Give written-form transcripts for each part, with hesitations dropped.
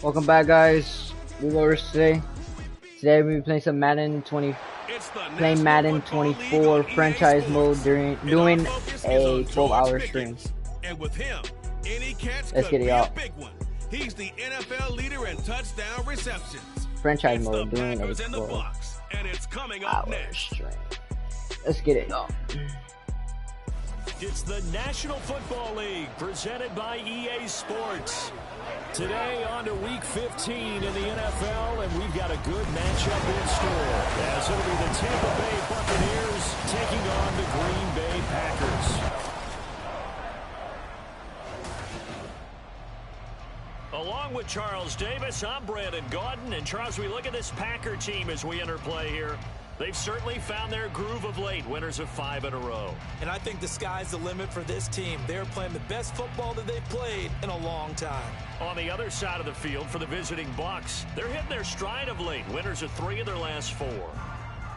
Welcome back, guys. Reloaders today. Today we'll be playing some Madden 24 franchise mode doing a 12-hour stream. And with him, any catch Let's get it, could be y'all. a big one. He's the NFL leader in touchdown receptions. Franchise It's mode the doing a Packers and the 12-hour Bucks, and it's coming up next. stream. Let's get it, y'all. It's the National Football League presented by EA Sports. Today on to Week 15 in the NFL, and we've got a good matchup in store, as it'll be the Tampa Bay Buccaneers taking on the Green Bay Packers. Along with Charles Davis, I'm Brandon Gaudin, and Charles, we look at this Packer team as we enter play here. They've certainly found their groove of late, winners of 5 in a row. And I think the sky's the limit for this team. They're playing the best football that they've played in a long time. On the other side of the field for the visiting Bucks, they're hitting their stride of late, winners of 3 of their last 4.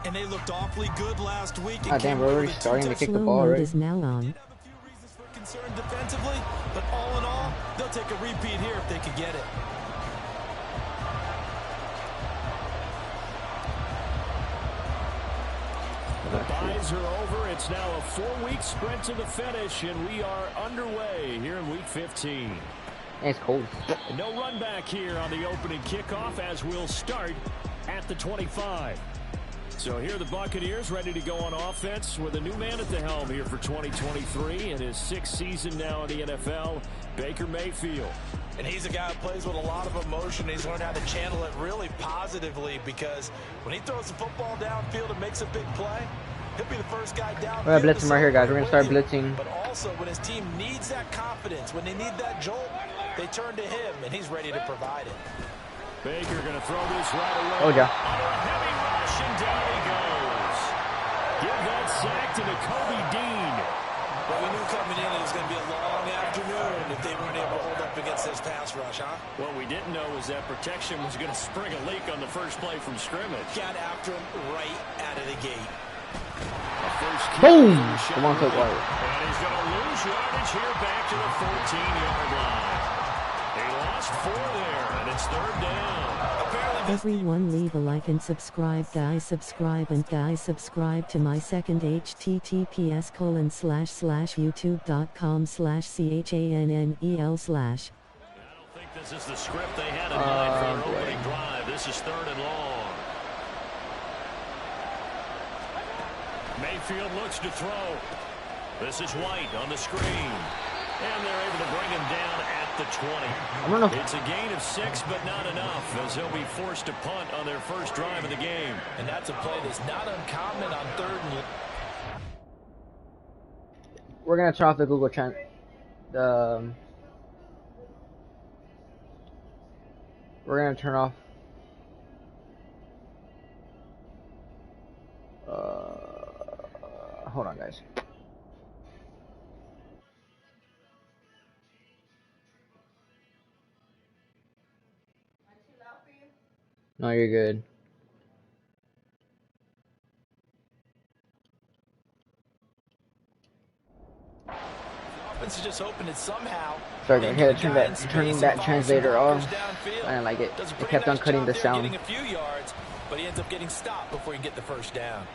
And they looked awfully good last week. God damn, we're already starting to kick the ball, right? Is now on. Have a few reasons for concern defensively, but all in all, they'll take a repeat here if they could get it. The byes are over. It's now a 4-week sprint to the finish, and we are underway here in Week 15. It's cold. No run back here on the opening kickoff as we'll start at the 25. So here are the Buccaneers ready to go on offense with a new man at the helm here for 2023 in his 6th season now in the NFL, Baker Mayfield. And he's a guy who plays with a lot of emotion. He's learned how to channel it really positively, because when he throws the football downfield and makes a big play, he'll be the first guy down. We're gonna blitz him right here, guys. We're gonna start blitzing. But also, when his team needs that confidence, when they need that jolt, they turn to him, and he's ready to provide it. Baker going to throw this right away. Oh, yeah. Under a heavy rush, and down he goes. Give that sack to Kobe Dean. But we knew coming in it was going to be a long afternoon if they weren't able to hold up against this pass rush, huh? What we didn't know was that protection was going to spring a leak on the first play from scrimmage. Got after him right out of the gate. Boom! Come on, Coach White. And he's going to lose yardage here back to the 14-yard line. He lost 4 there, and it's 3rd down. Everyone leave a like and subscribe, guys. Subscribe to my second https://youtube.com/CHANNEL/. I don't think this is the script they had in mind for their opening drive. This is 3rd and long. Mayfield looks to throw. This is White on the screen. And they're able to bring him down at the 20. I don't know. It's a gain of 6, but not enough, as they'll be forced to punt on their first drive of the game. And that's a play that's not uncommon on 3rd and... We're gonna turn off the Google Trend. We're gonna turn off. Hold on, guys. No, you're good. Offense is just hoping it somehow. Sorry, I had to turn that translator off. I didn't like it. It kept on cutting the sound. Getting a few yards, but he ends up getting stopped before he can get the first down.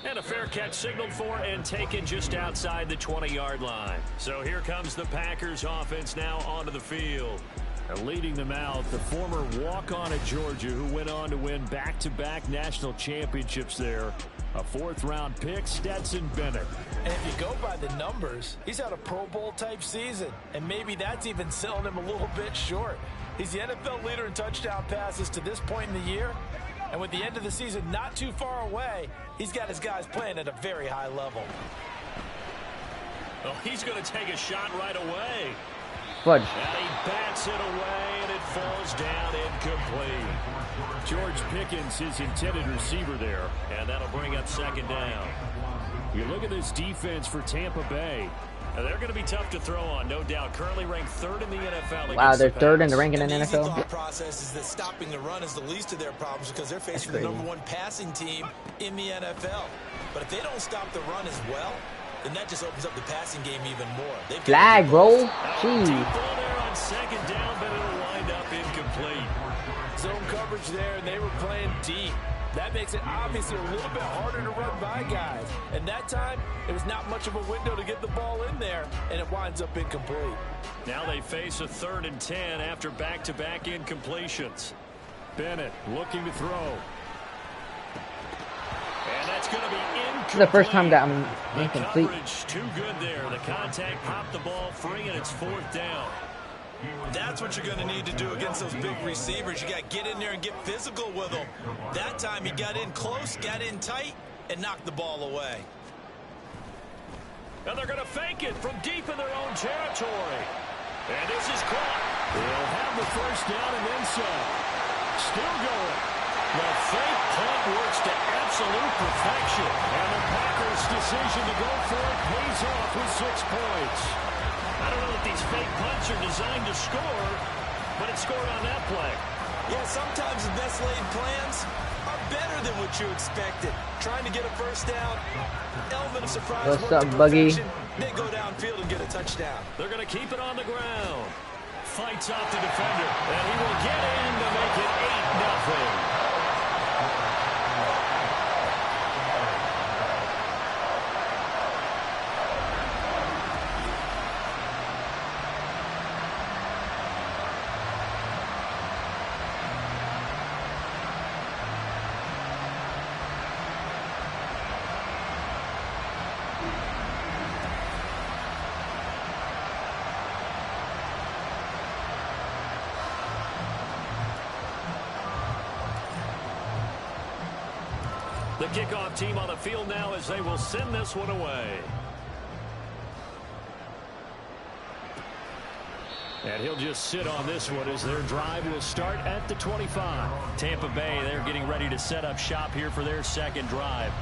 And a fair catch signaled for and taken just outside the 20-yard line. So here comes the Packers offense now onto the field. And leading them out, the former walk-on at Georgia who went on to win back-to-back national championships there. A 4th-round pick, Stetson Bennett. And if you go by the numbers, he's had a Pro Bowl-type season. And maybe that's even selling him a little bit short. He's the NFL leader in touchdown passes to this point in the year. And with the end of the season not too far away, he's got his guys playing at a very high level. Oh, he's going to take a shot right away. Fudge. And he bats it away, and it falls down incomplete. George Pickens, his intended receiver there, and that'll bring up 2nd down. You look at this defense for Tampa Bay. And they're going to be tough to throw on, no doubt. Currently ranked 3rd in the NFL. Wow, they're 3rd in the ranking in the NFL. The thought process is that stopping the run is the least of their problems, because they're facing the #1 passing team in the NFL. But if they don't stop the run as well, then that just opens up the passing game even more. Flag, bro. Deep ball there on on second down, but it'll wind up incomplete. Zone coverage there, and they were playing deep. That makes it obviously a little bit harder to run by guys. And that time, it was not much of a window to get the ball in there, and it winds up incomplete. Now they face a 3rd and 10 after back-to-back incompletions. Bennett looking to throw. And that's going to be incomplete. This is the first time that I'm incomplete. Coverage too good there. The contact popped the ball free, and it's 4th down. That's what you're going to need to do against those big receivers. You got to get in there and get physical with them. That time he got in close, got in tight, and knocked the ball away. And they're going to fake it from deep in their own territory. And this is caught. They'll have the first down and then some. Still going. The fake punt works to absolute perfection. And the Packers' decision to go for it pays off with 6 points. I don't know if these fake punts are designed to score, but it scored on that play. Yeah, sometimes the best laid plans are better than what you expected. Trying to get a first down, element of surprise. What's up, Buggy? They go downfield and get a touchdown. They're going to keep it on the ground. Fights off the defender, and he will get in to make it 8-0. The kickoff team on the field now as they will send this one away. And he'll just sit on this one as their drive will start at the 25. Tampa Bay, they're getting ready to set up shop here for their second drive.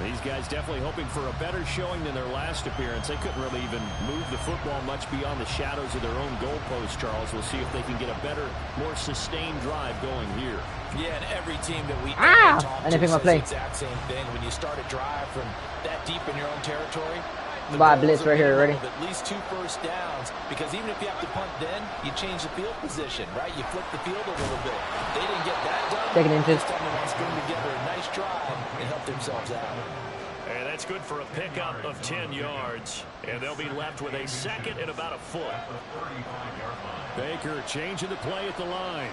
These guys definitely hoping for a better showing than their last appearance. They couldn't really even move the football much beyond the shadows of their own goalpost, Charles. We'll see if they can get a better, more sustained drive going here. Yeah, and every team that we I talk didn't to pick my says play. the exact same thing. When you start a drive from that deep in your own territory, the Bye, goals blitz are right here, minimum ready? of at least 2 first downs, because even if you have to punt then, you change the field position, right? You flip the field a little bit. They didn't get that done. Second inches. This time they want to string together a nice drive and help themselves out. And that's good for a pickup of 10 yards. And they'll be left with a 2nd and about a foot. Baker changing the play at the line.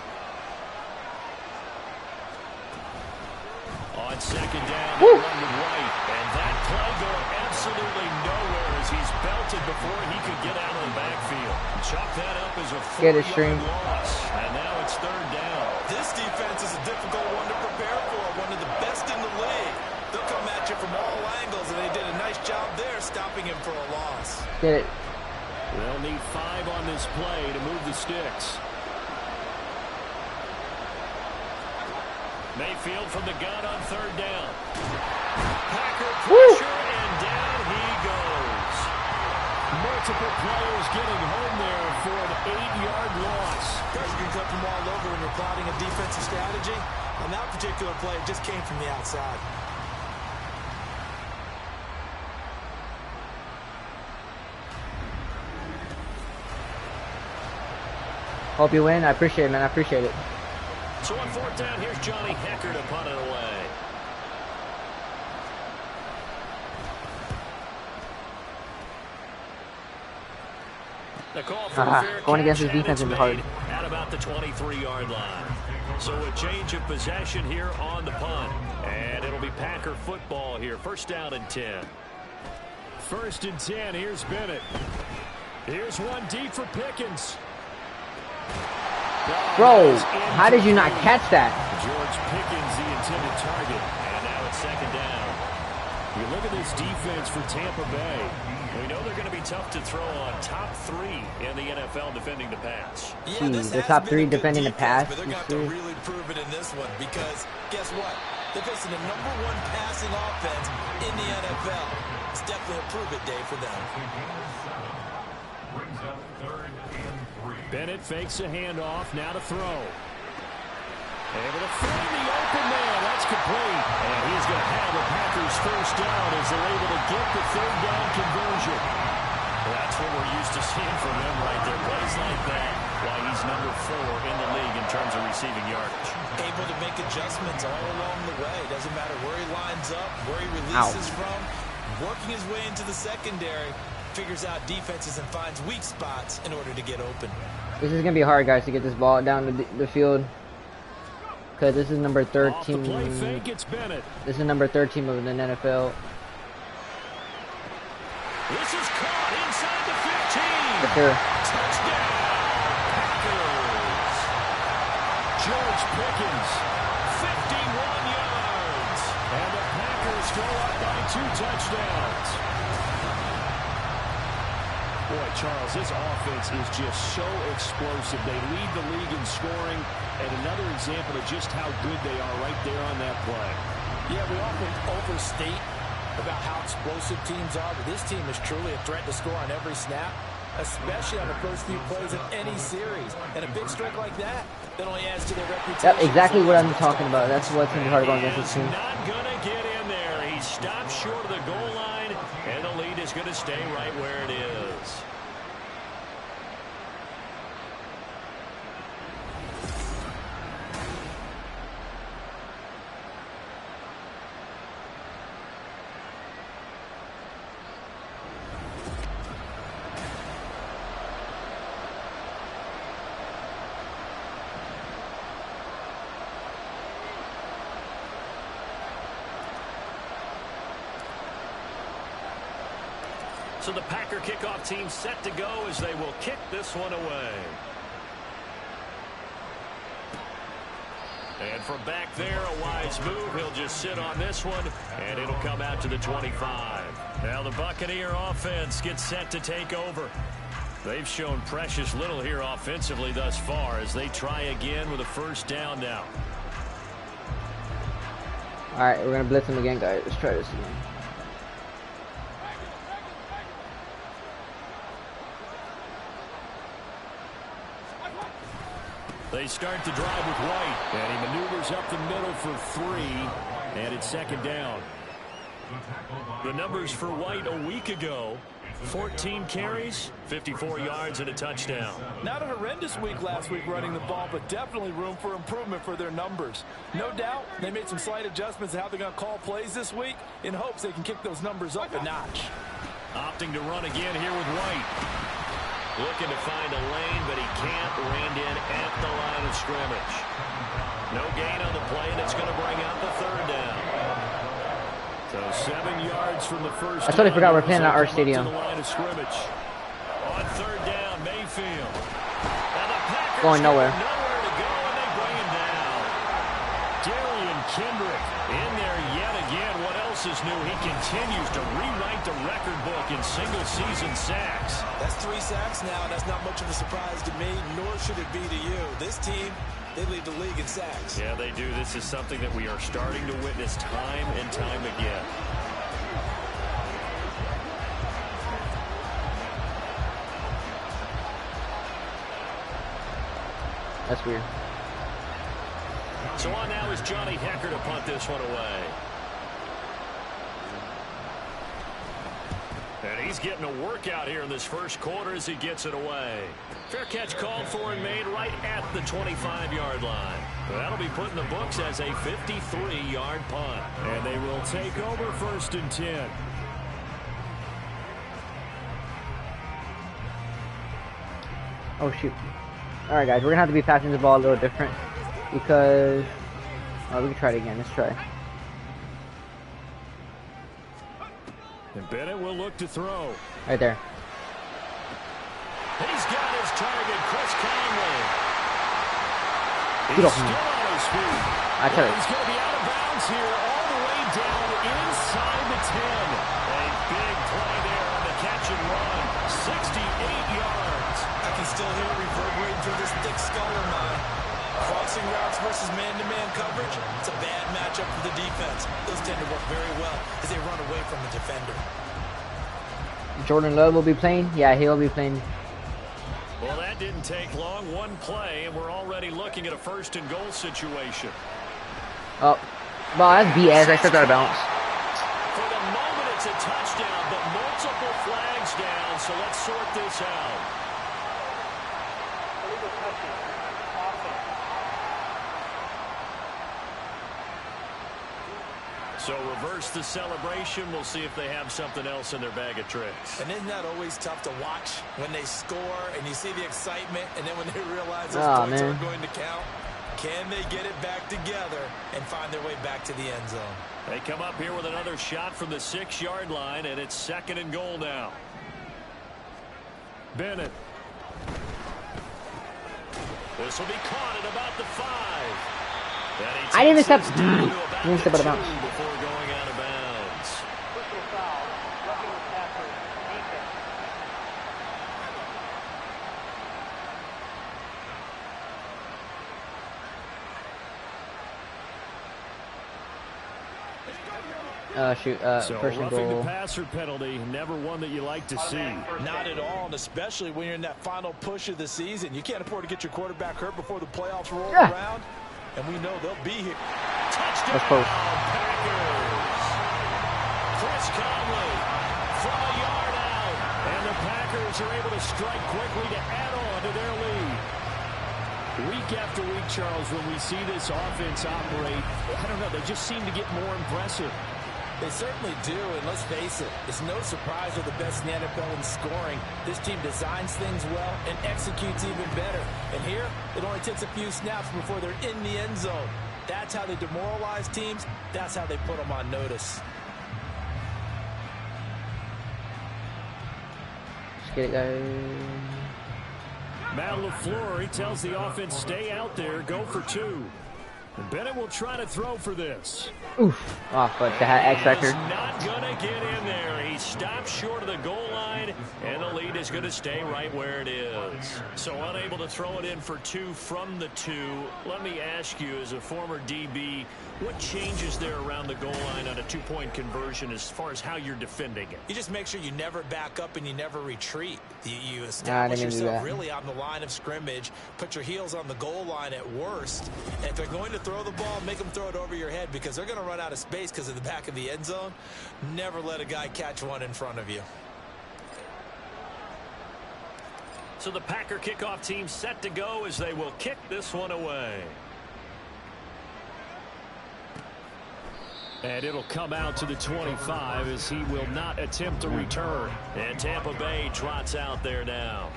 On 2nd down, they run with White. And that play going absolutely nowhere as he's belted before he could get out of the backfield. Chalk that up as a 4-yard loss. And now it's 3rd down. This defense is a difficult one to prepare for, one of the best in the league. They'll come at you from all angles, and they did a nice job there stopping him for a loss. Get it. They'll need 5 on this play to move the sticks. Mayfield from the gun on 3rd down. Packer pressure, and down he goes. Multiple players getting home there for an 8-yard loss. Guys can come from all over when you're plotting a defensive strategy. On that particular play, it just came from the outside. Hope you win. I appreciate it, man. I appreciate it. So on 4th down, here's Johnny Hecker to punt it away. The call for a fair going against catch, his defense and is it's hard. made at about the 23-yard line. So a change of possession here on the punt. And it'll be Packer football here. 1st down and 10. 1st and 10. Here's Bennett. Here's one deep for Pickens. Bro, how did you not catch that? George Pickens, the intended target. And now it's 2nd down. You look at this defense for Tampa Bay. We know they're going to be tough to throw on. Top 3 in the NFL defending the pass. Yeah, this the has top been 3 a good defending the defense, pass. but they're going to have to really prove it in this one, because guess what? They're facing the #1 passing offense in the NFL. It's definitely a prove-it day for them. Bennett fakes a handoff, now to throw. Able to find the open man. That's complete. And he's going to have the Packers 1st down as they're able to get the 3rd down conversion. Well, that's what we're used to seeing from him right there. Plays like that, why he's number 4 in the league in terms of receiving yardage. Able to make adjustments all along the way. Doesn't matter where he lines up, where he releases from. Working his way into the secondary, figures out defenses and finds weak spots in order to get open. This is going to be hard, guys, to get this ball down the field. Because this is number 13. Off the play fake, it's Bennett. This is number 13 in the NFL. This is caught inside the 15. Yes, sir. Touchdown, Packers. George Pickens, 51 yards. And the Packers go up by 2 touchdowns. Boy, Charles, this offense is just so explosive. They lead the league in scoring, and another example of just how good they are right there on that play. Yeah, we often overstate about how explosive teams are, but this team is truly a threat to score on every snap, especially on the first few plays of any series. And a big strike like that only adds to their reputation. Yep, exactly what I'm talking about. That's what's going to be hard going against this team. Not going to get in there. He stops short of the goal line, and the lead is going to stay right where it is. So the Packer kickoff team set to go as they will kick this one away. And from back there, a wise move. He'll just sit on this one, and it'll come out to the 25. Now the Buccaneer offense gets set to take over. They've shown precious little here offensively thus far as they try again with a first down now. All right, we're going to blitz him again, guys. Let's try this again. They start the drive with White, and he maneuvers up the middle for 3, and it's second down. The numbers for White a week ago: 14 carries, 54 yards, and a touchdown. Not a horrendous week last week running the ball, but definitely room for improvement for their numbers. No doubt they made some slight adjustments to how they're going to call plays this week in hopes they can kick those numbers up a notch. Opting to run again here with White. Looking to find a lane, but he can't. Reined in at the line of scrimmage. No gain on the play, and it's going to bring out the third down. So 7 yards from the first. I totally forgot we're playing at our stadium. On third down, Mayfield. And the Packers going nowhere. Nowhere to go, and they bring him down. Darian Kendrick in there yet again. What else is new? He continues to rewrite the record book in single-season sacks. That's 3 sacks now. That's not much of a surprise to me, nor should it be to you. This team, they lead the league in sacks. Yeah, they do. This is something that we are starting to witness time and time again. That's weird. So on now is Johnny Hecker to punt this one away. And he's getting a workout here in this first quarter as he gets it away. Fair catch called for and made right at the 25-yard line. That'll be put in the books as a 53-yard punt. And they will take over 1st and 10. Oh, shoot. All right, guys, we're going to have to be passing the ball a little different because... Oh, we can try it again. Let's try. And Bennett will look to throw. Right there. He's got his target, Chris Conley. Get He's off me. still on his feet. I tell you. He's going to be out of bounds here all the way down inside the 10. A big play there on the catch and run. 68 yards. I can still hear it reverberating through this thick skull of mine. Crossing routes versus man-to-man coverage, it's a bad matchup for the defense. Those tend to work very well as they run away from the defender. Jordan Love will be playing. Yeah, he'll be playing. Well, that didn't take long. One play, and we're already looking at a 1st and goal situation. Oh, well, that's BS. I stepped out of bounds. For the moment, it It's a touchdown, but multiple flags down, so let's sort this out. So reverse the celebration. We'll see if they have something else in their bag of tricks. And isn't that always tough to watch when they score and you see the excitement, and then when they realize those points aren't going to count? Can they get it back together and find their way back to the end zone? They come up here with another shot from the 6-yard line, and it's 2nd and goal now. Bennett. This will be caught at about the 5. I didn't even step. I didn't step out of bounds. Before going out of bounds. So first and goal. The passer penalty, never one that you like to see. Not at all, and especially when you're in that final push of the season. You can't afford to get your quarterback hurt before the playoffs roll around. And we know they'll be here. Touchdown, Packers. Chris Conley from a yard out. And the Packers are able to strike quickly to add on to their lead. Week after week, Charles, when we see this offense operate, I don't know, they just seem to get more impressive. They certainly do, and let's face it, it's no surprise they're the best in the NFL in scoring. This team designs things well and executes even better. And here, it only takes a few snaps before they're in the end zone. That's how they demoralize teams. That's how they put them on notice. Let's get it, guys. Matt LaFleur, he tells the offense, stay out there, go for 2. And Bennett will try to throw for this. Oof. Off, but the X factor. He's not going to get in there. He stops short of the goal line, and the lead is going to stay right where it is. So unable to throw it in for 2 from the 2. Let me ask you, as a former DB, what changes there around the goal line on a 2-point conversion as far as how you're defending it? You just make sure you never back up and you never retreat. You establish yourself really on the line of scrimmage, put your heels on the goal line at worst. And if they're going to throw the ball, make them throw it over your head because they're going to run out of space because of the back of the end zone. Never let a guy catch one in front of you. So the Packer kickoff team set to go as they will kick this one away. And it'll come out to the 25 as he will not attempt to return. And Tampa Bay trots out there now.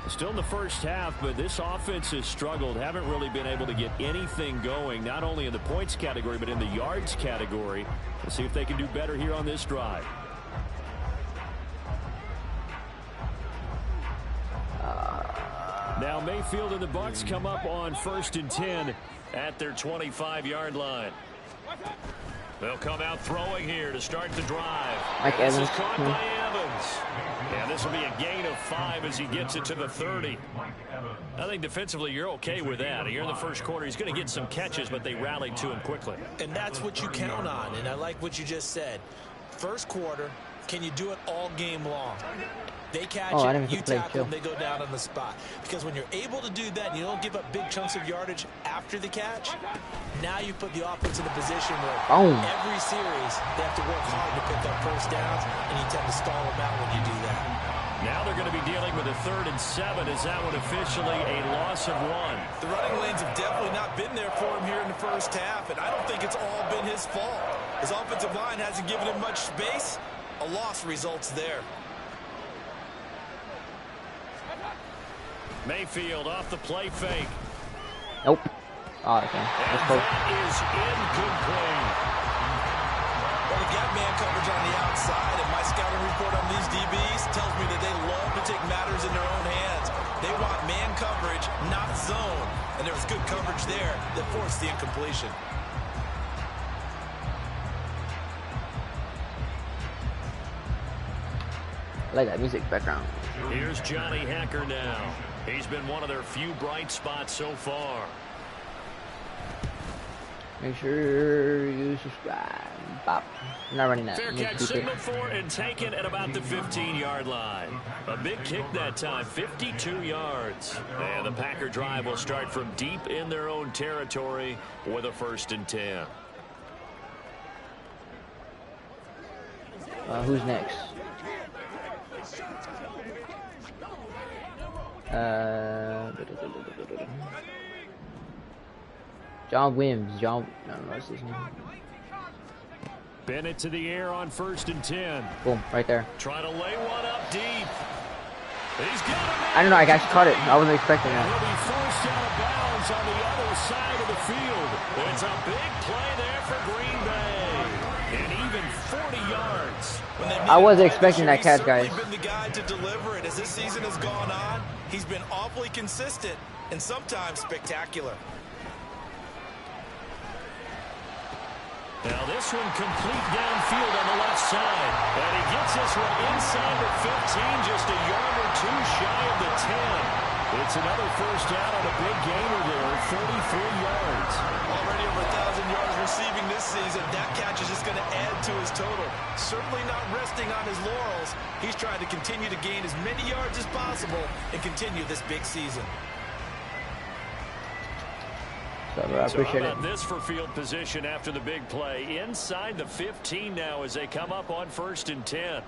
Still in the first half, but this offense has struggled. Haven't really been able to get anything going, not only in the points category, but in the yards category. We'll see if they can do better here on this drive. Now Mayfield and the Bucs come up on 1st and 10 at their 25-yard line. They'll come out throwing here to start the drive. This is caught by Evans. And this will be a gain of 5 as he gets it to the 30. I think defensively you're okay with that. Here in the first quarter, he's going to get some catches, but they rallied to him quickly. And that's what you count on, and I like what you just said. First quarter, can you do it all game long? They catch it, you tackle them, they go down on the spot. Because when you're able to do that and you don't give up big chunks of yardage after the catch, now you put the offense in a position where every series they have to work hard to pick up first downs, and you tend to stall them out when you do that. Now they're going to be dealing with a 3rd and 7. Is that one officially a loss of 1? The running lanes have definitely not been there for him here in the first half, and I don't think it's all been his fault. His offensive line hasn't given him much space. A loss results there. Mayfield off the play fake. Nope. Oh, okay. And that is incomplete. Well, we got man coverage on the outside, and my scouting report on these DBs tells me that they love to take matters in their own hands. They want man coverage, not zone. And there was good coverage there that forced the incompletion. I like that music background. Here's Johnny Hacker now. He's been one of their few bright spots so far. Make sure you subscribe. Bop. I'm not running that. Fair catch signaled for and taken at about the 15-yard line. A big kick that time, 52 yards. And the Packer drive will start from deep in their own territory with a 1st and 10. Who's next? John Wims. No, what's his name? Bennett to the air on 1st and 10. Boom, right there. Trying to lay one up deep. He's got him. I don't know, I actually caught it. I wasn't expecting that. He'll be forced out of bounds on the other side of the field. It's a big play there for Green Bay. And even 40 yards. I wasn't expecting that catch, guys. He's certainly been the guy to deliver it. As this season has gone on, he's been awfully consistent and sometimes spectacular. Now this one complete downfield on the left side. And he gets this one inside the 15, just a yard or two shy of the 10. It's another first down on a big gainer there, 43 yards. Already over 1,000 yards receiving this season. That catch is just going to add to his total. Certainly not resting on his laurels. He's trying to continue to gain as many yards as possible and continue this big season. So I appreciate how about it. this for field position after the big play? Inside the 15 now as they come up on 1st and 10.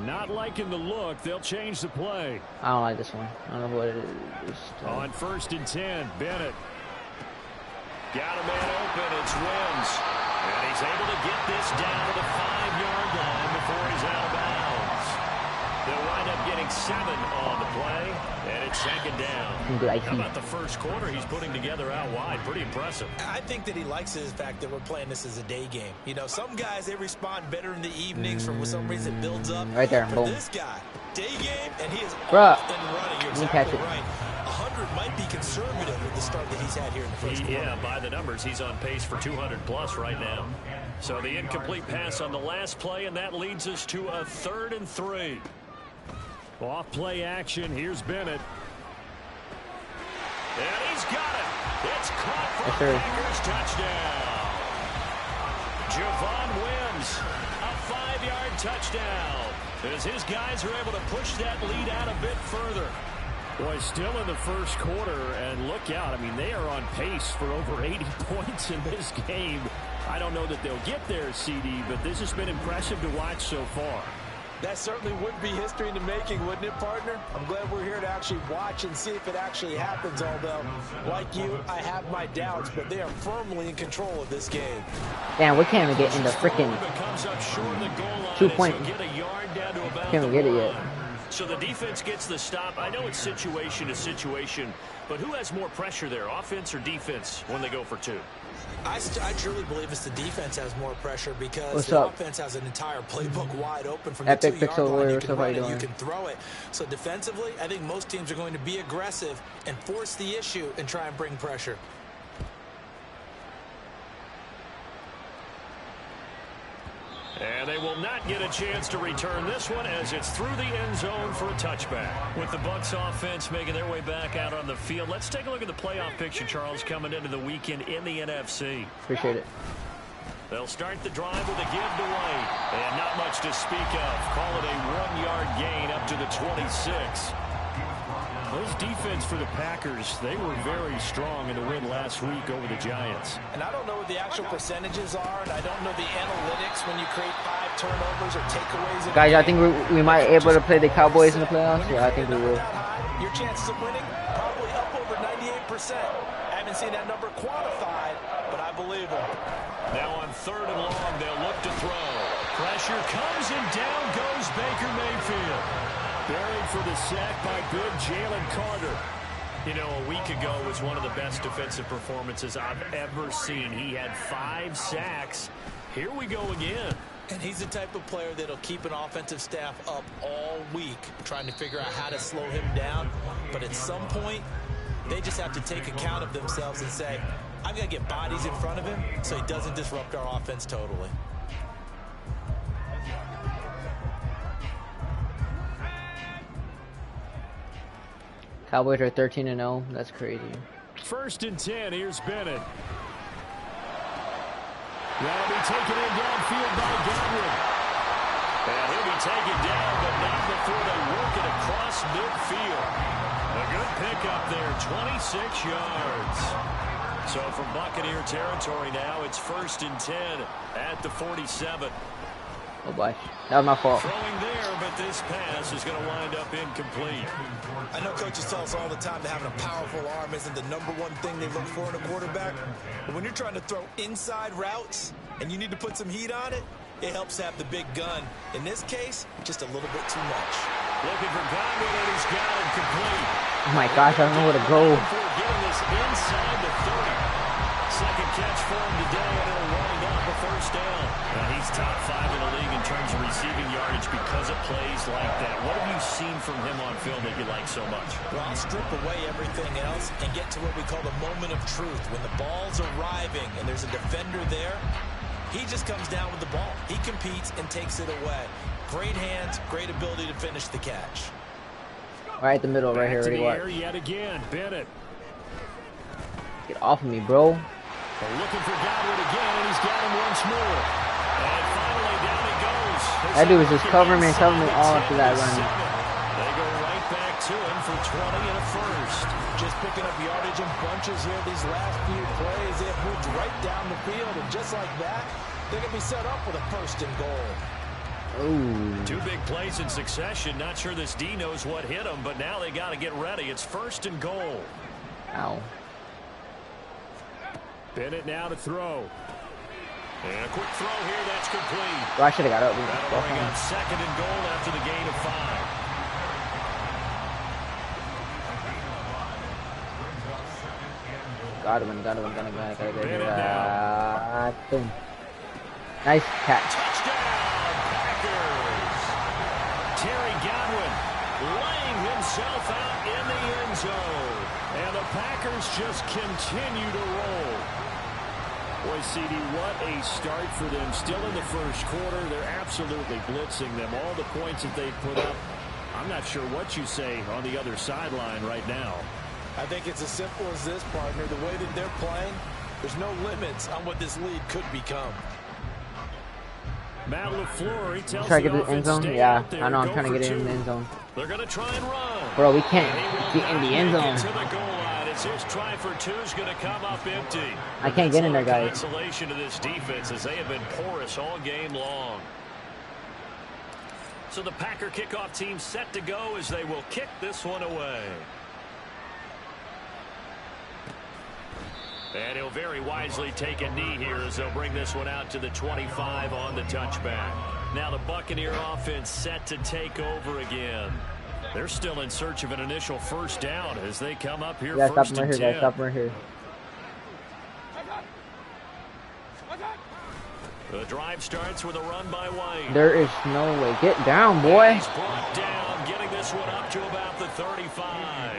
Not liking the look. They'll change the play. I don't like this one. I don't know what it is. On 1st and 10, Bennett. Got a man open. It's Wims. And he's able to get this down to the 5-yard line before he's out of bounds. They'll wind up getting 7 on the play. And it's 2nd down. How about the first quarter he's putting together out wide? Pretty impressive. I think that he likes the fact that we're playing this as a day game. You know, some guys, they respond better in the evenings for some reason it builds up. Right there, For boom. this guy, day game, and he is Bruh. off and running. You're Let me catch exactly it. right. 100 might be conservative with the start that he's had here in the first quarter. Yeah, by the numbers, he's on pace for 200+ right now. So the incomplete pass on the last play, and that leads us to a 3rd and 3. Off play action. Here's Bennett. And he's got it. It's caught for the Packers touchdown. Javon Wims, a 5-yard touchdown. As his guys are able to push that lead out a bit further. Boy, still in the first quarter, and look out. I mean, they are on pace for over 80 points in this game. I don't know that they'll get there, CD, but this has been impressive to watch so far. That certainly would be history in the making, wouldn't it, partner? I'm glad we're here to actually watch and see if it actually happens, although, like you, I have my doubts, but they are firmly in control of this game. Damn, we can't even get in the freaking 2-point. Can't even get it yet. So the defense gets the stop. I know it's situation to situation, but who has more pressure there, offense or defense, when they go for 2? I truly believe it's the defense has more pressure because What's the up? offense has an entire playbook wide open from Epic the 2-yard Pixel line. Warrior, You can so how run you it, you doing? can throw it. So defensively, I think most teams are going to be aggressive and force the issue and try and bring pressure. And they will not get a chance to return this one as it's through the end zone for a touchback. With the Bucs offense making their way back out on the field, let's take a look at the playoff picture, Charles, coming into the weekend in the NFC. Appreciate it. They'll start the drive with a give to White. And not much to speak of. Call it a 1-yard gain up to the 26. Those defense for the Packers, they were very strong in the win last week over the Giants. And I don't know what the actual percentages are, and I don't know the analytics when you create 5 turnovers or takeaways. Guys, I think we might be able to play the Cowboys in the playoffs. Yeah, I think we will. Your chances of winning probably up over 98%. I haven't seen that number quantified, but I believe them. Now on 3rd and long, they'll look to throw. Pressure comes and down goes Baker Mayfield. Buried for the sack by big Jalen Carter. You know, a week ago was one of the best defensive performances I've ever seen. He had 5 sacks. Here we go again. And he's the type of player that'll keep an offensive staff up all week trying to figure out how to slow him down. But at some point, they just have to take account of themselves and say, I've got to get bodies in front of him so he doesn't disrupt our offense totally. Cowboys are 13-0. That's crazy. 1st and 10. Here's Bennett. That'll be taken in downfield by Godwin. And he'll be taken down, but not before they work it across midfield. A good pickup there, 26 yards. So from Buccaneer territory now, it's 1st and 10 at the 47. Oh boy, that was my fault. Throwing there, but this pass is going to wind up incomplete. I know coaches tell us all the time that having a powerful arm isn't the #1 thing they look for in a quarterback. But when you're trying to throw inside routes and you need to put some heat on it, it helps have the big gun. In this case, just a little bit too much. Looking for Godwin, and he's got him complete. Oh my gosh, I don't know where to go. Getting this inside the 30. Second catch for him today, and it'll wind up a first down. He's top 5 in the league in terms of receiving yardage because of plays like that. What have you seen from him on film that you like so much? Well, I'll strip away everything else and get to what we call the moment of truth. When the ball's arriving and there's a defender there, he just comes down with the ball. He competes and takes it away. Great hands, great ability to finish the catch. Right in the middle, right here. To Ready, the what? air yet again, Bennett. Get off of me, bro. They're looking for Godwin again, and he's got him once more. And finally, down he goes. That dude was just covering me and covering me all after that run. They go right back to him for 20 and a first. Just picking up yardage in bunches here these last few plays. They have moved right down the field, and just like that, they're going to be set up with a first and goal. Ooh. 2 big plays in succession. Not sure this D knows what hit him, but now they got to get ready. It's first and goal. Ow. Bennett now to throw. And a quick throw here, that's complete. Well, I should have got up. That'll bring up second and goal after the gain of 5. Got him, got him, got him, got him. Boom. Nice catch. Touchdown, Packers. Terry Godwin laying himself out in the end zone. And the Packers just continue to roll. Boy, CD, what a start for them. Still in the first quarter. They're absolutely blitzing them. All the points that they put up. I'm not sure what you say on the other sideline right now. I think it's as simple as this, partner. The way that they're playing, there's no limits on what this lead could become. Matt LaFleur, he tells Try to the get to the end offense, zone? stay Yeah, out there, I know, I'm go trying to for get in 2. the end zone. They're going to try and run. Bro, we can't And he will get in the end not zone. make it to the goal line. It's his try for 2 is going to come up empty. I can't get in there, guys. Consolation to this defense as they have been porous all game long. So the Packer kickoff team set to go as they will kick this one away. And he'll very wisely take a knee here as they'll bring this one out to the 25 on the touchback. Now the Buccaneer offense set to take over again. They're still in search of an initial first down as they come up here Stop first him right and here, 10. guys. Stop him right here. The drive starts with a run by White. There is no way. Get down, boy. He's brought down, getting this one up to about the 35.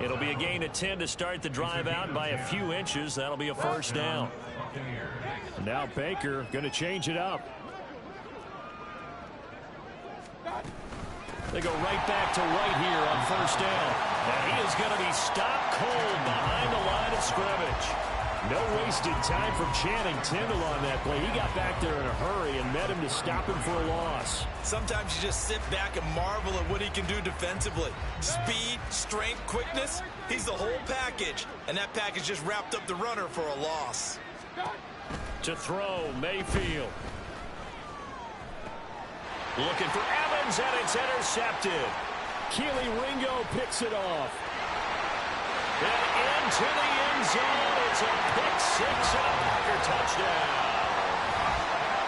It'll be a gain of 10 to start the drive out by a few inches. That'll be a first down. Now Baker going to change it up. They go right back to White here on first down. And he is going to be stopped cold behind the line of scrimmage. No wasted time from Channing Tindall on that play. He got back there in a hurry and met him to stop him for a loss. Sometimes you just sit back and marvel at what he can do defensively. Speed, strength, quickness, he's the whole package. And that package just wrapped up the runner for a loss. To throw, Mayfield. Looking for Evans, and it's intercepted. Keely Ringo picks it off. And into the end zone. It's a pick-6 and a Packer touchdown.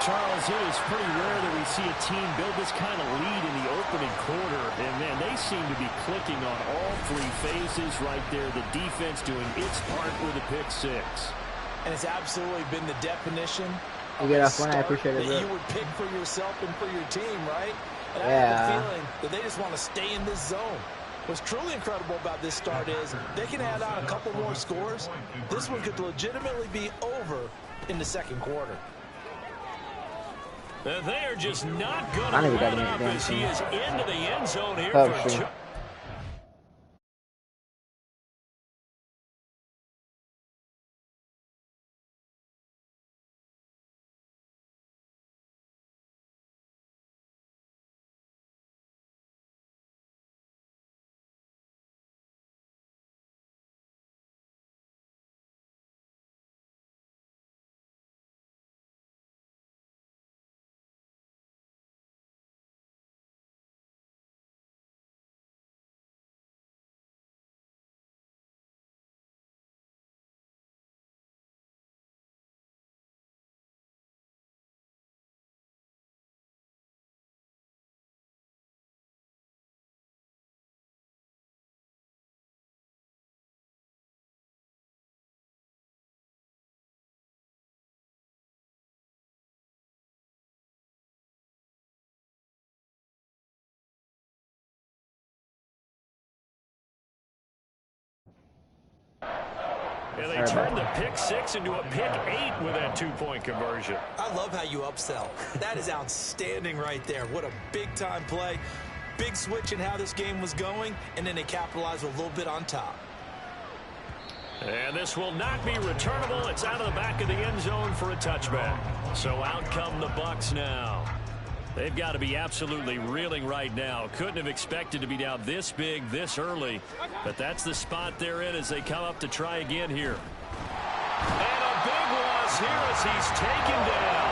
Charles, it is pretty rare that we see a team build this kind of lead in the opening quarter. And, man, they seem to be clicking on all 3 phases right there. The defense doing its part with a pick-6. And it's absolutely been the definition You get off one, I appreciate it, that bro. you would pick for yourself and for your team, right? And I Yeah. have the feeling that they just want to stay in this zone. What's truly incredible about this start is they can add on a couple more scores. This one could legitimately be over in the second quarter. They are just not going I to never got let any up as he is into the end zone here Oh, for shit. two. And they turned the pick 6 into a pick 8 with that 2-point conversion. I love how you upsell. That is outstanding right there. What a big-time play. Big switch in how this game was going, and then they capitalized with a little bit on top. And this will not be returnable. It's out of the back of the end zone for a touchback. So out come the Bucs now. They've got to be absolutely reeling right now. Couldn't have expected to be down this big, this early. But that's the spot they're in as they come up to try again here. And a big loss here as he's taken down.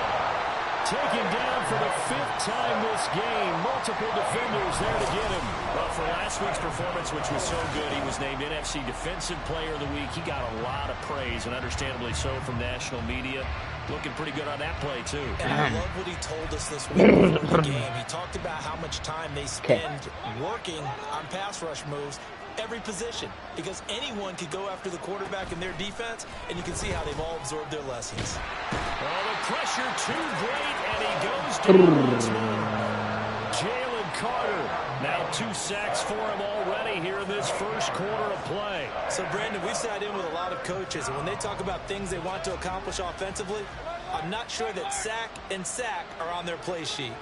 Taken down for the 5th time this game. Multiple defenders there to get him. Well, for last week's performance, which was so good, he was named NFC Defensive Player of the Week. He got a lot of praise, and understandably so, from national media. Looking pretty good on that play, too. And I love what he told us this week before the game. He talked about how much time they spend working on pass rush moves, every position, because anyone could go after the quarterback in their defense, and you can see how they've all absorbed their lessons. Oh, the pressure too great, and he goes down. Jalen Carter. Now 2 sacks for him already here in this first quarter of play. So, Brandon, we've sat in with a lot of coaches, and when they talk about things they want to accomplish offensively, I'm not sure that sack and sack are on their play sheet.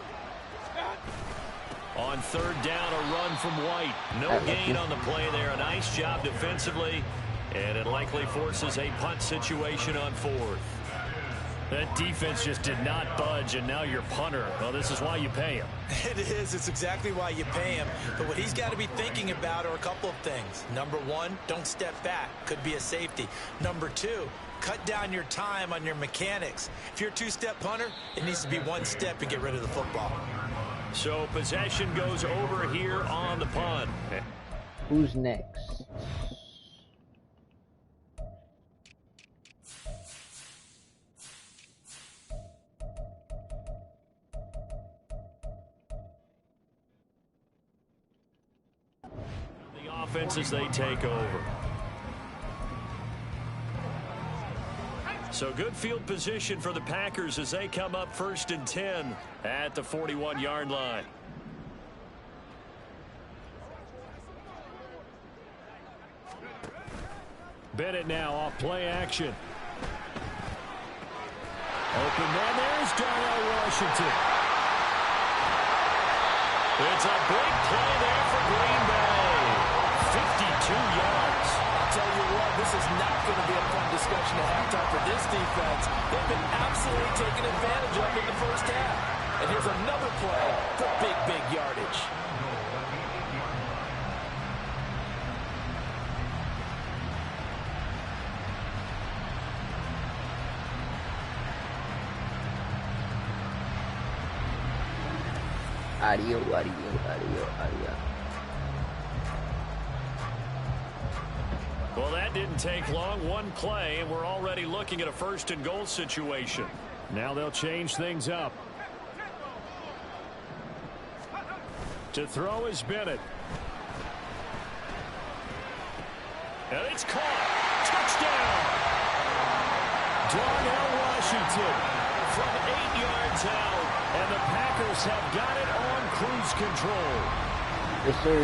On 3rd down, a run from White. No gain on the play there. A nice job defensively, and it likely forces a punt situation on 4th. That defense just did not budge, and now your punter. Well, this is why you pay him. It is. It's exactly why you pay him. But what he's got to be thinking about are a couple of things. Number 1, don't step back. Could be a safety. Number 2, cut down your time on your mechanics. If you're a 2-step punter, it needs to be 1 step and get rid of the football. So possession goes over here on the punt. Who's next? The offense as they take over. So good field position for the Packers as they come up 1st and 10 at the 41-yard line. Bennett now off play action. Open man, there's Darnell Washington. It's a big play there for Green Bay. 52 yards. I'll tell you what, this is not going to be a fun discussion at halftime for this defense. They've been absolutely taken advantage of in the first half. And here's another play for big yardage. Adios. Well, that didn't take long. 1 play, and we're already looking at a 1st and goal situation. Now they'll change things up. To throw is Bennett. And it's caught. Touchdown. Darnell Washington from 8 yards out. And the Packers have got it on cruise control. Yes, sir.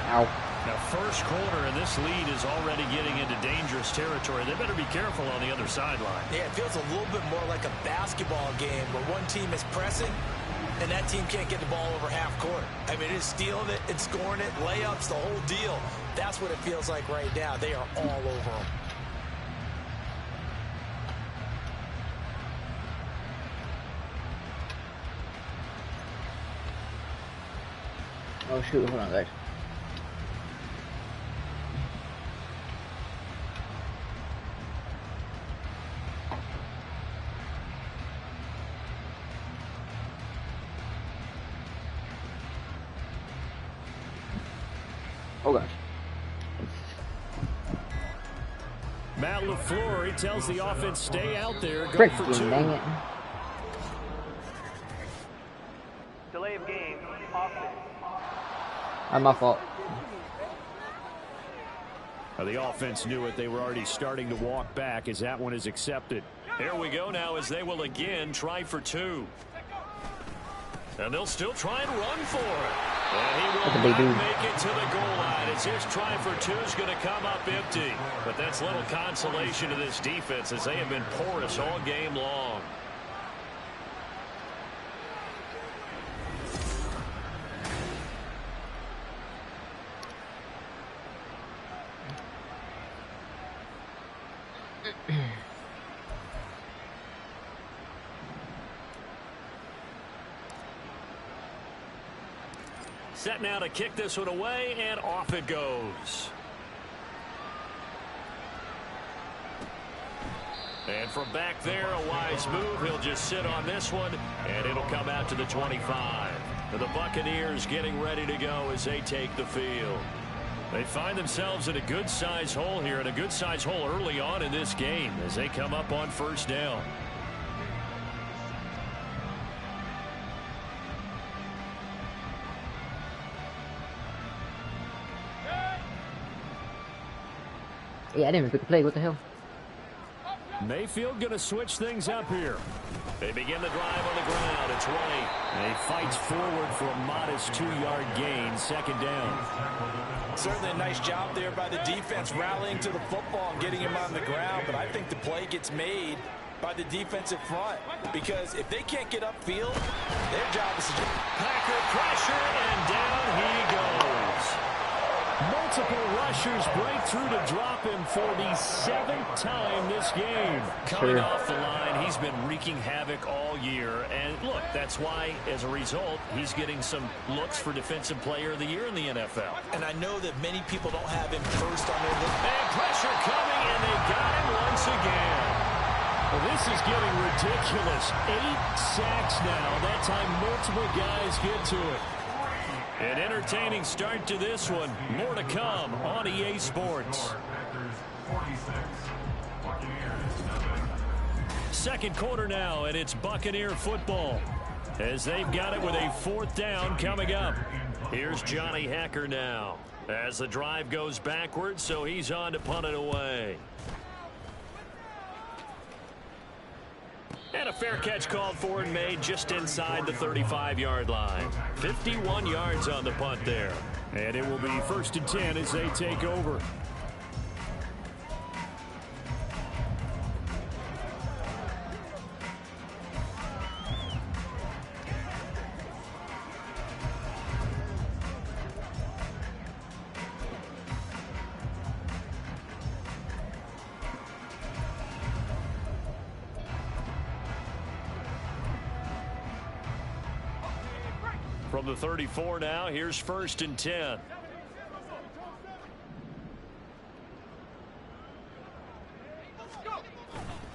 Ow. Now, first quarter, and this lead is already getting into dangerous territory. They better be careful on the other sideline. Yeah, it feels a little bit more like a basketball game where one team is pressing and that team can't get the ball over half court. I mean, it's stealing it, it's scoring it, layups, the whole deal. That's what it feels like right now. They are all over them. Oh, shoot. Hold on, guys. Oh, gosh. Matt LaFleur, he tells the offense, stay out there, go Frick, for 2. dang it. Delay of game, offense. My fault. Now, the offense knew it. They were already starting to walk back as that one is accepted. There we go now as they will again try for 2. And they'll still try and run for it. And he will not make it to the goal line as his try for two is going to come up empty. But that's little consolation to this defense as they have been porous all game long. Set now to kick this one away, and off it goes. And from back there, a wise move. He'll just sit on this one, and it'll come out to the 25. The Buccaneers getting ready to go as they take the field. They find themselves in a good-sized hole here, and a good-sized hole early on in this game as they come up on first down. Yeah, I didn't even pick the play. What the hell? Mayfield going to switch things up here. They begin the drive on the ground. It's White. And he fights forward for a modest 2-yard gain, second down. Certainly a nice job there by the defense rallying to the football and getting him on the ground. But I think the play gets made by the defensive front because if they can't get upfield, their job is to just... Packer pressure, and down he goes. Multiple rushers break through to drop him for the 7th time this game. Coming off the line, he's been wreaking havoc all year. And look, that's why, as a result, he's getting some looks for Defensive Player of the Year in the NFL. And I know that many people don't have him first on their list. And pressure coming, and they got him once again. Well, this is getting ridiculous. 8 sacks now. That time, multiple guys get to it. An entertaining start to this one. More to come on EA Sports. Second quarter now, and it's Buccaneer football as they've got it with a 4th down coming up. Here's Johnny Hecker now as the drive goes backwards, so he's on to punt it away. And a fair catch called for and made just inside the 35-yard line. 51 yards on the punt there. And it will be 1st and 10 as they take over. From the 34 now, here's 1st and 10.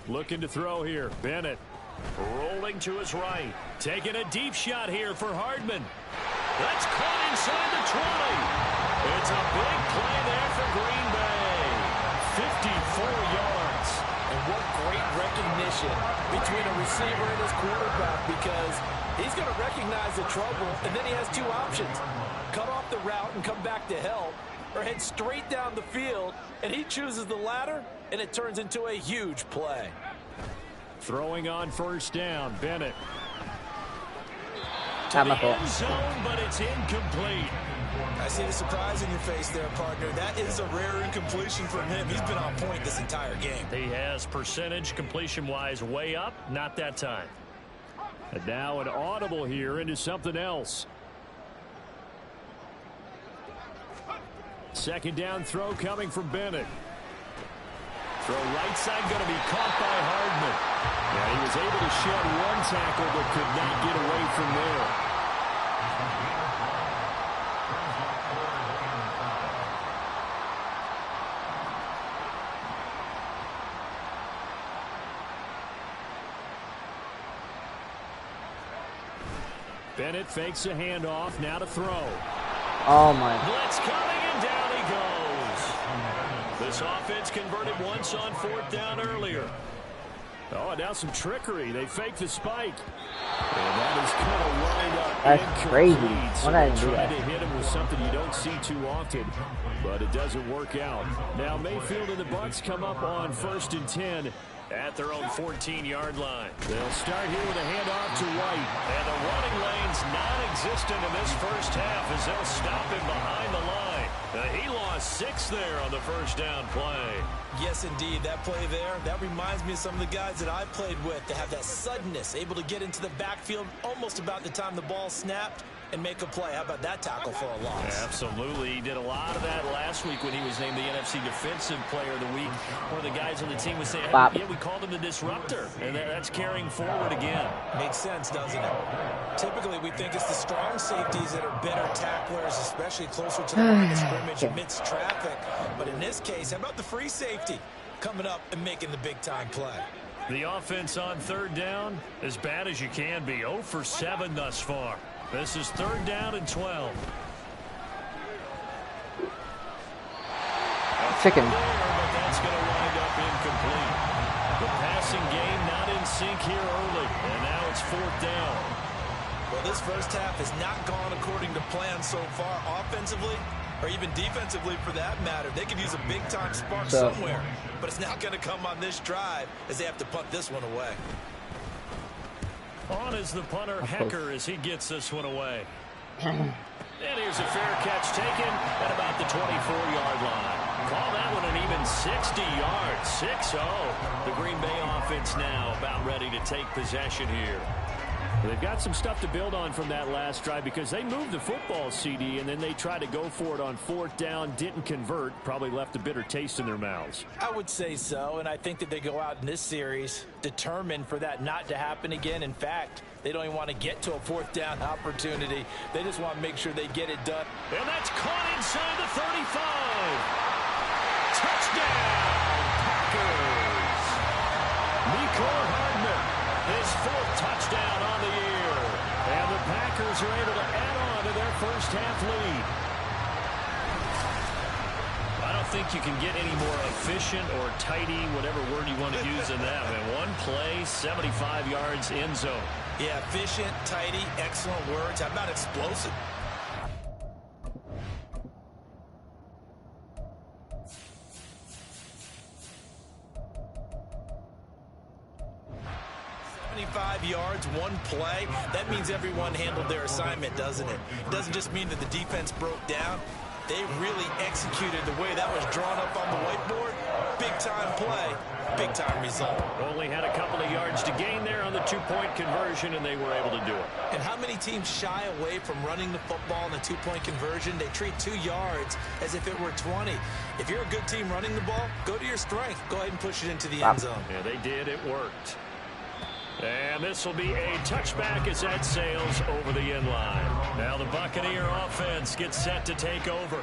Looking to throw here. Bennett rolling to his right. Taking a deep shot here for Hardman. That's caught inside the 20. It's a big play there for Green Bay. 54 yards. And what great recognition between a receiver and his quarterback because he's going to recognize the trouble, and then he has 2 options. Cut off the route and come back to help, or head straight down the field, and he chooses the latter, and it turns into a huge play. Throwing on 1st down, Bennett. To the end zone, but it's incomplete. I see the surprise in your face there, partner. That is a rare incompletion from him. He's been on point this entire game. He has percentage completion-wise way up, not that time. And now an audible here into something else. 2nd down throw coming from Bennett. Throw right side going to be caught by Hardman. Yeah, he was able to shed 1 tackle but could not get away from there. Bennett fakes a handoff, now to throw. Oh my. Blitz coming, and down he goes. This offense converted once on 4th down earlier. Oh, and now some trickery. They fake the spike. And that is going to wind up That's crazy. So Why they not do try that? to hit him with something you don't see too often, but it doesn't work out. Now Mayfield and the Bucs come up on 1st and 10 at their own 14-yard line. They'll start here with a handoff to White. And the running lanes offense non-existent in this first half as they'll stop him behind the line. He lost 6 there on the first down play. Yes, indeed. That play there, that reminds me of some of the guys that I played with. They have that suddenness, able to get into the backfield almost about the time the ball snapped and make a play. How about that tackle for a loss? Yeah, absolutely. He did a lot of that last week when he was named the NFC Defensive Player of the Week. One of the guys on the team was saying, hey, yeah, we called him the disruptor. And that's carrying forward again. Makes sense, doesn't it? Typically, we think it's the strong safeties that are better tacklers, especially closer to the line of scrimmage amidst traffic. But in this case, how about the free safety coming up and making the big-time play? The offense on third down, as bad as you can be. 0 for 7 thus far. This is 3rd down and 12. Chicken. But that's going to wind up incomplete. The passing game not in sync here early, and now it's 4th down. Well, this first half has not gone according to plan so far offensively, or even defensively for that matter. They could use a big-time spark somewhere, but it's not going to come on this drive as they have to punt this one away. On is the punter, Hecker, as he gets this one away. And here's a fair catch taken at about the 24-yard line. Call that one an even 60 yards, 6-0. The Green Bay offense now about ready to take possession here. They've got some stuff to build on from that last drive because they moved the football, CD, and then they tried to go for it on 4th down, didn't convert, probably left a bitter taste in their mouths. I would say so, and I think that they go out in this series determined for that not to happen again. In fact, they don't even want to get to a 4th down opportunity. They just want to make sure they get it done. And that's caught inside the 35. Touchdown, Packers. Mecole Hardman, his 4th touchdown on the year. And the Packers are able to add on to their first half lead. I don't think you can get any more efficient or tidy, whatever word you want to use in that. And one play, 75 yards, end zone. Yeah, efficient, tidy, excellent words. How about explosive? Yards, one play. That means everyone handled their assignment, doesn't it? It doesn't just mean that the defense broke down. They really executed the way that was drawn up on the whiteboard. Big-time play, big-time result. Only had a couple of yards to gain there on the 2-point conversion, and they were able to do it. And how many teams shy away from running the football in the 2-point conversion? They treat 2 yards as if it were 20. If you're a good team running the ball, go to your strength. Go ahead and push it into the end zone. Yeah, they did. It worked. And this will be a touchback as that sails over the end line. Now the Buccaneer offense gets set to take over.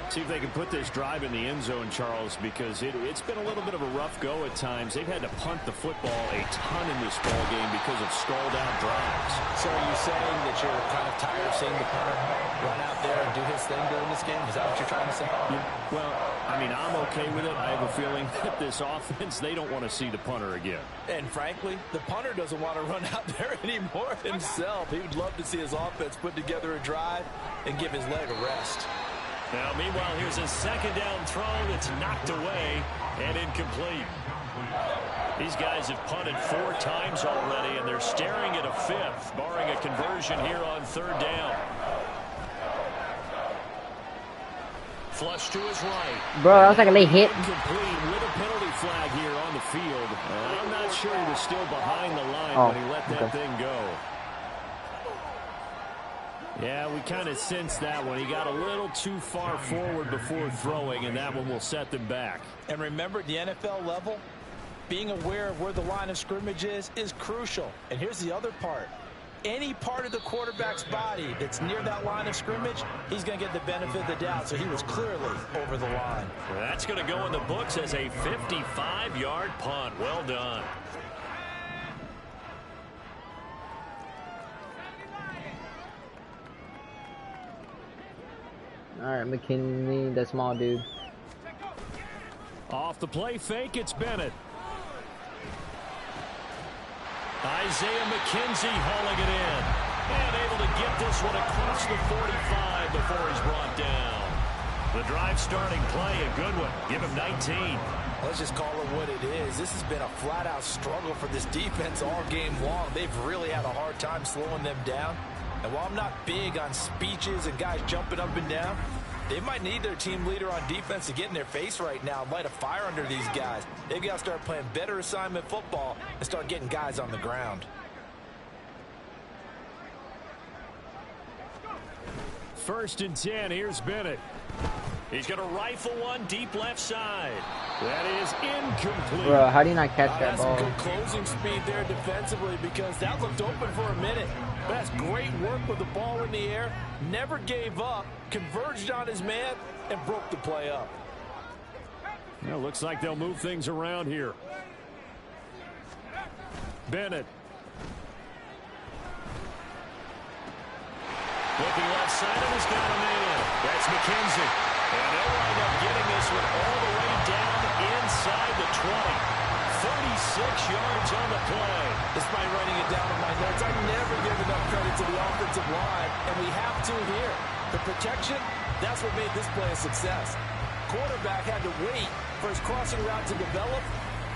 See if they can put this drive in the end zone, Charles, because it's been a little bit of a rough go at times. They've had to punt the football a ton in this ball game because of stalled out drives. So are you saying that you're kind of tired of seeing the punter run out there and do his thing during this game? Is that what you're trying to say? Yeah, well, I mean, I'm okay with it. I have a feeling that this offense, they don't want to see the punter again. And frankly, the punter doesn't want to run out there anymore himself. He would love to see his offense put together a drive and give his leg a rest. Now, meanwhile, here's a 2nd down throw that's knocked away and incomplete. These guys have punted 4 times already, and they're staring at a 5th, barring a conversion here on 3rd down. Flush to his right. Bro, that was like a late hit. Complete with a penalty flag here on the field. I'm not sure he was still behind the line when he let that thing go. Yeah, we kind of sensed that one. He got a little too far forward before throwing, and that one will set them back. And remember, at the NFL level, being aware of where the line of scrimmage is crucial. And here's the other part. Any part of the quarterback's body that's near that line of scrimmage, he's going to get the benefit of the doubt. So he was clearly over the line. That's going to go in the books as a 55-yard punt. Well done. All right, McKinley, that small dude. Off the play fake, it's Bennett. Isaiah McKenzie hauling it in. And able to get this one across the 45 before he's brought down. The drive starting play, a good one. Give him 19. Let's just call it what it is. This has been a flat-out struggle for this defense all game long. They've really had a hard time slowing them down. And while I'm not big on speeches and guys jumping up and down, they might need their team leader on defense to get in their face right now and light a fire under these guys. They've got to start playing better assignment football and start getting guys on the ground. First and 10, here's Bennett. He's going to rifle one deep left side. That is incomplete. Bro, how do you not catch that ball? Some good closing speed there defensively because that looked open for a minute. But that's great work with the ball in the air. Never gave up, converged on his man, and broke the play up. Well, looks like they'll move things around here. Bennett. Looking left side, and he's got a man. That's McKenzie. And they'll wind up getting this one all the way down inside the 20. 36 yards on the play. Despite writing it down in my notes, I never give enough credit to the offensive line, and we have to here. The protection, that's what made this play a success. Quarterback had to wait for his crossing route to develop,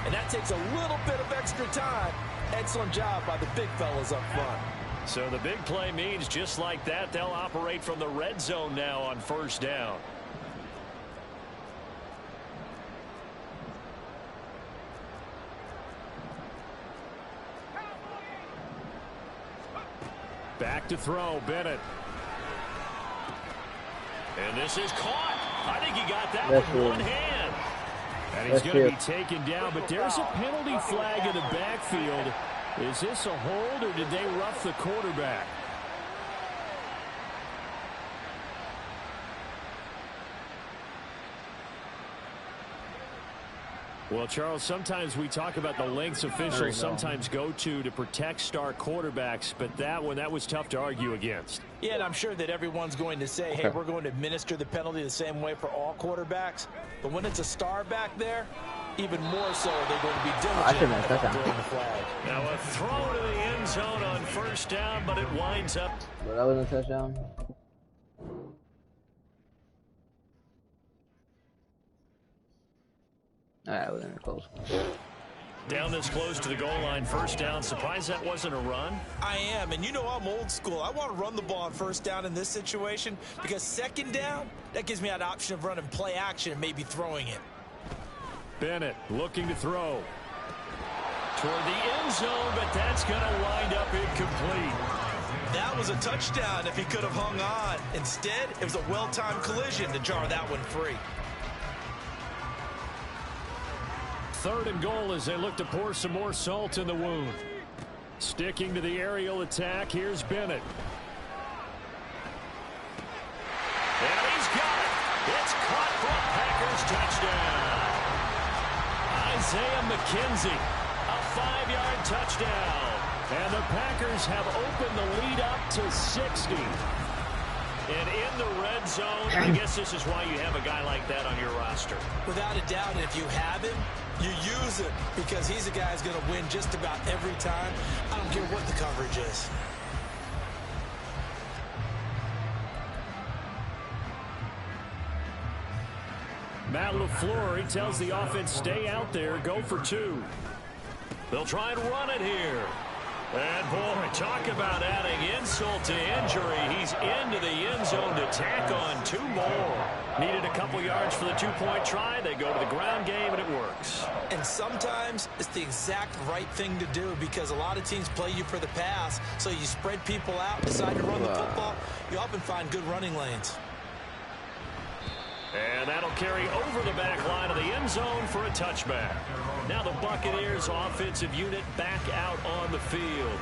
and that takes a little bit of extra time. Excellent job by the big fellas up front. So the big play means just like that, they'll operate from the red zone now on first down. Back to throw, Bennett. And this is caught. I think he got that with one hand. And he's going to be taken down, but there's a penalty flag in the backfield. Is this a hold, or did they rough the quarterback? Well, Charles, sometimes we talk about the lengths officials sometimes go to protect star quarterbacks, but that one, that was tough to argue against. Yeah, and I'm sure that everyone's going to say, hey, we're going to administer the penalty the same way for all quarterbacks. But when it's a star back there, even more so they're going to be diligent about throwing the flag. Now a throw to the end zone on first down, but it winds up. Well, that wasn't a touchdown. Alright, we're gonna close. Down this close to the goal line, first down. Surprised that wasn't a run? I am, and you know I'm old school. I want to run the ball on first down in this situation because second down, that gives me an option of running play action and maybe throwing it. Bennett looking to throw. Toward the end zone, but that's going to wind up incomplete. That was a touchdown if he could have hung on. Instead, it was a well-timed collision to jar that one free. Third and goal as they look to pour some more salt in the wound. Sticking to the aerial attack, here's Bennett. And he's got it. It's caught for a Packers touchdown. Isaiah McKenzie, a 5-yard touchdown. And the Packers have opened the lead up to 60. And in the red zone, I guess this is why you have a guy like that on your roster. Without a doubt, and if you have him, you use him because he's a guy who's going to win just about every time. I don't care what the coverage is. Matt LaFleur, he tells the offense, stay out there, go for two. They'll try and run it here. And, boy, talk about adding insult to injury. He's into the end zone to tack on two more. Needed a couple yards for the two-point try. They go to the ground game, and it works. And sometimes it's the exact right thing to do because a lot of teams play you for the pass, so you spread people out, decide to run the football. You often find good running lanes. And that'll carry over the back line of the end zone for a touchback. Now the Buccaneers offensive unit back out on the field.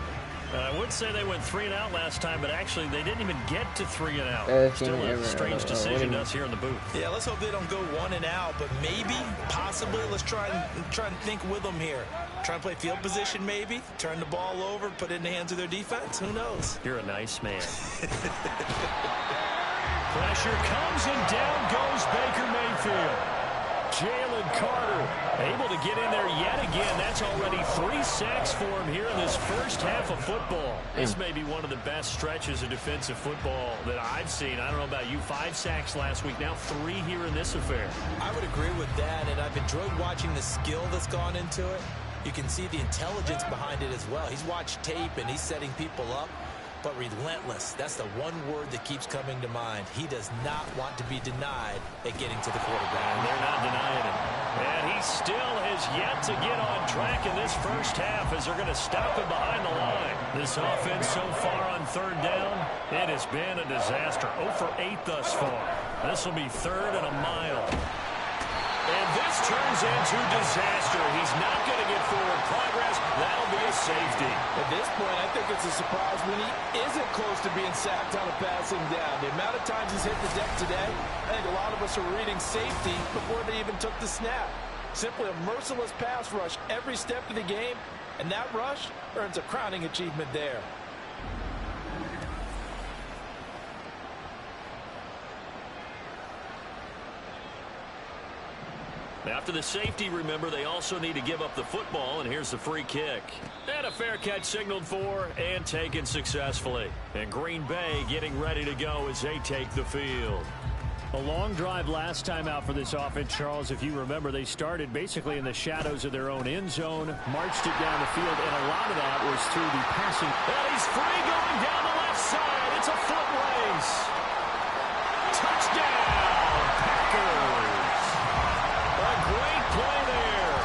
I would say they went 3 and out last time, but actually they didn't even get to 3 and out. Still a strange decision to us here in the booth. Yeah, let's hope they don't go 1 and out, but maybe, possibly, let's try and think with them here. Try and play field position maybe, turn the ball over, put it in the hands of their defense. Who knows? You're a nice man. Pressure comes and down goes Baker Mayfield. Jalen Carter able to get in there yet again. That's already 3 sacks for him here in this first half of football. This may be one of the best stretches of defensive football that I've seen. I don't know about you. 5 sacks last week. Now 3 here in this affair. I would agree with that, and I've enjoyed watching the skill that's gone into it. You can see the intelligence behind it as well. He's watched tape, and he's setting people up. but relentless. That's the one word that keeps coming to mind. He does not want to be denied at getting to the quarterback. And they're not denying it. And he still has yet to get on track in this first half as they're going to stop him behind the line. This offense so far on third down, it has been a disaster. 0 for 8 thus far. This will be 3rd and a mile. And this turns into disaster. He's not going to get forward progress. That'll be a safety. At this point, I think it's a surprise when he isn't close to being sacked on a passing down. The amount of times he's hit the deck today, I think a lot of us are reading safety before they even took the snap. Simply a merciless pass rush every step of the game, and that rush earns a crowning achievement there. After the safety, remember, they also need to give up the football, and here's the free kick. And a fair catch signaled for and taken successfully. And Green Bay getting ready to go as they take the field. A long drive last time out for this offense, Charles. If you remember, they started basically in the shadows of their own end zone, marched it down the field, and a lot of that was through the passing. And he's free going down the left side. It's a foot race. Touchdown, Packers. A great play there.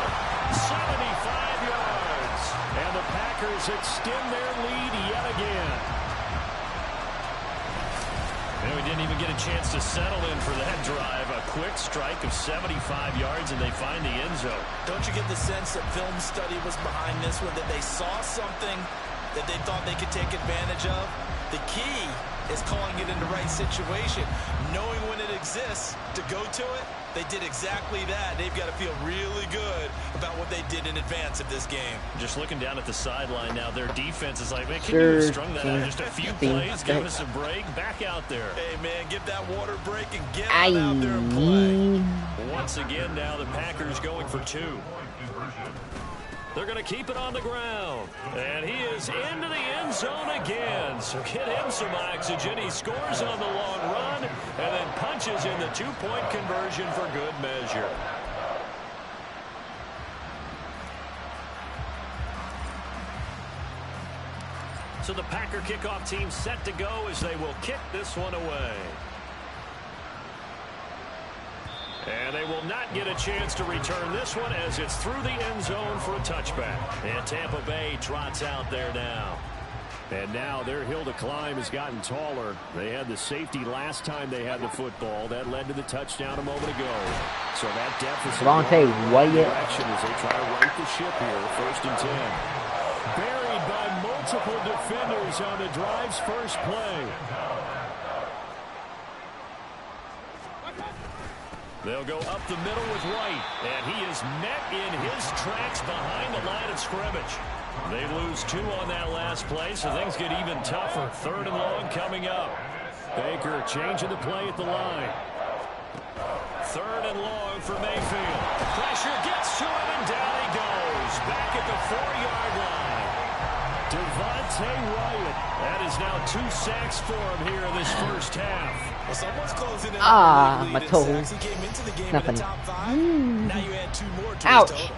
75 yards. And the Packers extend their lead yet again. And we didn't even get a chance to settle in for that drive. A quick strike of 75 yards, and they find the end zone. Don't you get the sense that film study was behind this one, that they saw something that they thought they could take advantage of? The key is calling it in the right situation, knowing when it exists to go to it. They did exactly that. They've got to feel really good about what they did in advance of this game. Just looking down at the sideline now, their defense is like, man, can you have strung that out just a few plays? Give us a break. Back out there. Hey, man, give that water break and get them out there and play. Once again now, the Packers going for 2. They're going to keep it on the ground. And he is into the end zone again. So get him some oxygen. He scores on the long run and then punches in the 2-point conversion for good measure. So the Packer kickoff team set to go as they will kick this one away. And they will not get a chance to return this one as it's through the end zone for a touchback. And Tampa Bay trots out there now. And now their hill to climb has gotten taller. They had the safety last time they had the football. That led to the touchdown a moment ago. So that deficit direction as they try to right the ship here. 1st and 10. Buried by multiple defenders on the drive's first play. They'll go up the middle with White, and he is met in his tracks behind the line of scrimmage. They lose 2 on that last play, so things get even tougher. 3rd and long coming up. Baker changing the play at the line. 3rd and long for Mayfield. Pressure gets to him, and down he goes. Back at the 4-yard line. Devontae Wyatt. That is now 2 sacks for him here in this first half. Well, someone's closing in my toe. He came into the game in the top 5. Now you add 2 more to Ouch. his total.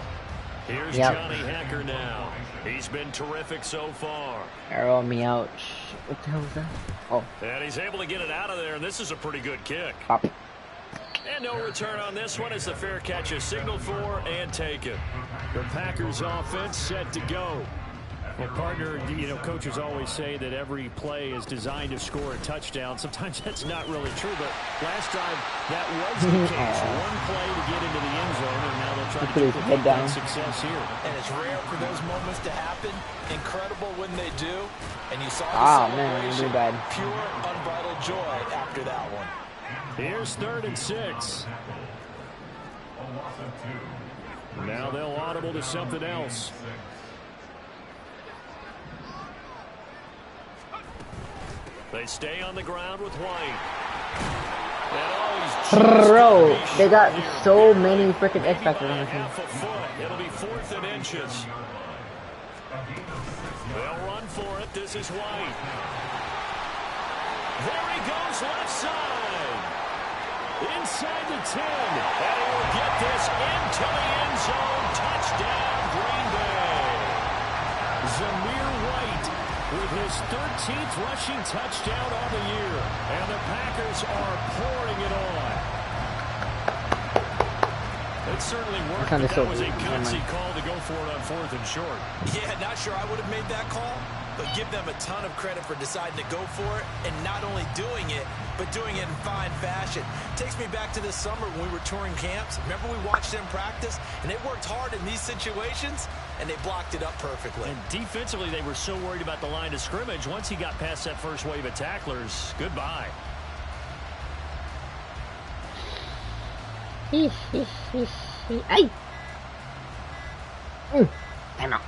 Here's Johnny Hacker now. He's been terrific so far. Arrow me out. What the hell was that? Oh. And he's able to get it out of there, and this is a pretty good kick. Pop. And no return on this one as the fair catch is signaled for and taken. The Packers offense set to go. Well, partner, you know, coaches always say that every play is designed to score a touchdown. Sometimes that's not really true, but last drive that was the case. One play to get into the end zone, and now they'll try to duplicate that success here. And it's rare for those moments to happen. Incredible when they do. And you saw the celebration. Man, pure, unbridled joy after that one. Here's 3rd and 6. Now they'll audible to something else. They stay on the ground with White. Bro, they got so many freaking X factors on the team. It'll be 4th and inches. They'll run for it. This is White. There he goes left side. Inside the 10. And he will get this into the end zone. Touchdown, Green Bay. Zamir White with his 13th rushing touchdown on the year. And the Packers are pouring it on. It certainly worked, but that was a gutsy call to go for it on 4th and short. Yeah, not sure I would have made that call, but give them a ton of credit for deciding to go for it and not only doing it, but doing it in fine fashion. Takes me back to this summer when we were touring camps. Remember we watched them practice, and they worked hard in these situations, and they blocked it up perfectly. And defensively, they were so worried about the line of scrimmage. Once he got past that first wave of tacklers, goodbye. Ay! Time out.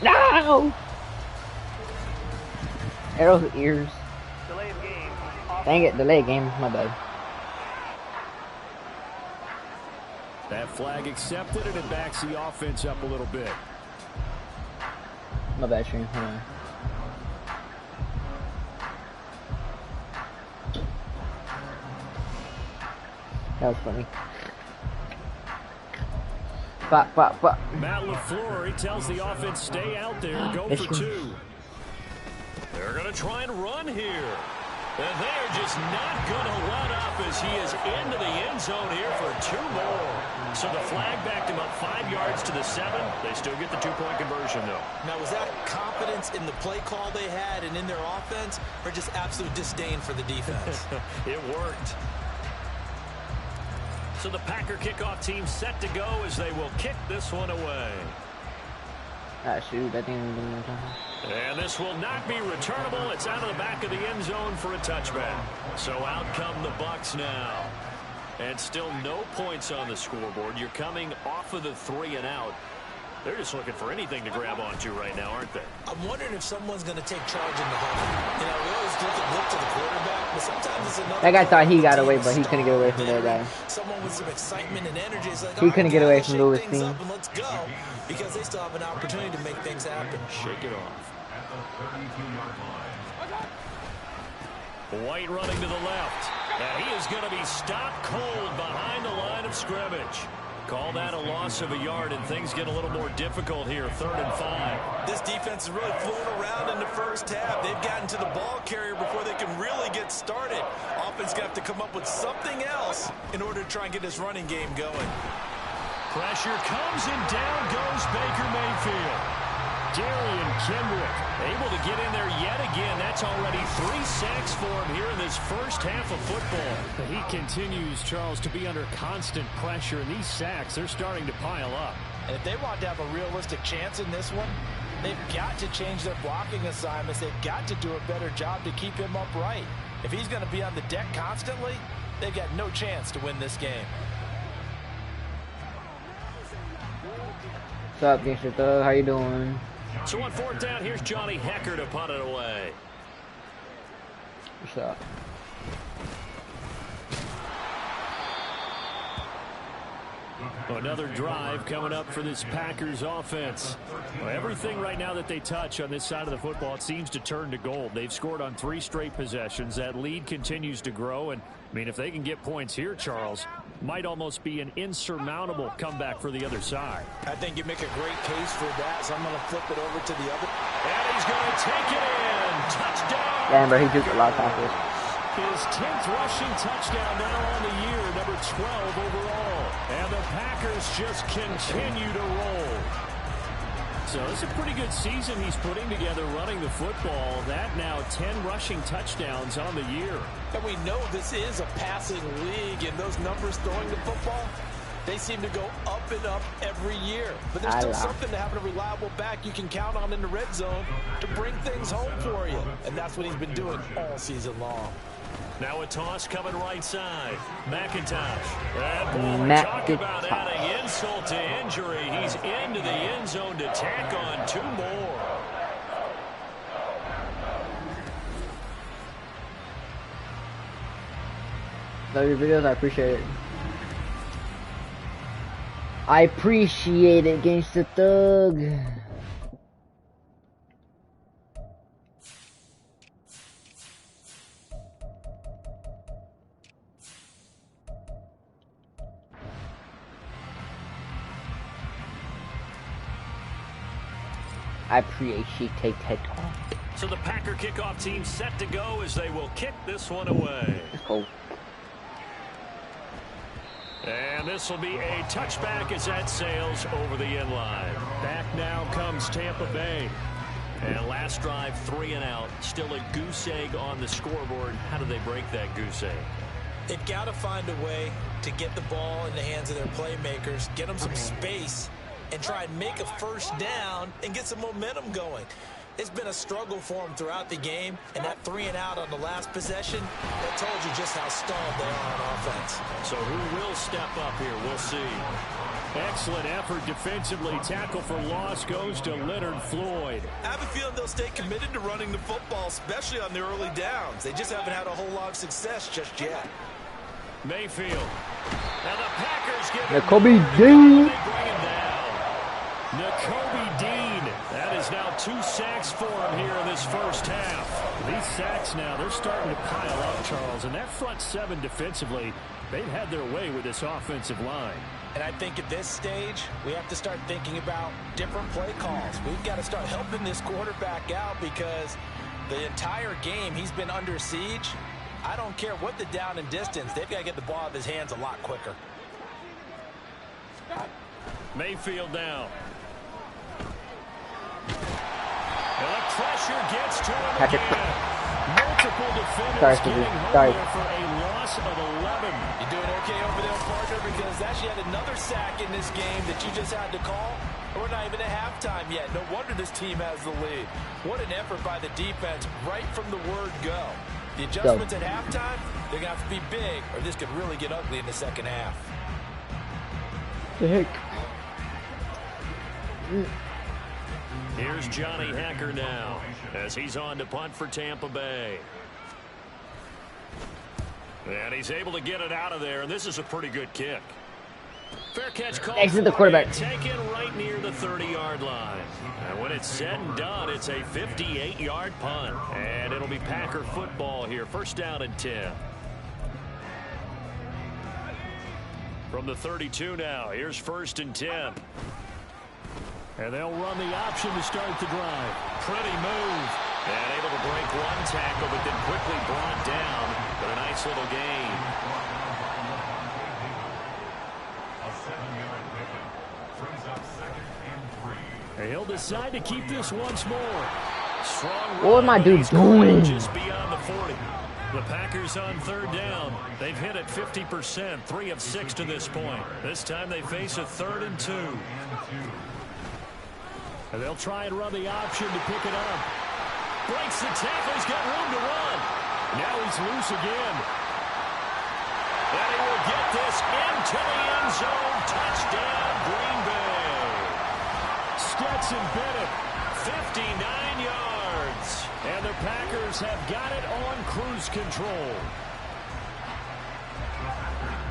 No! Arrow's ears. Delay of game. Dang it, delay game. My bad. That flag accepted, and it backs the offense up a little bit. My bad, stream. Hold on. That was funny. But. Matt LaFleur, he tells the offense, stay out there, go for 2. They're going to try and run here. And they are just not going to let up as he is into the end zone here for 2 more. So the flag backed him up 5 yards to the 7. They still get the 2-point conversion, though. Now, was that confidence in the play call they had and in their offense, or just absolute disdain for the defense? It worked. So the Packer kickoff team set to go as they will kick this one away. Ah, shoot, that thing. And this will not be returnable. It's out of the back of the end zone for a touchback. So out come the Bucs now. And still no points on the scoreboard. You're coming off of the 3 and out. They're just looking for anything to grab onto right now, aren't they? I'm wondering if someone's going to take charge in the huddle. You know, we always look to the quarterback, but sometimes it's another. That guy thought he got away, but he couldn't get away from that guy. Someone with some excitement and energy is like, he couldn't get away from Louis team. Let's go, because they still have an opportunity to make things happen. Shake it off. White running to the left. And he is going to be stopped cold behind the line of scrimmage. Call that a loss of a yard, and things get a little more difficult here, 3rd and 5. This defense is really flown around in the first half. They've gotten to the ball carrier before they can really get started. Offense got to come up with something else in order to try and get this running game going. Pressure comes, and down goes Baker Mayfield. Darian Kendrick able to get in there yet again. That's already 3 sacks for him here in this first half of football. He continues, Charles, to be under constant pressure, and these sacks, they're starting to pile up. And if they want to have a realistic chance in this one, they've got to change their blocking assignments. They've got to do a better job to keep him upright. If he's going to be on the deck constantly, they've got no chance to win this game. What's up, Mr. Thug? How you doing? So on 4th down, here's Johnny Hecker to punt it away. What's up? Another drive coming up for this Packers offense. Well, everything right now that they touch on this side of the football, it seems to turn to gold. They've scored on 3 straight possessions. That lead continues to grow. And, I mean, if they can get points here, Charles, might almost be an insurmountable comeback for the other side. I think you make a great case for that, so I'm going to flip it over to the other. And he's going to take it in. Touchdown. Damn, bro, he took a lot of tackles. His 10th rushing touchdown now on the year, number 12 overall. And the Packers just continue to roll. So it's a pretty good season he's putting together running the football. That now 10 rushing touchdowns on the year. And we know this is a passing league, and those numbers throwing the football, they seem to go up and up every year. But there's still something to having a reliable back you can count on in the red zone to bring things home for you. And that's what he's been doing all season long. Now a toss coming right side. McIntosh. And boy, talk about adding insult to injury. He's into the end zone to tack on 2 more. Love your videos. I appreciate it. I appreciate it, Gangsta Thug. I appreciate it. So the Packer kickoff team set to go as they will kick this one away. Let's go. And this will be a touchback as that sails over the end line. Back now comes Tampa Bay. And last drive, 3 and out. Still a goose egg on the scoreboard. How do they break that goose egg? They've got to find a way to get the ball in the hands of their playmakers, get them some space, and try and make a first down and get some momentum going. It's been a struggle for them throughout the game, and that 3 and out on the last possession, that told you just how stalled they are on offense. So who will step up here? We'll see. Excellent effort defensively. Tackle for loss goes to Leonard Floyd. I have a feeling they'll stay committed to running the football, especially on the early downs. They just haven't had a whole lot of success just yet. Mayfield. Now the Packers get Nakobe Dean. They bring him down. Nakobe Dean. That is now 2 sacks for him here in this first half. These sacks now, they're starting to pile up, Charles. And that front 7 defensively, they've had their way with this offensive line. And I think at this stage, we have to start thinking about different play calls. We've got to start helping this quarterback out because the entire game he's been under siege. I don't care what the down and distance. They've got to get the ball out of his hands a lot quicker. Mayfield down. And the pressure gets to him again. Multiple defenders getting home there for a loss of 11. You doing okay over there, partner? Because that's yet another sack in this game that you just had to call. We're not even at halftime yet. No wonder this team has the lead. What an effort by the defense right from the word go. The adjustments at halftime, they're going to have to be big, or this could really get ugly in the second half. The heck? Here's Johnny Hacker now as he's on to punt for Tampa Bay. And he's able to get it out of there, and this is a pretty good kick. Fair catch call. Exit the quarterback. Taken right near the 30-yard line. And when it's said and done, it's a 58-yard punt. And it'll be Packer football here. First down and 10. From the 32 now, here's 1st and 10. And they'll run the option to start the drive. Pretty move. And able to break one tackle, but then quickly brought down with a nice little gain. And he'll decide to keep this once more. Strong what am I dude doing? Just beyond the 40. The Packers on 3rd down. They've hit it 50%, 3 of 6 to this point. This time they face a 3rd and 2. And they'll try and run the option to pick it up. Breaks the tackle. He's got room to run. Now he's loose again. And he will get this into the end zone. Touchdown, Green Bay. Stetson Bennett, 59 yards. And the Packers have got it on cruise control.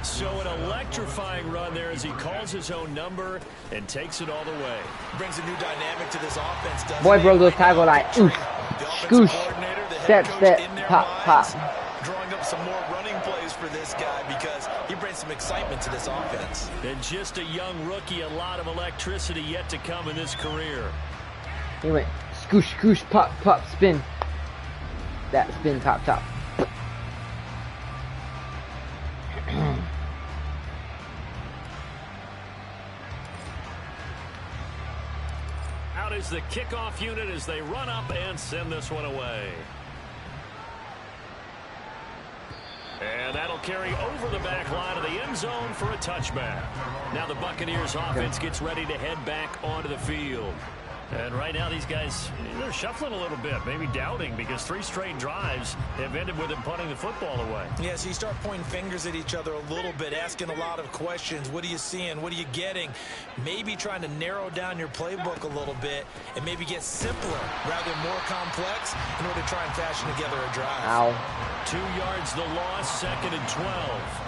So an electrifying run there as he calls his own number and takes it all the way. Brings a new dynamic to this offense, doesn't Boy it? broke those tackle like oof, scoosh, step, pop, pop. Drawing up some more running plays for this guy because he brings some excitement to this offense. And just a young rookie, a lot of electricity yet to come in this career. He went scoosh, scoosh, pop, pop, spin. That spin, top, top. Out is the kickoff unit as they run up and send this one away. And that'll carry over the back line of the end zone for a touchback. Now the Buccaneers offense gets ready to head back onto the field. And right now these guys, they're shuffling a little bit, maybe doubting because 3 straight drives have ended with them punting the football away. Yeah, so you start pointing fingers at each other a little bit, asking a lot of questions. What are you seeing? What are you getting? Maybe trying to narrow down your playbook a little bit and maybe get simpler rather than more complex in order to try and fashion together a drive. Ow. 2 yards the loss, 2nd and 12.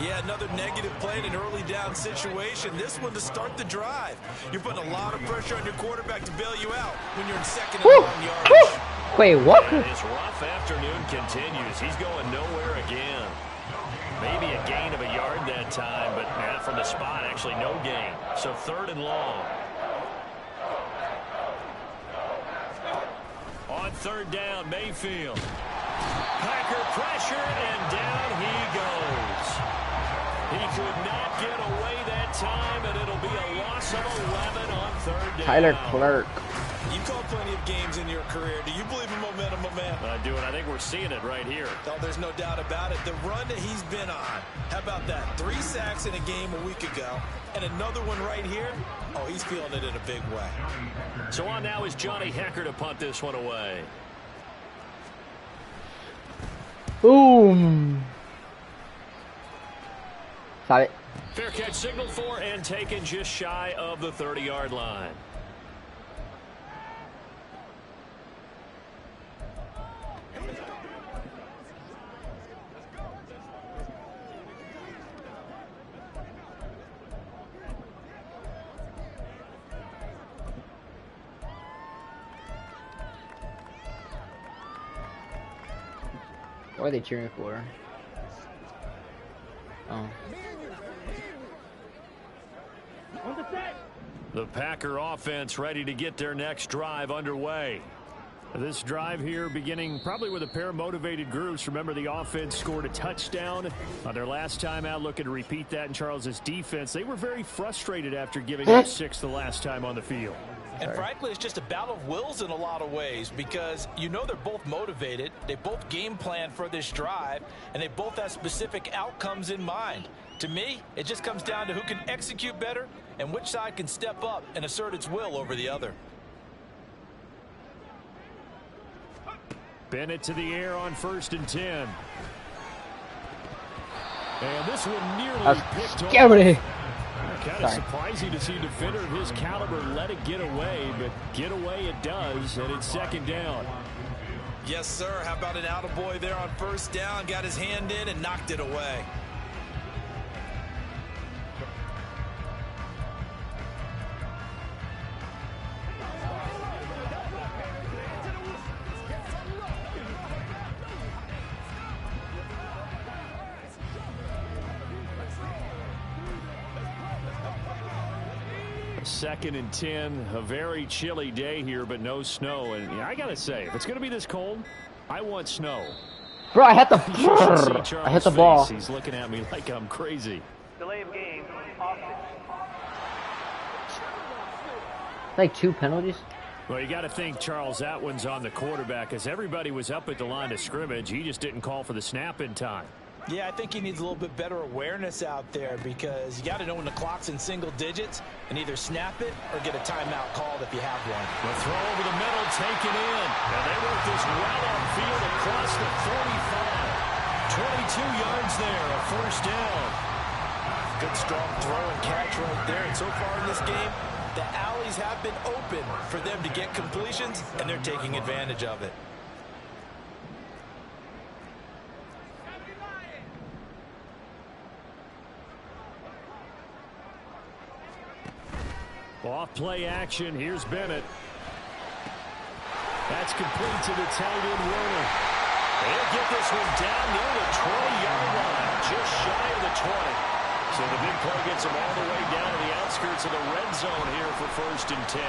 Yeah, another negative play in an early down situation. This one to start the drive. You're putting a lot of pressure on your quarterback to bail you out when you're in 2nd and long yardage. Wait, what? And his rough afternoon continues. He's going nowhere again. Maybe a gain of a yard that time, but from the spot, actually no gain. So 3rd and long. On third down, Mayfield. Packer pressure, and down he goes. He could not get away that time, and it'll be a loss of 11 on third down. Tyler Clark. You called plenty of games in your career. Do you believe in momentum, my man? I do, and I think we're seeing it right here. Oh, there's no doubt about it. The run that he's been on. How about that? 3 sacks in a game a week ago, and another one right here. Oh, he's feeling it in a big way. So on now is Johnny Hecker to punt this one away. Boom. Stop it. Fair catch signaled for and taken just shy of the 30-yard line. What are they cheering for? Oh. The Packer offense ready to get their next drive underway. This drive here beginning probably with a pair of motivated groups. Remember, the offense scored a touchdown on their last time out. Looking to repeat that in Charles's defense. They were very frustrated after giving up 6 the last time on the field. And frankly, it's just a battle of wills in a lot of ways because you know they're both motivated. They both game plan for this drive, and they both have specific outcomes in mind. To me, it just comes down to who can execute better and which side can step up and assert its will over the other. Bennett to the air on 1st and 10. And this one nearly picked off. Kind of surprising to see a defender of his caliber let it get away, but get away it does, and it's 2nd down. Yes, sir. How about an attaboy there on 1st down? Got his hand in and knocked it away. Second and 10, a very chilly day here, but no snow. And I got to say, if it's going to be this cold, I want snow. Bro, I hit the ball. He's looking at me like I'm crazy. Delay of game, offense. Like 2 penalties? Well, you got to think, Charles, that one's on the quarterback as everybody was up at the line of scrimmage. He just didn't call for the snap in time. Yeah, I think he needs a little bit better awareness out there because you got to know when the clock's in single digits and either snap it or get a timeout called if you have one. The throw over the middle, taken in. And they work this well upfield across the 45. 22 yards there, a 1st down. Good strong throw and catch right there. And so far in this game, the alleys have been open for them to get completions, and they're taking advantage of it. Off play action. Here's Bennett. That's complete to the tight end Werner. They'll get this one down near the 20-yard line, just shy of the 20. So the big play gets them all the way down to the outskirts of the red zone here for 1st and 10.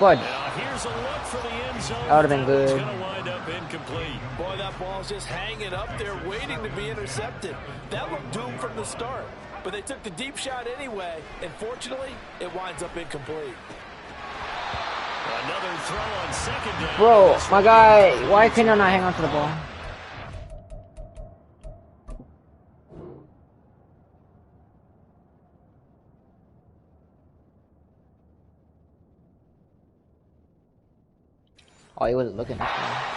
Fudge. Now here's a look for the end zone. That would have been good. It's going to wind up incomplete. Boy, that ball's just hanging up there waiting to be intercepted. That looked doomed from the start. But they took the deep shot anyway, and fortunately, it winds up incomplete. Another throw on 2nd down. Bro, my guy, why can I not hang on to the ball? Oh, he wasn't looking this time.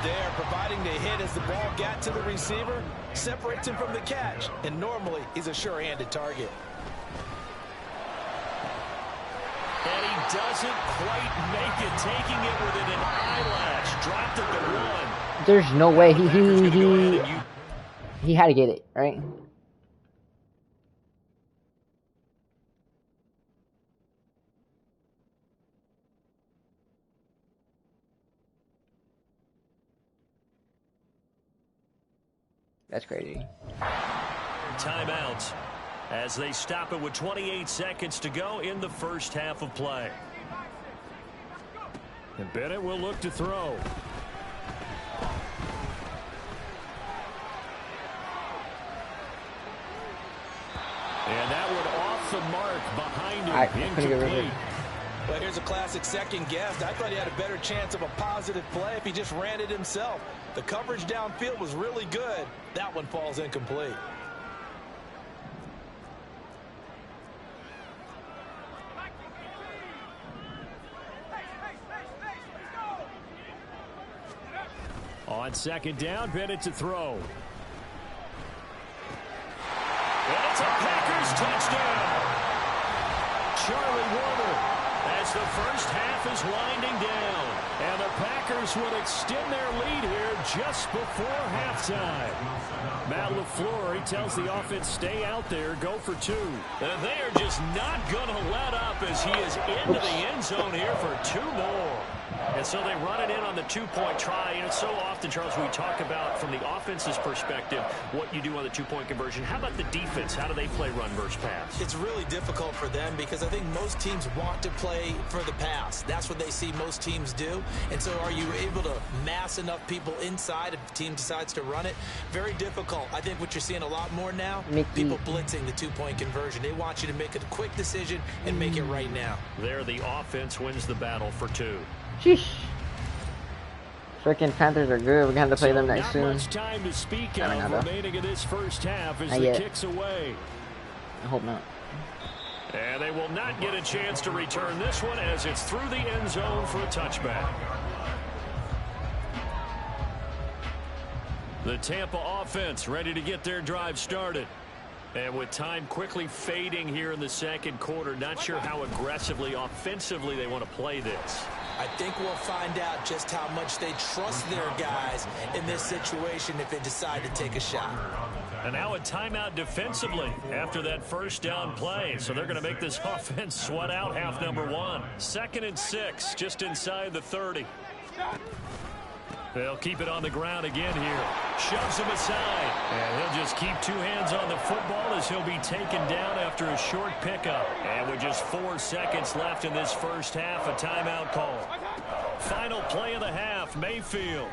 There, providing the hit as the ball got to the receiver, separates him from the catch, and normally he's a sure-handed target. And he doesn't quite make it, taking it within an eyelash. Dropped at the 1. There's no way he had to get it, right? That's crazy. Timeout as they stop it with 28 seconds to go in the 1st half of play. And Bennett will look to throw. And that one off the mark behind him. Incomplete. Well, here's a classic second guess. I thought he had a better chance of a positive play if he just ran it himself. The coverage downfield was really good. That one falls incomplete. On second down, Bennett to throw. And it's a Packers touchdown. Charlie Warner, as the first half is winding down. And the Packers would extend their lead here just before halftime. Matt LaFleur, he tells the offense, stay out there, go for two. And they are just not going to let up as he is into the end zone here for two more. And so they run it in on the two-point try. And so often, Charles, we talk about from the offense's perspective what you do on the two-point conversion. How about the defense? How do they play run versus pass? It's really difficult for them because I think most teams want to play for the pass. That's what they see most teams do. And so are you able to mass enough people inside if the team decides to run it? Very difficult. I think what you're seeing a lot more now, people blitzing the two-point conversion. They want you to make a quick decision and make it right now. There, the offense wins the battle for two. Sheesh. Freaking Panthers are good. We're gonna have to play them next soon. Not much time to speak of remaining in this first half as the kick's away. I hope not. And they will not get a chance to return this one as it's through the end zone for a touchback. The Tampa offense ready to get their drive started. And with time quickly fading here in the second quarter, not sure how aggressively, offensively they want to play this. I think we'll find out just how much they trust their guys in this situation if they decide to take a shot. And now a timeout defensively after that first down play. So they're going to make this offense sweat out half number one. 2nd and 6, just inside the 30. They'll keep it on the ground again here. Shoves him aside. And he'll just keep two hands on the football as he'll be taken down after a short pickup. And with just 4 seconds left in this first half, a timeout call. Final play of the half, Mayfield.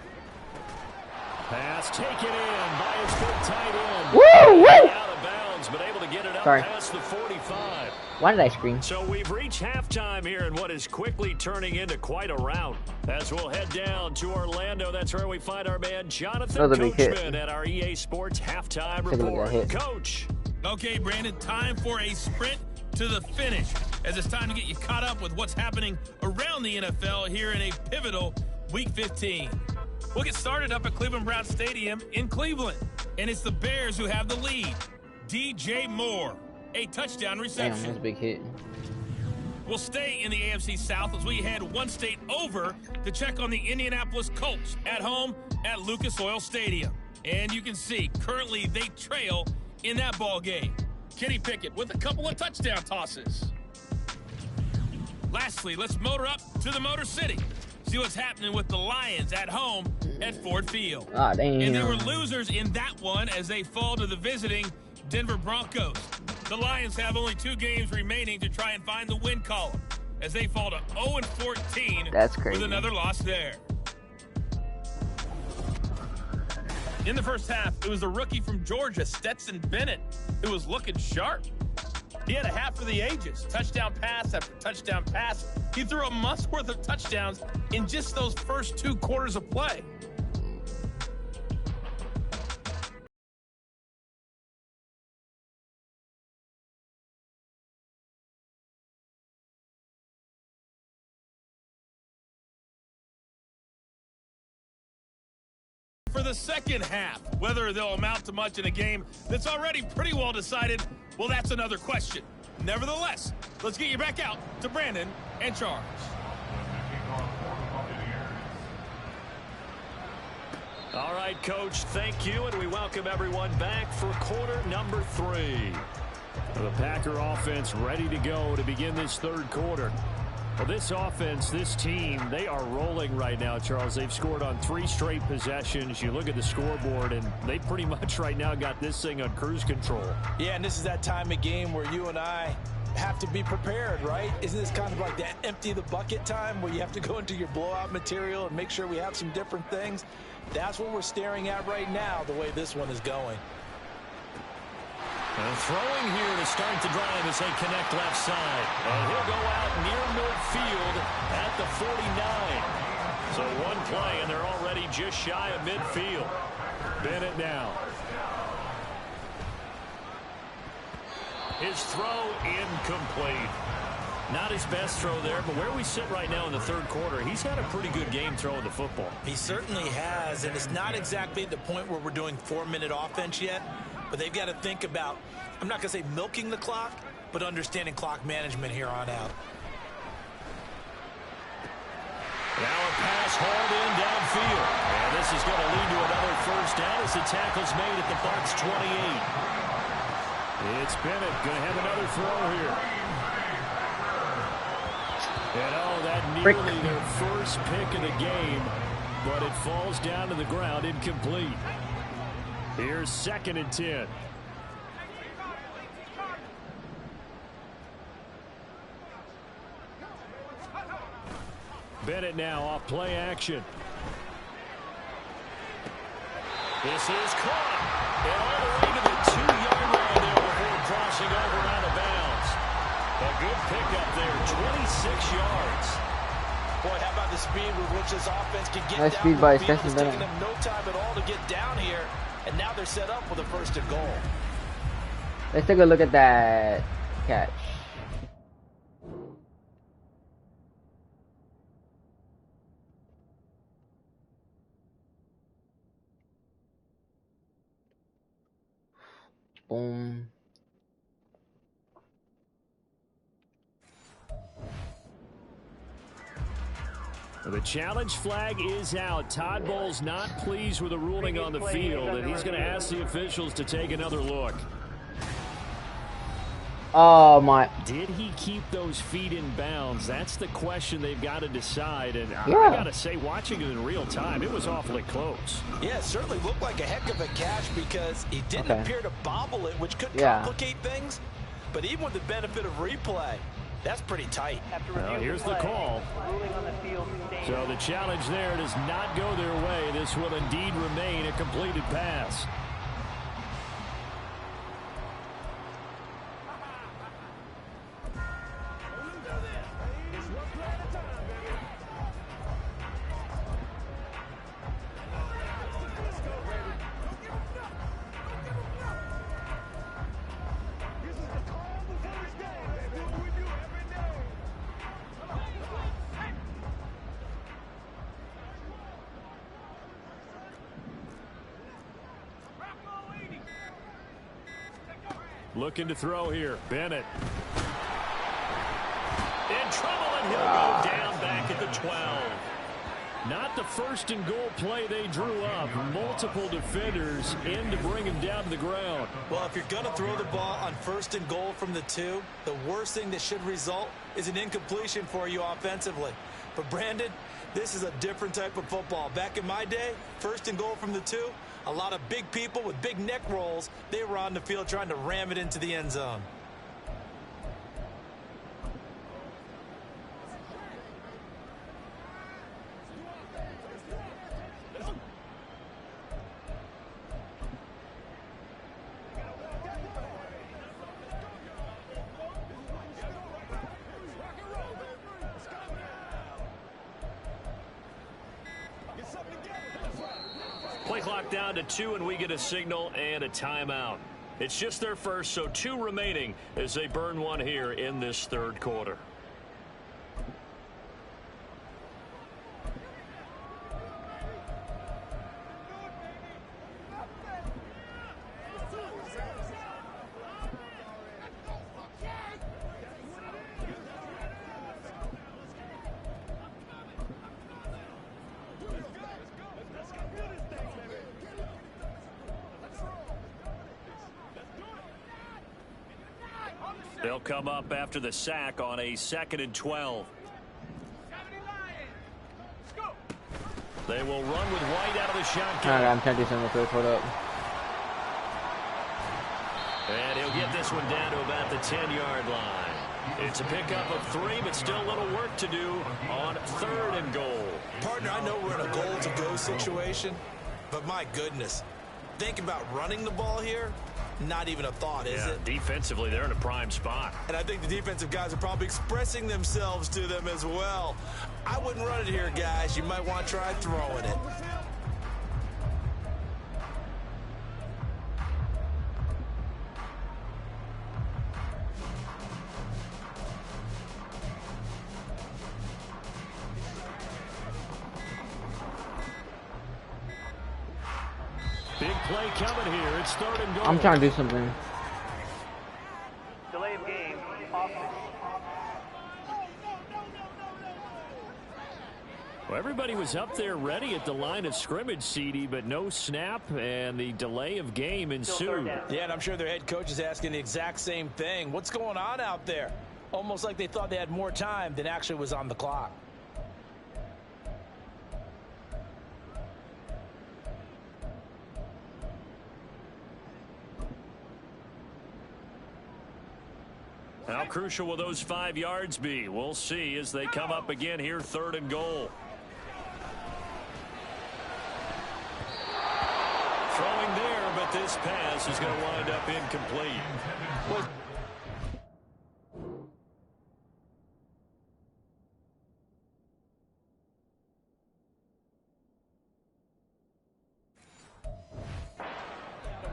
Pass taken in by his good tight end. Woo! Woo! Out of bounds, but able to get it up past the 45. Why did I scream? So we've reached halftime here in what is quickly turning into quite a rout. As we'll head down to Orlando, that's where we find our man Jonathan Coachman at our EA Sports Halftime Report. Coach. Okay, Brandon, time for a sprint to the finish, as it's time to get you caught up with what's happening around the NFL here in a pivotal Week 15. We'll get started up at Cleveland Brown Stadium in Cleveland, and it's the Bears who have the lead. DJ Moore, a touchdown reception. Damn, that's a big hit. We'll stay in the AFC South as we head one state over to check on the Indianapolis Colts at home at Lucas Oil Stadium. And you can see currently they trail in that ball game. Kenny Pickett with a couple of touchdown tosses. Lastly, let's motor up to the Motor City. See what's happening with the Lions at home at Ford Field. Ah, damn. And they were losers in that one as they fall to the visiting Denver Broncos. The Lions have only 2 games remaining to try and find the win column as they fall to 0-14. That's crazy. With another loss there. In the first half, it was the rookie from Georgia, Stetson Bennett, who was looking sharp. He had a half for the ages, touchdown pass after touchdown pass. He threw a month's worth of touchdowns in just those first 2 quarters of play. For the second half, whether they'll amount to much in a game that's already pretty well decided, well, that's another question. Nevertheless, let's get you back out to Brandon and Charles. All right, Coach, thank you, and we welcome everyone back for quarter number 3. The Packer offense ready to go to begin this third quarter. Well, this offense, this team, they are rolling right now, Charles. They've scored on 3 straight possessions. You look at the scoreboard, and they pretty much right now got this thing on cruise control. Yeah, and this is that time of game where you and I have to be prepared, right? Isn't this kind of like the empty the bucket time where you have to go into your blowout material and make sure we have some different things? That's what we're staring at right now, the way this one is going. And throwing here to start the drive as they connect left side. And he'll go out near midfield at the 49. So one play, and they're already just shy of midfield. Bennett now. His throw incomplete. Not his best throw there, but where we sit right now in the third quarter, he's had a pretty good game throwing the football. He certainly has, and it's not exactly at the point where we're doing 4-minute offense yet, but they've got to think about, I'm not going to say milking the clock, but understanding clock management here on out. Now a pass hauled in downfield. And this is going to lead to another first down as the tackle's made at the Bucs 28. It's Bennett going to have another throw here. And oh, that nearly their first pick of the game, but it falls down to the ground incomplete. Here's 2nd and 10. Bennett now off play action. This is caught. And all the way to the 2-yard line there before crossing over out of bounds. A good pickup there, 26 yards. Boy, how about the speed with which this offense can get nice down speed by the field. It's Bennett. taking them no time at all to get down here, and now they're set up with a 1st and goal. Let's take a look at that catch. Boom. The challenge flag is out. Todd Bowles not pleased with the ruling on the field, and he's going to ask the officials to take another look. Oh my. Did he keep those feet in bounds? That's the question they've got to decide. And yeah. I got to say, watching it in real time, it was awfully close. Yeah, it certainly looked like a heck of a catch because he didn't appear to bobble it, which could complicate things. But even with the benefit of replay, that's pretty tight. Well, here's the call. So the challenge there does not go their way. This will indeed remain a completed pass. Looking to throw here. Bennett. In trouble, and he'll go down back at the 12. Not the 1st and goal play they drew up. Multiple defenders in to bring him down to the ground. Well, if you're going to throw the ball on 1st and goal from the 2, the worst thing that should result is an incompletion for you offensively. But, Brandon, this is a different type of football. Back in my day, 1st and goal from the 2, a lot of big people with big neck rolls, they were on the field trying to ram it into the end zone. Play clock down to 2, and we get a signal and a timeout. It's just their first, so 2 remaining as they burn one here in this third quarter. They'll come up after the sack on a 2nd and 12. They will run with White out of the shotgun. Alright, I'm trying to do something real quick. Hold up. And he'll get this one down to about the 10-yard line. It's a pickup of 3, but still a little work to do on 3rd and goal. Partner, I know we're in a goal-to-go situation, but my goodness, think about running the ball here. Not even a thought, is it? Defensively, they're in a prime spot. And I think the defensive guys are probably expressing themselves to them as well. I wouldn't run it here, guys. You might want to try throwing it. Big play coming here. It's 3rd and goal. I'm trying to do something. Delay of game. Offense. Well, everybody was up there ready at the line of scrimmage, CD, but no snap, and the delay of game ensued. Yeah, and I'm sure their head coach is asking the exact same thing. What's going on out there? Almost like they thought they had more time than actually was on the clock. How crucial will those 5 yards be? We'll see as they come up again here, 3rd and goal. Throwing there, but this pass is going to wind up incomplete.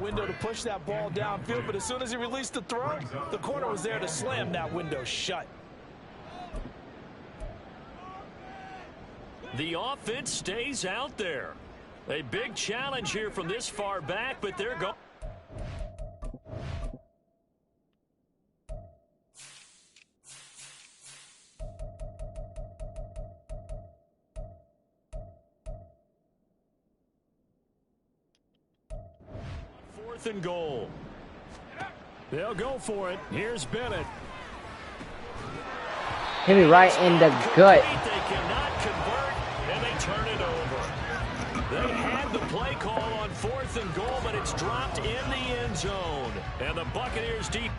Window to push that ball downfield, but as soon as he released the throw, the corner was there to slam that window shut. The offense stays out there. A big challenge here from this far back, but they're going. And goal. They'll go for it. Here's Bennett. Hit me right in the gut. They cannot convert, and they turn it over. They had the play call on 4th and goal, but it's dropped in the end zone. And the Buccaneers deep.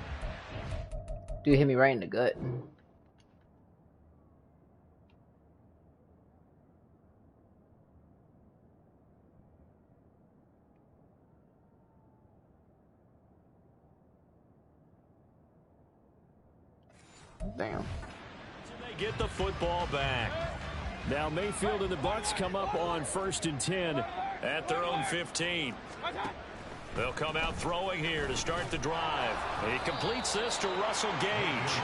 Dude hit me right in the gut. Damn. They get the football back. Now Mayfield and the Bucs come up on 1st and 10 at their own 15. They'll come out throwing here to start the drive. He completes this to Russell Gage.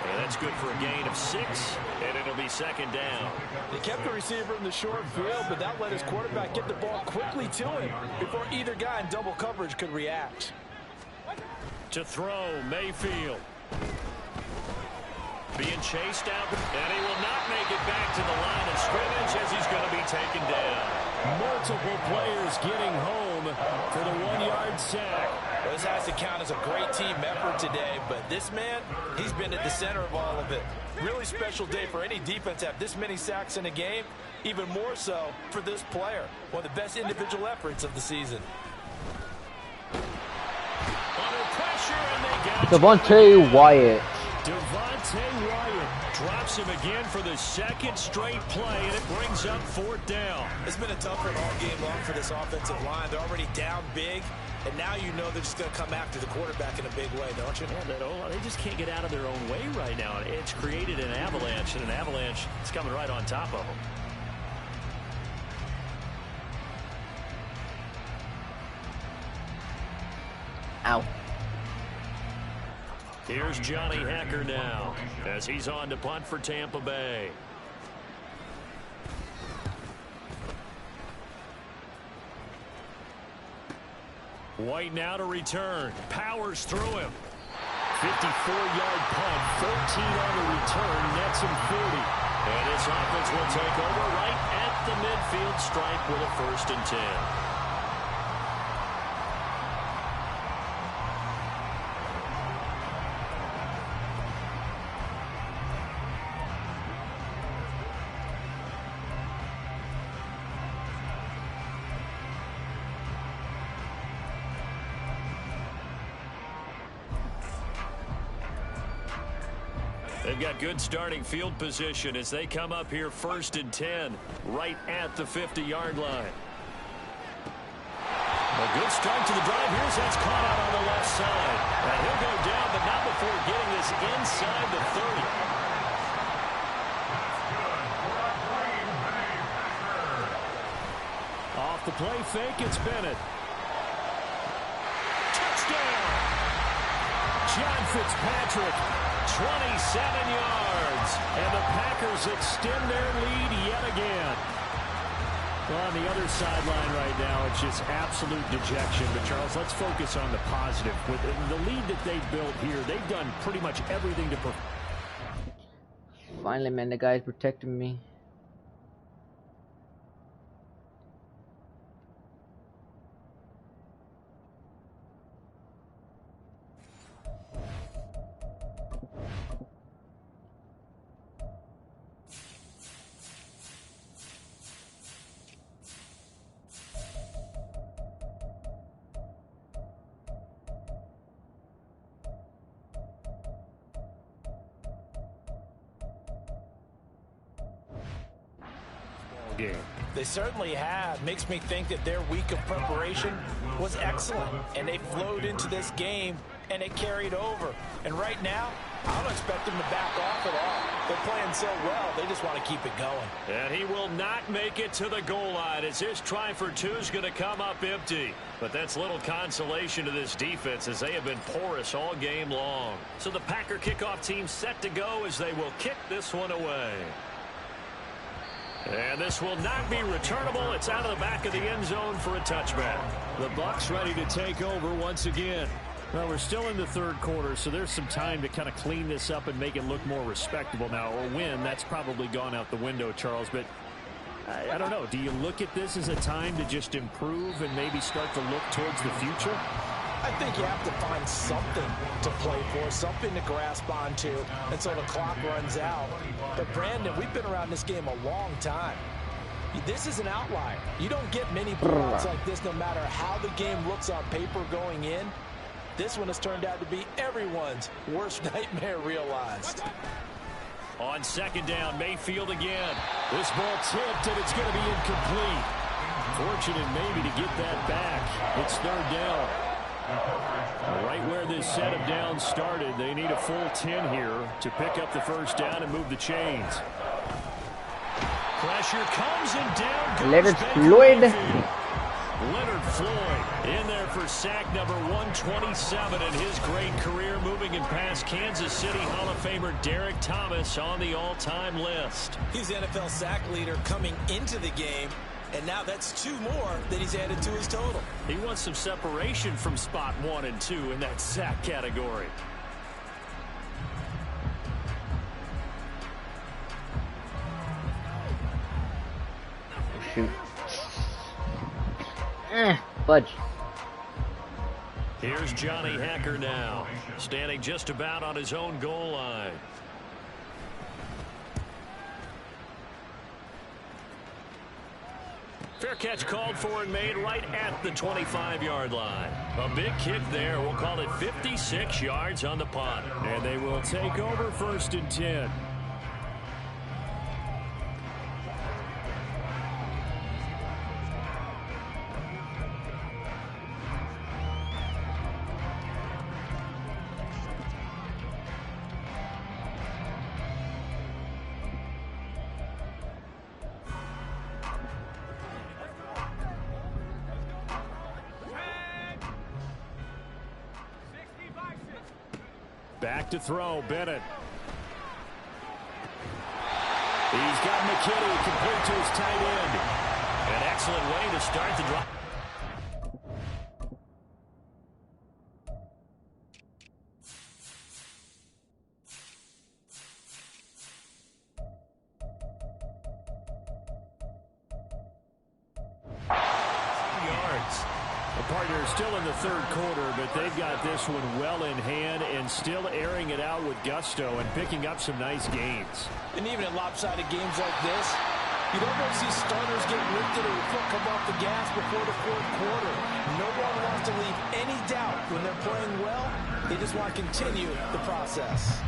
And that's good for a gain of 6, and it'll be 2nd down. They kept the receiver in the short field, but that let his quarterback get the ball quickly to him before either guy in double coverage could react. To throw, Mayfield. Being chased out, and he will not make it back to the line of scrimmage as he's going to be taken down. Multiple players getting home for the 1-yard sack. Well, this has to count as a great team effort today, but this man, he's been at the center of all of it. Really special day for any defense to have this many sacks in a game, even more so for this player. One of the best individual efforts of the season. Under pressure, and they get Devontae Wyatt. Devontae Wyatt drops him again for the 2nd straight play, and it brings up 4th down. It's been a tough one all game long for this offensive line. They're already down big, and now you know they're just going to come after the quarterback in a big way, don't you? Yeah, they just can't get out of their own way right now. It's created an avalanche, and an avalanche is coming right on top of them. Ow. Here's Johnny Hecker now as he's on to punt for Tampa Bay. White now to return. Powers through him. 54-yard punt, 13 on the return, nets him 40. And this offense will take over right at the midfield stripe with a 1st and 10. They've got good starting field position as they come up here 1st and 10, right at the 50-yard line. A good start to the drive. Here's that's caught out on the left side. And he'll go down, but not before getting this inside the 30. Off the play fake, it's Bennett. Touchdown! John Fitzpatrick, 27 yards. And the Packers extend their lead yet again. Well, on the other sideline right now, it's just absolute dejection. But, Charles, let's focus on the positive. With the lead that they've built here, they've done pretty much everything to... Finally, man, the guy's protecting me. Game. They certainly have. Makes me think that their week of preparation was excellent. And they flowed into this game, and it carried over. And right now, I don't expect them to back off at all. They're playing so well, they just want to keep it going. And he will not make it to the goal line as his try for two is going to come up empty. But that's little consolation to this defense as they have been porous all game long. So the Packer kickoff team set to go as they will kick this one away. And this will not be returnable. It's out of the back of the end zone for a touchback. The Bucs ready to take over once again. Well, we're still in the third quarter, so there's some time to kind of clean this up and make it look more respectable now. Or win, that's probably gone out the window, Charles. But I don't know. Do you look at this as a time to just improve and maybe start to look towards the future? I think you have to find something to play for, something to grasp onto, and so the clock runs out. But, Brandon, we've been around this game a long time. This is an outlier. You don't get many blowouts like this no matter how the game looks on paper going in. This one has turned out to be everyone's worst nightmare realized. On second down, Mayfield again. This ball tipped, and it's going to be incomplete. Fortunate maybe to get that back. It's third down. Right where this set of downs started, they need a full 10 here to pick up the first down and move the chains. Pressure comes and down goes Leonard Floyd. Leonard Floyd in there for sack number 127 in his great career, moving and past Kansas City Hall of Famer Derek Thomas on the all-time list. He's the NFL sack leader coming into the game. And now that's two more that he's added to his total. He wants some separation from spot 1 and 2 in that sack category. Shoot. Fudge. Here's Johnny Hacker now, standing just about on his own goal line. Fair catch called for and made right at the 25-yard line. A big kick there. We'll call it 56 yards on the punt. And they will take over 1st and 10. Back to throw, Bennett. He's got McKinney complete to his tight end. An excellent way to start the drive. Partner still in the third quarter, but they've got this one well in hand and still airing it out with gusto and picking up some nice gains. And even in lopsided games like this, you don't want to see starters get lifted or your foot come off the gas before the fourth quarter. No one wants to leave any doubt when they're playing well. They just want to continue the process.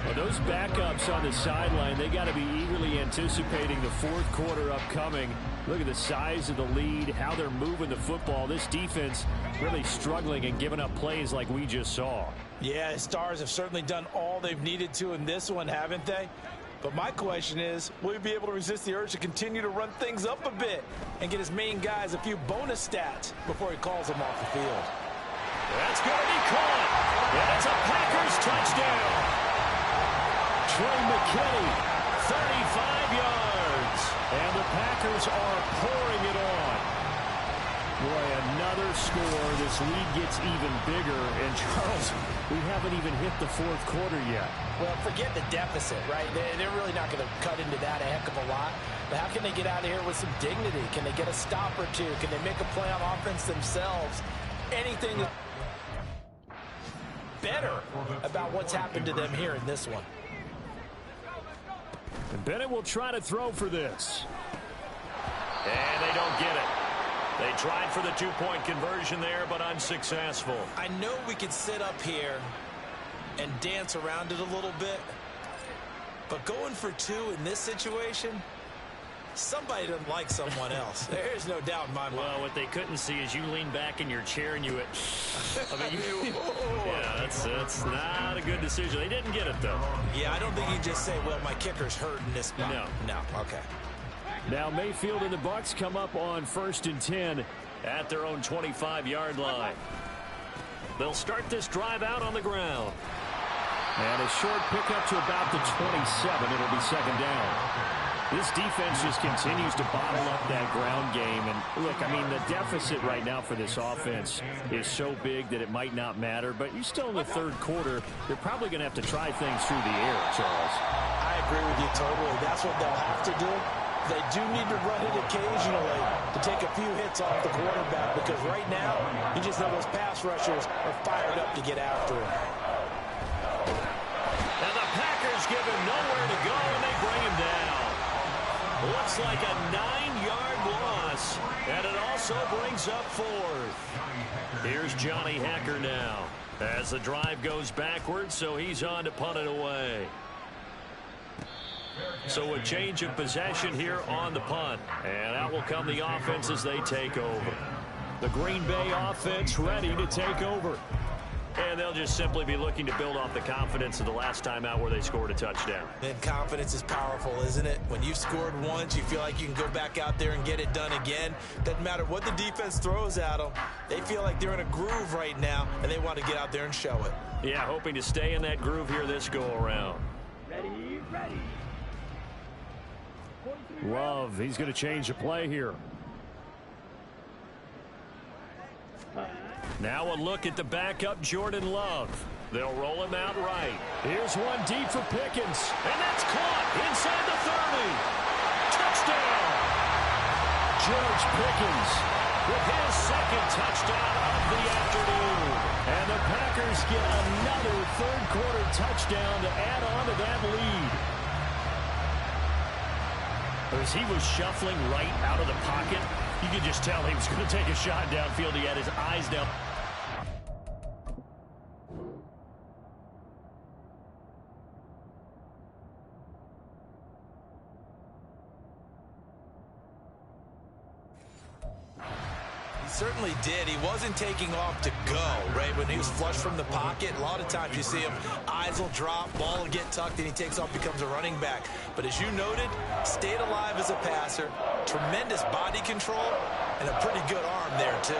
Well, those backups on the sideline, they got to be eagerly anticipating the fourth quarter upcoming. Look at the size of the lead, how they're moving the football. This defense really struggling and giving up plays like we just saw. Yeah, the Stars have certainly done all they've needed to in this one, haven't they? But my question is, will he be able to resist the urge to continue to run things up a bit and get his main guys a few bonus stats before he calls them off the field? That's going to be caught. And it's a Packers touchdown. Trey McKinney, 35 yards. And the Packers are pouring it on. Boy, another score. This lead gets even bigger. And, Charles, we haven't even hit the fourth quarter yet. Well, forget the deficit, right? They're really not going to cut into that a heck of a lot. But how can they get out of here with some dignity? Can they get a stop or two? Can they make a play on offense themselves? Anything better about what's happened to them here in this one. And Bennett will try to throw for this. And they don't get it. They tried for the two-point conversion there, but unsuccessful. I know we could sit up here and dance around it a little bit, but going for two in this situation, somebody doesn't like someone else. There's no doubt in my mind. Well, what they couldn't see is you lean back in your chair and you went, yeah, that's not a good decision. They didn't get it, though. Yeah, I don't think you just say, well, my kicker's hurt in this spot. No, okay. Now Mayfield and the Bucs come up on 1st and 10 at their own 25-yard line. They'll start this drive out on the ground. And a short pickup to about the 27. It'll be second down. This defense just continues to bottle up that ground game. And look, I mean, the deficit right now for this offense is so big that it might not matter. But you're still in the third quarter. They're probably going to have to try things through the air, Charles. I agree with you totally. That's what they'll have to do. They do need to run it occasionally to take a few hits off the quarterback, because right now, you just know those pass rushers are fired up to get after him. And the Packers give him nowhere to go, and they bring him down. Looks like a 9-yard loss, and it also brings up fourth. Here's Johnny Hacker now as the drive goes backwards, so he's on to punt it away. So a change of possession here on the punt. And out will come the offense as they take over. The Green Bay offense ready to take over. And they'll just simply be looking to build off the confidence of the last time out where they scored a touchdown. And confidence is powerful, isn't it? When you've scored once, you feel like you can go back out there and get it done again. Doesn't matter what the defense throws at them. They feel like they're in a groove right now, and they want to get out there and show it. Yeah, hoping to stay in that groove here this go-around. Ready, ready. Love, he's going to change the play here. Now a look at the backup, Jordan Love. They'll roll him out right. Here's one deep for Pickens. And that's caught inside the 30. Touchdown! George Pickens with his second touchdown of the afternoon. And the Packers get another third-quarter touchdown to add on to that lead. As he was shuffling right out of the pocket, you could just tell he was going to take a shot downfield. He had his eyes down. Certainly did. He wasn't taking off to go, right? When he was flush from the pocket, a lot of times you see him, eyes will drop, ball will get tucked, and he takes off, becomes a running back. But as you noted, stayed alive as a passer, tremendous body control, and a pretty good arm there, too.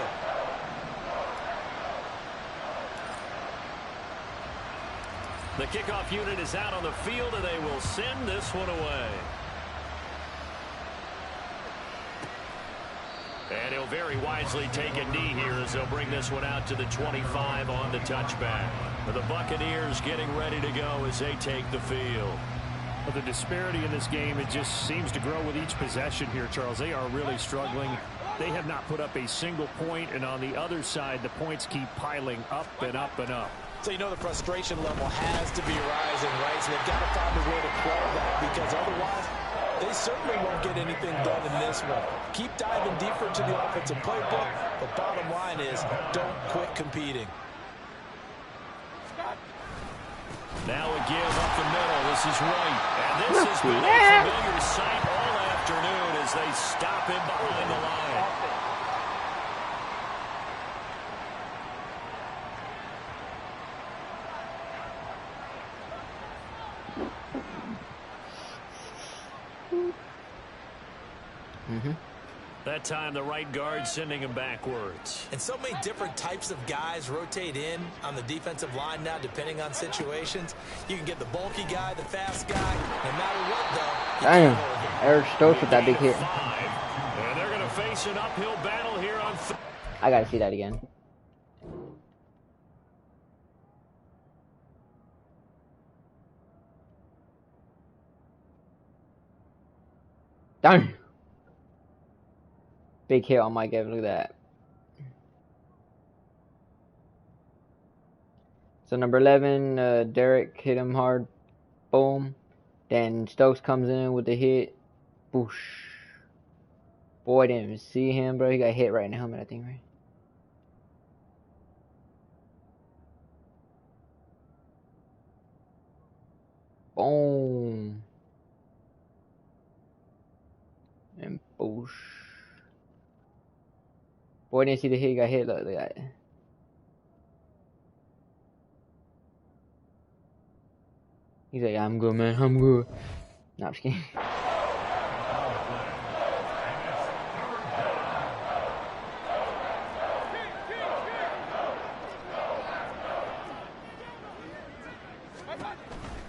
The kickoff unit is out on the field, and they will send this one away. And he'll very wisely take a knee here as they'll bring this one out to the 25 on the touchback. The Buccaneers getting ready to go as they take the field. But the disparity in this game, it just seems to grow with each possession here, Charles. They are really struggling. They have not put up a single point, and on the other side, the points keep piling up and up and up. So you know the frustration level has to be rising, right? So they've got to find a way to quell that, because otherwise they certainly won't get anything done in this one. Keep diving deeper into the offensive playbook, but bottom line is don't quit competing. Now a give up the middle. This is right. And this has been a familiar sight all afternoon as they stop him behind the line. That time the right guard sending him backwards. And so many different types of guys rotate in on the defensive line now depending on situations. You can get the bulky guy, the fast guy. No matter what, though. Damn. Eric Stokes with that big hit. And they're going to face an uphill battle here on I gotta see that again. Damn. Big hit on Mike Evans. Look at that. So number 11, Derek hit him hard. Boom. Then Stokes comes in with the hit. Boosh. Boy, didn't even see him, bro. He got hit right in the helmet, I think, right? Boom. And boosh. Boy, didn't see the hit. He got hit. Look at that. He's like, I'm good, man. I'm good. Nah, I'm just kidding.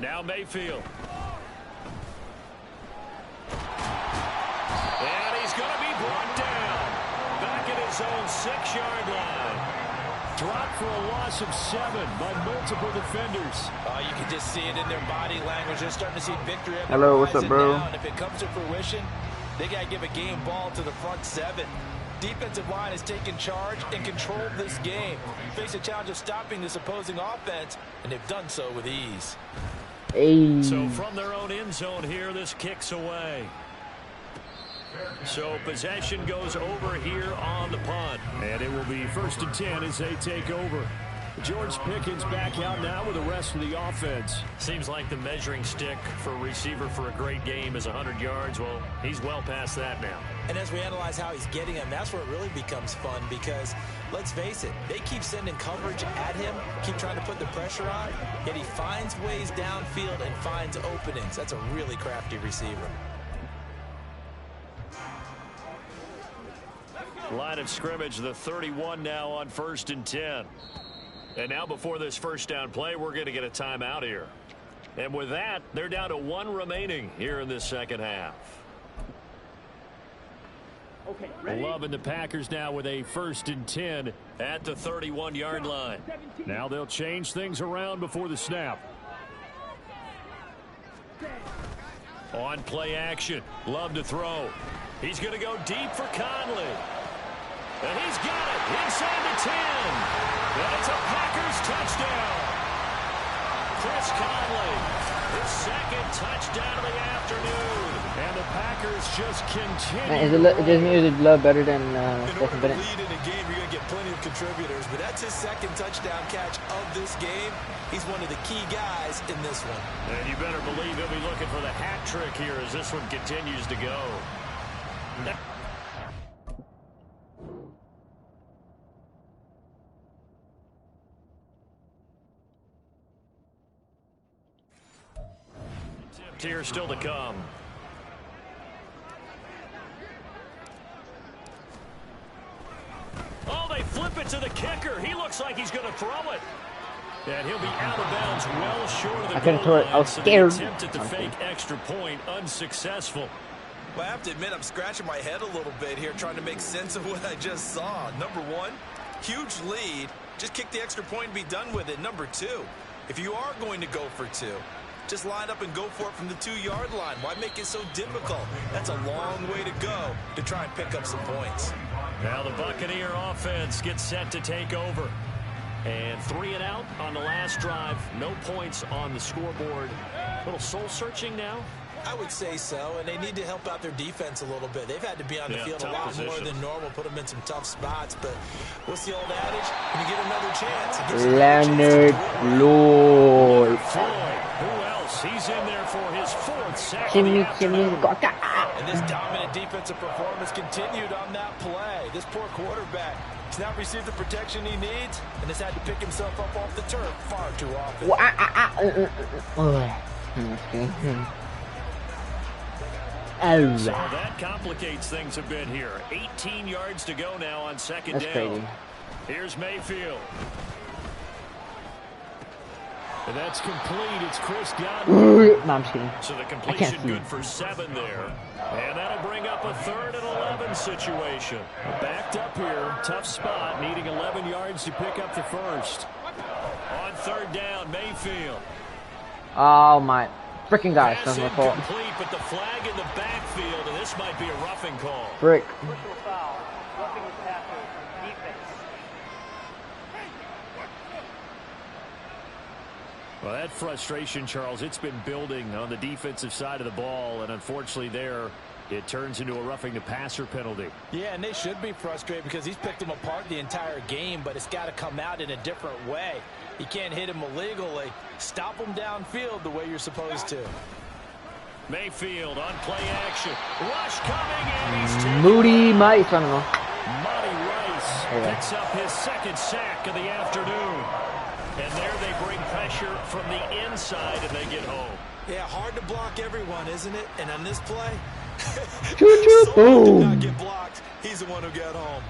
Now Mayfield. And he's going to be brought down. Back at his own 6-yard line. Dropped for a loss of 7 by multiple defenders. You can just see it in their body language. They're starting to see victory. Hello, what's up, bro? And if it comes to fruition, they got to give a game ball to the front 7. Defensive line has taken charge and controlled this game. Face a challenge of stopping this opposing offense, and they've done so with ease. Hey. So from their own end zone here, this kicks away. So possession goes over here on the punt. And it will be 1st and 10 as they take over. George Pickens back out now with the rest of the offense. Seems like the measuring stick for a receiver for a great game is 100 yards. Well, he's well past that now. And as we analyze how he's getting them, that's where it really becomes fun because, let's face it, they keep sending coverage at him, keep trying to put the pressure on, yet he finds ways downfield and finds openings. That's a really crafty receiver. Line of scrimmage, the 31 now on 1st and 10. And now before this first down play, we're going to get a timeout here. And with that, they're down to 1 remaining here in this second half. Okay, Love and the Packers now with a 1st and 10 at the 31-yard line. Now they'll change things around before the snap. On play action, Love to throw. He's going to go deep for Conley. And he's got it inside the 10. And it's a Packers touchdown. Chris Conley, his 2nd touchdown of the afternoon. And the Packers just continue. Is it Love better than Stephen Bennett? Lead in a game, you're going to get plenty of contributors, but that's his 2nd touchdown catch of this game. He's one of the key guys in this one. And you better believe he'll be looking for the hat trick here as this one continues to go. Here still to come. Oh, they flip it to the kicker. He looks like he's going to throw it. And he'll be out of bounds well short of the goal line. I was scared. Attempted to fake extra point, unsuccessful. Well, I have to admit, I'm scratching my head a little bit here trying to make sense of what I just saw. Number 1, huge lead. Just kick the extra point and be done with it. Number 2, if you are going to go for 2, just line up and go for it from the 2-yard line. Why make it so difficult? That's a long way to go to try and pick up some points. Now the Buccaneer offense gets set to take over. And 3 and out on the last drive. No points on the scoreboard. A little soul-searching now. I would say so, and they need to help out their defense a little bit. They've had to be on the field a lot more than normal, put them in some tough spots. But what's the old adage? When you get another chance, it gives you Leonard Floyd. Who else? He's in there for his 4th sack of the afternoon. And this dominant defensive performance continued on that play. This poor quarterback has not received the protection he needs and has had to pick himself up off the turf far too often. So that complicates things a bit here. 18 yards to go now on 2nd down. Crazy. Here's Mayfield. And that's complete. It's Chris Godwin. No, I'm just kidding. So the completion good for 7 there. And that'll bring up a 3rd and 11 situation. Backed up here. Tough spot. Needing 11 yards to pick up the first. On 3rd down, Mayfield. Oh my freaking God, it's Pass not my fault. incomplete, but the flag in the backfield, and this might be a roughing call. Frick. Personal foul. Roughing the passer. Defense. Well, that frustration, Charles, it's been building on the defensive side of the ball, and unfortunately there, it turns into a roughing the passer penalty. Yeah, and they should be frustrated because he's picked them apart the entire game, but it's got to come out in a different way. You can't hit him illegally. Stop him downfield the way you're supposed to. Mayfield on play action. Rush coming, and he's taken. Moody Mice, I don't know. Monty Rice picks up his 2nd sack of the afternoon. And there they bring pressure from the inside, and they get home. Yeah, hard to block everyone, isn't it? And on this play, Choo-choo, someone did boom. not get blocked. He's the one who got home.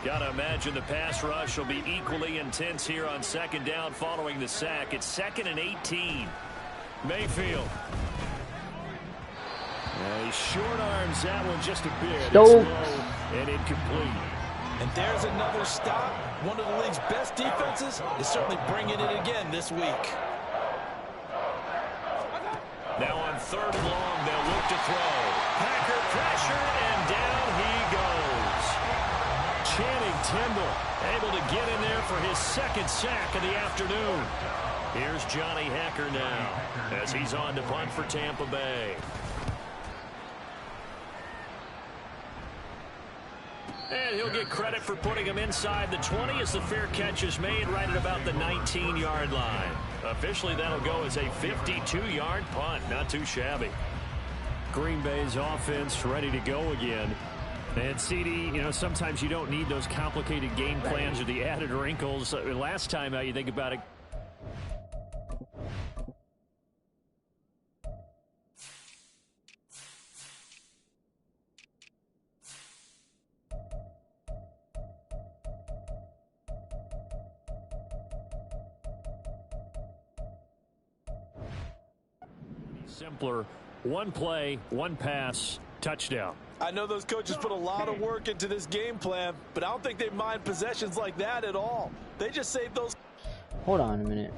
Gotta imagine the pass rush will be equally intense here on 2nd down following the sack. It's 2nd and 18. Mayfield. He short arms that one just a bit. It's low and incomplete. And there's another stop. One of the league's best defenses is certainly bringing it again this week. Now on 3rd and long, they'll look to throw. Packer pressure, and down he goes. Channing Tindall able to get in there for his 2nd sack of the afternoon. Here's Johnny Hacker now as he's on to punt for Tampa Bay. And he'll get credit for putting him inside the 20 as the fair catch is made right at about the 19-yard line. Officially, that'll go as a 52-yard punt. Not too shabby. Green Bay's offense ready to go again. And CD, you know, sometimes you don't need those complicated game plans or the added wrinkles. Last time, you think about it. Simpler. One play, one pass, touchdown. I know those coaches put a lot of work into this game plan, but I don't think they mind possessions like that at all. They just save those. Hold on a minute.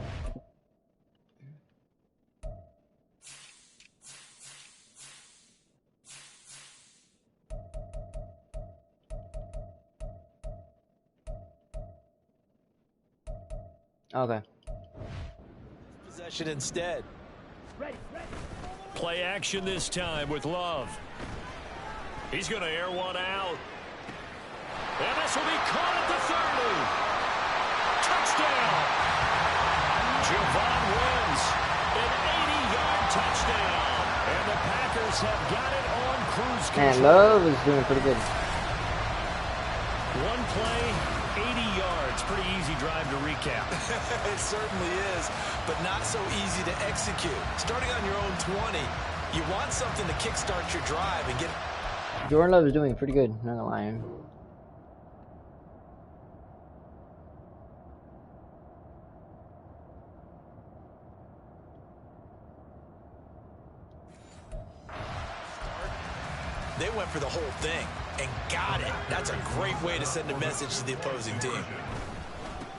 Okay. Possession instead. Play action this time with Love. He's going to air one out. And this will be caught at the 30. Touchdown. Javon wins. An 80-yard touchdown. And the Packers have got it on cruise control. And Love is doing pretty good. One play, 80 yards. Pretty easy drive to recap. It certainly is, but not so easy to execute. Starting on your own 20, you want something to kickstart your drive and get. Jordan Love is doing pretty good, not gonna lie. They went for the whole thing and got it. That's a great way to send a message to the opposing team.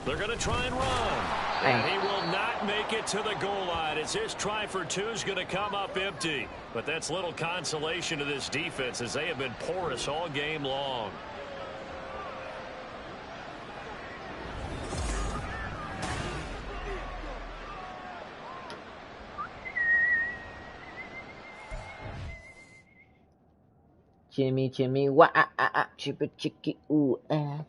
They're going to try and run. And he will not make it to the goal line as his try for two is going to come up empty. But that's little consolation to this defense as they have been porous all game long. Chimmy, chimmy, wah, ah, ah, ah, chippa, chicky, ooh, ah.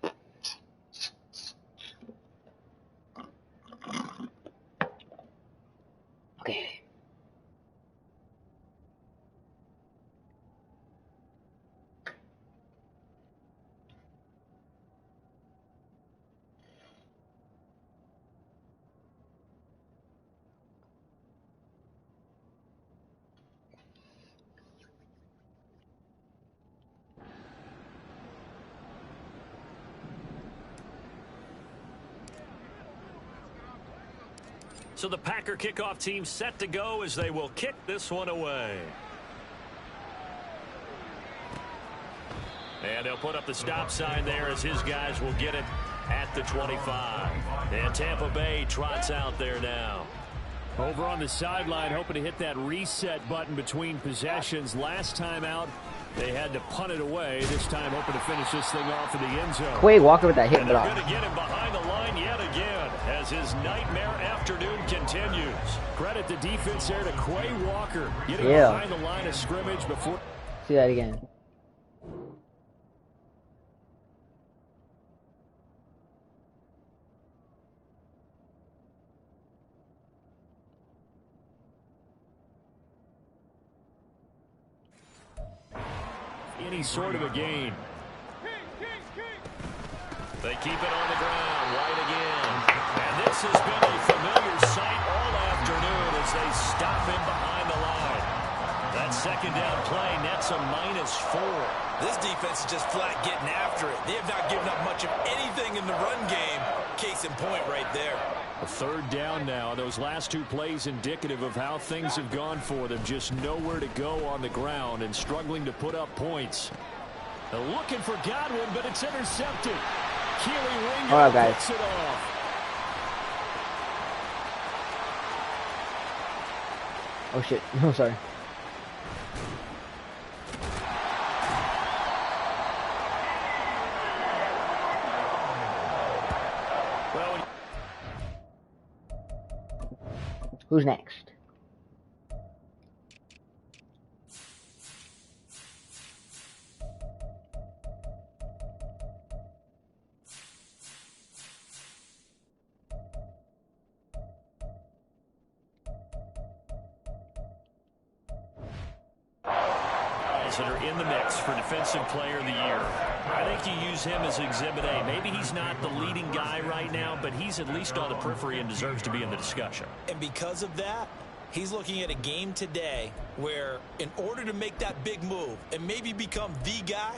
Okay. So the Packer kickoff team set to go as they will kick this one away. And they'll put up the stop sign there as his guys will get it at the 25. And Tampa Bay trots out there now. Over on the sideline, hoping to hit that reset button between possessions. Last time out, they had to punt it away. This time, hoping to finish this thing off in the end zone. Quay Walker with that hit And they're block. going to get him behind the line yet again as his nightmare afternoon continues. Credit the defense there to Quay Walker. Getting Yeah. behind the line of scrimmage before. See that again. Any sort of a gain. They keep it on the ground. White again. And this has been a familiar sight all afternoon as they stop him behind the line. That second down play nets a -4. This defense is just flat getting after it. They have not given up much of anything in the run game. Case in point right there. A third down now. Those last two plays indicative of how things have gone for them. Just nowhere to go on the ground and struggling to put up points. They're looking for Godwin, but it's intercepted. Keely Ringo All right, guys. picks it off. Oh shit. No, sorry. Well, Who's next? guys that are in the mix for Defensive Player of the Year. I think you use him as Exhibit A. Maybe he's not the leading guy right now, but he's at least on the periphery and deserves to be in the discussion. And because of that, he's looking at a game today where in order to make that big move and maybe become the guy,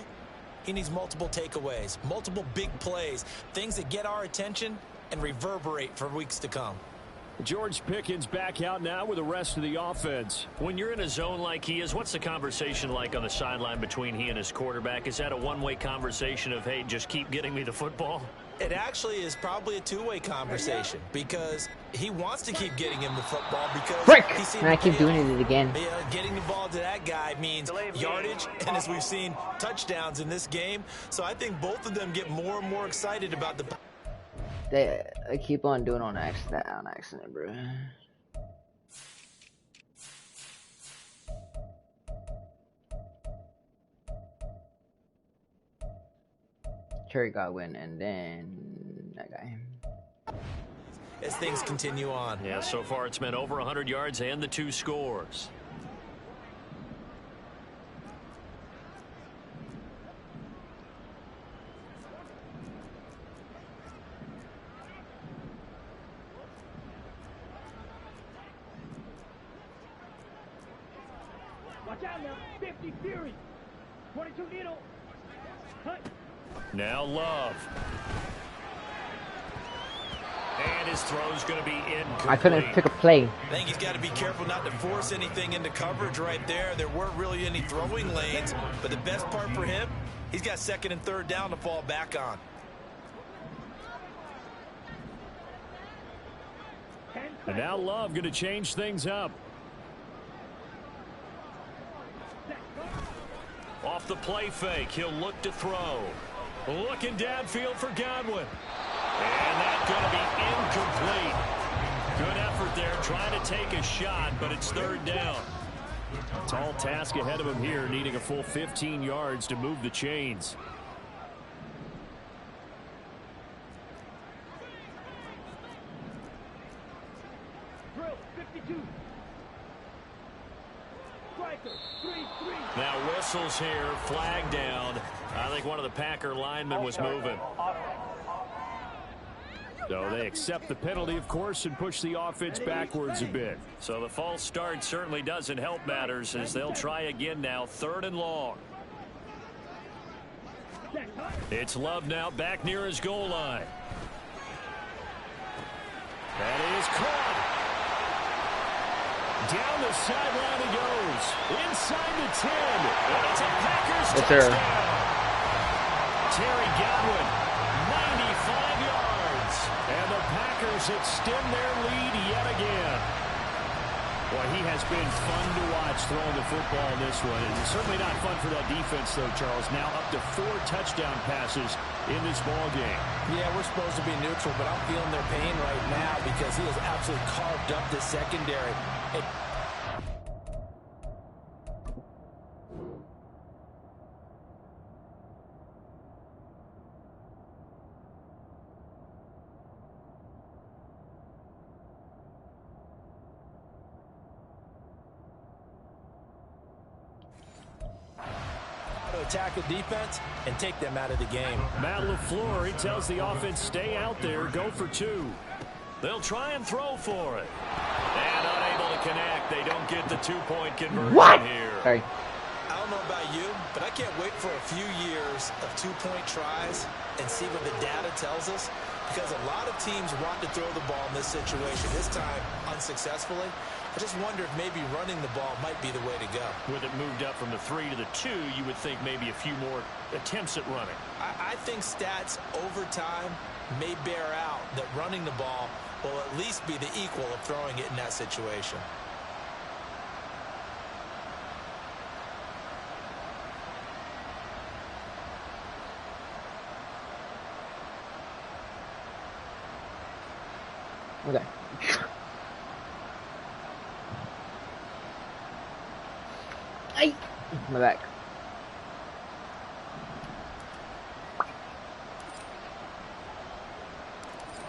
he needs multiple takeaways, multiple big plays, things that get our attention and reverberate for weeks to come. George Pickens back out now with the rest of the offense. When you're in a zone like he is, what's the conversation like on the sideline between he and his quarterback? Is that a one-way conversation of, hey, just keep getting me the football? It actually is probably a two-way conversation because he wants to keep getting him the football because Frick! he's seen And I keep doing it again. Getting the ball to that guy means yardage, and as we've seen, touchdowns in this game. So I think both of them get more and more excited about the. I keep on doing on accident, bro. Cherry Godwin, and then that guy. As things continue on. Yeah, so far it's been over 100 yards and the 2 scores. Watch out now. 50 Fury. 22 Needle. Cut. Now Love. And his throw's going to be incomplete. I couldn't pick a play. I think he's got to be careful not to force anything into coverage right there. There weren't really any throwing lanes, but the best part for him, he's got second and third down to fall back on. And now Love going to change things up. Off the play fake, he'll look to throw. Looking downfield for Godwin. And that's going to be incomplete. Good effort there trying to take a shot, but it's third down. Tall task ahead of him here, needing a full 15 yards to move the chains. Drill 52. Striker 3-3. Now whistles here, flag down. I think one of the Packer linemen was moving. So they accept the penalty, of course, and push the offense backwards a bit. So the false start certainly doesn't help matters as they'll try again now, 3rd and long. It's Love now back near his goal line. That is caught. Down the sideline he goes. Inside the 10. And it's a Packers touchdown. Terry Godwin, 95 yards. And the Packers extend their lead yet again. Boy, he has been fun to watch throwing the football in this one. It's certainly not fun for that defense, though, Charles. Now up to 4 touchdown passes in this ball game. Yeah, we're supposed to be neutral, but I'm feeling their pain right now because he has absolutely carved up the secondary. Attack the defense and take them out of the game. Matt LaFleur, he tells the offense, stay out there, go for 2. They'll try and throw for it. And unable to connect. They don't get the 2-point conversion here. Sorry. I don't know about you, but I can't wait for a few years of 2-point tries and see what the data tells us, because a lot of teams want to throw the ball in this situation, this time unsuccessfully. I just wonder if maybe running the ball might be the way to go. With it moved up from the 3 to the 2, you would think maybe a few more attempts at running. I think stats over time may bear out that running the ball will at least be the equal of throwing it in that situation. Okay. Ay! My back.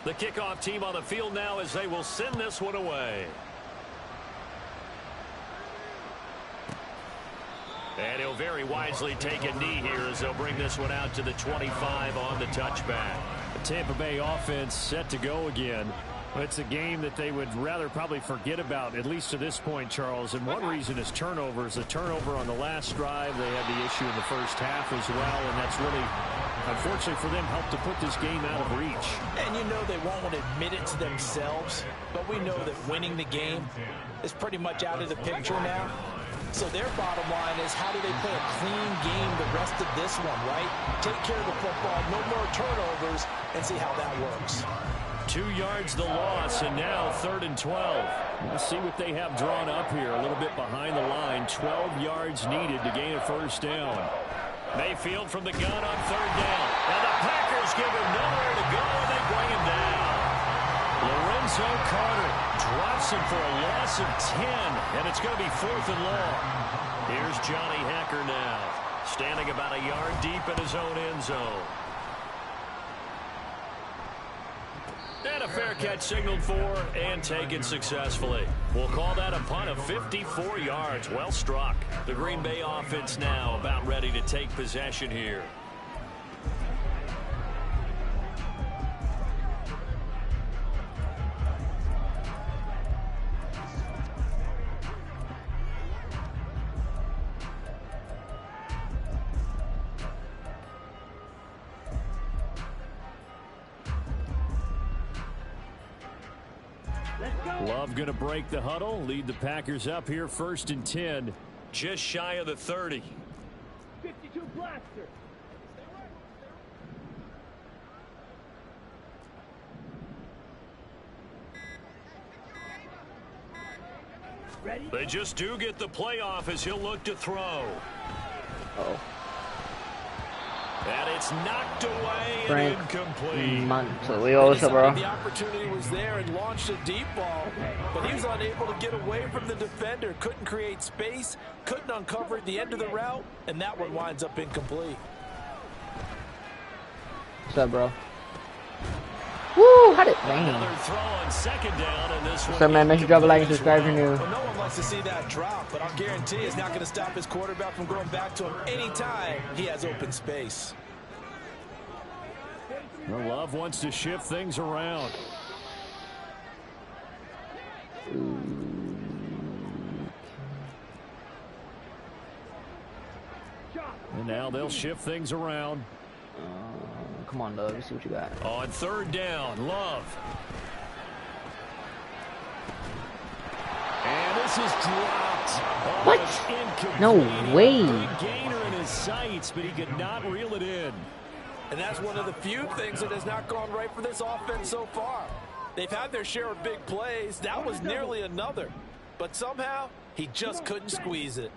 The kickoff team on the field now as they will send this one away. And he'll very wisely take a knee here as they'll bring this one out to the 25 on the touchback. The Tampa Bay offense set to go again. It's a game that they would rather probably forget about, at least to this point, Charles. And one reason is turnovers. A turnover on the last drive. They had the issue in the first half as well, and that's really, unfortunately for them, helped to put this game out of reach. And you know they won't admit it to themselves, but we know that winning the game is pretty much out of the picture now. So their bottom line is, how do they play a clean game the rest of this one, right? Take care of the football, no more turnovers, and see how that works. 2 yards the loss, and now 3rd and 12. Let's see what they have drawn up here. A little bit behind the line. 12 yards needed to gain a first down. Mayfield from the gun on 3rd down. And the Packers give him nowhere to go, and they bring him down. Lorenzo Carter drops him for a loss of 10, and it's going to be 4th and long. Here's Johnny Hecker now, standing about a yard deep in his own end zone. And a fair catch signaled for and taken successfully. We'll call that a punt of 54 yards. Well struck. The Green Bay offense now about ready to take possession here. Love going to break the huddle, lead the Packers up here 1st and 10. Just shy of the 30. 52 blaster. Ready? They just do get the playoff as he'll look to throw. Uh-oh. And it's knocked away Frank and incomplete. Montoya, bro. The opportunity was there and launched a deep ball, but he was unable to get away from the defender. Couldn't create space, couldn't uncover at the end of the route, and that one winds up incomplete. What's up, bro? Woo! How did Another throw on second down, and this What's up, man? Make sure you drop a like and subscribe if you're new. Well, no one likes to see that drop, but I'll guarantee it's not going to stop his quarterback from going back to him anytime he has open space. Well, Love wants to shift things around. And now they'll shift things around. Come on, Love. Let's see what you got. On third down, Love. And this is dropped. What? No way. Big gainer in his sights, but he could not reel it in. And that's one of the few things that has not gone right for this offense so far. They've had their share of big plays. That was nearly another. But somehow, he just couldn't squeeze it.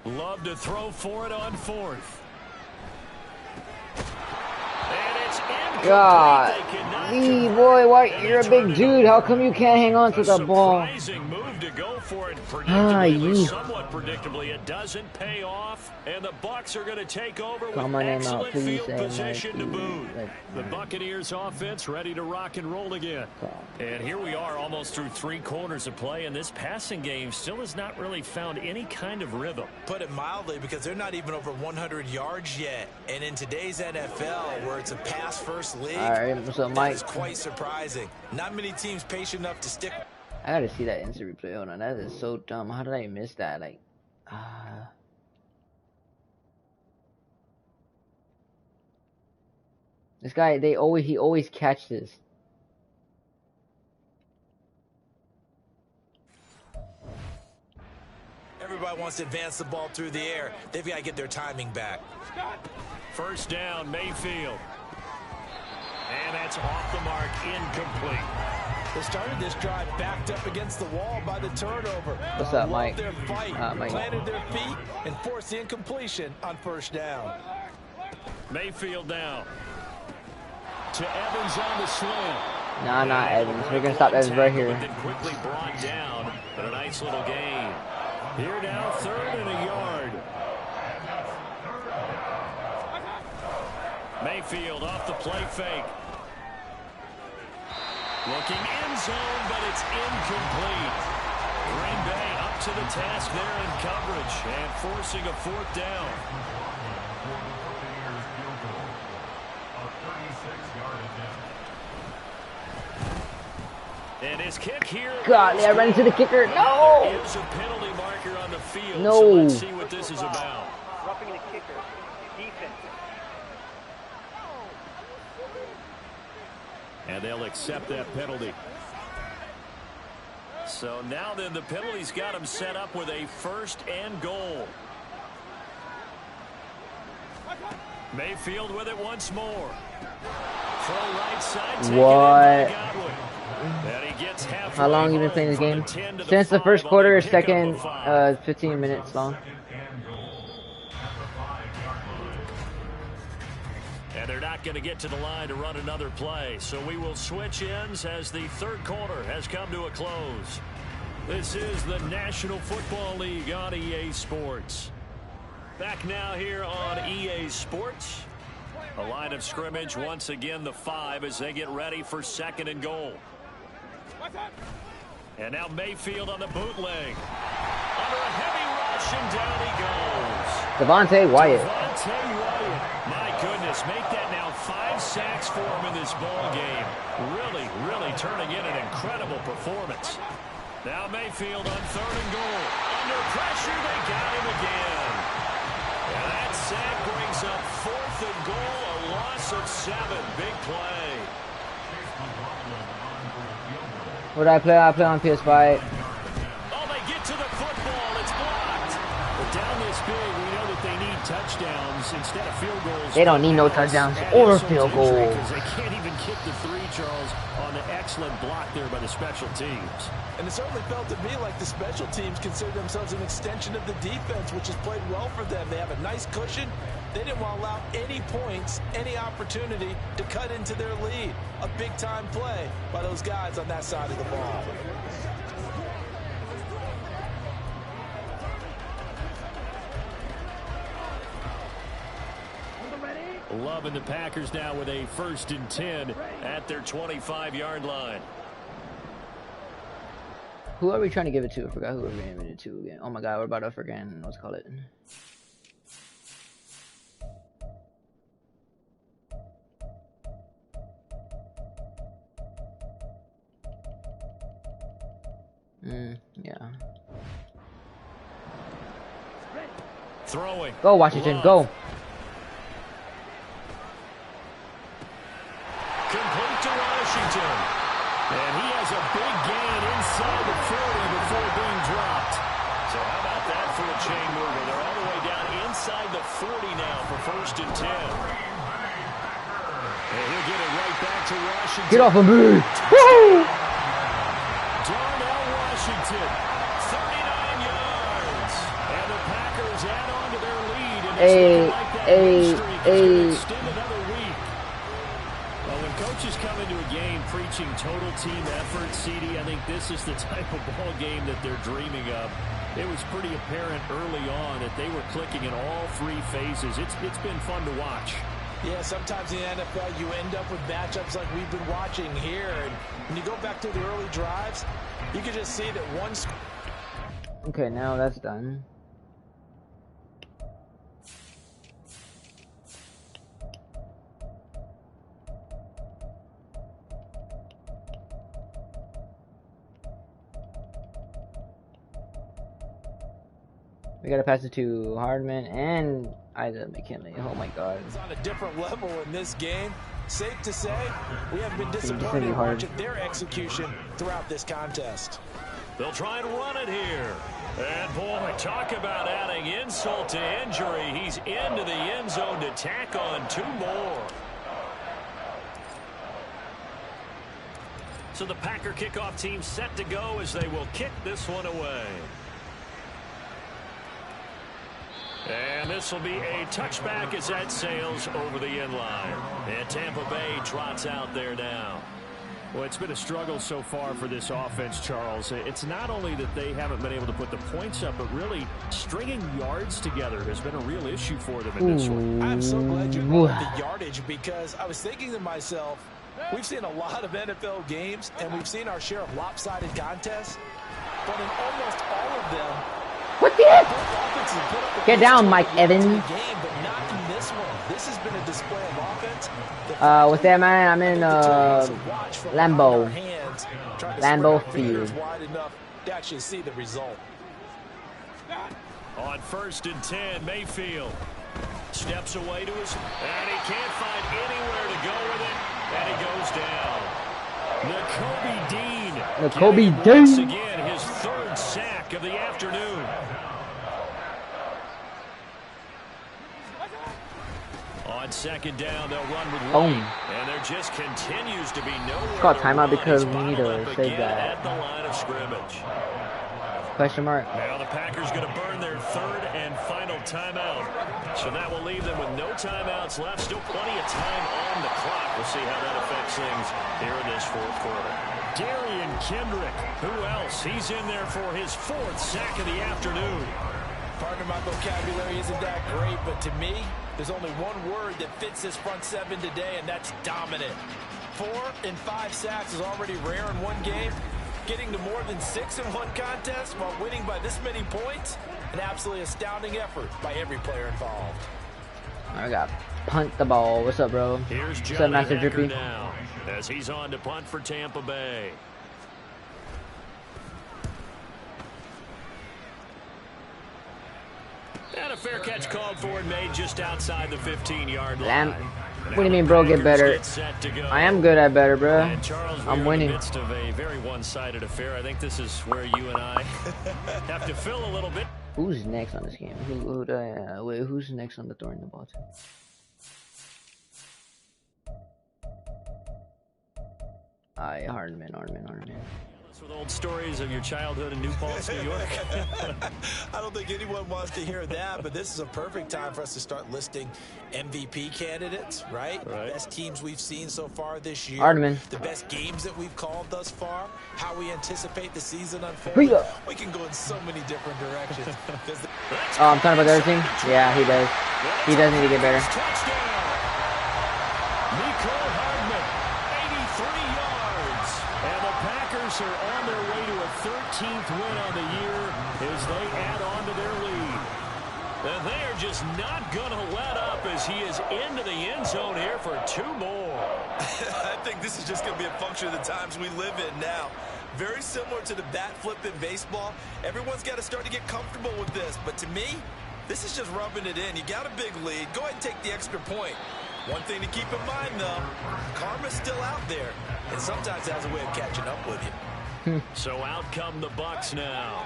Love to throw for it on fourth. And it's incomplete. God, Lee, boy, why you're a big dude? How come you can't hang on to the ball? Surprising move to go for it. Predictably, somewhat predictably, it doesn't pay off, and the Bucs are going to take over with excellent field position to boot. The Buccaneers offense ready to rock and roll again. And here we are, almost through 3 quarters of play, and this passing game still has not really found any kind of rhythm. Put it mildly, because they're not even over 100 yards yet. And in today's NFL, where it's a pass-first league, what's up, Mike? That is quite surprising. Not many teams patient enough to stick. I gotta see that instant replay. Hold on, that is so dumb. How did I miss that? Like, this guy, he always catches. Everybody wants to advance the ball through the air. They've got to get their timing back. First down, Mayfield. And that's off the mark, incomplete. They started this drive backed up against the wall by the turnover. What's up, Mike? Their fight, Mike. planted their feet, and forced the incompletion on first down. Mayfield down. To Evans on the slant. Nah, not Evans. We're gonna stop Evans right here. Quickly brought down, but a nice little gain. Here now, 3rd and a yard. Mayfield off the play fake. Looking end zone, but it's incomplete. Green Bay up to the task there in coverage and forcing a 4th down. And his kick here. God, I ran into the kicker. No! There's a penalty marker on the field. No. So let's see what this is about. Roughing the kicker. Defense. And they'll accept that penalty. So now then the penalty's got him set up with a 1st and goal. Mayfield with it once more. Throw right side. What? And he gets halfway. How long have you been playing this game? Since the first quarter, second, 15 minutes long. And they're not going to get to the line to run another play. So we will switch ends as the 3rd quarter has come to a close. This is the National Football League on EA Sports. Back now here on EA Sports. A line of scrimmage, once again the 5 as they get ready for 2nd and goal. And now Mayfield on the bootleg. Under a heavy rush, and down he goes. Devontae Wyatt. My goodness, make that now 5 sacks for him in this ball game. Really turning in an incredible performance. Now Mayfield on 3rd and goal. Under pressure, they got him again. And that sack brings up 4th and goal, a loss of 7. Big play. What did I play? I play on PS5. Oh, they get to the football. It's blocked. But down this big, we know that they need touchdowns instead of field goals. They don't need no touchdowns or field goals. They can't even kick the 3, Charles, on the excellent block block there by the special teams. And it certainly felt to me like the special teams consider themselves an extension of the defense, which has played well for them. They have a nice cushion. They didn't want to allow any points, any opportunity to cut into their lead. A big-time play by those guys on that side of the ball. Loving the Packers now with a 1st and 10 at their 25-yard line. Who are we trying to give it to? I forgot who we're giving it to again. Oh my god, we're about to forget what's called it. Yeah. Throwing. Go Washington, go. Complete to Washington. And he has a big gain inside the 40 before being dropped. So how about that for a chain mover? They're all the way down inside the 40 now for 1st and 10. And he'll get it right back to Washington. Get off of me! Woo! Darnell Washington, 39 yards. And the Packers add on to their lead. And it's looking like that win streak is going to extend another week. Well, when coaches come into a game preaching total team effort, CD, I think this is the type of ball game that they're dreaming of. It was pretty apparent early on that they were clicking in all 3 phases. It's been fun to watch. Yeah, sometimes in the NFL you end up with matchups like we've been watching here. And when you go back to the early drives, you can just see that one. Okay, now that's done. We gotta pass it to Hardman and Isaiah McKinley. Oh my god. It's on a different level in this game. Safe to say, we have been disappointed in watching their execution throughout this contest. They'll try and run it here. And boy, talk about adding insult to injury. He's into the end zone to tack on 2 more. So the Packer kickoff team set to go as they will kick this one away. And this will be a touchback as that sails over the end line. And Tampa Bay trots out there now. Well, it's been a struggle so far for this offense, Charles. It's not only that they haven't been able to put the points up, but really stringing yards together has been a real issue for them in this one. I'm so glad you brought up the yardage, because I was thinking to myself, we've seen a lot of NFL games, and we've seen our share of lopsided contests, but in almost all of them, what the heck? Get down, Mike Evans. Game, but not in this one. This has been a display of offense. What's that, man? I'm in Lambeau Field. Wide enough to actually see the result. On 1st and 10, Mayfield steps away to his, and he can't find anywhere to go with it, and he goes down. Nakobe Dean. Once again, his 3rd sack of the afternoon. On 2nd down, they'll run with White, and there just continues to be no. It's called timeout because we need to save that. At the line of scrimmage. Question mark. Now the Packers going to burn their 3rd and final timeout. So that will leave them with no timeouts left. Still plenty of time on the clock. We'll see how that affects things here in this 4th quarter. Darian Kendrick. Who else? He's in there for his 4th sack of the afternoon. Pardon my vocabulary isn't that great, but to me, there's only one word that fits this front 7 today, and that's dominant. 4 and 5 sacks is already rare in one game. Getting to more than 6 in one contest while winning by this many points, an absolutely astounding effort by every player involved. I got punt the ball. What's up, bro? Here's What's up, Master Drippy? Now, as he's on to punt for Tampa Bay. And a fair catch called for and made just outside the 15-yard line. What do you mean, bro? Get better. I am good at better, bro. And Charles, I'm winning. In the midst of a very one-sided affair. I think this is where you and I have to fill a little bit. Who's next on this game? Wait, who's next on the throwing the ball to? Alright, Hardman. With old stories of your childhood in New Paltz, New York. I don't think anyone wants to hear that, but this is a perfect time for us to start listing MVP candidates, right? Best teams we've seen so far this year. Hardman. The best games that we've called thus far. How we anticipate the season unfolding. We can go in so many different directions. Oh, I'm talking about everything? Yeah, he does. He does need to get better. Are on their way to a 13th win on the year as they add on to their lead. And they are just not going to let up as he is into the end zone here for 2 more. I think this is just going to be a function of the times we live in now. Very similar to the bat flip in baseball. Everyone's got to start to get comfortable with this. But to me, this is just rubbing it in. You got a big lead. Go ahead and take the extra point. One thing to keep in mind, though, karma's still out there, and sometimes it has a way of catching up with you. So out come the Bucks now.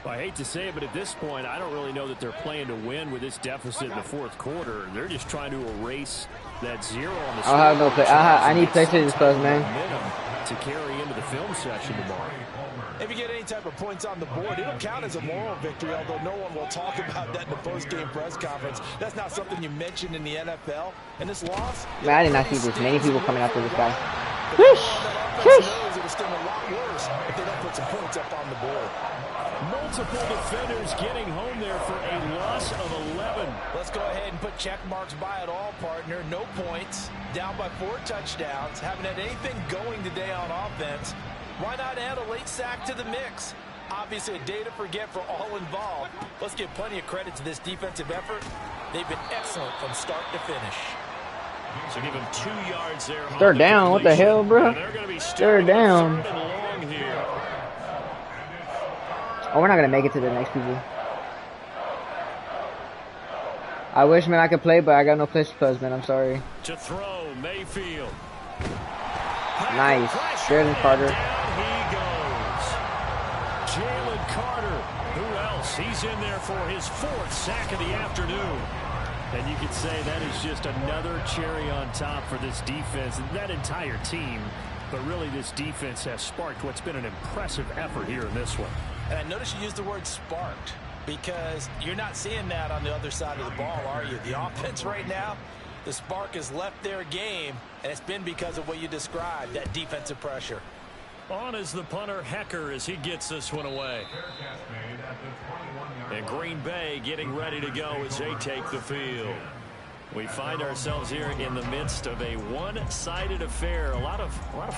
Well, I hate to say it, but at this point, I don't really know that they're playing to win with this deficit in the 4th quarter. They're just trying to erase that 0 on the. I'll have no play. I need plays to this close, man. To carry into the film session tomorrow. If you get any type of points on the board, it'll count as a moral victory, although no one will talk about that in the post-game press conference. That's not something you mention in the NFL. And this loss... Man, I did not see this many people coming after this guy. It'll sting a lot worse if they don't put some points up on the board. Multiple defenders getting home there for a loss of 11. Let's go ahead and put check marks by it all, partner. No points. Down by 4 touchdowns. Haven't had anything going today on offense. Why not add a late sack to the mix? Obviously a day to forget for all involved. Let's give plenty of credit to this defensive effort. They've been excellent from start to finish. So give him 2 yards there. 3rd down. What the hell, bro? 3rd down. Oh, we're not going to make it to the next people. I wish, man, I could play, but I got no place to close, man. I'm sorry. To throw, Mayfield. Nice. Jalen Carter. Down he goes. Jalen Carter. Who else? He's in there for his 4th sack of the afternoon. And you could say that is just another cherry on top for this defense and that entire team. But really, this defense has sparked what's been an impressive effort here in this one. And I noticed you used the word sparked because you're not seeing that on the other side of the ball, are you? The offense right now, the spark has left their game, and it's been because of what you described, that defensive pressure. On is the punter, Hecker, as he gets this one away. And Green Bay getting ready to go as they take the field. We find ourselves here in the midst of a one-sided affair. A lot of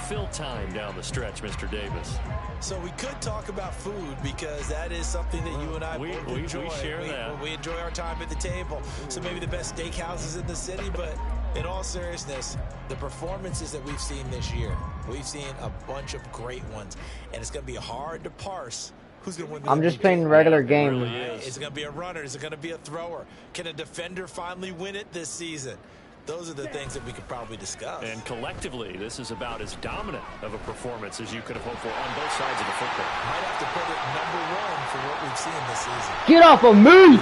fill time down the stretch, Mr. Davis. So we could talk about food because that is something that you and I both enjoy. We share that. We enjoy our time at the table. So maybe the best steakhouses in the city, but in all seriousness, the performances that we've seen this year, we've seen a bunch of great ones, and it's going to be hard to parse who's going to win the I'm just MVP. playing regular game. Really is it going to be a runner? Is it going to be a thrower? Can a defender finally win it this season? Those are the things that we could probably discuss. And collectively, this is about as dominant of a performance as you could have hoped for on both sides of the football. Might have to put it #1 for what we've seen this season. Get off of me!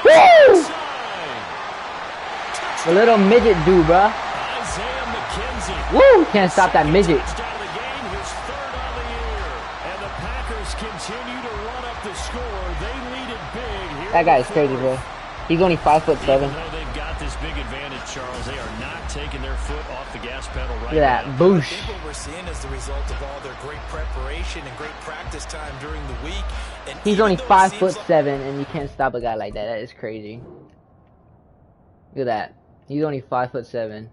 Woo! The little midget dude, bruh. Woo! Can't stop that midget. That guy is crazy, bro. He's only 5'7". They've got this big advantage, Charles. They are not taking their foot off the gas pedal right Look at that now. boosh. I think what we're seeing is the result of all their great preparation and great practice time during the week. And He's only 5'7", and you can't stop a guy like that. That is crazy. Look at that. He's only 5'7".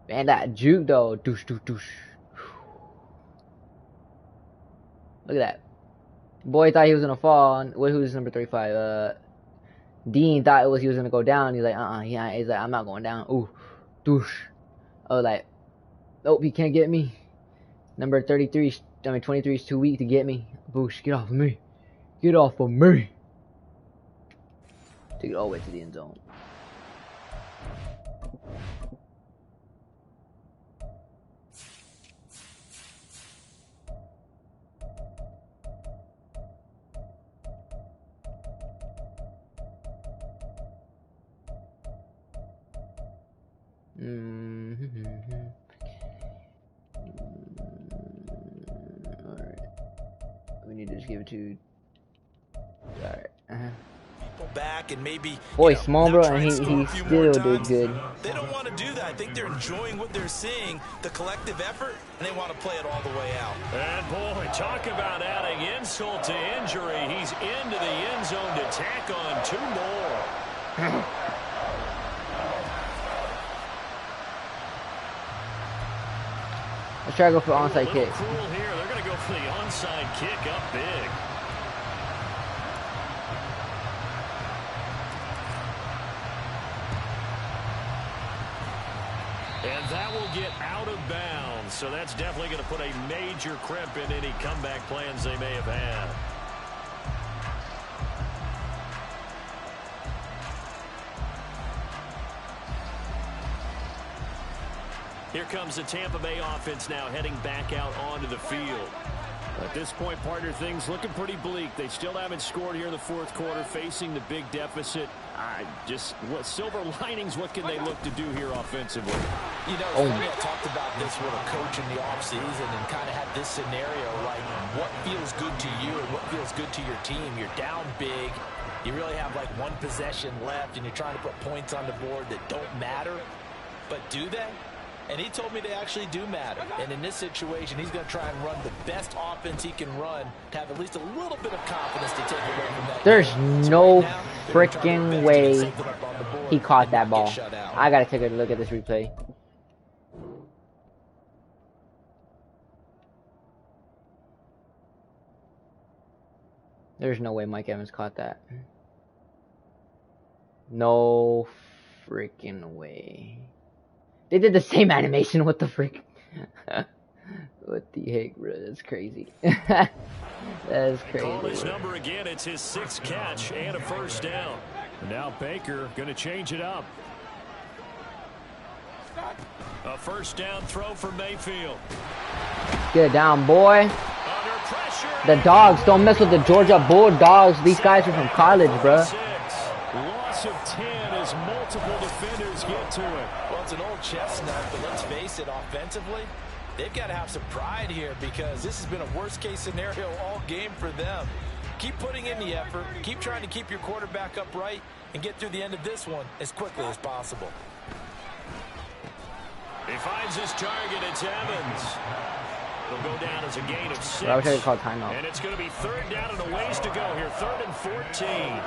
Man, that juke though. Douche, douche, douche. Look at that. Boy thought he was gonna fall. Who's number 35? Dean thought he was gonna go down. He's like, yeah. He's like, I'm not going down. Ooh, douche. Oh, like, nope, he can't get me. Number 23, 23 is too weak to get me. Boosh, get off of me. Get off of me. Take it all the way to the end zone. need to just give it to. Alright. Back and maybe boy, small bro, and he still did good. They don't want to do that. I think they're enjoying what they're seeing, the collective effort, and they want to play it all the way out. And boy, talk about adding insult to injury. He's into the end zone to tack on 2 more. Let's try to go for onside kick. Cruel here. They're going to go for the onside kick up big. And that will get out of bounds. So that's definitely going to put a major crimp in any comeback plans they may have had. Here comes the Tampa Bay offense now heading back out onto the field. At this point, partner, things looking pretty bleak. They still haven't scored here in the 4th quarter, facing the big deficit. What silver linings, what can they look to do here offensively? You know, I talked about this with a coach in the offseason and kind of had this scenario, like what feels good to you and what feels good to your team. You're down big. You really have like 1 possession left, and you're trying to put points on the board that don't matter. But do they? And he told me they actually do matter. And in this situation, he's going to try and run the best offense he can run to have at least a little bit of confidence to take away from that. There's no freaking way he caught that ball. I got to take a look at this replay. There's no way Mike Evans caught that. No freaking way. They did the same animation. What the frick? What the heck, bro? That's crazy. That is crazy. Call his number again. It's his 6th catch and a 1st down. And now Baker going to change it up. A 1st down throw for Mayfield. Get it down, boy. The dogs. Don't mess with the Georgia Bulldogs. These guys are from college, bro. Loss of 10 as multiple defenders get to it. Well, it's an old chestnut, but let's face it, offensively, they've got to have some pride here because this has been a worst-case scenario all game for them. Keep putting in the effort. Keep trying to keep your quarterback upright and get through the end of this one as quickly as possible. He finds his target. It's Evans. It'll go down as a gain of 6. I wish I could call timeout. And it's going to be 3rd down and a ways to go here. 3rd and 14.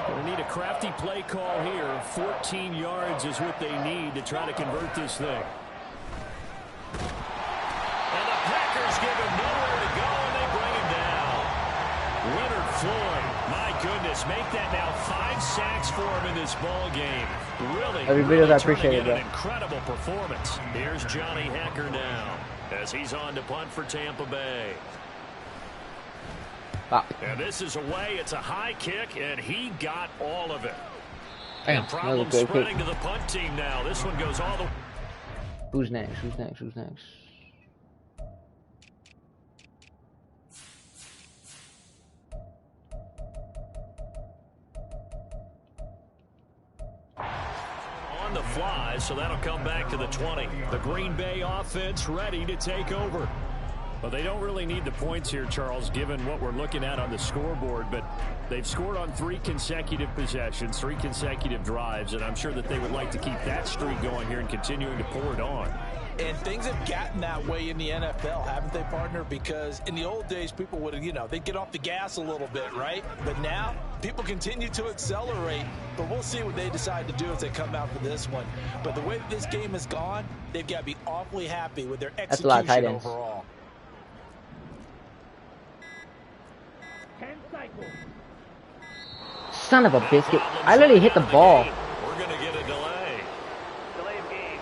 They need a crafty play call here. 14 yards is what they need to try to convert this thing. And the Packers give him nowhere to go, and they bring him down. Leonard Floyd, my goodness, make that now 5 sacks for him in this ball game. Really I appreciate it, bro. An incredible performance. Here's Johnny Hekker now as he's on to punt for Tampa Bay. And this is away. It's a high kick, and he got all of it. And problem spreading to the punt team now. This one goes all the way. Who's next? Who's next? Who's next? On the fly, so that'll come back to the 20. The Green Bay offense ready to take over. Well, they don't really need the points here, Charles, given what we're looking at on the scoreboard. But they've scored on 3 consecutive possessions, 3 consecutive drives, and I'm sure that they would like to keep that streak going here and continuing to pour it on. And things have gotten that way in the NFL, haven't they, partner? Because in the old days, people would, they'd get off the gas a little bit, right? But now, people continue to accelerate. But we'll see what they decide to do as they come out for this one. But the way that this game has gone, they've got to be awfully happy with their execution overall. Son of a biscuit. I literally hit the ball. We're going to get a delay. Delay of game.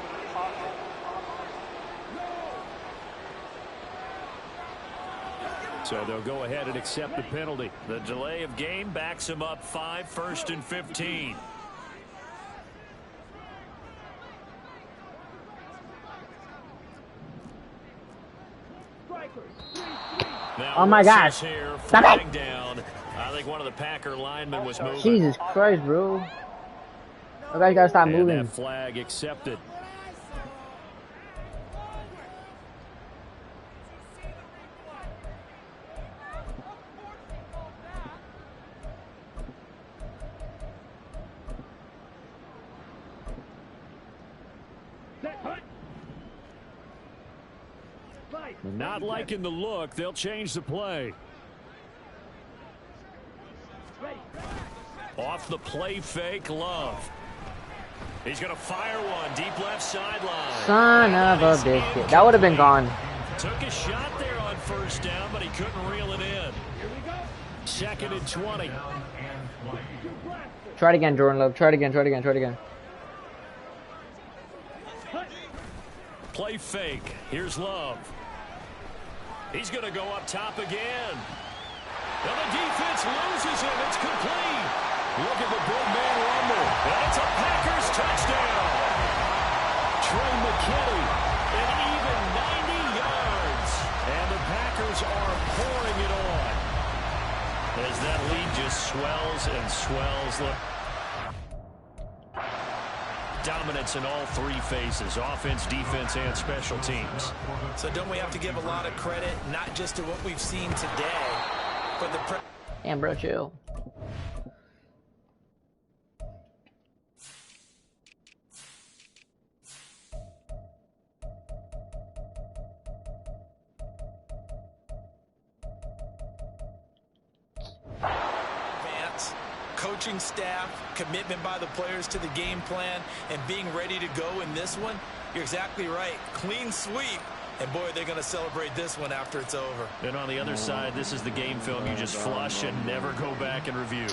So they'll go ahead and accept the penalty. The delay of game backs him up 5, 1st and 15. Now, oh my gosh. Stop it. Down. I think one of the Packer linemen was moving. Jesus Christ, bro. You guys gotta stop moving. That flag accepted. Not liking the look. They'll change the play. Off the play fake, Love. He's going to fire one deep left sideline. Son of a biscuit. That would have been gone. Took a shot there on first down, but he couldn't reel it in. 2nd and 20. Try it again, Jordan Love. Try it again, try it again, try it again. Play fake. Here's Love. He's going to go up top again. And the defense loses him. It's complete. Look at the big man rumble. And it's a Packers touchdown. Trey McKinney, an even 90 yards. And the Packers are pouring it on. As that lead just swells and swells. Look. Dominance in all three phases, offense, defense, and special teams. So don't we have to give a lot of credit, not just to what we've seen today, but the... Damn, bro, chill. Coaching staff, commitment by the players to the game plan, and being ready to go in this one, you're exactly right. Clean sweep. And boy, they're going to celebrate this one after it's over. And on the other side, this is the game film you just flush and never go back and review.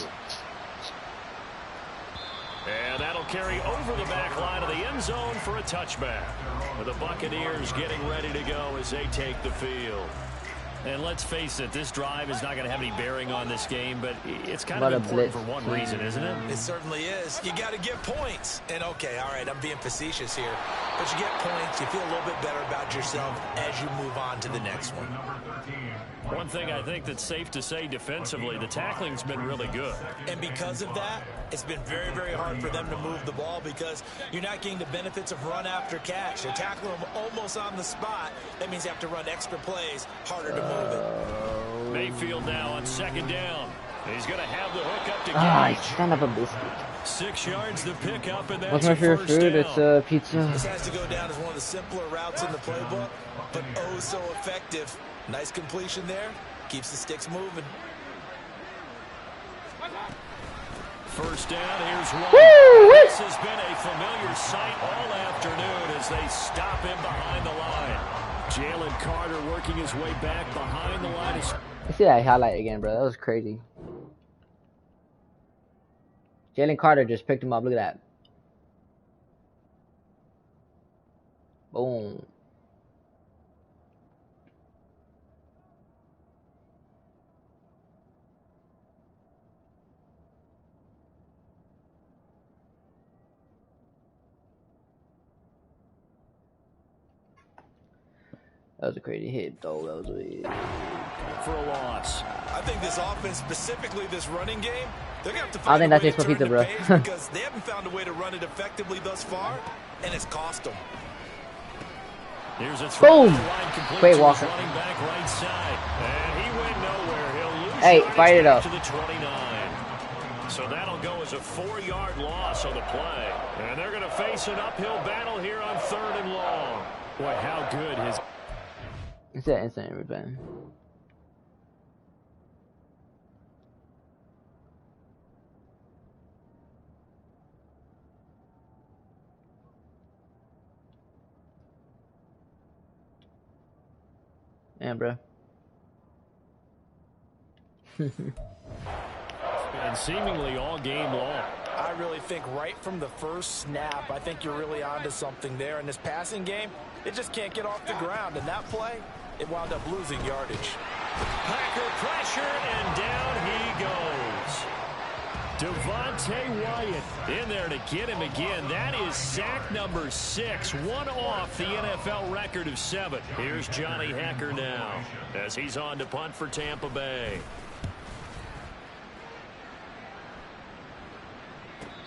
And that'll carry over the back line of the end zone for a touchback. The Buccaneers getting ready to go as they take the field. And let's face it, this drive is not going to have any bearing on this game, but it's kind of important for one reason, isn't it? It certainly is. You got to get points. And, okay, all right, I'm being facetious here. But you get points, you feel a little bit better about yourself as you move on to the next one. One thing I think that's safe to say defensively, the tackling's been really good. And because of that, it's been very, very hard for them to move the ball because you're not getting the benefits of run after catch. They're tackling them almost on the spot. That means you have to run extra plays, harder to move it. Mayfield now on 2nd down. He's going to have the hook up to Gage. Son of a biscuit. 6 yards to pick up, and that's what's my favorite food? It's pizza. This has to go down as one of the simpler routes in the playbook, but oh so effective. Nice completion there. Keeps the sticks moving. First down, here's one. This has been a familiar sight all afternoon as they stop him behind the line. Jalen Carter working his way back behind the line. Let's see that highlight again, bro. That was crazy. Jalen Carter just picked him up. Look at that. Boom. That was a crazy hit, though. That was weird. For a loss. I think this offense, specifically this running game, they're going to have to I find think a that's way it to for turn pizza, the bro. page because they haven't found a way to run it effectively thus far, and it's cost them. Here's a throw. Boom! Quay Walker. Running back right side. And he went nowhere. He'll lose hey, fight it up. to the 29. So that'll go as a 4-yard loss on the play. And they're going to face an uphill battle here on 3rd and long. Boy, how good his... It's that instant revenge. Yeah, bro. And seemingly all game long. I really think right from the first snap, I think you're really onto something there. In this passing game, it just can't get off the ground. And that play, it wound up losing yardage. Packer pressure, and down he goes. Devontae Wyatt in there to get him again. That is sack number 6, one off the NFL record of 7. Here's Johnny Hekker now as he's on to punt for Tampa Bay.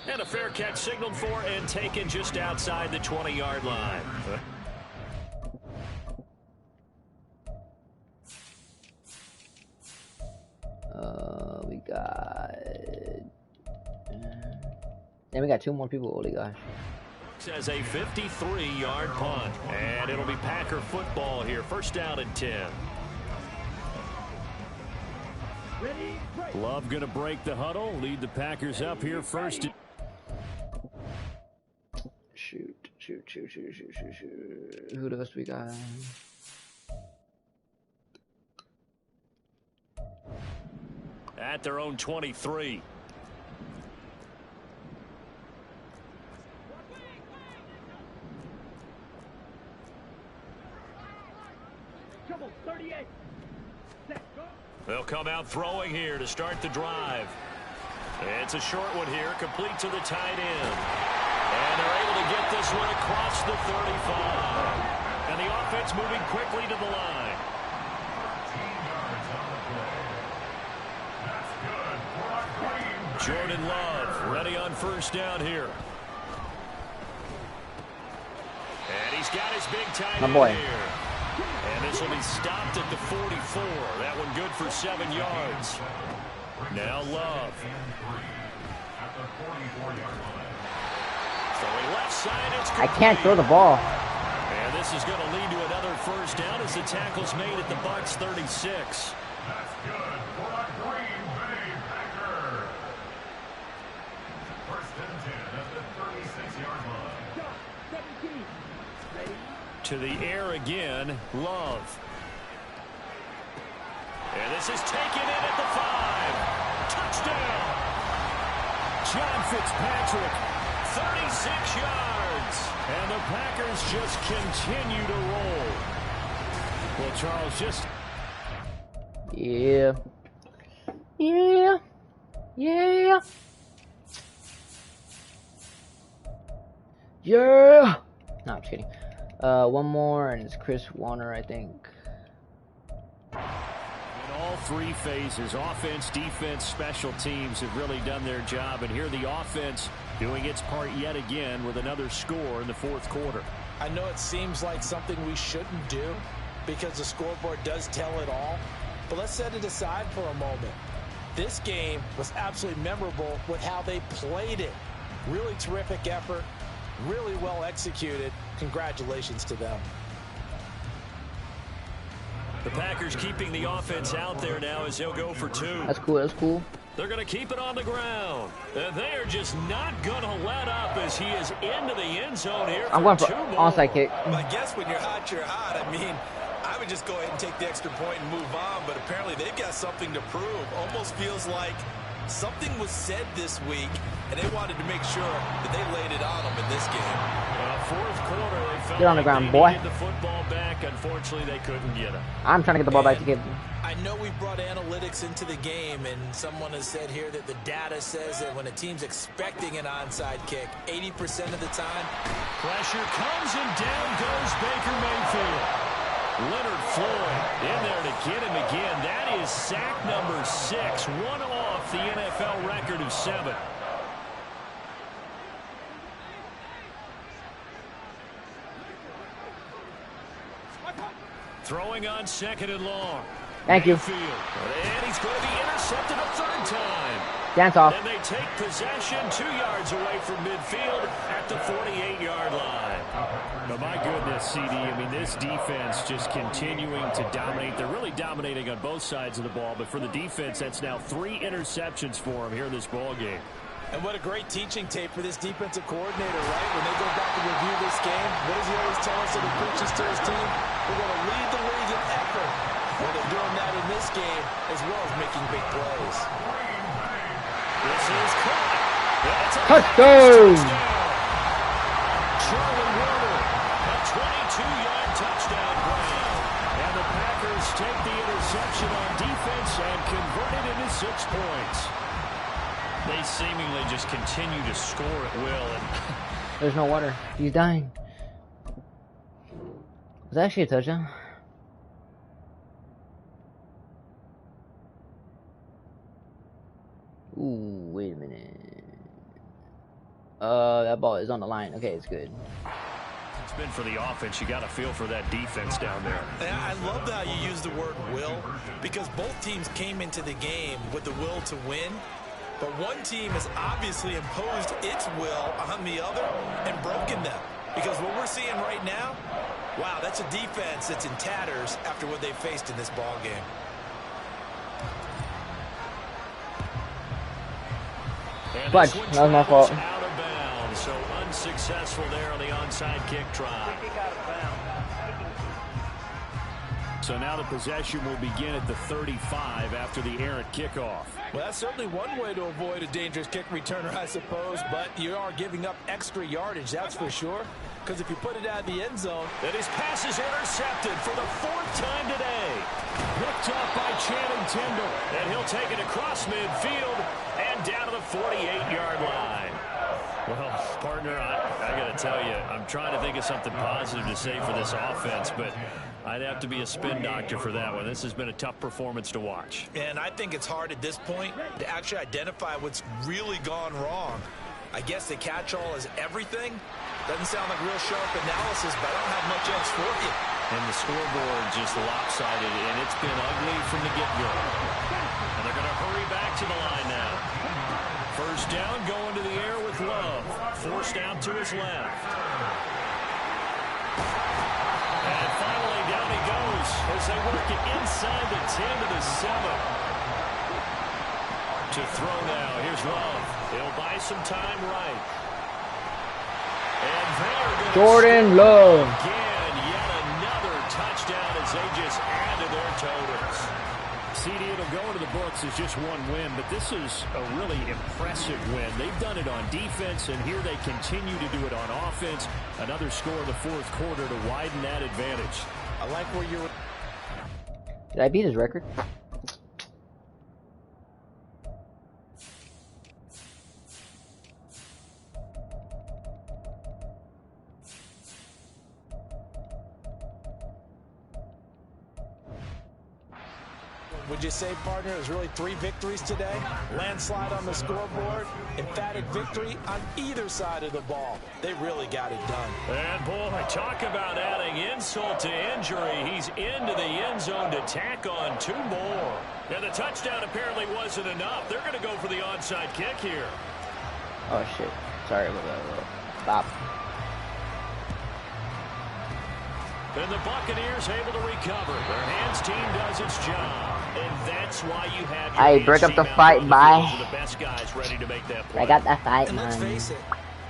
And a fair catch signaled for and taken just outside the 20-yard line. We got... And we got 2 more people. Holy gosh. As a 53-yard punt. And it'll be Packer football here. First down and 10. Love going to break the huddle. Lead the Packers up here first. Shoot. Who else we got? At their own 23. Trouble 38. They'll come out throwing here to start the drive. It's a short one here, complete to the tight end. And they're able to get this one across the 35. And the offense moving quickly to the line. Jordan Love ready on first down here. And he's got his big tight end here. And this will be stopped at the 44. That one good for 7 yards. Now Love. Throwing left side, it's complete. I can't throw the ball. And this is going to lead to another first down as the tackle's made at the Bucs 36. That's good for a Green Bay Packer. First and 10 at the 36-yard line. 17. Ready? To the air again, Love. And this is taken in at the 5. Touchdown. John Fitzpatrick, 36 yards. And the Packers just continue to roll. Well, Charles, just... Yeah. No, I'm just kidding. One more, and it's Chris Warner, I think. In all three phases, offense, defense, special teams have really done their job. And here the offense doing its part yet again with another score in the fourth quarter. I know it seems like something we shouldn't do because the scoreboard does tell it all. But let's set it aside for a moment. This game was absolutely memorable with how they played it. Really terrific effort. Really well executed. Congratulations to them. The Packers keeping the offense out there now as they'll go for 2. That's cool. They're going to keep it on the ground. And they are just not going to let up as he is into the end zone here. I'm going for onside kick. Well, I guess when you're hot, you're hot. I mean, I would just go ahead and take the extra point and move on. But apparently they've got something to prove. Almost feels like something was said this week, and they wanted to make sure that they laid it on them in this game. Fourth quarter, they felt get on the ground, boy. The football back. Unfortunately, they couldn't get it. I'm trying to get the ball back to get. I know we brought analytics into the game, and someone has said here that the data says that when a team's expecting an onside kick, 80% of the time, pressure comes and down goes Baker Mayfield. Leonard Floyd in there to get him again. That is sack number 6, one off the NFL record of 7. Throwing on second and long. Thank you. Mayfield. And he's going to be intercepted a third time. Dance off. And they take possession 2 yards away from midfield at the 48-yard line. But my goodness, CD, I mean, this defense just continuing to dominate. They're really dominating on both sides of the ball. But for the defense, that's now 3 interceptions for them here in this ball game. And what a great teaching tape for this defensive coordinator, right? When they go back and review this game, what does he always tell us that he preaches to his team? We're going to lead the league in effort. Well, they're doing that in this game as well as making big plays. This is caught. Touchdown! Charlie Warner, a 22-yard touchdown grab. And the Packers take the interception on defense and convert it into 6 points. They seemingly just continue to score at will. And there's no water. He's dying. Was that actually a touchdown? Ooh, wait a minute. That ball is on the line. Okay, it's good. It's been for the offense. You got to feel for that defense down there. And I love how you use the word will, because both teams came into the game with the will to win. But one team has obviously imposed its will on the other and broken them. Because what we're seeing right now, wow, that's a defense that's in tatters after what they faced in this ball game. But that was my fault. Out of bounds, so unsuccessful there on the onside kick try. So now the possession will begin at the 35 after the errant kickoff. Well, that's certainly one way to avoid a dangerous kick returner, I suppose, but you are giving up extra yardage, that's for sure. Because if you put it out of the end zone... And his pass is intercepted for the 4th time today. Picked up by Channing Tindall. And he'll take it across midfield and down to the 48-yard line. Well, partner, I got to tell you, I'm trying to think of something positive to say for this offense, but I'd have to be a spin doctor for that one. This has been a tough performance to watch. And I think it's hard at this point to actually identify what's really gone wrong. I guess the catch-all is everything. Doesn't sound like real sharp analysis, but I don't have much else for you. And the scoreboard just lopsided, and it's been ugly from the get-go. And they're going to hurry back to the line now. First down, going to the air with Love. Forced out to his left. And finally, down he goes as they work it inside the 10 to the 7. To throw now, here's Love. He'll buy some time right. And they're Jordan Love. Again, yet another touchdown as they just add to their totals. CD, it'll go into the books as just one win, but this is a really impressive win. They've done it on defense, and here they continue to do it on offense. Another score in the 4th quarter to widen that advantage. I like where you're... Did I beat his record? Would you say, partner, it was really 3 victories today? Landslide on the scoreboard, emphatic victory on either side of the ball. They really got it done. And boy, talk about adding insult to injury. He's into the end zone to tack on 2 more. And the touchdown apparently wasn't enough. They're going to go for the onside kick here. Oh shit. Sorry about that. Stop. And the Buccaneers able to recover. Their hands team does its job. And that's why you have your Hey, break up the fight, bye. The best guys ready to make that play. I got that fight, and let's man. face it,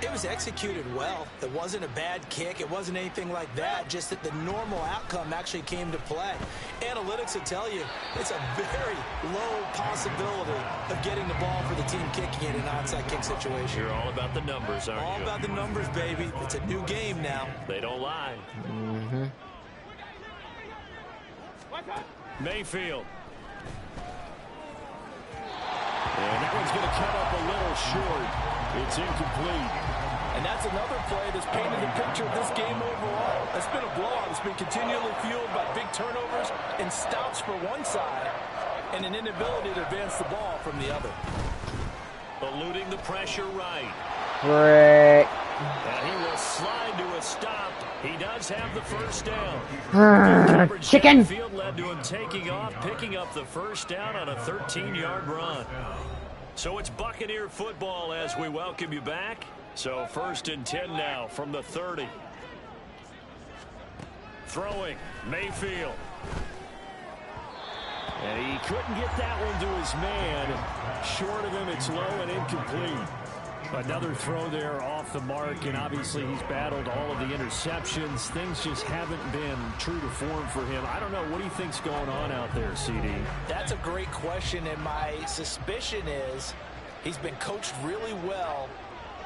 it was executed well. It wasn't a bad kick. It wasn't anything like that. Just that the normal outcome actually came to play. Analytics will tell you it's a very low possibility of getting the ball for the team kicking it in an onside kick situation. You're all about the numbers, aren't you? All about the numbers, baby. It's a new game now. They don't lie. Mm-hmm. Mayfield. And that one's going to come up a little short. It's incomplete. And that's another play that's painted the picture of this game overall. It's been a blowout. It's been continually fueled by big turnovers and stops for one side and an inability to advance the ball from the other. Eluding the pressure right. Frick. And he will slide to a stop. He does have the first down. Chicken. Field led to him taking off, picking up the first down on a 13-yard run. So it's Buccaneer football as we welcome you back. So 1st and 10 now from the 30. Throwing, Mayfield. And he couldn't get that one to his man. Short of him, it's low and incomplete. Another throw there off the mark, and obviously he's battled all of the interceptions. Things just haven't been true to form for him. I don't know. What do you think's going on out there, CD? That's a great question, and my suspicion is he's been coached really well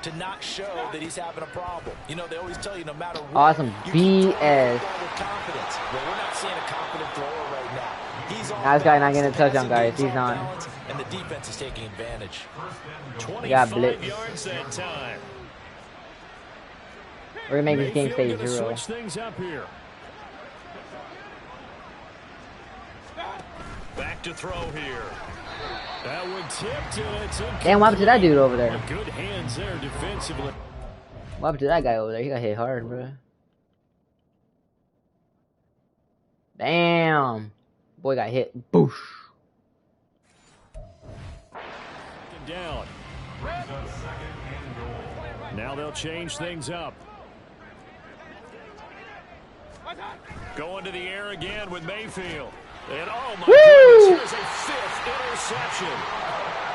to not show that he's having a problem. You know, they always tell you no matter what. Awesome. BS. With confidence. Well, we're not seeing a confident thrower right now. He's on Now this guy not balance, getting a touchdown, guys. He's on on. balance, and the defense is taking advantage. 25 yards that time. We're gonna make this game stay Mayfield 0. gonna switch things up here. Back to throw here. That one tipped, and it's incomplete. Damn, what happened to that dude over there? Good hands there defensively. What happened to that guy over there? He got hit hard, bro. Damn. Boy got hit. Boosh. third down. Now they'll change things up. Going to the air again with Mayfield. And oh my goodness, here's a 5th interception.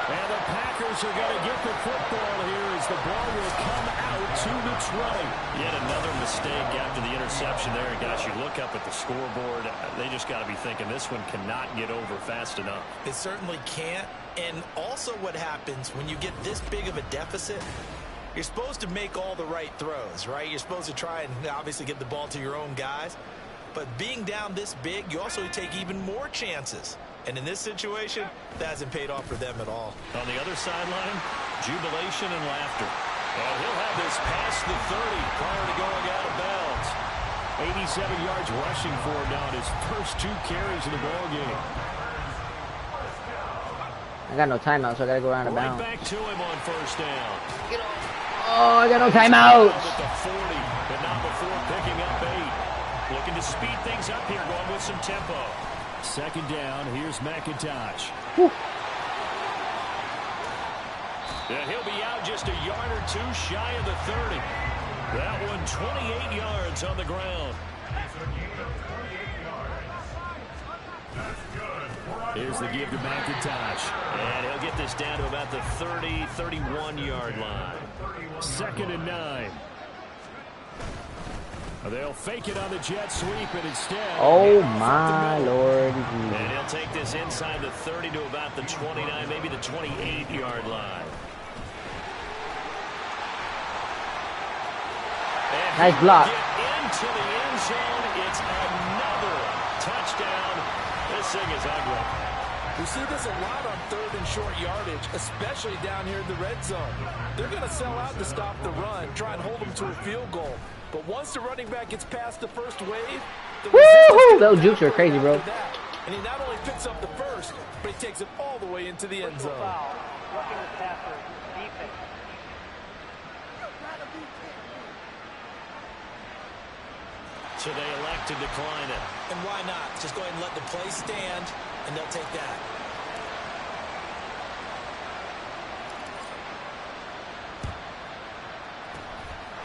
And the Packers are going to get the football here as the ball will come out to the 20. Yet another mistake after the interception there. And guys, you look up at the scoreboard, they just got to be thinking this one cannot get over fast enough. It certainly can't. And also what happens when you get this big of a deficit, you're supposed to make all the right throws, right? You're supposed to try and obviously get the ball to your own guys. But being down this big, you also take even more chances. And in this situation, that hasn't paid off for them at all. On the other sideline, jubilation and laughter. And he'll have this past the 30 prior to going out of bounds. 87 yards rushing for him now in his first 2 carries of the ball game. I got no timeout, so I gotta go around the bounds. Right back to him on first down. Oh, I got no timeout. At the 40, but not before picking up 8. Looking to speed things up here, going with some tempo. Second down, here's McIntosh. And he'll be out just a yard or 2 shy of the 30. That one 28 yards on the ground. Here's the give to McIntosh. And he'll get this down to about the 30, 31-yard line. 2nd and 9. They'll fake it on the jet sweep, and instead... Oh, my Lord. And he'll take this inside the 30 to about the 29, maybe the 28-yard line. And nice block. Get into the end zone. It's another touchdown. This thing is ugly. We see this a lot on 3rd and short yardage, especially down here in the red zone. They're going to sell out to stop the run, try and hold them to a field goal. But once the running back gets past the first wave, the woo-hoo! Those jukes are crazy, bro. And he not only picks up the first, but he takes it all the way into the end zone. So they elect to decline it. And why not? Just go ahead and let the play stand, and they'll take that.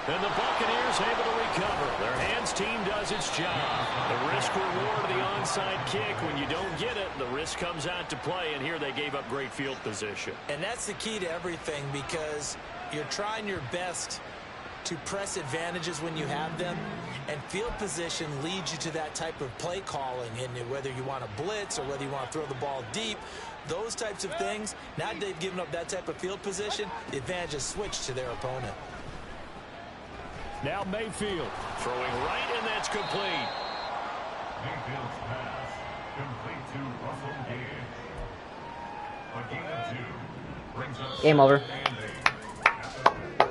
And the Buccaneers able to recover. Their hands team does its job. The risk reward of the onside kick. When you don't get it, the risk comes out to play. And here they gave up great field position. And that's the key to everything, because you're trying your best to press advantages when you have them. And field position leads you to that type of play calling. And whether you want to blitz or whether you want to throw the ball deep, those types of things, now that they've given up that type of field position, the advantage is switched to their opponent. Now Mayfield throwing right, and that's complete. Mayfield's pass complete to Russell Gage. A gain of 2 brings us game over.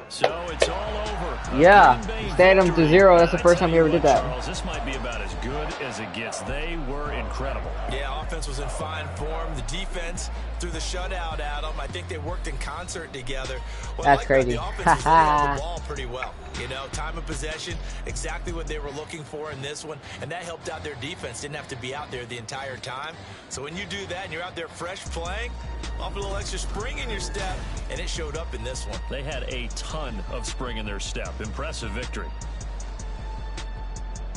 So it's all over. Yeah, stayed them to 0. That's the first time we ever did that. Charles, this might be about as good as it gets. They were incredible. Yeah, offense was in fine form. The defense threw the shutout at them. I think they worked in concert together. Well, that's crazy. The offense was able the ball pretty well. You know, time of possession, exactly what they were looking for in this one, and that helped out their defense. Didn't have to be out there the entire time. So when you do that and you're out there fresh playing, off a little extra spring in your step, and it showed up in this one. They had a ton of spring in their step. Impressive victory.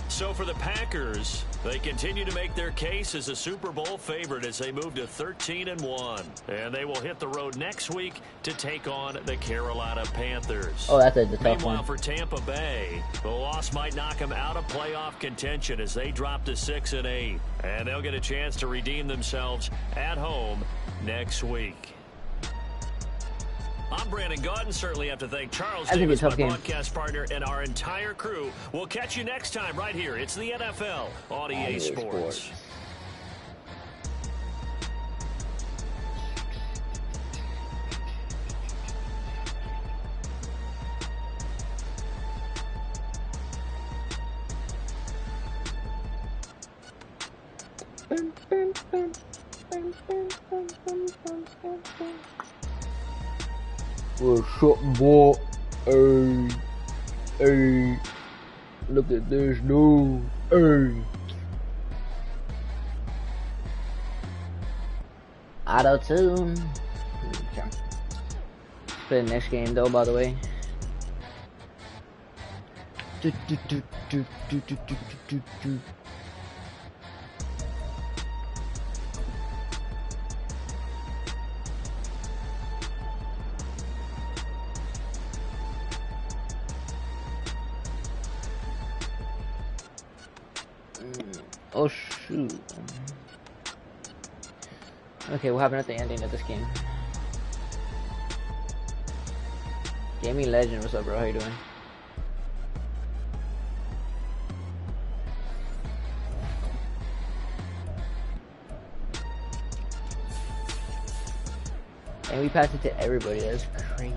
So for the Packers, they continue to make their case as a Super Bowl favorite as they move to 13-1. And they will hit the road next week to take on the Carolina Panthers. Oh, that's a tough Meanwhile, one. for Tampa Bay, the loss might knock them out of playoff contention as they drop to 6-8. And they'll get a chance to redeem themselves at home next week. I'm Brandon Gaudin. Certainly have to thank Charles Davis, my broadcast partner, and our entire crew. We'll catch you next time right here. It's the NFL on EA Sports. What's up, boy? Hey, hey, look at this news. Hey, auto tune. For the next game, though, by the way. Oh shoot. Okay, what happened at the ending of this game? Gaming Legend, what's up, bro? How you doing? And we passed it to everybody. That's crazy.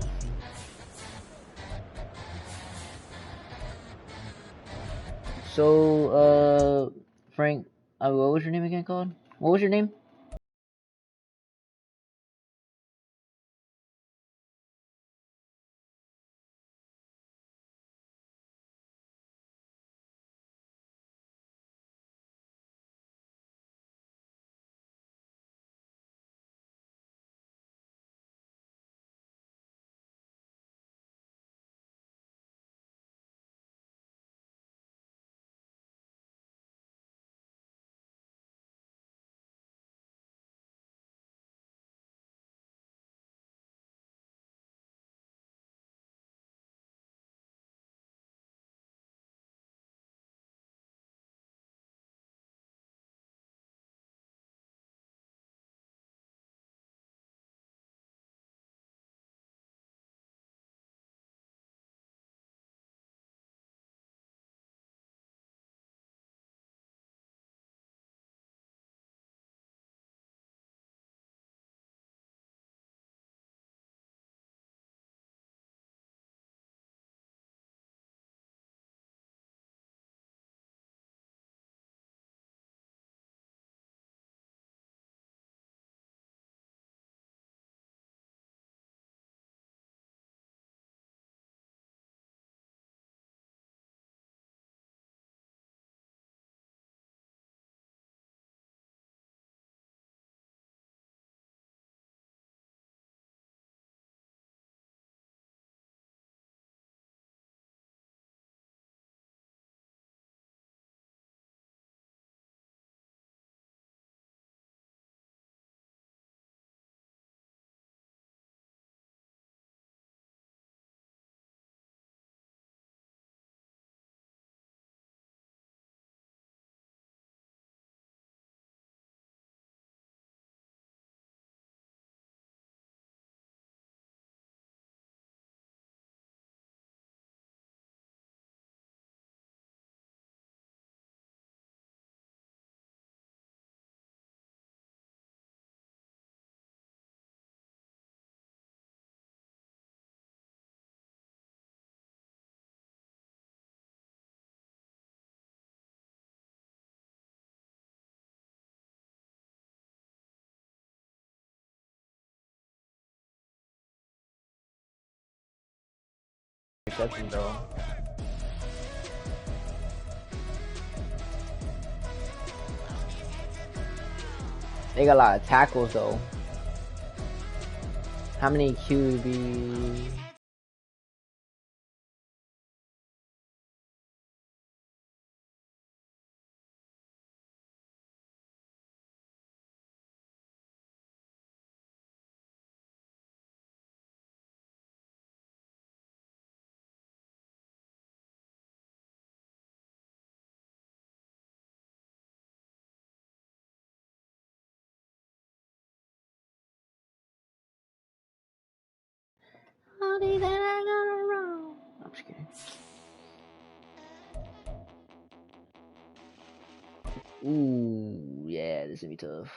So, Frank, what was your name again called? What was your name? Exception, though. They got a lot of tackles, though. How many QB? Honey, that I got wrong. I'm just kidding. Ooh, yeah, this is gonna be tough.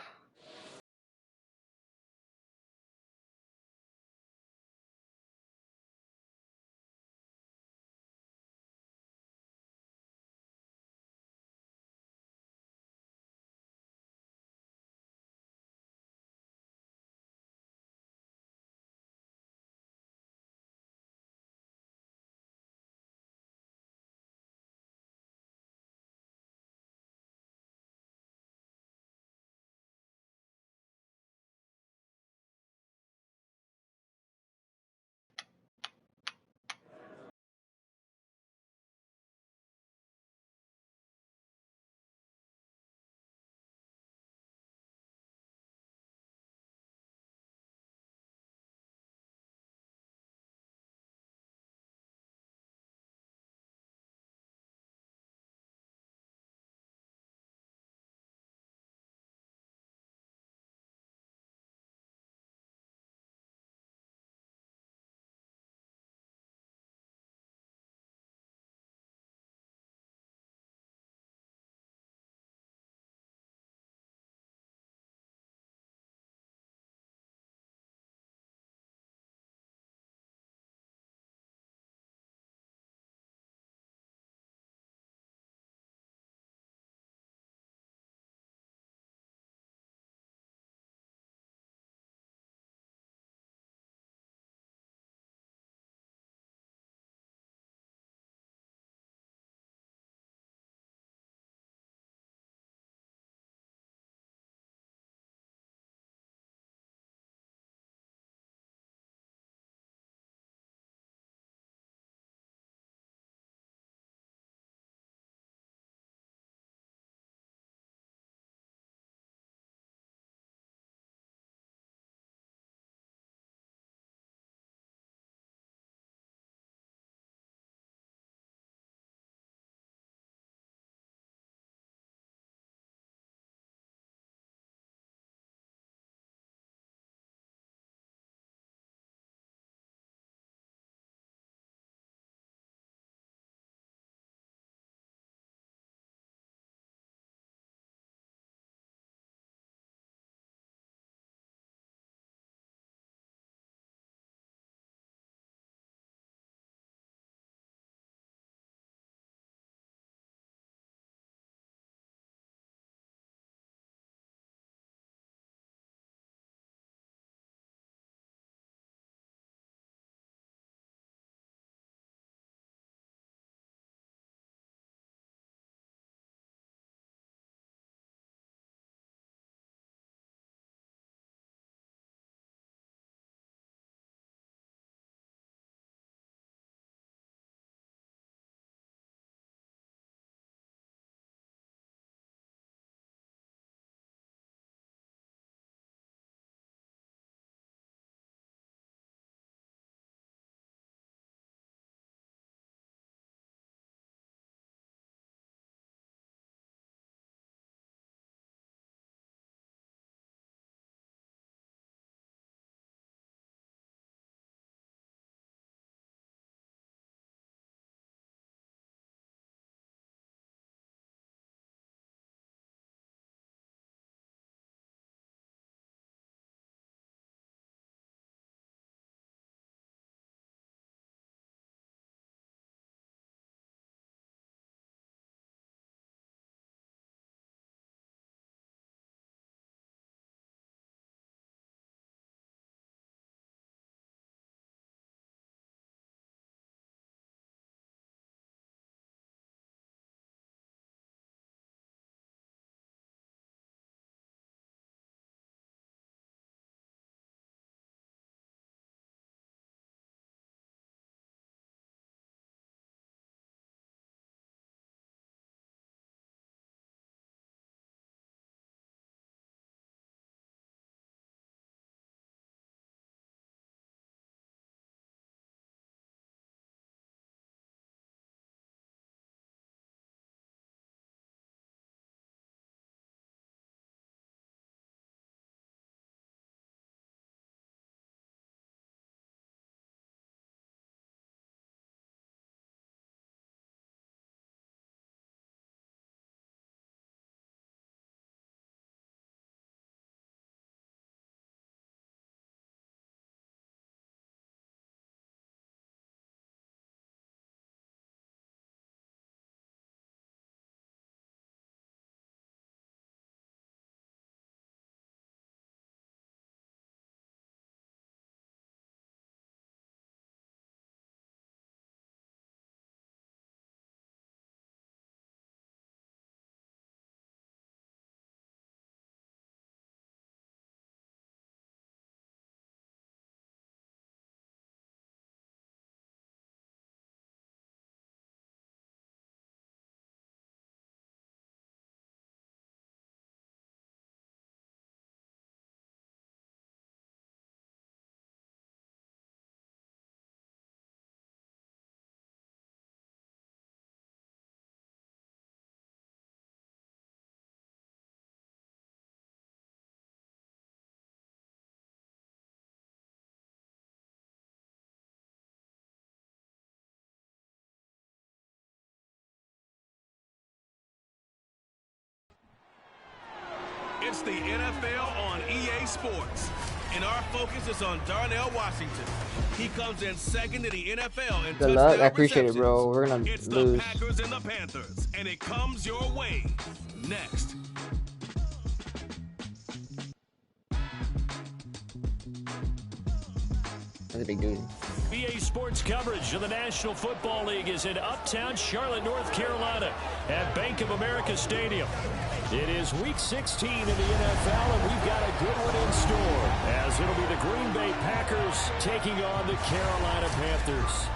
against the NFL on EA Sports. And our focus is on Darnell Washington. He comes in second in the NFL in Good luck. I appreciate it, bro. We're gonna It's lose. the Packers and the Panthers, and it comes your way next. That's a big dude. EA Sports coverage of the National Football League is in uptown Charlotte, North Carolina at Bank of America Stadium. It is Week 16 in the NFL, and we've got a good one in store, as it'll be the Green Bay Packers taking on the Carolina Panthers.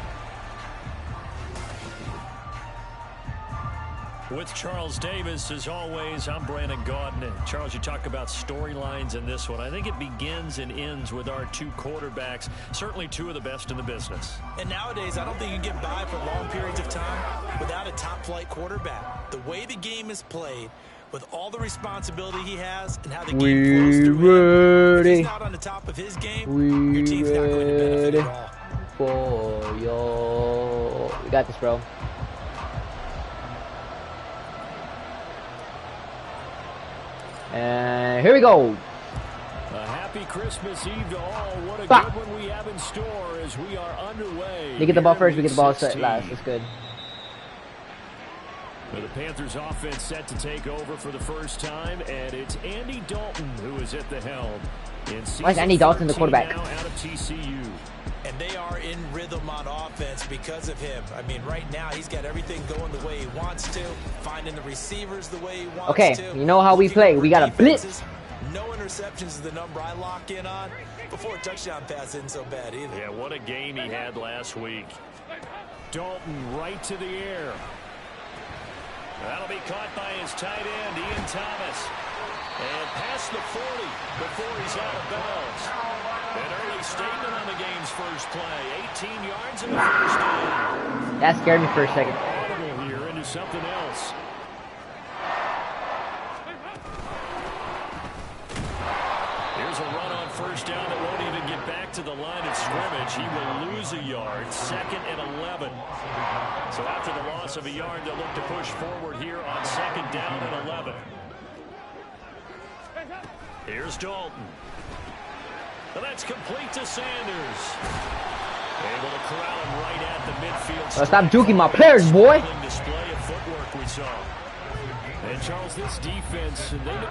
With Charles Davis, as always, I'm Brandon Gaudin. Charles, you talk about storylines in this one. I think it begins and ends with our two quarterbacks, certainly two of the best in the business. And nowadays, I don't think you can get by for long periods of time without a top-flight quarterback. The way the game is played, with all the responsibility he has and how the game flows through him, if he's not on the top of his game, your team's not going to benefit at all. For yo, we got this, bro. And here we go. A happy Christmas Eve to all. What a good one we have in store as we are underway. They get the ball first, we get the ball set last. That's good. Well, the Panthers offense set to take over for the first time, and it's Andy Dalton who is at the helm. Why is Andy Dalton the quarterback? Now out of TCU. And they are in rhythm on offense because of him. I mean, right now, he's got everything going the way he wants to, finding the receivers the way he wants to. Okay, you know how we play. We got a blitz. No interceptions is the number I lock in on. Before a touchdown pass isn't so bad either. Yeah, what a game he had last week. Dalton right to the air. That'll be caught by his tight end, Ian Thomas. And past the 40 before he's out of bounds. An early statement on the game's first play. 18 yards in the first down. That scared me for a second. Audible here into something else. Here's a run on first down that won't even get back to the line of scrimmage. He will lose a yard. 2nd and 11. So after the loss of a yard, they'll look to push forward here on 2nd down and 11. Here's Dalton. And that's complete to Sanders. Able to corral him right at the midfield. Stop juking my players, boy. Display of footwork we saw. And Charles, this defense, they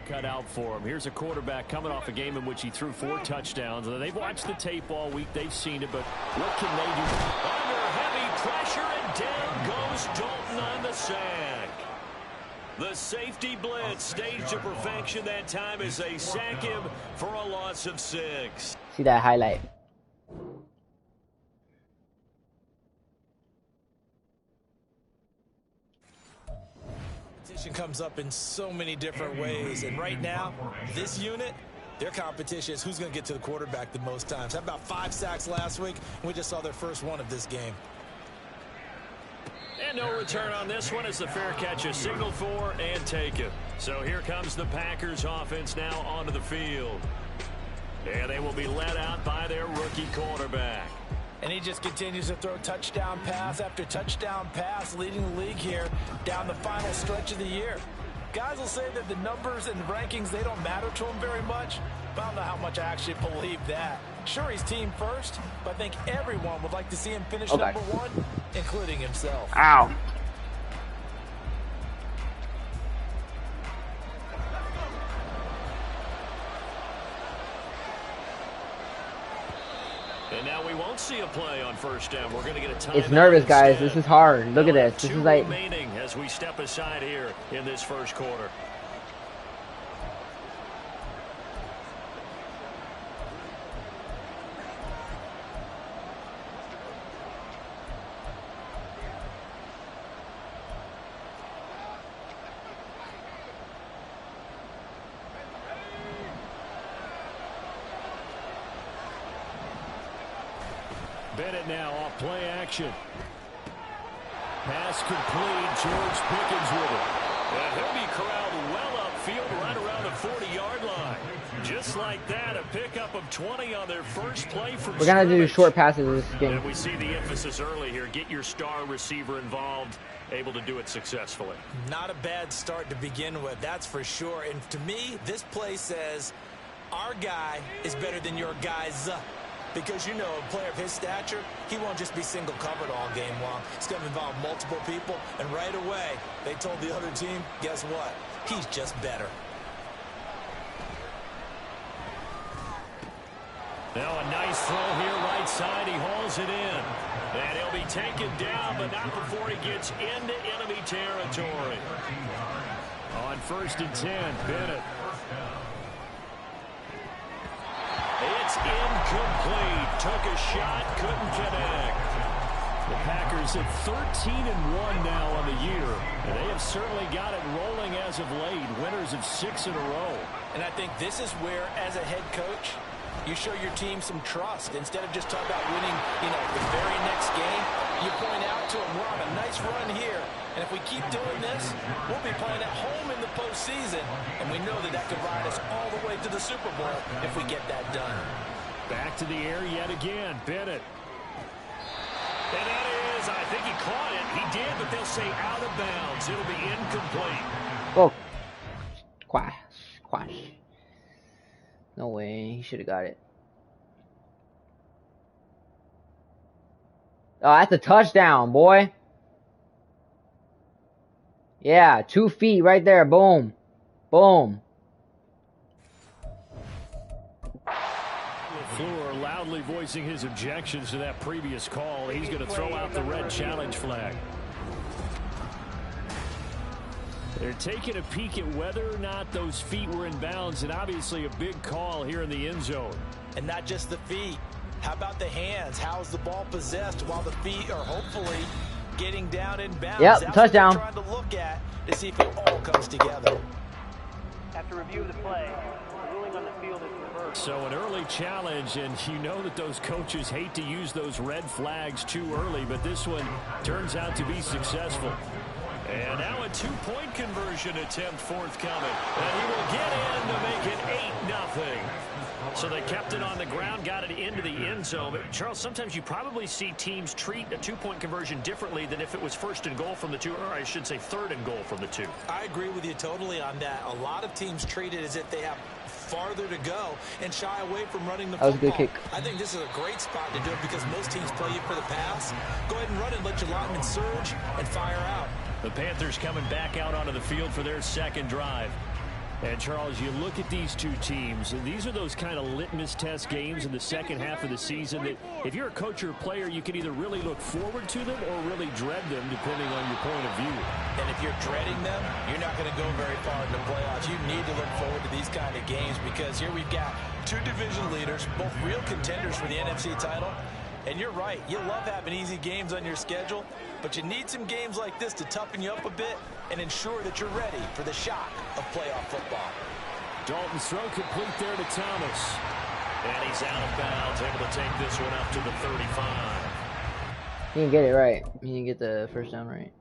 cut out for him. Here's a quarterback coming off a game in which he threw 4 touchdowns. They've watched the tape all week. They've seen it, but what can they do? Under heavy pressure, and down goes Dalton on the sack. The safety blitz staged to perfection that time as they sack him for a loss of 6. See that highlight. Competition comes up in so many different ways, and right now, this unit, their competition is who's going to get to the quarterback the most times. How about 5 sacks last week? We just saw their first one of this game. And no return on this one as the fair catch is signaled for and taken. So here comes the Packers offense now onto the field. And they will be led out by their rookie quarterback. And he just continues to throw touchdown pass after touchdown pass, leading the league here down the final stretch of the year. Guys will say that the numbers and rankings, they don't matter to him very much, but I don't know how much I actually believe that. Sure, he's team first, but I think everyone would like to see him finish number 1, including himself. Ow. And now we won't see a play on first down. We're going to get a time. It's nervous, guys. This is hard. Look at this. This is like remaining as we step aside here in this first quarter. Bennett now off play action. Pass complete. George Pickens with it. And he'll be corralled well upfield right around the 40-yard line. Just like that, a pickup of 20 on their first play from We're going to do short passes this game. And we see the emphasis early here. Get your star receiver involved, able to do it successfully. Not a bad start to begin with, that's for sure. And to me, this play says our guy is better than your guys. Because, you know, a player of his stature, he won't just be single covered all game long. It's going to involve multiple people. And right away, they told the other team, guess what? He's just better. Now a nice throw here right side. He hauls it in. And he'll be taken down, but not before he gets into enemy territory. On 1st and 10, Bennett. It's incomplete. Took a shot, couldn't connect. The Packers at 13-1 now on the year, and they have certainly got it rolling as of late. Winners of 6 in a row. And I think this is where, as a head coach, you show your team some trust. Instead of just talking about winning, you know, the very next game, you point out to them, we're on a nice run here. And if we keep doing this, we'll be playing at home in the postseason. And we know that that could ride us all the way to the Super Bowl if we get that done. Back to the air yet again, Bennett. And that is, I think he caught it. He did, but they'll say out of bounds. It'll be incomplete. Oh, quash. No way, he should have got it. Oh, that's a touchdown, boy. Yeah, 2 feet right there. Boom. Boom. LaFleur loudly voicing his objections to that previous call. He's going to throw out the red challenge flag. They're taking a peek at whether or not those feet were in bounds, and obviously a big call here in the end zone. And not just the feet. How about the hands? How is the ball possessed while the feet are hopefully getting down in bounds? Yep, That's touchdown. What they're trying to look at to see if it all comes together. After review of the play, the ruling on the field is reversed. So an early challenge, and you know that those coaches hate to use those red flags too early, but this one turns out to be successful. And now a 2-point conversion attempt forthcoming. And he will get in to make it 8-0. So they kept it on the ground, got it into the end zone. But Charles, sometimes you probably see teams treat a 2-point conversion differently than if it was 1st and goal from the 2, or I should say 3rd and goal from the 2. I agree with you totally on that. A lot of teams treat it as if they have farther to go and shy away from running the football. That was a good kick. I think this is a great spot to do it because most teams play you for the pass. Go ahead and run it, let your linemen surge and fire out. The Panthers coming back out onto the field for their 2nd drive. And, Charles, you look at these two teams, and these are those kind of litmus test games in the second half of the season that if you're a coach or a player, you can either really look forward to them or really dread them, depending on your point of view. And if you're dreading them, you're not going to go very far in the playoffs. You need to look forward to these kind of games because here we've got 2 division leaders, both real contenders for the NFC title. And you're right, you love having easy games on your schedule, but you need some games like this to toughen you up a bit and ensure that you're ready for the shock of playoff football. Dalton's throw complete there to Thomas. And he's out of bounds, able to take this one up to the 35. He didn't get it right. He didn't get the first down right.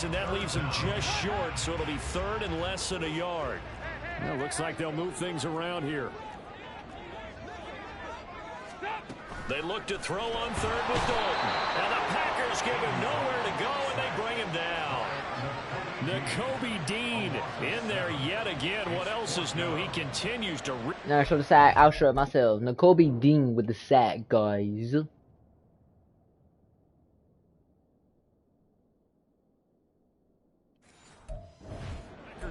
And that leaves him just short, so it'll be 3rd and less than a yard. Well, looks like they'll move things around here. They look to throw on 3rd with Dalton. And the Packers give him nowhere to go, and they bring him down. Nakobe Dean in there yet again. What else is new? He continues to... Now I show the sack. I'll show it myself. Nakobe Dean with the sack, guys.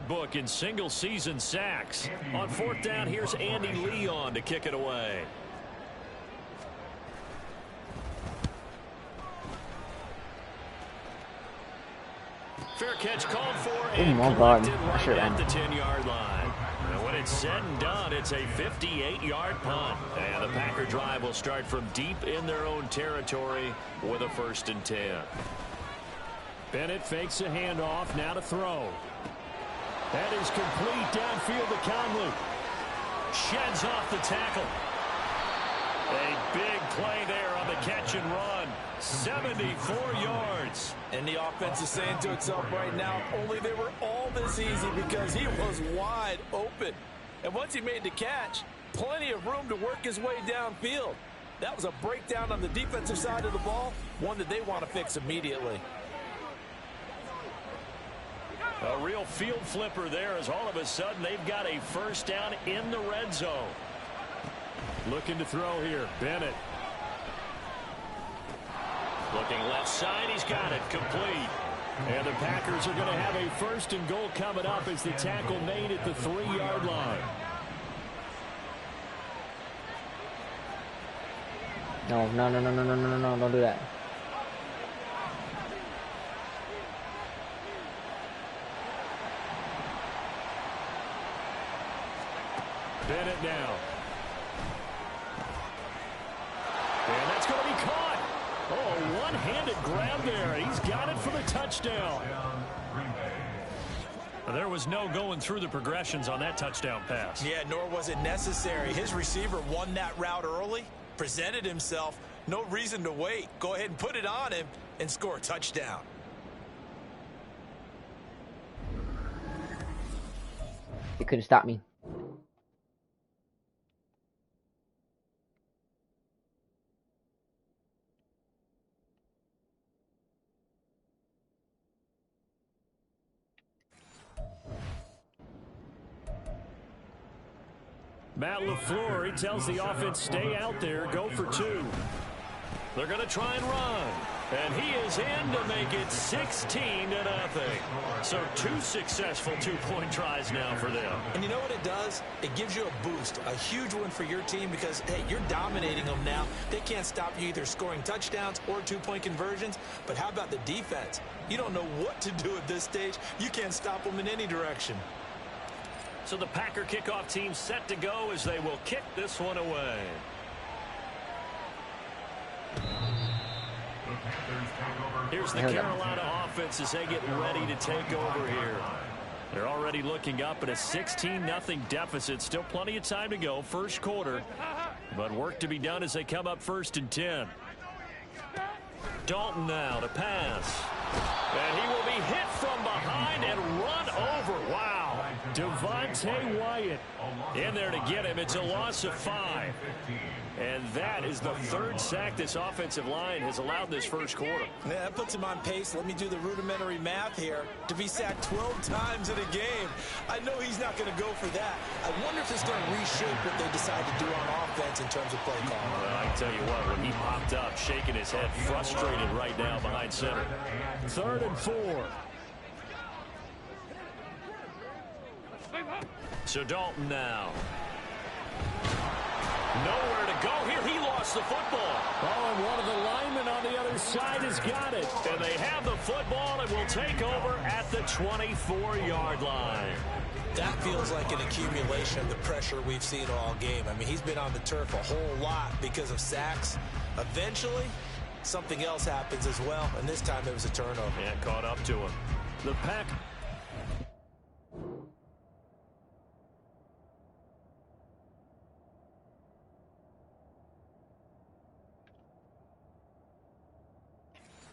Book in single season sacks. On 4th down, here's Andy Leon to kick it away. Fair catch called for and oh my God. collected right at the 10-yard line. And when it's it's said and done, it's a 58-yard punt. And the Packer drive will start from deep in their own territory with a 1st and 10. Bennett fakes a handoff, now to throw. That is complete downfield to Conley. Sheds off the tackle. A big play there on the catch and run. 74 yards. And the offense is saying to itself right now, only they were all this easy because he was wide open. And once he made the catch, plenty of room to work his way downfield. That was a breakdown on the defensive side of the ball, one that they want to fix immediately. A real field flipper there as all of a sudden they've got a 1st down in the red zone. Looking to throw here, Bennett. Looking left side, he's got it, complete. And the Packers are going to have a 1st and goal coming up as the tackle made at the 3-yard line. No, don't do that. Bennett now. And that's going to be caught. Oh, one-handed grab there. He's got it for the touchdown. There was no going through the progressions on that touchdown pass. Yeah, nor was it necessary. His receiver won that route early, presented himself. No reason to wait. Go ahead and put it on him and score a touchdown. He couldn't stop me. Matt LaFleur, he tells the offense, stay out there, go for 2. They're going to try and run. And he is in to make it 16-0. So 2 successful 2-point tries now for them. And you know what it does? It gives you a boost, a huge one for your team because, hey, you're dominating them now. They can't stop you either scoring touchdowns or 2-point conversions. But how about the defense? You don't know what to do at this stage. You can't stop them in any direction. So the Packer kickoff team set to go as they will kick this one away. Here's the Carolina offense as they get ready to take over here. They're already looking up at a 16-0 deficit. Still plenty of time to go, 1st quarter. But work to be done as they come up 1st and 10. Dalton now to pass. And he will be hit from behind and run over. Wow. Devontae Wyatt in there to get him. It's a loss of 5. And that is the 3rd sack this offensive line has allowed this 1st quarter. Yeah, that puts him on pace. Let me do the rudimentary math here. To be sacked 12 times in a game, I know he's not going to go for that. I wonder if it's going to reshape what they decide to do on offense in terms of play calling. Well, I can tell you what, when he popped up, shaking his head, frustrated right now behind center. 3rd and 4. So Dalton now. Nowhere to go here. He lost the football. Oh, and one of the linemen on the other side has got it. And they have the football and will take over at the 24-yard line. That feels like an accumulation of the pressure we've seen all game. I mean, he's been on the turf a whole lot because of sacks. Eventually, something else happens as well, and this time it was a turnover. Yeah, caught up to him. The Pack.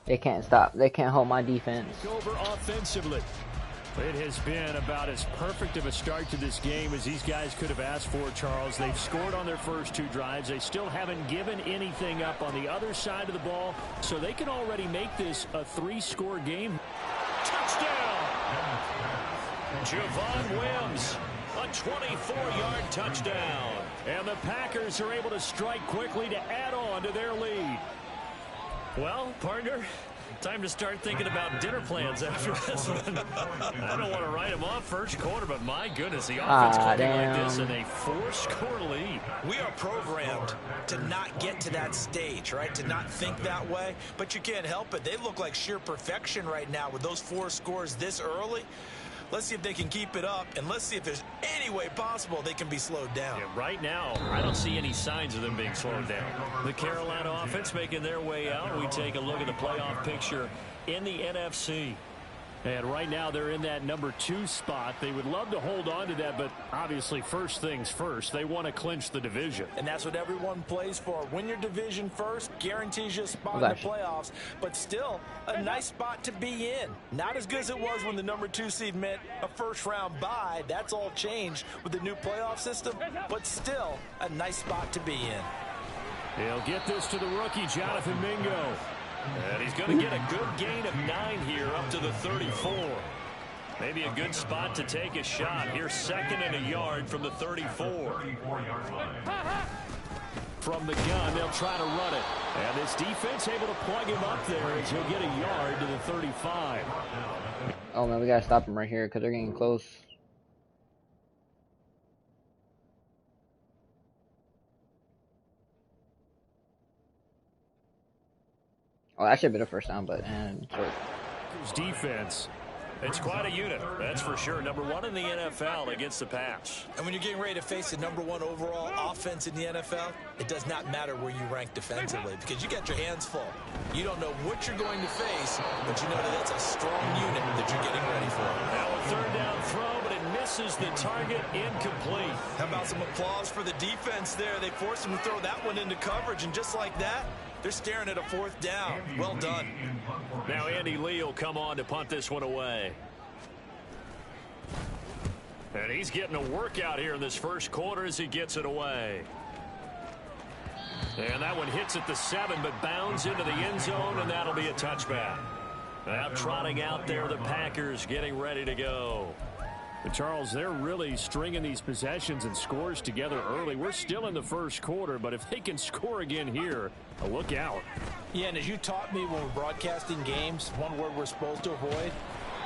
They can't stop. They can't hold my defense. Over offensively. It has been about as perfect of a start to this game as these guys could have asked for, Charles. They've scored on their first 2 drives. They still haven't given anything up on the other side of the ball, so they can already make this a 3-score game. Touchdown! Javon Wims, a 24-yard touchdown. And the Packers are able to strike quickly to add on to their lead. Well, partner, time to start thinking about dinner plans after this one. I don't want to write them off 1st quarter, but my goodness, the offense clicking like this in a 4-score lead. We are programmed to not get to that stage, right? To not think that way, but you can't help it. They look like sheer perfection right now with those 4 scores this early. Let's see if they can keep it up, and let's see if there's any way possible they can be slowed down. Yeah, right now, I don't see any signs of them being slowed down. The Carolina offense making their way out. We take a look at the playoff picture in the NFC. And right now they're in that #2 spot. They would love to hold on to that, but obviously first things first. They want to clinch the division. And that's what everyone plays for. Win your division first, guarantees you a spot in the playoffs, but still a nice spot to be in. Not as good as it was when the #2 seed meant a first-round bye. That's all changed with the new playoff system, but still a nice spot to be in. He'll get this to the rookie, Jonathan Mingo. And he's going to get a good gain of 9 here up to the 34. Maybe a good spot to take a shot. Here's 2nd and a yard from the 34. From the gun, they'll try to run it. And this defense able to plug him up there as he'll get a yard to the 35. Oh, man, we got to stop him right here because they're getting close. Oh, that should have been a first down, but defense. It's quite a unit, that's for sure. #1 in the NFL against the pass. And when you're getting ready to face the #1 overall offense in the NFL, it does not matter where you rank defensively because you got your hands full. You don't know what you're going to face, but you know that that's a strong unit that you're getting ready for. Now a 3rd down throw, but it misses the target, incomplete. How about some applause for the defense there? They forced him to throw that one into coverage, and just like that, they're staring at a 4th down. Well done. Now Andy Lee will come on to punt this one away. And he's getting a workout here in this first quarter as he gets it away. And that one hits at the 7, but bounds into the end zone, and that'll be a touchback. Now trotting out there, the Packers getting ready to go. But Charles, they're really stringing these possessions and scores together early. We're still in the first quarter, but if they can score again here, look out. Yeah, and as you taught me when we're broadcasting games, one word we're supposed to avoid,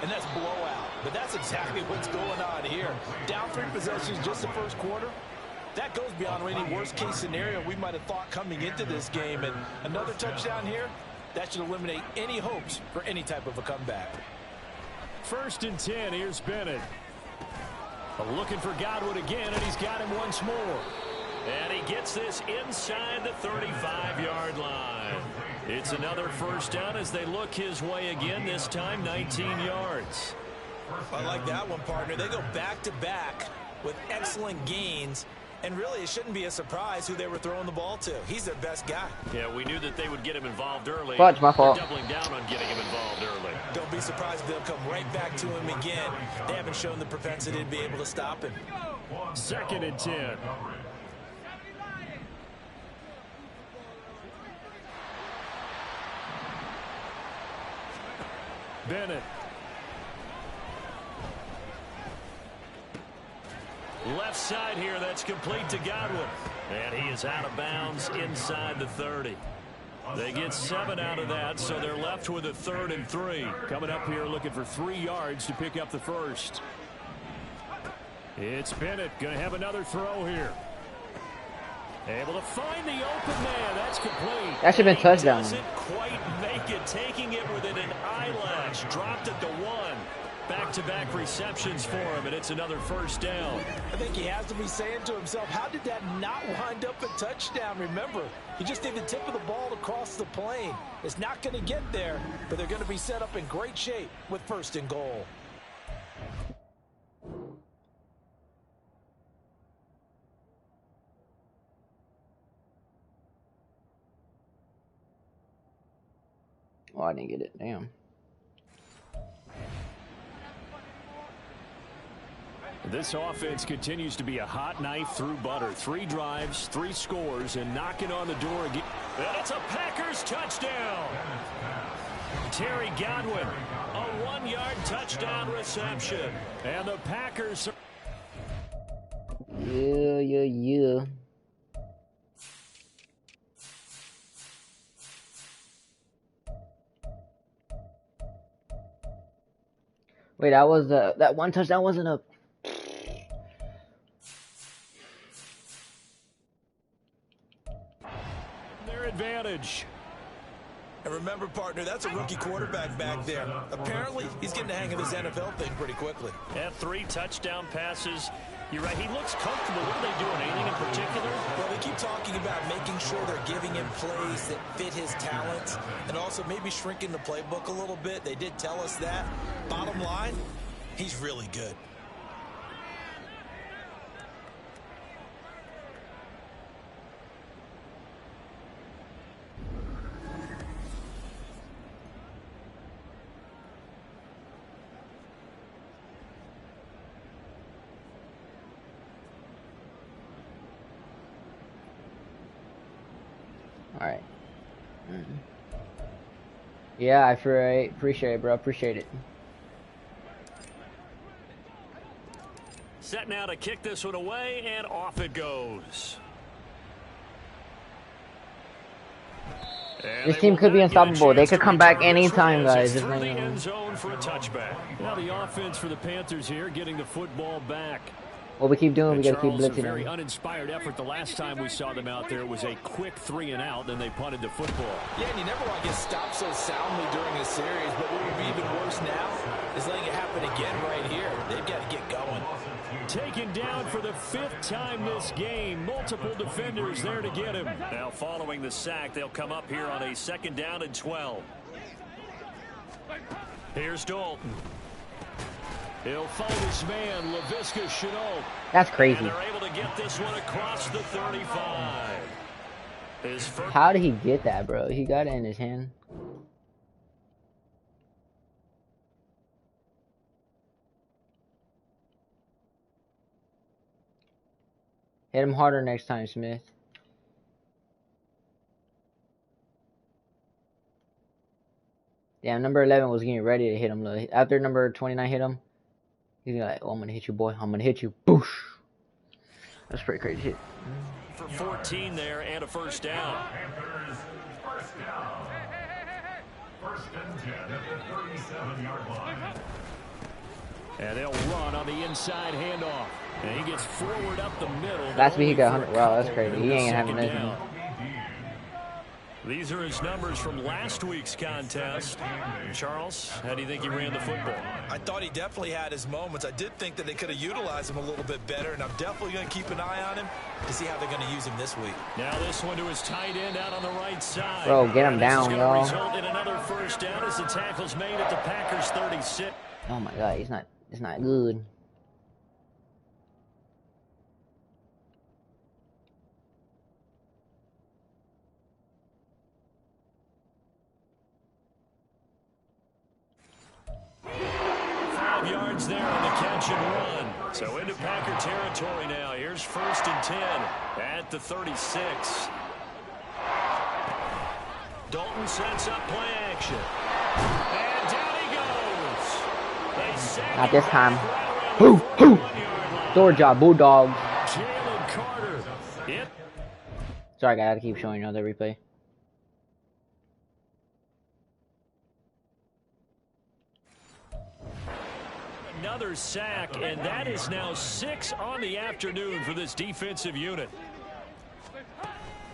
and that's blowout. But that's exactly what's going on here. Down 3 possessions just the first quarter. That goes beyond any worst-case scenario we might have thought coming into this game. And another touchdown here, that should eliminate any hopes for any type of a comeback. 1st and 10, here's Bennett. Looking for Godwin again, and he's got him once more. And he gets this inside the 35-yard line. It's another first down as they look his way again, this time 19 yards. I like that one, partner. They go back-to-back with excellent gains. And really, it shouldn't be a surprise who they were throwing the ball to. He's their best guy. Yeah, we knew that they would get him involved early. But my fault. They're doubling down on getting him involved early. Don't be surprised if they'll come right back to him again. They haven't shown the propensity to be able to stop him. 2nd and 10. Bennett. Left side here, that's complete to Godwin. And he is out of bounds inside the 30. They get 7 out of that, so they're left with a 3rd and 3. Coming up here looking for 3 yards to pick up the first. It's Bennett going to have another throw here. Able to find the open man. That's complete. That should have been touchdown. Doesn't quite make it, taking it within an eyelash. Dropped at the 1. Back-to-back receptions for him, and it's another first down. I think he has to be saying to himself, how did that not wind up a touchdown? Remember, he just did the tip of the ball across the plane. It's not going to get there, but they're going to be set up in great shape with 1st and goal. Oh, I didn't get it. Damn. This offense continues to be a hot knife through butter. 3 drives, 3 scores, and knocking on the door again. And it's a Packers touchdown. Terry Godwin, a 1-yard touchdown reception. And the Packers. Yeah. Wait, that was that one touchdown wasn't a. Their advantage. And remember, partner, that's a rookie quarterback back there. Apparently, he's getting the hang of this NFL thing pretty quickly. Yeah, 3 touchdown passes. You're right, he looks comfortable. What are they doing? Anything in particular? Well, they keep talking about making sure they're giving him plays that fit his talents and also maybe shrinking the playbook a little bit. They did tell us that. Bottom line, he's really good. Alright. Yeah, I appreciate it, bro. Appreciate it. Set now to kick this one away, and off it goes. This team could be unstoppable. They could come back anytime, guys. Through the end zone for a touchback. Now the offense for the Panthers here, getting the football back. What we keep doing, we gotta keep blitzing a very them. uninspired effort. The last time we saw them out there was a quick 3 and out, then they punted the football. Yeah, and you never want to get stopped so soundly during a series, but what would be even worse now is letting it happen again right here. They've got to get going. Taken down for the 5th time this game. Multiple defenders there to get him. Now following the sack, they'll come up here on a 2nd down and 12. Here's Dalton. He'll find his man, Laviska Shenault. That's crazy. And they're able to get this one across the 35. How did he get that, bro? He got it in his hand. Hit him harder next time, Smith. Damn, number 11 was getting ready to hit him. After number 29 hit him, he's like, oh, I'm going to hit you, boy. I'm going to hit you. Boosh. That's pretty crazy hit. For 14 there and a 1st down. First down. 1st and 10 at the 37-yard line. And they'll run on the inside handoff. And he gets forward up the middle. Last week he got 100. Wow, that's crazy. He ain't having nothing. These are his numbers from last week's contest. Charles, how do you think he ran the football? I thought he definitely had his moments. I did think that they could have utilized him a little bit better, and I'm definitely going to keep an eye on him to see how they're going to use him this week. Now this one to his tight end out on the right side. Bro, get him down, y'all. This is going to result in another 1st down as the tackle's made at the Packers 36. Oh my God, it's not good. There on the catch and run. So into Packer territory now. Here's 1st and 10 at the 36. Dalton sets up play action. And down he goes. They sack Not this time. Hoo! Door job, Bulldogs. Jalen Carter. Yep. Sorry, guys, I gotta keep showing you the replay. Another sack, and that is now 6 on the afternoon for this defensive unit.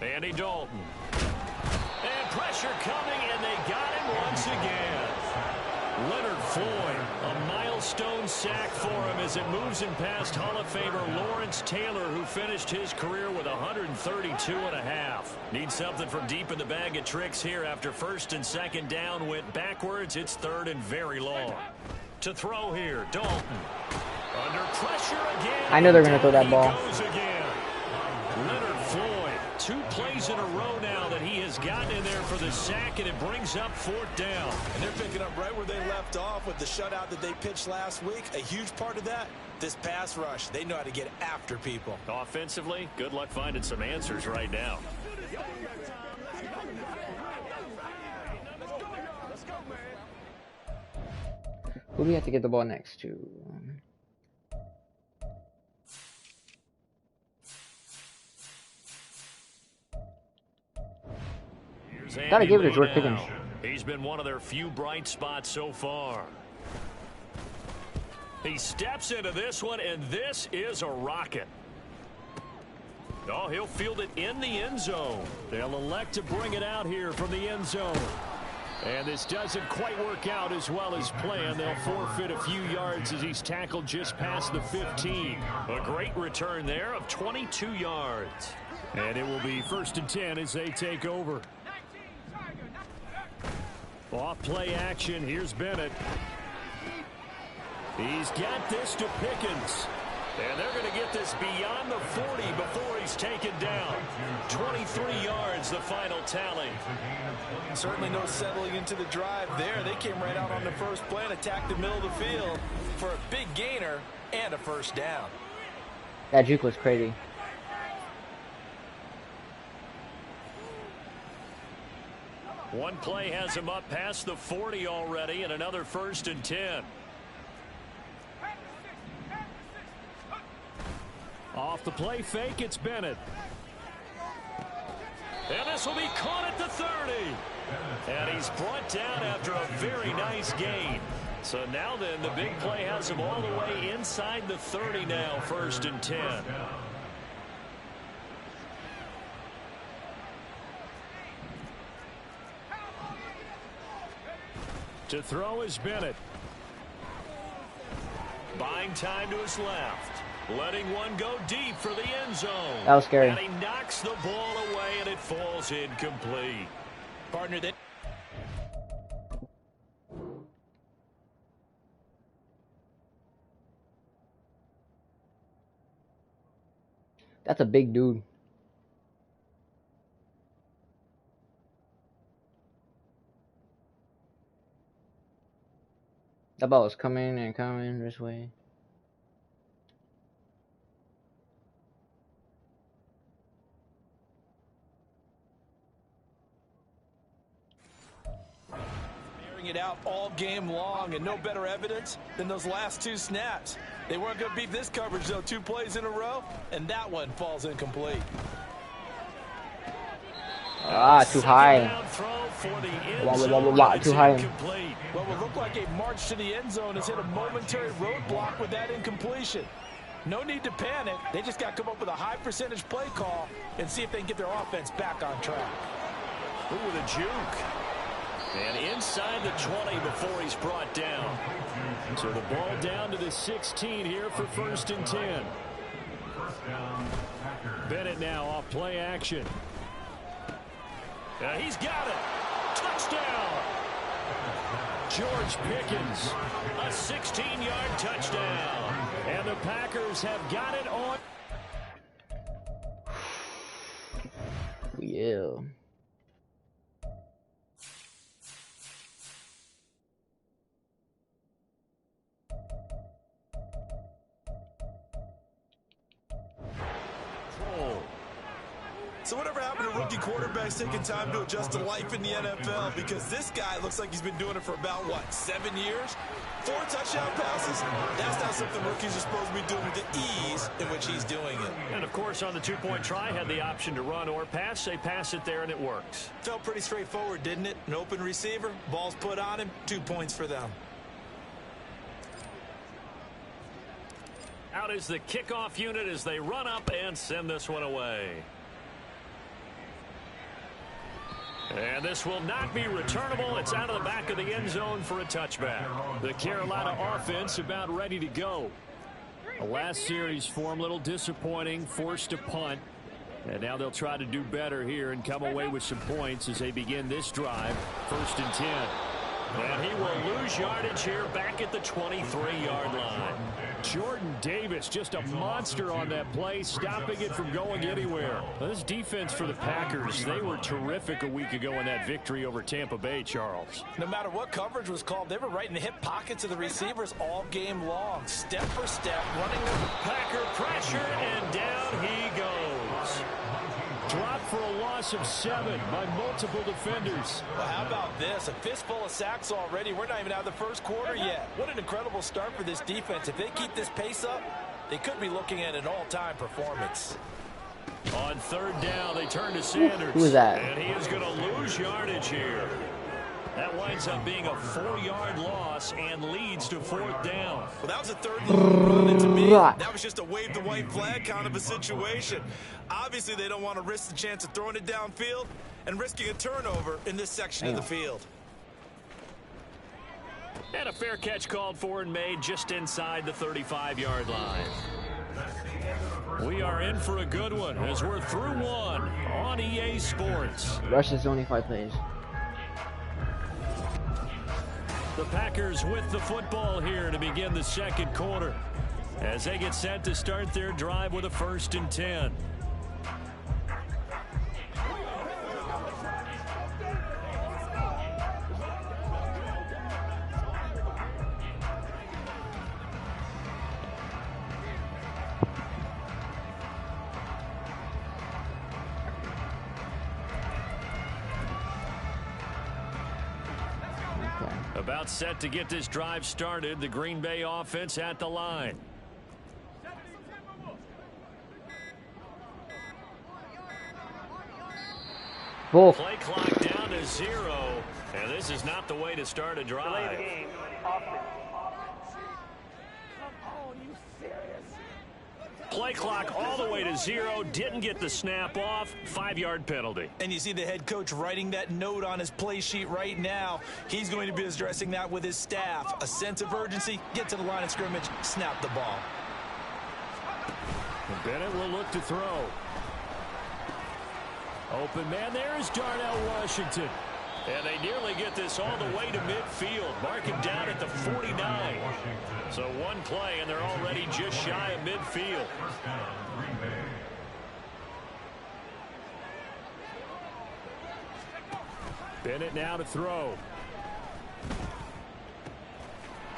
Andy Dalton. And pressure coming, and they got him once again. Leonard Floyd, a milestone sack for him as it moves him past Hall of Famer Lawrence Taylor, who finished his career with 132.5. Needs something from deep in the bag of tricks here after 1st and 2nd down went backwards. It's 3rd and very long. To throw here, Dalton. Under pressure again. I know they're going to throw that ball. Goes again. Leonard Floyd, 2 plays in a row now that he has gotten in there for the sack, and it brings up 4th down. And they're picking up right where they left off with the shutout that they pitched last week. A huge part of that, this pass rush. They know how to get after people. Offensively, good luck finding some answers right now. Who do we have to get the ball next to? Gotta give it to George Pickens. He's been one of their few bright spots so far. He steps into this one, and this is a rocket. Oh, he'll field it in the end zone. They'll elect to bring it out here from the end zone. And this doesn't quite work out as well as planned. They'll forfeit a few yards as he's tackled just past the 15. A great return there of 22 yards. And it will be 1st and 10 as they take over. Off play action. Here's Bennett. He's got this to Pickens. And they're going to get this beyond the 40 before he's taken down. 23 yards, the final tally. Certainly no settling into the drive there. They came right out on the first play and attacked the middle of the field for a big gainer and a first down. That juke was crazy. One play has him up past the 40 already, and another 1st and 10. Off the play fake, it's Bennett. And this will be caught at the 30. And he's brought down after a very nice gain. So now then, the big play has him all the way inside the 30 now, 1st and 10. To throw is Bennett. Buying time to his left. Letting one go deep for the end zone. That was scary. And he knocks the ball away, and it falls incomplete. Partner, that That's a big dude. That ball was coming and coming this way. it out all game long, and no better evidence than those last two snaps. They weren't going to beat this coverage, though. 2 plays in a row, and that one falls incomplete. Too high. Too high. What would look like a march to the end zone has hit a momentary roadblock with that incompletion. No need to panic. They just got to come up with a high percentage play call and see if they can get their offense back on track. Ooh, with a juke. And inside the 20 before he's brought down. So the ball down to the 16 here for 1st and 10. Bennett now off play action. He's got it. Touchdown. George Pickens. A 16-yard touchdown. And the Packers have got it on. Yeah. So whatever happened to rookie quarterbacks taking time to adjust to life in the NFL? Because this guy looks like he's been doing it for about, 7 years? 4 touchdown passes? That's not something rookies are supposed to be doing with the ease in which he's doing it. And, of course, on the 2-point try, had the option to run or pass. They pass it there, and it works. Felt pretty straightforward, didn't it? An open receiver, ball's put on him, 2 points for them. Out is the kickoff unit as they run up and send this one away. And this will not be returnable. It's out of the back of the end zone for a touchback. The Carolina offense about ready to go. The last series for them, a little disappointing, forced to punt. And now they'll try to do better here and come away with some points as they begin this drive. 1st and 10. And he will lose yardage here back at the 23-yard line. Jordan Davis, just a monster on that play, stopping it from going anywhere. Well, this defense for the Packers, they were terrific a week ago in that victory over Tampa Bay, Charles. No matter what coverage was called, they were right in the hip pockets of the receivers all game long. Step for step, running the Packer pressure, and down he goes. Dropped for a loss of 7 by multiple defenders. Well, how about this? A fistful of sacks already. We're not even out of the first quarter yet. What an incredible start for this defense. If they keep this pace up, they could be looking at an all-time performance. On 3rd down, they turn to Sanders. Who is that? And he is going to lose yardage here. That winds up being a 4-yard loss and leads to 4th down. Well, that was a 3rd long run, and to me, that was just a wave the white flag kind of a situation. Obviously, they don't want to risk the chance of throwing it downfield and risking a turnover in this section of the field. And a fair catch called for and made just inside the 35-yard line. We are in for a good one as we're through one on EA Sports. Rush is only 5 plays. The Packers with the football here to begin the second quarter as they get set to start their drive with a 1st and 10. About set to get this drive started. The Green Bay offense at the line. Bull. Play clock down to 0. And this is not the way to start a drive. Play clock all the way to 0. Didn't get the snap off. 5-yard penalty. And you see the head coach writing that note on his play sheet right now. He's going to be addressing that with his staff. A sense of urgency. Get to the line of scrimmage. Snap the ball. And Bennett will look to throw. Open man there is Darnell Washington. And they nearly get this all the way to midfield. Mark him down at the 49. So one play, and they're already just shy of midfield. Bennett now to throw.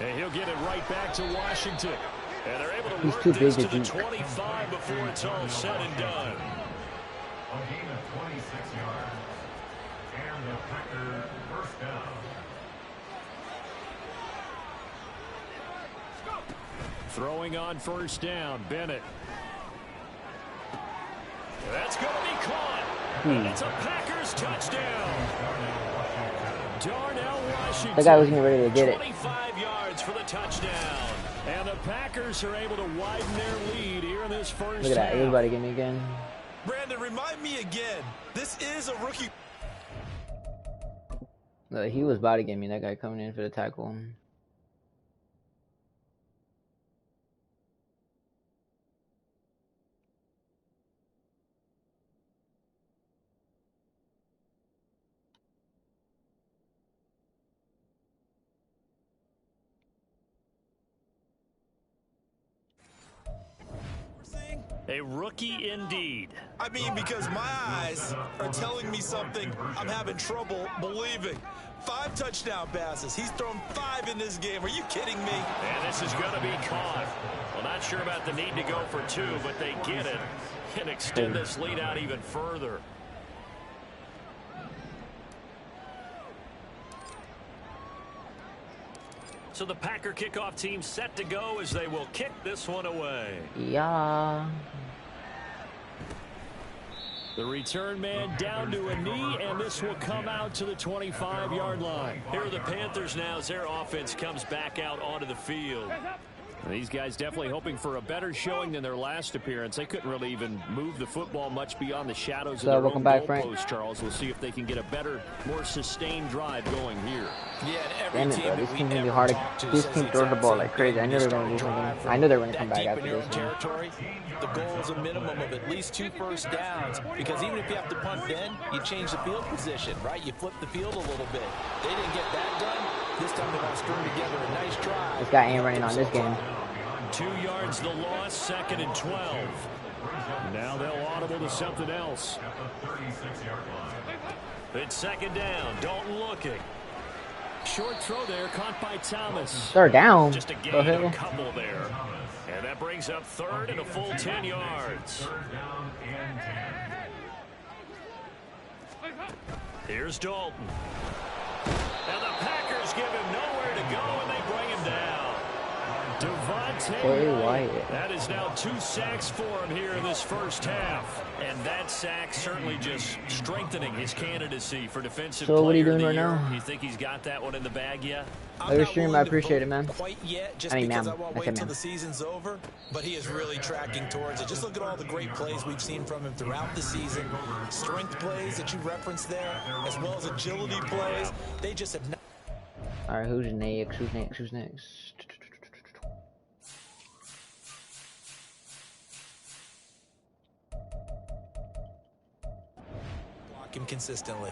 And he'll get it right back to Washington. And they're able to work this to the 25 before it's all said and done. A gain of 26 yards. And the Packers first down. Throwing on 1st down, Bennett. That's going to be caught. And it's a Packers touchdown. Darnell Washington. The guy wasn't ready to get it. 25 yards for the touchdown. And the Packers are able to widen their lead here in this first Look at that. half. Everybody get me again. Brandon, remind me again. This is a rookie. Look, he was about to get me. That guy coming in for the tackle. A rookie indeed. I mean, because my eyes are telling me something I'm having trouble believing. 5 touchdown passes. He's thrown 5 in this game. Are you kidding me? And this is going to be caught. Well, not sure about the need to go for 2, but they get it and extend this lead out even further. So the Packer kickoff team set to go as they will kick this one away. Yeah. The return man down to a knee, and this will come out to the 25-yard line. Here are the Panthers now as their offense comes back out onto the field. And these guys definitely hoping for a better showing than their last appearance. They couldn't really even move the football much beyond the shadows of their own goalpost, Charles. We'll see if they can get a better, more sustained drive going here. Yeah, and every Damn it, bro. team This that team's we gonna be ever hard talk to. to This says team the throws the exact ball same like thing. crazy. I know they're Start gonna do the something. drive I know they're gonna that come back deep in after your this own one. territory. The goal is a minimum of at least 2 first downs, because even if you have to punt then, you change the field position, right? You flip the field a little bit. They didn't get that done. This time they're going to string together a nice drive. This guy ain't running on this game. 2 yards the loss, 2nd and 12. Now they'll audible to something else. It's 2nd down. Dalton looking. Short throw there, caught by Thomas. 3rd down. Just a gain of a couple there. And that brings up 3rd and a full 10 yards. Here's Dalton. And the Packers give him nowhere to go, and they bring him down. Devontae Wyatt. That is now 2 sacks for him here in this first half. And that sack certainly just strengthening his candidacy for defensive player So what are you doing of the right year. now? You think he's got that one in the bag yet? Later stream, I appreciate it, man. Quite yet, just I mean, because ma'am. I won't I wait said until ma'am. the season's over, but he is really tracking towards it. Just look at all the great plays we've seen from him throughout the season. Strength plays that you referenced there, as well as agility plays. They just have not. Alright, who's next? Who's next? Who's next? Block him consistently.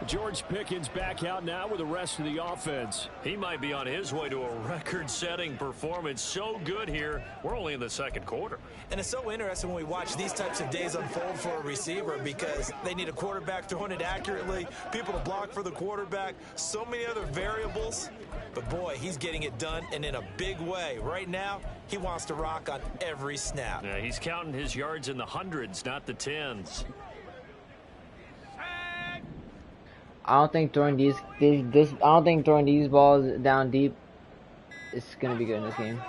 George Pickens back out now with the rest of the offense. He might be on his way to a record-setting performance. So good here. We're only in the second quarter. And it's so interesting when we watch these types of days unfold for a receiver because they need a quarterback throwing it accurately, people to block for the quarterback, so many other variables. But boy, he's getting it done and in a big way. Right now, he wants to rock on every snap. Yeah, he's counting his yards in the hundreds, not the tens. I don't think throwing these balls down deep is gonna be good in this game.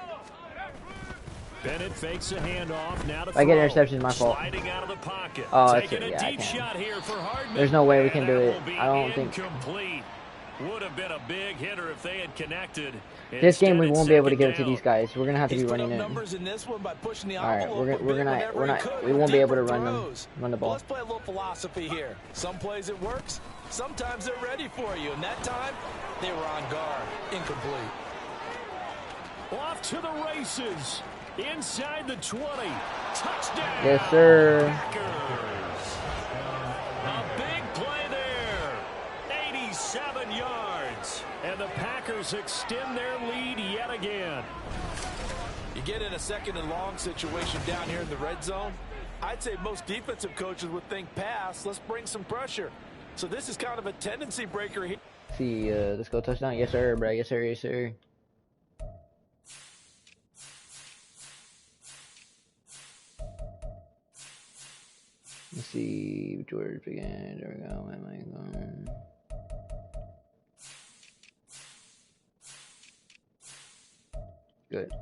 Bennett fakes a handoff. Now to if I get an interception, it's my fault. Sliding out of the pocket. Oh, that's Taking it. a Yeah, deep I can. shot here for Hardman. There's no way we can do it. That will be I don't think. incomplete. Would have been a big hitter if they had connected. This game we Instead, won't be able to it's give it to second these guys. We're gonna have to be running in. Numbers in this one by pushing the All right, envelope we won't be able to run the ball. Let's play a little philosophy here. Some plays it works. Sometimes they're ready for you. And that time, they were on guard. Incomplete. Off to the races. Inside the 20. Touchdown. Yes, sir. Packers. A big play there. 87 yards. And the Packers extend their lead yet again. You get in a second and long situation down here in the red zone. I'd say most defensive coaches would think pass. Let's bring some pressure. So this is kind of a tendency breaker here. See, let's go touchdown. Yes, sir, bro. Yes, sir. Yes, sir. Let's see, George again. There we go. Where am I going? Good.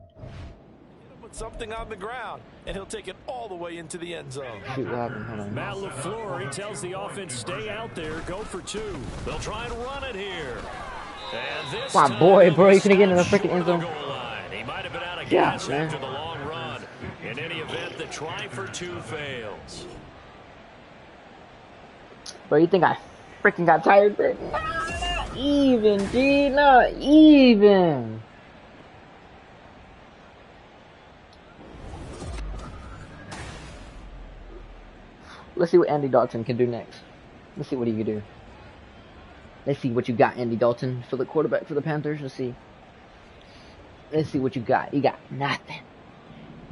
Put something on the ground, and he'll take it all the way into the end zone. Shoot, what happened? Hold on. Matt LaFleur, he tells the offense, stay out there, go for two. They'll try and run it here. And this My boy, bro, you couldn't get in the freaking end zone. He might have been out of Yeah, gas man. after the long run. In any event, the try for two fails. Bro, you think I freaking got tired, bro? Not even, G. Not even. Let's see what Andy Dalton can do next. Let's see what he can do. Let's see what you got, Andy Dalton, for the quarterback for the Panthers. Let's see. Let's see what you got. You got nothing.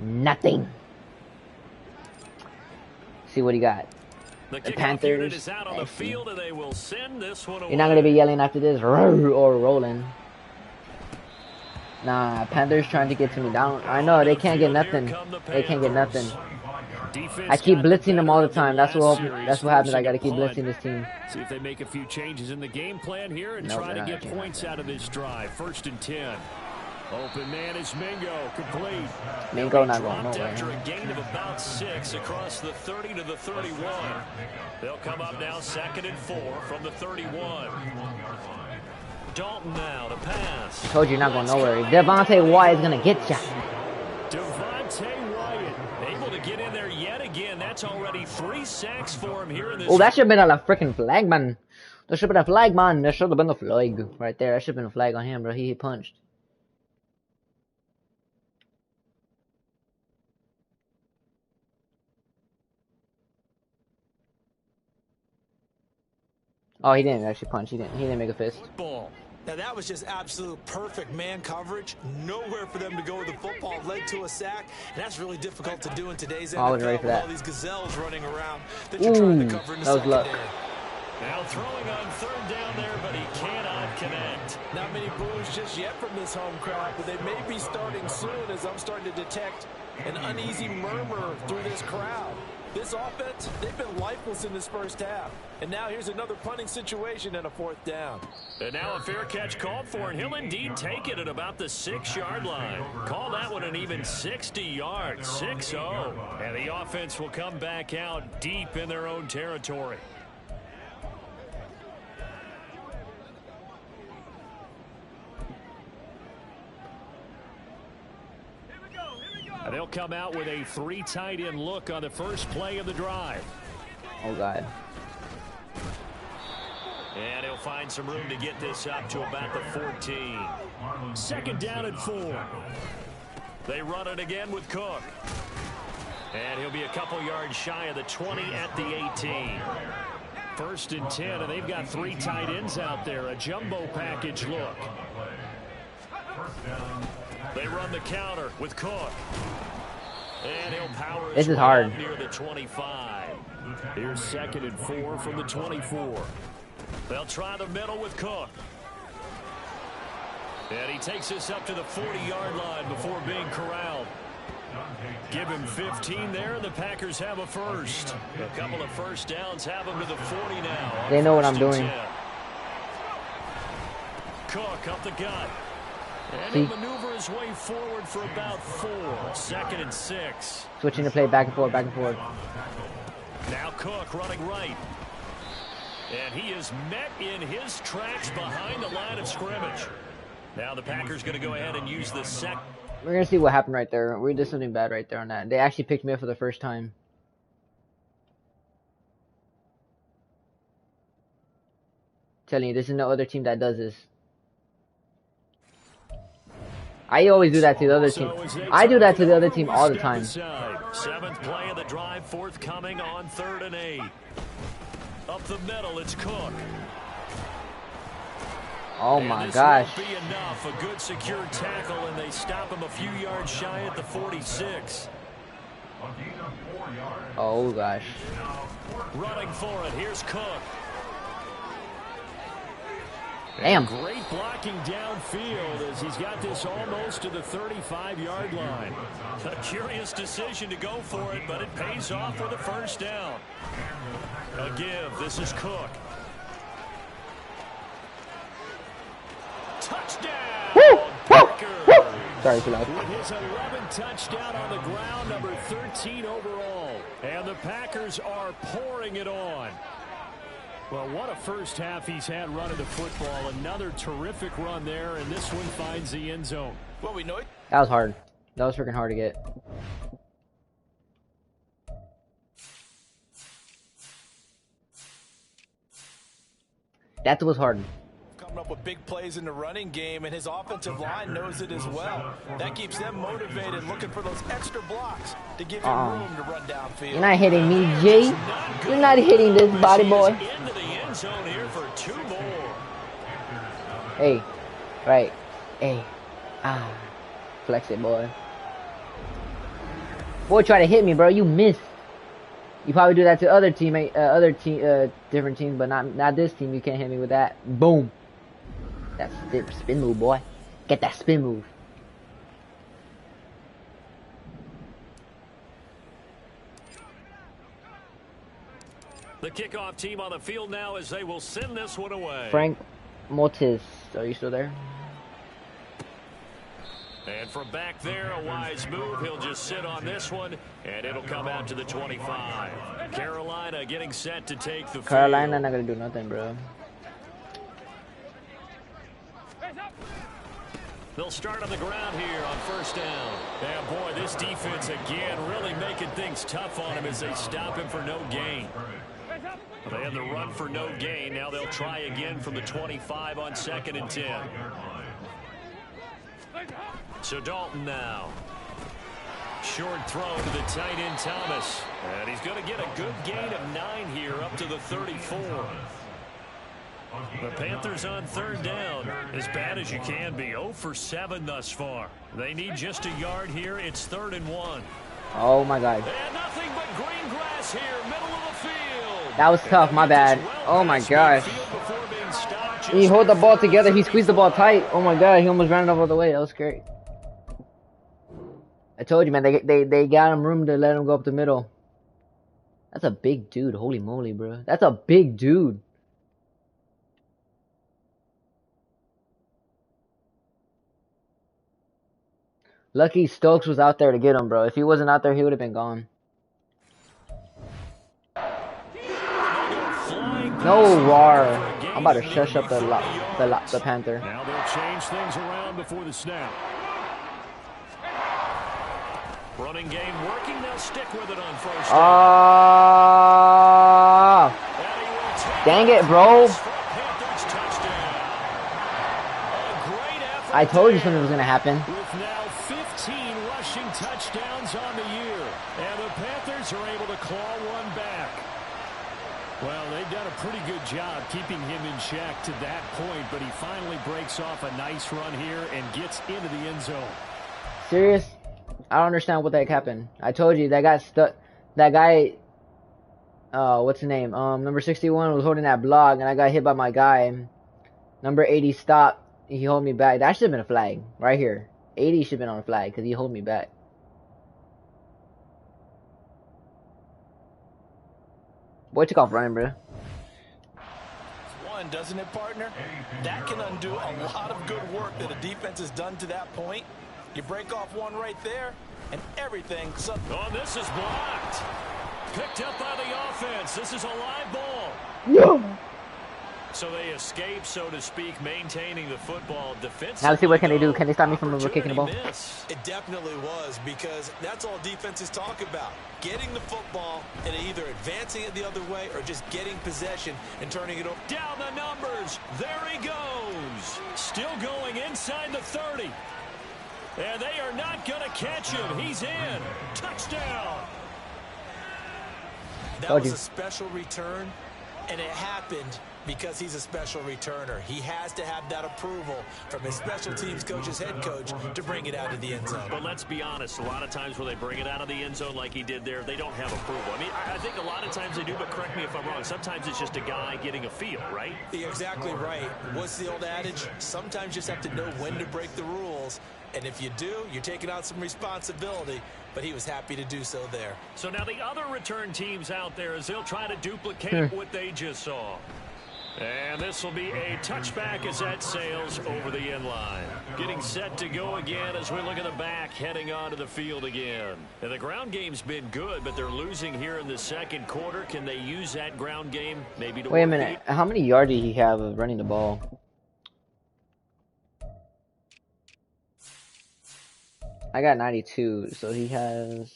Nothing. See what he got. The Panthers. Is out on the field, and they will send this one away. You're not going to be yelling after this or rolling. Nah, Panthers trying to get to me down. I know, they can't get nothing. They can't get nothing. I keep blitzing them all the time. That's what happens. I got to keep blitzing this team. See if they make a few changes in the game plan here and try to get points out of this drive. 1st and 10. Open man is Mingo, complete. Mingo not going nowhere. After a gain of about 6 across the 30 to the 31. They'll come up now 2nd and 4 from the 31. Dalton now to pass. Told you not going nowhere. Devontae Wyatt is going to get ya. Devontae Wyatt able to get in there yet again. That's already 3 sacks for him here in this. Oh, that should have been a freaking flag, man. There should have been a flag, man. There should have been a flag right there. That should have been a flag on him, bro. He punched. Oh, he didn't actually punch. He didn't make a fist. Ball. Now that was just absolute perfect man coverage. Nowhere for them to go with the football. Led to a sack. And that's really difficult to do in today's NFL. I wasn't ready for that. All these gazelles running around that you're trying to cover in the that was luck. Now throwing on 3rd down there, but he cannot connect. Not many boos just yet from this home crowd, but they may be starting soon as I'm starting to detect an uneasy murmur through this crowd. This offense, they've been lifeless in this first half. And now here's another punting situation and a 4th down. And now a fair catch called for, and he'll indeed take it at about the 6-yard line. Call that one an even 60 yards, 6-0. And the offense will come back out deep in their own territory. They'll come out with a 3 tight end look on the first play of the drive. Oh, God. And he'll find some room to get this up to about the 14. 2nd down and 4. They run it again with Cook. And he'll be a couple yards shy of the 20 at the 18. 1st and 10, and they've got 3 tight ends out there. A jumbo package look. They run the counter with Cook. And he'll power this is hard. Near the 25. Here's 2nd and 4 from the 24. They'll try the middle with Cook. And he takes us up to the 40-yard line before being corralled. Give him 15 there, and the Packers have a first. A couple of first downs have them to the 40 now. They know what I'm doing. 10. Cook up the gut. And he'll maneuver his way forward for about 4. 2nd and 6. Switching to play back and forth, back and forth. Now Cook running right. And he is met in his tracks behind the line of scrimmage. Now the Packers going to go ahead and use the second. We're going to see what happened right there. We did something bad right there on that. They actually picked me up for the first time. Telling you, this is no other team that does this. I always do that to the other team. I do that to the other team all the time. 7th play of the drive, forthcoming on 3rd and 8. Up the middle, it's Cook. Oh my gosh. Won't be enough. A good secure tackle, and they stop him a few yards shy at the 46. Oh gosh. Running for it. Here's Cook. Damn. Great blocking downfield as he's got this almost to the 35-yard line. A curious decision to go for it, but it pays off with a first down. A give. This is Cook. Touchdown! Woo! Woo! Woo! Sorry for that. With his 11th touchdown on the ground, number 13 overall. And the Packers are pouring it on. Well, what a first half he's had running the football. Another terrific run there, and this one finds the end zone. Well, we know it. That was hard. That was freaking hard to get. That was hard. Coming up with big plays in the running game, and his offensive line knows it as well. That keeps them motivated, looking for those extra blocks to give him room to run downfield. You're not hitting me, G. You're not hitting this body boy. Into the end zone here for 2 more. Hey, right. Hey, flex it, boy. Boy, try to hit me, bro. You missed. You probably do that to other teammate, different teams, but not this team. You can't hit me with that. Boom. That's spin move, boy. Get that spin move. The kickoff team on the field now as they will send this one away. Frank Motis, are you still there? And from back there, a wise move. He'll just sit on this one, and it'll come out to the 25. Carolina getting set to take the Carolina field. not gonna do nothing, bro. They'll start on the ground here on first down. And boy, this defense again really making things tough on him as they stop him for no gain. They had the run for no gain. Now they'll try again from the 25 on 2nd and 10. So Dalton now. Short throw to the tight end Thomas. And he's going to get a good gain of 9 here up to the 34. The Panthers on 3rd down. As bad as you can be. 0 for 7 thus far. They need just a yard here. It's 3rd and 1. Oh my God. And nothing but green grass here, middle of the field. That was tough, my bad. Oh my gosh. He hold the ball together. He squeezed the ball tight. Oh my God, he almost ran it all the way. That was scary. I told you, man. They got him room to let him go up the middle. That's a big dude. Holy moly, bro. That's a big dude. Lucky Stokes was out there to get him, bro. If he wasn't out there, he would have been gone. No roar. I'm about to shush up the Panther. Now they'll change things around before the snap. Running game working. They'll stick with it on first down. Dang it, bro. I told you something was gonna happen. With now 15 rushing touchdowns on the year, and the Panthers are able to claw one back. Well, they've done a pretty good job keeping him in check to that point, but he finally breaks off a nice run here and gets into the end zone. Serious? I don't understand what the heck happened. I told you that guy stuck. That guy. What's his name? Number 61 was holding that block, and I got hit by my guy. Number 80 stopped. He held me back. That should have been a flag right here. 80 should have been on a flag because he held me back. Boy took off running, bro. One, doesn't it, partner? That can undo a lot of good work that a defense has done to that point. You break off one right there, and everything. Oh, this is blocked. Picked up by the offense. This is a live ball. No. So they escape, so to speak, maintaining the football defensively. Now let's see what can they do. Can they stop me from kicking the ball? It definitely was, because that's all defenses talk about. Getting the football and either advancing it the other way or just getting possession and turning it over. Down the numbers. There he goes. Still going inside the 30. And they are not going to catch him. He's in. Touchdown. That was a special return, and it happened because he's a special returner. He has to have that approval from his special teams coach, his head coach, to bring it out of the end zone. But let's be honest, a lot of times when they bring it out of the end zone like he did there, they don't have approval. I mean, I think a lot of times they do, but correct me if I'm wrong. Sometimes it's just a guy getting a feel, right? You're exactly right. What's the old adage? Sometimes you just have to know when to break the rules. And if you do, you're taking on some responsibility. But he was happy to do so there. So now the other return teams out there, as they'll try to duplicate what they just saw. And this will be a touchback as that sails over the end line. Getting set to go again as we look at the back, heading onto the field again. And the ground game's been good, but they're losing here in the second quarter. Can they use that ground game maybe to... Wait a minute. How many yards did he have of running the ball? I got 92, so he has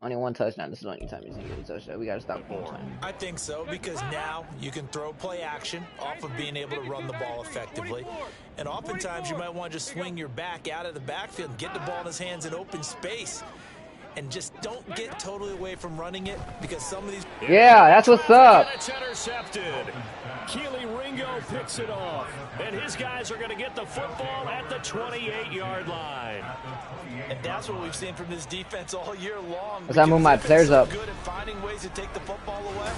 only one touchdown. This is the only time he's gonna get a touchdown. We gotta stop full time. I think so, because now you can throw play action off of being able to run the ball effectively. And oftentimes you might want to just swing your back out of the backfield and get the ball in his hands in open space. And just don't get totally away from running it, because some of these... Yeah, that's what's up. It's intercepted. Keely Ringo picks it off. And his guys are going to get the football at the 28-yard line. And that's what we've seen from this defense all year long. As I move my players up. Good at finding ways to take the football away.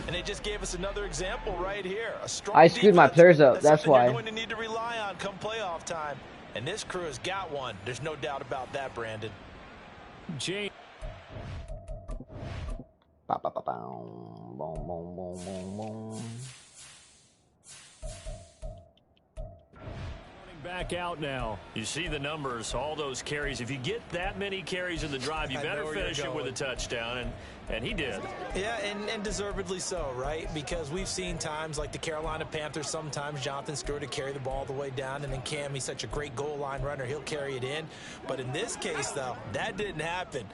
And they just gave us another example right here. A strong I screwed my players up, that's why. You're going to need to rely on come playoff time. And this crew has got one. There's no doubt about that, Brandon. James. Back out now. You see the numbers, all those carries. If you get that many carries in the drive, you better finish it with a touchdown, and he did. Yeah, and deservedly so, right? Because we've seen times like the Carolina Panthers, sometimes Jonathan Stewart to carry the ball all the way down, and then Cam, he's such a great goal line runner, he'll carry it in. But in this case, though, that didn't happen.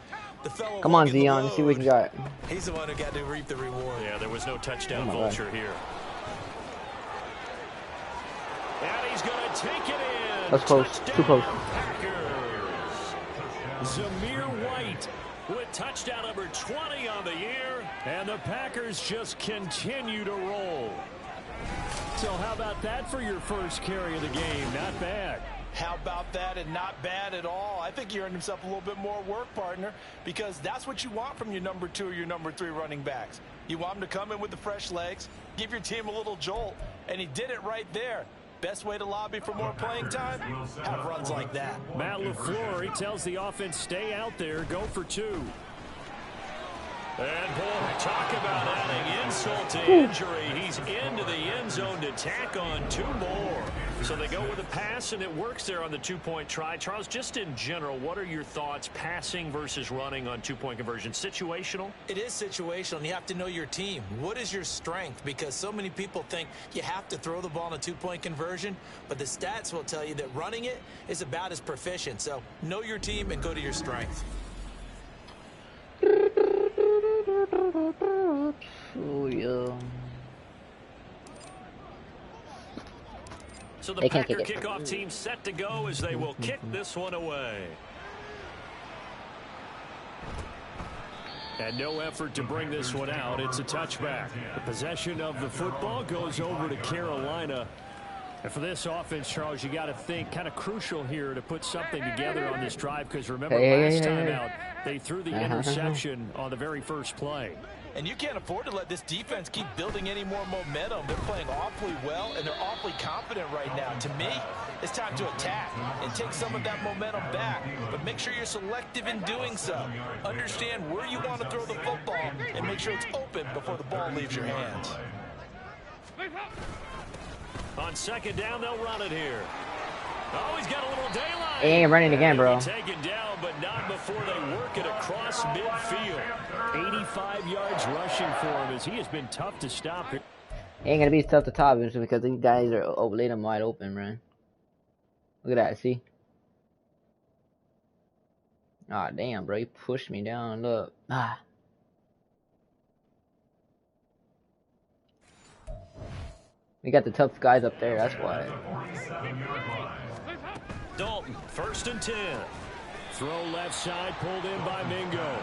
The fellow come on, Zion, let's see what we got. He's the one who got to reap the reward. Yeah, there was no touchdown vulture here. And he's going to take it in. That's close. Touchdown, Too close. Packers. Zamir White with touchdown number 20 on the year. And the Packers just continue to roll. So how about that for your first carry of the game? Not bad. How about that, and not bad at all? I think he earned himself a little bit more work, partner, because that's what you want from your number 2 or your number 3 running backs. You want him to come in with the fresh legs, give your team a little jolt, and he did it right there. Best way to lobby for more playing time? Have runs like that. Matt LaFleur, he tells the offense, stay out there, go for 2. And boy, talk about adding insult to injury. He's into the end zone to tack on 2 more. So they go with a pass, and it works there on the 2-point try. Charles, just in general, what are your thoughts passing versus running on 2-point conversion? Situational? It is situational, and you have to know your team. What is your strength? Because so many people think you have to throw the ball in a 2-point conversion, but the stats will tell you that running it is about as proficient. So know your team and go to your strength. Oh, yeah. So the They can't Packer kick it. kickoff team set to go as they will kick this one away. And no effort to bring this one out. It's a touchback. The possession of the football goes over to Carolina. And for this offense, Charles, you got to think kind of crucial here to put something together on this drive, because remember last time out, they threw the interception on the very first play. And you can't afford to let this defense keep building any more momentum. They're playing awfully well, and they're awfully confident right now. To me, it's time to attack and take some of that momentum back. But make sure you're selective in doing so. Understand where you want to throw the football and make sure it's open before the ball leaves your hands. On second down, they'll run it here. Oh, he's got a little daylight. He ain't running again, bro. Taken down, but not before they work it across midfield. 85 yards rushing for him as he has been tough to stop. It ain't gonna be tough to top him because these guys are laid him wide open, man. Look at that, see? Ah, oh, damn, bro, he pushed me down. Look, we got the tough guys up there. That's why. Dalton, 1st and 10. Throw left side, pulled in by Mingo.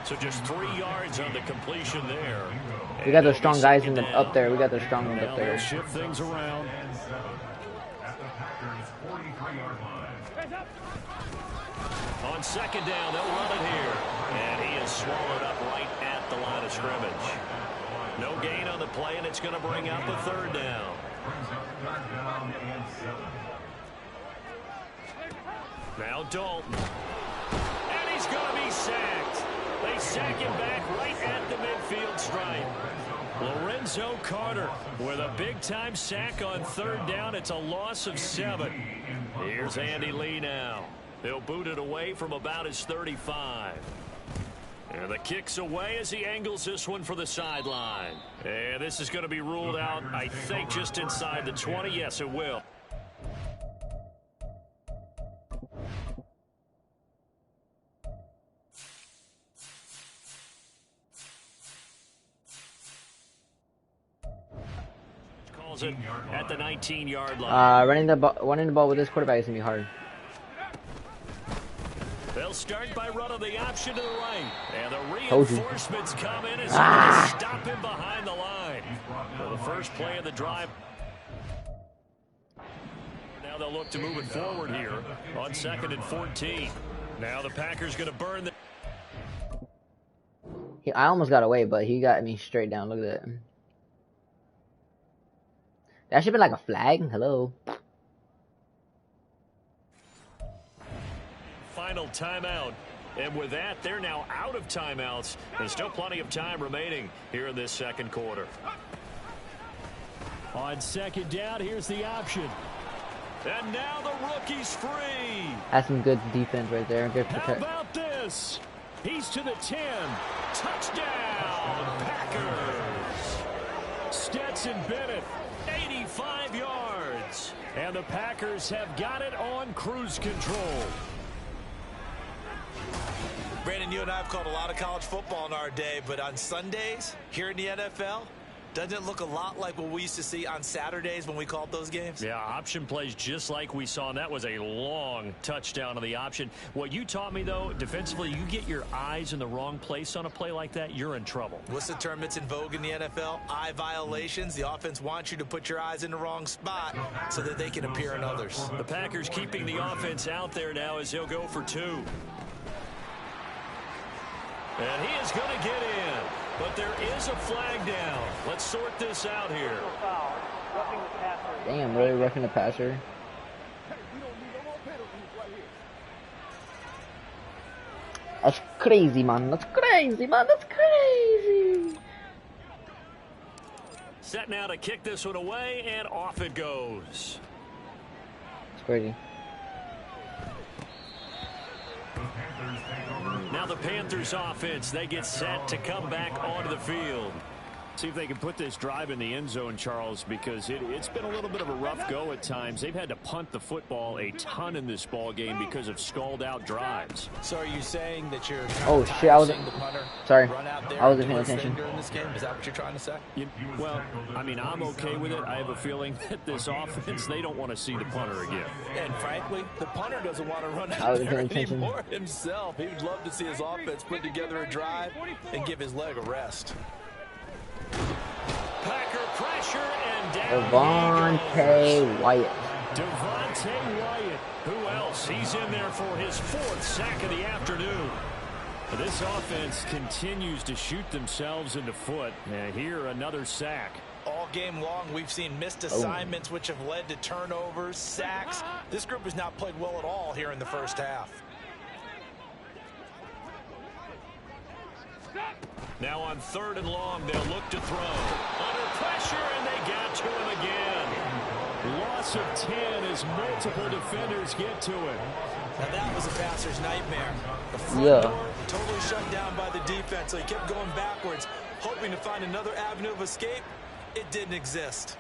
So just 3 yards on the completion there. We got those strong guys in the up there. We got those strong ones up there. Shift things around. On second down, they'll run it here. And he is swallowed up right at the line of scrimmage. No gain on the play, and it's going to bring up a 3rd down. Now Dalton. And he's going to be sacked. They sack him back right at the midfield stripe. Lorenzo Carter with a big-time sack on 3rd down. It's a loss of 7. Here's Andy Lee now. He'll boot it away from about his 35. And the kick's away as he angles this one for the sideline. And this is going to be ruled out, I think, just inside the 20. Yes, it will. Calls it at the 19-yard line. Running the ball with this quarterback is going to be hard. They'll start by running the option to the right. And the reinforcements come in as they stop him behind the line. For the first play of the drive. Now they'll look to move it forward here on 2nd and 14. Now the Packers going to burn the... I almost got away, but he got me straight down. Look at that. That should be like a flag. Hello. Final timeout. And with that, they're now out of timeouts. There's still plenty of time remaining here in this second quarter. On 2nd down, here's the option. And now the rookie's free. That's some good defense right there. Good protect. How about this? He's to the 10. Touchdown, Packers. Stetson Bennett, 85 yards. And the Packers have got it on cruise control. Brandon, you and I have called a lot of college football in our day, but on Sundays here in the NFL, doesn't it look a lot like what we used to see on Saturdays when we called those games? Yeah, option plays just like we saw, and that was a long touchdown on the option. What you taught me, though, defensively, you get your eyes in the wrong place on a play like that, you're in trouble. What's the term that's in vogue in the NFL? Eye violations. The offense wants you to put your eyes in the wrong spot so that they can appear in others. The Packers keeping the offense out there now as he'll go for 2. And he is going to get in. But there is a flag down. Let's sort this out here. Damn, really roughing the passer. That's crazy, man. That's crazy, man. That's crazy. Set now to kick this one away, and off it goes. It's crazy. Now the Panthers offense, they get set to come back onto the field. See if they can put this drive in the end zone, Charles, because it's been a little bit of a rough go at times. They've had to punt the football a ton in this ball game because of stalled out drives. So are you saying that you're Oh shit, I was the punter sorry. run out there I wasn't and do paying his thing attention. during this game? Is that what you're trying to say? Well, I mean, I'm okay with it. I have a feeling that this offense, they don't want to see the punter again. And frankly, the punter doesn't want to run I out wasn't there paying attention. anymore himself. He would love to see his offense put together a drive and give his leg a rest. Packer pressure and down. Devontae Wyatt. Devontae Wyatt. Who else? He's in there for his 4th sack of the afternoon. This offense continues to shoot themselves in the foot. And here, another sack. All game long, we've seen missed assignments, which have led to turnovers, sacks. This group has not played well at all here in the first half. Now on 3rd and long, they'll look to throw. Under pressure, and they got to him again. Loss of 10 as multiple defenders get to it. Now that was a passer's nightmare. The front door totally shut down by the defense, so he kept going backwards, hoping to find another avenue of escape. It didn't exist.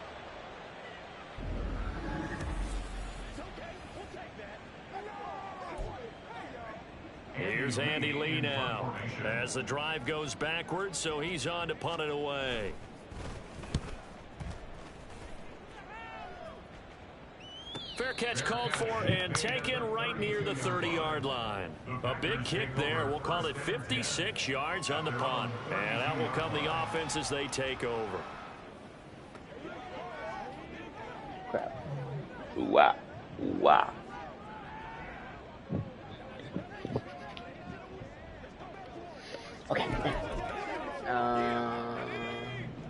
Here's Andy Lee now as the drive goes backwards, so he's on to punt it away. Fair catch called for and taken right near the 30-yard line. A big kick there. We'll call it 56 yards on the punt. And out will come the offense as they take over. Crap. Wow. Wow. Okay.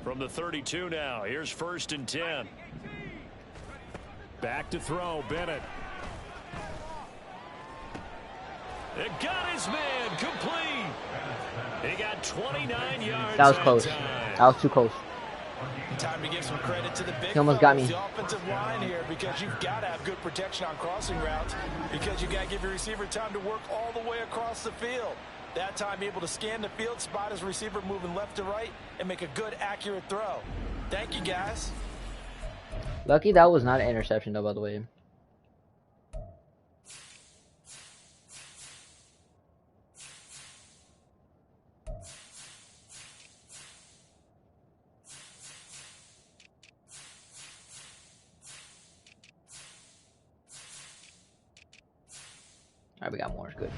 From the 32 now, here's 1st and 10. Back to throw, Bennett. It got his man complete. He got 29 yards. That was close. That was too close. Time to give some credit to the big He almost got me. the offensive line here, because you've got to have good protection on crossing routes, because you've got to give your receiver time to work all the way across the field. That time able to scan the field, spot his receiver moving left to right, and make a good, accurate throw. Thank you, guys. Lucky that was not an interception, though, by the way. Alright, we got more. Good.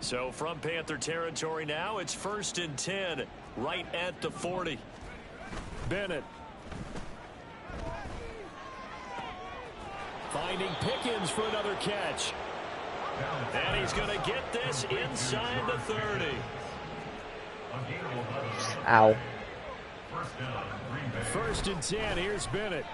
So from Panther territory now, it's 1st and 10, right at the 40. Bennett. Finding Pickens for another catch. And he's going to get this inside the 30. Ow. 1st and 10, here's Bennett.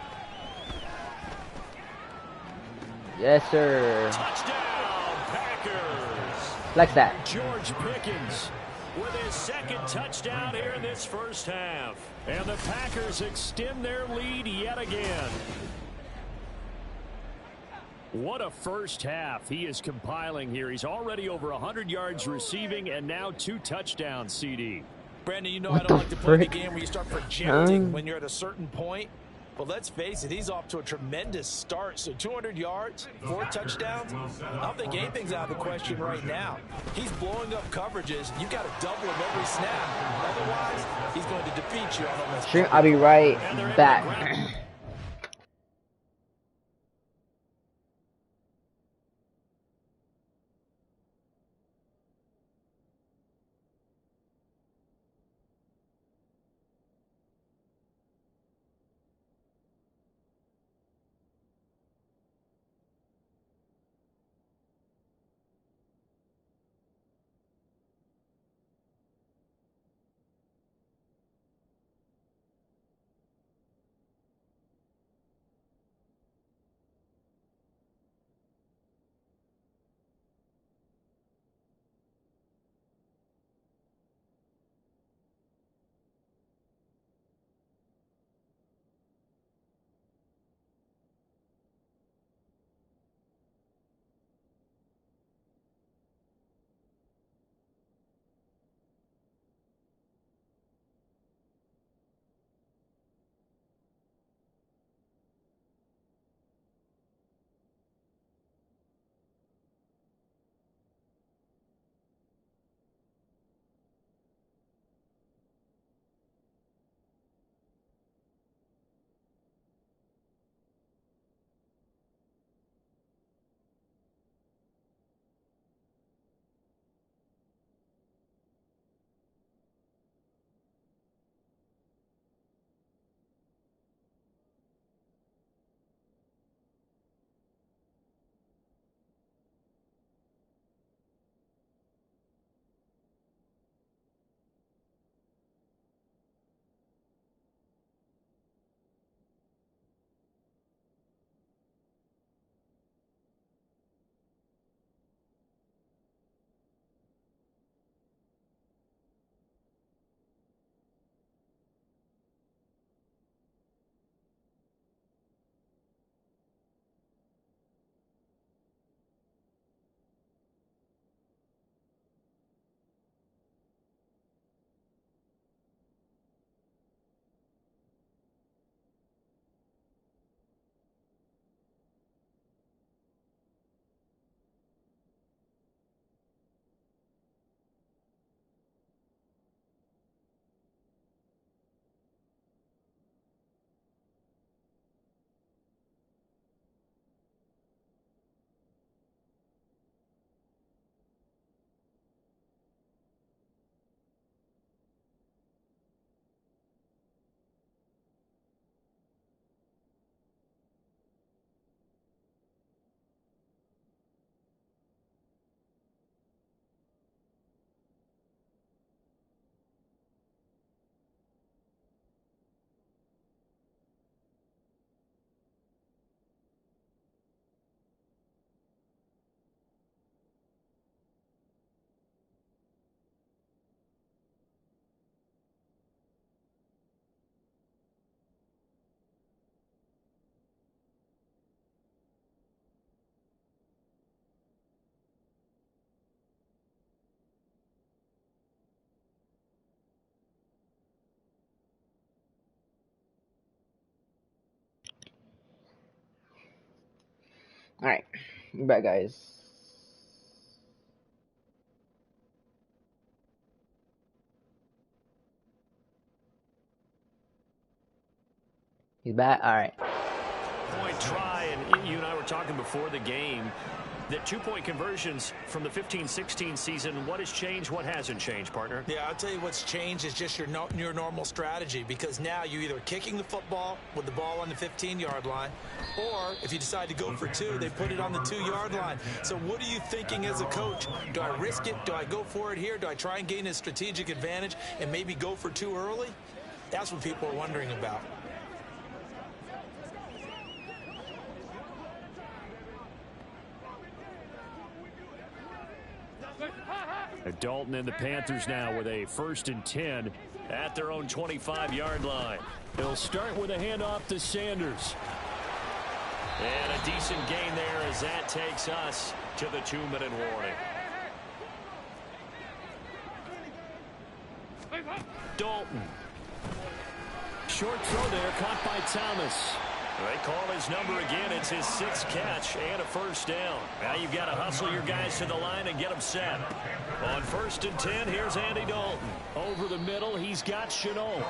Yes, sir. Touchdown, Packers. Flex that. George Pickens with his 2nd touchdown here in this first half. And the Packers extend their lead yet again. What a first half he is compiling here. He's already over 100 yards receiving and now 2 touchdowns, CD. Brandon, you know What I don't like the to play the frick? game where you start projecting when you're at a certain point. But let's face it, he's off to a tremendous start. So 200 yards, 4 touchdowns. I don't think anything's out of the question right now. He's blowing up coverages. You've got to double him every snap. Otherwise, he's going to defeat you on almost. Sure, I'll be right back. Alright, we're back, guys. He's back? Alright. Point try, and you and I were talking before the game that 2-point conversions from the 15-16 season. What has changed? What hasn't changed, partner? Yeah, I'll tell you what's changed is just your normal strategy, because now you're either kicking the football with the ball on the 15-yard line, or if you decide to go for two, they put it on the 2-yard line. So what are you thinking as a coach? Do I risk it? Do I go for it here? Do I try and gain a strategic advantage and maybe go for two early? That's what people are wondering about. Dalton and the Panthers now with a 1st and 10 at their own 25-yard line. They'll start with a handoff to Sanders. And a decent gain there as that takes us to the 2-minute warning. Dalton. Short throw there, caught by Thomas. They call his number again. It's his 6th catch and a 1st down. Now you've got to hustle your guys to the line and get them set. On 1st and 10, here's Andy Dalton. Over the middle, he's got Shenault.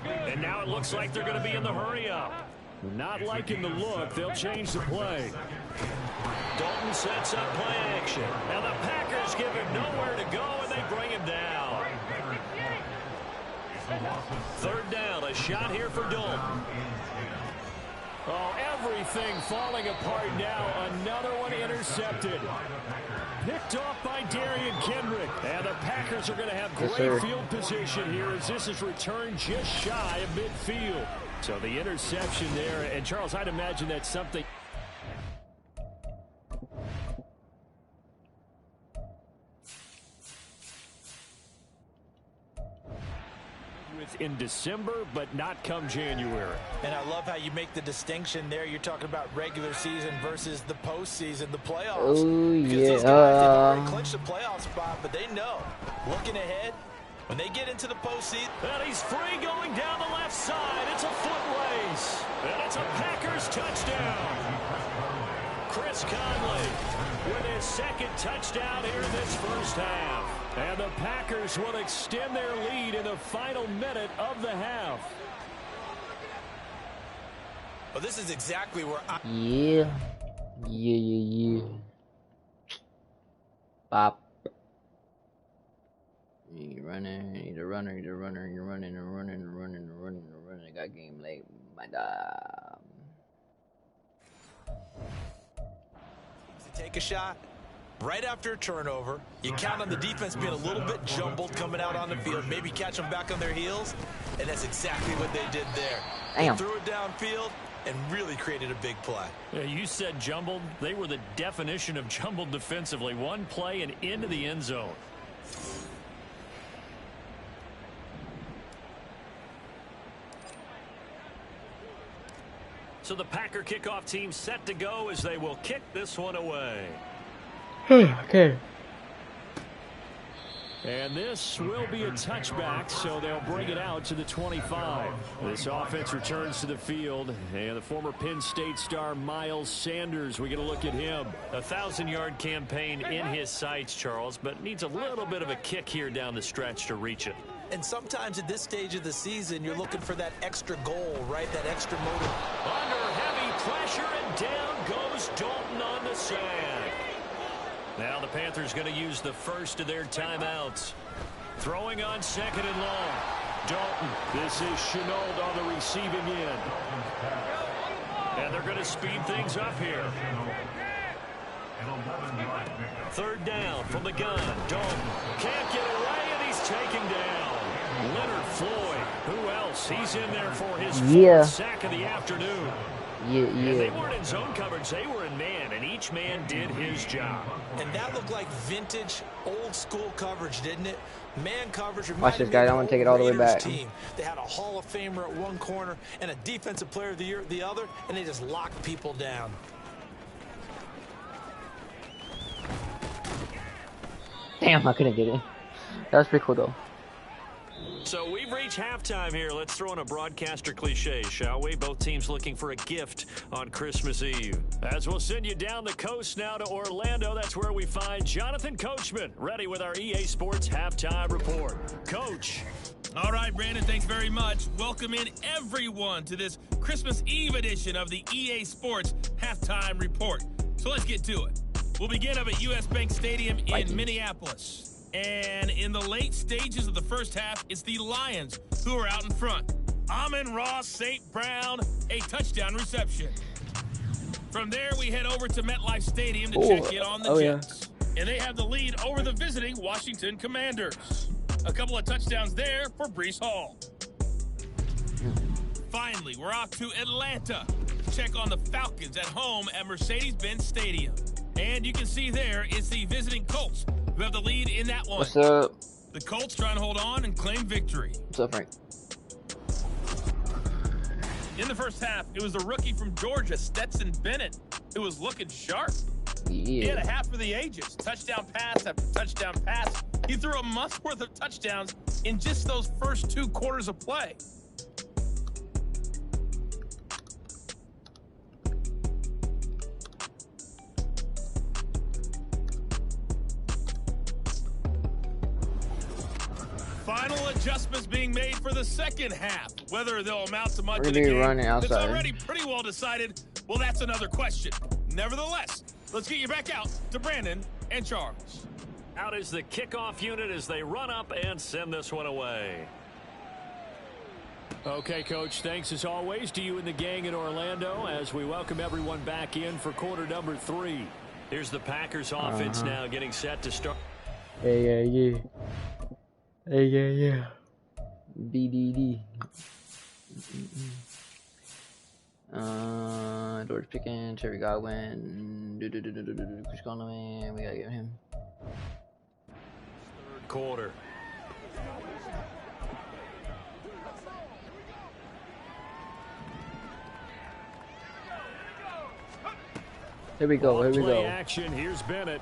And now it looks like they're going to be in the hurry-up. Not liking the look. They'll change the play. Dalton sets up play action. Now the Packers give him nowhere to go, and they bring him down. 3rd down, a shot here for Dalton. Oh, everything falling apart now. Another one intercepted. Picked off by Darian Kendrick. And the Packers are going to have great field position here as this is returned just shy of midfield. So the interception there. And, Charles, I'd imagine that's something. In December, but not come January. And I love how you make the distinction there. You're talking about regular season versus the postseason, the playoffs. Oh, because yeah. these guys, they've already clinched the playoff spot, but they know, looking ahead, when they get into the postseason. And he's free going down the left side. It's a foot race. And it's a Packers touchdown. Chris Conley with his 2nd touchdown here in this 1st half. And the Packers will extend their lead in the final minute of the half. Well, this is exactly where Yeah. Bop. You're running, you're running. I got game late. My God. take a shot right after a turnover. You count on the defense being a little bit jumbled coming out on the field, maybe catch them back on their heels, and that's exactly what they did there. They threw it downfield and really created a big play. Yeah, you said jumbled. They were the definition of jumbled defensively. One play and into the end zone. So the Packer kickoff team set to go as they will kick this one away. Okay. And this will be a touchback, so they'll bring it out to the 25. This offense returns to the field, and the former Penn State star Miles Sanders, we get a look at him. A 1,000-yard campaign in his sights, Charles, but needs a little bit of a kick here down the stretch to reach it. And sometimes at this stage of the season, you're looking for that extra goal, right? That extra motive. Under heavy pressure, and down goes Dalton on the sack. Now the Panthers going to use the first of their timeouts. Throwing on second and long. Dalton. This is Shenault on the receiving end. And they're going to speed things up here. Third down from the gun. Dalton can't get away, and he's taken down. Leonard Floyd. Who else? He's in there for his fourth sack of the afternoon. And they weren't in zone coverage. They were in man, and each man did his job. And that looked like vintage, old-school coverage, didn't it? Man coverage. Watch this, guys. I want to take it all the way back. Team. They had a Hall of Famer at one corner and a Defensive Player of the Year at the other, and they just locked people down. Damn, I couldn't get it. That was pretty cool, though. So we've reached halftime here. Let's throw in a broadcaster cliche, shall we? Both teams looking for a gift on Christmas Eve. As we'll send you down the coast now to Orlando, that's where we find Jonathan Coachman, ready with our EA Sports Halftime Report. Coach. All right, Brandon, thanks very much. Welcome in everyone to this Christmas Eve edition of the EA Sports Halftime Report. So let's get to it. We'll begin up at US Bank Stadium in Minneapolis. And in the late stages of the first half, it's the Lions who are out in front. Amon-Ra St. Brown, a touchdown reception. From there, we head over to MetLife Stadium to check in on the Jets. And they have the lead over the visiting Washington Commanders. A couple of touchdowns there for Breece Hall. Finally, we're off to Atlanta to check on the Falcons at home at Mercedes-Benz Stadium. And you can see there, it's the visiting Colts who have the lead in that one. What's up? The Colts trying to hold on and claim victory. What's up, Frank? In the first half, it was the rookie from Georgia, Stetson Bennett, who was looking sharp. Yeah. He had a half for the ages. Touchdown pass after touchdown pass. He threw a month's worth of touchdowns in just those first 2 quarters of play. Final adjustments being made for the second half. Whether they'll amount to much in the game, it's already pretty well decided. Well, that's another question. Nevertheless, let's get you back out to Brandon and Charles. Out is the kickoff unit as they run up and send this one away. Okay, Coach, thanks as always to you and the gang in Orlando as we welcome everyone back in for quarter number 3. Here's the Packers offense now getting set to start. Yeah. BDD. George Pickens, Terry Godwin, Chris Conley, we gotta get him. Third quarter. Here we go. Play action. Here's Bennett.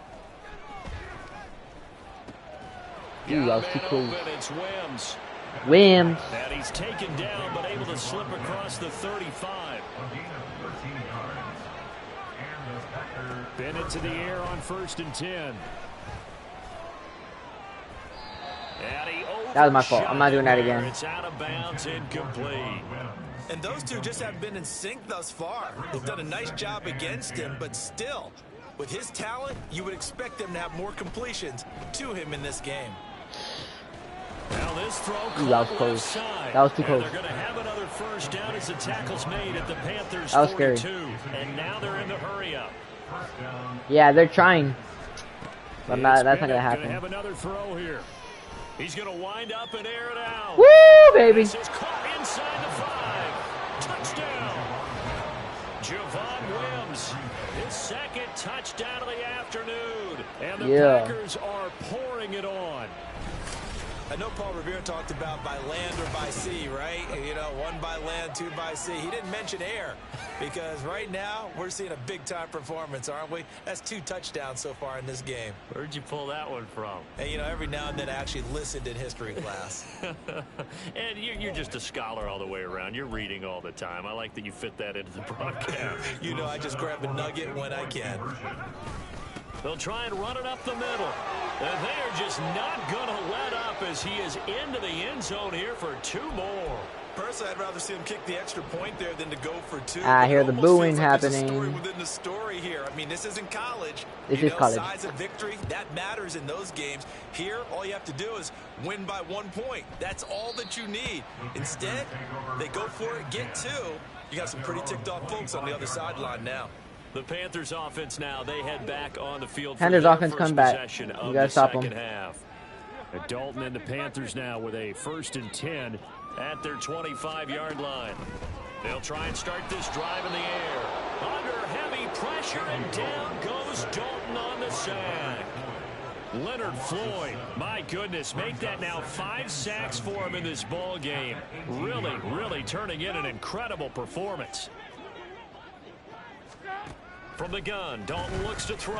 Ooh, that was too close. It's Wims. And he's taken down, but able to slip across the 35. Bennett to the air on 1st and 10. That was my fault. I'm not doing that again. It's out of bounds, incomplete. And those two just haven't been in sync thus far. They've done a nice job against him, but still, with his talent, you would expect them to have more completions to him in this game. Now this throw that was close. That was too close. They're going to have another first down as the tackle's made at the Panthers' that was 42. Scary. And now they're in the hurry up. Yeah, they're trying. But that's not going to happen. Gonna have another throw here. He's going to wind up and air it out. Woo, baby. This is caught inside the 5. Touchdown. Javon Wims, his second touchdown of the afternoon. And the Packers are pouring it on. I know Paul Revere talked about by land or by sea, right? You know, 1 by land, 2 by sea. He didn't mention air because right now we're seeing a big-time performance, aren't we? That's 2 touchdowns so far in this game. Where'd you pull that one from? And, you know, every now and then I actually listened in history class. And you're just a scholar all the way around. You're reading all the time. I like that you fit that into the broadcast. You know, I just grab a nugget when I can. They'll try and run it up the middle. And they're just not going to let up as he is into the end zone here for 2 more. Personally, I'd rather see him kick the extra point there than to go for 2. I hear the booing happening. Story within the story here. I mean, this isn't college. This is college. Size of victory, that matters in those games. Here, all you have to do is win by 1 point. That's all that you need. Instead, they go for it, get 2. You got some pretty ticked off folks on the other sideline now. The Panthers offense now, they head back on the field. Panthers offense come back. You gotta stop them. Dalton and the Panthers now with a 1st and 10 at their 25-yard line. They'll try and start this drive in the air. Under heavy pressure, and down goes Dalton on the sack. Leonard Floyd, my goodness, make that now 5 sacks for him in this ball game. Really turning in an incredible performance. From the gun, Dalton looks to throw.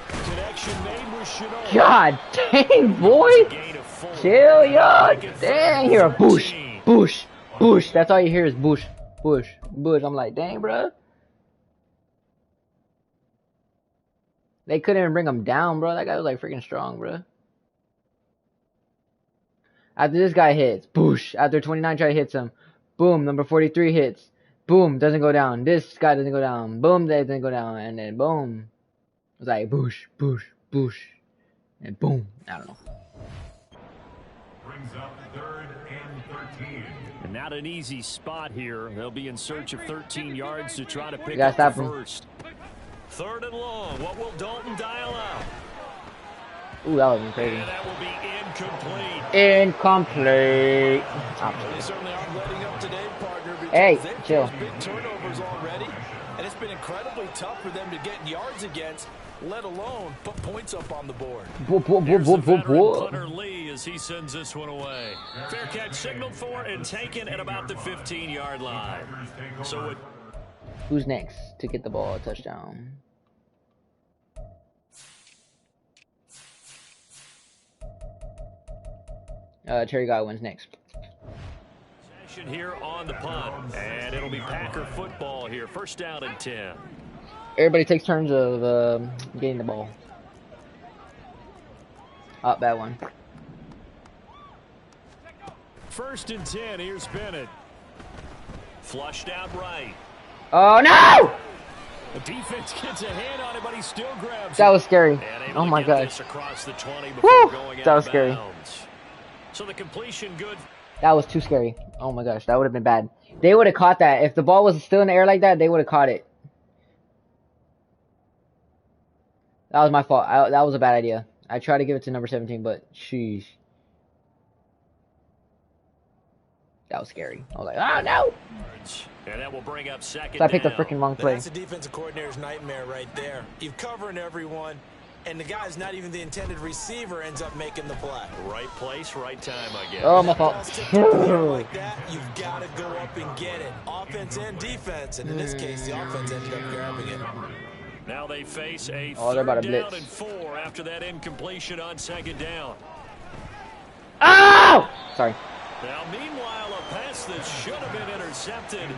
Connection made with Shenault. God dang, boy. Chill, yo. Dang, hear a boosh, boosh, boosh. That's all you hear is boosh, boosh, boosh. I'm like, dang, bro. They couldn't even bring him down, bro. That guy was like freaking strong, bro. After this guy hits, boosh. After 29 try hits him, boom. Number 43 hits, boom. Doesn't go down. This guy doesn't go down. Boom, that doesn't go down. And then boom. It's like boosh, boosh, boosh. And boom. I don't know. Brings up 3rd and 13. And not an easy spot here. They'll be in search of 13 yards to try to pick up the first. 3rd and long. What will Dalton dial out? Ooh, that was crazy. And that will be incomplete. Incomplete. They certainly aren't letting up today, partner, because Hey, they've chill. faced big turnovers already, and it's been incredibly tough for them to get yards against, let alone put points up on the board. Here's the veteran punter Lee as he sends this one away. Fair catch signaled for and taken at about the 15-yard line. So it. Who's next to get the ball a touchdown? Terry Godwin's next. Session here on the punt, and it'll be Packer football here. 1st down and 10. Everybody takes turns of getting the ball. Oh, bad one. 1st and 10. Here's Bennett. Flushed out right. Oh no! The defense gets a hand on it, but he still grabs That it. was scary. Oh my gosh. Across the 20 Woo! going That was scary. bounds. So the completion good. That was too scary. Oh my gosh, that would have been bad. They would have caught that. If the ball was still in the air like that, they would have caught it. That was my fault. That was a bad idea. I tried to give it to number 17, but sheesh. That was scary. I was like, oh no! And that will bring up 2nd So I picked the down. freaking wrong play. That's a defensive coordinator's nightmare right there. You're covering everyone, and the guy's not even the intended receiver ends up making the play. Right place, right time, I guess. Oh, my fault. Like that, you've got to go up and get it. Offense and defense, and in this case, the offense ended up grabbing it. Now they face a they're about 3rd to down blitz. and 4 after that incompletion on 2nd down. Oh! Sorry. Now, meanwhile, a pass that should have been intercepted,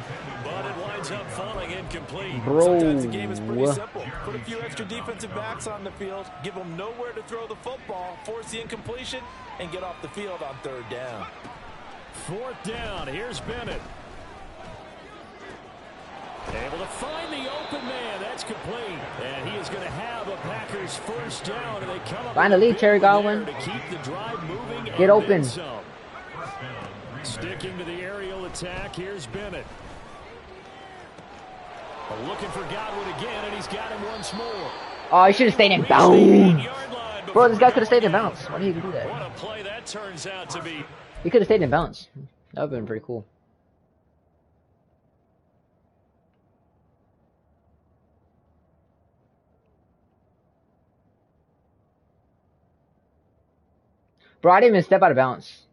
but it winds up falling incomplete. Bro. Sometimes the game is pretty simple. Put a few extra defensive backs on the field, give them nowhere to throw the football, force the incompletion, and get off the field on 3rd down. 4th down. Here's Bennett. Able to find the open man. That's complete. And he is going to have a Packers 1st down. And they come up Find the lead, Terry Godwin. to keep the drive moving. Get open. Sticking to the aerial attack. Here's Bennett. Looking for Godwin again, and he's got him once more. Oh, he should have stayed in bounds. Bro, this guy could have stayed in bounds. Why did he do that? What a play that turns out to be. He could have stayed in bounds. That would have been pretty cool. Bro, I didn't even step out of bounds.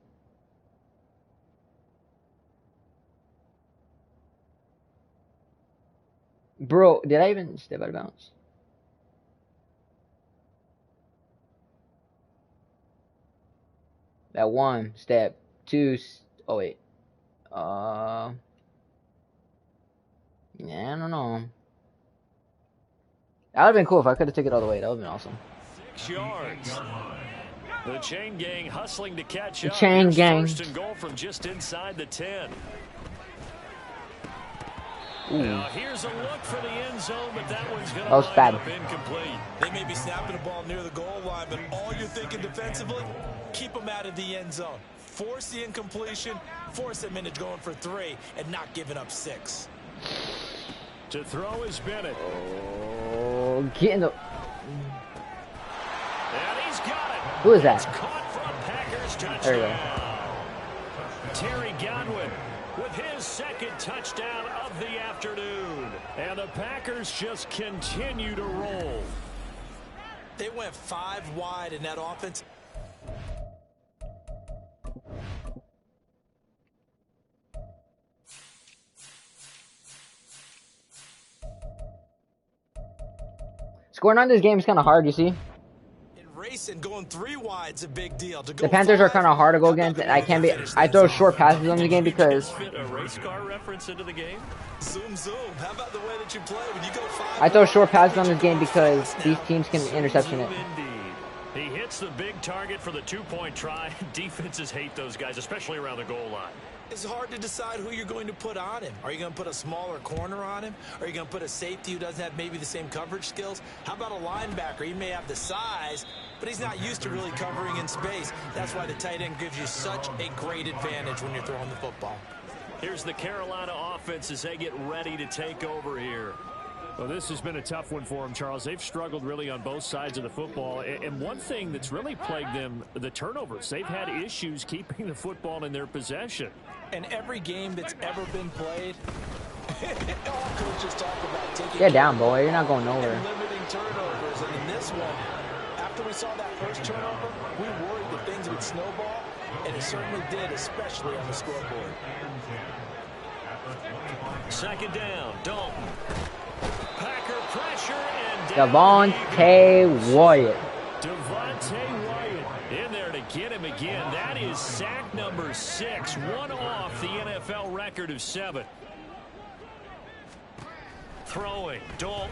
Bro, did I even step out of bounds? That one step, two. Oh wait. Yeah, I don't know. That would have been cool if I could have took it all the way. That would have been awesome. 6 yards. The chain gang hustling to catch The up. chain Here's gang. 1st and goal from just inside the 10. Ooh. Now here's a look for the end zone, but that one's going That was to bad. wind up incomplete. They may be snapping the ball near the goal line, but all you're thinking defensively, keep them out of the end zone. Force the incompletion, force them into going for 3, and not giving up 6. To throw is Bennett. Oh, get in the. And he's got it. Who is that? It's caught from Packers touchdown. There we go. Terry Godwin with his 2nd touchdown of the afternoon. And the Packers just continue to roll. They went 5 wide in that offense. Scoring on this game is kind of hard, you see. In racing, going 3 wide's a big deal. The Panthers are kind of hard to go against. And I throw short passes on the game because Fit a race car reference into the game. Zoom, zoom. How about the way that you play when you go 5? I throw short passes on this game because these teams can interception it. Indeed. He hits the big target for the 2-point try. Defenses hate those guys, especially around the goal line. It's hard to decide who you're going to put on him. Are you going to put a smaller corner on him? Are you going to put a safety who doesn't have maybe the same coverage skills? How about a linebacker? He may have the size, but he's not used to really covering in space. That's why the tight end gives you such a great advantage when you're throwing the football. Here's the Carolina offense as they get ready to take over here. Well, this has been a tough one for them, Charles. They've struggled really on both sides of the football. And one thing that's really plagued them, the turnovers. They've had issues keeping the football in their possession. And every game that's ever been played, all coaches talk about taking Get down, boy. You're not going nowhere. limiting turnovers. And in this one, after we saw that first turnover, we worried that things would snowball, and it certainly did, especially on the scoreboard. Second down, Dalton. Packer pressure and Devontae Wyatt. Devontae Wyatt in there to get him again. That is sack number 6, one off the NFL record of 7. Throwing, Dalton.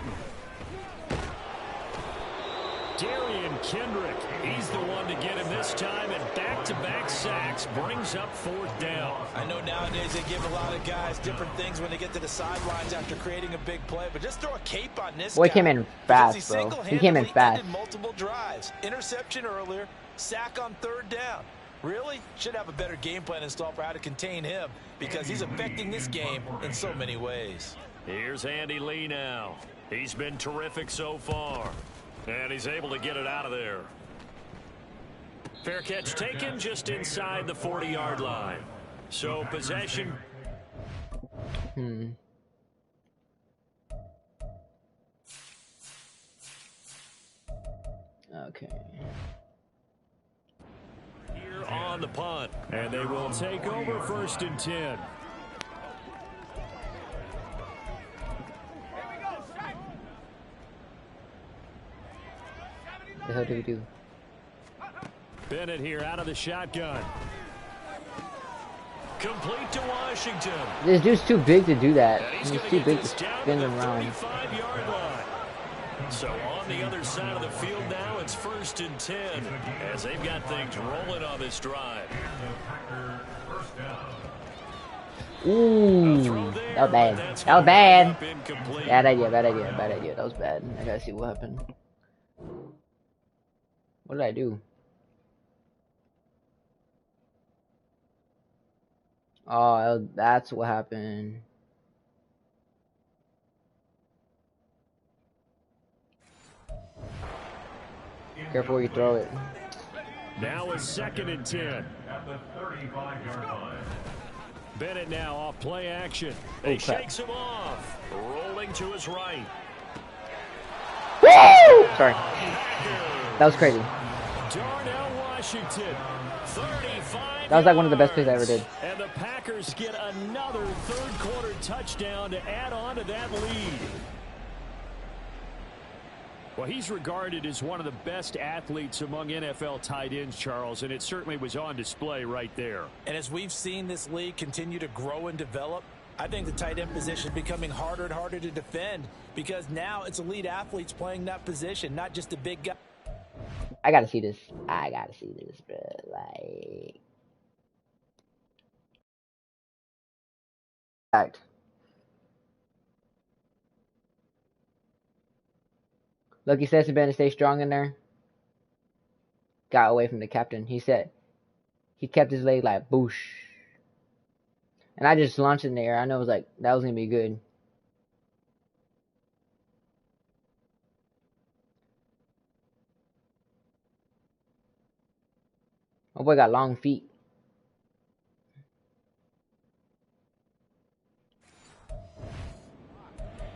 Darian Kendrick, he's the one to get him this time, and back-to-back sacks brings up 4th down. I know nowadays they give a lot of guys different things when they get to the sidelines after creating a big play, but just throw a cape on this Boy guy. came in fast, bro. He came in fast. Ended multiple drives. Interception earlier, sack on 3rd down. Really? Should have a better game plan installed for how to contain him because he's affecting this game in so many ways. Here's Andy Lee now. He's been terrific so far. And he's able to get it out of there. Fair catch taken just inside the 40-yard line. So possession. Okay. Here on the punt. And they will take over 1st and 10. The hell do we do? Bennett here out of the shotgun. Complete to Washington. This dude's too big to do that. And He's gonna too get big to this down spin to the around. 35-yard line. So on the other side of the field now, it's 1st and 10 as they've got things rolling on this drive. Ooh, that was bad. That was bad. Bad idea, bad idea, bad idea. That was bad. I gotta see what happened. What did I do? Oh, that's what happened. Careful where you throw it. Now a 2nd and 10. At the 35-yard line. Bennett now off play action. He shakes him off. Rolling to his right. Woo! Sorry. That was crazy. Darnell Washington, 35 That was like one of the best plays I ever did. And the Packers get another 3rd quarter touchdown to add on to that lead. Well, he's regarded as one of the best athletes among NFL tight ends, Charles, and it certainly was on display right there. And as we've seen this league continue to grow and develop, I think the tight end position is becoming harder and harder to defend because now it's elite athletes playing that position, not just a big guy. I gotta see this. I gotta see this, bro. Like, fact. Look, he says to Ben to stay strong in there. Got away from the captain. He said he kept his leg like boosh. And I just launched in the air. I know it was like that was gonna be good. My boy got long feet.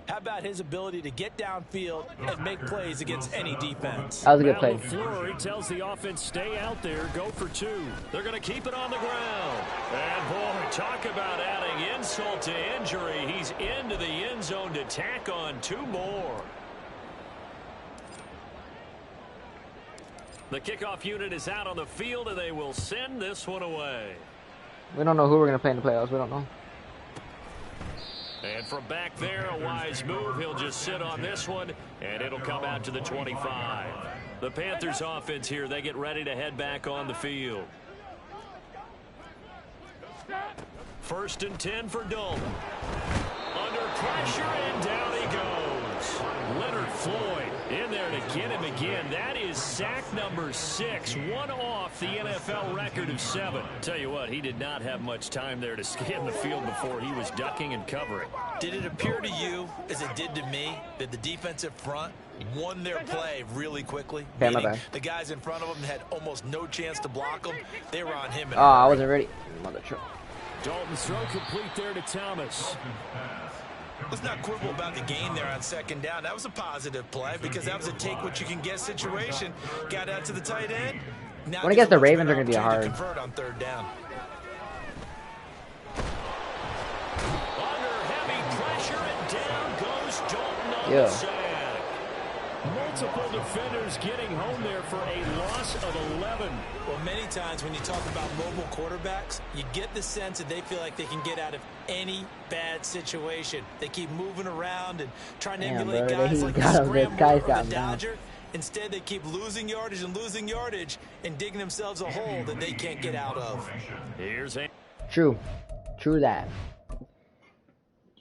How about his ability to get downfield and make plays against any defense? That was a good play. He tells the offense, stay out there, go for 2. They're going to keep it on the ground. And boy, talk about adding insult to injury. He's into the end zone to tack on 2 more. The kickoff unit is out on the field, and they will send this one away. We don't know who we're going to play in the playoffs. We don't know. And from back there, a wise move. He'll just sit on this one, and it'll come out to the 25. The Panthers offense here, they get ready to head back on the field. 1st and 10 for Dalton. Under pressure, and down he goes. Leonard Floyd in there to get him again. That is sack number 6, one off the NFL record of 7. Tell you what, he did not have much time there to scan the field before he was ducking and covering. Did it appear to you, as it did to me, that the defensive front won their play really quickly? Yeah, my bad. The guys in front of him had almost no chance to block them. They were on him. Oh, I wasn't ready. Mother truck. Dalton's throw complete there to Thomas. Let's not quibble about the gain there on 2nd down. That was a positive play because that was a take-what-you-can-get situation. Got out to the tight end. Now I guess the Ravens are going to be hard. Convert on 3rd down. Under heavy pressure, and down goes Dalton on the sack. Multiple defenders getting home there for a loss of 11. Well, many times when you talk about mobile quarterbacks, you get the sense that they feel like they can get out of any bad situation. They keep moving around and trying to emulate guys like the Scrambler or the Dodger. Instead, they keep losing yardage and digging themselves a hole that they can't get out of. Here's a True that.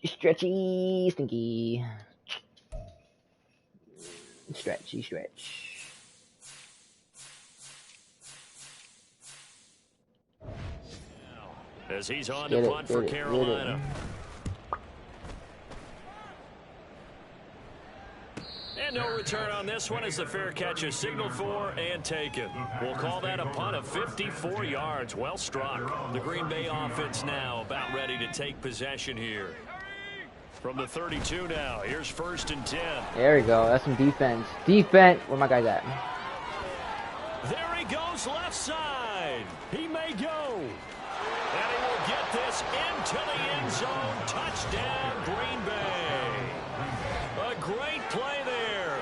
Stretchy, stinky. Stretch. As he's on to punt for Carolina. And no return on this one as the fair catch is signaled for and taken. We'll call that a punt of 54 yards. Well struck. The Green Bay offense now about ready to take possession here. From the 32 now, here's 1st and 10. There we go. That's some defense. Where my guys at? There he goes left side. He may go. And he will get this into the end zone. Touchdown, Green Bay. A great play there.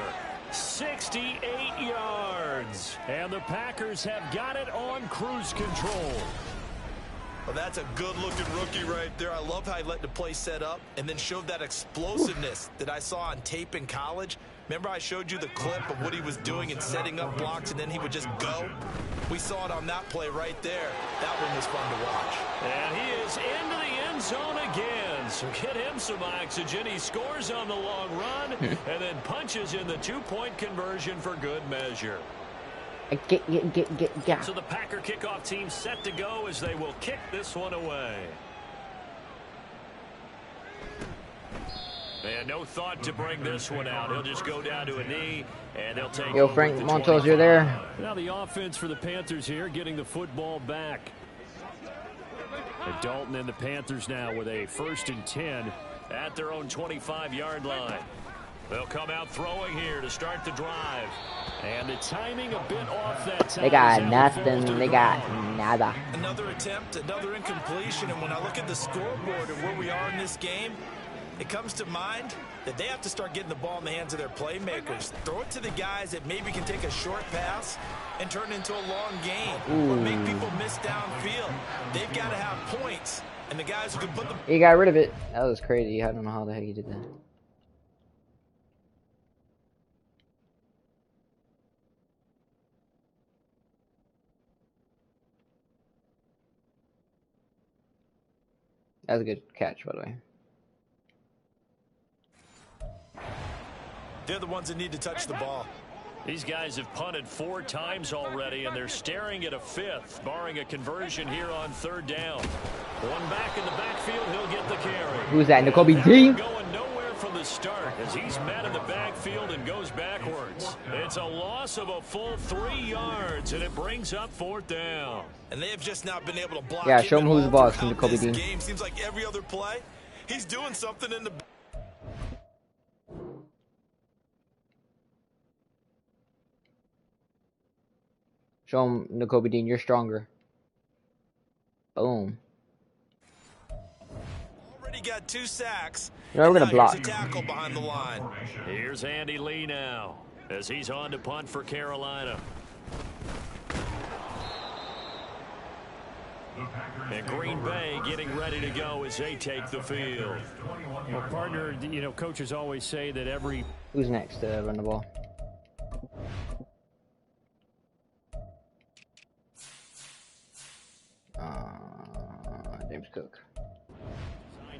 68 yards. And the Packers have got it on cruise control. Well, that's a good-looking rookie right there. I love how he let the play set up and then showed that explosiveness that I saw on tape in college. Remember I showed you the clip of what he was doing and setting up blocks, and then he would just go? We saw it on that play right there. That one was fun to watch. And he is into the end zone again. So get him some oxygen. He scores on the long run and then punches in the 2-point conversion for good measure. So the Packer kickoff team set to go as they will kick this one away. And no thought to bring this one out. He'll just go down to a knee, and they'll take. Yo, Frank Montos, you're there. Now the offense for the Panthers here, getting the football back. And Dalton and the Panthers now with a 1st and 10 at their own 25-yard line. They'll come out throwing here to start the drive. And the timing a bit off that time. They got nothing. They got nada. Another attempt, another incompletion. And when I look at the scoreboard and where we are in this game, it comes to mind that they have to start getting the ball in the hands of their playmakers. Throw it to the guys that maybe can take a short pass and turn it into a long game. Or make people miss downfield. They've got to have points. And the guys who can put them... He got rid of it. That was crazy. I don't know how the heck he did that. That was a good catch, by the way. They're the ones that need to touch the ball. These guys have punted 4 times already, and they're staring at a 5th, barring a conversion here on 3rd down. One back in the backfield, he'll get the carry. Who's that? N'Kobe Dean? Going nowhere from the start as he's met in the backfield and goes backwards. It's a loss of a full 3 yards, and it brings up 4th down. And they have just not been able to block. Yeah, show him who's the boss from N'Kobe Dean. Game seems like every other play, he's doing something in the. Show him, N'Kobe Dean, you're stronger. Boom. Already got 2 sacks. Yeah, we're gonna block. Here's a tackle behind the line. Here's Andy Lee now as he's on to punt for Carolina. And Green Bay getting ready to go as they take the field. Well, partner, you know, coaches always say that every... Who's next to run the ball? James Cook.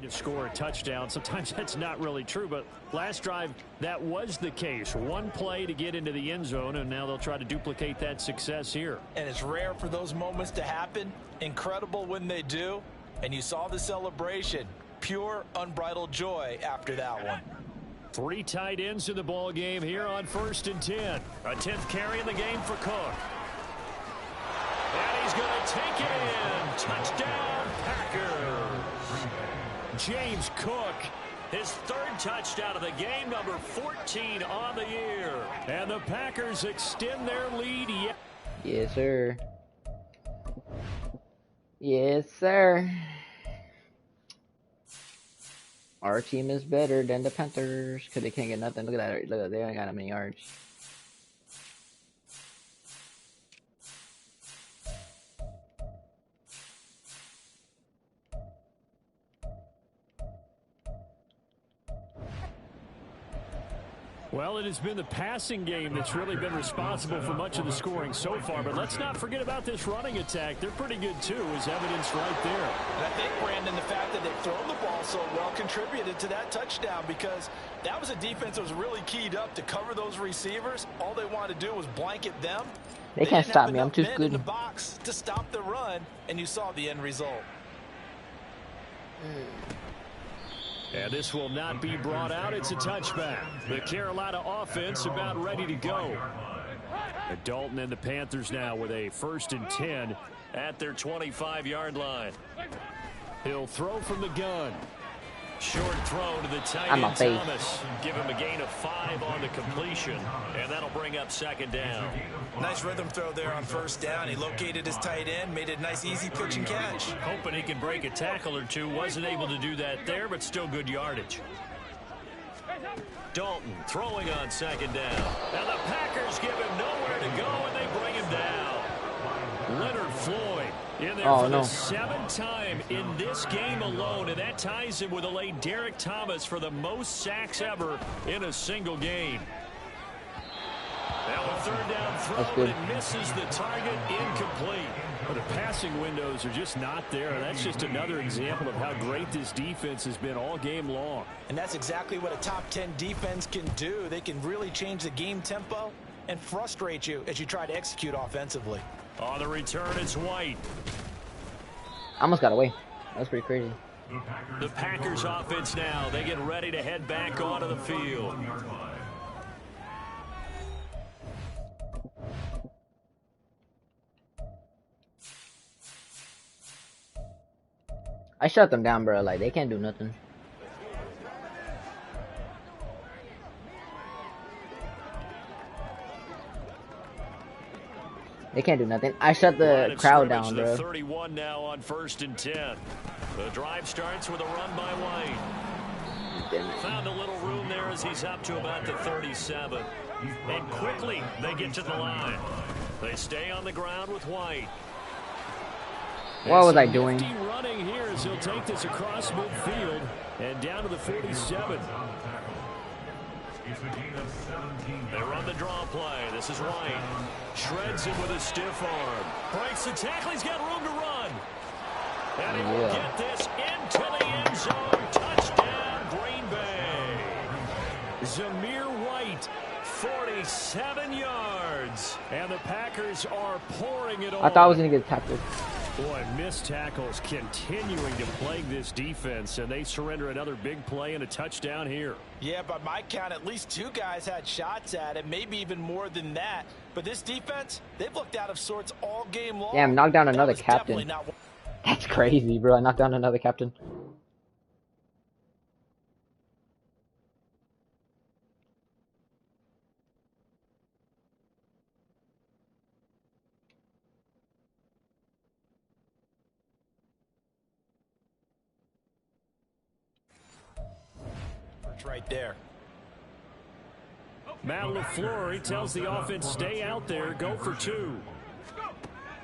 To score a touchdown. Sometimes that's not really true, but last drive that was the case. One play to get into the end zone, and now they'll try to duplicate that success here. And it's rare for those moments to happen. Incredible when they do. And you saw the celebration. Pure, unbridled joy after that one. 3 tight ends in the ball game here on 1st and 10. A 10th carry in the game for Cook. And he's going to take it in. Touchdown, Packers. James Cook, his 3rd touchdown of the game, number 14 on the year. And the Packers extend their lead yet. Yes, sir. Yes, sir. Our team is better than the Panthers because they can't get nothing. Look at that. Look, they ain't got that many yards. Well, it has been the passing game that's really been responsible for much of the scoring so far. But let's not forget about this running attack. They're pretty good, too, as evidenced right there. And I think, Brandon, the fact that they've thrown the ball so well contributed to that touchdown because that was a defense that was really keyed up to cover those receivers. All they wanted to do was blanket them. They can't stop me. I'm too good. In the box to stop the run, and you saw the end result. And this will not be brought out. It's a touchback. The Carolina offense about ready to go. And Dalton and the Panthers now with a 1st and 10 at their 25-yard line. He'll throw from the gun. Short throw to the tight end Thomas. Give him a gain of 5 on the completion, and that'll bring up 2nd down. Nice rhythm throw there on 1st down. He located his tight end, made it a nice, easy pitch and catch. Hoping he can break a tackle or two. Wasn't able to do that there, but still good yardage. Dalton throwing on 2nd down. And the Packers give him nowhere to go, and they bring him down. Leonard Floyd in there for the 7th time in this game alone, and that ties him with a late Derek Thomas for the most sacks ever in a single game. Now a 3rd down throw, and it misses the target, incomplete. But the passing windows are just not there. That's just another example of how great this defense has been all game long. And that's exactly what a top 10 defense can do. They can really change the game tempo and frustrate you as you try to execute offensively. On the return, it's White. Almost got away. That was pretty crazy. The Packers offense now. They get ready to head back onto the field. I shut them down, bro. Like, they can't do nothing. They can't do nothing. I shut the crowd down, bro. 31 now on 1st and 10. The drive starts with a run by White. Found a little room there as he's up to about the 37. And quickly they get to the line. They stay on the ground with White. What was I doing? Running here as he'll take this across midfield and down to the 47. They run the draw play. This is White. Shreds him with a stiff arm. Breaks the tackle. He's got room to run. And he will get this into the end zone. Touchdown, Green Bay. Zamir White, 47 yards. And the Packers are pouring it on. I thought I was going to get tackled. Boy, missed tackles continuing to plague this defense, and they surrender another big play and a touchdown here. Yeah, by my count, at least 2 guys had shots at it, maybe even more than that. But this defense, they've looked out of sorts all game long. Damn, knocked down another captain. That's crazy, bro. I knocked down another captain. Right there. Matt LaFleur, he tells the offense, stay out there, go for 2.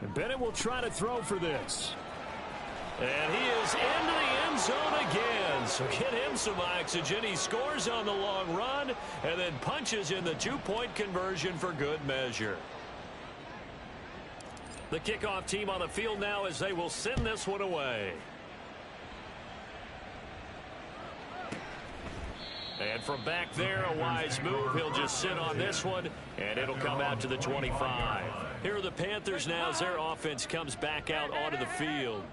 And Bennett will try to throw for this. And he is into the end zone again. So get him some oxygen. He scores on the long run and then punches in the two-point conversion for good measure. The kickoff team on the field now as they will send this one away. And from back there, a wise move. He'll just sit on this one, and it'll come out to the 25. Here are the Panthers now as their offense comes back out onto the field.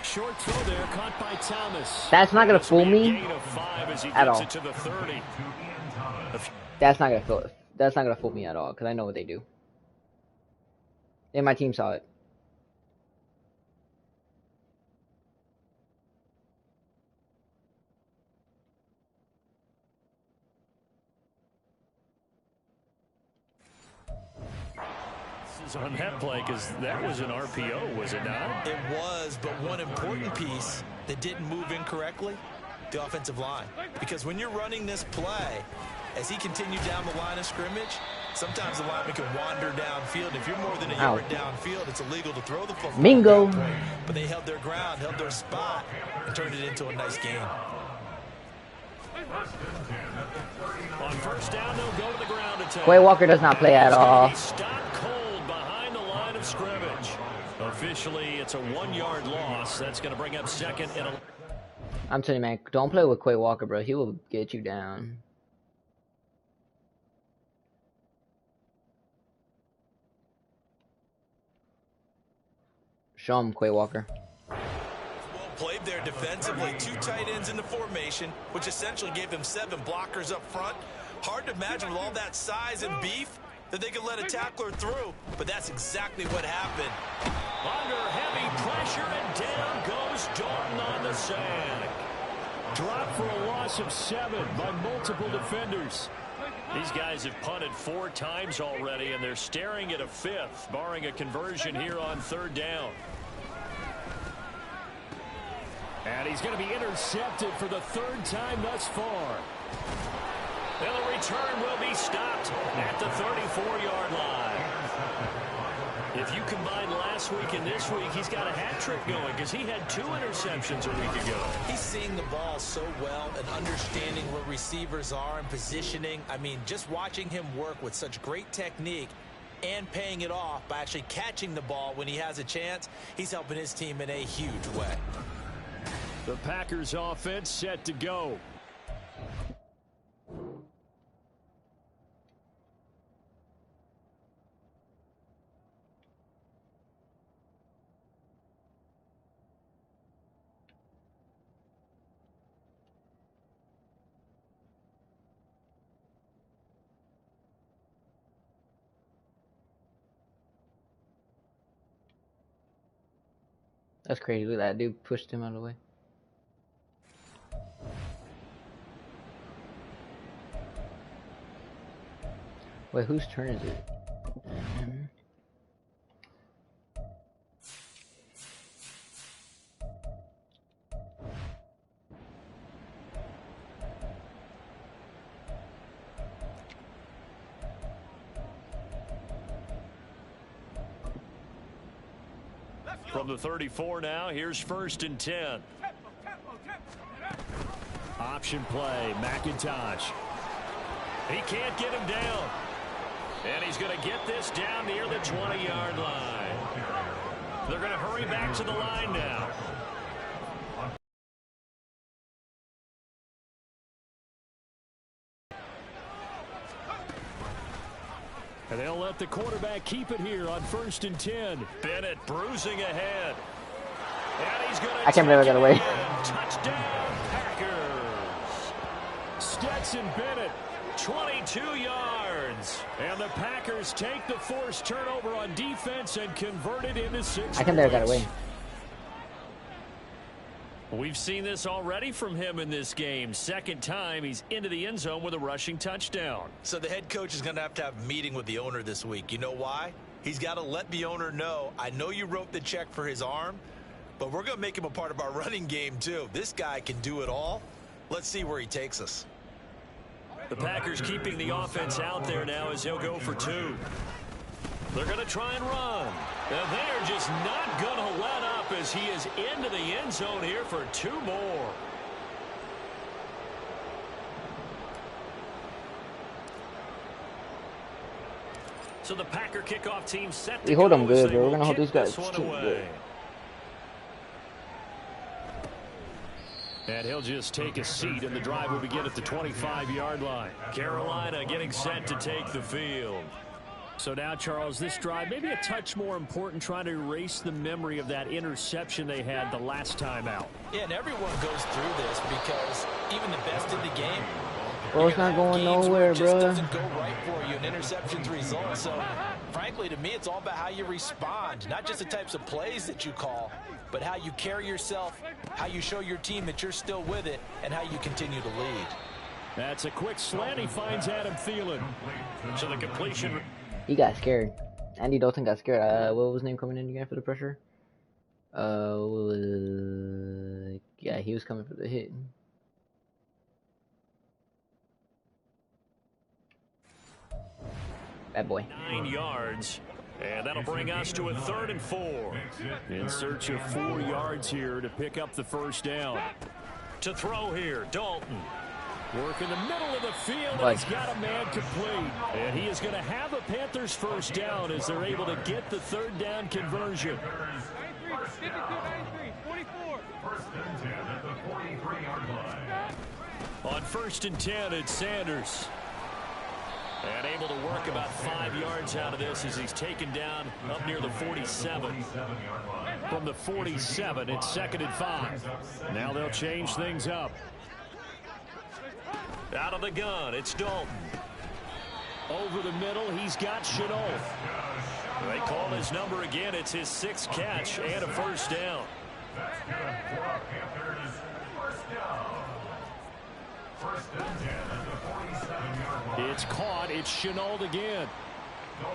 Short throw there, caught by Thomas. That's not gonna fool me at all. That's not gonna fool me at all because I know what they do. And my team saw it. On that play, because that was an RPO, was it not? It was, but one important piece that didn't move incorrectly, the offensive line. Because when you're running this play, as he continued down the line of scrimmage, sometimes the lineman can wander downfield. If you're more than a yard downfield, it's illegal to throw the football. Mingo. But they held their ground, held their spot, and turned it into a nice game. On first down, they'll go to the ground attack. Quay Walker does not play at all. Stop cold behind the line of scrimmage. Officially, it's a 1-yard loss. That's going to bring up second and a... I'm telling you, man, don't play with Quay Walker, bro. He will get you down. Show him, Quay Walker. Played there defensively, 2 tight ends in the formation, which essentially gave them 7 blockers up front. Hard to imagine with all that size and beef that they could let a tackler through, but that's exactly what happened. Under heavy pressure, and down goes Dalton on the sack. Dropped for a loss of 7 by multiple defenders. These guys have punted 4 times already, and they're staring at a 5th, barring a conversion here on 3rd down. And he's going to be intercepted for the 3rd time thus far. And the return will be stopped at the 34-yard line. If you combine last week and this week, he's got a hat trick going because he had 2 interceptions a week ago. He's seeing the ball so well and understanding where receivers are and positioning. I mean, just watching him work with such great technique and paying it off by actually catching the ball when he has a chance, he's helping his team in a huge way. The Packers offense set to go. That's crazy. Look at that dude pushed him out of the way. Wait, whose turn is it? From the 34 now, here's 1st and 10. Option play, McIntosh. He can't get him down. And he's going to get this down near the 20-yard line. They're going to hurry back to the line now. And they'll let the quarterback keep it here on 1st and 10. Bennett bruising ahead. And he's going to I can't believe I got away. Touchdown, Packers. Stetson Bennett, 22 yards. And the Packers take the forced turnover on defense and convert it into 6 I can't believe I got away. We've seen this already from him in this game. 2nd time he's into the end zone with a rushing touchdown. So the head coach is going to have a meeting with the owner this week. You know why? He's got to let the owner know, I know you wrote the check for his arm, but we're going to make him a part of our running game too. This guy can do it all. Let's see where he takes us. The Packers keeping the offense out there now as he'll go for 2. They're going to try and run. And they're just not going to let up as he is into the end zone here for 2 more. So the Packer kickoff team set to we hold go them good, as bro. they We're gonna will hold these kick guys this one too away. good. And he'll just take a seat, and the drive will begin at the 25-yard line. Carolina getting set to take the field. So now, Charles, this drive maybe a touch more important, trying to erase the memory of that interception they had the last time out. Yeah, and everyone goes through this because even the best in the game, Bro, it's not going nowhere, it just bro. doesn't go right for you, and interceptions result. So, frankly, to me, it's all about how you respond, not just the types of plays that you call, but how you carry yourself, how you show your team that you're still with it, and how you continue to lead. That's a quick slant. He finds Adam Thielen. So the completion. He got scared. Andy Dalton got scared. What was his name coming in again for the pressure? Yeah, he was coming for the hit. Bad boy. 9 yards. And that'll bring us to a 3rd and 4. In search of 4 yards here to pick up the first down. To throw here, Dalton. Work in the middle of the field, and he's got a man complete. And he is going to have a Panthers first down as they're able to get the 3rd down conversion. 93, 44. First and 10 at the 43-yard line. On 1st and 10, it's Sanders. And able to work about 5 yards out of this as he's taken down up near the 47. From the 47, it's 2nd and 5. Now they'll change things up. Out of the gun, it's Dalton. Over the middle, he's got Chenault. They call his number again. It's his 6th catch and a first down. That's good for a Panthers first down. First and 10 at the 47-yard line. It's caught. It's Chenault again.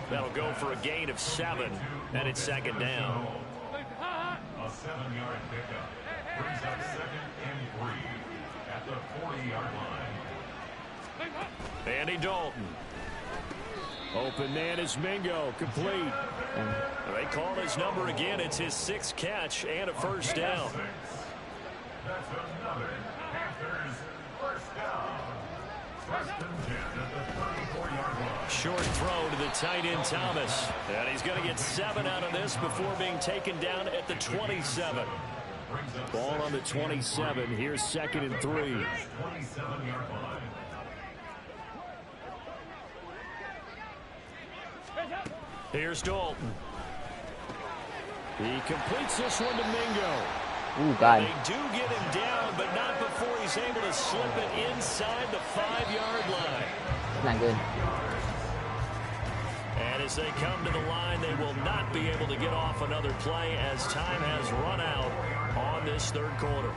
That'll go for a gain of 7, and it's 2nd down. A 7-yard pickup brings up 2nd and 3 at the 40-yard line. Andy Dalton. Open man is Mingo. Complete. They call his number again. It's his 6th catch and a first down. That's another Panthers first down. First and 10 at the 34-yard line. Short throw to the tight end Thomas. And he's going to get 7 out of this before being taken down at the 27. Ball on the 27. Here's 2nd and 3. 27-yard line. Here's Dalton. He completes this one to Mingo. Ooh, God. They do get him down, but not before he's able to slip it inside the 5-yard line. It's not good. And as they come to the line, they will not be able to get off another play as time has run out on this 3rd quarter.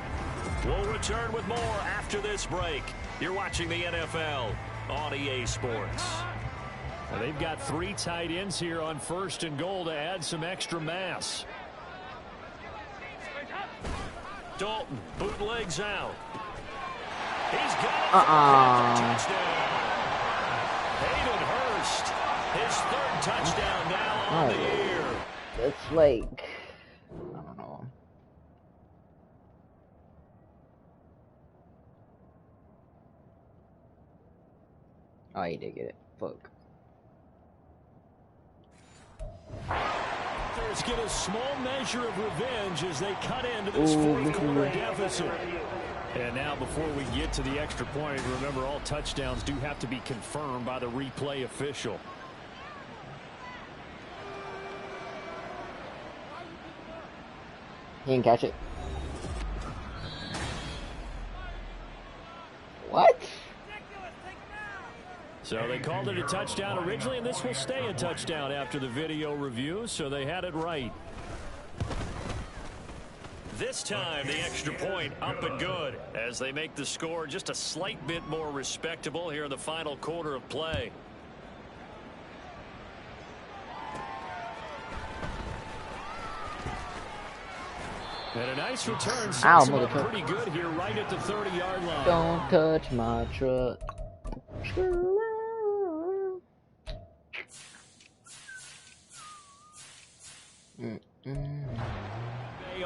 We'll return with more after this break. You're watching the NFL on EA Sports. Well, they've got 3 tight ends here on 1st and goal to add some extra mass. Dalton bootlegs out. He's got it. Touchdown. Hayden Hurst, his 3rd touchdown now on the year. It's like, I don't know. Oh, he did get it. Fuck. Panthers get a small measure of revenge as they cut into this 4th quarter deficit. And now before we get to the extra point, remember all touchdowns do have to be confirmed by the replay official. He didn't catch it. What? So they called it a touchdown originally, and this will stay a touchdown after the video review, so they had it right. This time, the extra point up and good as they make the score just a slight bit more respectable here in the final quarter of play. And a nice return sets him up pretty good here right at the 30-yard line. Don't touch my truck.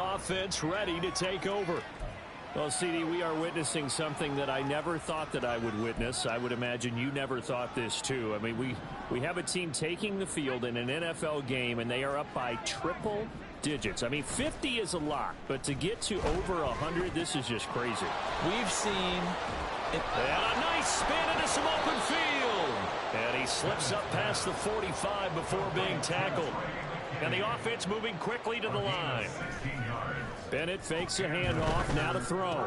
offense ready to take over. Well, CD, we are witnessing something that I never thought that I would witness. I would imagine you never thought this, too. I mean, we have a team taking the field in an NFL game, and they are up by triple digits. I mean, 50 is a lot, but to get to over 100, this is just crazy. We've seen... And a nice spin into some open field. And he slips up past the 45 before being tackled. And the offense moving quickly to the line. Bennett fakes a handoff, now to throw.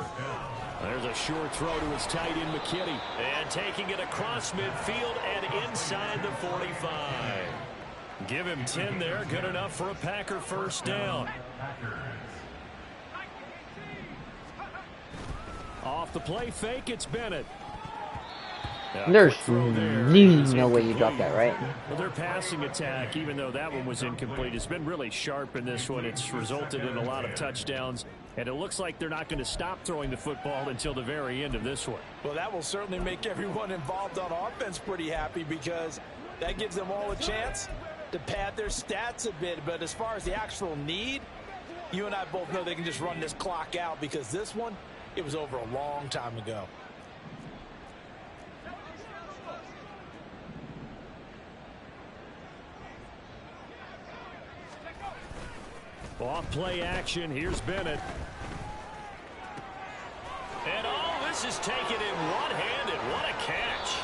There's a short throw to his tight end, McKitty. And taking it across midfield and inside the 45. Give him 10 there, good enough for a Packer first down. Off the play fake, it's Bennett. There's no way you drop that, right? Well, their passing attack, even though that one was incomplete, has been really sharp in this one. It's resulted in a lot of touchdowns, and it looks like they're not going to stop throwing the football until the very end of this one. Well, that will certainly make everyone involved on offense pretty happy because that gives them all a chance to pad their stats a bit. But as far as the actual need, you and I both know they can just run this clock out because this one, it was over a long time ago. Off play action, here's Bennett. And this is taken in one-handed. What a catch.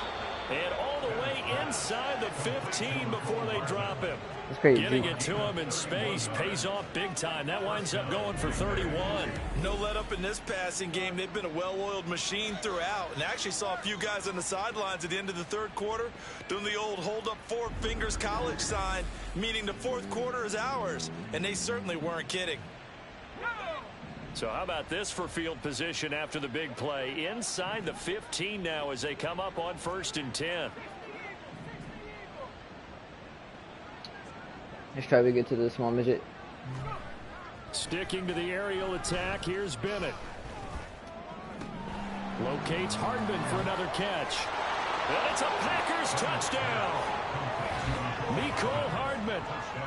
And all the way inside the 15 before they drop him. That's crazy. Getting it to him in space pays off big time. That winds up going for 31. No let up in this passing game. They've been a well-oiled machine throughout. And actually saw a few guys on the sidelines at the end of the third quarter doing the old hold up 4 fingers college sign, meaning the fourth quarter is ours. And they certainly weren't kidding. So how about this for field position after the big play? Inside the 15 now as they come up on 1st and 10. Let's try to get to the small midget. Sticking to the aerial attack, here's Bennett. Locates Hardman for another catch. And it's a Packers touchdown. Mecole Hardman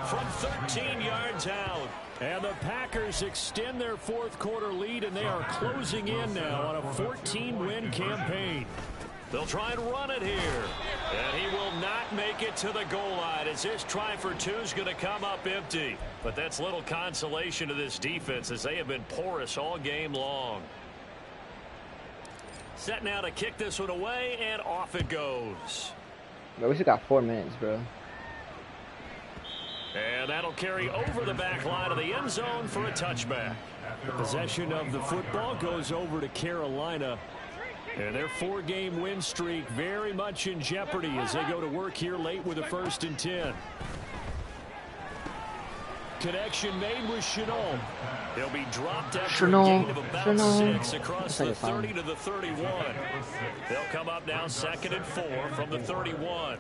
From 13 yards out. And the Packers extend their fourth quarter lead, and they are closing in now on a 14-win campaign. They'll try and run it here. And he will not make it to the goal line as this try for 2 is going to come up empty. But that's little consolation to this defense as they have been porous all game long. Set now to kick this one away, and off it goes. Bro, we still got 4 minutes, bro. And that'll carry over the back line of the end zone for a touchback. The possession of the football goes over to Carolina. And their 4-game win streak very much in jeopardy as they go to work here late with a 1st and 10. Connection made with Chenault. He'll be dropped after a gain of about 6 across the 30 to the 31. They'll come up now 2nd and 4 from the 31.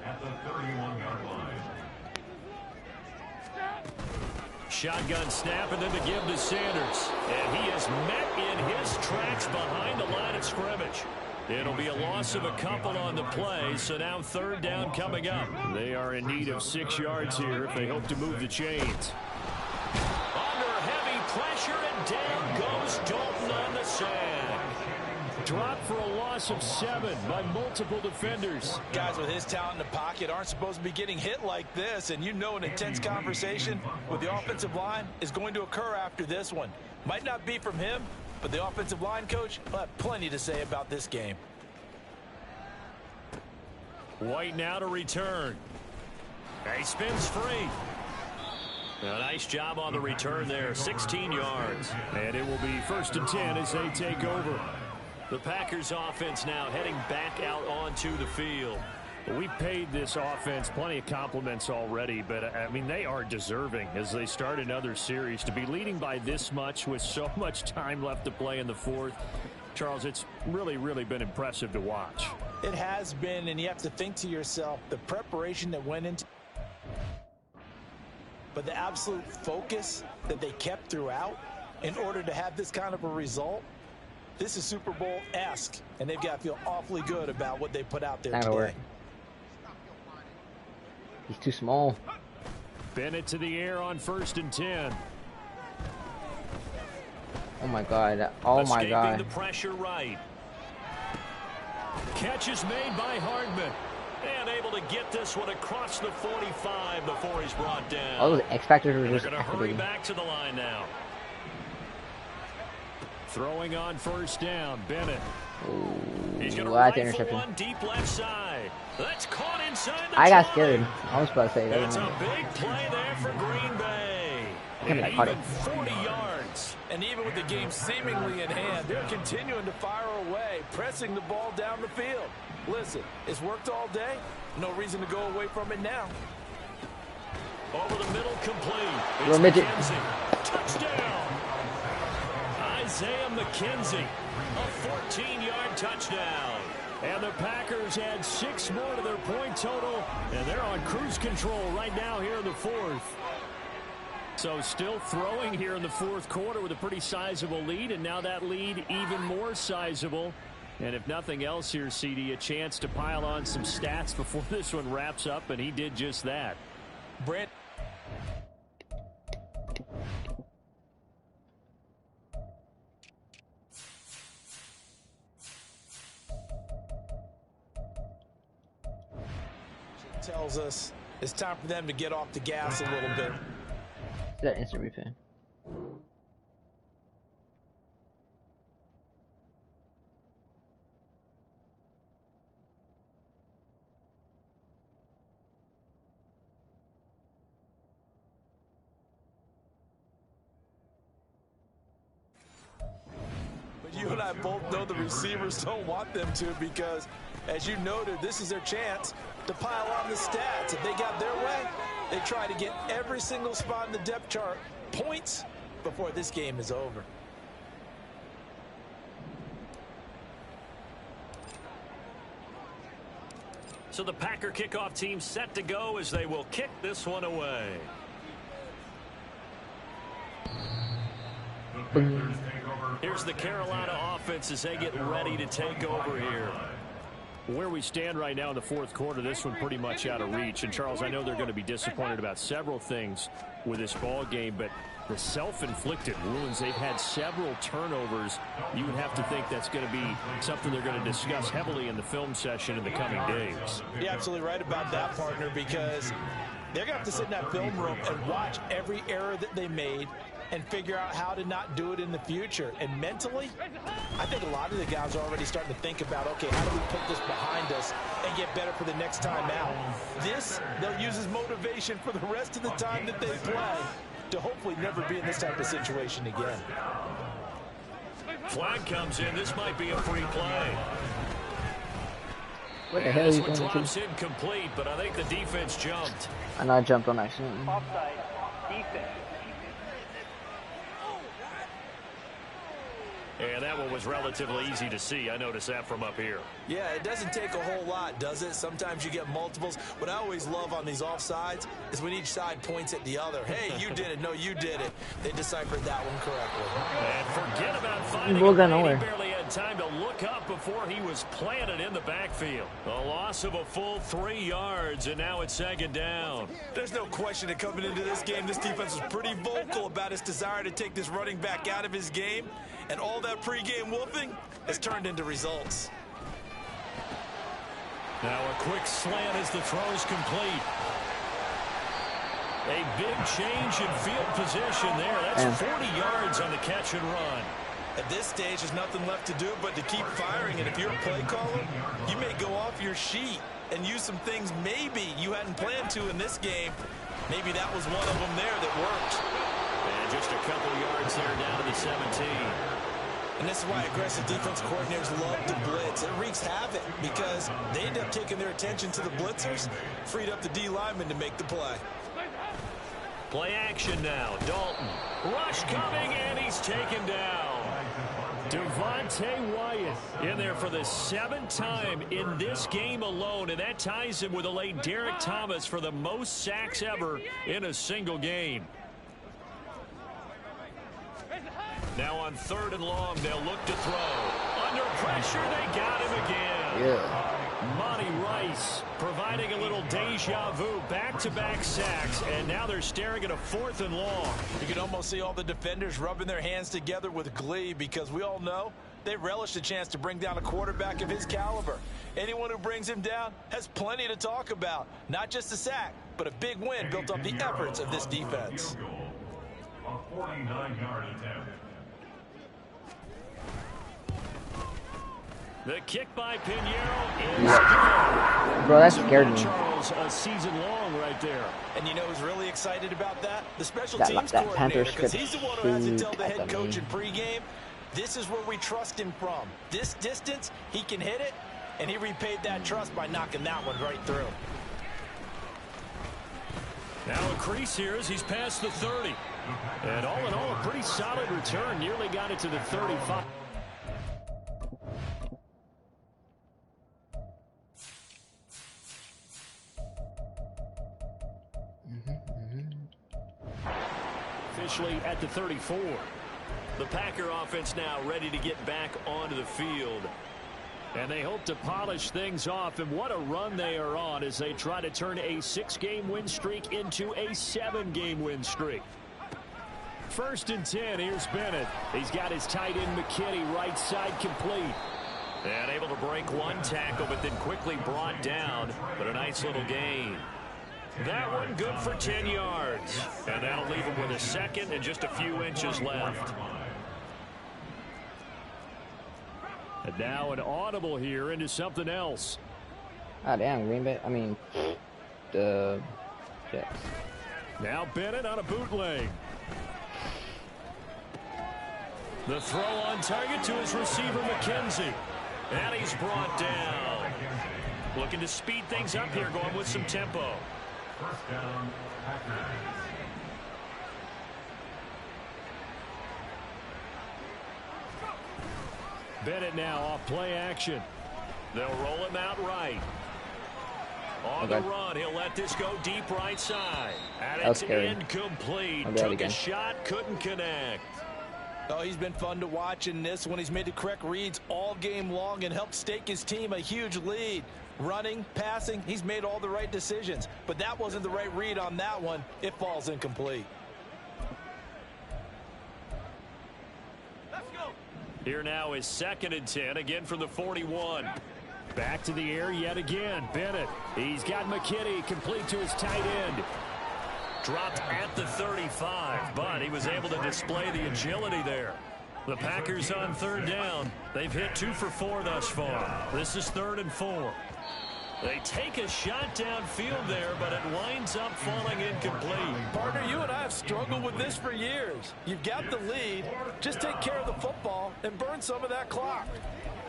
Shotgun snap and then to give to Sanders. And he is met in his tracks behind the line of scrimmage. It'll be a loss of a couple on the play, so now 3rd down coming up. They are in need of 6 yards here if they hope to move the chains. Under heavy pressure, and down goes Dalton on the sack. Dropped for a loss of 7 by multiple defenders. Guys with his talent in the pocket aren't supposed to be getting hit like this, and you know an intense conversation with the offensive line is going to occur after this one. Might not be from him, but the offensive line coach will have plenty to say about this game. White now to return. He spins free. A nice job on the return there, 16 yards. And it will be 1st and 10 as they take over. The Packers offense now heading back out onto the field. Well, we paid this offense plenty of compliments already, but I mean, they are deserving as they start another series to be leading by this much with so much time left to play in the 4th. Charles, it's really been impressive to watch. It has been, and you have to think to yourself the preparation that went into, but the absolute focus that they kept throughout in order to have this kind of a result. This is Super Bowl-esque, and they've got to feel awfully good about what they put out there today. Work. He's too small. Bennett to the air on 1st and 10. Oh my god. Oh my god. The pressure right. Catch is made by Hardman. And able to get this one across the 45 before he's brought down. All those X factors were just going to hurry back to the line now. Throwing on first down, Bennett. He's going to rifle one deep left side. That's caught inside the I got scared. I was about to say that. It's a big play there for Green Bay. And even 40 yards. And even with the game seemingly in hand, they're continuing to fire away, pressing the ball down the field. Listen, it's worked all day. No reason to go away from it now. Over the middle, complete. It's McKenzie. Touchdown. Isaiah McKenzie. A 14-yard touchdown. And the Packers add 6 more to their point total. And they're on cruise control right now here in the fourth. So still throwing here in the fourth quarter with a pretty sizable lead. And now that lead even more sizable. And if nothing else here, CD, a chance to pile on some stats before this one wraps up, and he did just that. Brent. Tells us it's time for them to get off the gas a little bit. That instant replay. You and I both know the receivers don't want them to because, as you noted, this is their chance to pile on the stats. If they got their way, they try to get every single spot in the depth chart points before this game is over. So the Packer kickoff team set to go as they will kick this one away. Here's the Carolina offense as they get ready to take over here. Where we stand right now in the fourth quarter, this one pretty much out of reach. And, Charles, I know they're going to be disappointed about several things with this ball game, but the self-inflicted wounds, they've had several turnovers. You would have to think that's going to be something they're going to discuss heavily in the film session in the coming days. You're absolutely right about that, partner, because they're going to have to sit in that film room and watch every error that they made and figure out how to not do it in the future. And mentally, I think a lot of the guys are already starting to think about, okay, how do we put this behind us and get better for the next time out? This, they'll use as motivation for the rest of the time that they play to hopefully never be in this type of situation again. Flag comes in. This might be a free play. What the hell is he going to? Drops incomplete, but I think the defense jumped. And I jumped on accident. Offside. Defense. And that one was relatively easy to see. I noticed that from up here. Yeah, it doesn't take a whole lot, does it? Sometimes you get multiples. What I always love on these offsides is when each side points at the other. Hey, you did it. No, you did it. They deciphered that one correctly. And forget about finding We'll go him. nowhere. He barely had time to look up before he was planted in the backfield. A loss of a full 3 yards, and now it's second down. There's no question that coming into this game, this defense was pretty vocal about its desire to take this running back out of his game. And all that pregame wolfing has turned into results. Now a quick slant as the throw's complete. A big change in field position there. That's 40 yards on the catch and run. At this stage, there's nothing left to do but to keep firing. And if you're a play caller, you may go off your sheet and use some things maybe you hadn't planned to in this game. Maybe that was one of them there that worked. And just a couple yards there down to the 17. And this is why aggressive defense coordinators love to blitz. It wreaks havoc because they end up taking their attention to the blitzers, freed up the D lineman to make the play. Play action now. Dalton. Rush coming, and he's taken down. Devontae Wyatt in there for the 7th time in this game alone, and that ties him with the late Derek Thomas for the most sacks ever in a single game. Now on 3rd and long, they'll look to throw. Under pressure, they got him again. Yeah. Monty Rice providing a little deja vu, back-to-back sacks, and now they're staring at a 4th and long. You can almost see all the defenders rubbing their hands together with glee because we all know they relish the chance to bring down a quarterback of his caliber. Anyone who brings him down has plenty to talk about. Not just a sack, but a big win built on the efforts of this defense. A 49-yard attempt. The kick by Pinheiro is good. Bro, that scared me. Charles, a season long right there. And you know who's really excited about that? The special That teams Panther coordinator, because script he's the one who has to shoot tell the head at coach me. in pregame, this is where we trust him from. This distance, he can hit it, and he repaid that trust by knocking that one right through. Now a crease here as he's past the 30. And all in all, a pretty solid return. Nearly got it to the 35. Officially at the 34. The Packer offense now ready to get back onto the field. And they hope to polish things off, and what a run they are on as they try to turn a 6-game win streak into a 7-game win streak. 1st and 10, here's Bennett. He's got his tight end McKinney right side complete. And able to break one tackle, but then quickly brought down, but a nice little gain. That one good for 10 yards. And that'll leave him with a 2nd and just a few inches left. And now an audible here into something else. Ah, damn, Green Bay. I mean, the Jets. Now Bennett on a bootleg. The throw on target to his receiver, McKenzie. And he's brought down. Looking to speed things up here, going with some tempo. 1st down, Packers. Bennett now off play action. They'll roll him out right. On Okay. the run, he'll let this go deep right side. And That was it's scary. incomplete. I'll do that Took a again. shot, couldn't connect. Oh, he's been fun to watch in this one. He's made the correct reads all game long and helped stake his team a huge lead. Running, passing, he's made all the right decisions. But that wasn't the right read on that one. It falls incomplete. Here now is 2nd and 10, again from the 41. Back to the air yet again. Bennett, he's got McKinney complete to his tight end. Dropped at the 35, but he was able to display the agility there. The Packers on 3rd down. They've hit 2 for 4 thus far. This is 3rd and 4. They take a shot downfield there, but it winds up falling incomplete. Partner, you and I have struggled with this for years. You've got the lead. Just take care of the football and burn some of that clock.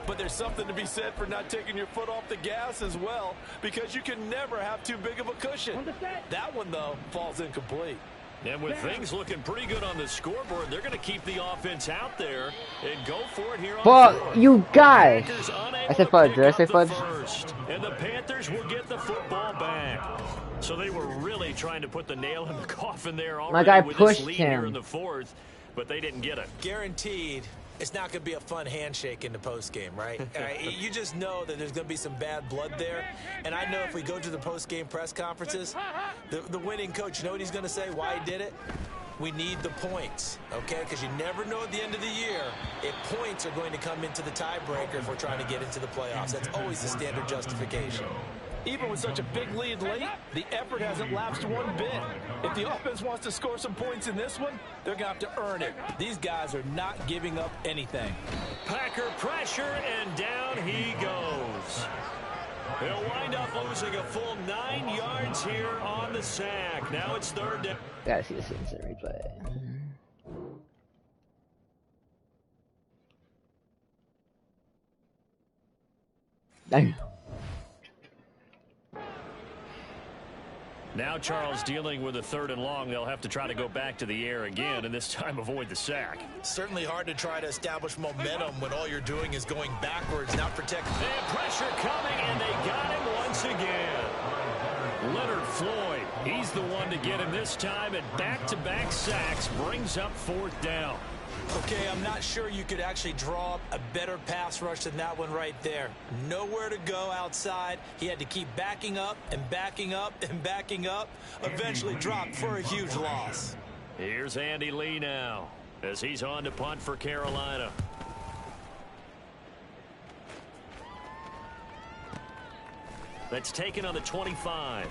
But there's something to be said for not taking your foot off the gas as well, because you can never have too big of a cushion. That one, though, falls incomplete. And with things looking pretty good on the scoreboard, they're going to keep the offense out there and go for it here on Fuck, 4th. you guys. Packers unable I said to fudge. pick Did I up say the fudge? first. And the Panthers will get the football back. So they were really trying to put the nail in the coffin there already guy with pushed this lead here him. in the 4th, but they didn't get it. Guaranteed, it's not going to be a fun handshake in the postgame, right? You just know that there's going to be some bad blood there. And I know if we go to the postgame press conferences, the winning coach, you know what he's going to say, why he did it? We need the points, okay? Because you never know at the end of the year if points are going to come into the tiebreaker if we're trying to get into the playoffs. That's always the standard justification. Even with such a big lead late, the effort hasn't lapsed one bit. If the offense wants to score some points in this one, they're going to have to earn it. These guys are not giving up anything. Packer pressure, and down he goes. He'll wind up losing a full 9 yards here on the sack. Now it's 3rd down. Gotta see this instant replay. Dang. Now Charles dealing with a 3rd and long. They'll have to try to go back to the air again, and this time avoid the sack. Certainly hard to try to establish momentum when all you're doing is going backwards, not protecting. And pressure coming, and they got him once again. Leonard Floyd, he's the one to get him this time, and back-to-back sacks brings up 4th down. Okay, I'm not sure you could actually draw up a better pass rush than that one right there. Nowhere to go outside. He had to keep backing up and backing up and backing up. Eventually dropped for a huge loss. Here's Andy Lee now as he's on to punt for Carolina. That's taken on the 25.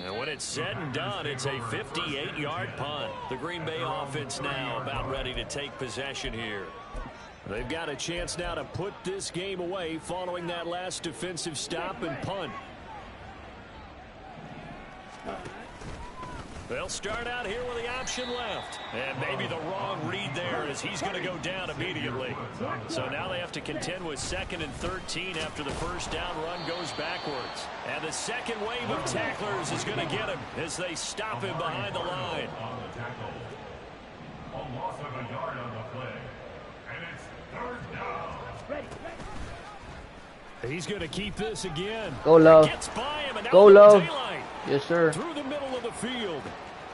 And when it's said and done, it's a 58-yard punt. The Green Bay offense now about ready to take possession here. They've got a chance now to put this game away following that last defensive stop and punt. They'll start out here with the option left. And maybe the wrong read there as he's going to go down immediately. So now they have to contend with 2nd and 13 after the first down run goes backwards. And the second wave of tacklers is going to get him as they stop him behind the line. A loss of a yard on the play. And it's 3rd down. He's going to keep this again. Go low. Gets by him, and Go out low. the daylight. Yes, sir. Through the middle of the field.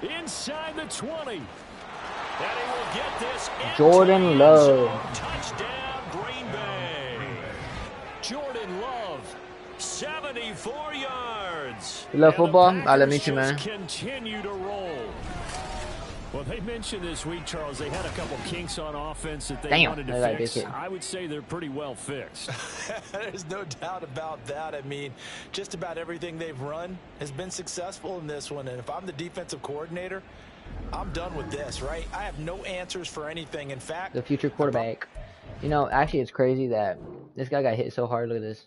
Inside the 20. And he will get this. Jordan Love. Touchdown, Green Bay. Jordan Love, 74 yards. You love football? I'll meet you, man. Continue to roll. Well, they mentioned this week, Charles, they had a couple kinks on offense that they wanted to fix. I would say they're pretty well fixed. There's no doubt about that. I mean, just about everything they've run has been successful in this one. And if I'm the defensive coordinator, I'm done with this, right? I have no answers for anything. In fact, the future quarterback. You know, actually, it's crazy that this guy got hit so hard. Look at this.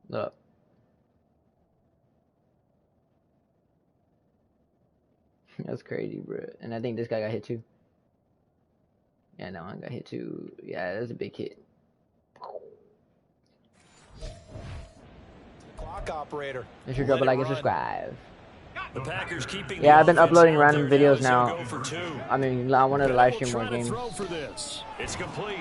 Look. That's crazy, bro. And I think this guy got hit too. Yeah, that one got hit too. Yeah, that's a big hit. Clock operator. Make sure to drop a like and subscribe. The Packers keeping Yeah, I've been uploading random there videos now. now. I mean, I wanted to live stream more games. It's complete.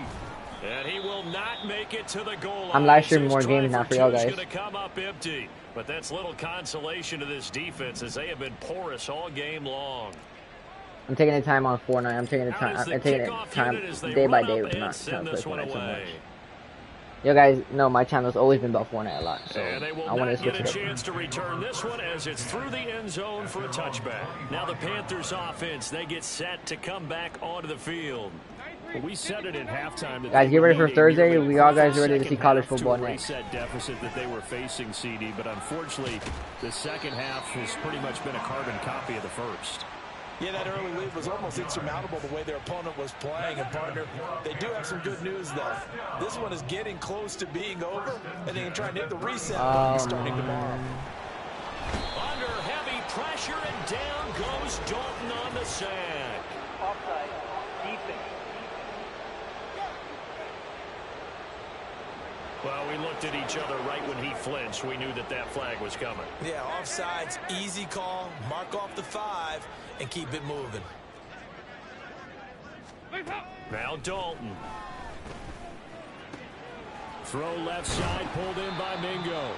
And he will not make it to the goal line. I'm live streaming more games now for y'all guys. Gonna come up empty. But that's little consolation to this defense as they have been porous all game long. I'm taking the time on Fortnite. I'm taking the time. I'm taking it time day by day, not trying to play Fortnite so much. You guys know my channel's always been about Fortnite a lot, so I want to switch it up. Get a chance to return this one as it's through the end zone for a touchback. Now the Panthers offense, they get set to come back onto the field. We said it at halftime. Guys, get ready for Thursday. We all guys are ready to see college football next. Deficit that they were facing, CD, but unfortunately, the second half has pretty much been a carbon copy of the first. Yeah, that early lead was almost insurmountable the way their opponent was playing. And, partner, they do have some good news, though. This one is getting close to being over, and they can try and hit the reset button starting tomorrow. Under heavy pressure, and down goes Dalton on the sack. Offside. Defense. Well, we looked at each other right when he flinched. We knew that that flag was coming. Yeah, offsides, easy call. Mark off the 5 and keep it moving. Now Dalton. Throw left side, pulled in by Mingo.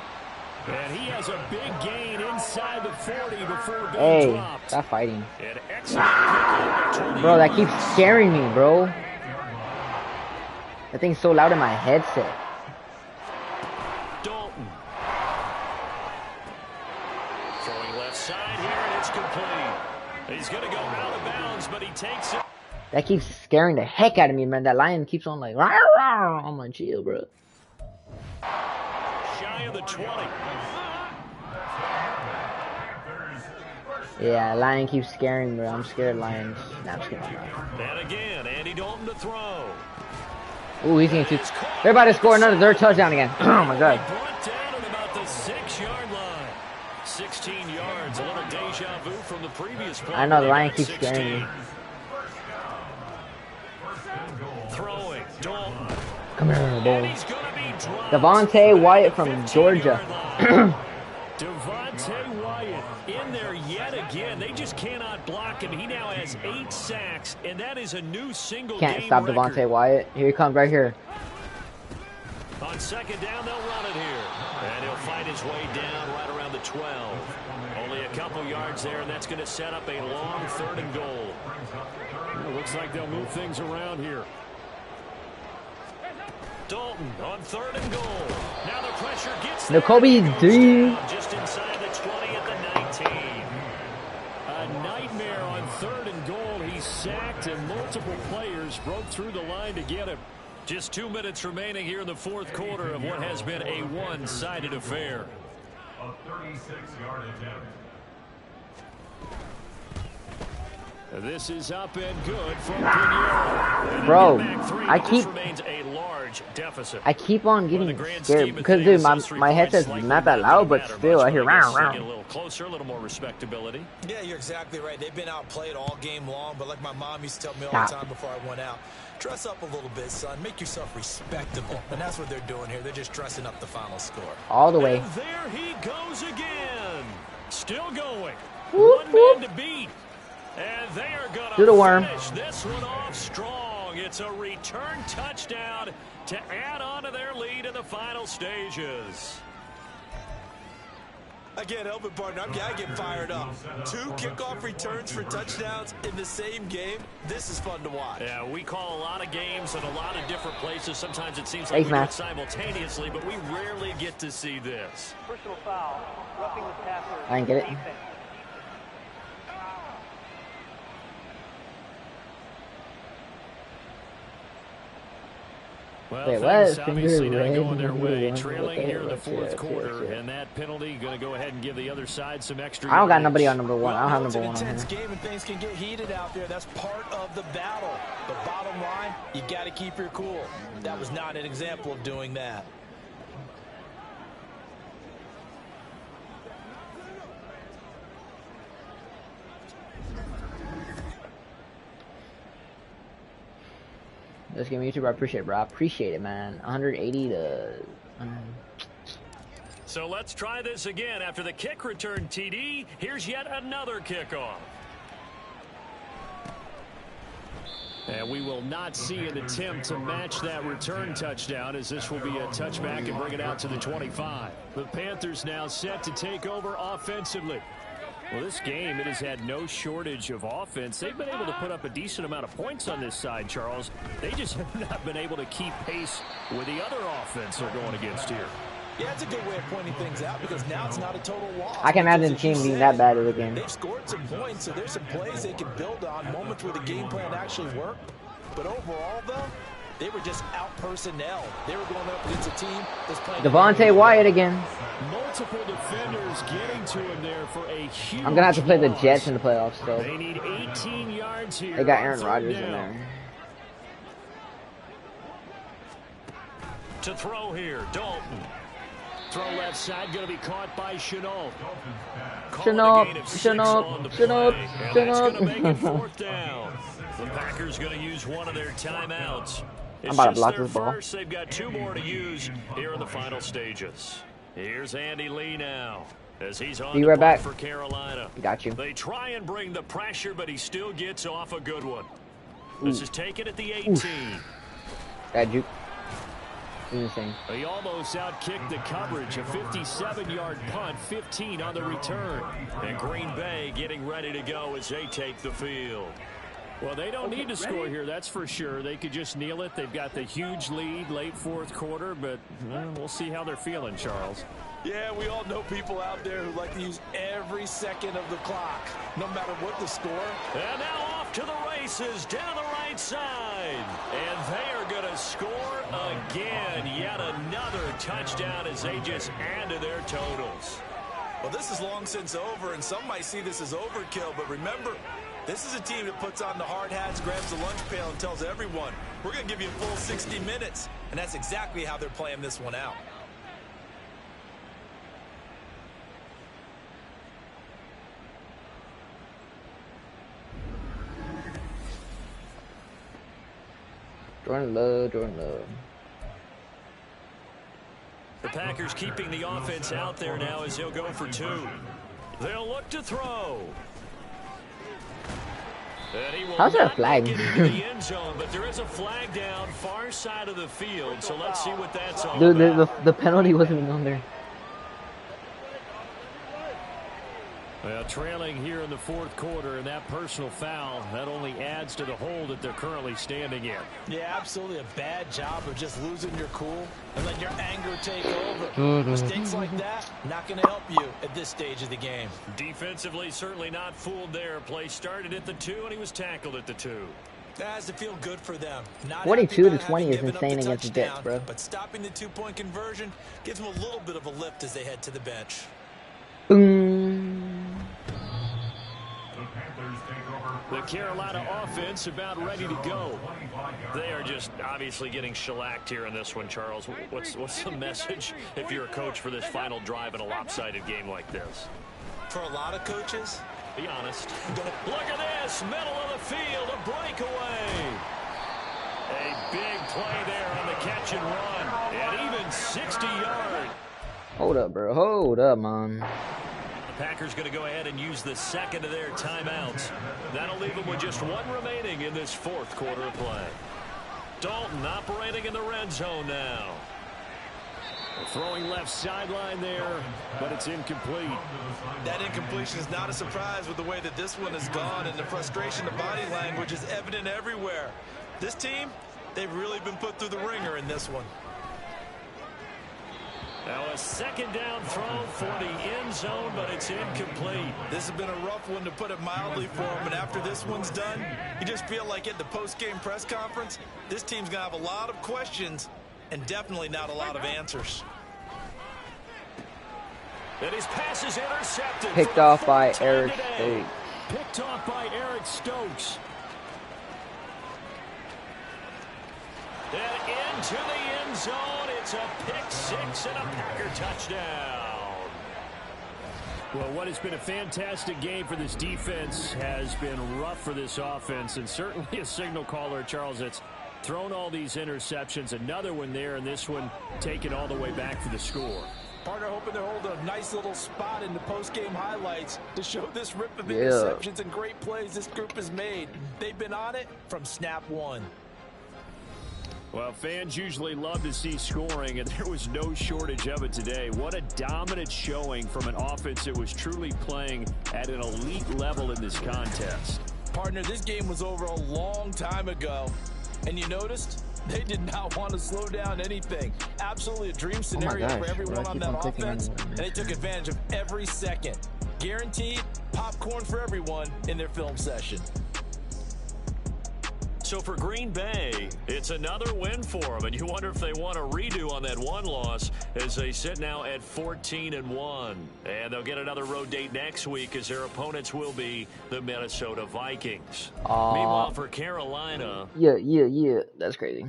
And he has a big gain inside the 40 before being dropped. Stop fighting. An excellent bro, that keeps scaring me, bro. That thing's so loud in my headset. Dalton. Throwing left side here, and it's complete. He's going to go out of bounds, but he takes it. That keeps scaring the heck out of me, man. That lion keeps on like, rah, rah. I'm like, chill, bro. Shy of the 20. Yeah, lion keeps scaring me, bro. I'm scared of lions. Nah, I'm scared. And again, Andy Dalton to throw. Ooh, he's going to. They're about to score another third touchdown again. Oh my god. Brought down at about the 6-yard line. 16 yards, a little deja vu from the previous play. I know the lion keeps scaring me. Throwing, Dalton. Come here, boy. He's gonna be dropped. Devontae Wyatt from Georgia. Devontae Wyatt in there yet again. They just cannot block him. He now has 8 sacks, and that is a new single Can't game stop record. Devontae Wyatt. Here he comes right here. On second down, they'll run it here. And he'll fight his way down right around the 12. Only a couple yards there, and that's going to set up a long 3rd and goal. It looks like they'll move things around here. Dalton on 3rd and goal. Now the pressure gets No, Kobe, dude. just inside the 20 at the 19. A nightmare on 3rd and goal. He sacked, and multiple players broke through the line to get him. Just 2 minutes remaining here in the 4th quarter of what has been a one-sided affair. A 36-yard attempt. This is up and good from Pinheiro. Bro, Remains a large deficit. I keep on getting scared because, dude, my headset's not that loud, but still I hear round. A little closer, a little more respectability. Yeah, you're exactly right. They've been outplayed all game long, but like my mom used to tell me all the time before I went out, dress up a little bit, son. Make yourself respectable. And that's what they're doing here. They're just dressing up the final score. All the way. And there he goes again. Still going. Whoop, One man to beat. And they are going to to finish this one off strong. It's a return touchdown to add on to their lead in the final stages. I can't help it, partner. I get fired up. 2 kickoff returns for touchdowns in the same game. This is fun to watch. Yeah, we call a lot of games in a lot of different places. Sometimes it seems like we do it simultaneously, but we rarely get to see this. Personal foul. Roughing the passer. I didn't get it. Well, Wait, things what? obviously not Finger going their way. red. Trailing here in the 4th Yeah. quarter, and that penalty going to go ahead and give the other side some extra. I don't got yards. nobody on number 1. I don't have It's number an 1 on intense here. game and things can get heated out there. That's part of the battle. The bottom line, you got to keep your cool. That was not an example of doing that. This game, YouTuber, I appreciate it, bro. I appreciate it, man. 180 to. So let's try this again. After the kick return TD, here's yet another kickoff. And we will not see an attempt to match that return touchdown, as this will be a touchback and bring it out to the 25. The Panthers now set to take over offensively. Well, this game, it has had no shortage of offense. They've been able to put up a decent amount of points on this side, Charles. They just have not been able to keep pace with the other offense they're going against here. Yeah, it's a good way of pointing things out because now it's not a total loss. I can imagine the team being that bad of a game. They've scored some points, so there's some plays they can build on, moments where the game plan actually worked. But overall, though, they were just out personnel. They were going up against a team that's playing. Devontae Wyatt again. Multiple defenders getting to him there for a huge. I'm gonna have to play the Jets in the playoffs, though. They need 18 yards here. They got Aaron Rodgers in there. To throw here, Dalton. Throw left side, going to be caught by Chenault. Chenault. That's going to make it 4th down. The Packers going to use one of their timeouts. I'm about to block this ball. First, they've got 2 more to use here in the final stages. Here's Andy Lee now, as he's on Be right back for Carolina. Got you. They try and bring the pressure, but he still gets off a good one. This is taken at the 18. That juke. Insane. He almost outkicked the coverage. A 57-yard punt, 15 on the return. And Green Bay getting ready to go as they take the field. Well, they don't need to score here, that's for sure. They could just kneel it. They've got the huge lead late 4th quarter, but we'll see how they're feeling, Charles. Yeah, we all know people out there who like to use every second of the clock, no matter what the score. And now off to the races down the right side. And they are going to score again. Yet another touchdown as they just add to their totals. Well, this is long since over, and some might see this as overkill, but remember, this is a team that puts on the hard hats, grabs the lunch pail, and tells everyone, we're going to give you a full 60 minutes. And that's exactly how they're playing this one out. Jordan Love. The Packers keeping the offense out there now as he'll go for 2. They'll look to throw. How's there a flag? Get into the end zone, but there is a flag down far side of the field, so let's see what that's all Dude, about. the penalty wasn't even on there. Well, trailing here in the fourth quarter, and that personal foul, that only adds to the hole that they're currently standing in. Yeah, absolutely a bad job of just losing your cool and letting your anger take over. Mistakes like that, not going to help you at this stage of the game. Defensively, certainly not fooled there. Play started at the 2, and he was tackled at the 2. That has to feel good for them. Not 42 to happy about 20 is having given up insane the against the Jets, touchdown, bro. but stopping the two-point conversion gives them a little bit of a lift as they head to the bench. Boom. The Carolina offense about ready to go. They are just obviously getting shellacked here in this one, Charles. What's the message if you're a coach for this final drive in a lopsided game like this? For a lot of coaches, be honest. Look at this, middle of the field, a breakaway. A big play there on the catch and run, and even 60 yards. Hold up, bro. Hold up, man. The Packers going to go ahead and use the second of their timeouts. That'll leave them with just one remaining in this fourth quarter of play. Dalton operating in the red zone now. Throwing left sideline there, but it's incomplete. That incompletion is not a surprise with the way that this one has gone, and the frustration of body language is evident everywhere. This team, they've really been put through the ringer in this one. Now a second down throw for the end zone, but it's incomplete. This has been a rough one, to put it mildly, for him, and after this one's done, you just feel like at the post-game press conference, this team's going to have a lot of questions and definitely not a lot of answers. And his pass is intercepted. Picked off by Eric Stokes. Picked off by Eric Stokes. And into the end zone. It's a pick six and a Packer touchdown. Well, what has been a fantastic game for this defense has been rough for this offense, and certainly a signal caller, Charles, that's thrown all these interceptions. Another one there, and this one taken all the way back for the score. Partner hoping to hold a nice little spot in the post-game highlights to show this rip of interceptions and great plays this group has made. They've been on it from snap one. Well, fans usually love to see scoring, and there was no shortage of it today. What a dominant showing from an offense that was truly playing at an elite level in this contest. Partner, this game was over a long time ago, and you noticed they did not want to slow down anything. Absolutely a dream scenario for everyone on that offense, and they took advantage of every second. Guaranteed popcorn for everyone in their film session. So for Green Bay, it's another win for them, and you wonder if they want a redo on that one loss as they sit now at 14-1. And they'll get another road date next week as their opponents will be the Minnesota Vikings. Meanwhile, for Carolina. Yeah. That's crazy.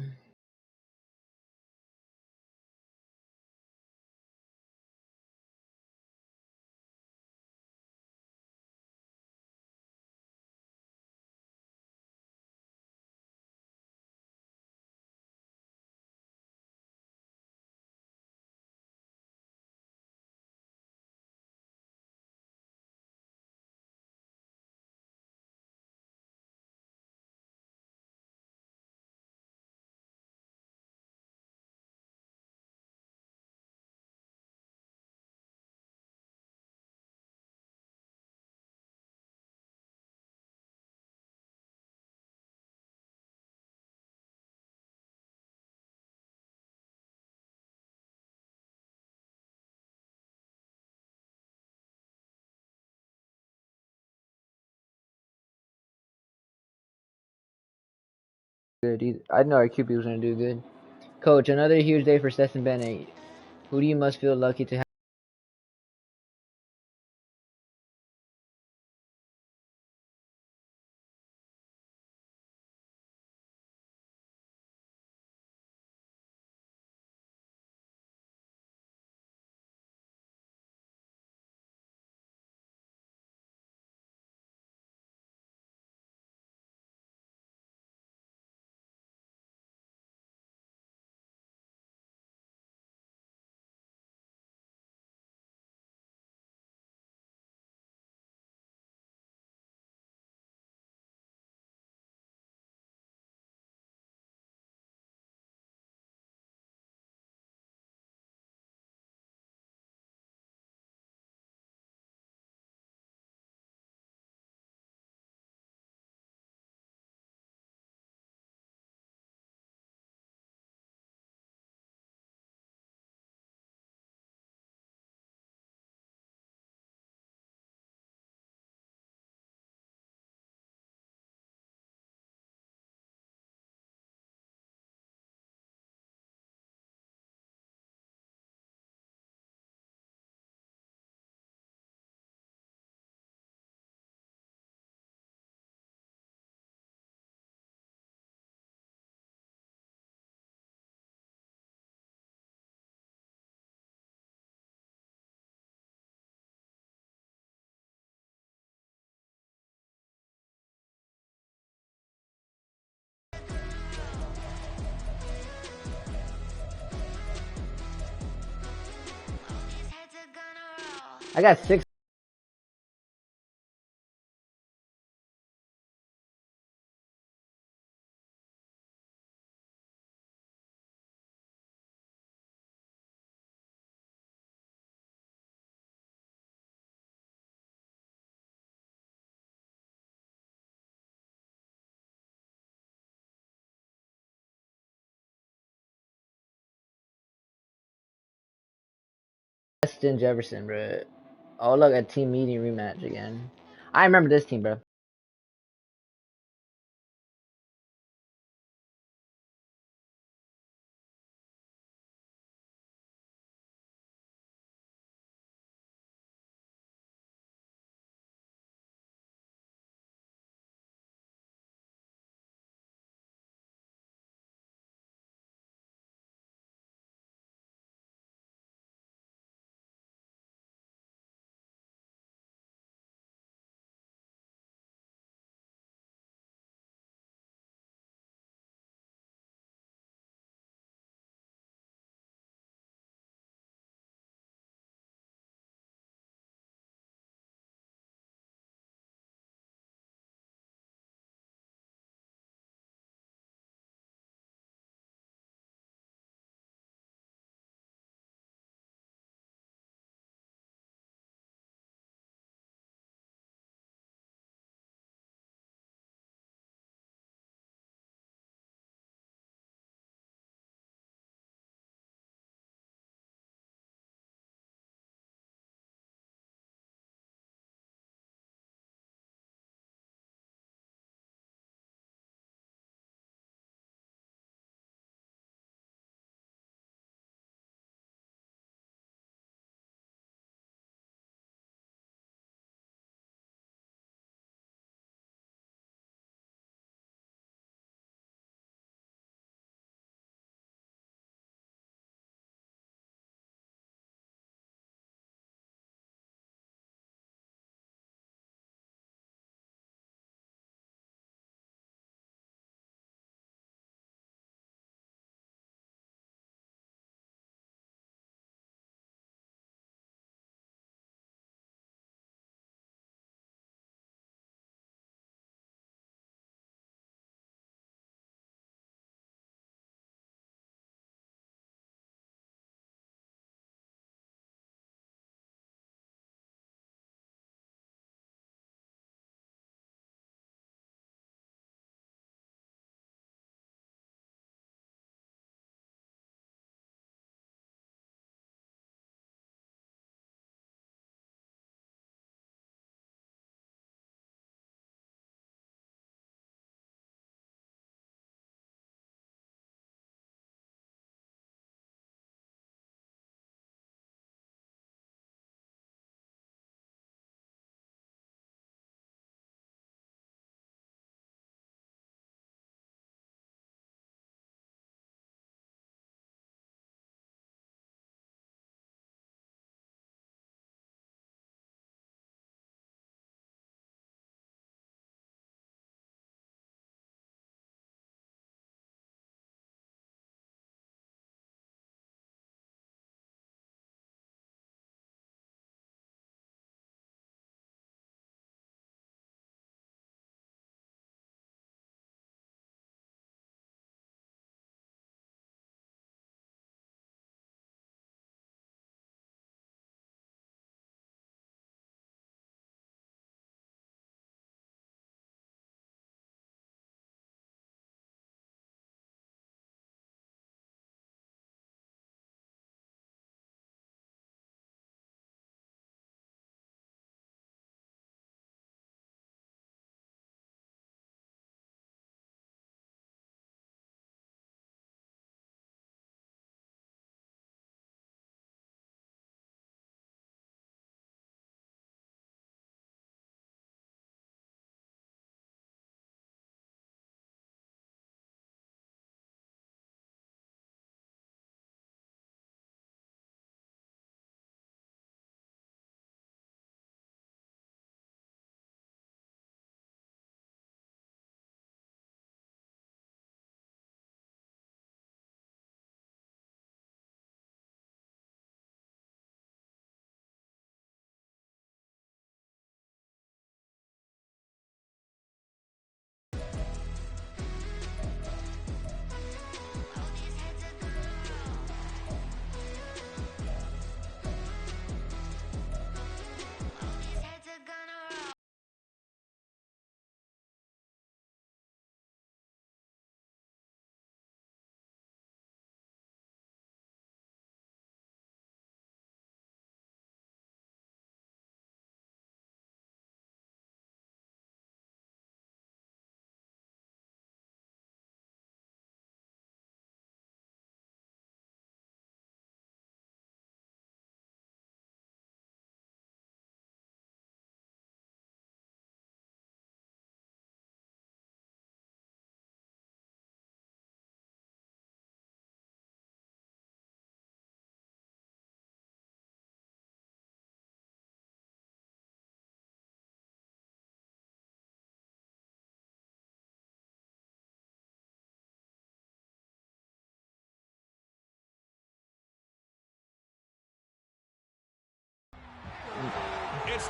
Good either. I know our QB was going to do good. Coach, another huge day for Stetson Bennett. Who do you must feel lucky to have? I got 6. Justin Jefferson, bro. Oh, look, a team meeting rematch again. I remember this team, bro.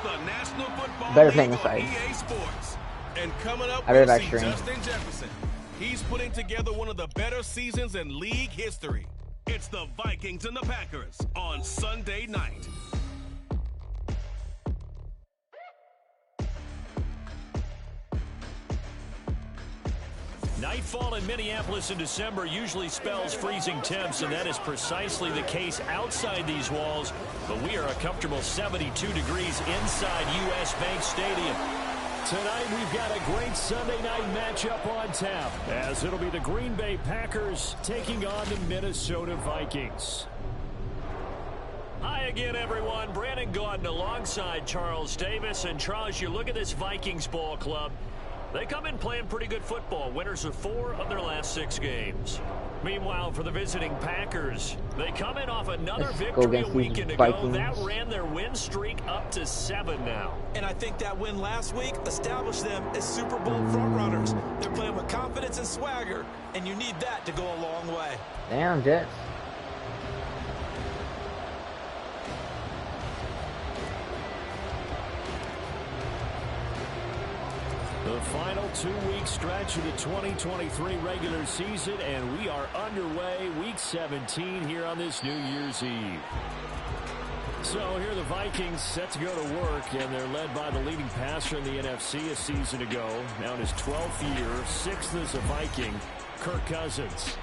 the National Football Better League playing this on side. EA Sports. And coming up, I really we'll like see stream. Justin Jefferson. He's putting together one of the better seasons in league history. It's the Vikings and the Packers on Sunday night. Nightfall in Minneapolis in December usually spells freezing temps, and that is precisely the case outside these walls. But we are a comfortable 72 degrees inside U.S. Bank Stadium. Tonight we've got a great Sunday night matchup on tap, as it'll be the Green Bay Packers taking on the Minnesota Vikings. Hi again, everyone. Brandon Gaudin alongside Charles Davis. And Charles, you look at this Vikings ball club. They come in playing pretty good football. Winners of 4 of their last 6 games. Meanwhile, for the visiting Packers, they come in off another victory a weekend ago. That ran their win streak up to 7 now. And I think that win last week established them as Super Bowl frontrunners. They're playing with confidence and swagger, and you need that to go a long way. Damn, Jets. The final 2-week stretch of the 2023 regular season, and we are underway week 17 here on this New Year's Eve. So here are the Vikings set to go to work, and they're led by the leading passer in the NFC a season ago. Now in his 12th year, 6th as a Viking, Kirk Cousins.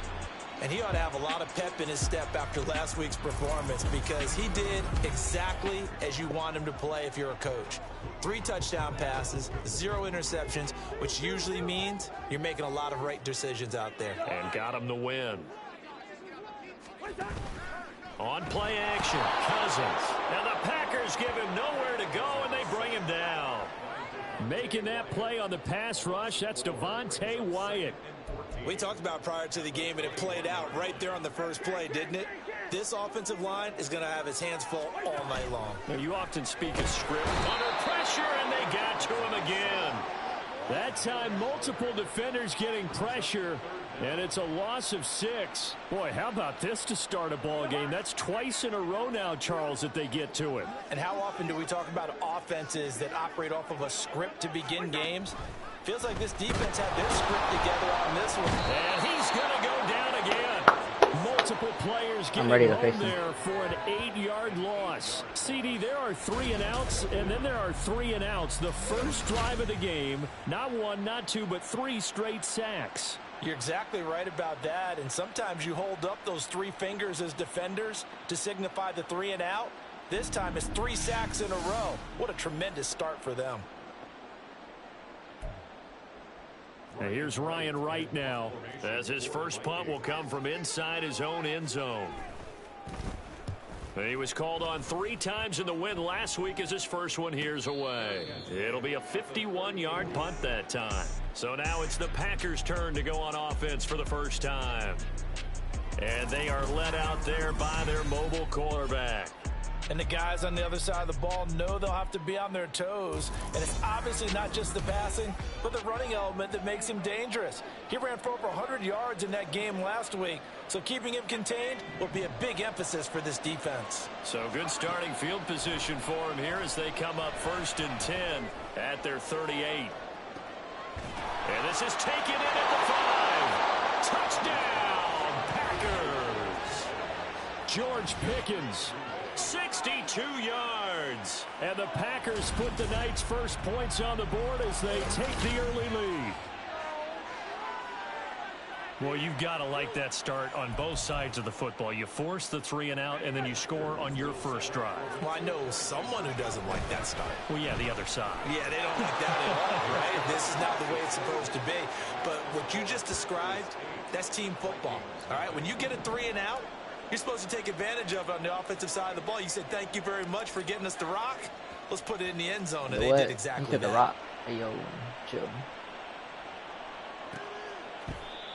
And he ought to have a lot of pep in his step after last week's performance, because he did exactly as you want him to play if you're a coach. 3 touchdown passes, 0 interceptions, which usually means you're making a lot of right decisions out there. And got him the win. On play action, Cousins. Now the Packers give him nowhere to go, and they bring him down. Making that play on the pass rush, that's Devontae Wyatt. We talked about prior to the game, and it played out right there on the first play, didn't it? This offensive line is going to have its hands full all night long. Now, you often speak of script. Under pressure, and they got to him again. That time, multiple defenders getting pressure, and it's a loss of 6. Boy, how about this to start a ball game? That's twice in a row now, Charles, that they get to it. And how often do we talk about offenses that operate off of a script to begin games? Feels like this defense had their script together on this one. And he's going to go down again. Multiple players getting home there for an 8-yard loss. CD, there are 3 and outs, and then there are 3 and outs. The first drive of the game, not 1, not 2, but 3 straight sacks. You're exactly right about that, and sometimes you hold up those 3 fingers as defenders to signify the 3 and out. This time it's 3 sacks in a row. What a tremendous start for them. And here's Ryan Wright now, as his first punt will come from inside his own end zone. He was called on 3 times in the win last week as his first one here's away. It'll be a 51-yard punt that time. So now it's the Packers' turn to go on offense for the first time. And they are led out there by their mobile quarterback. And the guys on the other side of the ball know they'll have to be on their toes. And it's obviously not just the passing, but the running element that makes him dangerous. He ran for over 100 yards in that game last week. So keeping him contained will be a big emphasis for this defense. So good starting field position for him here as they come up 1st and 10 at their 38. And this is taken in at the 5. Touchdown, Packers. George Pickens. 62 yards. And the Packers put the night's first points on the board as they take the early lead. Well, you've got to like that start on both sides of the football. You force the 3 and out, and then you score on your first drive. Well, I know someone who doesn't like that start. Well, yeah, the other side. Yeah, they don't like that at all, right? This is not the way it's supposed to be. But what you just described, that's team football, all right? When you get a 3 and out, you're supposed to take advantage of it on the offensive side of the ball. You said, thank you very much for getting us the rock. Let's put it in the end zone. And they did exactly that. The rock. Hey, yo, chill.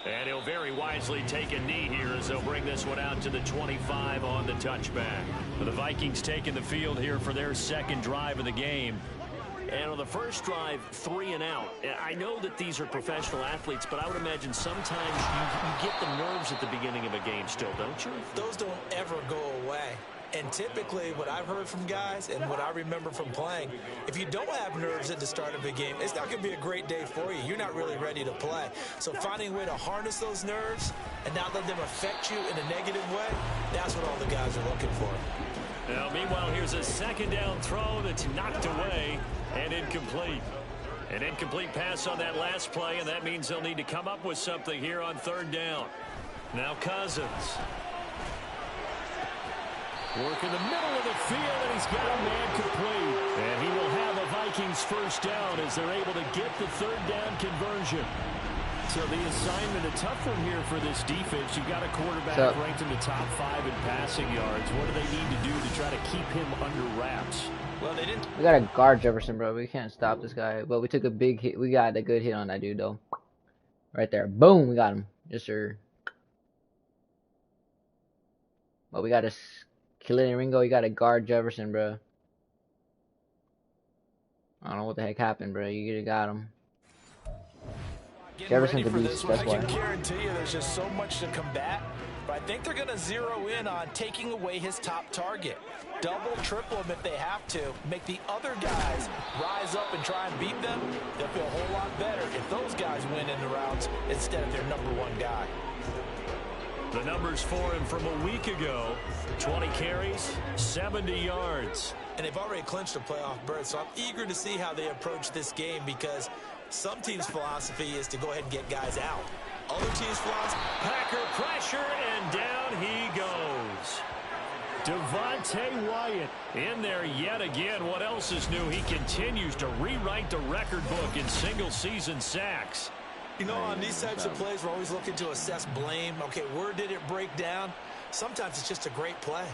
And he'll very wisely take a knee here as they'll bring this one out to the 25 on the touchback. The Vikings taking the field here for their second drive of the game. And on the first drive, 3 and out. I know that these are professional athletes, but I would imagine sometimes you get the nerves at the beginning of a game still, don't you? Those don't ever go away. And typically what I've heard from guys and what I remember from playing, if you don't have nerves at the start of a game, it's not going to be a great day for you. You're not really ready to play. So finding a way to harness those nerves and not let them affect you in a negative way, that's what all the guys are looking for. Now, meanwhile, here's a second down throw that's knocked away and incomplete. An incomplete pass on that last play, and that means they'll need to come up with something here on third down. Now Cousins. Work in the middle of the field, and he's got a man complete. And he will have a Vikings first down as they're able to get the third down conversion. So the assignment, a tough one here for this defense. You've got a quarterback ranked in the top 5 in passing yards. What do they need to do to try to keep him under wraps? Well, they didn't. We gotta guard Jefferson, bro. We can't stop this guy. But we took a big hit. We got a good hit on that dude, though. Right there. Boom. We got him. Yes, sir. But we gotta kill it in Ringo. You gotta guard Jefferson, bro. I don't know what the heck happened, bro. You got him. Jefferson's a beast. That's why. I can guarantee you there's just so much to combat. But I think they're going to zero in on taking away his top target. Double, triple him if they have to. Make the other guys rise up and try and beat them. They'll feel a whole lot better if those guys win in the rounds instead of their #1 guy. The numbers for him from a week ago: 20 carries, 70 yards. And they've already clinched a playoff berth, so I'm eager to see how they approach this game because some teams' philosophy is to go ahead and get guys out. Other teams' philosophy. Packer pressure, and down he goes. Devontae Wyatt in there yet again. What else is new? He continues to rewrite the record book in single-season sacks. You know, on these types of plays, we're always looking to assess blame. Okay, where did it break down? Sometimes it's just a great play.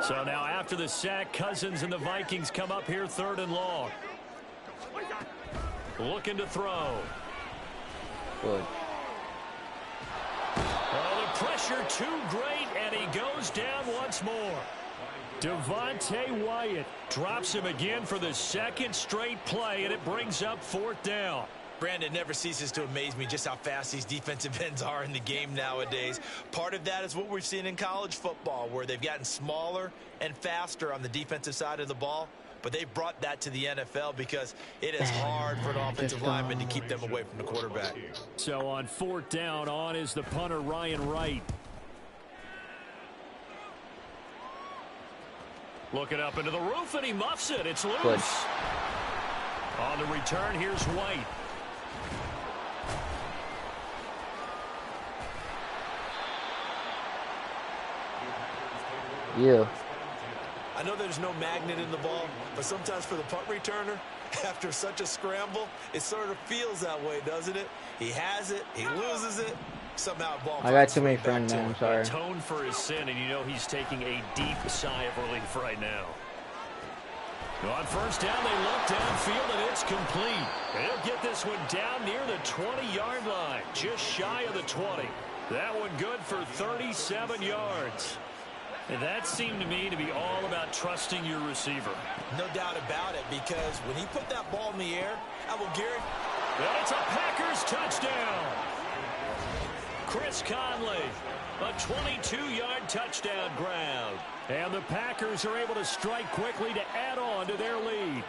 So now after the sack, Cousins and the Vikings come up here 3rd and long. Looking to throw. Good. Oh, the pressure too great, and he goes down once more. Devontae Wyatt drops him again for the second straight play, and it brings up 4th down. Brandon, never ceases to amaze me just how fast these defensive ends are in the game nowadays. Part of that is what we've seen in college football, where they've gotten smaller and faster on the defensive side of the ball. But they've brought that to the NFL because it is hard for an offensive lineman to keep them away from the quarterback. So on 4th down, on is the punter, Ryan Wright. Looking up into the roof, and he muffs it. It's loose. Good. On the return, here's White. Yeah. I know there's no magnet in the ball, but sometimes for the punt returner, after such a scramble, it sort of feels that way, doesn't it? He has it, he loses it, somehow ball. I got too many friends, man. I'm sorry. Atone for his sin, and you know he's taking a deep sigh of relief right now. On 1st down, they look downfield, and it's complete. They'll get this one down near the 20-yard line, just shy of the 20. That one good for 37 yards. And that seemed to me to be all about trusting your receiver. No doubt about it, because when he put that ball in the air, I will guarantee. And it's a Packers touchdown. Chris Conley, a 22-yard touchdown grab. And the Packers are able to strike quickly to add on to their lead.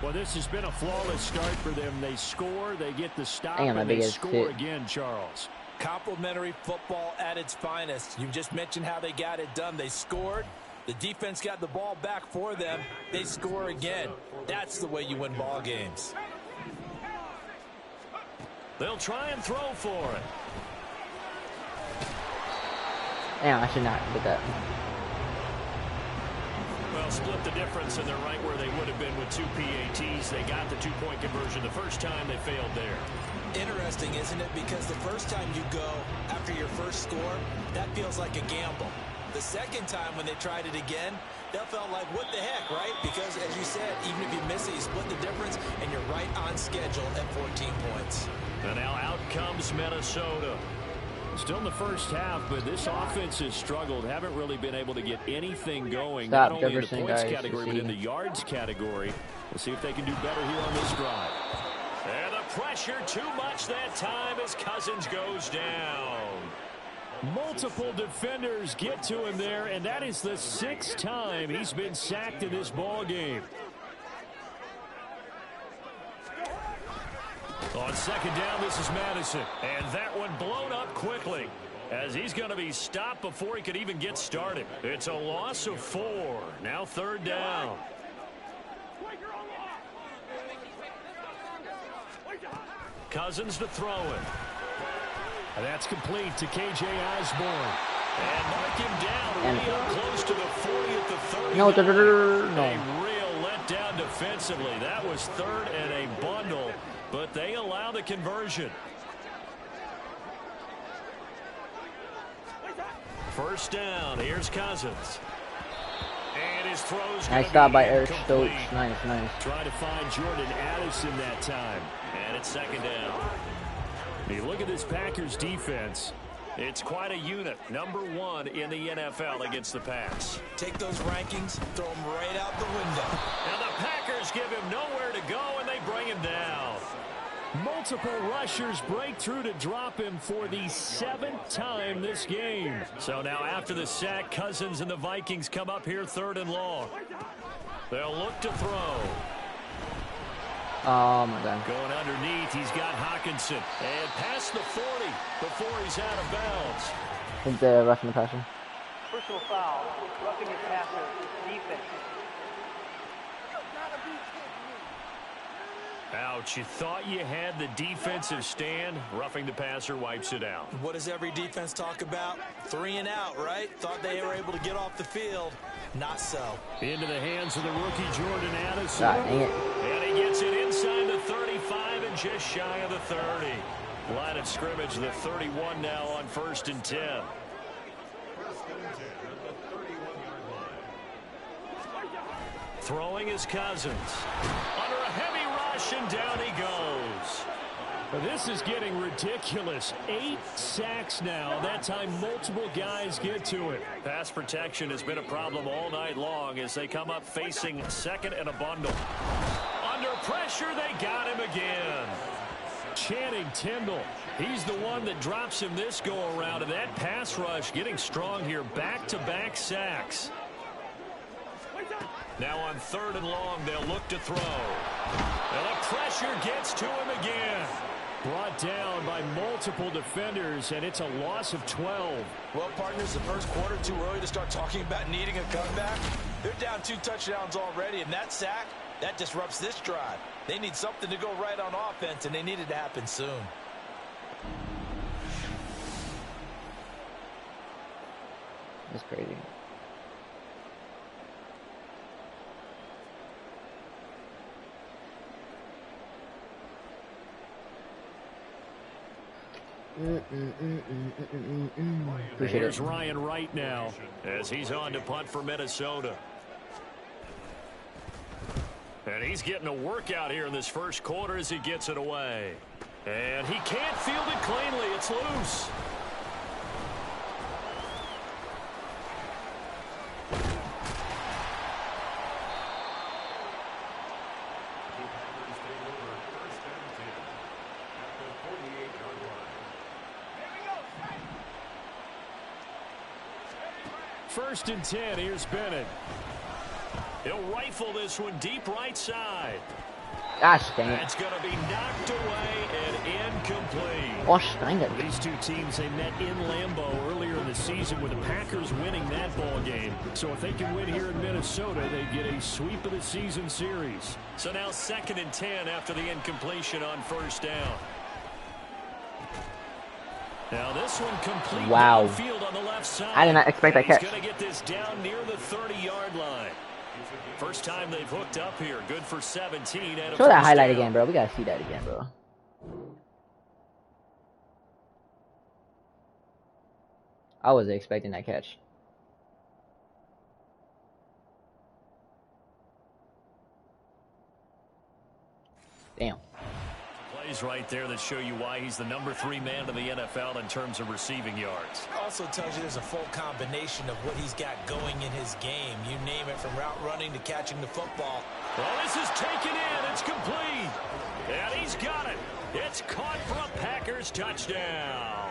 Well, this has been a flawless start for them. They score, they get the stop, and they score again, Charles. Complimentary football at its finest. You just mentioned how they got it done. They scored. The defense got the ball back for them. They score again. That's the way you win ball games. They'll try and throw for it. Damn, I should not get that. Well, split the difference, and they're right where they would have been with 2 PATs. They got the 2-point conversion the first time. They failed there. Interesting, isn't it? Because the first time you go after your first score, that feels like a gamble. The second time when they tried it again, that felt like, what the heck, right? Because, as you said, even if you miss it, you split the difference, and you're right on schedule at 14 points. And now out comes Minnesota. Still in the first half, but this offense has struggled. Haven't really been able to get anything going. Stop, not only Jefferson, in the points guys, category, but in the yards category. We'll see if they can do better here on this drive. And the pressure too much that time as Cousins goes down. Multiple defenders get to him there, and that is the 6th time he's been sacked in this ball game. On second down, this is Madison. And that one blown up quickly as he's going to be stopped before he could even get started. It's a loss of 4. Now 3rd down. Cousins to throw it. And that's complete to K.J. Osborne. And mark him down way up close to the 40 at the 30. No. A real letdown defensively. That was 3rd and a bundle, but they allow the conversion. First down. Here's Cousins. And his throws. Nice stop by Eric Stokes. Nice. Trying to find Jordan Addison that time. And it's 2nd down. You look at this Packers defense. It's quite a unit. Number 1 in the NFL against the pass. Take those rankings, throw them right out the window. And the Packers give him nowhere to go, and they bring him down. Multiple rushers break through to drop him for the 7th time this game. So now after the sack, Cousins and the Vikings come up here 3rd and long. They'll look to throw. Oh my God. Going underneath, he's got Hawkinson. And past the 40 before he's out of bounds. I think they're roughing the passer. Personal foul, roughing the passer, defense. Ouch, you thought you had the defensive stand. Roughing the passer wipes it out. What does every defense talk about? 3 and out, right? Thought they were able to get off the field. Not so. Into the hands of the rookie Jordan Addison. God dang it. And he gets it inside the 35 and just shy of the 30. Line of scrimmage, the 31 now on 1st and 10. Throwing is Cousins. Under a heavy rush, and down he goes. This is getting ridiculous. 8 sacks now. That time multiple guys get to it. Pass protection has been a problem all night long as they come up facing 2nd and a bundle. Under pressure, they got him again. Channing Tindall. He's the one that drops him this go-around. And that pass rush getting strong here. Back-to-back sacks. Now on 3rd and long, they'll look to throw. And the pressure gets to him again. Brought down by multiple defenders, and it's a loss of 12. Well, partners, the first quarter too early to start talking about needing a comeback. They're down 2 touchdowns already, and that sack, that disrupts this drive. They need something to go right on offense, and they need it to happen soon. That's crazy. Here's Ryan Wright now as he's on to punt for Minnesota. And he's getting a workout here in this first quarter as he gets it away. And he can't field it cleanly. It's loose. First and 10, here's Bennett. He'll rifle this one deep right side. Gosh dang it. It's going to be knocked away and incomplete. Gosh dang it. These two teams, they met in Lambeau earlier in the season with the Packers winning that ball game. So if they can win here in Minnesota, they get a sweep of the season series. So now 2nd and 10 after the incompletion on 1st down. Now this one complete downfield on the left side. I did not expect that catch. He's going to get this down near the 30-yard line. First time they've hooked up here. Good for 17. And show that highlight again, bro. We got to see that again, bro. I wasn't expecting that catch. Damn. Play Plays right there that show you why he's the #3 man in the NFL in terms of receiving yards. Also tells you there's a full combination of what he's got going in his game. You name it, from route running to catching the football. Well, this is taken in. It's complete. And he's got it. It's caught for a Packers touchdown.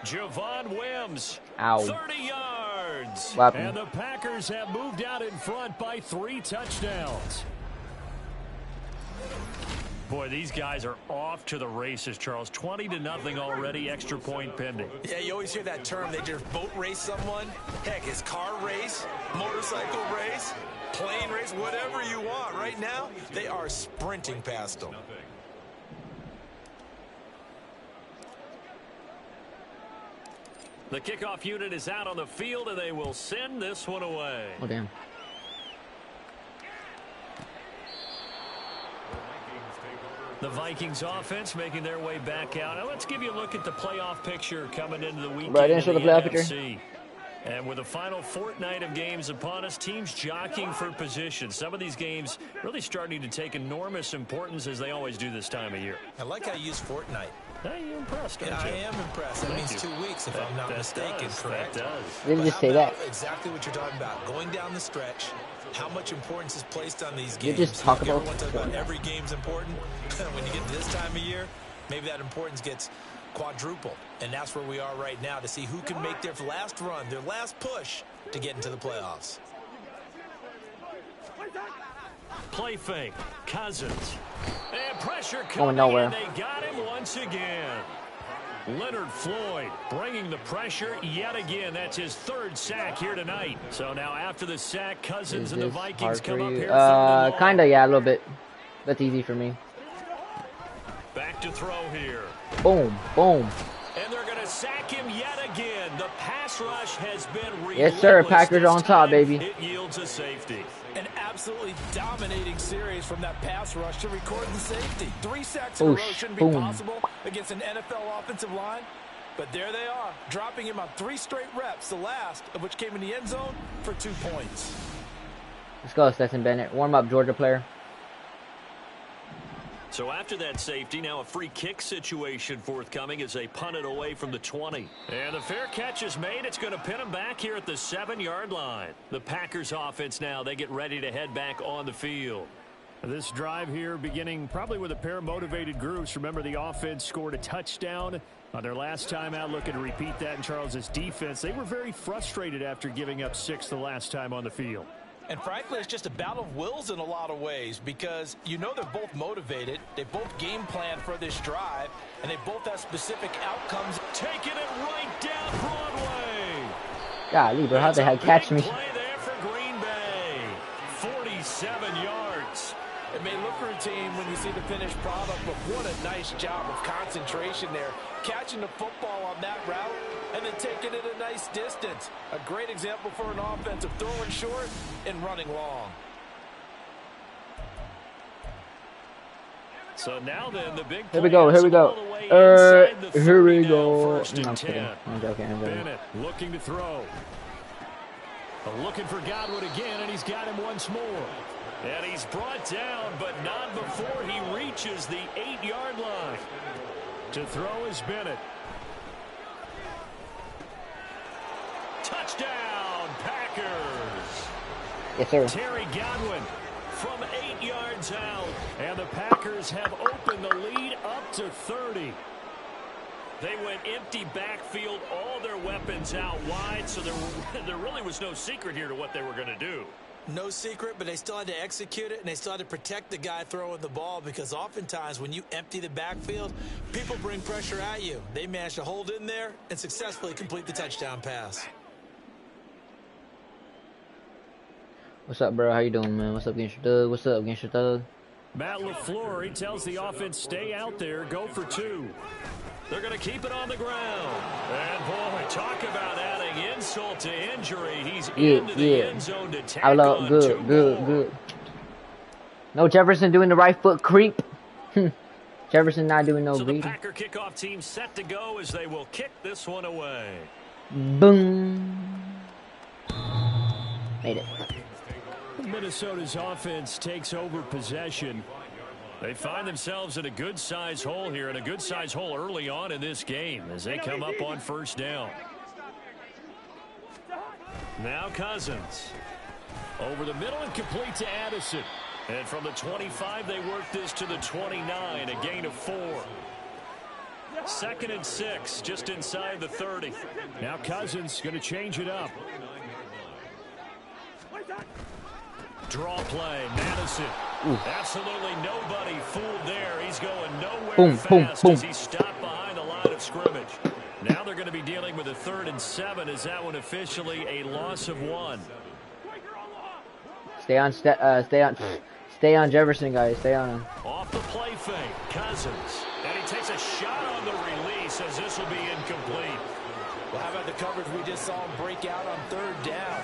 Javon Wims, Ow. 30 yards. And the Packers have moved out in front by 3 touchdowns. Boy, these guys are off to the races, Charles. 20-0 already, extra point pending. Yeah, you always hear that term. They just boat race someone. Heck, it's car race, motorcycle race, plane race, whatever you want. Right now, they are sprinting past them. The kickoff unit is out on the field, and they will send this one away. Oh, damn. The Vikings offense making their way back out. Now let's give you a look at the playoff picture coming into the weekend. Right into the playoff picture. And with the final fortnight of games upon us, teams jockeying for position. Some of these games really starting to take enormous importance, as they always do this time of year. I like how you use fortnight. Hey, you impressed, aren't Yeah, you? I am impressed. That means 2 weeks, if I'm not mistaken, correct? That does. Didn't just say How that. about exactly what you're talking about. Going down the stretch, how much importance is placed on these You games. just talk about Everyone talks about every game's important. When you get to this time of year, maybe that importance gets quadrupled. And that's where we are right now, to see who can make their last run, their last push to get into the playoffs. Play fake. Cousins. And pressure coming Going nowhere. in. They got him once again. Leonard Floyd bringing the pressure yet again. That's his 3rd sack here tonight. So now after the sack, Cousins and the Vikings come up here. Kinda, yeah, a little bit. That's easy for me. Back to throw here. Boom, boom. And they're going to sack him yet again. The pass rush has been relentless. Yes, sir. Packers on top, baby. It yields a safety. An absolutely dominating series from that pass rush to record the safety. 3 sacks in a row shouldn't be possible against an NFL offensive line. But there they are, dropping him on 3 straight reps, the last of which came in the end zone for 2 points. Let's go, Stetson Bennett. Warm up, Georgia player. So after that safety, now a free kick situation forthcoming as they punt it away from the 20. And the fair catch is made. It's going to pin them back here at the 7-yard line. The Packers offense now, they get ready to head back on the field. This drive here beginning probably with a pair of motivated groups. Remember, the offense scored a touchdown on their last time out. Looking to repeat that in Charles's defense. They were very frustrated after giving up 6 the last time on the field. And frankly, it's just a battle of wills in a lot of ways, because you know they're both motivated. They both game plan for this drive, and they both have specific outcomes. Taking it right down Broadway. Golly, bro, how the heck catch me? Play there for Green Bay. 47 yards. It may look routine when you see the finished product, but what a nice job of concentration there. Catching the football on that route and then taking it a nice distance. A great example for an offensive throwing short and running long. So now then, the big Here we go, here we go. Here we go. No, I'm kidding. I'm joking, I'm joking. Bennett looking to throw. Looking for Godwin again, and he's got him once more. And he's brought down, but not before he reaches the 8-yard line. To throw is Bennett. Touchdown, Packers. Yes, sir. Terry Godwin from 8 yards out. And the Packers have opened the lead up to 30. They went empty backfield, all their weapons out wide, so there really was no secret here to what they were going to do. No secret, but they still had to execute it, and they still had to protect the guy throwing the ball, because oftentimes when you empty the backfield, people bring pressure at you. They managed to hold in there and successfully complete the touchdown pass. What's up, bro? How you doing, man? What's up, Gangster Thug? What's up, Gangster Thug? Matt LaFleur, he tells the offense, stay out there, go for 2. They're going to keep it on the ground. And, boy, talk about adding insult to injury. He's into the end zone to tack on good. No Jefferson doing the right foot creep. Jefferson not doing no so beat. The Packer kickoff team set to go as they will kick this one away. Boom. Made it. Minnesota's offense takes over possession. They find themselves in a good-sized hole here, and a good-sized hole early on in this game as they come up on first down. Now Cousins. Over the middle and complete to Addison. And from the 25, they work this to the 29, a gain of 4. 2nd and 6, just inside the 30. Now Cousins going to change it up. Draw play, Madison. Ooh. Absolutely nobody fooled there. He's going nowhere Boom, fast boom, as boom. he stopped behind the line of scrimmage. Now they're going to be dealing with a 3rd and 7. Is that one officially a loss of 1? Stay on Jefferson, guys. Stay on him. Off the play fake, Cousins. And he takes a shot on the release as this will be incomplete. Well, how about the coverage we just saw him break out on 3rd down?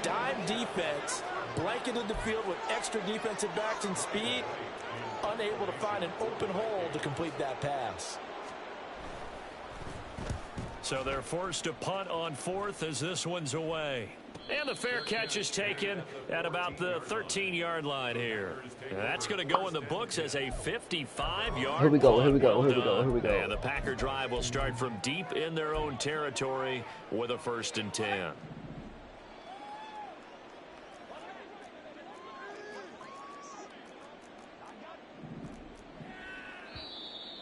Dime defense, blanketed the field with extra defensive backs and speed, unable to find an open hole to complete that pass. So they're forced to punt on 4th as this one's away. And the fair catch is taken at about the 13-yard line here. That's going to go in the books as a 55-yard Here we go, punt. here we go, Well here we go, done. here we go. And the Packer drive will start from deep in their own territory with a 1st and 10.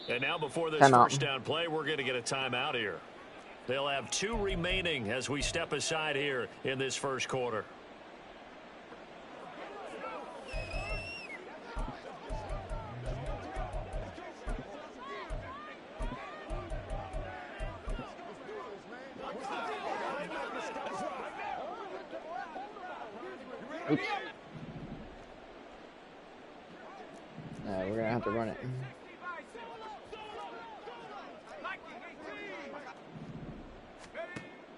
And now before this Timeout. first down play, we're going to get a timeout here. They'll have 2 remaining as we step aside here in this first quarter. Oops. We're going to have to run it.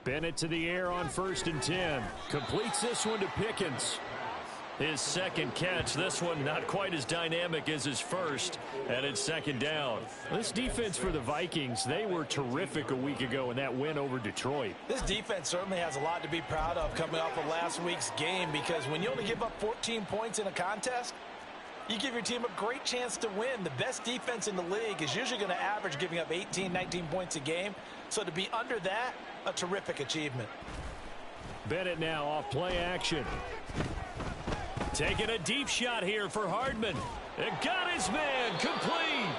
Bennett to the air on 1st and 10. Completes this one to Pickens. His 2nd catch. This one not quite as dynamic as his first. And it's 2nd down. This defense for the Vikings, they were terrific a week ago in that win over Detroit. This defense certainly has a lot to be proud of coming off of last week's game, because when you only give up 14 points in a contest, you give your team a great chance to win. The best defense in the league is usually going to average giving up 18, 19 points a game. So to be under that, a terrific achievement. Bennett now off play action. Taking a deep shot here for Hardman. It got his man complete.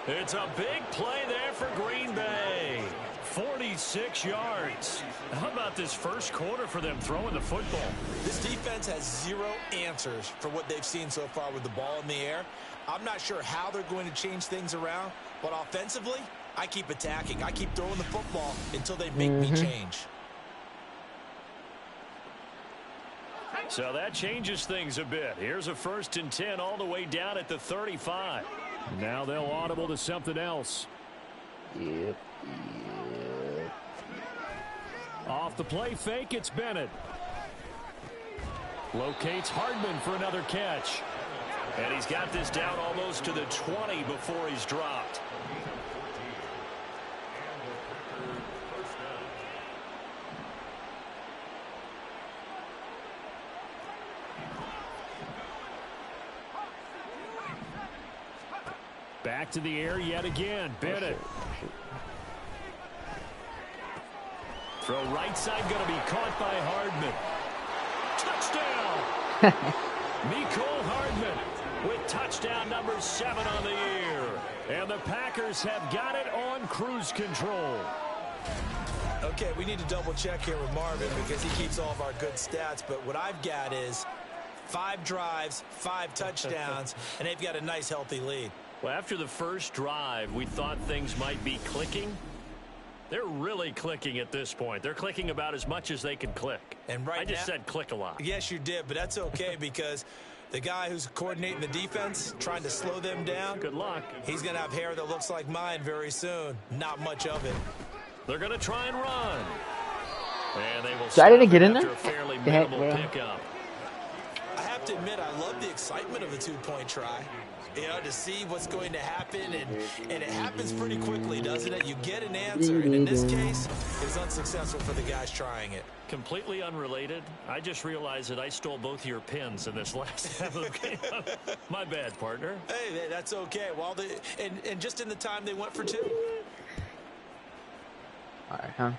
It's a big play there for Green Bay. 46 yards. How about this first quarter for them throwing the football? This defense has 0 answers for what they've seen so far with the ball in the air. I'm not sure how they're going to change things around, but offensively, I keep attacking. I keep throwing the football until they make me change. So that changes things a bit. Here's a 1st and 10 all the way down at the 35. Now they'll audible to something else. Yep. Off the play fake, it's Bennett. Locates Hardman for another catch. And he's got this down almost to the 20 before he's dropped. Back to the air yet again. Bennett. Throw right side going to be caught by Hardman. Touchdown. Mecole Hardman with touchdown number 7 on the year. And the Packers have got it on cruise control. Okay, we need to double check here with Marvin because he keeps all of our good stats. But what I've got is 5 drives, 5 touchdowns, and they've got a nice healthy lead. Well, after the first drive, we thought things might be clicking. They're really clicking at this point. They're clicking about as much as they can click. And right I just now, said click a lot. Yes, you did, but that's okay because the guy who's coordinating the defense, trying to slow them down. Good luck. He's going to have hair that looks like mine very soon. Not much of it. They're going to try and run. And they will So I didn't get in after there? a fairly The heck, minimal bro. pickup. I have to admit, I love the excitement of a two-point try. You know, to see what's going to happen, and it happens pretty quickly, doesn't it? You get an answer, and in this case, it was unsuccessful for the guys trying it. Completely unrelated. I just realized that I stole both your pins in this last half of the game. My bad, partner. Hey, that's okay. Well, and just in the time they went for two. All right, huh?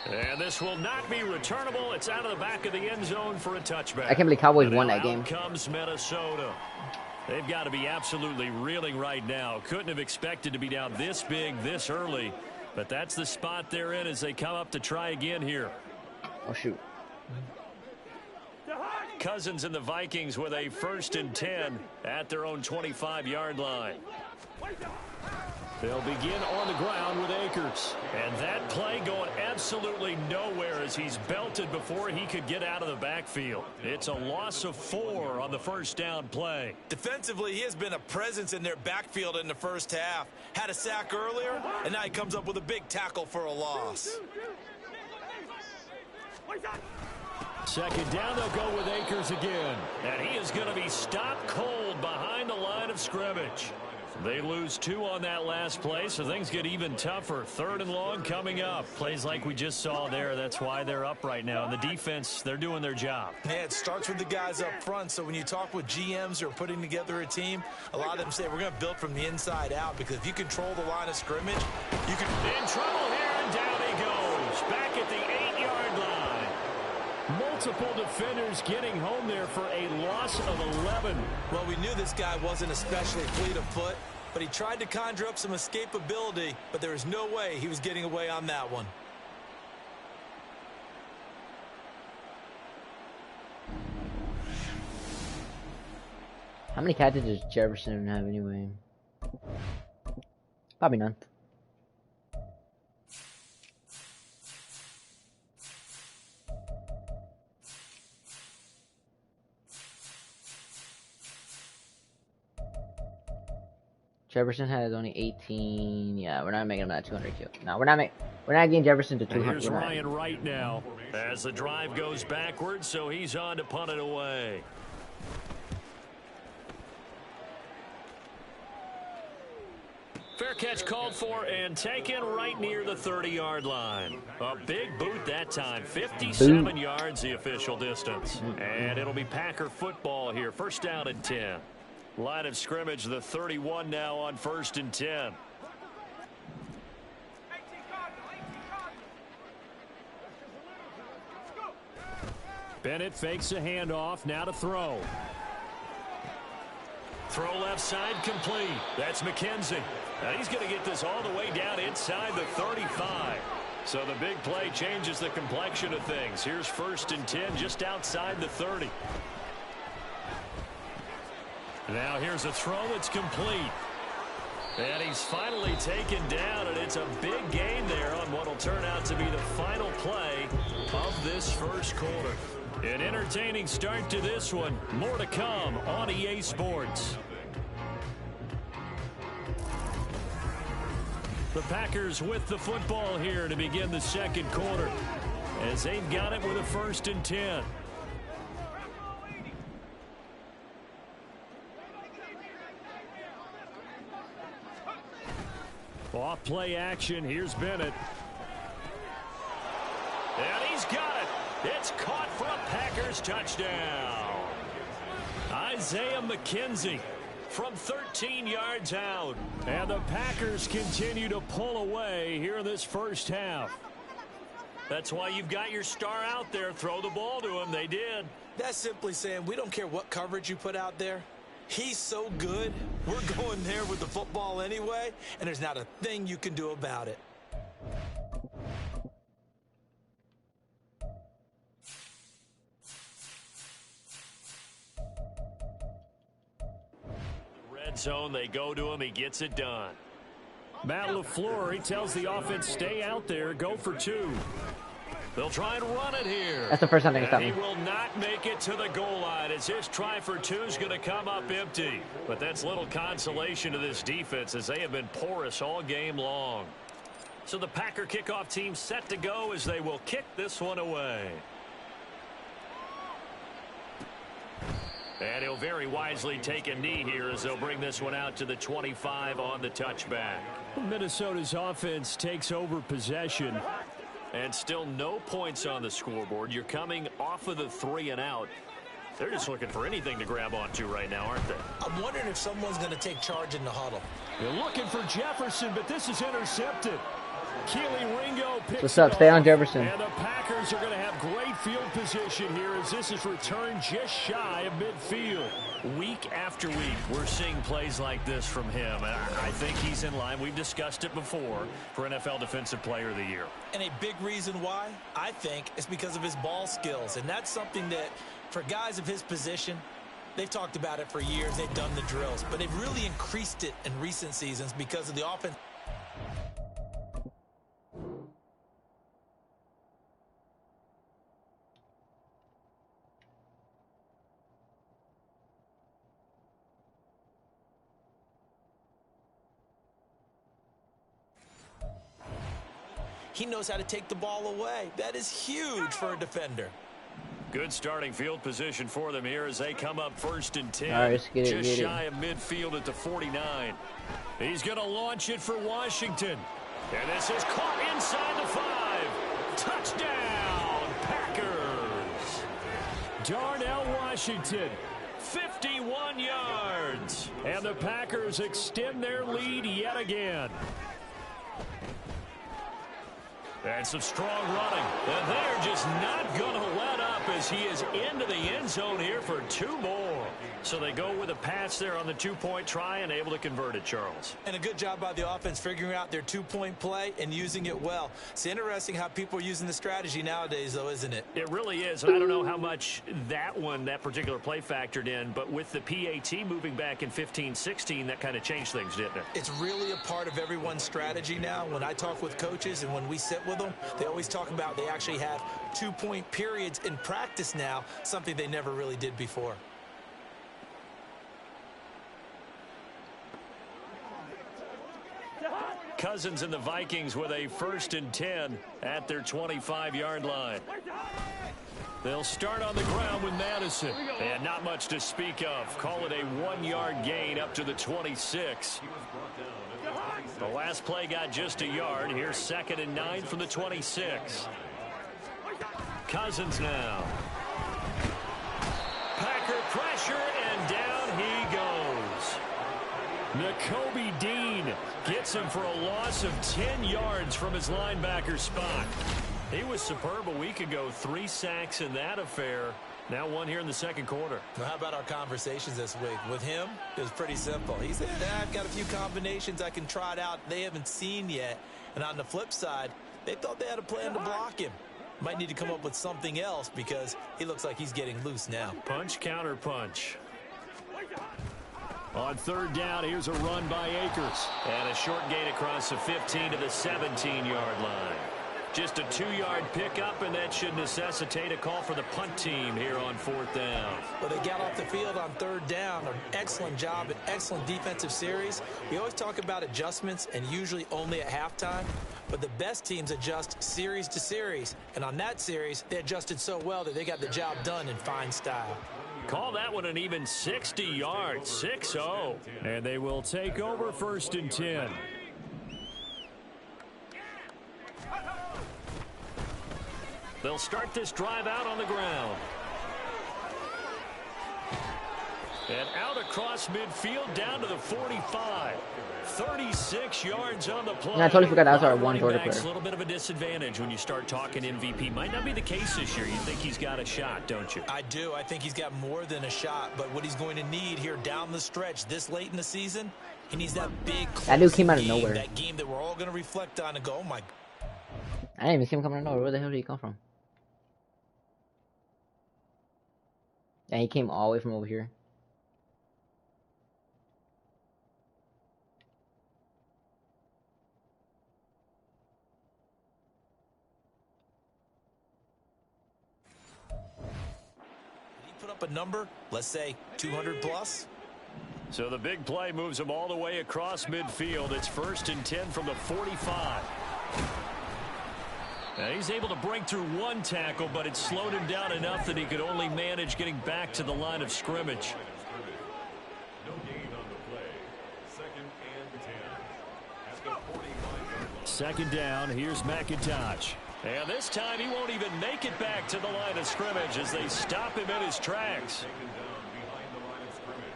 And this will not be returnable. It's out of the back of the end zone for a touchback. I can't believe Cowboys won that game. Out comes Minnesota. They've got to be absolutely reeling right now. Couldn't have expected to be down this big this early. But that's the spot they're in as they come up to try again here. Oh, shoot. Cousins and the Vikings with a 1st and 10 at their own 25-yard line. They'll begin on the ground with Akers. And that play going absolutely nowhere as he's belted before he could get out of the backfield. It's a loss of 4 on the first down play. Defensively, he has been a presence in their backfield in the first half. Had a sack earlier, and now he comes up with a big tackle for a loss. Second down, they'll go with Akers again. And he is going to be stopped cold behind the line of scrimmage. They lose 2 on that last play, so things get even tougher. 3rd and long coming up. Plays like we just saw there. That's why they're up right now. And the defense, they're doing their job. Yeah, it starts with the guys up front. So when you talk with GMs who are putting together a team, a lot of them say we're going to build from the inside out, because if you control the line of scrimmage, you can... In trouble here, and down he goes. Back at the 8-yard line. Multiple defenders getting home there for a loss of 11. Well, we knew this guy wasn't especially fleet of foot, but he tried to conjure up some escapability, but there was no way he was getting away on that one. How many catches does Jefferson have anyway? Probably none. Jefferson has only 18. Yeah, we're not making him that 200 kill. No, we're not getting Jefferson to 200. Here's Ryan right now as the drive goes backwards, so he's on to punt it away. Fair catch called for and taken right near the 30-yard line. A big boot that time. 57 yards the official distance. And it'll be Packer football here. 1st down and 10. Line of scrimmage, the 31 now on 1st and 10. Bennett fakes a handoff, now to throw. Throw left side complete. That's McKenzie. Now he's going to get this all the way down inside the 35. So the big play changes the complexion of things. Here's 1st and 10 just outside the 30. Now here's a throw that's complete. And he's finally taken down, and it's a big gain there on what will turn out to be the final play of this first quarter. An entertaining start to this one. More to come on EA Sports. The Packers with the football here to begin the second quarter, as they've got it with a 1st and 10. Off play action. Here's Bennett. And he's got it. It's caught for a Packers touchdown. Isaiah McKenzie from 13 yards out. And the Packers continue to pull away here in this first half. That's why you've got your star out there. Throw the ball to him. They did. That's simply saying we don't care what coverage you put out there. He's so good, we're going there with the football anyway, and there's not a thing you can do about it. Red zone, they go to him, he gets it done. Matt LaFleur, he tells the offense, stay out there, go for 2. They'll try and run it here. That's the first time they stopped me. He will not make it to the goal line as his try for 2 is going to come up empty. But that's little consolation to this defense as they have been porous all game long. So the Packer kickoff team set to go as they will kick this one away. And he'll very wisely take a knee here as they'll bring this one out to the 25 on the touchback. Minnesota's offense takes over possession. And still no points on the scoreboard. You're coming off of the 3 and out. They're just looking for anything to grab onto right now, aren't they? I'm wondering if someone's going to take charge in the huddle. They're looking for Jefferson, but this is intercepted. Keely Ringo picks What's up? Stay on Jefferson. And the Packers are going to have great field position here as this is returned just shy of midfield. Week after week, we're seeing plays like this from him. And I think he's in line. We've discussed it before for NFL Defensive Player of the Year. And a big reason why, I think, is because of his ball skills. And that's something that, for guys of his position, they've talked about it for years. They've done the drills. But they've really increased it in recent seasons because of the offense. He knows how to take the ball away. That is huge for a defender. Good starting field position for them here as they come up 1st and 10. All right, let's get it, just shy of midfield at the 49. He's going to launch it for Washington. And this is caught inside the 5. Touchdown, Packers. Darnell Washington, 51 yards. And the Packers extend their lead yet again. And some strong running. And they're just not going to let up as he is into the end zone here for 2 more. So they go with a pass there on the 2-point try and able to convert it, Charles. And a good job by the offense figuring out their 2-point play and using it well. It's interesting how people are using the strategy nowadays, though, isn't it? It really is. And I don't know how much that particular play factored in, but with the PAT moving back in 15-16, that kind of changed things, didn't it? It's really a part of everyone's strategy now. When I talk with coaches and when we sit with them, they always talk about they actually have 2-point periods in practice now, something they never really did before. Cousins and the Vikings with a 1st and 10 at their 25-yard line. They'll start on the ground with Madison. And not much to speak of. Call it a 1-yard gain up to the 26. The last play got just a yard. Here's 2nd and 9 from the 26. Cousins now. Packer pressure, and down he goes. Nakobe Dean gets him for a loss of 10 yards from his linebacker spot. He was superb a week ago. 3 sacks in that affair. Now 1 here in the 2nd quarter. Now, how about our conversations this week? With him, it was pretty simple. He said, I've got a few combinations I can try it out they haven't seen yet. And on the flip side, they thought they had a plan to block him. Might need to come up with something else because he looks like he's getting loose now. Punch, counter punch. On 3rd down, here's a run by Akers. And a short gain across the 15 to the 17-yard line. Just a 2-yard pickup, and that should necessitate a call for the punt team here on 4th down. Well, they got off the field on 3rd down. An excellent job, an excellent defensive series. We always talk about adjustments, and usually only at halftime. But the best teams adjust series to series. And on that series, they adjusted so well that they got the job done in fine style. Call that one an even 60 yards, 6-0. And they will take over 1st and 10. They'll start this drive out on the ground. And out across midfield down to the 45. 36 yards on the play. Yeah, I totally forgot that was our one Georgia player. A little bit of a disadvantage when you start talking MVP. Might not be the case this year. You think he's got a shot, don't you? I do. I think he's got more than a shot. But what he's going to need here down the stretch this late in the season, he needs that big that dude came out of nowhere. That game that we're all going to reflect on and go, oh my. I didn't even see him coming out of nowhere. Where the hell did he come from? And he came all the way from over here. Put up a number, let's say 200 plus. So the big play moves him all the way across midfield. It's 1st and 10 from the 45. Now he's able to break through one tackle, but it slowed him down enough that he could only manage getting back to the line of scrimmage. No gain on the play. 2nd and 10. At the 45-yard line. 2nd down, here's McIntosh. And this time he won't even make it back to the line of scrimmage as they stop him in his tracks. Taken down behind the line of scrimmage.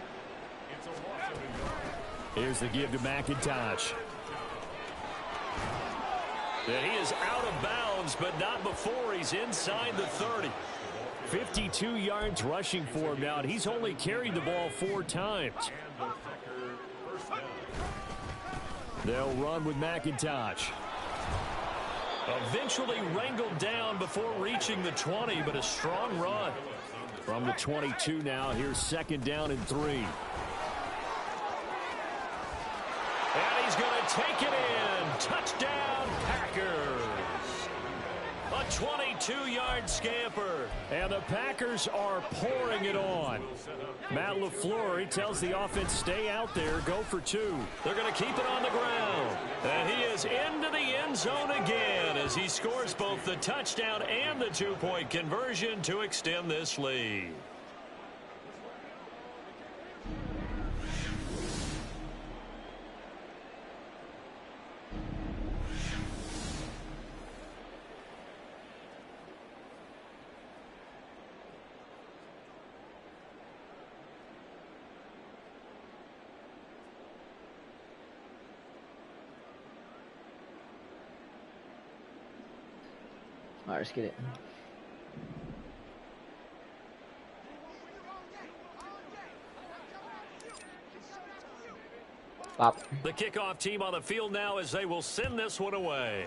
It's a loss of a yard. Here's the give to McIntosh. And he is out of bounds, but not before he's inside the 30. 52 yards rushing for him now, and he's only carried the ball 4 times. And the Packer first down. They'll run with McIntosh. Eventually wrangled down before reaching the 20, but a strong run. From the 22 now, here's 2nd down and 3. And he's going to take it in. Touchdown, Packers. A 22-yard scamper. And the Packers are pouring it on. Matt LaFleur, he tells the offense, stay out there, go for 2. They're going to keep it on the ground. And he is into the end zone again as he scores both the touchdown and the 2-point conversion to extend this lead. All right, let's get it. Bop. The kickoff team on the field now as they will send this one away.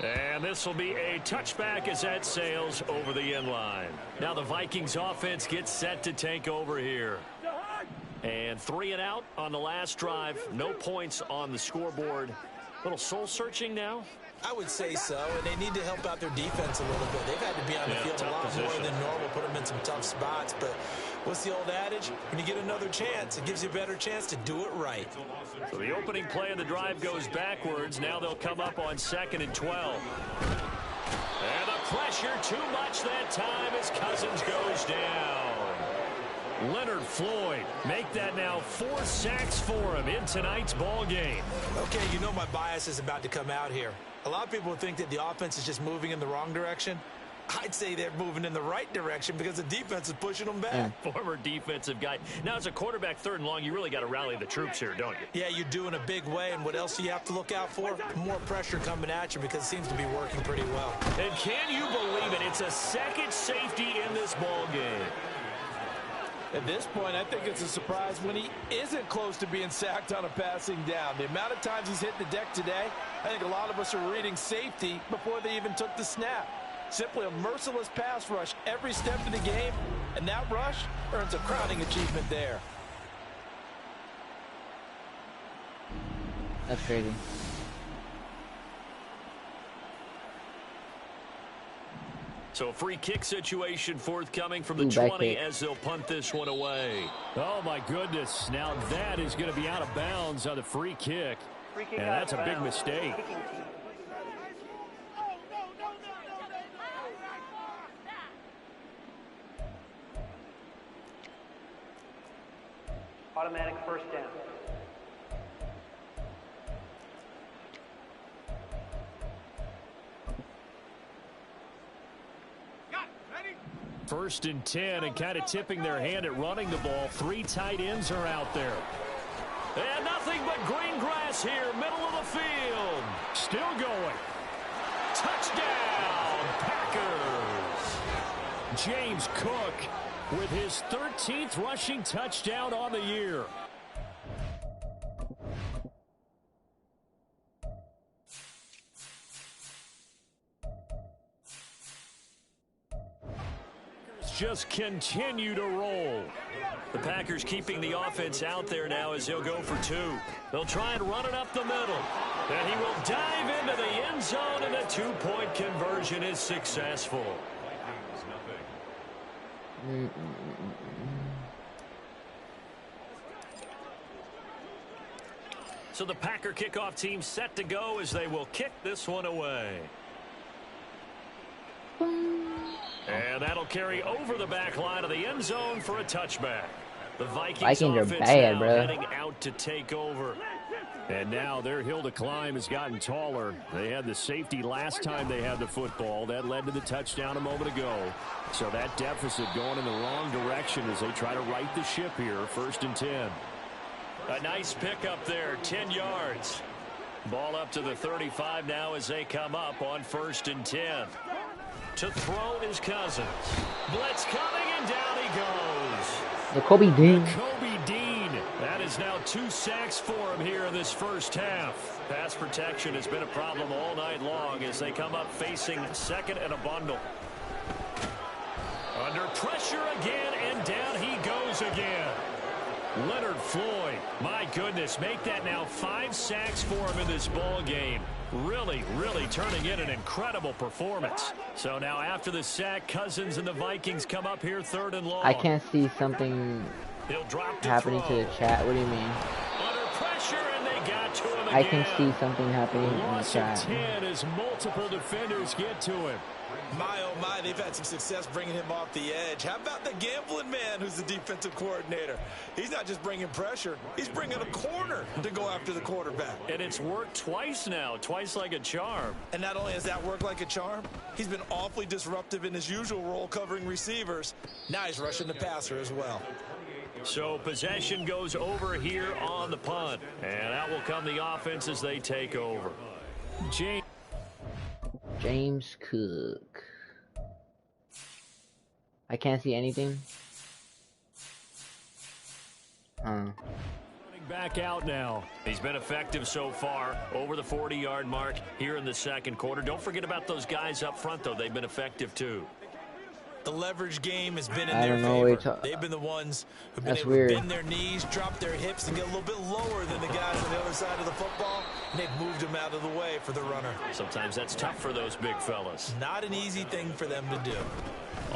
And this will be a touchback as that sails over the end line. Now the Vikings offense gets set to take over here. And 3 and out on the last drive. No points on the scoreboard. Little soul searching now. I would say so, and they need to help out their defense a little bit. They've had to be on the field a lot more than normal, put them in some tough spots. But what's the old adage? When you get another chance, it gives you a better chance to do it right. So the opening play of the drive goes backwards. Now they'll come up on 2nd and 12. And the pressure too much that time as Cousins goes down. Leonard Floyd make that now 4 sacks for him in tonight's ball game. Okay, you know my bias is about to come out here. A lot of people think that the offense is just moving in the wrong direction. I'd say they're moving in the right direction because the defense is pushing them back. Former defensive guy. Now, as a quarterback 3rd and long, you really got to rally the troops here, don't you? Yeah, you do in a big way. And what else do you have to look out for? More pressure coming at you because it seems to be working pretty well. And can you believe it? It's a 2nd safety in this ball game. At this point, I think it's a surprise when he isn't close to being sacked on a passing down. The amount of times he's hit the deck today, I think a lot of us are reading safety before they even took the snap. Simply a merciless pass rush every step of the game, and that rush earns a crowning achievement there. That's crazy. So a free kick situation forthcoming from the 20 as they'll punt this one away. Oh, my goodness. Now that is going to be out of bounds on the free kick. And that's a big mistake. Automatic first down. First and 10, and kind of tipping their hand at running the ball. 3 tight ends are out there. And nothing but green grass here, middle of the field. Still going. Touchdown, Packers. James Cook with his 13th rushing touchdown on the year. Just continue to roll. The Packers keeping the offense out there now as they'll go for 2. They'll try and run it up the middle. And he will dive into the end zone, and a 2-point conversion is successful. So the Packer kickoff team set to go as they will kick this one away. And that'll carry over the back line of the end zone for a touchback. The Vikings are offense bad, now bro. heading out to take over. And now their hill to climb has gotten taller. They had the safety last time they had the football. That led to the touchdown a moment ago. So that deficit going in the wrong direction as they try to right the ship here. 1st and 10. A nice pickup there, 10 yards. Ball up to the 35 now as they come up on 1st and 10. To throw is Cousins. Blitz coming, and down he goes. Kobe Dean. Kobe Dean. That is now 2 sacks for him here in this first half. Pass protection has been a problem all night long as they come up facing 2nd and a bundle. Under pressure again, and down he goes again. Leonard Floyd, my goodness, make that now 5 sacks for him in this ball game. Really, really turning in an incredible performance. So now after the sack, Cousins and the Vikings come up here 3rd and long. I can't see something happening to the chat. What do you mean? Under pressure, and they got to him again. I can see something happening in the Loss of chat. 10 as multiple defenders get to him. My, oh my, they've had some success bringing him off the edge. How about the gambling man who's the defensive coordinator? He's not just bringing pressure, he's bringing a corner to go after the quarterback. And it's worked twice now, twice like a charm. And not only has that worked like a charm, he's been awfully disruptive in his usual role covering receivers. Now he's rushing the passer as well. So possession goes over here on the punt. And out will come the offense as they take over. James Cook. I can't see anything. Back out now. He's been effective so far, over the 40-yard mark here in the 2nd quarter. Don't forget about those guys up front, though. They've been effective, too. The leverage game has been in I their don't know favor. They've been the ones who've been That's able weird. to bend their knees, drop their hips, and get a little bit lower than the guys on the other side of the football. And they've moved them out of the way for the runner. Sometimes that's tough for those big fellas. Not an easy thing for them to do.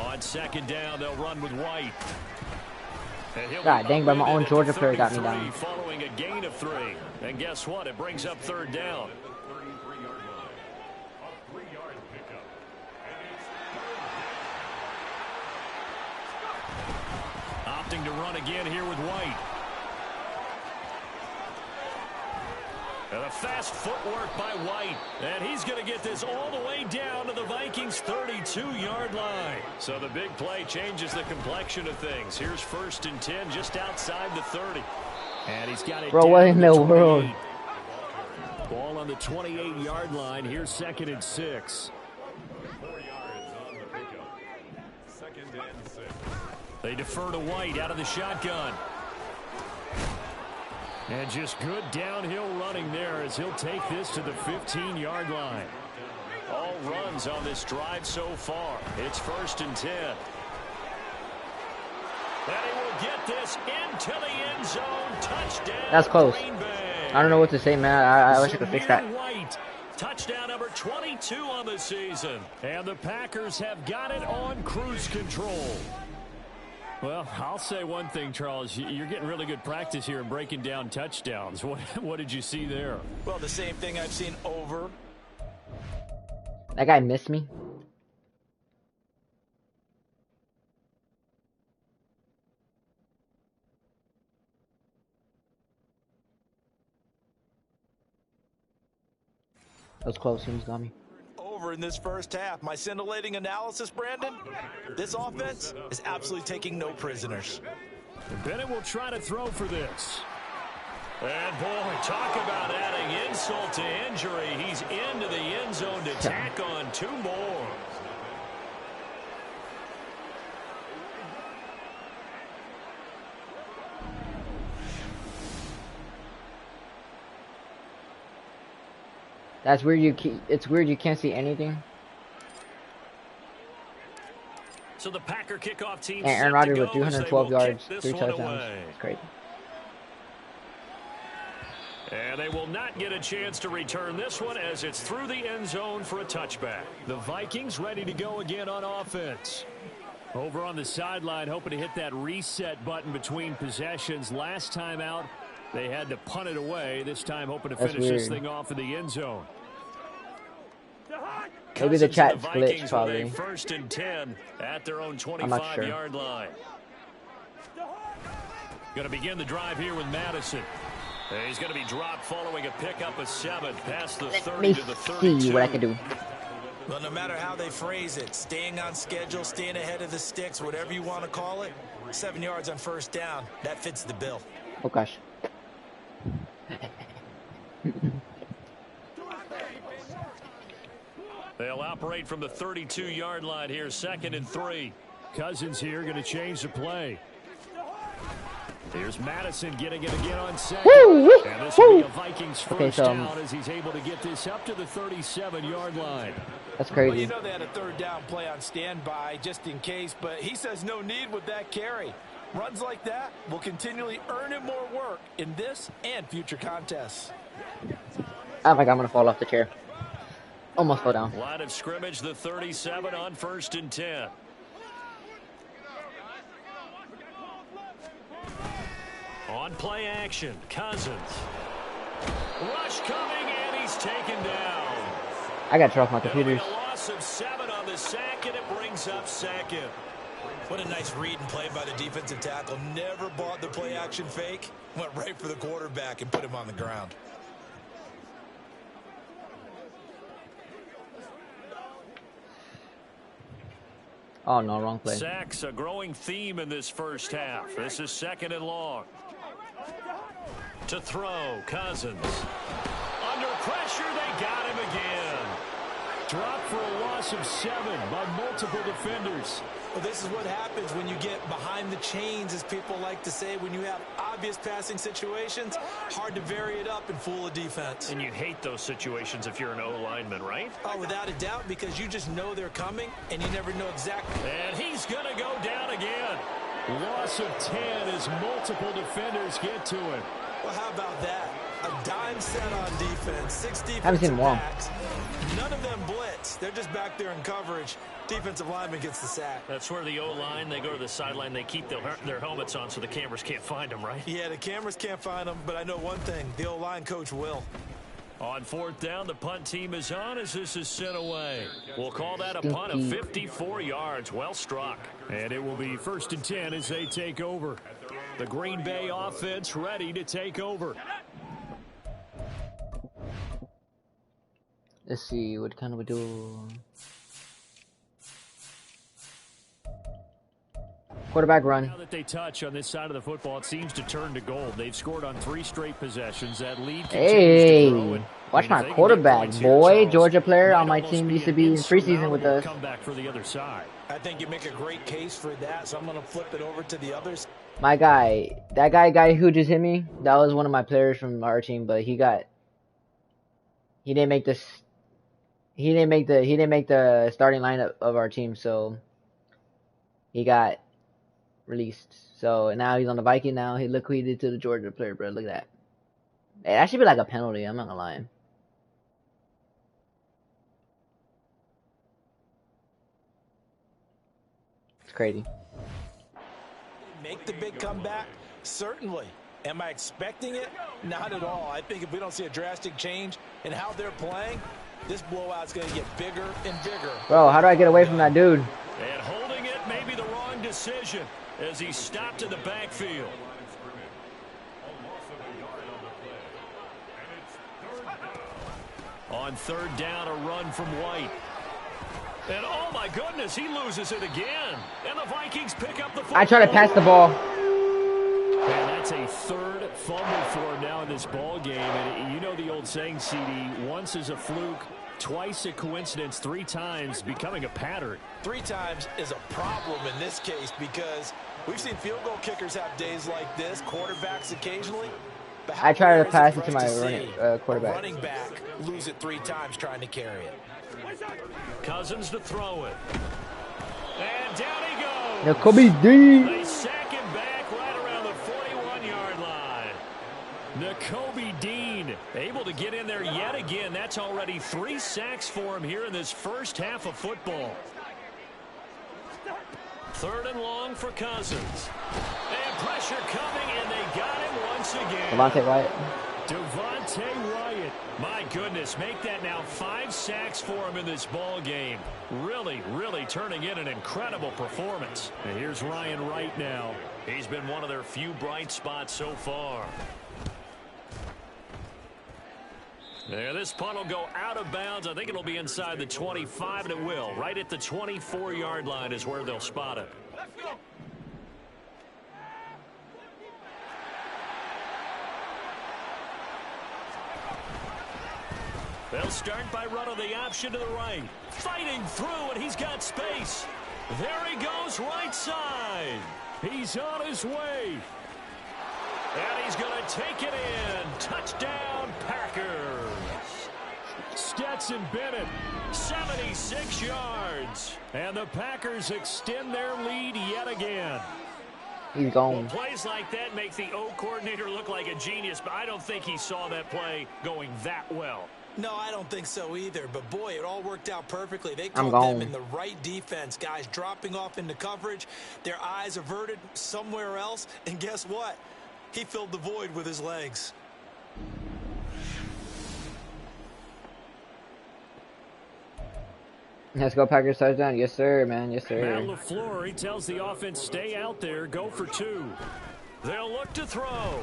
On 2nd down, they'll run with White. God dang, but my own Georgia player got me down. Following a gain of 3. And guess what? It brings up 3rd down. Opting to run again here with White. And a fast footwork by White. And he's going to get this all the way down to the Vikings' 32-yard line. So the big play changes the complexion of things. Here's 1st and 10 just outside the 30. And he's got it. Bro, what in the world? Ball on the 28-yard line. Here's 2nd and 6. 4 yards on the pickup. 2nd and 6. They defer to White out of the shotgun. And just good downhill running there as he'll take this to the 15-yard line. All runs on this drive so far. It's 1st and 10. And he will get this into the end zone. Touchdown. That's close. Green Bay. I don't know what to say, man. I wish I could fix that. White. Touchdown number 22 on the season. And the Packers have got it on cruise control. Well, I'll say one thing, Charles. You're getting really good practice here in breaking down touchdowns. What did you see there? Well, the same thing I've seen over. That guy missed me. That was close. He almost got me. Over in this first half. My scintillating analysis, Brandon, this offense is absolutely taking no prisoners. And Bennett will try to throw for this. And boy, talk about adding insult to injury. He's into the end zone to tack on 2 more. That's weird. It's weird. You can't see anything. So the Packer kickoff team. And Aaron Rodgers with 312 yards, 3 touchdowns. It's great. And they will not get a chance to return this one as it's through the end zone for a touchback. The Vikings ready to go again on offense. Over on the sideline, hoping to hit that reset button between possessions. Last time out, They had to punt it away, this time hoping to That's finish this weird. thing off in the end zone. Maybe the Cousins and chat's glitched, Vikings with probably. a 1st and 10 at their own I'm not sure. 25-yard line. Going to begin the drive here with Madison. He's going to be dropped following a pickup of 7 past the 30 to the 32. See what I can do. Well, no matter how they phrase it, staying on schedule, staying ahead of the sticks, whatever you want to call it, 7 yards on 1st down, that fits the bill. Oh, gosh. They'll operate from the 32-yard line here, 2nd and 3. Cousins here going to change the play. Here's Madison getting it again on 2nd. Woo! And this will be a Vikings first so, down as he's able to get this up to the 37-yard line. That's crazy. Well, you know they had a 3rd down play on standby just in case, but he says no need with that carry. Runs like that will continually earn him more work in this and future contests. I think I'm going to fall off the chair. Almost fell down. Line of scrimmage, the 37 on 1st and 10. On play action, Cousins. Rush coming, and he's taken down. I got to turn off my computers. A loss of 7 on the sack, and it brings up 2nd. What a nice read and play by the defensive tackle. Never bought the play action fake. Went right for the quarterback and put him on the ground. Oh, no, wrong play. Sacks, a growing theme in this first half. This is 2nd and long. To throw, Cousins. Under pressure, they got him again. Dropped for a loss of 7 by multiple defenders. Well, this is what happens when you get behind the chains, as people like to say. When you have obvious passing situations, hard to vary it up and fool a defense. And you hate those situations if you're an O-lineman, right? Oh, without a doubt, because you just know they're coming, and you never know exactly. And he's going to go down again. Loss of 10 as multiple defenders get to him. Well, how about that? A dime set on defense, 6 Haven't seen defensive him long. backs. None of them blitz. They're just back there in coverage. Defensive lineman gets the sack. That's where the O-line, they go to the sideline, they keep their helmets on so the cameras can't find them, right? Yeah, the cameras can't find them, but I know one thing. The O-line coach will. On 4th down, the punt team is on as this is sent away. We'll call that a punt of 54 yards. Well struck. And it will be 1st and 10 as they take over. The Green Bay offense ready to take over. Let's see, what kind of we do? Quarterback run. Now that they touch on this side of the football, it seems to turn to gold. They've scored on 3 straight possessions. That lead continues to grow. Hey, watch my quarterback, boy. Georgia player on my team used to be in preseason with us. Come back for the other side. I think you make a great case for that, so I'm going to flip it over to the others. My guy, that guy who just hit me, that was one of my players from our team, but he didn't make the starting lineup of our team, so he got released. So now he's on the Viking now. He look who he did to the Georgia player, bro. Look at that. Hey, that should be like a penalty. I'm not gonna lie. It's crazy. Make the big comeback? Certainly. Am I expecting it? Not at all. I think if we don't see a drastic change in how they're playing, this blowout's going to get bigger and bigger. Bro, how do I get away from that dude? And holding it may be the wrong decision as he stopped in the backfield. On 3rd down, a run from White. And oh my goodness, he loses it again. And the Vikings pick up the football. I try to pass the ball. And that's a 3rd fumble for him now in this ball game. And you know the old saying, CD, once is a fluke, twice a coincidence, 3 times becoming a pattern. 3 times is a problem in this case because we've seen field goal kickers have days like this, quarterbacks occasionally. I try to pass it to my quarterback. Running back lose it 3 times trying to carry it. Cousins to throw it. And down he goes. Now Kobe D. They sack him back right around the 41-yard line. Nakobe Dean able to get in there yet again. That's already 3 sacks for him here in this first half of football. 3rd and long for Cousins. And pressure coming, and they got him once once again. Devontae Wyatt. Devontae Wyatt. My goodness, make that now 5 sacks for him in this ball game. Really, really turning in an incredible performance. And here's Ryan Wright now. He's been one of their few bright spots so far. There, this punt will go out of bounds. I think it'll be inside the 25, and it will. Right at the 24-yard line is where they'll spot it. They'll start by running the option to the right. Fighting through, and he's got space. There he goes, right side. He's on his way. And he's going to take it in. Touchdown, Packers. Stetson Bennett, 76 yards. And the Packers extend their lead yet again. He's gone. Well, plays like that make the O coordinator look like a genius, but I don't think he saw that play going that well. No, I don't think so either. But, boy, it all worked out perfectly. They I'm caught them gone. in the right defense. Guys dropping off into coverage, their eyes averted somewhere else. And guess what? He filled the void with his legs. Let's go Packers touchdown. Yes, sir, man. Yes, sir. Matt LaFleur, he tells the offense, stay out there, go for 2. They'll look to throw.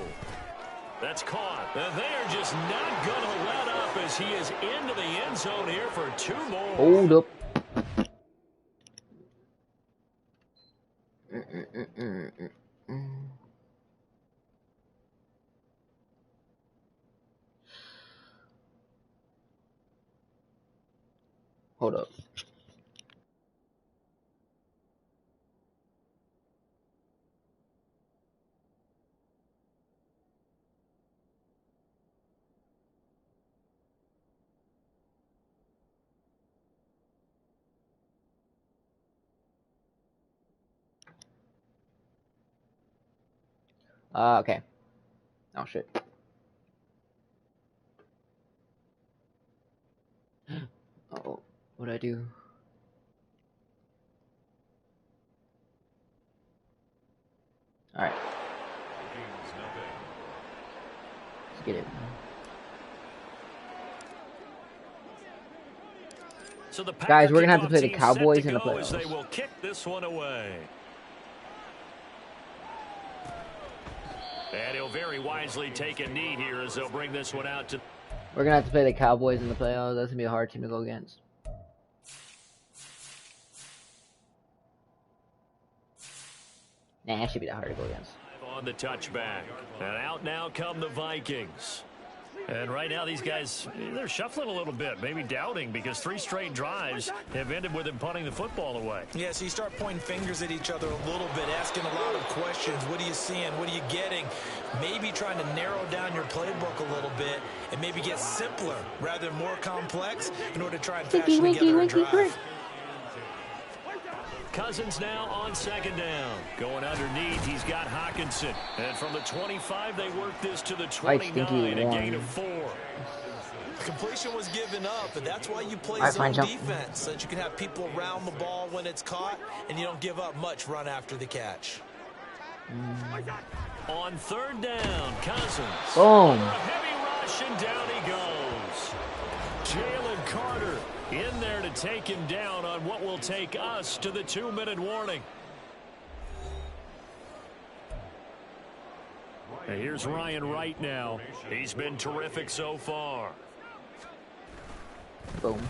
That's caught. And they're just not going to let up as he is into the end zone here for 2 more. Hold up. Hold up. Okay. Oh, shit. Uh-oh. What'd I do? Alright. Let's get it. So the Guys, we're gonna have to kickoff play the team Cowboys set in to the go as playoffs. They will kick this one away. And he'll very wisely take a knee here as they'll bring this one out to. We're gonna have to play the Cowboys in the playoffs. That's gonna be a hard team to go against. Nah, that should be that hard to go against. On the touchback. And out now come the Vikings. And right now these guys, they're shuffling a little bit, maybe doubting, because 3 straight drives have ended with them punting the football away. Yeah, so you start pointing fingers at each other a little bit, asking a lot of questions. What are you seeing? What are you getting? Maybe trying to narrow down your playbook a little bit and maybe get simpler rather than more complex in order to try and fashion together a drive. Cousins now on 2nd down. Going underneath, he's got Hawkinson. And from the 25, they work this to the 29, a gain of 4. Completion was given up, but that's why you play zone defense, so that you can have people around the ball when it's caught, and you don't give up much run after the catch. On 3rd down, Cousins. Boom. A heavy rush, and down he goes. Jalen Carter in there to take him down on what will take us to the 2-minute warning. And here's Ryan Wright now. He's been terrific so far. Boom.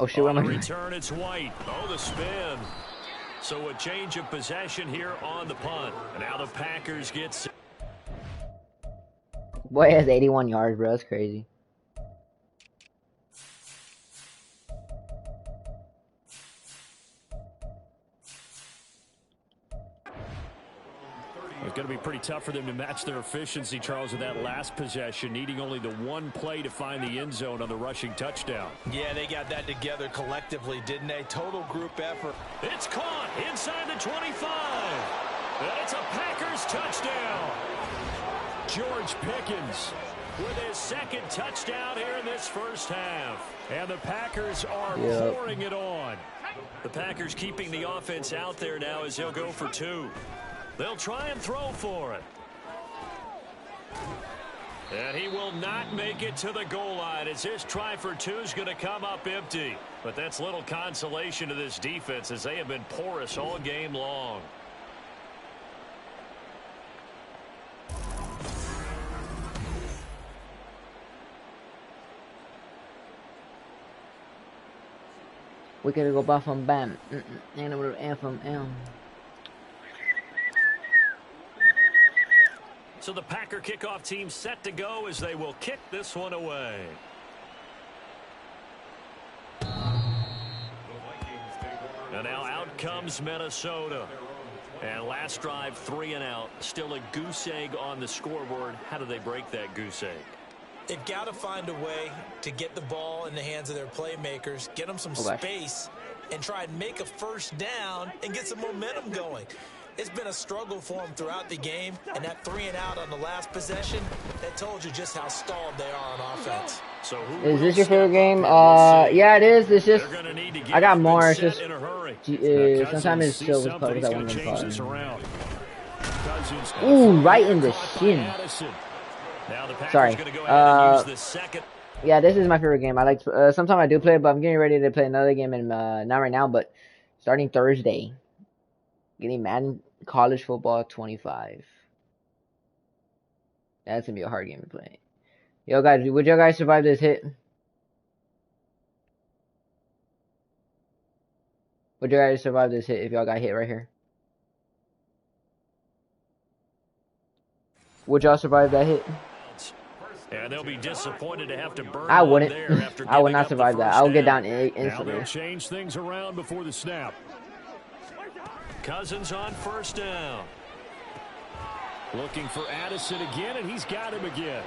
Oh, shit, what am I doing? Return, it's White. Oh, the spin. So a change of possession here on the punt. And now the Packers get... Boy, has 81 yards, bro. That's crazy. It's going to be pretty tough for them to match their efficiency, Charles, in that last possession, needing only the 1 play to find the end zone on the rushing touchdown. Yeah, they got that together collectively, didn't they? Total group effort. It's caught inside the 25. And it's a Packers touchdown. George Pickens with his 2nd touchdown here in this first half. And the Packers are pouring it on. The Packers keeping the offense out there now as he'll go for 2. They'll try and throw for it. And he will not make it to the goal line as his try for 2 is going to come up empty. But that's little consolation to this defense as they have been porous all game long. We gotta go buff from Bam. And a little F from M. So the Packer kickoff team set to go as they will kick this one away. And now out comes Minnesota. And last drive, 3 and out. Still a goose egg on the scoreboard. How do they break that goose egg? They've got to find a way to get the ball in the hands of their playmakers, get them some space, and try and make a first down and get some momentum going. It's been a struggle for them throughout the game, and that 3 and out on the last possession, that told you just how stalled they are on offense. So is this your favorite game? Yeah, it is. It's just I got more. It's just sometimes it's still with colors I want to play. Ooh, right in the shin. Sorry. Yeah, this is my favorite game. I like. Sometimes I do play it, but I'm getting ready to play another game, and not right now, but starting Thursday. Getting Madden College Football 25. That's gonna be a hard game to play. Yo, guys, would you guys survive this hit? Would you guys survive this hit if y'all got hit right here? Would y'all survive that hit? And they'll be disappointed to have to burn. I wouldn't. I would not survive that. I would get down instantly. Now they'll change things around before the snap. Cousins on first down. Looking for Addison again, and he's got him again.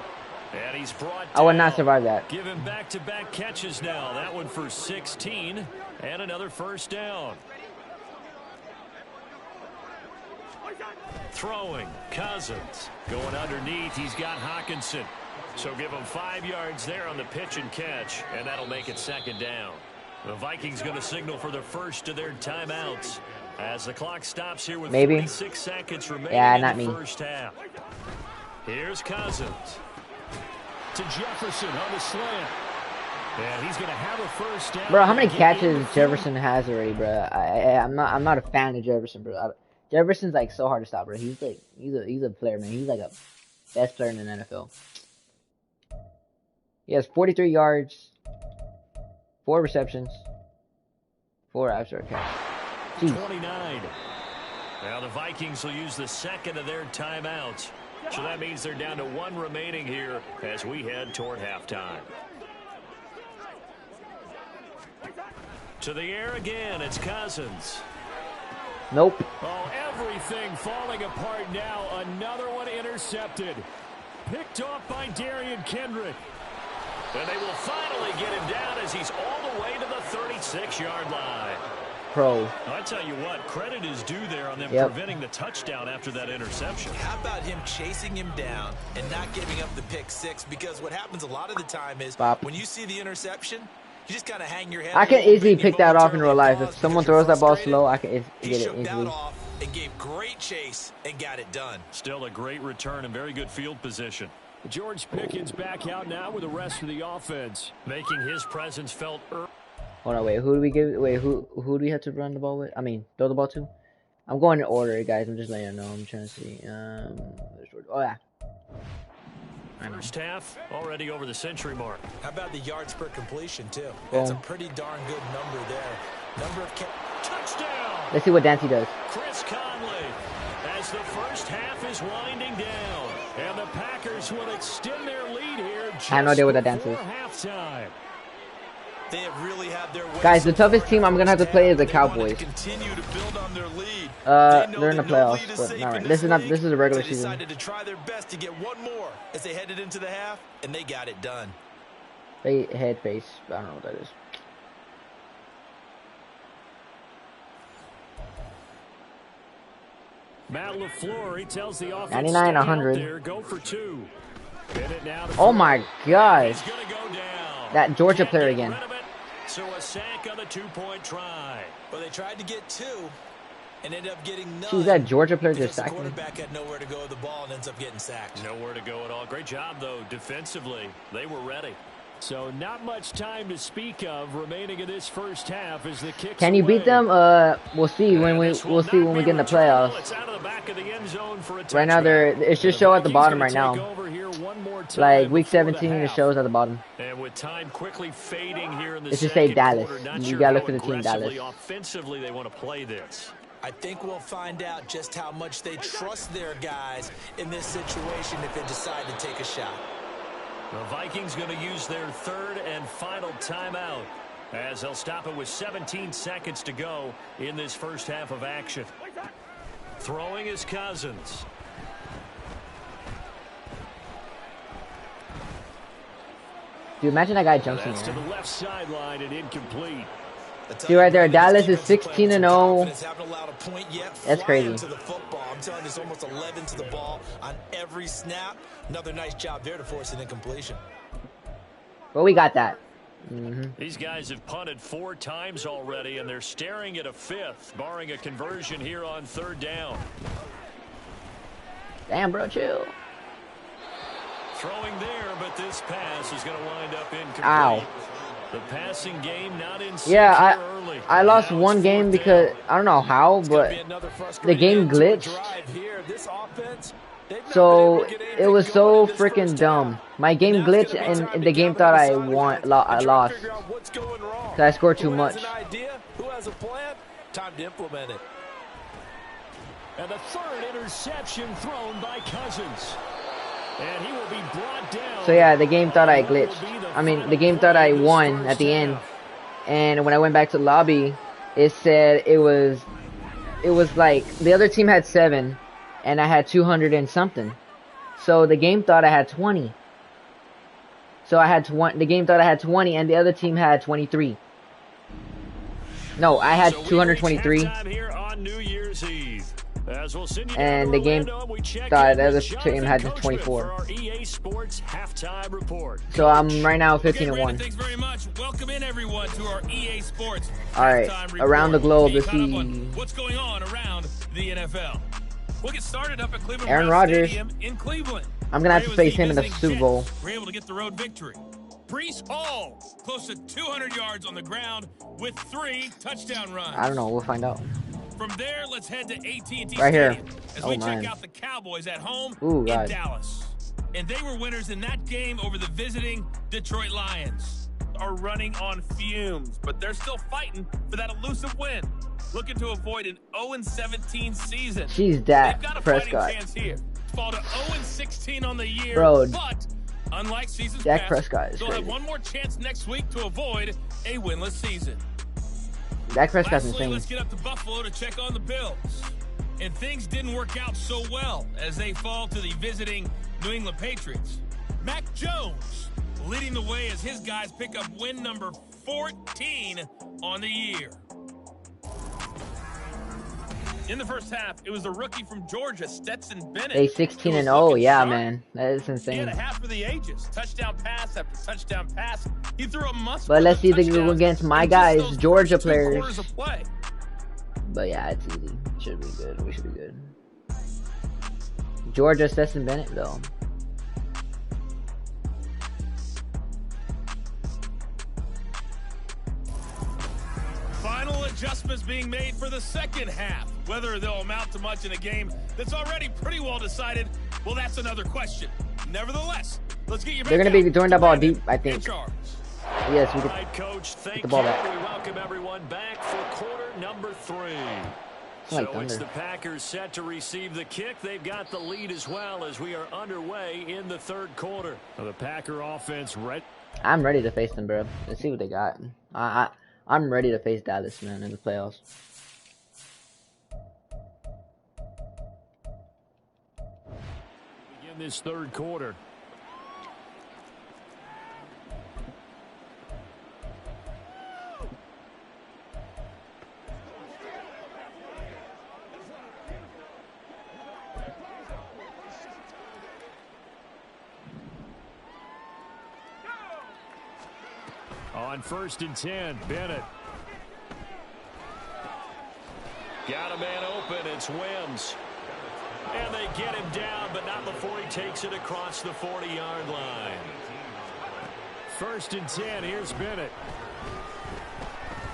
And he's brought down. I would not survive that. Give him back-to-back catches now. That one for 16 and another first down. Throwing, Cousins. Going underneath, he's got Hawkinson. So give him 5 yards there on the pitch and catch, and that'll make it second down. The Vikings going to signal for the first of their timeouts as the clock stops here with 46 seconds remaining in the first half. Here's Cousins. To Jefferson on the slant. And he's going to have a first down. Bro, how many catches Jefferson has already, bro? I'm not a fan of Jefferson, bro. Jefferson's like so hard to stop, bro. He's a player, man. He's like a best player in the NFL. He has 43 yards, 4 receptions, 4 after catch. 29. Now the Vikings will use the second of their timeouts. So that means they're down to 1 remaining here as we head toward halftime. To the air again, it's Cousins. Nope. Oh, everything falling apart now. Another one intercepted. Picked off by Darian Kendrick. And they will finally get him down as he's all the way to the 36-yard line. Pro. I tell you what, credit is due there on them preventing the touchdown after that interception. How about him chasing him down and not giving up the pick 6? Because what happens a lot of the time is when you see the interception, you just kind of hang your head. I can easily pick that off in real life. If someone throws that ball slow, I can get it easily. Off and gave great chase and got it done. Still a great return and very good field position. George Pickens back out now with the rest of the offense, making his presence felt early. Hold on, wait. Who do we give? Wait, who do we have to run the ball with? I mean, throw the ball to. I'm going in order, guys. I'm just letting you know. I'm trying to see. Oh yeah. First half already over the century mark. How about the yards per completion too? That's a pretty darn good number there. Number of touchdown. Let's see what Dancy does. Chris Conley, as the first half is winding down, and the Packers will extend their lead here. I have no idea what that dance is. Halftime. They have really had their guys, the toughest team I'm gonna have to play is the Cowboys. Continue to build on their lead. They're in the playoffs, but not right. This is a regular season. They decided to try their best to get one more as they headed into the half, and they got it done. They head face. I don't know what that is. Matt LaFleur, he tells the offense 99, 100. There, go for 2. Oh my gosh. That Georgia player again. So a sack on the 2-point try. Well, they tried to get 2 and ended up getting none. She's that Georgia player just the sacked me. quarterback had nowhere to go with the ball and ends up getting sacked. Nowhere to go at all. Great job, though, defensively. They were ready. So not much time to speak of remaining in this first half as the kicks Can you away. beat them? We'll see when we get in the playoffs. It's out of the back of the end zone for a Right now it's just show at the bottom right now. Like week 17, it shows at the bottom. And with time quickly fading here in the It's just say Dallas. quarter, not You sure gotta look how for the team Dallas. aggressively, offensively they want to play this. I think we'll find out just how much they trust their guys in this situation if they decide to take a shot. The Vikings going to use their third and final timeout as they'll stop it with 17 seconds to go in this first half of action. Throwing is Cousins. Dude, imagine that guy jumps in That's there. to the left sideline and incomplete. See right there, Dallas is 16-0. That's crazy. To the football. I'm telling you, it's almost 11 to the ball on every snap. Another nice job there to force an incompletion. But we got that. These guys have punted 4 times already, and they're staring at a 5th, barring a conversion here on 3rd down. Damn, bro, chill. Throwing there, but this pass is going to wind up incomplete. Ow. The passing game not in Yeah, early. I lost one game because I don't know how, but the game glitched. So it was so freaking dumb. My game glitched and the game thought I lost. So I scored too much. Who has a plan? Time to implement it. And the 3rd interception thrown by Cousins. And he will be brought down. So yeah, the game thought I glitched. I mean, the game thought I won at the end. And when I went back to the lobby, it said it was like the other team had 7 and I had 200 and something. So the game thought I had 20. So I had the game thought I had 20 and the other team had 23. No, I had 223. Here on New Year's Eve. As we'll send you and the game thought the other team had 24. EA Sports halftime report. So I'm right now 15-1. Thanks very much. Welcome in everyone to our EA Sports. All right, around the globe to see what's going on around the NFL. We'll get started up at Cleveland Aaron Rodgers Stadium in Cleveland. I'm gonna have to face him in the Super Bowl. We're able to get the road victory. Breece Hall, close to 200 yards on the ground with 3 touchdown runs. I don't know. We'll find out. From there, let's head to AT&T right here. Stadium as we check out the Cowboys at home in Dallas. And they were winners in that game over the visiting Detroit Lions. Are running on fumes, but they're still fighting for that elusive win. Looking to avoid an 0-17 season. She's Dak They've got a Prescott. fighting chance here. Fall to 0-16 on the year, bro, but unlike seasons Dak past, Prescott is they'll crazy. have one more chance next week to avoid a winless season. Dak Prescott's Lastly, insane. let's get up to Buffalo to check on the Bills. And things didn't work out so well as they fall to the visiting New England Patriots. Mac Jones leading the way as his guys pick up win number 14 on the year. In the first half, it was the rookie from Georgia, Stetson Bennett. They 16-0, yeah, man. That is insane. He had a half for the ages. Touchdown pass after touchdown pass. He threw a must. But let's see if they can go against my guys, Georgia players. Of play. But yeah, it's easy. Should be good. We should be good. Georgia, Stetson Bennett, though. Final adjustments being made for the second half. Whether they'll amount to much in a game that's already pretty well decided, well, that's another question. Nevertheless, let's get you back. They're going to be throwing that ball deep, I think. Yes, we Right, Coach, get the ball back. We welcome everyone back for quarter number 3. Like so it's the Packers set to receive the kick. They've got the lead as well as we are underway in the 3rd quarter. So the Packer offense ready. I'm ready to face them, bro. Let's see what they got. I'm ready to face Dallas, man, in the playoffs. Begin this 3rd quarter. On 1st and 10, Bennett. Got a man open. It's Wims. And they get him down, but not before he takes it across the 40-yard line. 1st and 10. Here's Bennett.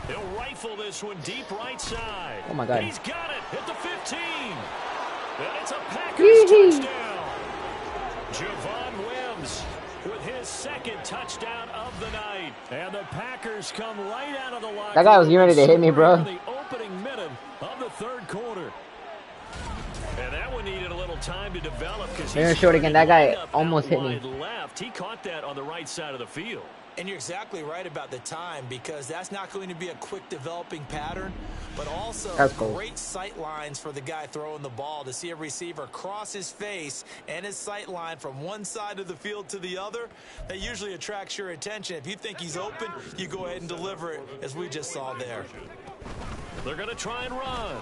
He'll rifle this one deep right side. Oh, my God. He's got it at the 15. And it's a Packers touchdown. Javon Wims with his 2nd touchdown of the night. And the Packers come right out of the locker. That guy was getting ready to hit me, bro. The opening minute of the 3rd quarter. And that one needed a little time to develop because he's short again. That guy almost hit me. Left. He caught that on the right side of the field. And you're exactly right about the time, because that's not going to be a quick developing pattern, but also great sight lines for the guy throwing the ball to see a receiver cross his face and his sight line from one side of the field to the other. That usually attracts your attention. If you think he's open, you go ahead and deliver it, as we just saw there. They're going to try and run.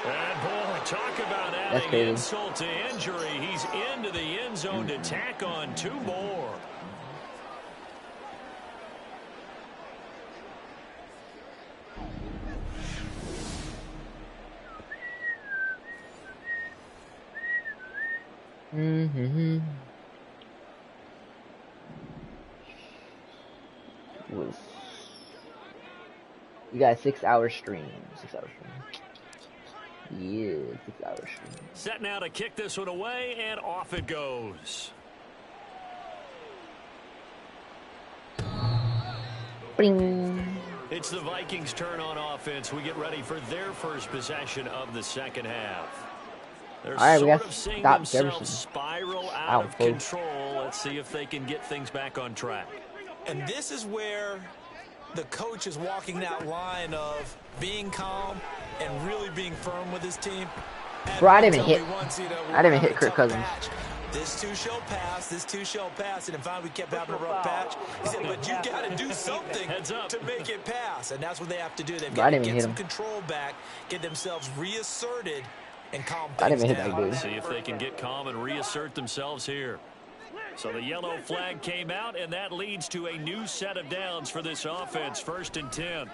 And boy, talk about adding insult to injury. He's into the end zone to tack on 2 more. We got a 6-hour stream. 6-hour stream. Yeah, 6-hour stream. Set now to kick this one away, and off it goes. Bing. It's the Vikings' turn on offense. We get ready for their first possession of the 2nd half. They're All right, we got of seeing stop themselves Jefferson. spiral out of control. Let's see if they can get things back on track. And this is where the coach is walking that line of being calm and really being firm with his team. Bro, I didn't even hit Kirk Cousins. This too shall pass. This too shall pass. And in fact, we kept having a rough patch. He said, but you got to do something to make it pass. And that's what they have to do. They've got to get some control back, get themselves reasserted, and calm things down. See if they can get calm and reassert themselves here. So the yellow flag came out, and that leads to a new set of downs for this offense. 1st and 10.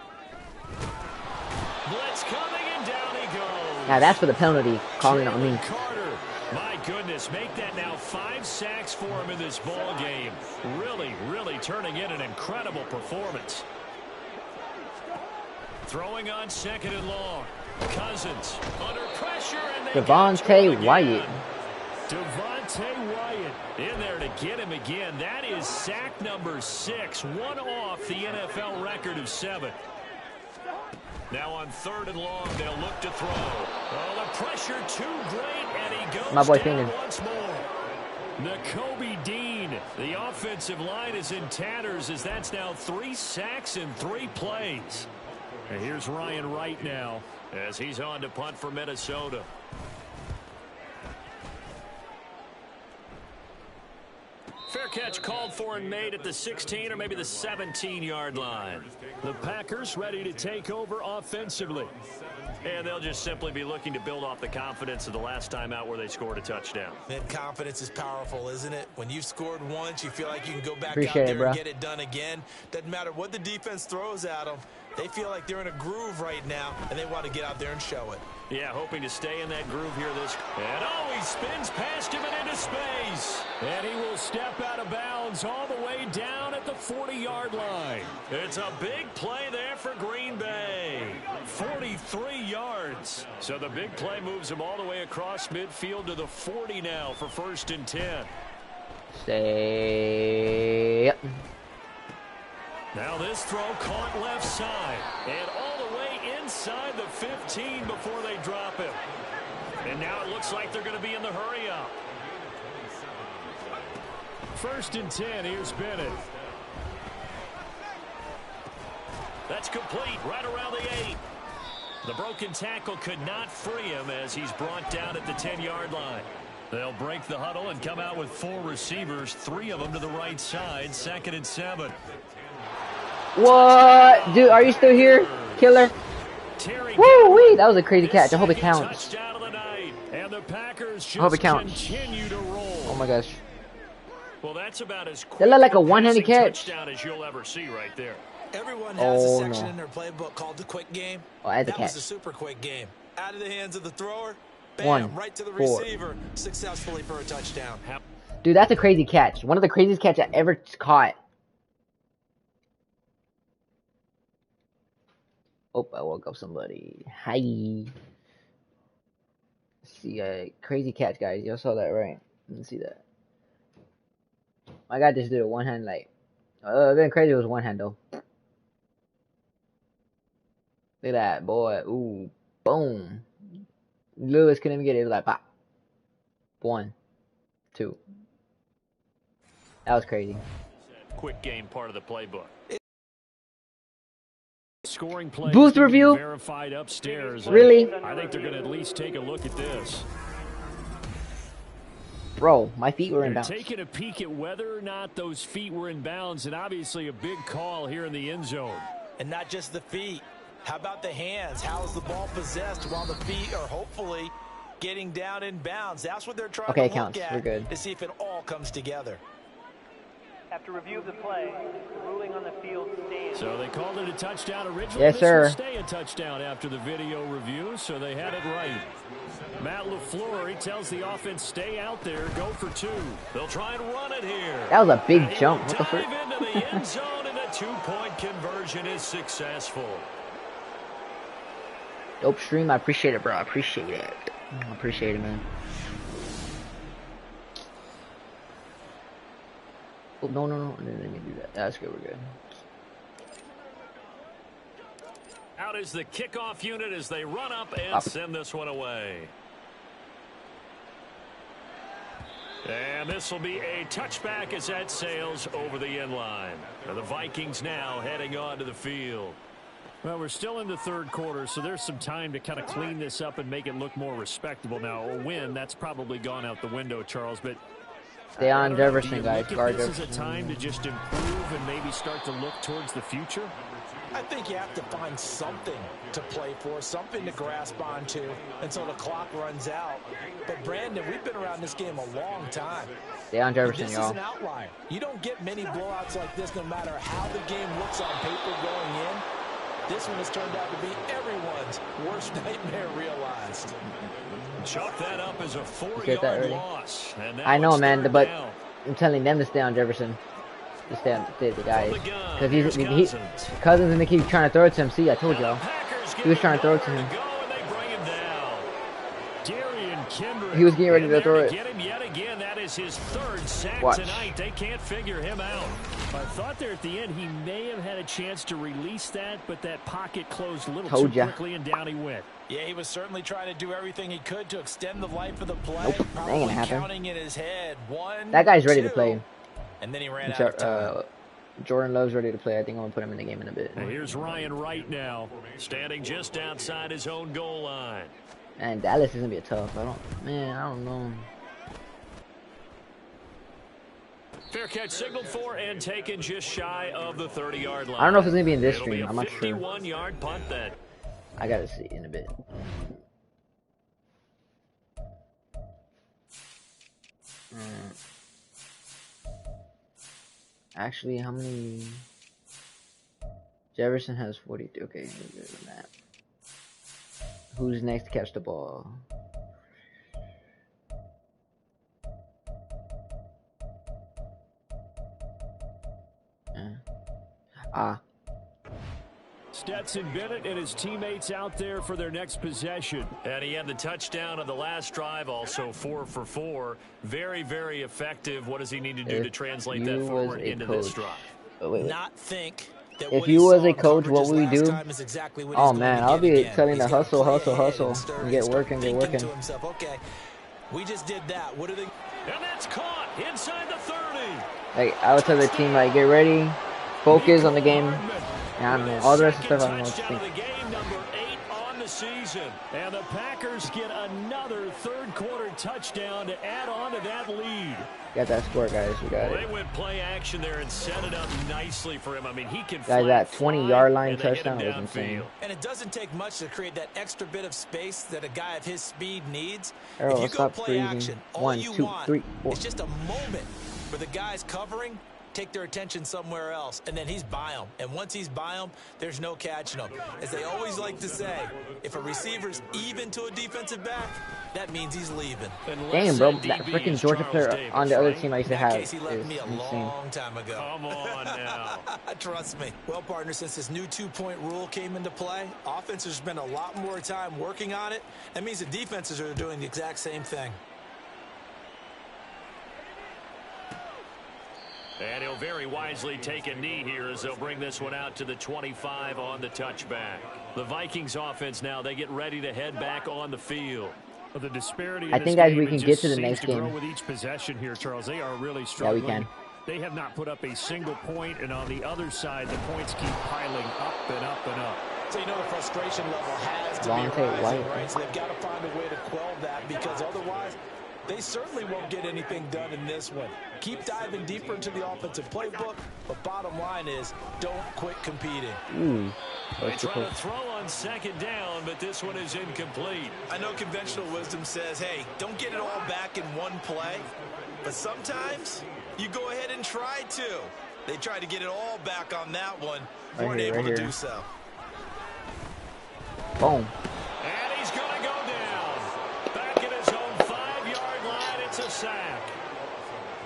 Blitz coming, and down he goes. Now that's for the penalty, calling on me. Carter. My goodness, make that now 5 sacks for him in this ball game. Really turning in an incredible performance. Throwing on 2nd and long. Cousins under pressure, and they Devontae Wyatt. Devontae Wyatt in there to get him again. That is sack number 6, one off the NFL record of 7. Now on 3rd and long, they'll look to throw. Oh, the pressure too great, and he goes down once more. Nakobe Dean. The offensive line is in tatters, as that's now 3 sacks in 3 plays. And here's Ryan Wright now, as he's on to punt for Minnesota. Fair catch called for and made at the 16 or maybe the 17-yard line. The Packers ready to take over offensively. And they'll just simply be looking to build off the confidence of the last time out where they scored a touchdown. That confidence is powerful, isn't it? When you've scored once, you feel like you can go back out there and get it done again. Doesn't matter what the defense throws at them. They feel like they're in a groove right now, and they want to get out there and show it. Yeah, hoping to stay in that groove here this. And oh, he spins past him and into space. And he will step out of bounds all the way down at the 40-yard line. It's a big play there for Green Bay. 43 yards. So the big play moves him all the way across midfield to the 40 now for 1st and 10. Say. Now this throw caught left side. And all the way inside the 15 before they drop him. And now it looks like they're going to be in the hurry up. 1st and 10. Here's Bennett. That's complete right around the 8. The broken tackle could not free him as he's brought down at the 10-yard line. They'll break the huddle and come out with 4 receivers, 3 of them to the right side. 2nd and 7. What? Dude, are you still here? Killer. Woo-wee! That was a crazy catch. I hope it counts. I hope it counts. Oh my gosh. Well, that's about as quick that looked like a one-handed catch. Touchdown as you'll ever see right there. Everyone has a section no. in their playbook called the quick game. Oh, I had the that catch. was a super quick game. Out of the hands of the thrower, bam, 1, right to the 4. receiver, successfully for a touchdown. Dude, that's a crazy catch. One of the craziest catch I ever caught. Oh, I woke up somebody. Hi. See, crazy catch, guys. Y'all saw that, right? Let's see that. My guy just did a one hand, like. Then crazy was one hand, though. Look at that, boy. Ooh, boom. Lewis couldn't even get it. It was like, pop. 1, 2. That was crazy. Quick game part of the playbook. Scoring play booth review verified upstairs. Really? I think they're going to at least take a look at this. Bro, my feet were in They're bounds. taking a peek at whether or not those feet were in bounds, and obviously a big call here in the end zone. And not just the feet. How about the hands? How is the ball possessed while the feet are hopefully getting down in bounds? That's what they're trying to look at. We're good. To see if it all comes together. After review of the play, the ruling on the field stands. So they called it a touchdown originally. Yes, sir. This will stay a touchdown after the video review, so they had it right. Matt LaFleur, he tells the offense, stay out there, go for 2. They'll try and run it here. That was a big jump. What the Dive frick? into the end zone, and a 2-point conversion is successful. Dope stream. I appreciate it, bro. I appreciate it. I appreciate it, man. Oh, no. Let me do that. That's good. We're good. Out is the kickoff unit as they run up and send this one away. And this will be a touchback as that sails over the end line. The Vikings now heading onto the field. Well, we're still in the third quarter, so there's some time to kind of clean this up and make it look more respectable. Now, a win, that's probably gone out the window, Charles, but stay on Jefferson, guys. Guard this Jefferson. is a time to just improve and maybe start to look towards the future? I think you have to find something to play for, something to grasp onto until the clock runs out. But Brandon, we've been around this game a long time. Stay on Jefferson, This y'all. is an outlier. You don't get many blowouts like this no matter how the game looks on paper going in. This one has turned out to be everyone's worst nightmare realized. Chalk that up as a 4-yard loss. I know, man, but I'm telling them to stay on Jefferson. To stay on the guys. Because he's Cousins and they keep trying to throw it to him. See, I told y'all. He was trying to throw it to him. He was getting ready to throw it. Get him yet again. That is his 3rd sack tonight. They can't figure him out. I thought there at the end he may have had a chance to release that, but that pocket closed a little too quickly, and down he went. Yeah, he was certainly trying to do everything he could to extend the life of the play. Nope, that ain't gonna happen. Counting in his head. 1, that guy's ready 2, to play. And then he ran out of time. Jordan Love's ready to play. I think I'm gonna put him in the game in a bit. And here's Ryan Wright now, standing just outside his own goal line. And Dallas is gonna be a tough. I don't know. Fair catch signaled for and taken just shy of the 30-yard line. I don't know if it's gonna be in this It'll stream. be a I'm not sure. 51-yard punt then. I gotta see in a bit. Actually, how many? Jefferson has 42. Okay, we're good on that. Who's next to catch the ball? Stetson Bennett and his teammates out there for their next possession. And he had the touchdown on the last drive, also 4 for 4. Very, very effective. What does he need to do to translate that forward into this drive? Not think that if you was a coach, what would we do? Exactly oh man, I'll be telling the hustle, and get working. Okay, we just did that. What are they? And that's caught inside the 30. Like I would tell the team, like get ready, focus on the game. I don't know. All the rest of the stuff I don't know what to think. Game number 8 on the season. And the Packers get another third-quarter touchdown to add on to that lead. Got that score, guys. We got it. They went play action there and set it up nicely for him. I mean, he can guys, that 20-yard line touchdown was insane. And it doesn't take much to create that extra bit of space that a guy of his speed needs. Errol, if you go stop play freezing. action, all 1, you 2, want 3, 4. it's just a moment for the guys covering take their attention somewhere else, and then he's by them. And once he's by them, there's no catching them. As they always like to say, if a receiver's even to a defensive back, that means he's leaving. Damn, bro, that freaking Georgia player on the other team I used to have is He left me a long time ago. Come on now. Trust me. Well, partner, since this new two-point rule came into play, offenses spend a lot more time working on it. That means the defenses are doing the exact same thing. And he'll very wisely take a knee here as they'll bring this one out to the 25 on the touchback. The Vikings offense now, they get ready to head back on the field. The disparity I think, guys, we can get to the next game. With each possession here, Charles, they are really struggling. Yeah, we can. They have not put up a single point, and on the other side, the points keep piling up and up and up. So you know the frustration level has to be rising, right? So they've got to find a way to quell that, because otherwise they certainly won't get anything done in this one. Keep diving deeper into the offensive playbook, but bottom line is don't quit competing. They try to throw on second down, but this one is incomplete. I know conventional wisdom says, hey, don't get it all back in one play, but sometimes you go ahead and try to. They tried to get it all back on that one, weren't able to do so. Boom. And he's going to go down. Back at his own 5-yard line, it's a sack.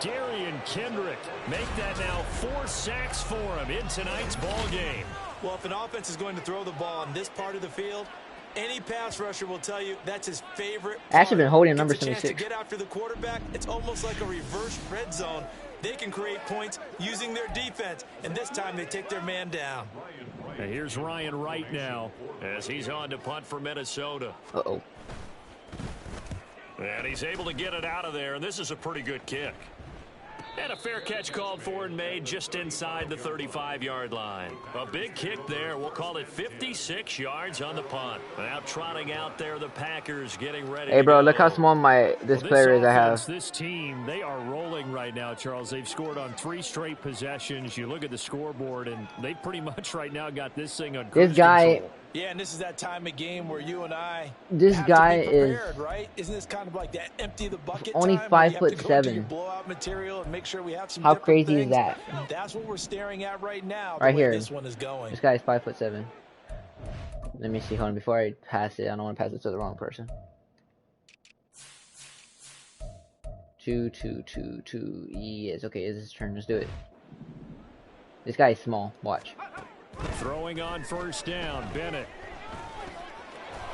Darian Kendrick make that now 4 sacks for him in tonight's ball game. Well, if an offense is going to throw the ball on this part of the field, any pass rusher will tell you that's his favorite part. Actually been holding number Gets a chance 76. to get after the quarterback. It's almost like a reverse red zone. They can create points using their defense, and this time they take their man down. And here's Ryan Wright now as he's on to punt for Minnesota. Uh-oh. And he's able to get it out of there, and this is a pretty good kick. And a fair catch called for and made just inside the 35-yard line. A big kick there. We'll call it 56 yards on the punt. Now trotting out there, the Packers getting ready. Hey, bro, look how small this player is I have. This team, they are rolling right now, Charles. They've scored on 3 straight possessions. You look at the scoreboard, and they pretty much right now got this thing on cruise control. Yeah, and this is that time of game where you and I have to be prepared, right? Isn't this kind of like that empty the bucket only time 5'7". Blowout material and make sure we have some How crazy things? is that? That's what we're staring at right now. Right here. This one is going. This guy's 5'7". Let me see. Hold on. Before I pass it, I don't want to pass it to the wrong person. 2, 2, 2, 2. Yes. Okay, it's his turn. Let's do it. This guy is small. Watch. Throwing on first down, Bennett.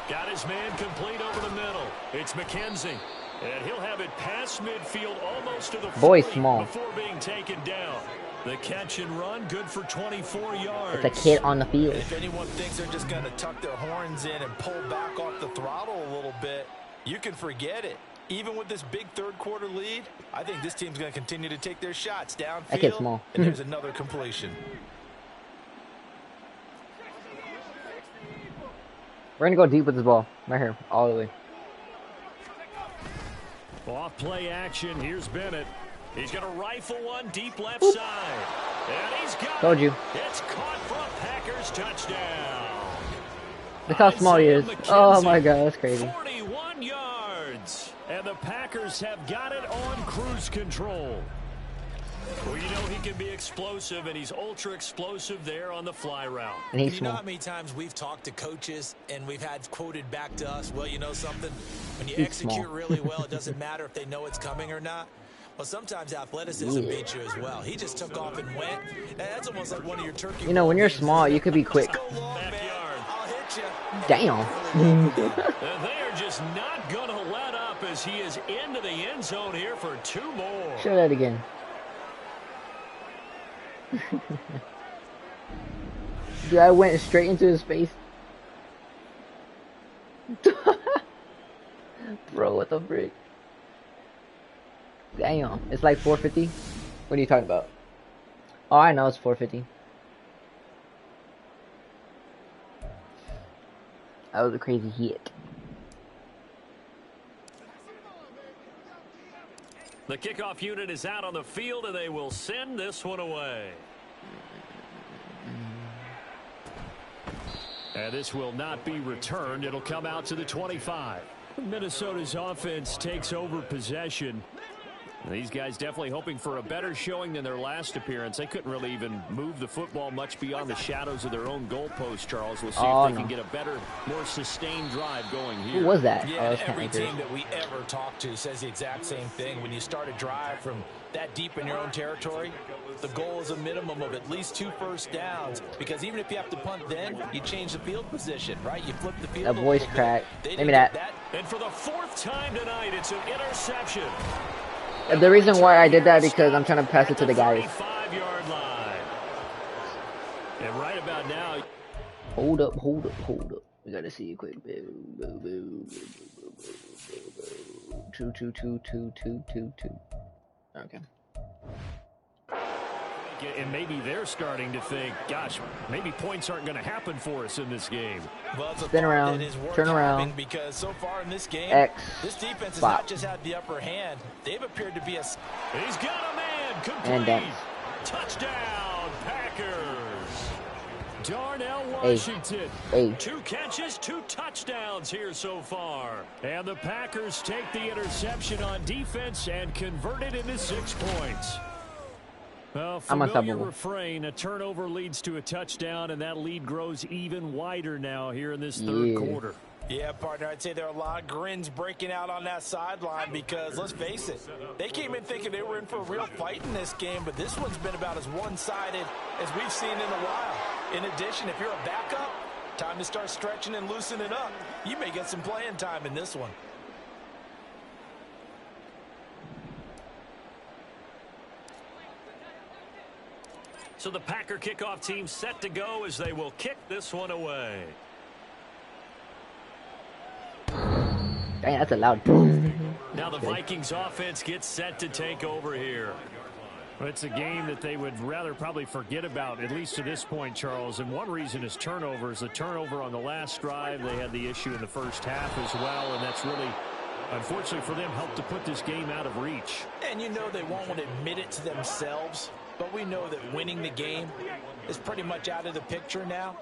Got his man complete over the middle. It's McKenzie. And he'll have it past midfield almost to the 40 small. before being taken down. The catch and run, good for 24 yards. It's a kid on the field. If anyone thinks they're just going to tuck their horns in and pull back off the throttle a little bit, you can forget it. Even with this big third-quarter lead, I think this team's going to continue to take their shots downfield. That kid's small. And there's another completion. We're going to go deep with this ball. Right here. All the way. Off play action. Here's Bennett. He's going to rifle one deep left side. And he's got Told you. It's caught for a Packers touchdown. Look how small he is. Oh my god, that's crazy. 41 yards. And the Packers have got it on cruise control. Well, you know he can be explosive, and he's ultra explosive there on the fly route. And he's you know how many times we've talked to coaches and we've had quoted back to us, well, you know something? When you execute really well, it doesn't matter if they know it's coming or not. Well, sometimes athleticism beats you as well. He just took off and went. That's almost like one of your turkey. You know, when you're small, you could be quick. Backyard. I'll hit you. Damn. They are just not going to let up as he is into the end zone here for 2 more. Show that again. Dude, I went straight into his face. Bro, what the frick? Damn, it's like 450. What are you talking about? Oh, I know it's 450. That was a crazy hit. The kickoff unit is out on the field, and they will send this one away. And this will not be returned. It'll come out to the 25. Minnesota's offense takes over possession. These guys definitely hoping for a better showing than their last appearance. They couldn't really even move the football much beyond the shadows of their own goalpost, Charles. We'll see if they can get a better, more sustained drive going here. Who was that? Yeah, every team that we ever talk to says the exact same thing. When you start a drive from that deep in your own territory, the goal is a minimum of at least 2 first downs, because even if you have to punt, then you change the field position, right? You flip the field. That voice crack. Give me that. And for the 4th time tonight, it's an interception. The reason why I did that because I'm trying to pass it to the guys. 5-yard line. And right about now. Hold up. We gotta see you quick. 2. Okay. And maybe they're starting to think, gosh, maybe points aren't going to happen for us in this game. Well, spin around, turn around, because so far in this game, X, this defense has spot. not just had the upper hand. They've appeared to be a... He's got a man. Complete. And dance. Touchdown, Packers. Darnell Hey. Washington. Hey. 2 catches, 2 touchdowns here so far. And the Packers take the interception on defense and convert it into 6 points. Well, familiar refrain, a turnover leads to a touchdown, and that lead grows even wider now here in this third quarter. Yeah, partner, I'd say there are a lot of grins breaking out on that sideline because, let's face it, they came in thinking they were in for a real fight in this game, but this one's been about as one-sided as we've seen in a while. In addition, if you're a backup, time to start stretching and loosening up. You may get some playing time in this one. So the Packer kickoff team set to go as they will kick this one away. Dang, that's a loud boom. Now the Vikings offense gets set to take over here. Well, it's a game that they would rather probably forget about, at least to this point, Charles. And one reason is turnovers. The turnover on the last drive, they had the issue in the first half as well, and that's really, unfortunately for them, helped to put this game out of reach. And you know they won't admit it to themselves, but we know that winning the game is pretty much out of the picture now.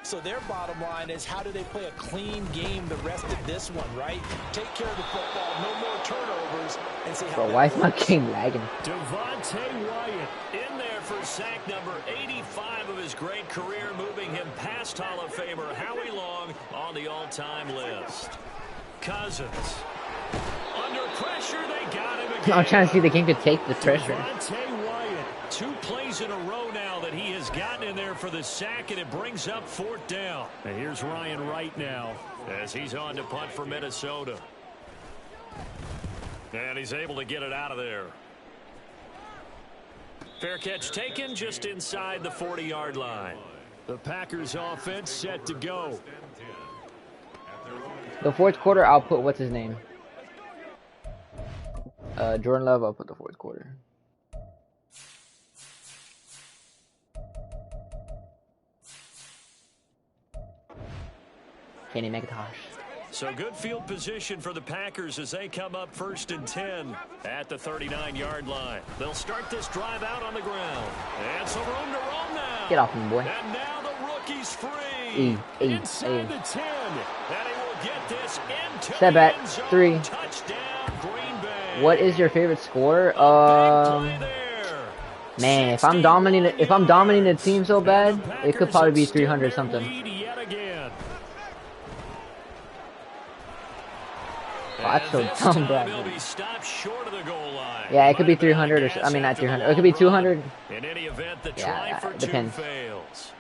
So their bottom line is, how do they play a clean game the rest of this one, right? Take care of the football, no more turnovers, and see how. Bro, why is my king lagging? Devontae Wyatt in there for sack number 85 of his great career, moving him past Hall of Famer Howie Long on the all-time list. Cousins. Under pressure, they got him again. I'm trying to see the king could take the pressure. Devontae Wyatt, 2 plays in a row now that he has gotten in there for the sack, and it brings up 4th down. And here's Ryan Wright now as he's on to punt for Minnesota. And he's able to get it out of there. Fair catch taken just inside the 40-yard line. The Packers offense set to go. The 4th quarter, I'll put, what's his name? Jordan Love, I'll put the 4th quarter. Kenny McIntosh. So good field position for the Packers as they come up 1st and 10 at the 39-yard line. They'll start this drive out on the ground. And some room to roam now. Get off me, boy. And now the rookie's free. Inside the 10. And he will get this into Step back. 3. Touchdown, Green Bay. What is your favorite score? Man, if I'm dominating the team so bad, it could probably be 300 something. Oh, that's so dumb, bro. Yeah, it could be 300 or I mean not 300. It could be 200. In any event, the yeah, try for it depends. 2 fails.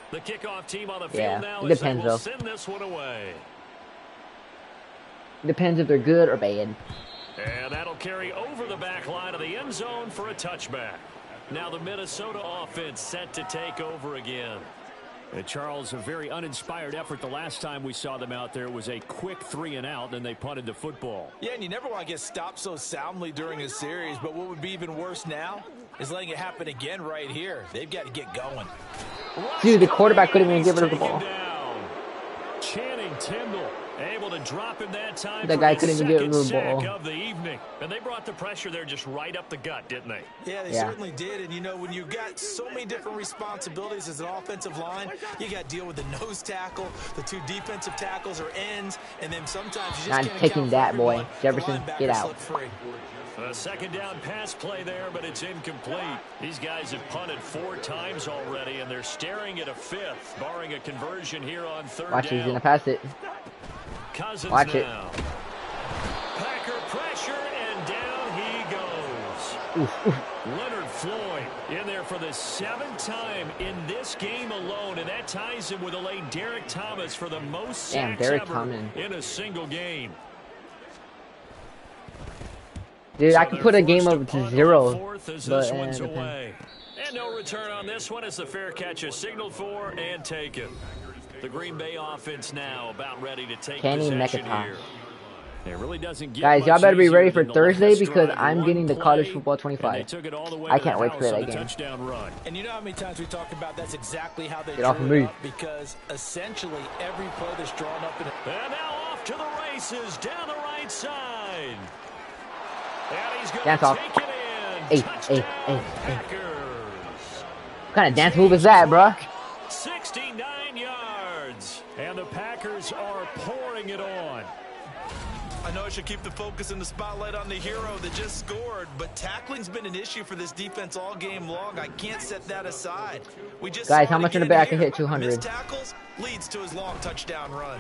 The kickoff team on the field now it depends, will though. send this one away. Depends if they're good or bad. And that'll carry over the back line of the end zone for a touchback. Now the Minnesota offense set to take over again. Charles, a very uninspired effort the last time we saw them out there. It was a quick 3 and out, and they punted the football. Yeah, and you never want to get stopped so soundly during a series, but what would be even worse now is letting it happen again right here. They've got to get going. Dude, the quarterback couldn't even give it the ball. Channing Tindall Able to drop him that time. That guy couldn't even get rid of the ball. Of the evening. And they brought the pressure there just right up the gut, didn't they? Yeah, they certainly did. And, you know, when you've got so many different responsibilities as an offensive line, you got to deal with the nose tackle, the two defensive tackles or ends, and then sometimes you just can't taking that, boy. Jefferson, get out. A second down pass play there, but it's incomplete. These guys have punted 4 times already, and they're staring at a 5th, barring a conversion here on 3rd Watch, down. he's gonna pass it. Cousins Watch now. Packer pressure, and down he goes. Oof. Leonard Floyd in there for the 7th time in this game alone, and that ties him with a late Derek Thomas for the most sacks ever in a single game. Dude, I could put a game over to 0, but away. And no return on this one as the fair catch is signaled for and taken. The Green Bay offense now about ready to take possession here. It really doesn't get guys, y'all better be ready for Thursday because drive, I'm getting the college football 25. I can't wait for that game. Run. And you know how many times we talk about that's exactly how they get off of me. Because essentially every play that's drawn up in and now off to the races down the right side. And he's going dance to off. take it in. Touchdown, Packers. What kind of dance move is that, bruh? 69 yards. And the Packers are pouring it on. I know I should keep the focus and the spotlight on the hero that just scored, but tackling's been an issue for this defense all game long. I can't set that aside. We just guys, how much in the back can hit 200? Missed tackles leads to his long touchdown run.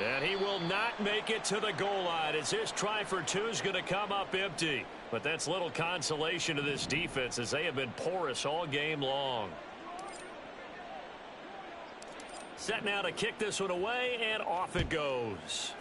And he will not make it to the goal line as his try for 2 is going to come up empty. But that's little consolation to this defense as they have been porous all game long. Set now to kick this one away, and off it goes.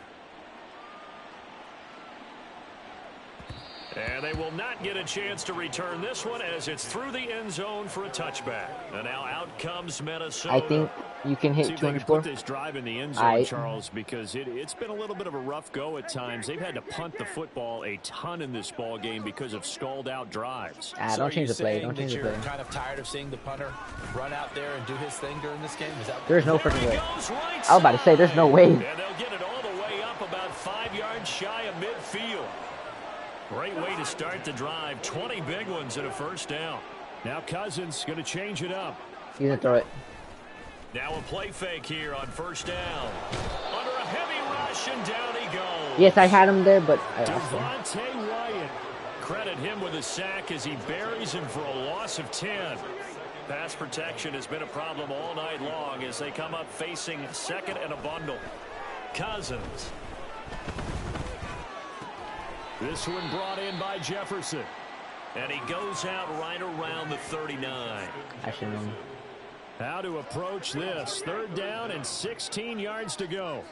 And they will not get a chance to return this one as it's through the end zone for a touchback. And now out comes Minnesota. I think you can hit 24. Put this drive in the end zone, Charles, because it's been a little bit of a rough go at times. They've had to punt the football a ton in this ball game because of stalled out drives. Don't change the play. Don't change the play. You're kind of tired of seeing the punter run out there and do his thing during this game? Is that there's no freaking way. I was about to say there's no way. And they'll get it all the way up about 5 yards shy of midfield. Great way to start the drive. 20 big ones and a first down. Now Cousins going to change it up. He's going to throw it. Now a play fake here on first down. Under a heavy rush, and down he goes. Yes, I had him there, but I lost him. Devontae Wyatt. Credit him with a sack as he buries him for a loss of 10. Pass protection has been a problem all night long as they come up facing second and a bundle. Cousins. This one brought in by Jefferson. And he goes out right around the 39. I should know. How to approach this. 3rd down and 16 yards to go.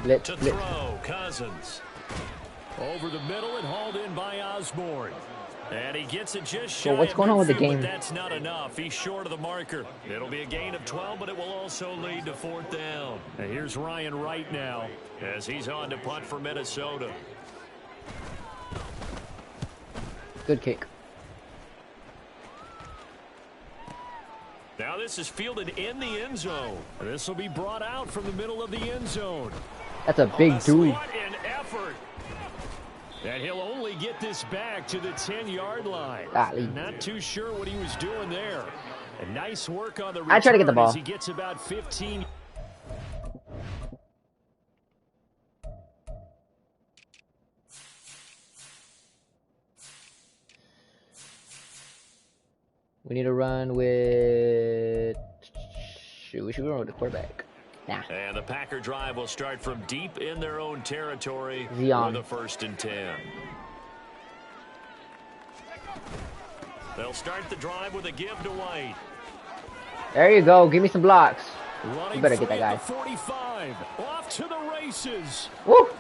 Blitz, to blitz. throw, Cousins. Over the middle and hauled in by Osborne. And he gets it just shy. So what's going on with the game? That's not enough. He's short of the marker. It'll be a gain of 12, but it will also lead to 4th down. And here's Ryan Wright now as he's on to punt for Minnesota. Good kick. Now this is fielded in the end zone. This will be brought out from the middle of the end zone. That's a big dude. What an effort. And he'll only get this back to the 10-yard line. Not too sure what he was doing there. And nice work on the return. I try to get the ball. As he gets about 15. We need to run with... Shoot, we should run with the quarterback. Nah. And the Packer drive will start from deep in their own territory Zion. with a 1st and 10. They'll start the drive with a give to White. There you go. Give me some blocks. Running You better get that guy. 45. Off to the races. Woo!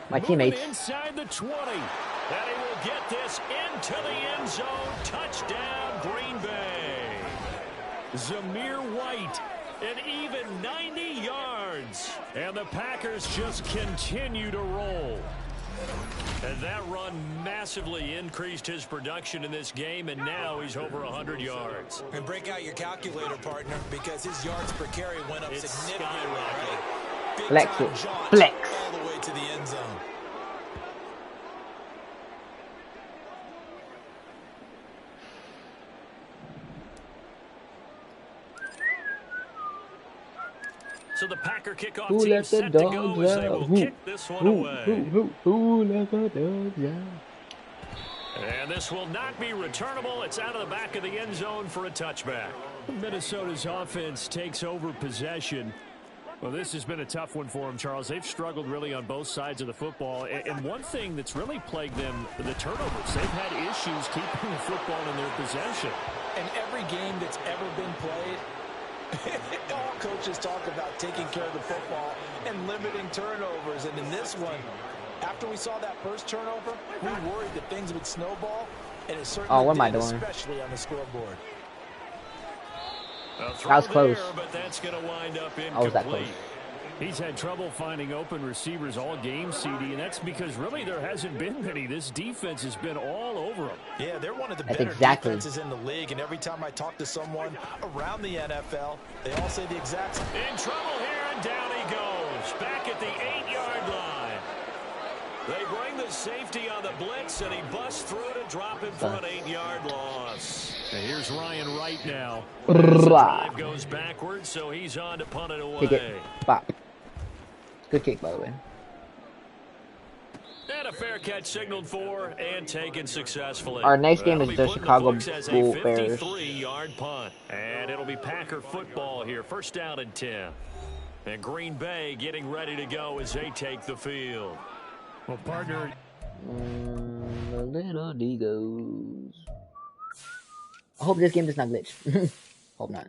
My teammates. Inside the 20. And he will get this into the end zone. Touchdown, Green Bay. Zamir White. An even 90 yards. And the Packers just continue to roll. And that run massively increased his production in this game, and now he's over 100 yards. And break out your calculator, partner, because his yards per carry went up significantly. big Flex time it. jaunt Flex. all the way to the end zone. So the Packer kickoff Who team let the set to go dogs as they out? will kick this one away. Who let the dogs out? And this will not be returnable. It's out of the back of the end zone for a touchback. Minnesota's offense takes over possession. Well, this has been a tough one for them, Charles. They've struggled really on both sides of the football. And one thing that's really plagued them, the turnovers. They've had issues keeping the football in their possession. And every game that's ever been played, all coaches talk about taking care of the football and limiting turnovers. And in this one, after we saw that first turnover, we worried that things would snowball, and it certainly what am I did, doing? especially on the scoreboard. That was close. There, but that's going to wind up incomplete. How was that close? He's had trouble finding open receivers all game, CD, and that's because really there hasn't been many. This defense has been all over him. Yeah, they're one of the That's better exactly. defenses in the league, and every time I talk to someone around the NFL, they all say the exact same. In trouble here, and down he goes. Back at the 8-yard line. They bring the safety on the blitz, and he busts through to drop him for an 8-yard loss. And here's Ryan Wright now. The drive goes backwards, so he's on to punt it away. Kick it. Bop. Good kick, by the way. And a fair catch signaled for and taken successfully. Our next game That'll is be the put in Chicago books as Bull a Bears. 53-yard punt. And it'll be Packer football here. First down and 10. And Green Bay getting ready to go as they take the field. Well, partner. The little D goes. I hope this game does not glitch. Hope not.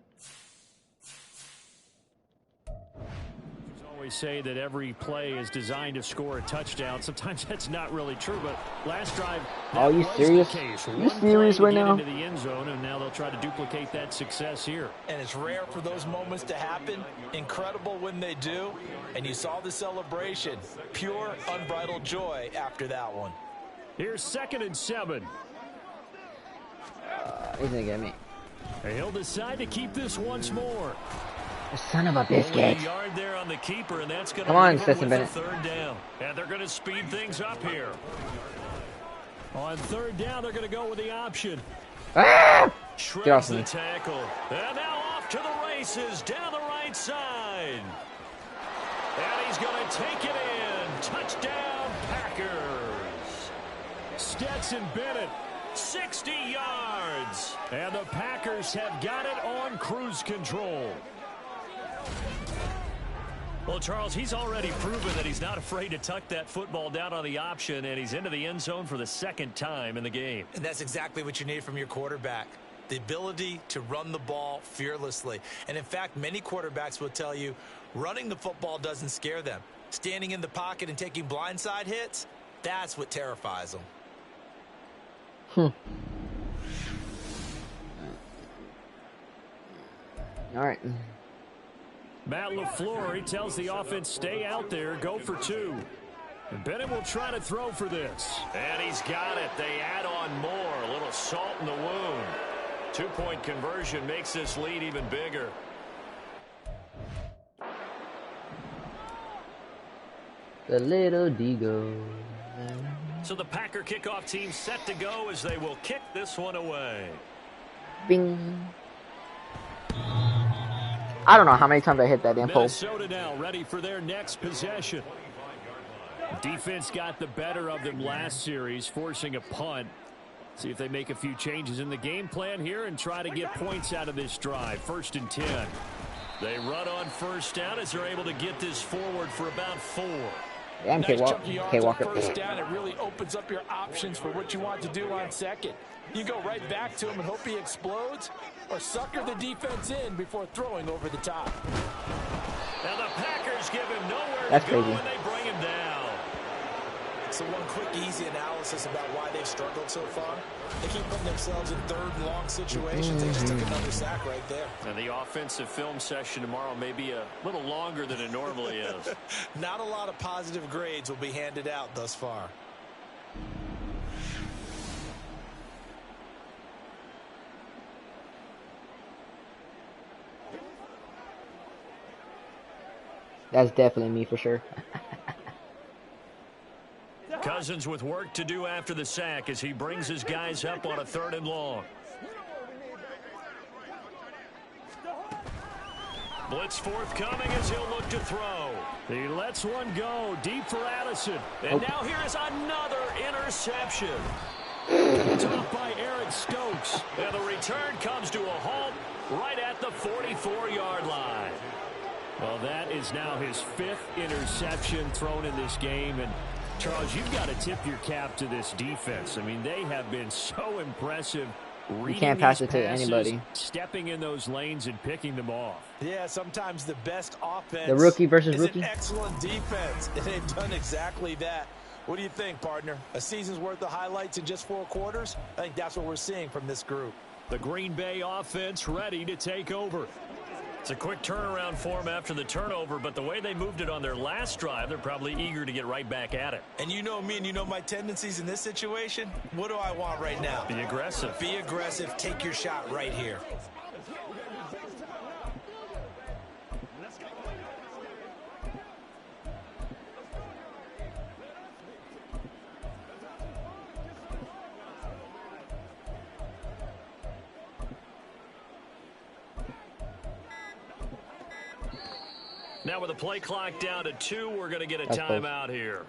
Always say that every play is designed to score a touchdown. Sometimes that's not really true, but last drive, Are you was serious? the case. You One serious play right to get now? into the end zone, and now they'll try to duplicate that success here. And it's rare for those moments to happen. Incredible when they do. And you saw the celebration. Pure, unbridled joy after that one. Here's 2nd and 7. He's gonna get me. And he'll decide to keep this once more. Son of a Only biscuit. a yard there on the keeper, and that's going to Come on, leave him Stetson with a Bennett. third down. And they're going to speed things up here. On 3rd down, they're going to go with the option. Ah! Shreds Get off the me. tackle. And now off to the races down the right side. And he's going to take it in. Touchdown, Packers. Stetson Bennett. 60 yards. And the Packers have got it on cruise control. Well, Charles, he's already proven that he's not afraid to tuck that football down on the option, and he's into the end zone for the 2nd time in the game. And that's exactly what you need from your quarterback. The ability to run the ball fearlessly. And in fact, many quarterbacks will tell you running the football doesn't scare them. Standing in the pocket and taking blindside hits, that's what terrifies them. All right. Matt LaFleur, he tells the offense, stay out there, go for 2. And Bennett will try to throw for this. And he's got it. They add on more. A little salt in the wound. 2-point conversion makes this lead even bigger. The little D goes. So the Packer kickoff team set to go as they will kick this one away. Bing. I don't know how many times I hit that damn pole. Minnesota now ready for their next possession. Defense got the better of them last series, forcing a punt. See if they make a few changes in the game plan here and try to get points out of this drive. 1st and 10. They run on 1st down as they're able to get this forward for about 4. Damn, Nice chunk of K yards on Walker. first down. It really opens up your options for what you want to do on 2nd. You go right back to him and hope he explodes, or sucker the defense in before throwing over the top. Now the Packers give him nowhere That's to go, crazy. and they bring him down. So one quick, easy analysis about why they've struggled so far. They keep putting themselves in 3rd and long situations. They just took another sack right there. And the offensive film session tomorrow may be a little longer than it normally is. Not a lot of positive grades will be handed out thus far. That's definitely me for sure. Cousins with work to do after the sack as he brings his guys up on a 3rd and long. Blitz forthcoming as he'll look to throw. He lets one go deep for Addison. And now here is another interception. Topped by Eric Stokes. And the return comes to a halt right at the 44-yard line. Well, that is now his 5th interception thrown in this game. And Charles, you've got to tip your cap to this defense. I mean, they have been so impressive. You can't pass it to anybody. Stepping in those lanes and picking them off. Yeah, sometimes the best offense the rookie versus is rookie. An excellent defense, and they've done exactly that. What do you think, partner? A season's worth of highlights in just 4 quarters? I think that's what we're seeing from this group. The Green Bay offense ready to take over. It's a quick turnaround for them after the turnover, but the way they moved it on their last drive, they're probably eager to get right back at it. And you know me and you know my tendencies in this situation. What do I want right now? Be aggressive. Be aggressive. Take your shot right here. Now with the play clock down to 2, we're going to get a timeout here.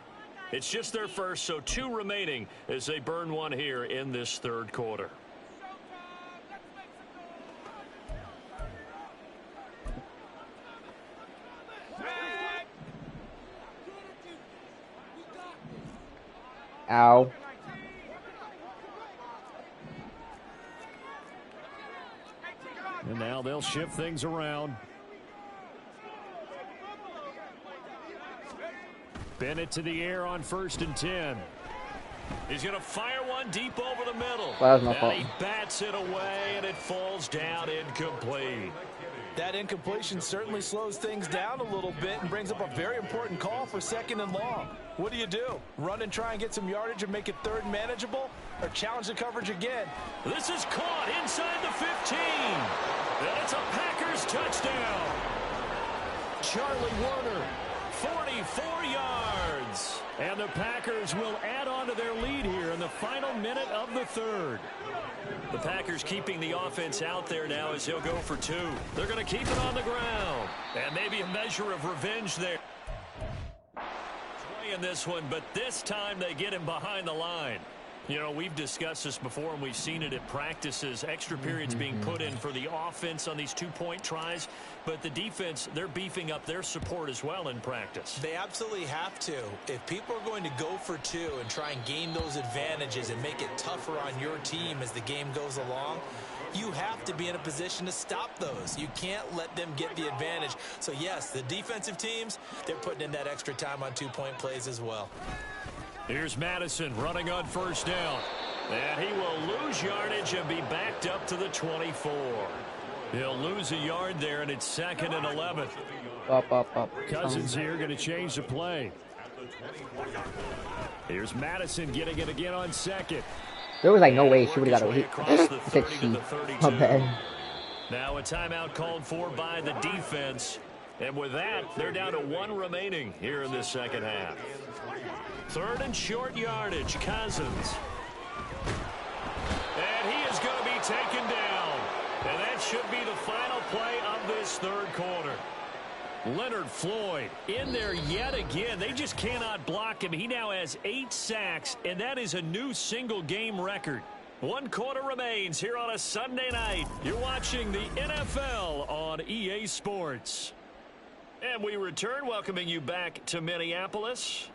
It's just their first, so 2 remaining as they burn one here in this 3rd quarter. Ow. And now they'll shift things around. Bennett to the air on 1st and 10. He's going to fire one deep over the middle. Well, that was my fault. He bats it away, and it falls down incomplete. That incompletion certainly slows things down a little bit and brings up a very important call for 2nd and long. What do you do? Run and try and get some yardage and make it 3rd manageable? Or challenge the coverage again? This is caught inside the 15. And it's a Packers touchdown. Charlie Warner, 44 yards. And the Packers will add on to their lead here in the final minute of the 3rd. The Packers keeping the offense out there now as he'll go for 2. They're going to keep it on the ground. And maybe a measure of revenge there. Playing this one, but this time they get him behind the line. You know, we've discussed this before, and we've seen it at practices. Extra periods being put in for the offense on these 2-point tries. But the defense, they're beefing up their support as well in practice. They absolutely have to. If people are going to go for 2 and try and gain those advantages and make it tougher on your team as the game goes along, you have to be in a position to stop those. You can't let them get the advantage. So, yes, the defensive teams, they're putting in that extra time on 2-point plays as well. Here's Madison running on 1st down. And he will lose yardage and be backed up to the 24. He'll lose a yard there, and it's 2nd and 11. Up. Cousins here going to change the play. Here's Madison getting it again on 2nd. There was like no way she would have got a hit. My bad. Now a timeout called for by the defense. And with that, they're down to 1 remaining here in this 2nd half. 3rd and short yardage, Cousins. And he is going to be taken down. And that should be the final play of this 3rd quarter. Leonard Floyd in there yet again. They just cannot block him. He now has 8 sacks, and that is a new single-game record. 1 quarter remains here on a Sunday night. You're watching the NFL on EA Sports. And we return, welcoming you back to Minneapolis.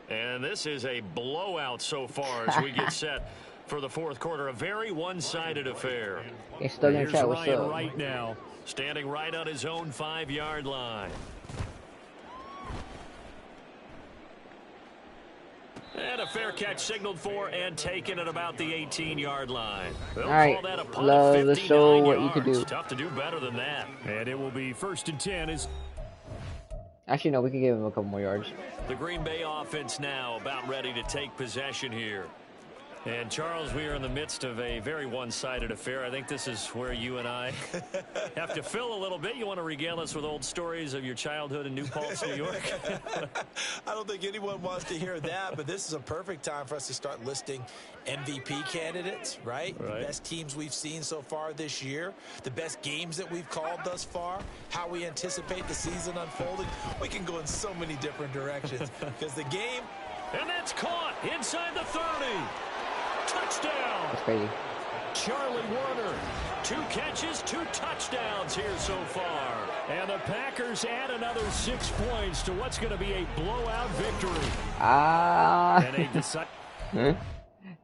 And this is a blowout so far as we get set for the 4th quarter. A very one-sided affair. He's still gonna chat. What's Ryan up? right now, standing right on his own 5-yard line. And a fair catch signaled for and taken at about the 18-yard line. They'll All call that a right, punt love of to 59 show what yards. you could do. Tough to do better than that. And it will be 1st and 10 as Actually, no, we can give him a couple more yards. the Green Bay offense now about ready to take possession here. And Charles, we are in the midst of a very one-sided affair. I think this is where you and I have to fill a little bit. You want to regale us with old stories of your childhood in New Paltz, New York? I don't think anyone wants to hear that, but this is a perfect time for us to start listing MVP candidates, right? The best teams we've seen so far this year, the best games that we've called thus far, how we anticipate the season unfolding. We can go in so many different directions because the game... And that's caught inside the 30. Touchdown. That's crazy. Charlie Warner. 2 catches, 2 touchdowns here so far. And the Packers add another 6 points to what's going to be a blowout victory. And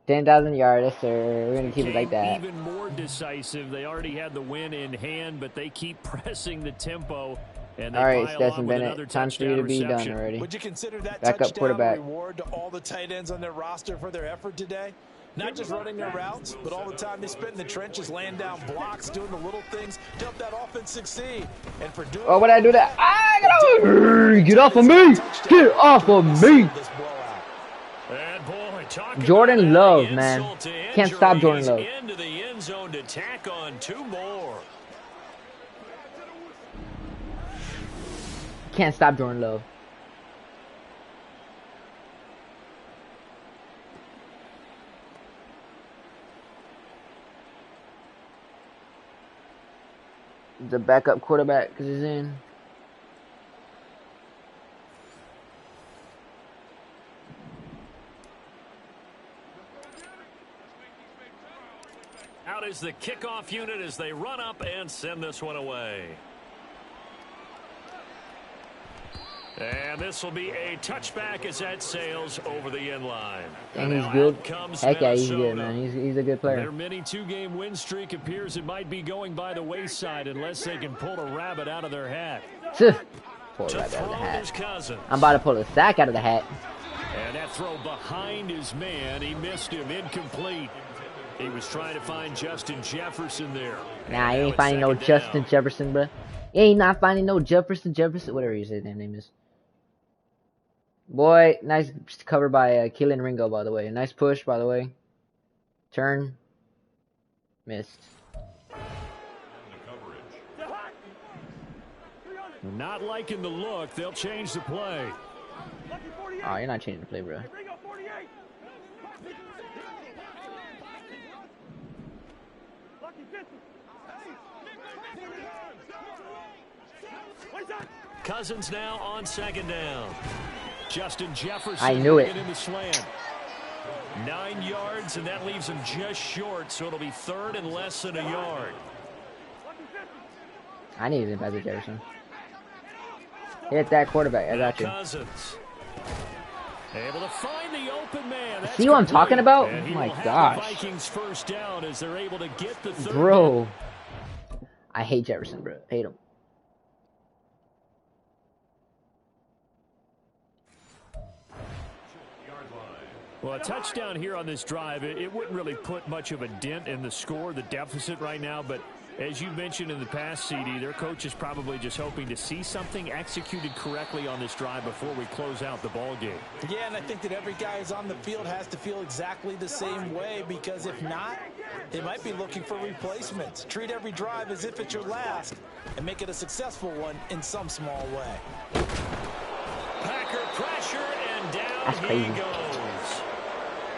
10,000 yards, yes sir. We're going to keep it like that. Even more decisive. They already had the win in hand, but they keep pressing the tempo. And all right, Stetson Bennett, time for you to be done already. Would you consider that backup quarterback reward to all the tight ends on their roster for their effort today? Not just running their routes, but all the time they spent in the trenches, laying down blocks, doing the little things to help that offense succeed. And for doing what I do that? Get off of me! Get off of me! Jordan Love, man. Can't stop Jordan Love. Into the end zone to tack on 2 more. Can't stop Jordan Love. The backup quarterback is in. Out is the kickoff unit as they run up and send this one away. And this will be a touchback as that sails over the end line. And he's good. Heck yeah, he's good, man. He's a good player. Their mini 2-game win streak appears it might be going by the wayside unless they can pull a rabbit out of their hat. Pull a rabbit out of the hat. I'm about to pull a sack out of the hat. And that throw behind his man, he missed him, incomplete. He was trying to find Justin Jefferson there. Nah, he ain't finding no Justin Jefferson, bro. He ain't not finding no Jefferson, whatever his name is. Boy, nice cover by Keelan Ringo, by the way. Nice push, by the way. Turn. Missed. Not liking the look. They'll change the play. Oh, you're not changing the play, bro. Cousins now on 2nd down. Justin Jefferson. I knew it. In the slant. 9 yards, and that leaves him just short, so it'll be 3rd and less than a yard. I needed him as a Jefferson. Hit that quarterback. I got you. Cousins. Able to find the open man. That's see what I'm talking about? Oh my gosh. Vikings first down as they're able to get the 3rd. Bro. I hate Jefferson, bro. Hate him. Well, a touchdown here on this drive, it wouldn't really put much of a dent in the score, the deficit right now, but as you mentioned in the past, CD, their coach is probably just hoping to see something executed correctly on this drive before we close out the ball game. Yeah, and I think that every guy who's on the field has to feel exactly the same way, because if not, they might be looking for replacements. Treat every drive as if it's your last and make it a successful one in some small way. Packer pressure, and down That's crazy. He goes.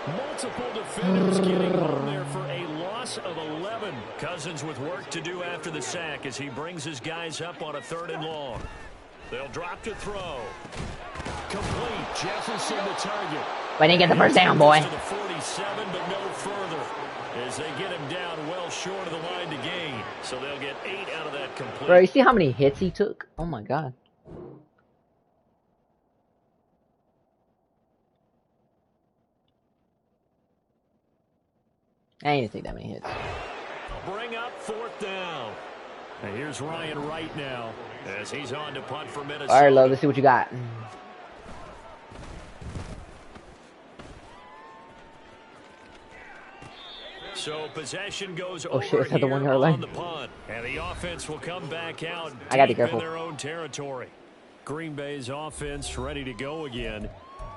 Multiple defenders getting home there for a loss of 11. Cousins with work to do after the sack as he brings his guys up on a 3rd and long. They'll drop to throw. Complete. Jefferson the target. But didn't get the first down, boy. To the 47, but no further as they get him down well short of the line to gain. So they'll get 8 out of that complete. Bro, you see how many hits he took? Oh my god. I didn't take that many hits. Bring up 4th down. And here's Ryan Wright now as he's on to punt for Minnesota. All right, Love, let's see what you got. So possession goes oh over shit, it's at the 1 yard line. The punt, and the offense will come back out I gotta be deep in careful. their own territory. Green Bay's offense ready to go again.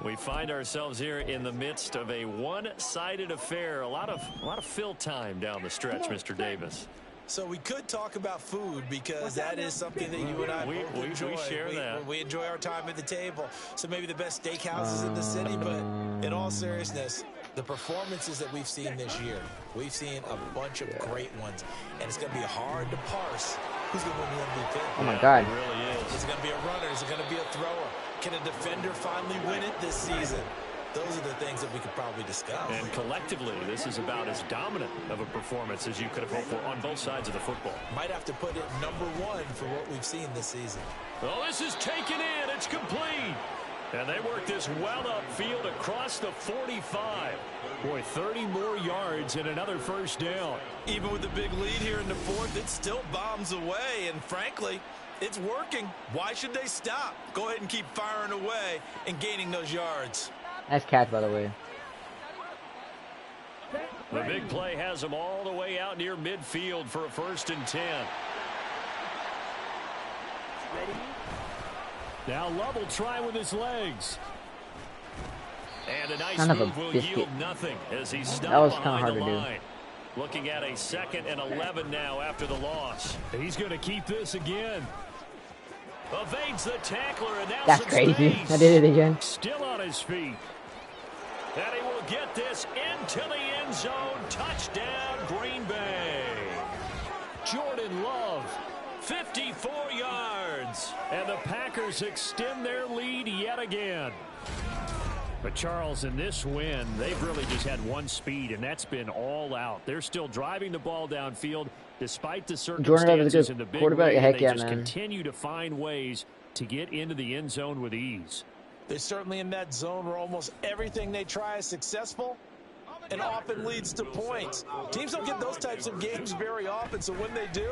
We find ourselves here in the midst of a one-sided affair. A lot of fill time down the stretch, Mr. Davis. So we could talk about food because that is something that you and I both enjoy. We share that. We enjoy our time at the table. So maybe the best steakhouses in the city, but in all seriousness, the performances that we've seen this year, we've seen a bunch of great ones, and it's going to be hard to parse who's going to win the MVP. Oh my God. It really is. Is it going to be a runner? Is it going to be a thrower? Can a defender finally win it this season? Those are the things that we could probably discuss. And collectively, this is about as dominant of a performance as you could have hoped for on both sides of the football. Might have to put it #1 for what we've seen this season. Oh, this is taken in. It's complete. And they work this well upfield across the 45. Boy, 30 more yards and another first down. Even with the big lead here in the fourth, it still bombs away. And frankly, it's working. Why should they stop? Go ahead and keep firing away and gaining those yards. Nice catch, by the way. The big play has them all the way out near midfield for a 1st and 10. Ready? Now Love will try with his legs. And a nice Kind of a move will biscuit. yield nothing as he's That was stopped kind of behind hard the to line. Looking at a 2nd and 11 now after the loss. He's going to keep this again. Evades the tackler, and now That's some crazy. space. I did it again. Still on his feet. And he will get this into the end zone. Touchdown, Green Bay. Jordan Love, 54 yards. And the Packers extend their lead yet again. But Charles, in this win, they've really just had one speed, and that's been all out. They're still driving the ball downfield despite the circumstances in the big quarterback. lead. Heck They yeah, just man. continue to find ways to get into the end zone with ease. They're certainly in that zone where almost everything they try is successful and often leads to points. Teams don't get those types of games very often, so when they do,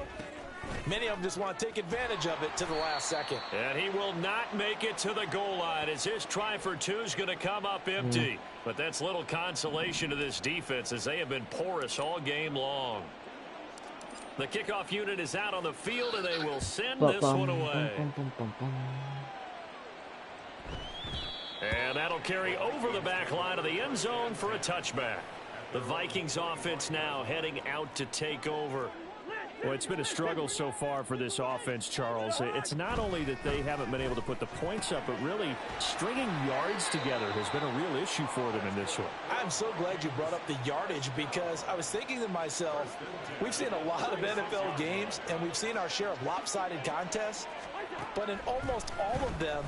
many of them just want to take advantage of it to the last second. And he will not make it to the goal line as his try for 2 is going to come up empty. But that's little consolation to this defense as they have been porous all game long. The kickoff unit is out on the field, and they will send this one away. And that'll carry over the back line of the end zone for a touchback. The Vikings offense now heading out to take over. Well, it's been a struggle so far for this offense, Charles. It's not only that they haven't been able to put the points up, but really stringing yards together has been a real issue for them in this one. I'm so glad you brought up the yardage because I was thinking to myself, we've seen a lot of NFL games and we've seen our share of lopsided contests, but in almost all of them,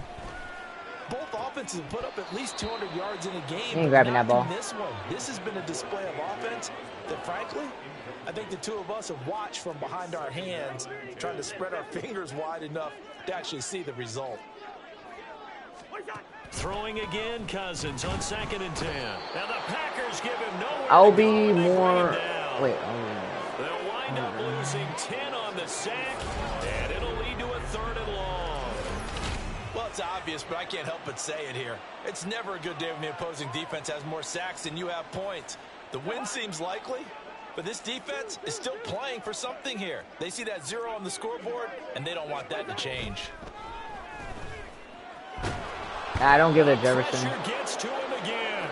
both offenses have put up at least 200 yards in a game. Ain't grabbing that ball. In this one, this has been a display of offense that, frankly, I think the two of us have watched from behind our hands, trying to spread our fingers wide enough to actually see the result. Throwing again, Cousins on 2nd and 10. Now the Packers give him nowhere I'll to be go, and they more. bring him down. Wait. They'll wind up losing 10 on the sack, and it'll lead to a 3rd and long. Well, it's obvious, but I can't help but say it here. It's never a good day when the opposing defense has more sacks than you have points. The win seems likely, but this defense is still playing for something here. They see that 0 on the scoreboard, and they don't want that to change. I don't give it to Jefferson. Pressure gets to him again.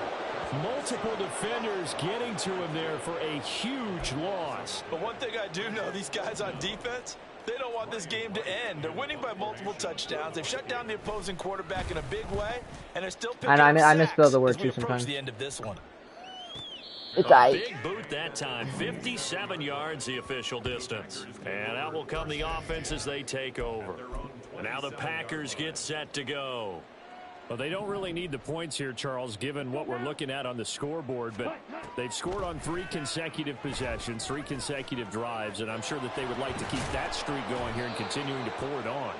Multiple defenders getting to him there for a huge loss. But one thing I do know, these guys on defense, they don't want this game to end. They're winning by multiple touchdowns. They've shut down the opposing quarterback in a big way, and they're still picking up I sacks misspell the word as we too approach sometimes. the end of this one. It's A big boot that time. 57 yards the official distance. And out will come the offense as they take over. Now the Packers get set to go. Well, they don't really need the points here, Charles, given what we're looking at on the scoreboard, but they've scored on 3 consecutive possessions, 3 consecutive drives, and I'm sure that they would like to keep that streak going here and continuing to pour it on.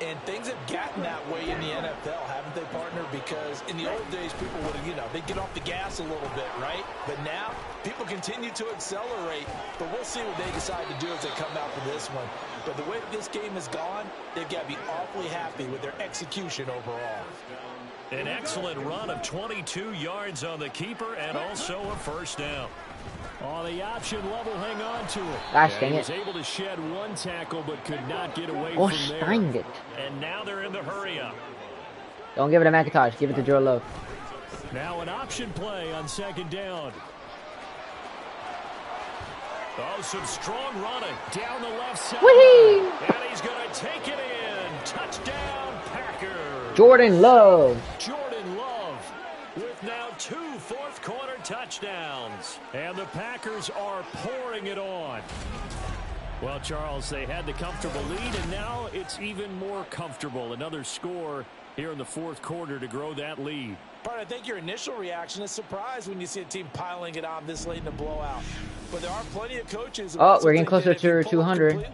And things have gotten that way in the NFL, haven't they, partner? Because in the old days, people would, they'd get off the gas a little bit, right? But now, people continue to accelerate. But we'll see what they decide to do as they come out for this one. But the way that this game has gone, they've got to be awfully happy with their execution overall. An excellent run of 22 yards on the keeper and also a first down. Oh, the option level, hang on to it. Gosh, He dang was it. able to shed 1 tackle but could not get away Gosh, from there. dang it. And now they're in the hurry up. Don't give it to McIntosh. Give it to Joe Love. Now an option play on second down. Oh, some strong running down the left side. And he's going to take it in. Touchdown, Packers. Jordan Love. Jordan Love with now 2 fourth-quarter touchdowns. And the Packers are pouring it on. Well, Charles, they had the comfortable lead, and now it's even more comfortable. Another score here in the fourth quarter to grow that lead. But I think your initial reaction is surprise when you see a team piling it on this late in the blowout. But there are plenty of coaches. Oh, we're getting closer to 200.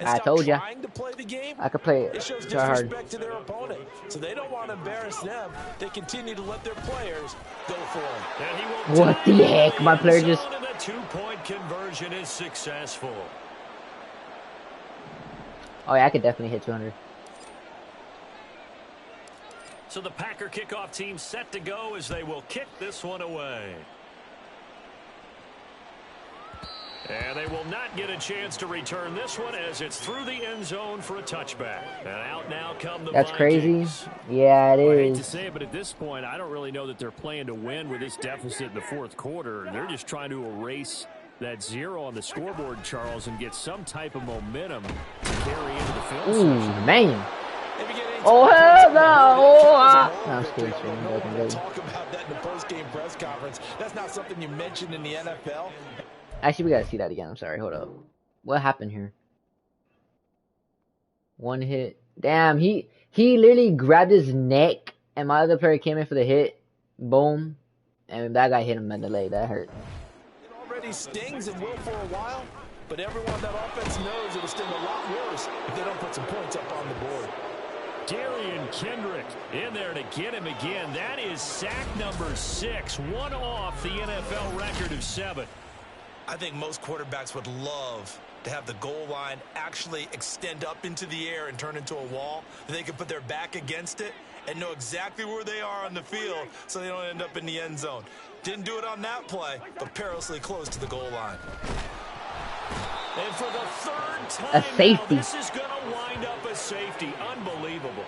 I told you. I could play it. It shows Try hard. disrespect to their opponent. So they don't want to embarrass them. They continue to let their players go for it. What the heck? My player just... The 2-point conversion is successful. Oh, yeah, I could definitely hit 200. So the Packer kickoff team set to go as they will kick this one away. And they will not get a chance to return this one as it's through the end zone for a touchback. And out now come the That's Vikings. crazy. Yeah, it I hate is. to say it, but at this point, I don't really know that they're playing to win with this deficit in the fourth quarter. They're just trying to erase that 0 on the scoreboard, Charles, and get some type of momentum to carry into the film section. Man. Oh, hell no. Oh, I'm scared. Talk about that in the post-game press conference. That's not something you mentioned in the NFL. Actually, we gotta see that again. I'm sorry. Hold up. What happened here? One hit. Damn, he literally grabbed his neck, and my other player came in for the hit. Boom. And that guy hit him in the leg. That hurt. It already stings and will for a while, but everyone on that offense knows it'll sting a lot worse if they don't put some points up on the board. Darian Kendrick in there to get him again. That is sack number 6. One off the NFL record of 7. I think most quarterbacks would love to have the goal line actually extend up into the air and turn into a wall. They can put their back against it and know exactly where they are on the field so they don't end up in the end zone. Didn't do it on that play, but perilously close to the goal line. And for the third time a safety. Now, this is going to wind up a safety. Unbelievable.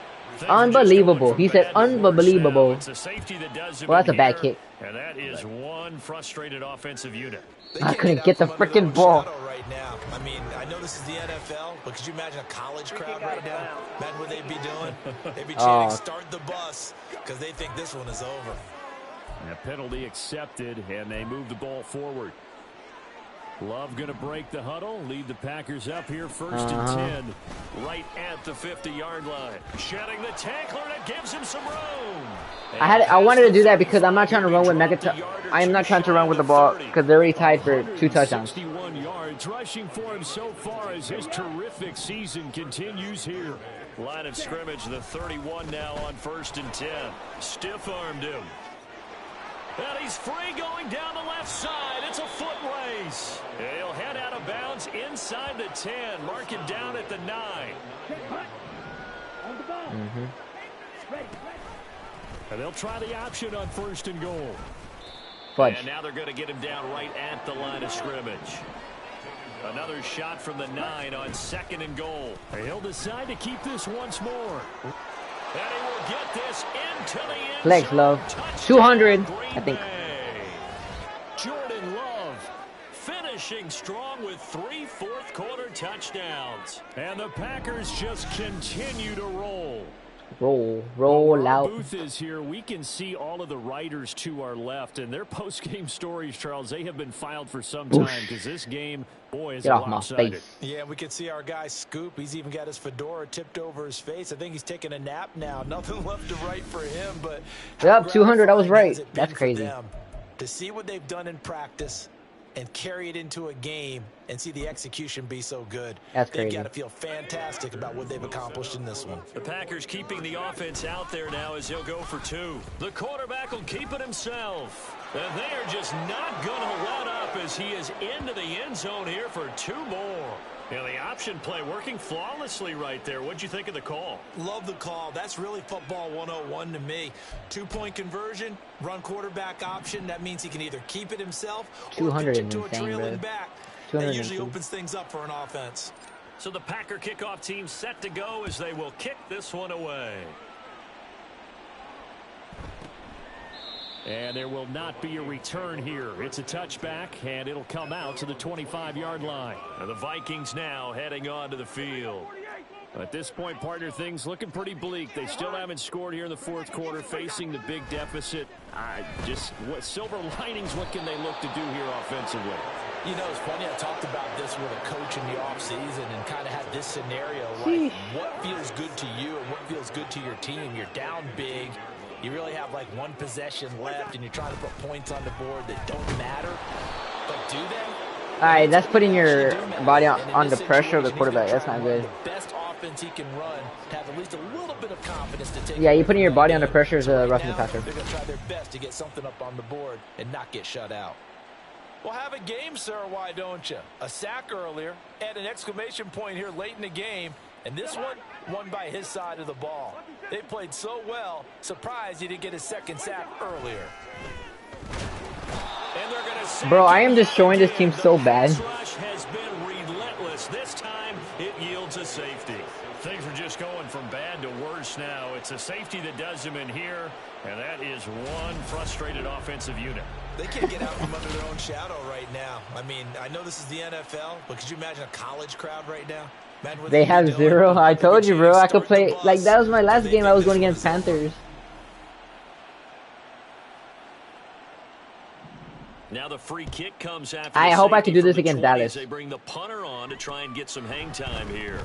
Unbelievable. He said unbelievable. It's a safety that does well, that's a bad kick. And that is one frustrated offensive unit. I couldn't get the freaking ball. Right now. I mean, I know this is the NFL, but could you imagine a college crowd right now? Imagine what they'd be doing. They'd be chanting, start the bus, because they think this one is over. And a penalty accepted, and they move the ball forward. Love going to break the huddle, lead the Packers up here first and 10, right at the 50-yard line. Shedding the tackler, and it gives him some room. I wanted to do that because I'm not trying to run with I am not trying to run with the ball because they're already tied for 2 touchdowns. 61 yards rushing for him so far as his terrific season continues here. Line of scrimmage, the 31 now on first and 10. Stiff-armed him. And he's free going down the left side. It's a foot race. He'll head out of bounds inside the 10. Mark it down at the 9. And they'll try the option on first and goal. Fudge. And now they're going to get him down right at the line of scrimmage. Another shot from the 9 on second and goal. He'll decide to keep this once more. And he will get this into the end Flex, Love. 200, I think. Jordan Love finishing strong with 3 fourth-quarter touchdowns. And the Packers just continue to roll. Roll out. Booth is here. We can see all of the writers to our left, and their post-game stories, Charles, they have been filed for some time because this game, boy, is lopsided. Yeah, we can see our guy Scoop. He's even got his fedora tipped over his face. I think he's taking a nap now. Nothing left to write for him, but yep, 200. I was right. That's crazy. To see what they've done in practice and carry it into a game and see the execution be so good. That's crazy. They've got to feel fantastic about what they've accomplished in this one. The Packers keeping the offense out there now as he'll go for 2. The quarterback will keep it himself. And they are just not going to let up as he is into the end zone here for 2 more. Yeah, the option play working flawlessly right there. What'd you think of the call? Love the call. That's really football 101 to me. 2-point conversion, run quarterback option. That means he can either keep it himself or pitch it to a trailing back. That usually opens things up for an offense. So the Packer kickoff team set to go as they will kick this one away. And there will not be a return here. It's a touchback, and it'll come out to the 25-yard line. And the Vikings now heading onto the field. At this point, partner, things looking pretty bleak. They still haven't scored here in the fourth quarter, facing the big deficit. What silver linings, what can they look to do here offensively? You know, it's funny, I talked about this with a coach in the offseason and kind of had this scenario, like what feels good to you and what feels good to your team. You're down big. You really have like one possession left, and you're trying to put points on the board that don't matter. But do they? All right, that's putting your body under pressure of the quarterback. That's not good. The best offense he can run, have at least a little bit of confidence to take. Yeah, you're putting your body under pressure as a roughing the passer. They're going to try their best to get something up on the board and not get shut out. Well, have a game, sir, why don't you? A sack earlier and an exclamation point here late in the game. And this one won by his side of the ball. They played so well, surprised he didn't get his second sack earlier. Bro, I am just showing this team so bad. Rush has been relentless. This time it yields a safety. Things are just going from bad to worse now. It's a safety that does them in here, and that is one frustrated offensive unit. They can't get out from under their own shadow right now. I mean, I know this is the NFL, but could you imagine a college crowd right now? They have 0. I told you, bro. I could play. Like, that was my last game I was going against Panthers. Now the free kick comes after. I hope I can do this against Dallas. They bring the punter on to try and get some hang time here.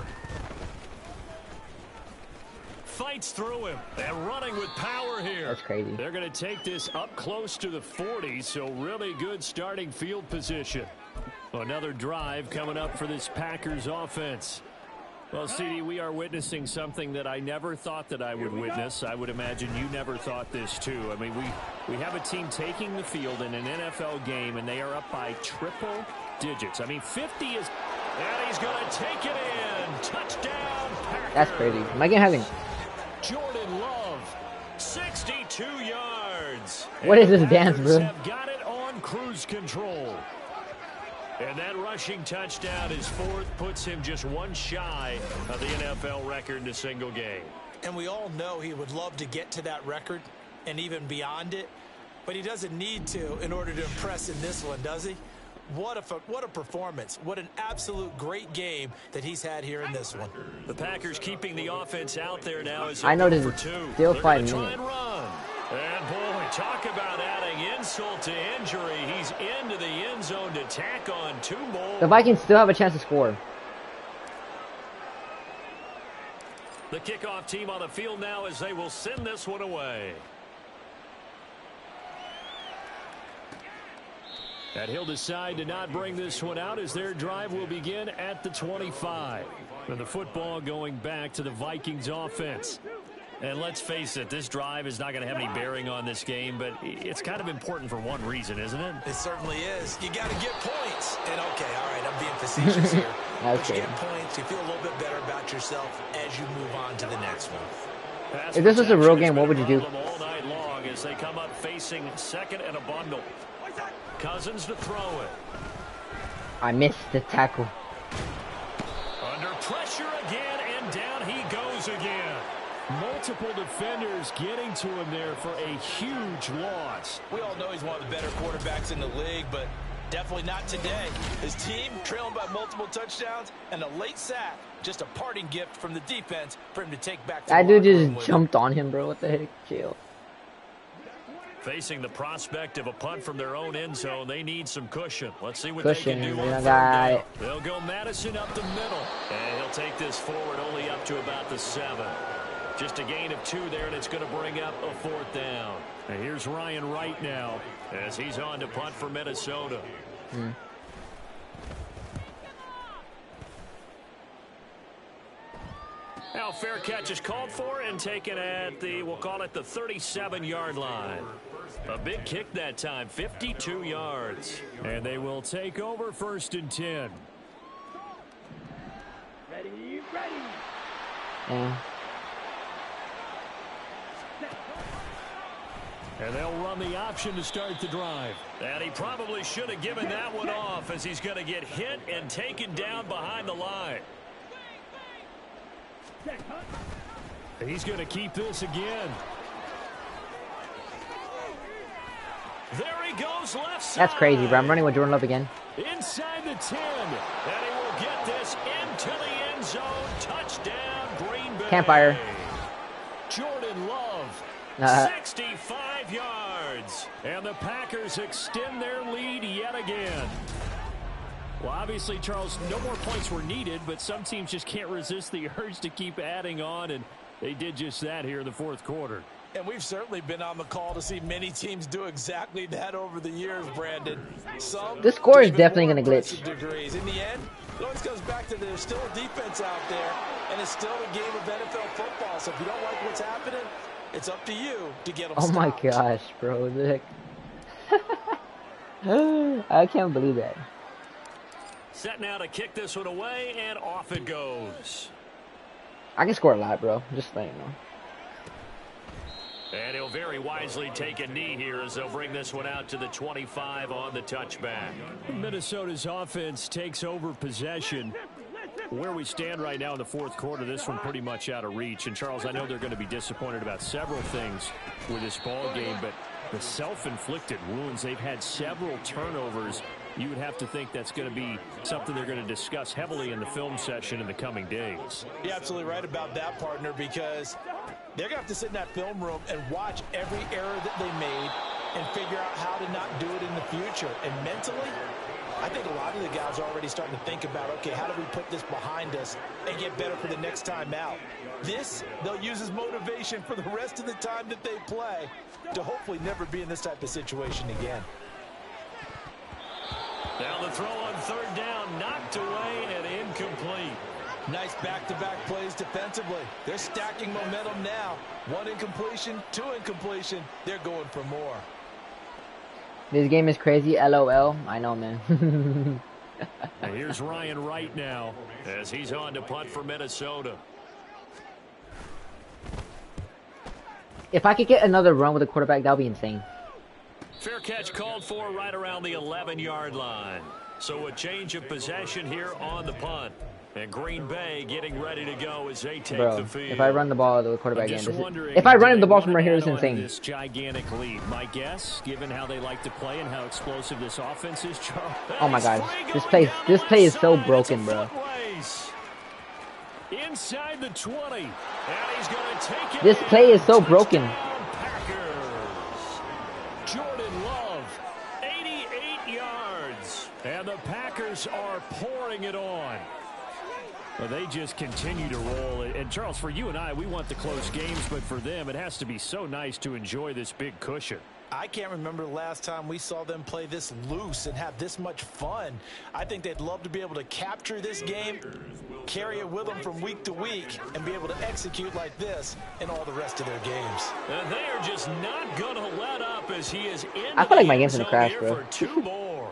Fights through him and running with power here. That's crazy. They're going to take this up close to the 40, so really good starting field position. Another drive coming up for this Packers offense. Well, CD, we are witnessing something that I never thought that I would witness. I would imagine you never thought this too. I mean, we have a team taking the field in an NFL game, and they are up by triple digits. I mean, 50 is... And he's going to take it in. Touchdown, Packers. That's crazy. Am I having... Jordan Love, 62 yards. What is this dance, bro? Have got it on cruise control. And that rushing touchdown, his fourth, puts him just one shy of the NFL record in a single game. And we all know he would love to get to that record and even beyond it, but he doesn't need to in order to impress in this one, does he? What a performance. What an absolute great game that he's had here in this one. The Packers keeping the offense out there now. As I know this is still 5 minutes. And boy, talk about adding insult to injury. He's into the end zone to tack on 2 more. The Vikings still have a chance to score. The kickoff team on the field now as they will send this one away. And he'll decide to not bring this one out as their drive will begin at the 25. And the football going back to the Vikings offense. And let's face it, this drive is not going to have any bearing on this game, but it's kind of important for one reason, isn't it? It certainly is. You got to get points. And okay, all right, I'm being facetious here. But you get points, you feel a little bit better about yourself as you move on to the next one. If this was a real game, what would you do? All night long as they come up facing second and a bundle. Cousins to throw it. I missed the tackle. Under pressure again, and down he goes again. Multiple defenders getting to him there for a huge loss. We all know he's one of the better quarterbacks in the league, but definitely not today. His team trailing by multiple touchdowns and a late sack. Just a parting gift from the defense for him to take back. That dude just jumped on him, bro. What the heck? Chill. Facing the prospect of a punt from their own end zone, they need some cushion. Let's see what Cushion, they can do on third down. They'll go Madison up the middle, and he'll take this forward only up to about the 7. Just a gain of 2 there, and it's going to bring up a 4th down. And here's Ryan Wright now as he's on to punt for Minnesota. Now fair catch is called for and taken at the, we'll call it the 37-yard line. A big kick that time, 52 yards. And they will take over 1st and 10. Ready, ready. Yeah. And they'll run the option to start the drive. And he probably should have given that one off as he's going to get hit and taken down behind the line. He's going to keep this again. There he goes left side. That's crazy, bro. I'm running with Jordan Love again. Inside the 10. And he will get this into the end zone. Touchdown, Green Bay. Campfire. Jordan Love, 65 yards. And the Packers extend their lead yet again. Well, obviously, Charles, no more points were needed, but some teams just can't resist the urge to keep adding on, and they did just that here in the fourth quarter. And we've certainly been on the call to see many teams do exactly that over the years, Brandon. This score is definitely going to glitch. Degrees. In the end, it always comes back to there's still a defense out there, and it's still a game of NFL football. So if you don't like what's happening, it's up to you to get them stopped. My gosh, bro. I can't believe that. Set now to kick this one away, and off it goes. I can score a lot, bro. Just letting you know. And he'll very wisely take a knee here as they'll bring this one out to the 25 on the touchback. Minnesota's offense takes over possession. Where we stand right now in the fourth quarter, this one pretty much out of reach. And, Charles, I know they're going to be disappointed about several things with this ball game, but the self-inflicted wounds, they've had several turnovers. You would have to think that's going to be something they're going to discuss heavily in the film session in the coming days. You're absolutely right about that, partner, because they're going to have to sit in that film room and watch every error that they made and figure out how to not do it in the future. And mentally, I think a lot of the guys are already starting to think about, okay, how do we put this behind us and get better for the next time out? This, they'll use as motivation for the rest of the time that they play to hopefully never be in this type of situation again. Now the throw on third down, knocked away and incomplete. Nice back-to-back plays defensively. They're stacking momentum now. One incompletion, two incompletion. They're going for more. This game is crazy, LOL. I know, man. And here's Ryan Wright now as he's on to punt for Minnesota. If I could get another run with a quarterback, that would be insane. Fair catch called for right around the 11-yard line. So a change of possession here on the punt. And Green Bay getting ready to go as they take the field. If I run the ball to the quarterback again, if I run the ball from right here, it's insane. This gigantic lead. My guess, given how they like to play and how explosive this offense is, Charles. Oh my God, this play is so broken, bro. Inside the 20, and he's going to take it. This play is so broken. Jordan Love, 88 yards, and the Packers are pouring it on. Well, they just continue to roll. And, Charles, for you and I, we want the close games, but for them, it has to be so nice to enjoy this big cushion. I can't remember the last time we saw them play this loose and have this much fun. I think they'd love to be able to capture this game, carry it with them from week to week, and be able to execute like this in all the rest of their games. And they are just not going to let up as he is in. I feel like my game's going to crash, bro. For two more.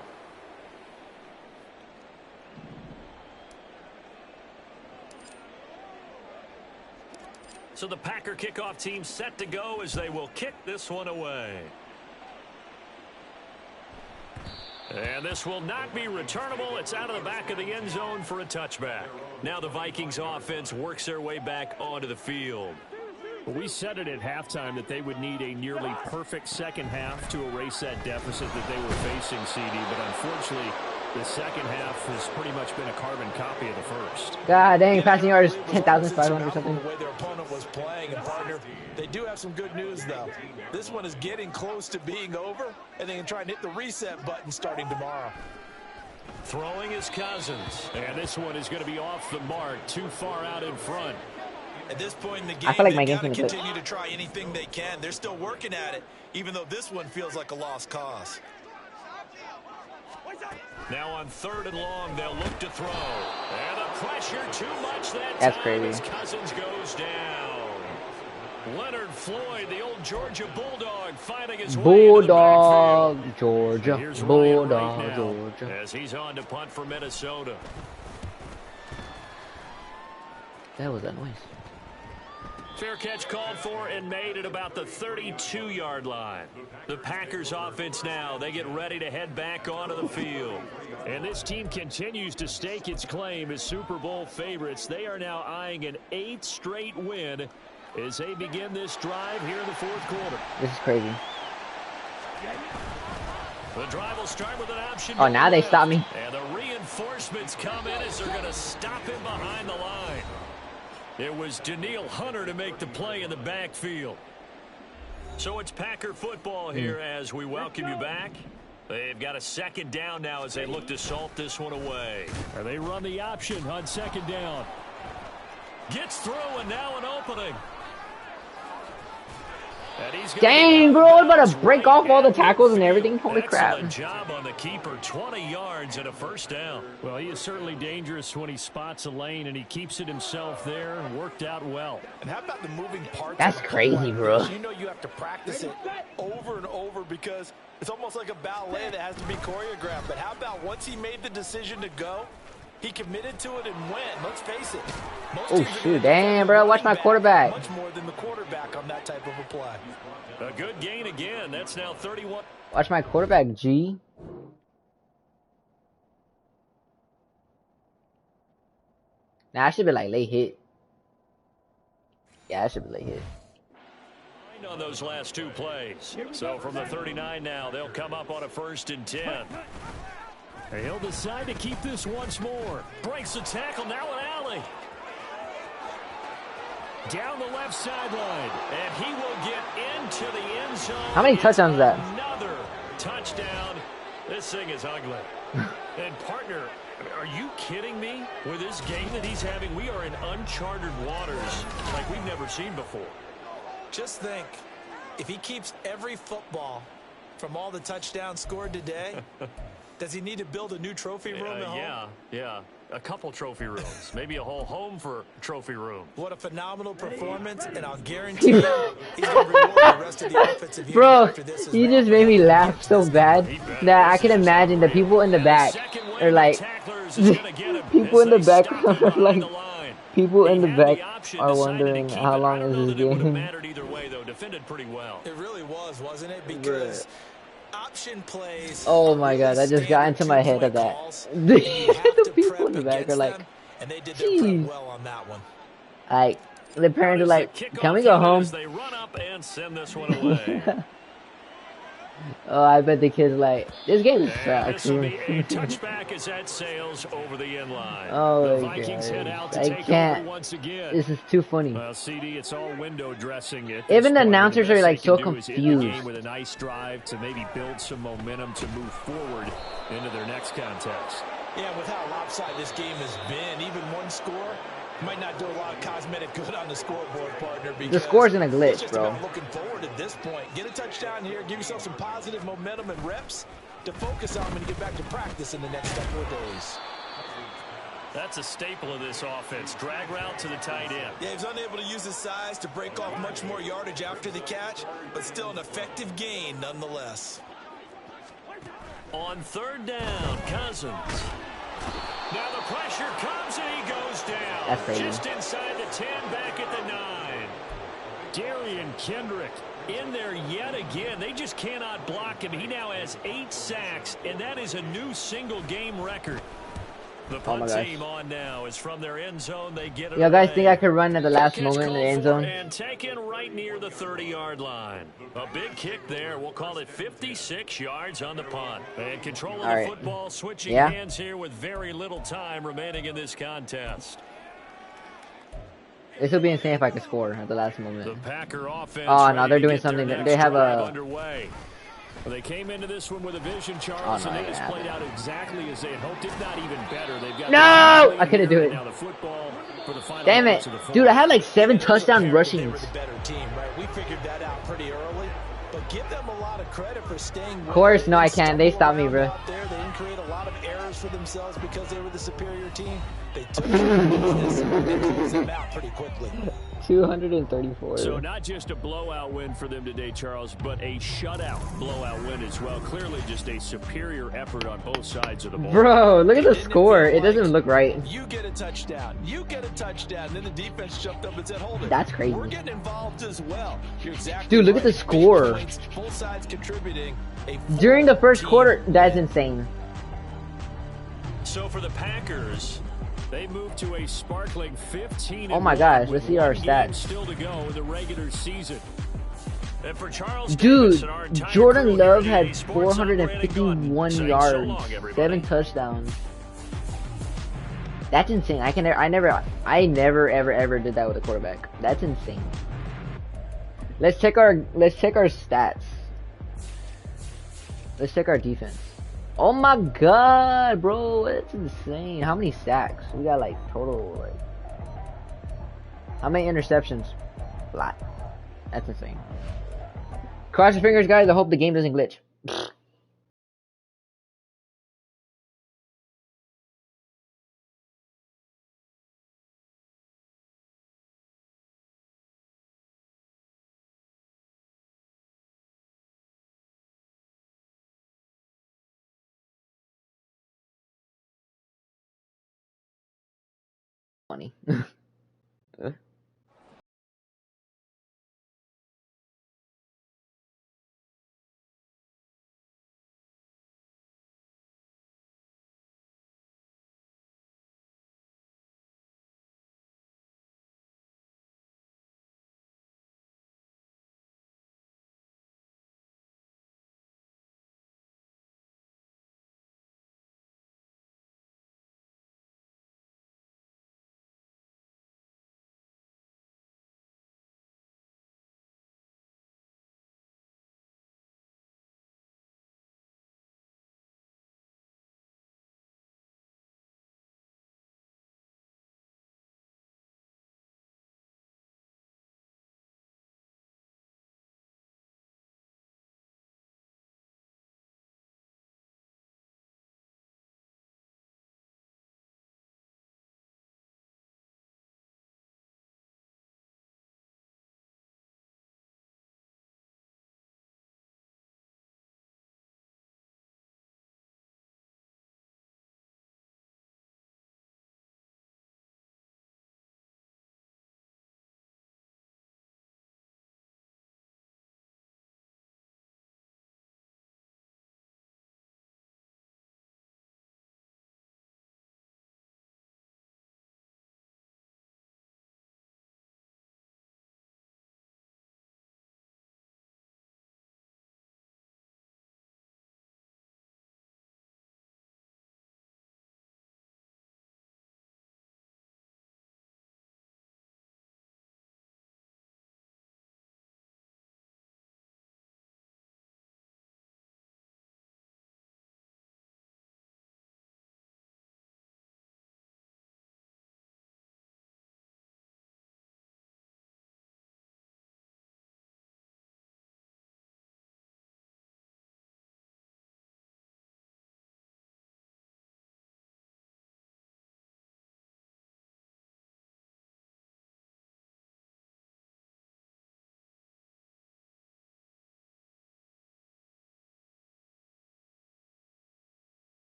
So the Packer kickoff team set to go as they will kick this one away. And this will not be returnable. It's out of the back of the end zone for a touchback. Now the Vikings offense works their way back onto the field. We said it at halftime that they would need a nearly perfect second half to erase that deficit that they were facing, CD. But unfortunately, the second half has pretty much been a carbon copy of the first. God dang, passing yards 10,500 or something. The way their opponent was playing, and partner, they do have some good news though. This one is getting close to being over, and they can try and hit the reset button starting tomorrow. Throwing his Cousins, and this one is going to be off the mark, too far out in front. At this point in the game, I feel like my they game's gotta gonna continue to try anything they can. They're still working at it, even though this one feels like a lost cause. Now on third and long, they'll look to throw. And the pressure too much that That's time crazy. as Cousins goes down. Leonard Floyd, the old Georgia Bulldog, finding his way into the backfield. Georgia, Here's Bulldog, right now, Georgia. as he's on to punt for Minnesota. That was that noise. Fair catch called for and made at about the 32-yard line. The Packers offense now, they get ready to head back onto the field. And this team continues to stake its claim as Super Bowl favorites. They are now eyeing an 8th straight win as they begin this drive here in the fourth quarter. This is crazy. The drive will start with an option. Oh, now they stop me. And the reinforcements come in as they're going to stop him behind the line. It was Danielle Hunter to make the play in the backfield. So it's Packer football here as we welcome you back. They've got a second down now as they look to salt this one away. And they run the option on second down. Gets through and now an opening. Dang, bro, I'm about to break off all the tackles and everything. Holy crap. Excellent job on the keeper, 20 yards and a first down. Well, he is certainly dangerous when he spots a lane, and he keeps it himself there and worked out well. And how about the moving parts? That's crazy, bro. You know you have to practice it over and over because it's almost like a ballet that has to be choreographed. But how about once he made the decision to go, he committed to it and went. Let's face it. Oh, shoot. Damn, bro. Watch my quarterback. Much more than the quarterback on that type of a play. A good gain again. That's now 31. Watch my quarterback, G. Nah, I should be like late hit. Yeah, I should be late hit. On those last two plays. So from the 39 now, they'll come up on a 1st and 10. And he'll decide to keep this once more. Breaks the tackle, now an alley. Down the left sideline. And he will get into the end zone. How many touchdowns is that? Another touchdown. This thing is ugly. And partner, are you kidding me? With this game that he's having, we are in uncharted waters like we've never seen before. Just think, if he keeps every football from all the touchdowns scored today, does he need to build a new trophy room at home? Yeah. A couple trophy rooms. Maybe a whole home for trophy room. What a phenomenal performance, and I'll guarantee you he's going to reward the rest of the offensive unit Bro, after this as you well. just made me laugh so bad that I can imagine the people in the back are like, people in the back are like, people in the back are wondering how long is this game. Either way, though, defended pretty well. It really was, wasn't it? Because option plays. Oh my god, I just got into my head of that. The people in the back are like, and they did their prep well on that one. Like, the parents are like, can we go home? They run up and send this one away. Oh, I bet the kids like, this game sucks. This will be a touchback as that sails over the end line. Oh the my Vikings god, head out to I take can't. over once again. This is too funny. Well, CD, it's all window dressing. Even the announcers are like so confused. With a nice drive to maybe build some momentum to move forward into their next contest. Yeah, with how lopsided this game has been, even one score might not do a lot of cosmetic good on the scoreboard, partner. The score's in a glitch, it's just bro. about looking forward at this point. Get a touchdown here, give yourself some positive momentum and reps to focus on when you get back to practice in the next couple of days. That's a staple of this offense. Drag route to the tight end. Yeah, he's unable to use his size to break off much more yardage after the catch, but still an effective gain nonetheless. On 3rd down, Cousins. Now the pressure comes and he goes down. That's crazy. Just inside the 10, back at the 9. Darian Kendrick in there yet again. They just cannot block him. He now has 8 sacks, and that is a new single-game record. The punt team on now is from their end zone. They get it. You guys think I could run at the last moment in the end zone? And taken right near the 30-yard line. A big kick there. We'll call it 56 yards on the punt. And control of the football, switching hands here with very little time remaining in this contest. This would be insane if I could score at the last moment. The Packer offense. Oh no, they're doing something. They have a. Underway. Well, they came into this one with a vision, Charles, and it has played out exactly as they had hoped, if not even better. They've got no, I couldn't do it. Now the football for the final damn it, dude! I had like 7 touchdown rushings. Better team, right? We figured that out pretty early, but give them a lot of credit for staying. Of course, no, I can't. They stopped me, bro. They didn't create a lot of errors for themselves because they were the superior team. They took business and closed them out pretty quickly. 234. So not just a blowout win for them today, Charles, but a shutout blowout win as well. Clearly just a superior effort on both sides of the ball. Bro, look at the score. It doesn't look right. You get a touchdown. You get a touchdown. And then the defense jumped up and said, hold it. That's crazy. We're getting involved as well. You're exactly dude, look at the score. Both sides contributing. During the first quarter, that's insane. So for the Packers, they moved to a sparkling 15. Oh my gosh, let's see our stats. Still to go in the regular season. And for Charles Dude, Davis and our entire Jordan crew here Love at had EA Sports, I'm Brandon Gaudin, 451 saying yards, so long, everybody. 7 touchdowns. That's insane. I never ever did that with a quarterback. That's insane. Let's check our stats. Let's check our defense. Oh my god, bro, that's insane. How many sacks? We got like total like how many interceptions? A lot. That's insane. Cross your fingers, guys. I hope the game doesn't glitch. Funny.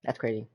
That's crazy.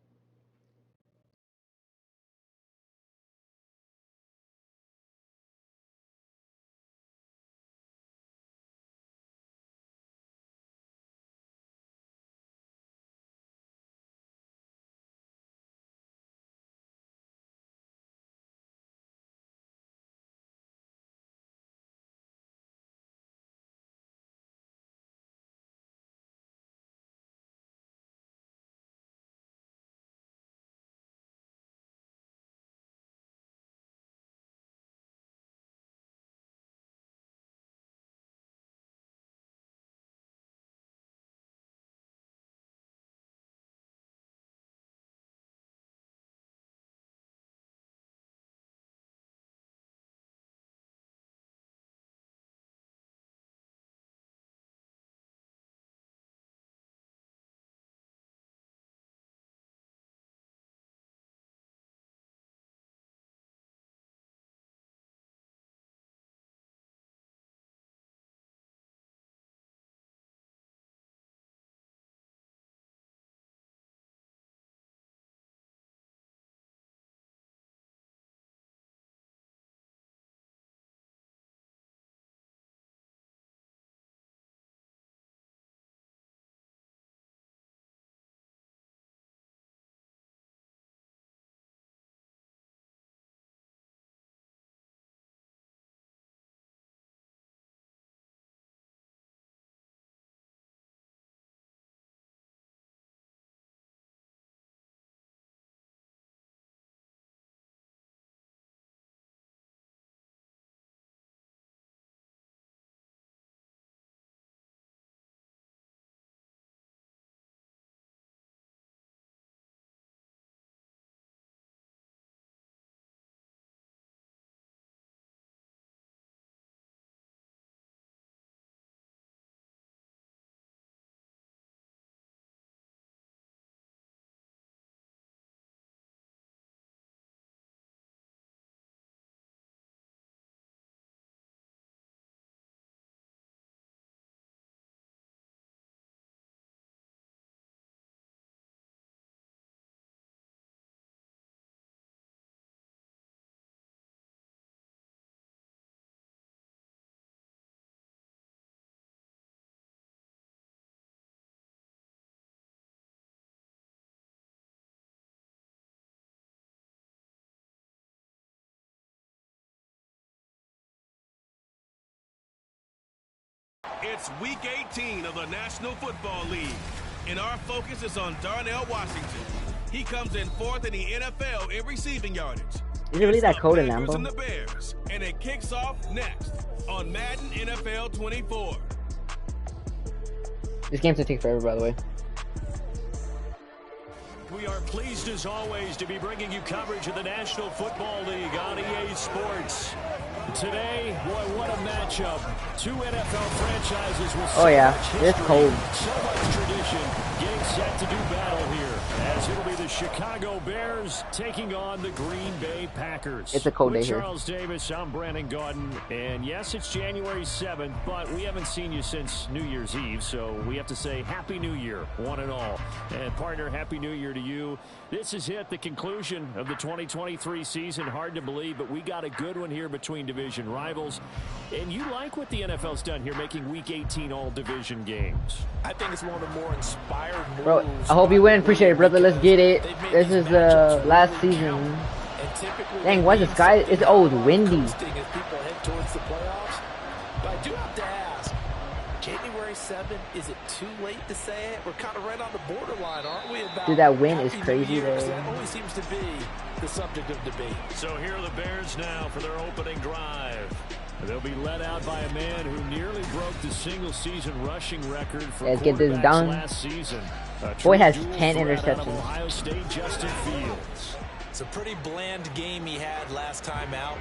It's Week 18 of the National Football League, and our focus is on Darnell Washington. He comes in 4th in the NFL in receiving yardage. Is it really that cold in Packers Lambeau? and the Bears, and it kicks off next on Madden NFL 24. This game's gonna take forever, by the way. We are pleased as always to be bringing you coverage of the National Football League on EA Sports. Today, boy, what a matchup. Two NFL franchises with so much history, it's cold. so much tradition, getting set to do battle here, as it'll be the Chicago Bears taking on the Green Bay Packers. It's a cold day here. Charles Davis, I'm Brandon Gaudin, and yes, it's January 7th, but we haven't seen you since New Year's Eve, so we have to say Happy New Year, one and all. And partner, Happy New Year to you. This is it, the conclusion of the 2023 season. Hard to believe, but we got a good one here between division rivals. And you like what the NFL's done here, making Week 18 all division games. I think it's one of the more inspired moves. Bro, I hope you win. Appreciate it, brother. Let's get it. This is the last season. Dang, why is the sky? It's windy. As people head towards the playoffs. But I do have to ask, January 7th, is it too late to say it? We're kind of right on the borderline, aren't we? About Dude, that wind is crazy though. That always seems to be the subject of debate. So here are the Bears now for their opening drive. They'll be led out by a man who nearly broke the single-season rushing record for Let's get this quarterbacks done. last season. Boy has True 10 dual threat out of interceptions. Ohio State, Justin Fields. It's a pretty bland game he had last time out.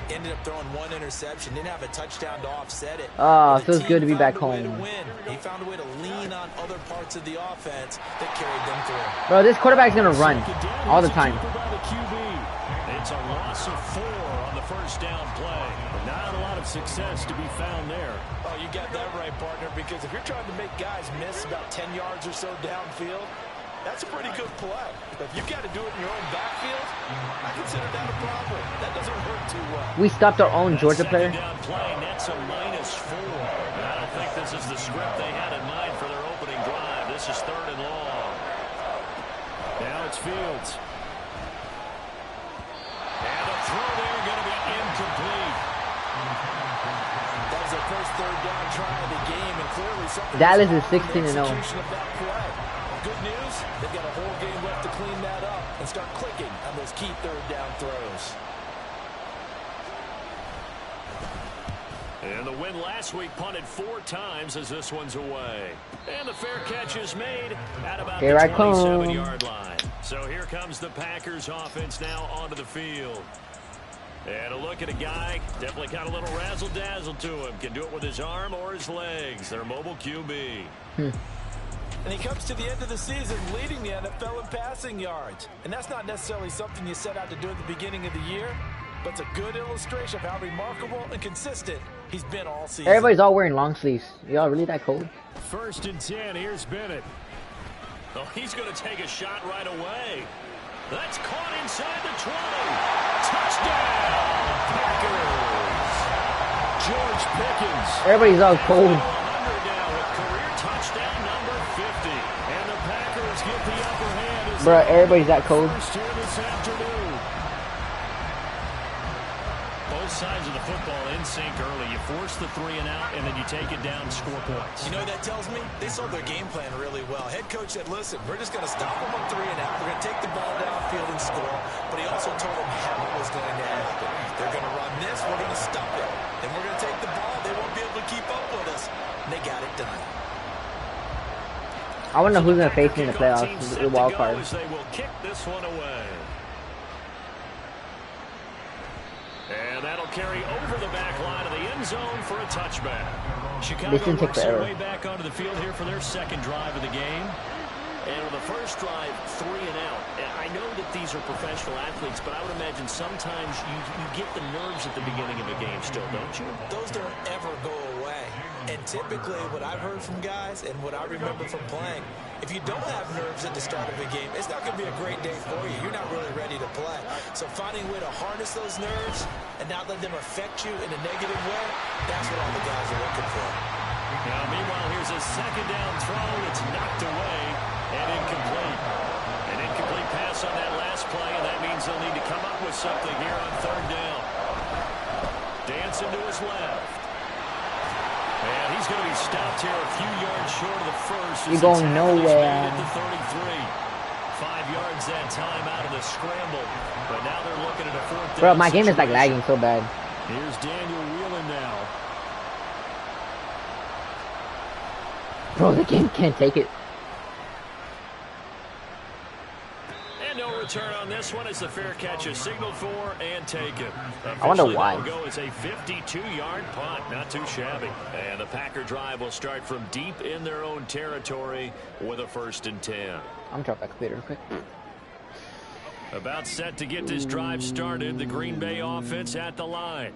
Ended up throwing one interception. Didn't have a touchdown to offset it. Oh, feels good to be back home. He found a way to lean on other parts of the offense that carried them through. Bro, this quarterback's gonna run all the time. It's a loss of 4 on the first down play. Not a lot of success to be found there. Oh, you got that right, partner, because if you're trying to make guys miss about 10 yards or so downfield, that's a pretty good play. But if you've got to do it in your own backfield, I consider that a problem. That doesn't hurt too well. We stopped our own Georgia player. Down play, nets a -4. I don't think this is the script they had in mind for their opening drive. This is 3rd and long. Now it's Fields. And the throw there going to be incomplete. That was their first 3rd down try of the game, and clearly something. Dallas is 16-0. Good news, they've got a whole game left to clean that up and start clicking on those key 3rd down throws. And the win last week punted 4 times as this one's away. And the fair catch is made at about Here the I come. 27-yard line. So here comes the Packers offense now onto the field. And a look at a guy, definitely got a little razzle-dazzle to him. Can do it with his arm or his legs. Their mobile QB. And he comes to the end of the season leading the NFL in passing yards. And that's not necessarily something you set out to do at the beginning of the year, but it's a good illustration of how remarkable and consistent he's been all season. Everybody's all wearing long sleeves. Y'all really that cold? 1st and 10. Here's Bennett. Oh, he's going to take a shot right away. That's caught inside the 20. Touchdown, Packers. George Pickens. Everybody's all cold. Now with career touchdown number 50. And the Packers get the upper hand. Bro, everybody's that cold. First here this afternoon. Both sides of the football in sync early. You force the 3 and out, and then you take it down, score points. You know what that tells me? They sold their game plan really well. Head coach said, listen, we're just going to stop them on 3 and out. We're going to take the ball downfield and score. But he also told them how it was going to happen. They're going to run this. We're going to stop it. Then we're going to take the ball. They won't be able to keep up with us. And they got it done. I want to know who's going to face me in the playoffs, the wild card. They will kick this one away. And that'll carry over the back line of the end zone for a touchback. Chicago works their way back onto the field here for their 2nd drive of the game. And on the first drive, 3 and out. And I know that these are professional athletes, but I would imagine sometimes you get the nerves at the beginning of a game still, don't you? Those don't ever go away. And typically what I've heard from guys and what I remember from playing, if you don't have nerves at the start of a game, it's not going to be a great day for you. You're not really ready to play. So finding a way to harness those nerves and not let them affect you in a negative way, that's what all the guys are looking for. Now, meanwhile, here's a 2nd down throw. It's knocked away and incomplete. An incomplete pass on that last play, and that means they'll need to come up with something here on 3rd down. Dancing to his left. And he's going to be stopped here a few yards short of the first. You're going nowhere. At the 33. 5 yards that time out of the scramble. But now they're looking at a fourth down. Bro, my game is like lagging so bad. Here's Daniel Whelan now. Bro, the game can't take it. And no return on this one as the fair catch is signaled for and taken. I wonder why. Will go as a 52-yard punt. Not too shabby. And the Packer drive will start from deep in their own territory with a 1st and 10. I'm dropping my computer real quick. About set to get this drive started. The Green Bay offense at the line.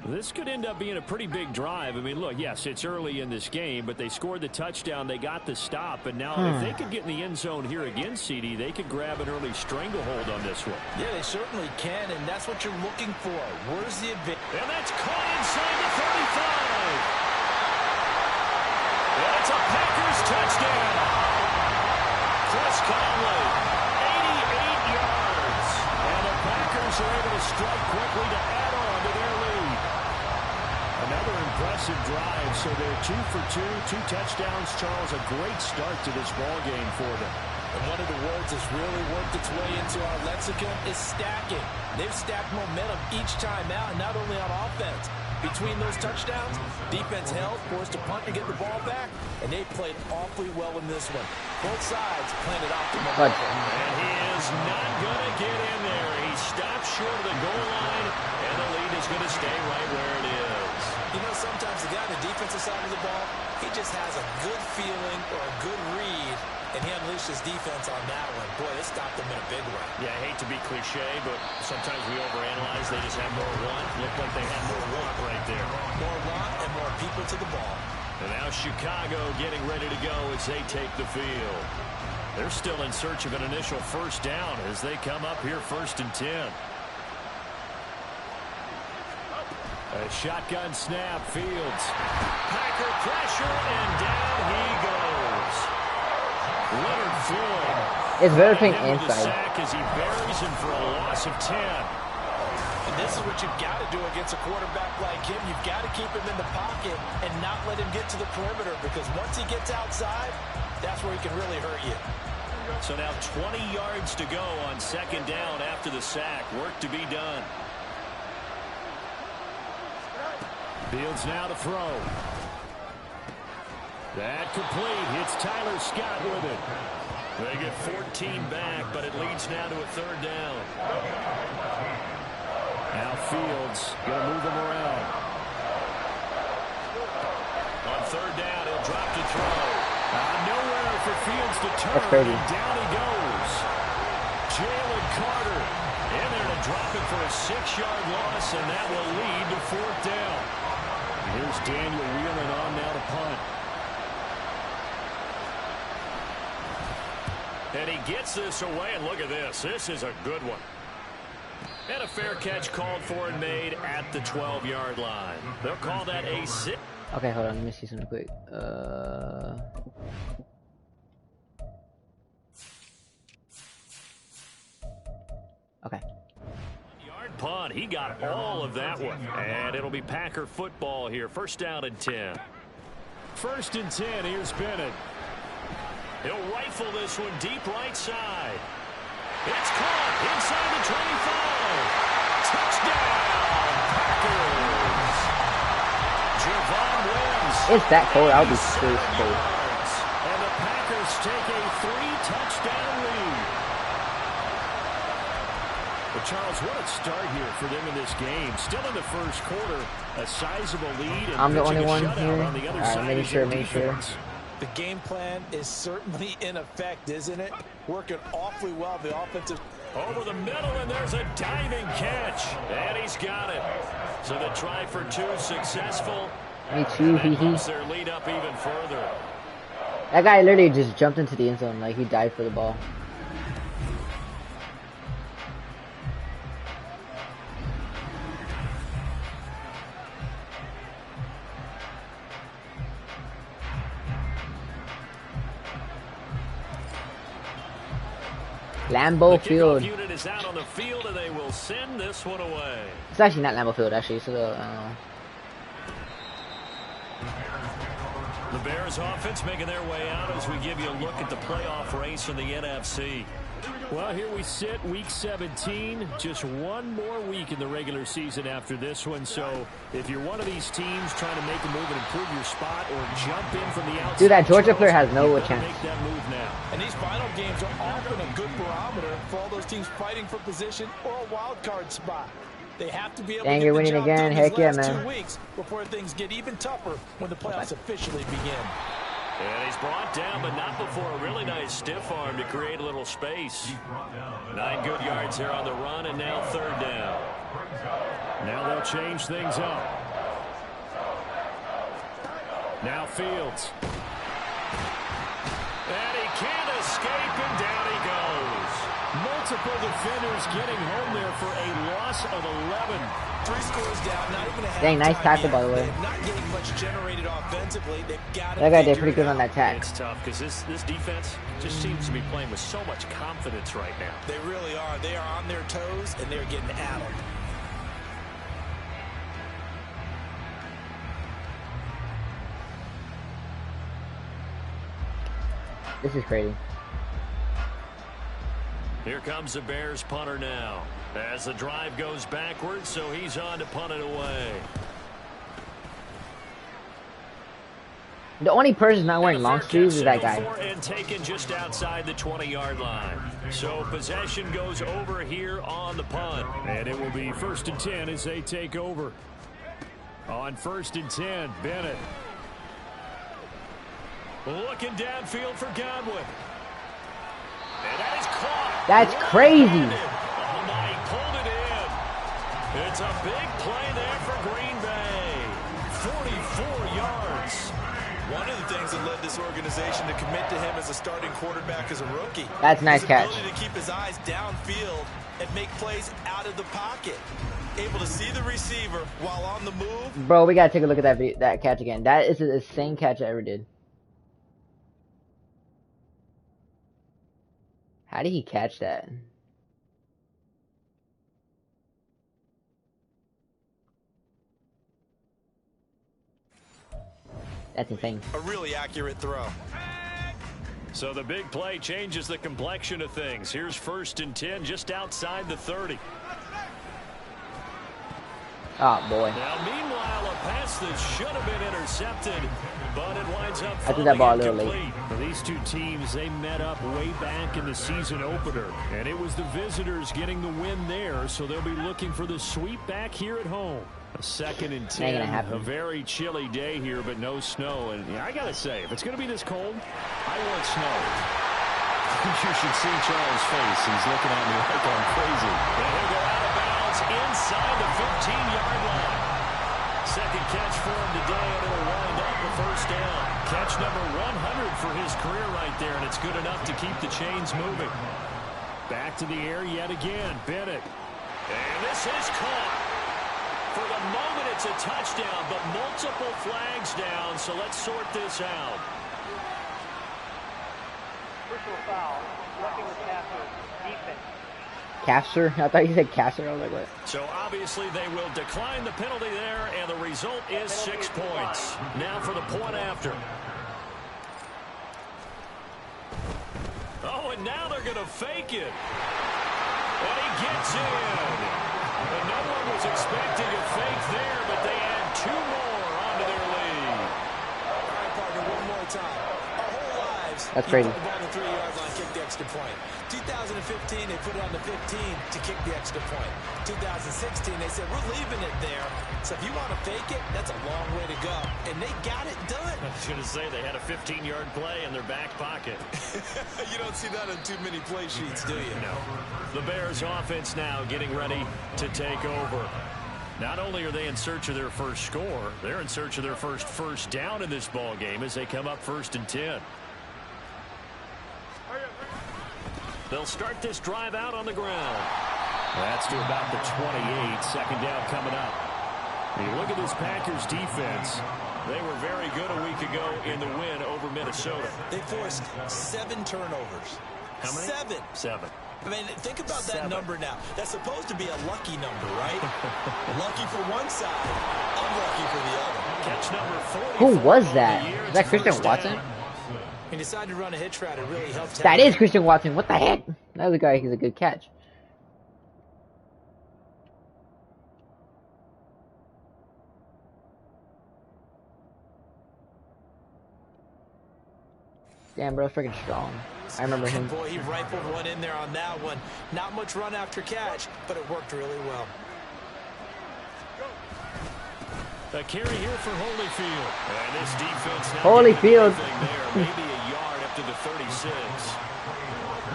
This could end up being a pretty big drive. I mean, look, yes, it's early in this game, but they scored the touchdown. They got the stop. And now if they could get in the end zone here again, CD, they could grab an early stranglehold on this one. Yeah, they certainly can, and that's what you're looking for. Where's the advantage? And that's caught inside the 35. That's a Packers touchdown. Chris Conley, 88 yards. And the Packers are able to strike quickly to add on to their lead. Another impressive drive, so they're 2 for 2, 2 touchdowns. Charles, a great start to this ball game for them. And one of the words that's really worked its way into our lexicon is stacking. They've stacked momentum each time out, and not only on offense. Between those touchdowns, defense held, forced to punt to get the ball back, and they played awfully well in this one. Both sides planted optimal. And he is not going to get in there. He stopped short of the goal line, and the lead is going to stay right where it is. You know, sometimes the guy on the defensive side of the ball, he just has a good feeling or a good read, and he unleashed his defense on that one. Boy, it stopped them in a big way. Yeah, I hate to be cliche, but sometimes we overanalyze. They just have more want. Looked like they had more want right there. More want and more people to the ball. And now Chicago getting ready to go as they take the field. They're still in search of an initial 1st down as they come up here 1st and 10. A shotgun snap, Fields. Packer pressure, and down he goes. Leonard Floyd. It's very playing inside. Sack as he buries him for a loss of 10. And this is what you've got to do against a quarterback like him. You've got to keep him in the pocket and not let him get to the perimeter, because once he gets outside, that's where he can really hurt you. So now 20 yards to go on 2nd down after the sack. Work to be done. Fields now to throw. That complete. Hits Tyler Scott with it. They get 14 back, but it leads now to a 3rd down. Now Fields going to move him around. On 3rd down, he'll drop to throw. Nowhere for Fields to turn. That's crazy. Down he goes. Jalen Carter in there to drop it for a 6-yard loss, and that will lead to 4th down. Here's Daniel Whelan on now to punt. And he gets this away, and look at this. This is a good one. And a fair catch called for and made at the 12-yard line. They'll call that a 6. Okay, hold on. Let me see something quick. Okay. Yard punt. He got all of that one. And it'll be Packer football here. 1st down and 10. 1st and 10. Here's Bennett. He'll rifle this one deep right side. It's caught inside the 25. Touchdown, Packers. Javon Williams. It's that cold. I'll be so cold. And the Packers take a 3-touchdown lead. But Charles, what a start here for them in this game. Still in the 1st quarter, a sizable lead. And I'm the only one here. On the other All right, side make sure. The game plan is certainly in effect, isn't it? Working awfully well, the offensive. Over the middle, and there's a diving catch. And he's got it. So the try for 2 successful. Me too, And moves their lead up even further. That guy literally just jumped into the end zone like he dived for the ball. Lambeau Field. Unit is out on the field, and they will send this one away. It's actually not Lambeau Field, actually. So The Bears offense making their way out as we give you a look at the playoff race in the NFC. Well, here we sit, week 17. Just one more week in the regular season after this one. So if you're one of these teams trying to make a move and improve your spot or jump in from the outside, dude, that Georgia player has no chance. Make that move now. And these final games are often a good barometer for all those teams fighting for position or a wild card spot. They have to be able Dang, to you're get the winning job again. done Heck these yeah, last man. 2 weeks before things get even tougher when the playoffs officially begin. And he's brought down, but not before a really nice stiff arm to create a little space. 9 good yards there on the run, and now 3rd down. Now they'll change things up. Now Fields. And he can't escape, and down he goes. Multiple defenders getting home there for a loss of 11. 3 scores down, not even a half. Dang, nice tackle, by the way. They're not getting much generated offensively. They've got to That guy did pretty good on that tack. It's tough because this defense just seems to be playing with so much confidence right now. They really are. They are on their toes, and they're getting at them. This is crazy. Here comes the Bears punter now. As the drive goes backwards, so he's on to punt it away. The only person not wearing long sleeves is that guy. And taken just outside the 20-yard line. So possession goes over here on the punt. And it will be 1st and 10 as they take over. On 1st and 10, Bennett. Looking downfield for Godwin. And that is caught. That's crazy. Oh my, he pulled it in. It's a big play there for Green Bay. 44 yards. One of the things that led this organization to commit to him as a starting quarterback as a rookie. That's a nice his catch. ability to keep his eyes downfield and make plays out of the pocket. Able to see the receiver while on the move. Bro, we gotta take a look at that catch again. That is the same catch I ever did. How did he catch that? That's insane. A really accurate throw. So the big play changes the complexion of things. Here's 1st and 10 just outside the 30. Oh boy. Now meanwhile, a pass that should have been intercepted, but it winds up I threw that ball a little late. For these two teams, they met up way back in the season opener, and it was the visitors getting the win there, so they'll be looking for the sweep back here at home. A 2nd and 10, a very chilly day here, but no snow. And yeah, I gotta say, if it's gonna be this cold, I want snow. You should see Charles' face. He's looking at me like I'm crazy. And he'll go out of bounds inside the 15-yard line. 2nd catch for him today, and it'll wind up a 1st down. Catch number 100 for his career right there, and it's good enough to keep the chains moving. Back to the air yet again, Bennett. And this is caught. For the moment, it's a touchdown, but multiple flags down, so let's sort this out. Personal foul, roughing the passer, defense. Capture? I thought you said capture. I was like, what? So obviously they will decline the penalty there, and the result is 6 points. Now for the point after. Oh, and now they're going to fake it. And he gets in. And no one was expecting a fake there, but they add 2 more onto their lead. All right, partner, one more time. Our whole lives, that's crazy. Put the ball on the 3-yard line, kick the extra point. 2015, they put it on the 15 to kick the extra point. 2016, they said, we're leaving it there. So if you want to fake it, that's a long way to go. And they got it done. I was going to say they had a 15-yard play in their back pocket. You don't see that on too many play sheets, do you? No. The Bears offense now getting ready to take over. Not only are they in search of their first score, they're in search of their first down in this ball game as they come up 1st and 10. They'll start this drive out on the ground. That's to about the 28. 2nd down coming up. And you look at this Packers defense. They were very good a week ago in the win over Minnesota. They forced 7 turnovers. How many? 7. 7. I mean, think about that number now. That's supposed to be a lucky number, right? Lucky for one side, unlucky for the other. Catch number 40. Who was that? Is that Christian Watson? He decided to run a hitch route. It really helped. That is Christian Watson. What the heck? That other guy, he's a good catch. Damn, bro, freaking strong. I remember him. Boy, he rifled one in there on that one. Not much run after catch, but it worked really well. A carry here for Holyfield. And this defense now Holyfield. There, maybe a yard up to the 36.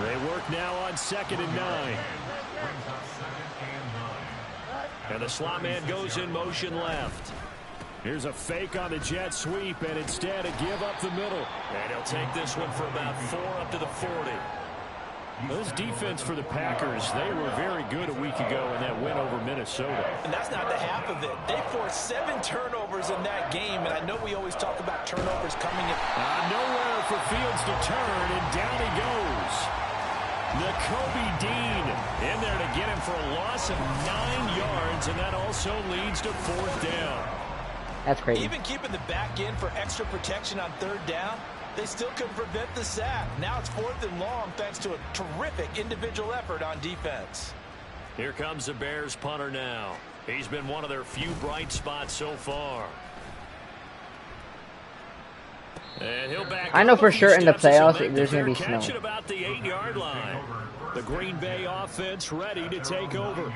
They work now on 2nd and 9. And the slot man goes in motion left. Here's a fake on the jet sweep, and instead a give up the middle. And he'll take this one for about 4 up to the 40. This defense for the Packers, they were very good a week ago in that win over Minnesota. And that's not the half of it. They forced 7 turnovers in that game, and I know we always talk about turnovers coming in. Nowhere for Fields to turn, and down he goes. Nakobe Dean in there to get him for a loss of 9 yards, and that also leads to 4th down. That's crazy. Even keeping the back end for extra protection on 3rd down, they still couldn't prevent the sack. Now it's 4th and long thanks to a terrific individual effort on defense. Here comes the Bears punter now. He's been one of their few bright spots so far. And he'll back I know for sure in the playoffs there's going to be snow. At about the 8-yard line. The Green Bay offense ready to take over.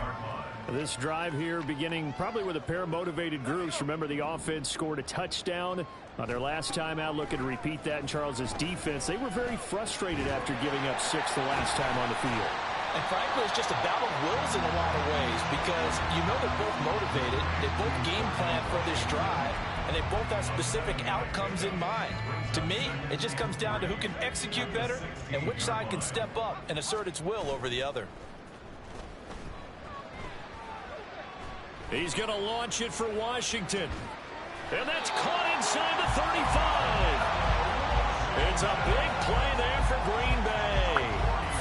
This drive here beginning probably with a pair of motivated groups. Remember, the offense scored a touchdown on their last time out. Looking to repeat that in Charles's defense. They were very frustrated after giving up 6 the last time on the field. And frankly, it's just a battle of wills in a lot of ways because you know they're both motivated. They both game plan for this drive, and they both have specific outcomes in mind. To me, it just comes down to who can execute better and which side can step up and assert its will over the other. He's going to launch it for Washington. And that's caught inside the 35. It's a big play there for Green Bay.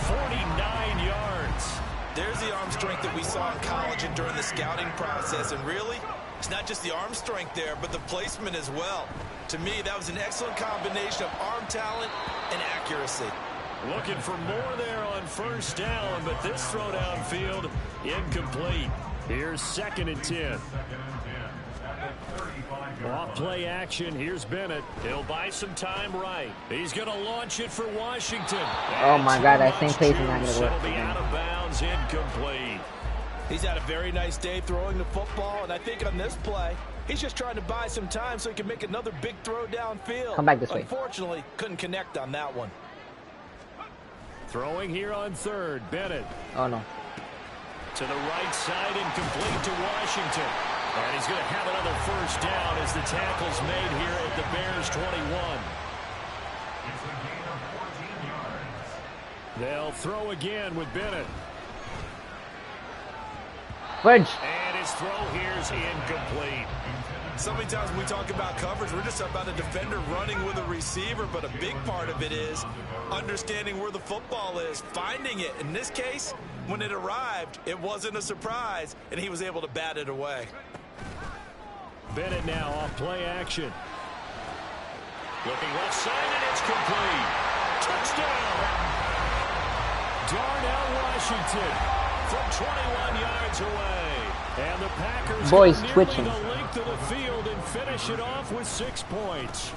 49 yards. There's the arm strength that we saw in college and during the scouting process. And really, it's not just the arm strength there, but the placement as well. To me, that was an excellent combination of arm talent and accuracy. Looking for more there on 1st down, but this throw downfield incomplete. Here's 2nd and 10. Off play action. Here's Bennett. He'll buy some time right. He's going to launch it for Washington. Oh my God, that same place is not going to work. It'll be out of bounds, incomplete. He's had a very nice day throwing the football, and I think on this play, he's just trying to buy some time so he can make another big throw downfield. Come back this way. Unfortunately, couldn't connect on that one. Throwing here on 3rd, Bennett. Oh no. To the right side and complete to Washington. And he's going to have another 1st down as the tackle's made here at the Bears 21. They'll throw again with Bennett. Fudge. And his throw here's incomplete. So many times when we talk about coverage, we're just about a defender running with a receiver, but a big part of it is understanding where the football is, finding it. In this case, when it arrived, it wasn't a surprise, and he was able to bat it away. Bennett now off play action. Looking left side, and it's complete. Touchdown! Darnell Washington from 21 yards away. And the Packers boys twitching the length of the field and finish it off with 6 points.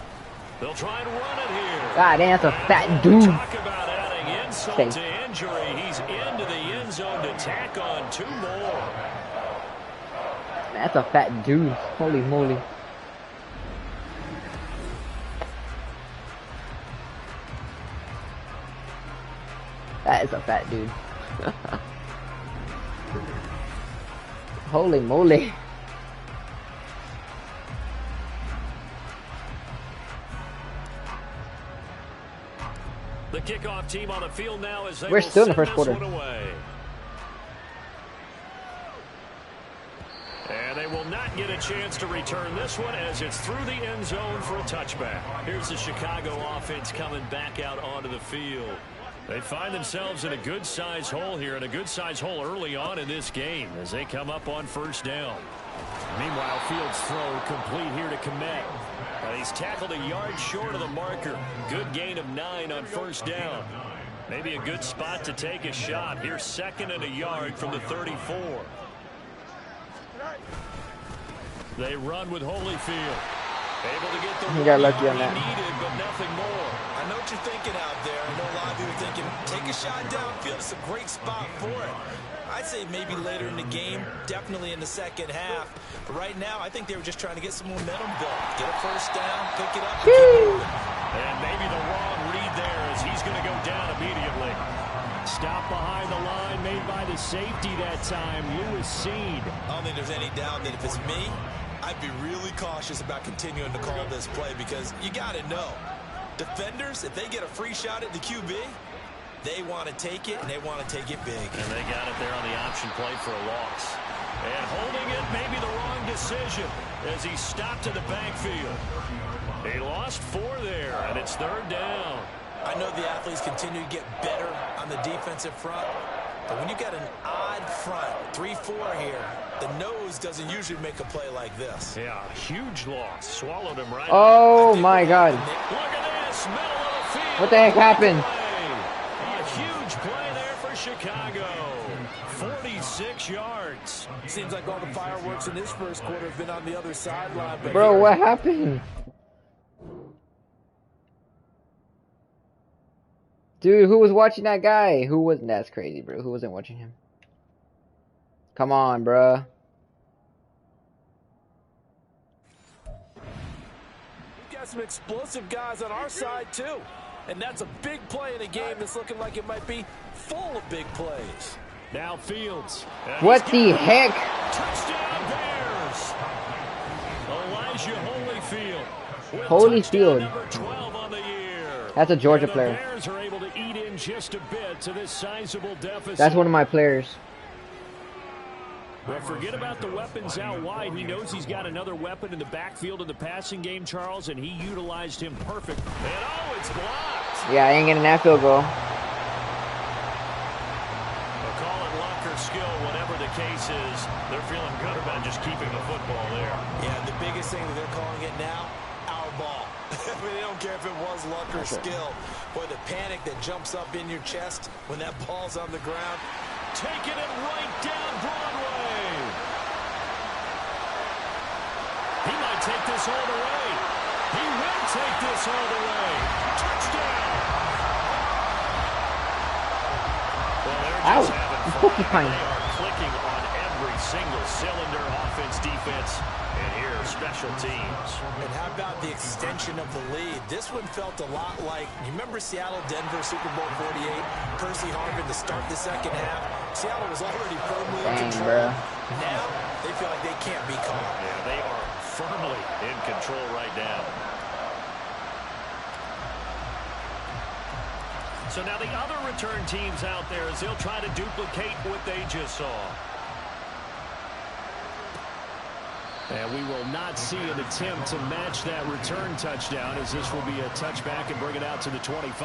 They'll try and run it here. God damn, that's a fat dude. Talk about adding insult to injury. He's into the end zone to tack on 2 more. That's a fat dude. Holy moly. That is a fat dude. Holy moly. The kickoff team on the field now as they We're still in the first quarter. And they will not get a chance to return this one as it's through the end zone for a touchback. Here's the Chicago offense coming back out onto the field. They find themselves in a good-sized hole here, and a good-sized hole early on in this game as they come up on first down. Meanwhile, Fields' throw complete here to Komet. He's tackled a yard short of the marker. Good gain of 9 on first down. Maybe a good spot to take a shot. Here's 2nd and a yard from the 34. They run with Holyfield. Able to get the he got lucky on that. Needed, but nothing more. I know what you're thinking out there. I know a lot of you are thinking, take a shot downfield. It's a great spot for it. I'd say maybe later in the game, definitely in the second half. But right now, I think they were just trying to get some momentum built. Get a first down, pick it up, and keep moving. And maybe the wrong read there as he's going to go down immediately. Stop behind the line made by the safety that time, Lewis Seed. I don't think there's any doubt that if it's me, I'd be really cautious about continuing to call this play because you got to know, defenders, if they get a free shot at the QB, they want to take it, and they want to take it big. And they got it there on the option play for a loss. And holding it may be the wrong decision as he stopped in the backfield. He lost 4 there, and it's 3rd down. I know the athletes continue to get better on the defensive front, but when you got an odd front, 3-4 here, the nose doesn't usually make a play like this. Yeah, huge loss. Swallowed him right. Oh, my God. Look at this, middle of the field. What the heck happened? A huge play there for Chicago. 46 yards. Seems like all the fireworks in this first quarter have been on the other sideline. Bro, what happened? Dude, who was watching that guy? Who wasn't? That's crazy, bro. Who wasn't watching him? Come on, bruh. We've got some explosive guys on our side, too. And that's a big play in a game that's looking like it might be full of big plays. Now Fields. What the heck? Touchdown Bears. Elijah Holyfield. Holyfield. Number 12 on the year. That's a Georgia and the player. Bears are able to eat in just a bit to this sizable deficit. That's one of my players. Well, forget about the weapons out wide. He knows he's got another weapon in the backfield in the passing game, Charles, and he utilized him perfect. And oh, it's blocked. Yeah, I ain't getting that field goal. They'll call it luck or skill, whatever the case is. They're feeling good about just keeping the football there. Yeah, the biggest thing that they're calling it now, our ball. I mean, they don't care if it was luck or skill. Boy, the panic that jumps up in your chest when that ball's on the ground. Taking it right down Broadway. He might take this all the way. He will take this all the way. Touchdown. Well, they're just having fun. They are clicking on every single cylinder, offense, defense, and here special teams. And how about the extension of the lead? This one felt a lot like, you remember Seattle-Denver Super Bowl 48? Percy Harvin to start the second half. Seattle was already firmly in control. Now, they feel like they can't be caught. Yeah, they are firmly in control right now. So now the other return teams out there as they'll try to duplicate what they just saw. And we will not see an attempt to match that return touchdown as this will be a touchback and bring it out to the 25.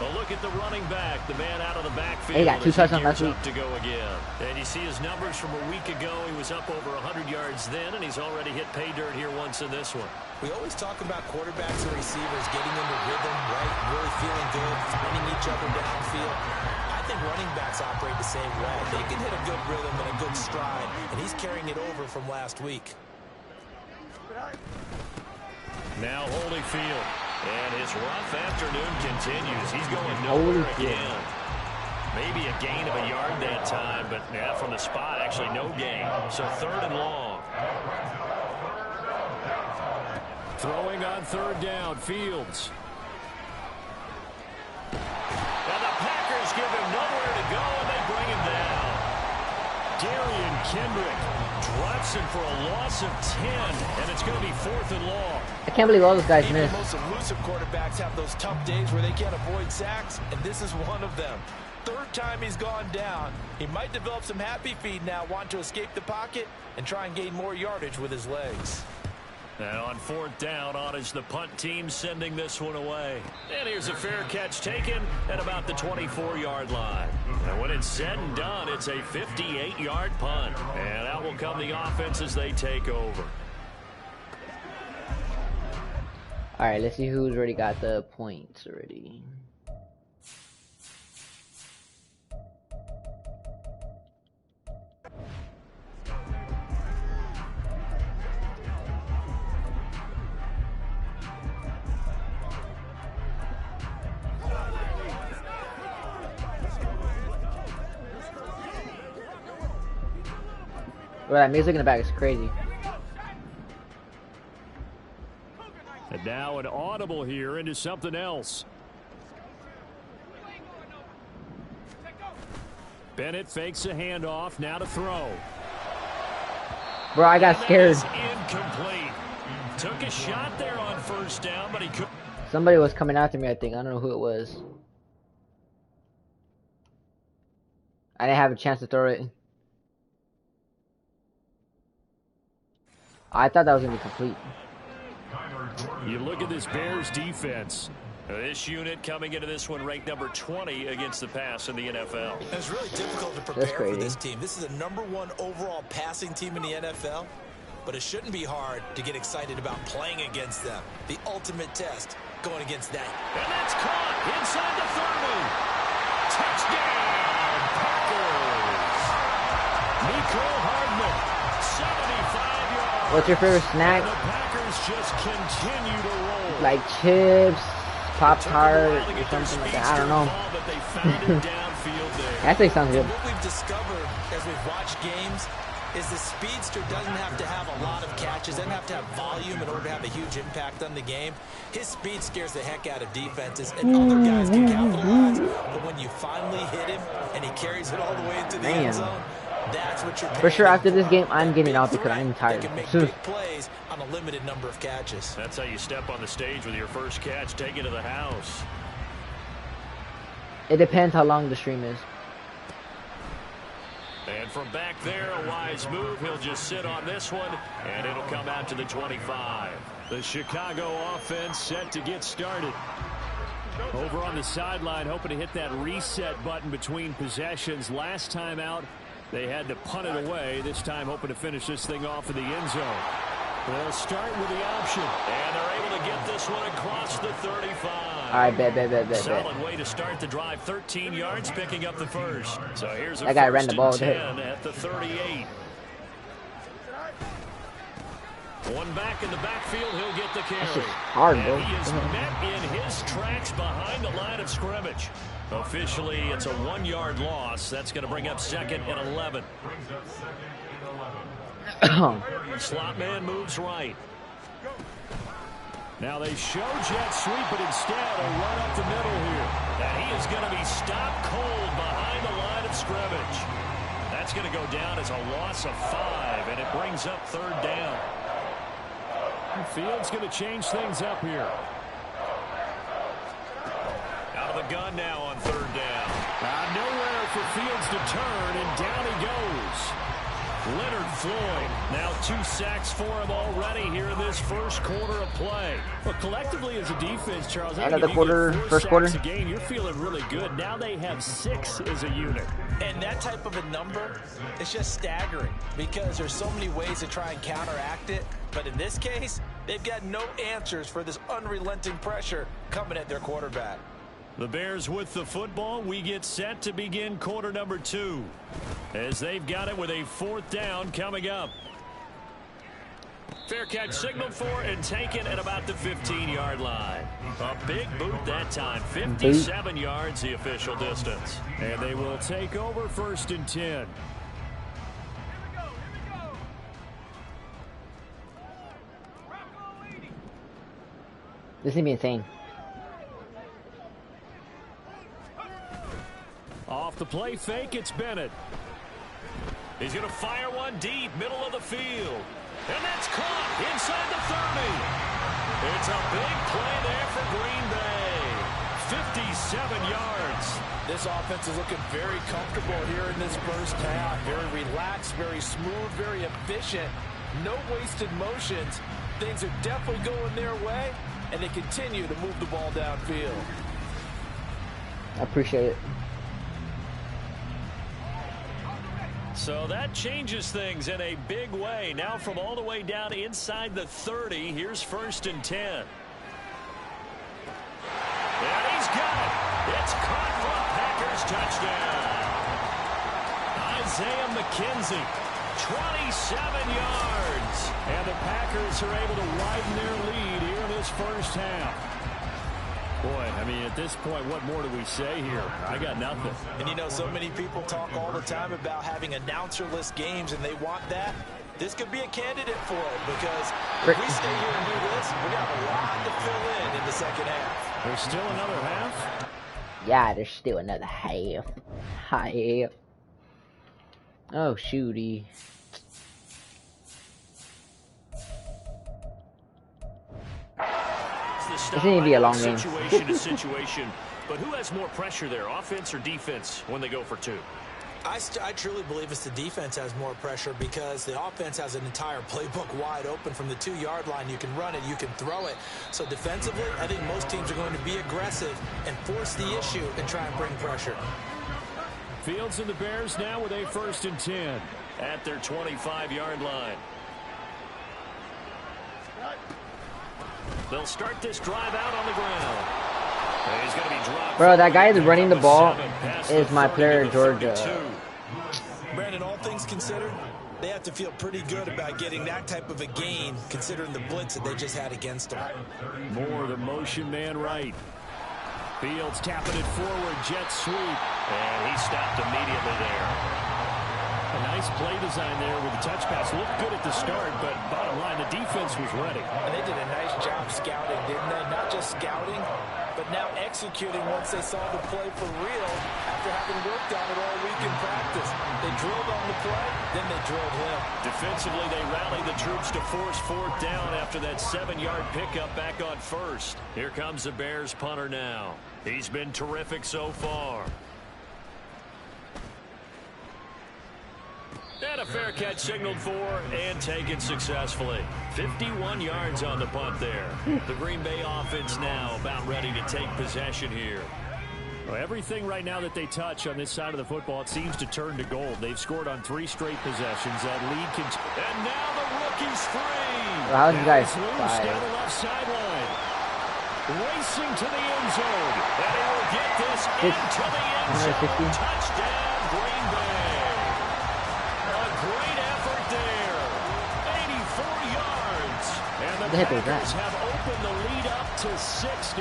Well, look at the running back, the man out of the backfield. He got 2 touchdowns last week. To go again. And you see his numbers from a week ago. He was up over 100 yards then, and he's already hit pay dirt here once in this one. We always talk about quarterbacks and receivers getting into rhythm, right? Really feeling good, finding each other downfield. I think running backs operate the same way. They can hit a good rhythm and a good stride, and he's carrying it over from last week. Now Holyfield, and his rough afternoon continues. He's going nowhere again. Maybe a gain of a yard that time, but yeah, from the spot, actually no gain. So 3rd and long. Throwing on 3rd down, Fields. And the Packers give him nowhere to go, and they bring him down. Darian Kendrick drops him for a loss of 10, and it's going to be 4th and long. I can't believe all those guys missed. The most elusive quarterbacks have those tough days where they can't avoid sacks, and this is one of them. 3rd time he's gone down. He might develop some happy feet now, want to escape the pocket and try and gain more yardage with his legs. And on 4th down, on is the punt team sending this one away. And here's a fair catch taken at about the 24-yard line. And when it's said and done, it's a 58-yard punt. And out will come the offense as they take over. All right, let's see who's already got the points already. Well, that music in the back is crazy. And now an audible here into something else. Bennett fakes a handoff, now to throw. Bro, I got scared. Incomplete. Took a shot there on 1st down, but he couldn't. Somebody was coming after me, I think. I don't know who it was. I didn't have a chance to throw it. I thought that was going to be complete. You look at this Bears defense. This unit coming into this one ranked number 20 against the pass in the NFL. It's really difficult to prepare for this team. This is the #1 overall passing team in the NFL, but it shouldn't be hard to get excited about playing against them. The ultimate test going against that. And that's caught inside the 30. Touchdown, Packers. Nico Hardman, 75 yards. What's your favorite snack? And the Packers just continue to roll. Like chips, Pop-Tart, or something like that. I don't know. That thing sounds good. What we've discovered as we've watched games is the speedster doesn't have to have a lot of catches, doesn't have to have volume in order to have a huge impact on the game. His speed scares the heck out of defenses, and other guys can capitalize. But when you finally hit him and he carries it all the way into the end zone, that's what you're for sure. After this game, I'm getting out because I'm tired. Can make big plays on a limited number of catches. That's how you step on the stage with your first catch, take it to the house. It depends how long the stream is. And from back there, a wise move. He'll just sit on this one, and it'll come out to the 25. The Chicago offense set to get started. Over on the sideline, hoping to hit that reset button between possessions. Last time out, they had to punt it away. This time, hoping to finish this thing off in the end zone. They'll start with the option. And they're able to get this one across the 35. All right, bet. Solid way to start the drive. 13 yards, picking up the first. So here's a that guy ran first the ball and 10 at the 38. One back in the backfield, he'll get the carry. That's just hard, bro. And he is met in his tracks behind the line of scrimmage. Officially, it's a 1-yard loss. That's going to bring up 2nd and 11. Slot man moves right. Now they show jet sweep, but instead a run up the middle here. And he is going to be stopped cold behind the line of scrimmage. That's going to go down as a loss of 5, and it brings up 3rd down. Fields going to change things up here. Out of the gun now on 3rd down. Nowhere for Fields to turn, and down he goes. Leonard Floyd, now 2 sacks for him already here in this first quarter of play. Well, collectively as a defense, Charles, end of the quarter, first quarter. A game, you're feeling really good. Now they have 6 as a unit. And that type of a number is just staggering because there's so many ways to try and counteract it. But in this case, they've got no answers for this unrelenting pressure coming at their quarterback. The Bears with the football. We get set to begin quarter number 2 as they've got it with a 4th down coming up. Fair catch signaled for and taken at about the 15-yard line. A big boot that time. 57 yards the official distance. And they will take over 1st and 10. This is going to be insane. Off the play fake, it's Bennett. He's going to fire one deep, middle of the field. And that's caught inside the 30. It's a big play there for Green Bay. 57 yards. This offense is looking very comfortable here in this first half. Very relaxed, very smooth, very efficient. No wasted motions. Things are definitely going their way, and they continue to move the ball downfield. I appreciate it. So that changes things in a big way. Now from all the way down inside the 30, here's 1st and 10. And he's got it. It's caught for a Packers touchdown. Isaiah McKenzie, 27 yards. And the Packers are able to widen their lead here in this first half. Boy, I mean, at this point, what more do we say here? I got nothing. And you know, so many people talk all the time about having announcer-less games, and they want that. This could be a candidate for it, because if we stay here and do this, we got a lot to fill in the second half. There's still another half? Yeah, there's still another half. Half. Oh, shooty. This needs to be a long game. Situation to situation, but who has more pressure there, offense or defense, when they go for 2? I truly believe it's the defense has more pressure, because the offense has an entire playbook wide open from the 2-yard line. You can run it, you can throw it. So defensively, I think most teams are going to be aggressive and force the issue and try and bring pressure. Fields and the Bears now with a 1st and 10 at their 25-yard line. They'll start this drive out on the ground. He's going to be dropped. Bro, that guy is running the ball is my player in Georgia. Brandon, all things considered, they have to feel pretty good about getting that type of a gain, considering the blitz that they just had against them. More the motion man right. Fields tapping it forward, jet sweep. And he stopped immediately there. A nice play design there with the touch pass. Looked good at the start, but bottom line, the defense was ready. And they did a nice job scouting, didn't they? Not just scouting, but now executing once they saw the play for real after having worked on it all week in practice. They drilled on the play, then they drilled him. Defensively, they rallied the troops to force 4th down after that 7-yard pickup back on 1st. Here comes the Bears punter now. He's been terrific so far. And a fair catch signaled for and taken successfully. 51 yards on the punt there. The Green Bay offense now about ready to take possession here. Well, everything right now that they touch on this side of the football, it seems to turn to gold. They've scored on 3 straight possessions. That lead can... And now the rookie's free. Well, how's you guys loose down the left sideline. Racing to the end zone. And he will get this into the end zone. Touchdown, Green Bay. Great effort there. 84 yards. And the Packers have opened the lead up to 60.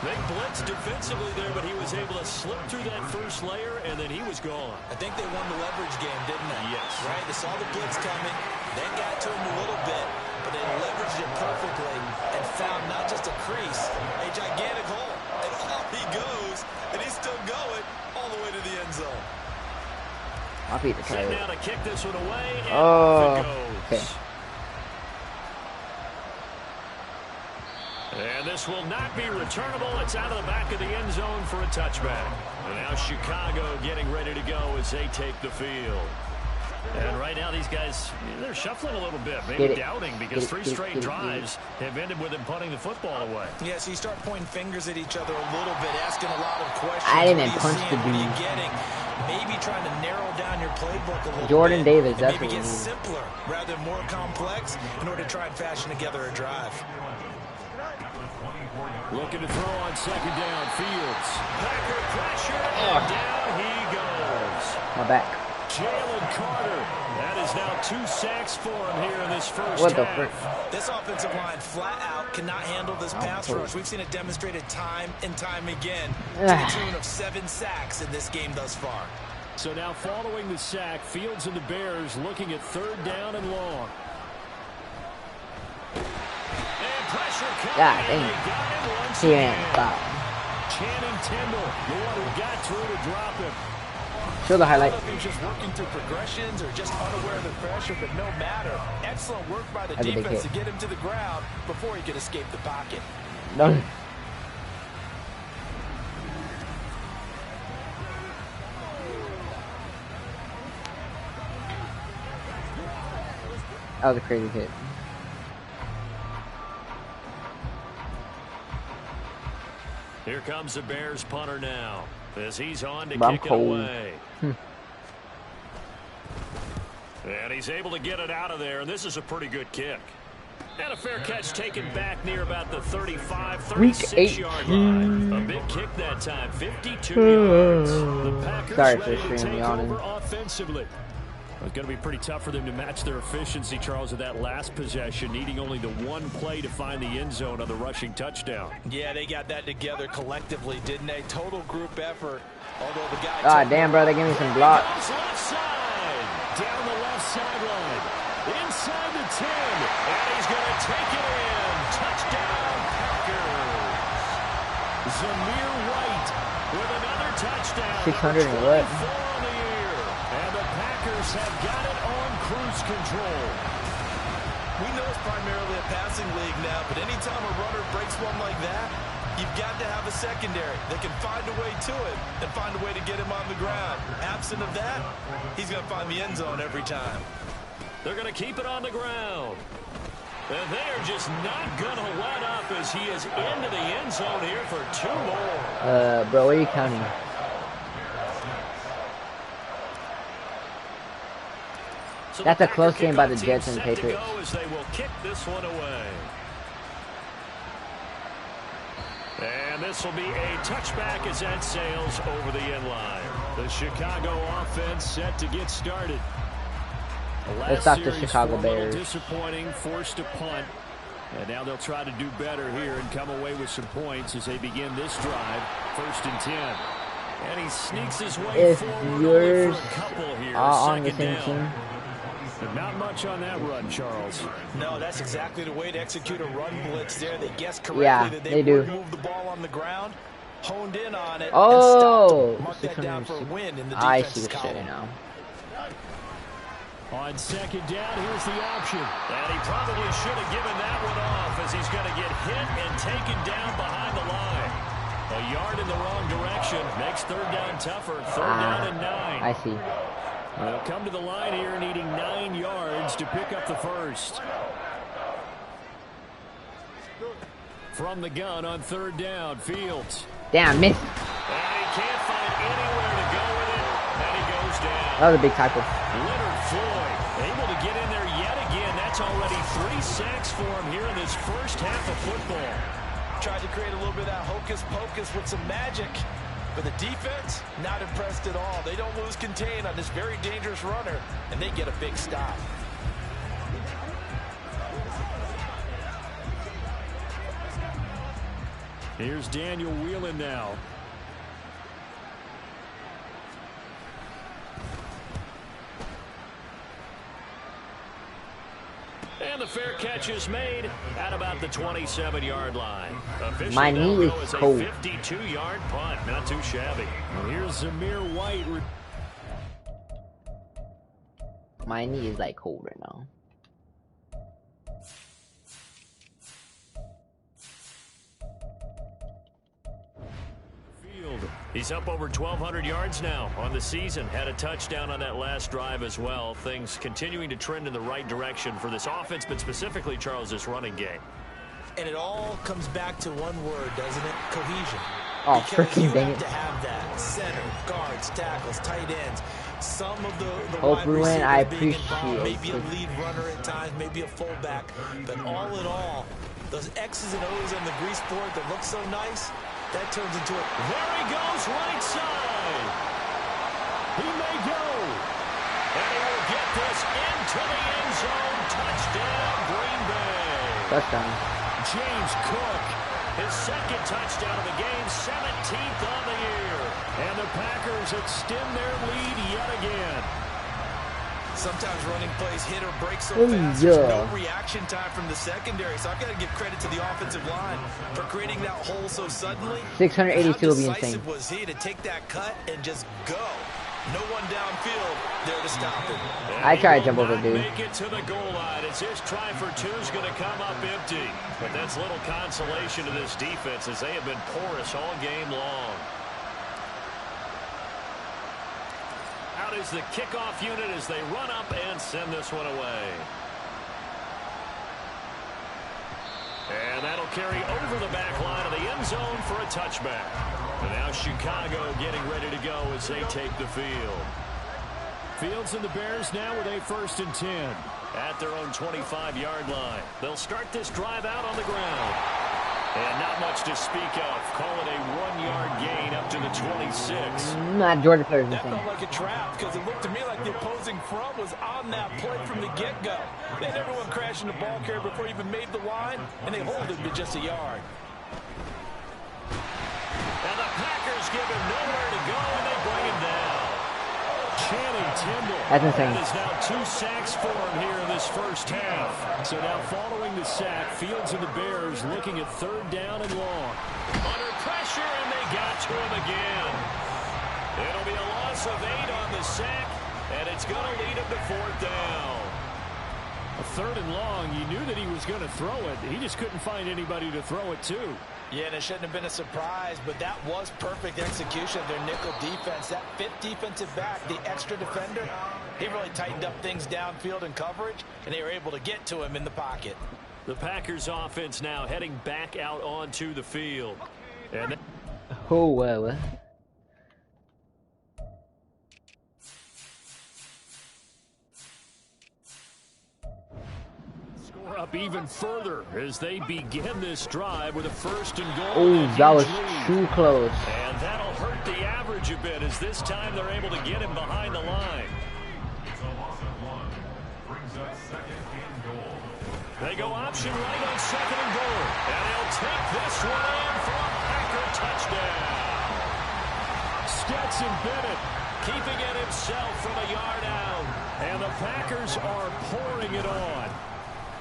They blitzed defensively there, but he was able to slip through that first layer, and then he was gone. I think they won the leverage game, didn't they? Yes. Right? They saw the blitz coming, then got to him a little bit, but they leveraged it perfectly and found not just a crease, a gigantic hole. And off he goes, and he's still going all the way to the end zone. I'll beat the Set now to kick this one away, and off it goes. Okay. And this will not be returnable. It's out of the back of the end zone for a touchback. And now Chicago getting ready to go as they take the field. And right now these guys, they're shuffling a little bit, maybe doubting, because 3 straight drives have ended with them punting the football away. Yeah, so you start pointing fingers at each other a little bit, asking a lot of questions. I didn't even punch the dude. dude. Getting? Maybe trying to narrow down your playbook a little Jordan bit. Davis, that's maybe what get we need. simpler rather than more complex in order to try and fashion together a drive. Looking to throw on 2nd down. Fields. Packer pressure, and down he goes. My back. Jalen Carter. That is now 2 sacks for him here in this first What the half. frick? This offensive line flat out cannot handle this pass rush. We've seen it demonstrated time and time again to the tune of 7 sacks in this game thus far. So now following the sack, Fields and the Bears looking at 3rd down and long. And pressure coming. God and dang. they got him once He again. ain't stop. Channing Tindall, the one who got through to drop him. Show the highlight. I don't know if he was just working through progressions or just unaware of the pressure, but no matter. Excellent work by the That's a big defense hit. to get him to the ground before he could escape the pocket. Done. That was a crazy hit. Here comes the Bears punter now as he's on to I'm kick it cold. away. And he's able to get it out of there, and this is a pretty good kick. And a fair catch taken back near about the 35, 36-yard line. A big kick that time, 52 yards. The Packers ready to take over offensively. It's going to be pretty tough for them to match their efficiency, Charles, of that last possession, needing only the one play to find the end zone on the rushing touchdown. Yeah, they got that together collectively, didn't they? Total group effort. Although the guy... Ah, damn, bro, they give me some blocks. Left side, down the left sideline, inside the 10, and he's going to take it in. Touchdown, Packers. Zamir White with another touchdown. 600 and what? Have got it on cruise control. We know it's primarily a passing league now, but anytime a runner breaks one like that, you've got to have a secondary that can find a way to it and find a way to get him on the ground. Absent of that, he's going to find the end zone every time. They're going to keep it on the ground. And they are just not going to let up as he is into the end zone here for 2 more. Bro, what are you counting? So that's a close game by the Jets and Patriots. As they will kick this one away. And this will be a touchback as that sails over the end line. The Chicago offense set to get started. Let's stop the Chicago Bears. Disappointing, forced to punt. And now they'll try to do better here and come away with some points as they begin this drive. 1st and 10. And he sneaks his way forward for a couple here. On the same team. Not much on that run, Charles. No, that's exactly the way to execute a run blitz there. They guessed correctly that they would move the ball on the ground, honed in on it, and mark that down for a win in the I defense's column. now. On 2nd down, here's the option. And he probably should have given that one off as he's going to get hit and taken down behind the line. A yard in the wrong direction makes 3rd down tougher. 3rd down and 9. I see. They'll come to the line here needing 9 yards to pick up the first. From the gun on 3rd down, Fields. Damn, missed. And he can't find anywhere to go with it, and he goes down. That was a big tackle. Leonard Floyd able to get in there yet again. That's already 3 sacks for him here in this first half of football. Tried to create a little bit of that hocus pocus with some magic. But the defense, not impressed at all. They don't lose contain on this very dangerous runner, and they get a big stop. Here's Daniel Whelan now. And the fair catch is made at about the 27-yard line. Officially, my knee is cold. A 52-yard punt, not too shabby. And here's Zamir White. My knee is like cold right now. He's up over 1,200 yards now on the season. Had a touchdown on that last drive as well. Things continuing to trend in the right direction for this offense, but specifically, Charles, this running game. And it all comes back to one word, doesn't it? Cohesion. Oh, freaking dang it. You have to have that. Center, guards, tackles, tight ends. Some of the Hope we win. I appreciate it. Maybe a lead runner at times, maybe a fullback. But all in all, those X's and O's on the grease board that look so nice, that turns into it. There he goes, right side. He may go. And he will get this into the end zone. Touchdown, Green Bay. Touchdown. James Cook, his 2nd touchdown of the game, 17th on the year. And the Packers extend their lead yet again. Sometimes running plays hit or break so fast, there's no reaction time from the secondary. So I've got to give credit to the offensive line for creating that hole so suddenly. 682 will be insane. How decisive was he to take that cut and just go? No one downfield there to stop him. I try to jump over, dude. Make it to the goal line. It's his try for 2 is going to come up empty. But that's little consolation to this defense as they have been porous all game long. Out is the kickoff unit as they run up and send this one away. And that'll carry over the back line of the end zone for a touchback. And now Chicago getting ready to go as they take the field. Fields and the Bears now with a 1st and 10. At their own 25-yard line. They'll start this drive out on the ground. And not much to speak of. Call it a 1-yard gain up to the 26. Not Georgia players. That felt like a trap because it looked to me like the opposing front was on that play from the get-go. They had everyone crashing the ball carrier before he even made the line, and they hold him to just a yard. And the Packers give him nowhere to go, and they bring him down. Channing Tindall. That's insane. That is now 2 sacks for him here in this first half. So now following the sack, Fields and the Bears looking at 3rd down and long. Under pressure, and they got to him again. It'll be a loss of 8 on the sack, and it's going to lead him to 4th down. A 3rd and long, you knew that he was going to throw it. He just couldn't find anybody to throw it to. Yeah, and it shouldn't have been a surprise, but that was perfect execution of their nickel defense. That 5th defensive back, the extra defender, he really tightened up things downfield in coverage, and they were able to get to him in the pocket. The Packers offense now heading back out onto the field. And oh, well. up even further as they begin this drive with a 1st and goal. Oh, that was too close. And that'll hurt the average a bit as this time they're able to get him behind the line. It's a loss of 1. Brings up 2nd and goal. They go option right on 2nd and goal. And he'll take this one in for a Packer touchdown. Stetson Bennett keeping it himself from a yard out. And the Packers are pouring it on.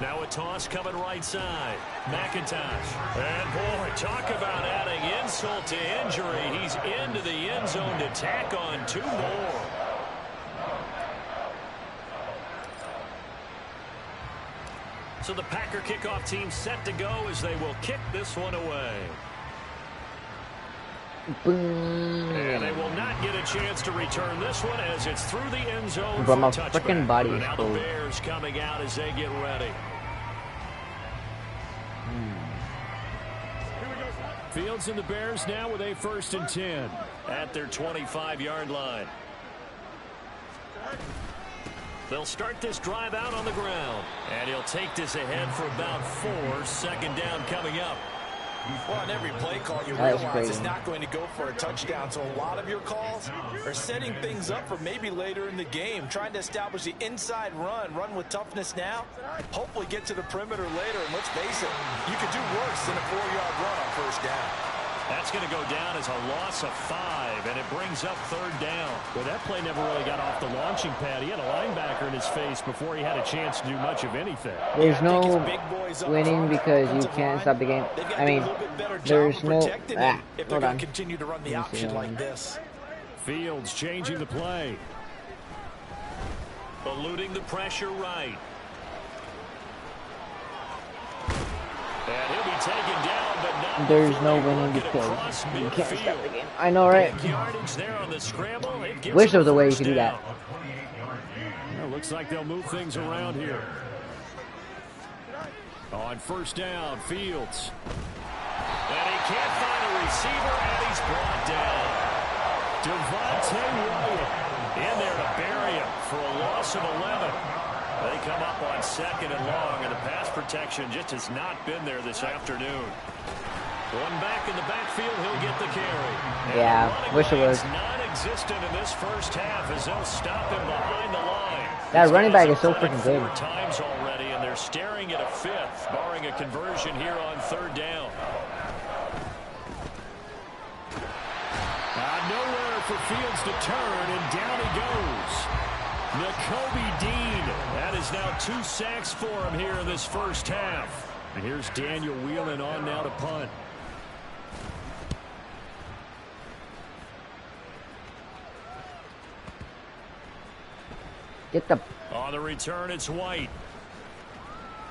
Now a toss coming right side. McIntosh. And boy, talk about adding insult to injury. He's into the end zone to tack on 2 more. So the Packer kickoff team set to go as they will kick this one away. And they will not get a chance to return this one as it's through the end zone for a touchback. Body now the Bears coming out as they get ready. Fields and the Bears now with a 1st and 10 at their 25-yard line. They'll start this drive out on the ground. And he'll take this ahead for about 4. 2nd down coming up. Well, on every play call, you realize it's not going to go for a touchdown. So a lot of your calls are setting things up for maybe later in the game, trying to establish the inside run with toughness now, hopefully get to the perimeter later. And let's face it, you could do worse than a 4-yard run on 1st down. That's going to go down as a loss of 5, and it brings up 3rd down. Well, that play never really got off the launching pad. He had a linebacker in his face before he had a chance to do much of anything. There's no winning because you can't stop the game. I mean, there's no... if they're going to continue to run the option like this. Fields changing the play. Eluding the pressure right. And he'll be taken down, but not. There's no winning because you can't stop the game. I know, right? Wish there was a way you could do that. Well, looks like they'll move things around here. On 1st down, Fields. And he can't find a receiver, and he's brought down. Devontae Wyatt in there to bury him for a loss of 11. They come up on 2nd and long, and the pass protection just has not been there this afternoon. One back in the backfield, he'll get the carry. Yeah, wish it was. Non-existent in this first half as they'll stop him behind the line. That running back is so freaking good. 4 times already, and they're staring at a 5th, barring a conversion here on 3rd down. Nowhere for Fields to turn, and down he goes. Nakobe Dean. That is now 2 sacks for him here in this first half. And here's Daniel Whelan on now to punt. Get the... On the return, it's White.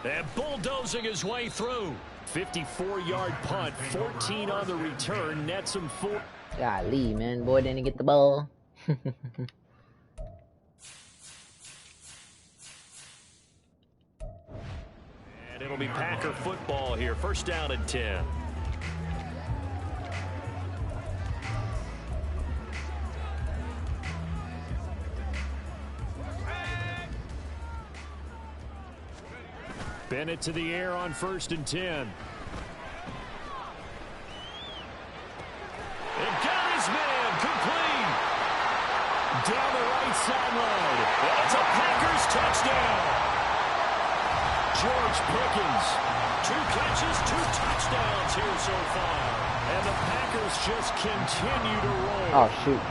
And bulldozing his way through. 54-yard punt, 14 on the return, nets him 4. Golly, man. Boy didn't get the ball. it'll be Packer football here. First down and 10. Bennett to the air on 1st and 10. And got his man complete. Down the right sideline. It's a Packers touchdown. George Pickens. 2 catches, 2 touchdowns here so far. And the Packers just continue to roll. Oh, shoot.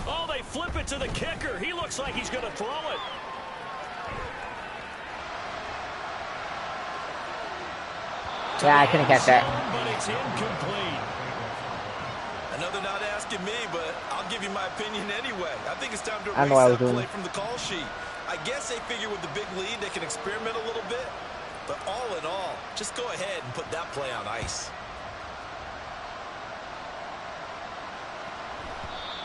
Oh, they flip it to the kicker. He looks like he's going to throw it. Yeah, I couldn't catch that. But it's incomplete. Another not asking me, but I'll give you my opinion anyway. I think it's time to I know what I was erase that doing. play from the call sheet. I guess they figure with the big lead they can experiment a little bit. But all in all, just go ahead and put that play on ice.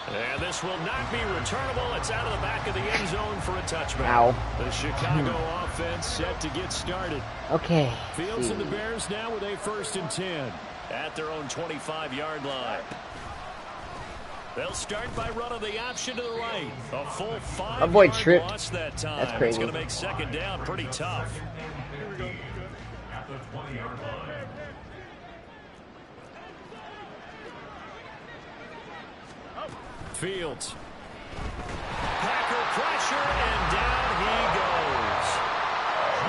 And this will not be returnable. It's out of the back of the end zone for a touchback. Ow. The Chicago offense set to get started. Okay. Fields and the Bears now with a 1st and 10 at their own 25-yard line. They'll start by running the option to the right. A full 5 My boy yard tripped. loss that time. That's crazy. It's going to make 2nd down pretty tough. At the 20-yard line. Fields. Packer pressure, and down he goes.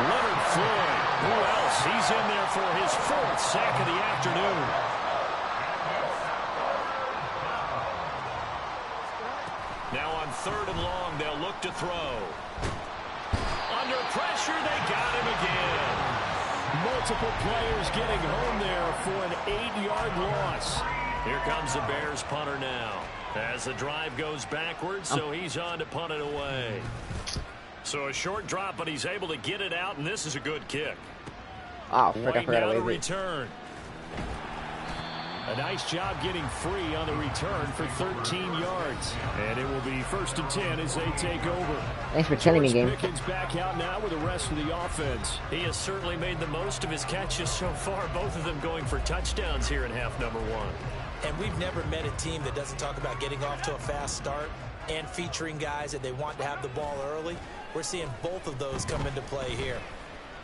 Leonard Floyd. Who else? He's in there for his 4th sack of the afternoon. Now on 3rd and long, they'll look to throw. Under pressure, they got him again. Multiple players getting home there for an 8-yard loss. Here comes the Bears punter now. As the drive goes backwards, so he's on to punt it away. So a short drop, but he's able to get it out, and this is a good kick. Oh, frick, I forgot to to wave it. return. A nice job getting free on the return for 13 yards. And it will be 1st and 10 as they take over. Thanks for telling me, game. Pickens back out now with the rest of the offense. He has certainly made the most of his catches so far, both of them going for touchdowns here in half number 1. And we've never met a team that doesn't talk about getting off to a fast start and featuring guys that they want to have the ball early. We're seeing both of those come into play here.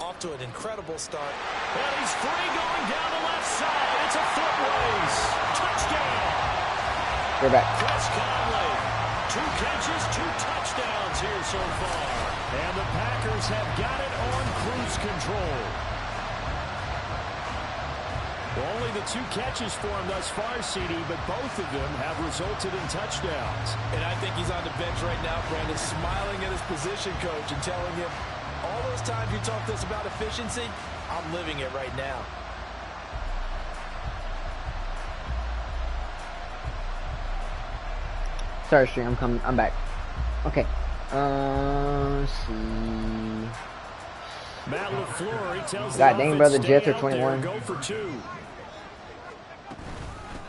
Off to an incredible start. And he's free going down the left side. It's a foot race. Touchdown. We're back. Chris Conley. 2 catches, 2 touchdowns here so far. And the Packers have got it on cruise control. Only the 2 catches for him thus far, CD, but both of them have resulted in touchdowns. And I think he's on the bench right now, Brandon, smiling at his position coach and telling him, all those times you talk to us about efficiency, I'm living it right now. Sorry, stream. I'm back. Okay. Let's see. Matt LaFleur, he tells God the dang, offense, brother, stay Jets are out 21. there, go for 2.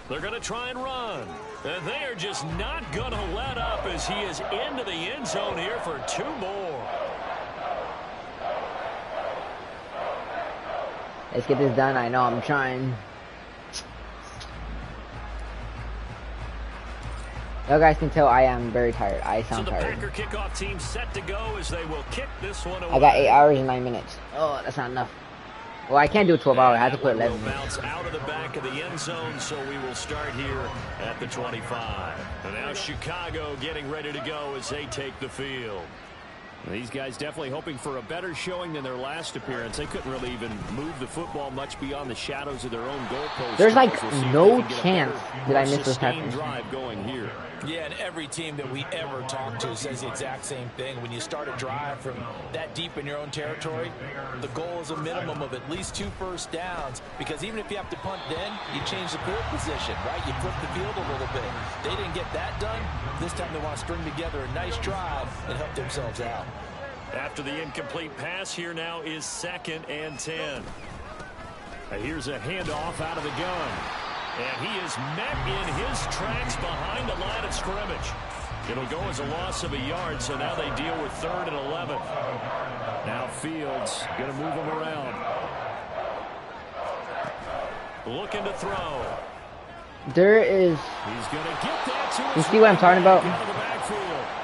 They're going to try and run. And they are just not going to let up as he is into the end zone here for 2 more. Let's get this done. I know I'm trying. You guys can tell I am very tired. I sound so the tired. Packer kickoff team set to go as they will kick this one away. I got 8 hours and 9 minutes. Oh, that's not enough. Well, I can't do 12 hours. I have to put 11 minutes. Bounce out of the back of the end zone, so we will start here at the 25. And now Chicago getting ready to go as they take the field. These guys definitely hoping for a better showing than their last appearance. They couldn't really even move the football much beyond the shadows of their own goalposts. There's like We'll see if no they can get a chance better, that I more missed this sustained happen. drive going here. Yeah, and every team that we ever talk to says the exact same thing. When you start a drive from that deep in your own territory, the goal is a minimum of at least 2 first downs, because even if you have to punt then, you change the field position, right? You flip the field a little bit. They didn't get that done. This time they want to string together a nice drive and help themselves out. After the incomplete pass, here now is 2nd and 10. Here's a handoff out of the gun. And he is met in his tracks behind the line of scrimmage. It'll go as a loss of a yard, so now they deal with 3rd and 11. Now Fields going to move them around. Looking to throw. There is. He's going to get that to you see what I'm talking about?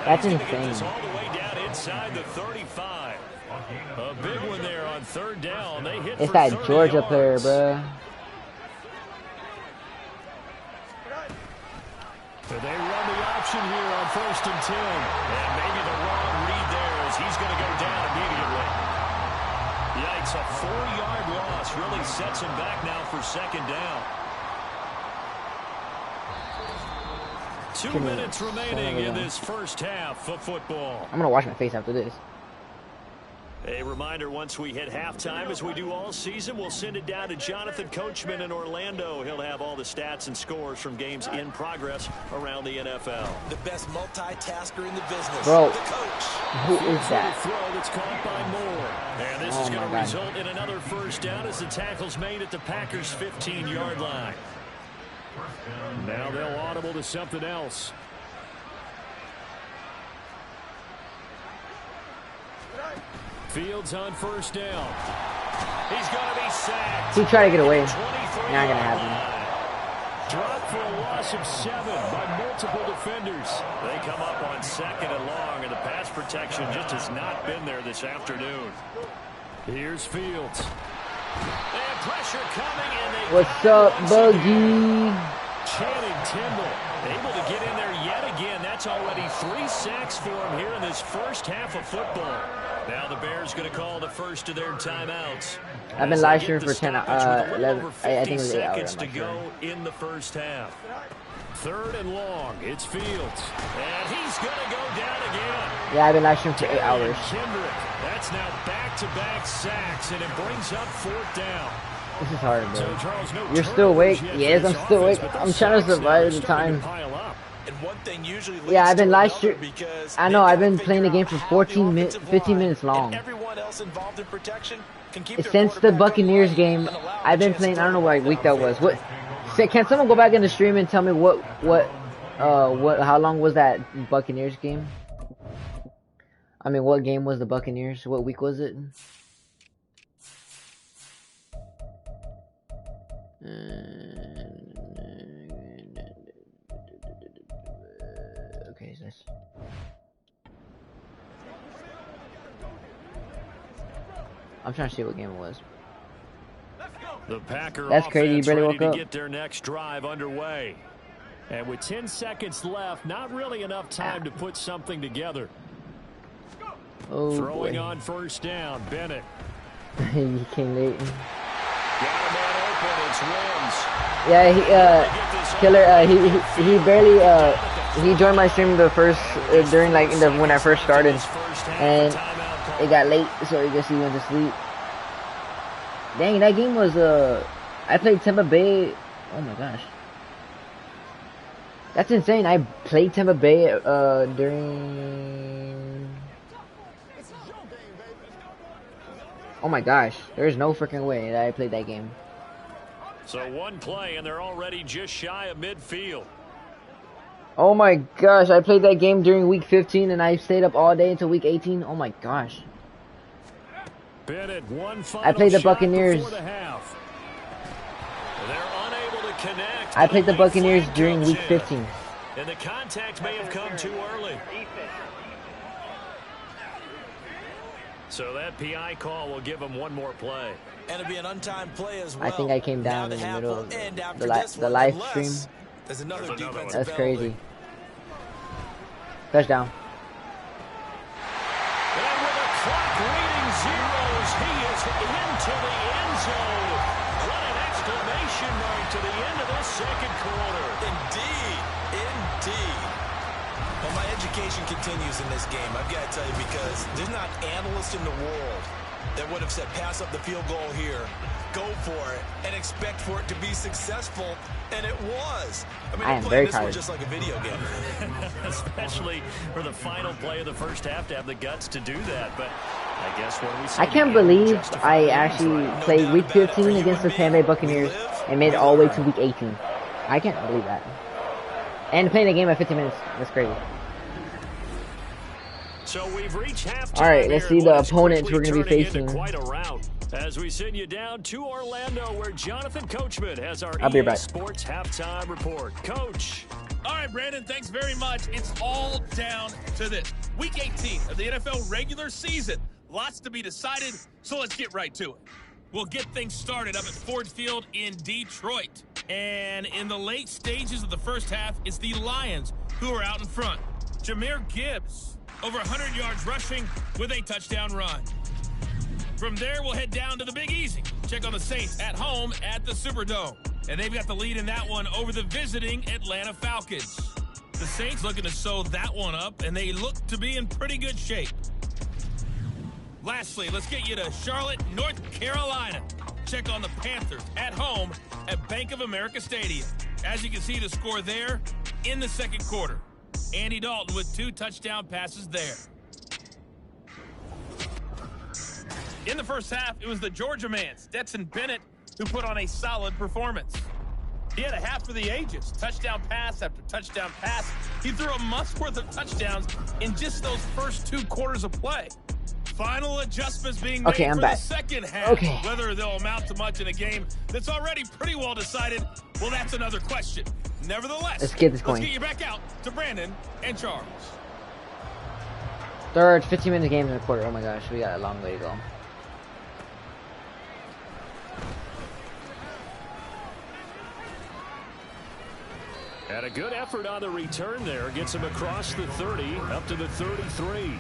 That's insane. All the way down inside the 35. A big one there on 3rd down. They hit it's for that 30 Georgia yards. player, bro. So they run the option here on 1st and 10. And maybe the wrong read there as he's going to go down immediately. Yikes, a 4-yard loss really sets him back now for 2nd down. 2 minutes remaining in this first half of football. I'm going to wash my face after this. A reminder, once we hit halftime, as we do all season, we'll send it down to Jonathan Coachman in Orlando. He'll have all the stats and scores from games in progress around the NFL. The best multitasker in the business. Bro, the coach. Who is that? Throw that's caught by Moore. And this is going to result in another first down as the tackle's made at the Packers' 15-yard line. Now they'll audible to something else. Fields on 1st down. He's going to be sacked. He tried to get away. Not going to happen. Dropped for a loss of 7 by multiple defenders. They come up on 2nd and long, and the pass protection just has not been there this afternoon. Here's Fields. And pressure coming, and they what's up, Buggy? Channing Tindall able to get in there yet again. That's already 3 sacks for him here in this first half of football. Now the Bears going to call the first of their timeouts. I've been live streaming for 10, 11, I think it was 8 hours. Seconds to go in the first half. 3rd and long. It's Fields. And he's going to go down again. Yeah, I've been live streaming for 8 hours. Kendrick. That's now back-to-back sacks, and it brings up 4th down. This is hard, bro. So, Charles, no You're still awake? Yes, I'm still awake. I'm trying to survive the time. And one thing usually yeah, I've been live streaming. I know, I've been playing the game for 15 minutes long. Everyone else involved in protection can keep since the Buccaneers game, I've been playing. I don't know what week that was. What? Can someone go back in the stream and tell me how long was that Buccaneers game? I mean, what game was the Buccaneers? What week was it? Okay, is this? I'm trying to see what game it was. The Packer That's crazy. You barely woke up. To get their next drive underway. And with 10 seconds left, not really enough time to put something together. Oh, throwing boy. on 1st down, Bennett. He came late. Got a man open, it's Wims. Yeah, Killer, he barely, he joined my stream the first, during like, when I first started. And it got late, so I guess he went to sleep. Dang, that game was, I played Tampa Bay. Oh my gosh. That's insane. I played Tampa Bay, during... Oh my gosh. There's no freaking way that I played that game. So one play, and they're already just shy of midfield. Oh my gosh. I played that game during week 15, and I stayed up all day until week 18. Oh my gosh. Bennett, I played the Buccaneers. I played the Buccaneers during week 15. And the contact may have come too early. So that PI call will give him one more play. And it'll be an untimed play as well. I think I came down in the middle of the live stream. There's another defensive That's penalty. crazy. Touchdown. And with a clock reading zeros, he is into the end zone. What an exclamation mark to the end of this second quarter. Indeed. Indeed. Well, my education continues in this game, I've got to tell you, because there's not an analyst in the world that would have said pass up the field goal here, go for it, and expect for it to be successful, and it was. I mean, I am very tired. Just like a video game. Especially for the final play of the first half to have the guts to do that, but I guess when we see I can't believe I actually played week 15 against the Tampa Bay Buccaneers and made it all the way to week 18. I can't believe that. And playing the game at 15 minutes. That's crazy. So we've reached halftime. All right, let's see the opponents we're going to be facing. Quite a rout as we send you down to Orlando, where Jonathan Coachman has our EA Sports halftime report. Coach. All right, Brandon, thanks very much. It's all down to this. Week 18 of the NFL regular season. Lots to be decided, so let's get right to it. We'll get things started up at Ford Field in Detroit. And in the late stages of the first half, it's the Lions who are out in front. Jahmyr Gibbs, over 100 yards rushing with a touchdown run. From there, we'll head down to the Big Easy. Check on the Saints at home at the Superdome. And they've got the lead in that one over the visiting Atlanta Falcons. The Saints looking to sew that one up, and they look to be in pretty good shape. Lastly, let's get you to Charlotte, North Carolina. Check on the Panthers at home at Bank of America Stadium. As you can see, the score there in the second quarter. Andy Dalton with 2 touchdown passes there. In the first half, it was the Georgia man, Stetson Bennett, who put on a solid performance. He had a half for the ages. Touchdown pass after touchdown pass. He threw a month's worth of touchdowns in just those first 2 quarters of play. Final adjustments being made for the second half. Whether they'll amount to much in a game that's already pretty well decided, well, that's another question. Nevertheless, let's get this going. Let's get you back out to Brandon and Charles. Third, 15-minute game in the quarter. Oh my gosh, we got a long way to go. And a good effort on the return there. Gets him across the 30, up to the 33.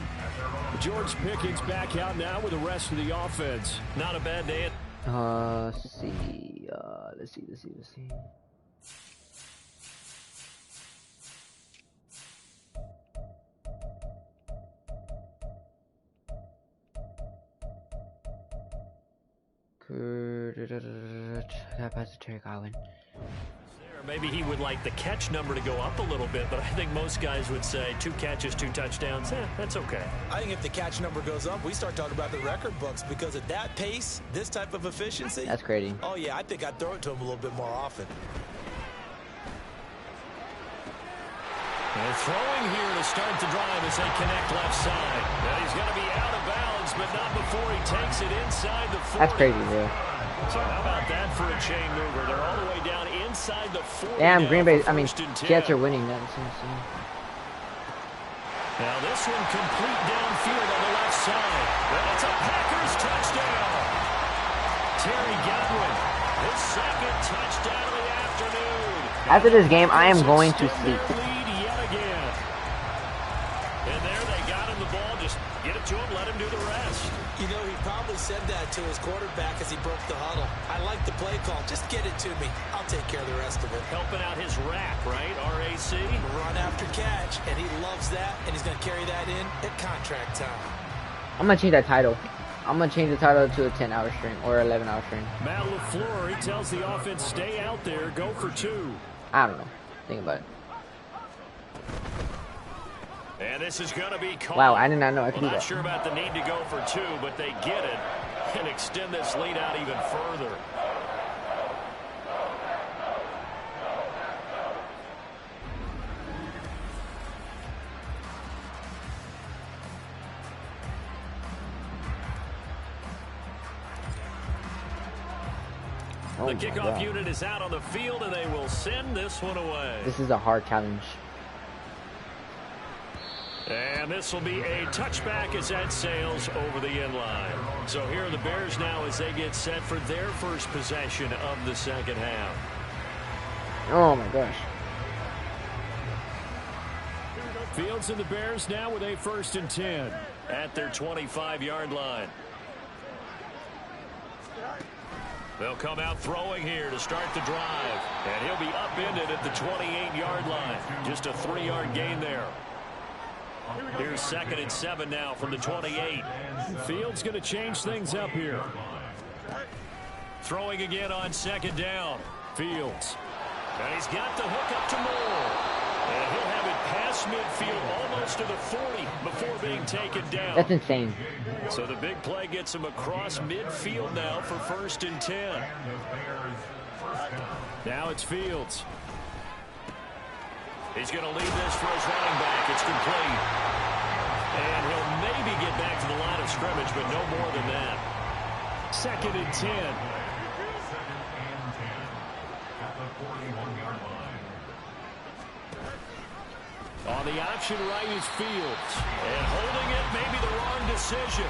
George Pickens back out now with the rest of the offense. Not a bad day. Let's see. Let's see. That pass to Terry Godwin. Maybe he would like the catch number to go up a little bit, but I think most guys would say 2 catches, 2 touchdowns. That's okay. I think if the catch number goes up, we start talking about the record books, because at that pace, this type of efficiency. That's crazy. Oh, yeah, I think I'd throw it to him a little bit more often. And throwing here to start the drive as they connect left side. And he's going to be out of bounds, but not before he takes it inside the 40. That's crazy, bro. So how about that for a chain mover? They're all the way down inside the 40. Damn, Green Bay, Jets are winning. That's insane. Now this one complete downfield on the left side. That's a Packers touchdown. Terry Godwin, his second touchdown of the afternoon. After this game, I am going to sleep. And there they got him the ball. Just get it to him, let him do the rest. You know, he probably said that to his quarterback as he broke the huddle. I like the play call. Just get it to me. I'll take care of the rest of it. Helping out his rack, right? RAC. Run after catch, and he loves that, and he's going to carry that in at contract time. I'm going to change that title. I'm going to change the title to a 10-hour string or 11-hour string. Matt LaFleur, he tells the offense, stay out there, go for 2. I don't know. Think about it. And this is going to be called. Wow, I did not know I could do that. Not sure about the need to go for 2, but they get it and extend this lead out even further. The kickoff unit is out on the field, and they will send this one away. This is a hard challenge. And this will be a touchback as that sails over the end line. So here are the Bears now as they get set for their first possession of the second half. Oh my gosh. Fields and the Bears now with a 1st and 10 at their 25-yard line. They'll come out throwing here to start the drive. And he'll be upended at the 28-yard line. Just a 3-yard gain there. Here's 2nd and 7 now from the 28. Fields going to change things up here. Throwing again on 2nd down. Fields. And he's got the hook up to Moore. And he'll have it past midfield almost to the 40 before being taken down. That's insane. So the big play gets him across midfield now for 1st and 10. Now it's Fields. He's going to lead this for his running back. It's complete. And he'll maybe get back to the line of scrimmage, but no more than that. 2nd and 10. 2nd and 10 at the 41-yard line. On the option right is Fields. And holding it may be the wrong decision.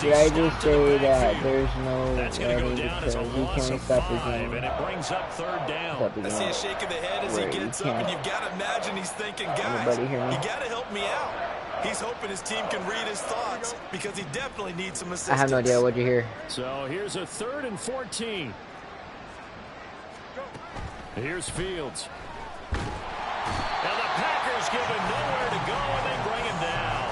Did I just say that there's no That's going to go ready down as a because he loss can't of stop the 5, game? and it brings up 3rd down. I see a shake of the head as he gets up, and you've got to imagine he's thinking, guys, you got to help me out. He's hoping his team can read his thoughts because he definitely needs some assistance. I have no idea what you hear. So here's a 3rd and 14. Here's Fields. And the Packers give him nowhere to go, and they bring him down.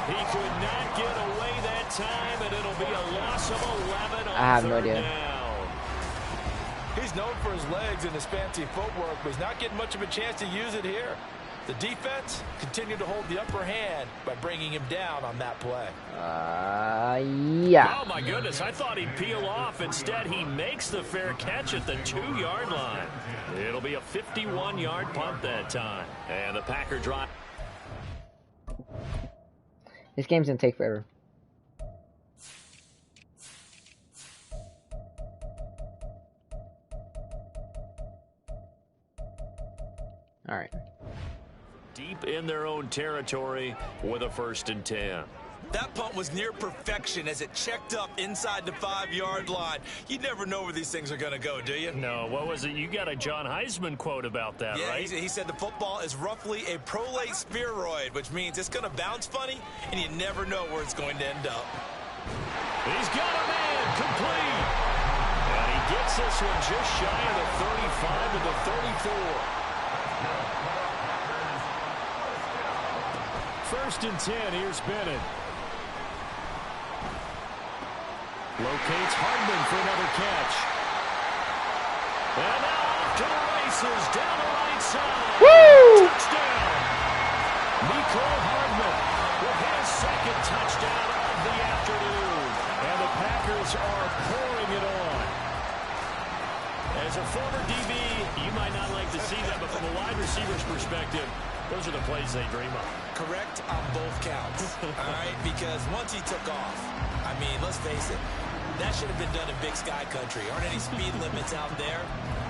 He could not get away that time, and it'll be a loss of 11 on I have no 3rd idea. down. He's known for his legs and his fancy footwork, but he's not getting much of a chance to use it here. The defense continued to hold the upper hand by bringing him down on that play. Yeah. Oh, my goodness. I thought he'd peel off. Instead, he makes the fair catch at the 2-yard line. It'll be a 51-yard punt that time. And the Packer drive. This game's going to take forever. All right. Deep in their own territory with a 1st and 10. That punt was near perfection as it checked up inside the 5-yard line. You never know where these things are going to go, do you? No, what was it? You got a John Heisman quote about that, right? Yeah, he said the football is roughly a prolate spheroid, which means it's going to bounce funny, and you never know where it's going to end up. He's got a man complete. And he gets this one just shy of the 35 to the 34. 1st and 10, here's Bennett. Locates Hardman for another catch. And now off to the races, down the right side. Woo! Touchdown. Mecole Hardman with his 2nd touchdown of the afternoon. And the Packers are pouring it on. As a former DB, you might not like to see that, but from a wide receiver's perspective, those are the plays they dream of. Correct on both counts, all right? Because once he took off, I mean, let's face it, that should have been done in Big Sky country. Aren't any speed limits out there?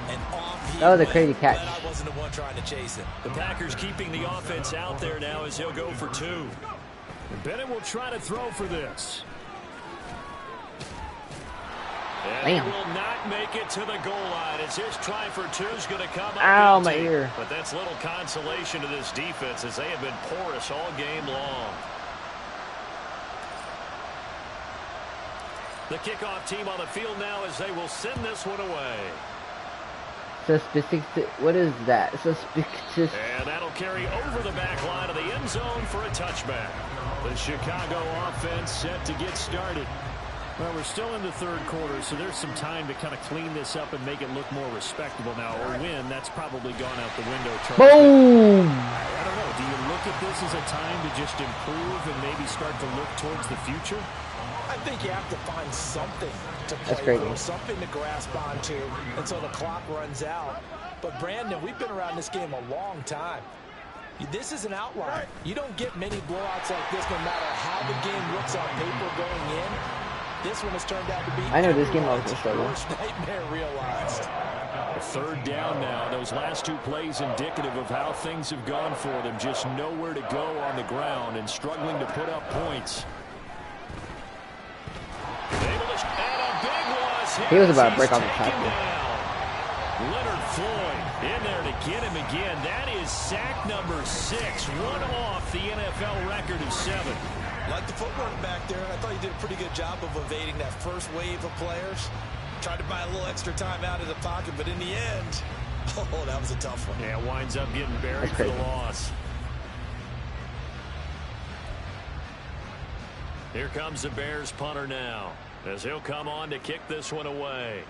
And off he That was a went. crazy catch. Glad I wasn't the one trying to chase him. The Packers keeping the offense out there now as he'll go for 2. And Bennett will try to throw for this. And he will not make it to the goal line as his try for 2 is going to come up. Ow, empty. my ear. But that's little consolation to this defense as they have been porous all game long. The kickoff team on the field now as they will send this one away. Suspicious. What is that? Suspicious. And that'll carry over the back line of the end zone for a touchback. The Chicago offense set to get started. Well, we're still in the 3rd quarter, so there's some time to kind of clean this up and make it look more respectable now. Or win, that's probably gone out the window. Boom! I don't know. Do you look at this as a time to just improve and maybe start to look towards the future? I think you have to find something to That's play crazy. for, something to grasp onto until the clock runs out. But, Brandon, we've been around this game a long time. This is an outlier. You don't get many blowouts like this no matter how the game looks on paper going in. This one has turned out to be I know this game was a struggle. worst nightmare realized. 3rd down now. Those last 2 plays indicative of how things have gone for them. Just nowhere to go on the ground and struggling to put up points. He was about to break off the tackle. Leonard Floyd in there to get him again. That is sack number 6. One off the NFL record of 7. Like the footwork back there, I thought he did a pretty good job of evading that first wave of players. Tried to buy a little extra time out of the pocket, but in the end, oh, that was a tough one. Yeah, winds up getting buried for the loss. Here comes the Bears punter now, as he'll come on to kick this one away.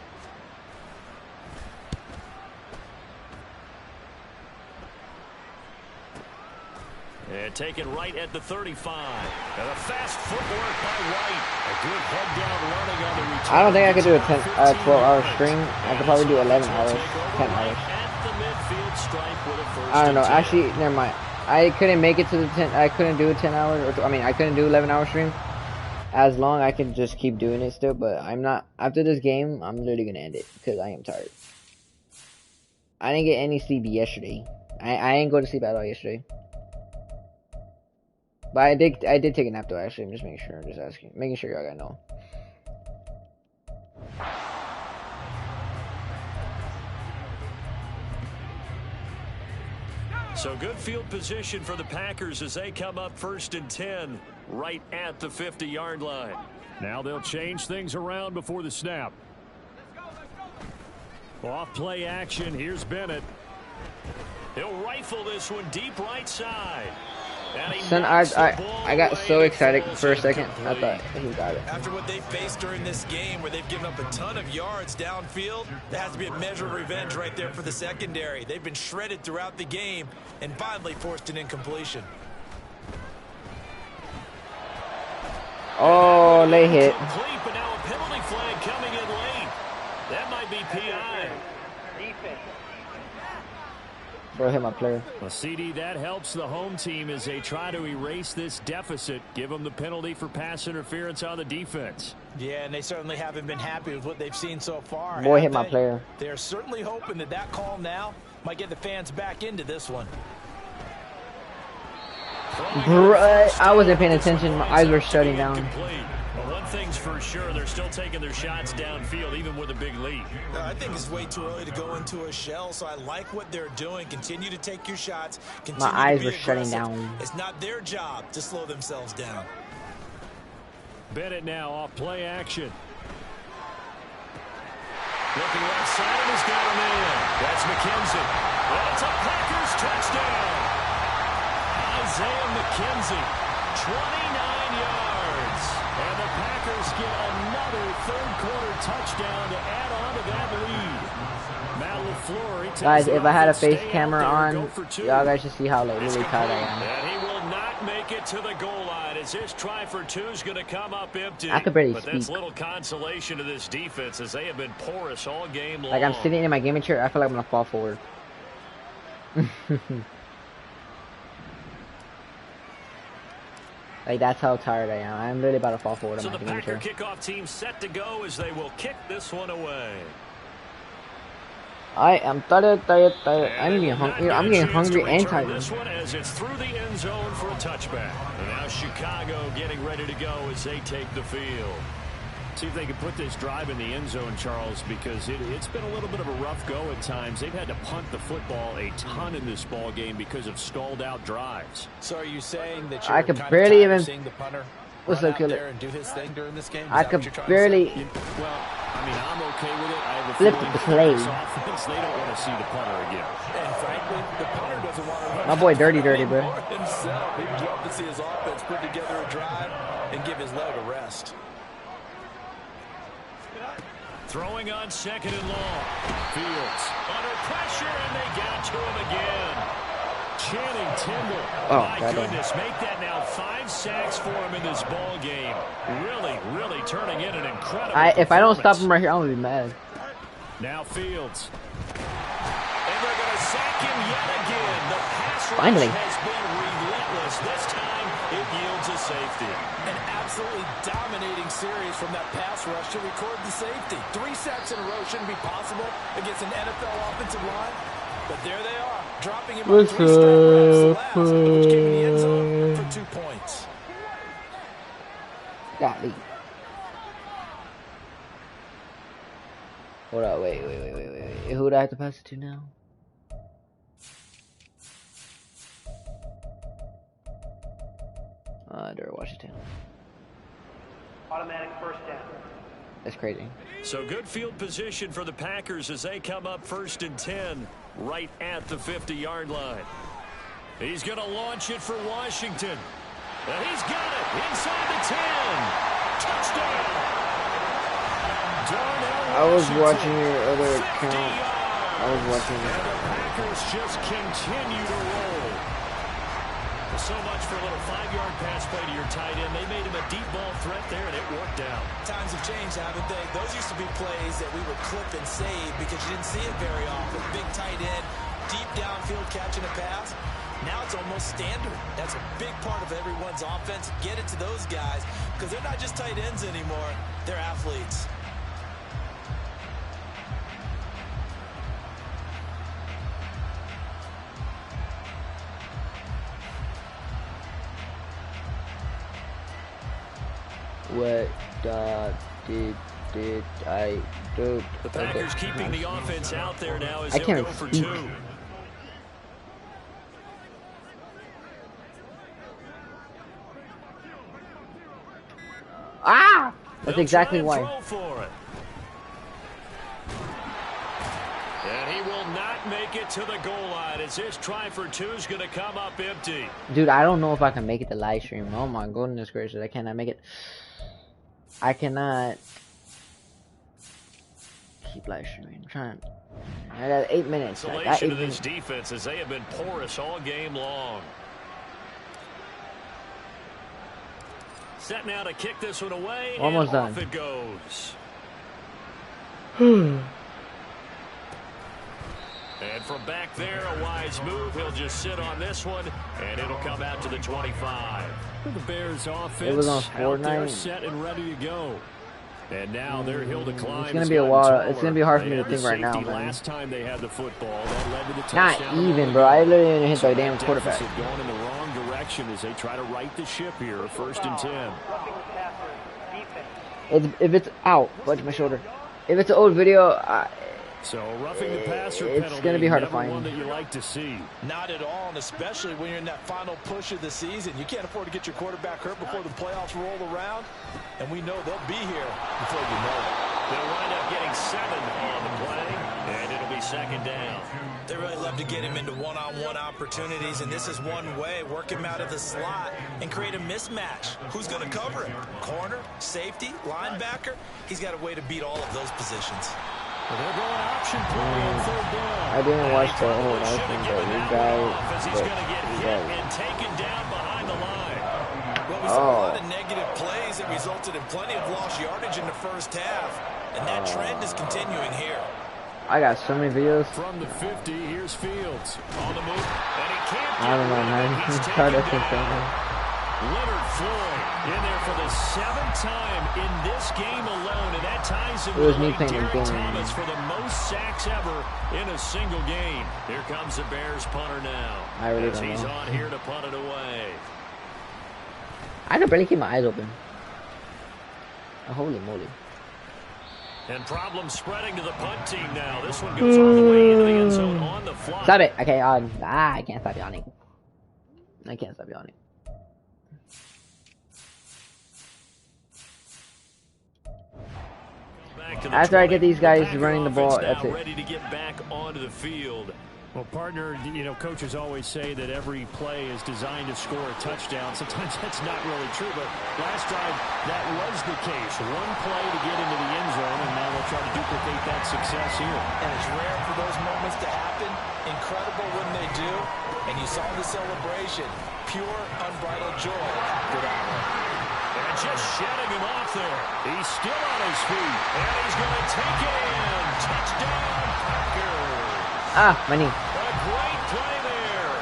And taken right at the 35. And a fast footwork by White. A good head-down running on the return. I don't think I could do a 12-hour stream. I could probably do 11 hours, 10 hours. At the midfield stripe with a first I don't know. and 10. Actually, never mind. I couldn't make it to the 10. I couldn't do a 10 hours. Or, I mean, I couldn't do 11-hour stream. As long I can just keep doing it still, but I'm not. After this game, I'm literally gonna end it because I am tired. I didn't get any sleep yesterday. I didn't go to sleep at all yesterday. But I did take a nap though. Actually, I'm just making sure. I'm just asking, making sure y'all gotta know. So good field position for the Packers as they come up 1st and 10 right at the 50-yard line. Now they'll change things around before the snap. Off play action. Here's Bennett. He'll rifle this one deep right side. Son, I got so excited for a second. I thought he got it. After what they faced during this game where they've given up a ton of yards downfield, there has to be a measure of revenge right there for the secondary. They've been shredded throughout the game and finally forced an incompletion. Oh, late hit. But now a penalty flag coming in late. That might be PI. Defense. Bro, hit my player. Well, CD, that helps the home team as they try to erase this deficit. Give them the penalty for pass interference on the defense. Yeah, and they certainly haven't been happy with what they've seen so far. Boy, hit my player. They're certainly hoping that that call now might get the fans back into this one. Bro, I wasn't paying attention. My eyes were shutting down. But one thing's for sure, they're still taking their shots downfield, even with a big lead. I think it's way too early to go into a shell, so I like what they're doing. Continue to take your shots. My eyes were shutting down. It's not their job to slow themselves down. Bennett now off play action. Looking left side, and he's got him in. That's McKenzie. That's a Packers touchdown. Isaiah McKenzie, 29 yards. And the Packers get another third-quarter touchdown to add on to that lead. Matt LaFleur, guys, if I had a face camera on, y'all guys should see how like really tired I am. And he will not make it to the goal line as this try for two is going to come up empty. I could barely but speak. that's little consolation to this defense as they have been porous all game long. Like I'm sitting in my gaming chair, I feel like I'm gonna fall forward. Like that's how tired I am. I'm really about to fall forward. So the Packer kickoff team set to go as they will kick this one away. I am tired. I'm getting hungry. I'm getting hungry and tired. This one as it's through the end zone for a touchback. And now Chicago getting ready to go as they take the field. See if they can put this drive in the end zone, Charles, because it's been a little bit of a rough go at times. They've had to punt the football a ton in this ball game because of stalled out drives. So are you saying that you're I could barely even seeing the punter what's run up, out killer? there and do his thing during this game? I could barely. Well, I mean, I'm okay with it. I have a flip feeling the play. Offense, they don't want to see the punter again. And frankly, the punter doesn't want to run My boy, dirty, bro. himself. He'd love to see his offense put together a drive and give his leg a rest. Throwing on second and long. Fields under pressure, and they got to him again. Channing Tindall. Oh, my goodness, make that now 5 sacks for him in this ball game. Really turning in an incredible if I don't stop him right here, I'm gonna be mad. Now Fields. And they're going to sack him yet again. The pass Finally rush has been relentless. This time, it yields a safety. An absolutely dominating series from that pass rush to record the safety. 3 sacks in a row shouldn't be possible against an NFL offensive line. But there they are, dropping him on 3 straight reps, which came in the end zone for 2 points. Got me. Hold up, wait. Who would I have to pass it to now? Derek Washington. Automatic first down. That's crazy. So good field position for the Packers as they come up 1st and 10 right at the 50-yard line. He's going to launch it for Washington. And he's got it inside the 10. Touchdown. I was watching your other account. I was watching. And the Packers just continue to roll. So much for a little 5-yard pass play to your tight end. They made him a deep ball threat there, and it worked out. Times have changed, haven't they? Those used to be plays that we would clip and save because you didn't see it very often. Big tight end, deep downfield catching a pass. Now it's almost standard. That's a big part of everyone's offense. Get it to those guys because they're not just tight ends anymore. They're athletes. What did I do? The Packers keeping the offense out there now as I they'll can't go for speak. 2. Ah! That's They'll exactly try and why. throw for it. And he will not make it to the goal line as this try for 2 is going to come up empty. Dude, I don't know if I can make it to live stream. Oh my goodness gracious, I cannot make it. I cannot keep live streaming. I'm trying. I got 8 minutes. I got 8 Isolation of minutes. this defense as they have been porous all game long. Set now to kick this one away. Almost and off done. it goes. And from back there, a wise move. He'll just sit on this one, and it'll come out to the 25. The Bears offense It was on out there, Fortnite. set and ready to go. And now their hill to climb. It's gonna has be a gotten while. taller. It's gonna be hard for me They to had the think right now, safety man. Last time they had the football, that led to the Not touchdown. even, bro. I literally didn't hit So the that damn quarterback. deficit going in the wrong direction as they try to right the ship here. 1st and 10. Roughing the passer, defense. If it's out, watch my shoulder. If it's an old video, So roughing the passer It's penalty, gonna be hard to never find. one that you like to see. Not at all, and especially when you're in that final push of the season. You can't afford to get your quarterback hurt before the playoffs roll around, and we know they'll be here before you know it. They'll wind up getting 7 on the play, and it'll be 2nd down. They really love to get him into one-on-one opportunities, and this is one way. Work him out of the slot and create a mismatch. Who's going to cover him? Corner, safety, linebacker? He's got a way to beat all of those positions. Well, they're going option play on 3rd down. I didn't watch the whole live stream, but you guys, As he's going to get hit and taken down behind the line. Well, we saw a lot of negative plays that resulted in plenty of lost yardage in the first half, and that trend is continuing here. I got so many videos. From the 50, here's Fields. On the move, and he can't I don't know, man. He's It's hard to taken think down. right Leonard Floyd in there for the 7th time in this game alone, and that ties him It was with me playing the Derek game. Thomas for the most sacks ever in a single game. Here comes the Bears punter now. I really as don't he's know. on here to punt it away. I can barely keep my eyes open. Holy moly. And problems spreading to the punt team now. This one goes all the way into the end zone on the fly. Stop it. Okay, I can't stop yawning. I can't stop yawning. After I get these guys running the ball, that's it. Ready to get back onto the field. Well, partner, you know, coaches always say that every play is designed to score a touchdown. Sometimes that's not really true, but last drive, that was the case. One play to get into the end zone, and now they'll try to duplicate that success here. And it's rare for those moments to happen. Incredible when they do. And you saw the celebration. Pure, unbridled joy after that one. And just shedding him off there. He's still on his feet, and he's going to take it in. Touchdown, Packers. Ah, my knee. A great play there.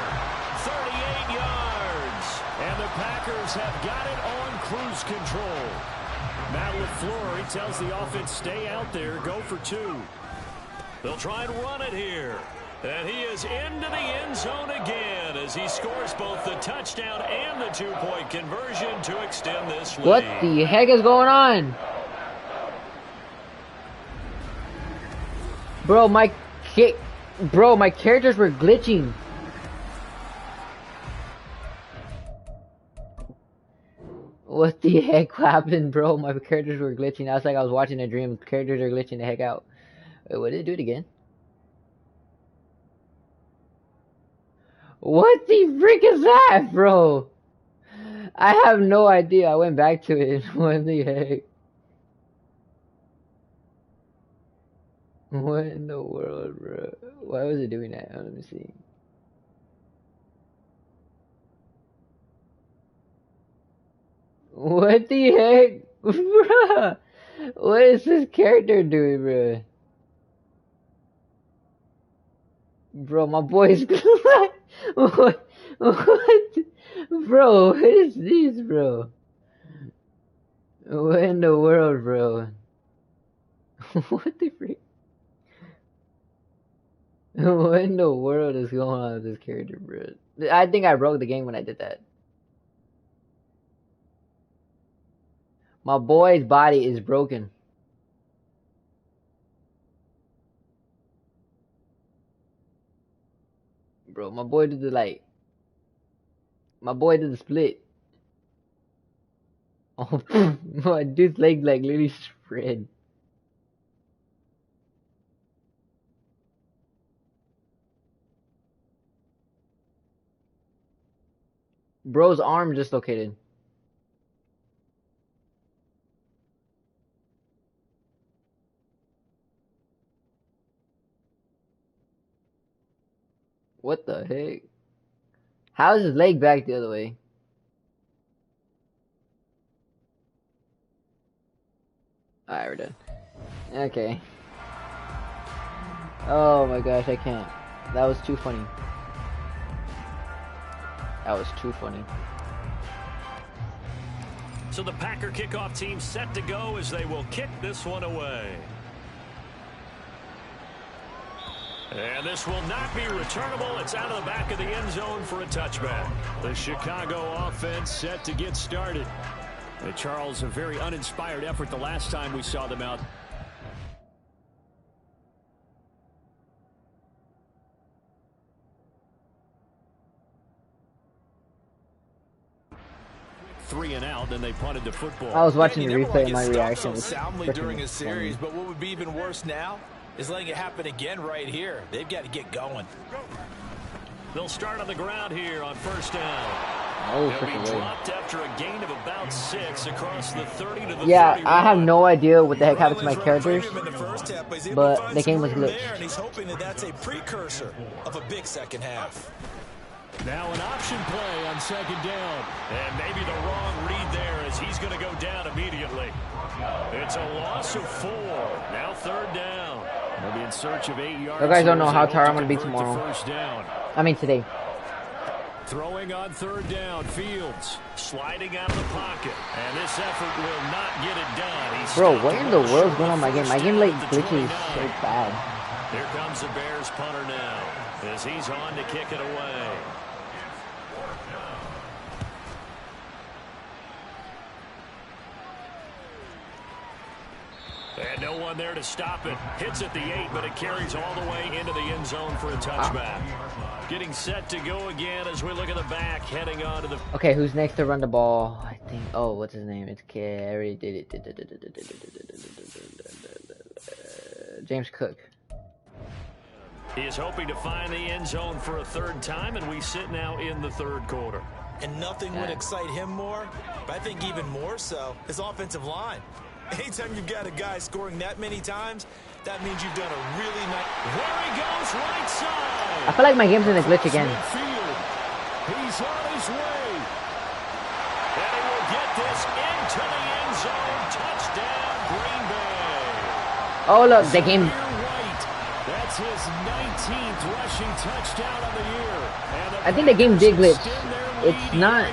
38 yards. And the Packers have got it on cruise control. Matt LaFleur, he tells the offense, stay out there, go for 2. They'll try and run it here. And he is into the end zone again as he scores both the touchdown and the 2-point conversion to extend this lead. What the heck is going on? Bro, my characters were glitching. What the heck happened, bro? My characters were glitching. That's like I was watching a dream. Characters are glitching the heck out. Wait, what did it do it again? What the frick is that, bro? I have no idea. I went back to it. What the heck? What in the world, bro? Why was it doing that? Let me see. What the heck? Bruh? What is this character doing, bruh? Bro, my boy's what? What? Bro, what is this, bro? What in the world, bro? What the freak? What in the world is going on with this character, bro? I think I broke the game when I did that. My boy's body is broken. Bro, my boy did the the split. Oh, my dude's leg like literally spread. Bro's arm dislocated. What the heck? How is his leg back the other way? Alright, we're done. Okay. Oh my gosh, I can't. That was too funny. That was too funny. So the Packer kickoff team set to go as they will kick this one away. And this will not be returnable. It's out of the back of the end zone for a touchback. The Chicago offense set to get started. And Charles, a very uninspired effort the last time we saw them out. Three and out, then they punted the football. I was watching the replay and my reaction was soundly during a series, but what would be even worse now is letting it happen again right here. They've got to get going. They'll start on the ground here on first down. Oh, They'll be dropped after a gain of about 6 across the 30 to the yeah, 31. I have no idea what the heck happened to my characters, but the game was glitched. And he's hoping that that's a precursor of a big second half. Now an option play on second down. And maybe the wrong read there as he's going to go down immediately. It's a loss of 4. Now third down. They'll be in search of 8 yards. You guys don't know how tired I'm going to be tomorrow. First down. I mean today. Throwing on third down, Fields sliding out of the pocket. And this effort will not get it done. Bro, what in the world's going on in my game? My game like glitches so bad. Here comes the Bears punter now as he's on to kick it away. And no one there to stop it. Hits at the 8, but it carries all the way into the end zone for a touchback. Getting set to go again as we look at the back, heading on to the... Okay, who's next to run the ball? I think... Oh, what's his name? It's K. I already did it. James Cook. He is hoping to find the end zone for a third time, and we sit now in the third quarter. And nothing would excite him more, but I think even more so, his offensive line. Anytime you've got a guy scoring that many times, that means you've done a really nice... There he goes, right side. I feel like my game's in a glitch again. He's on his way. And he will get this into the end zone. Touchdown, Green Bay. Oh, look, the game... That's his 19th rushing touchdown of the year. I think the game did glitch. It's not...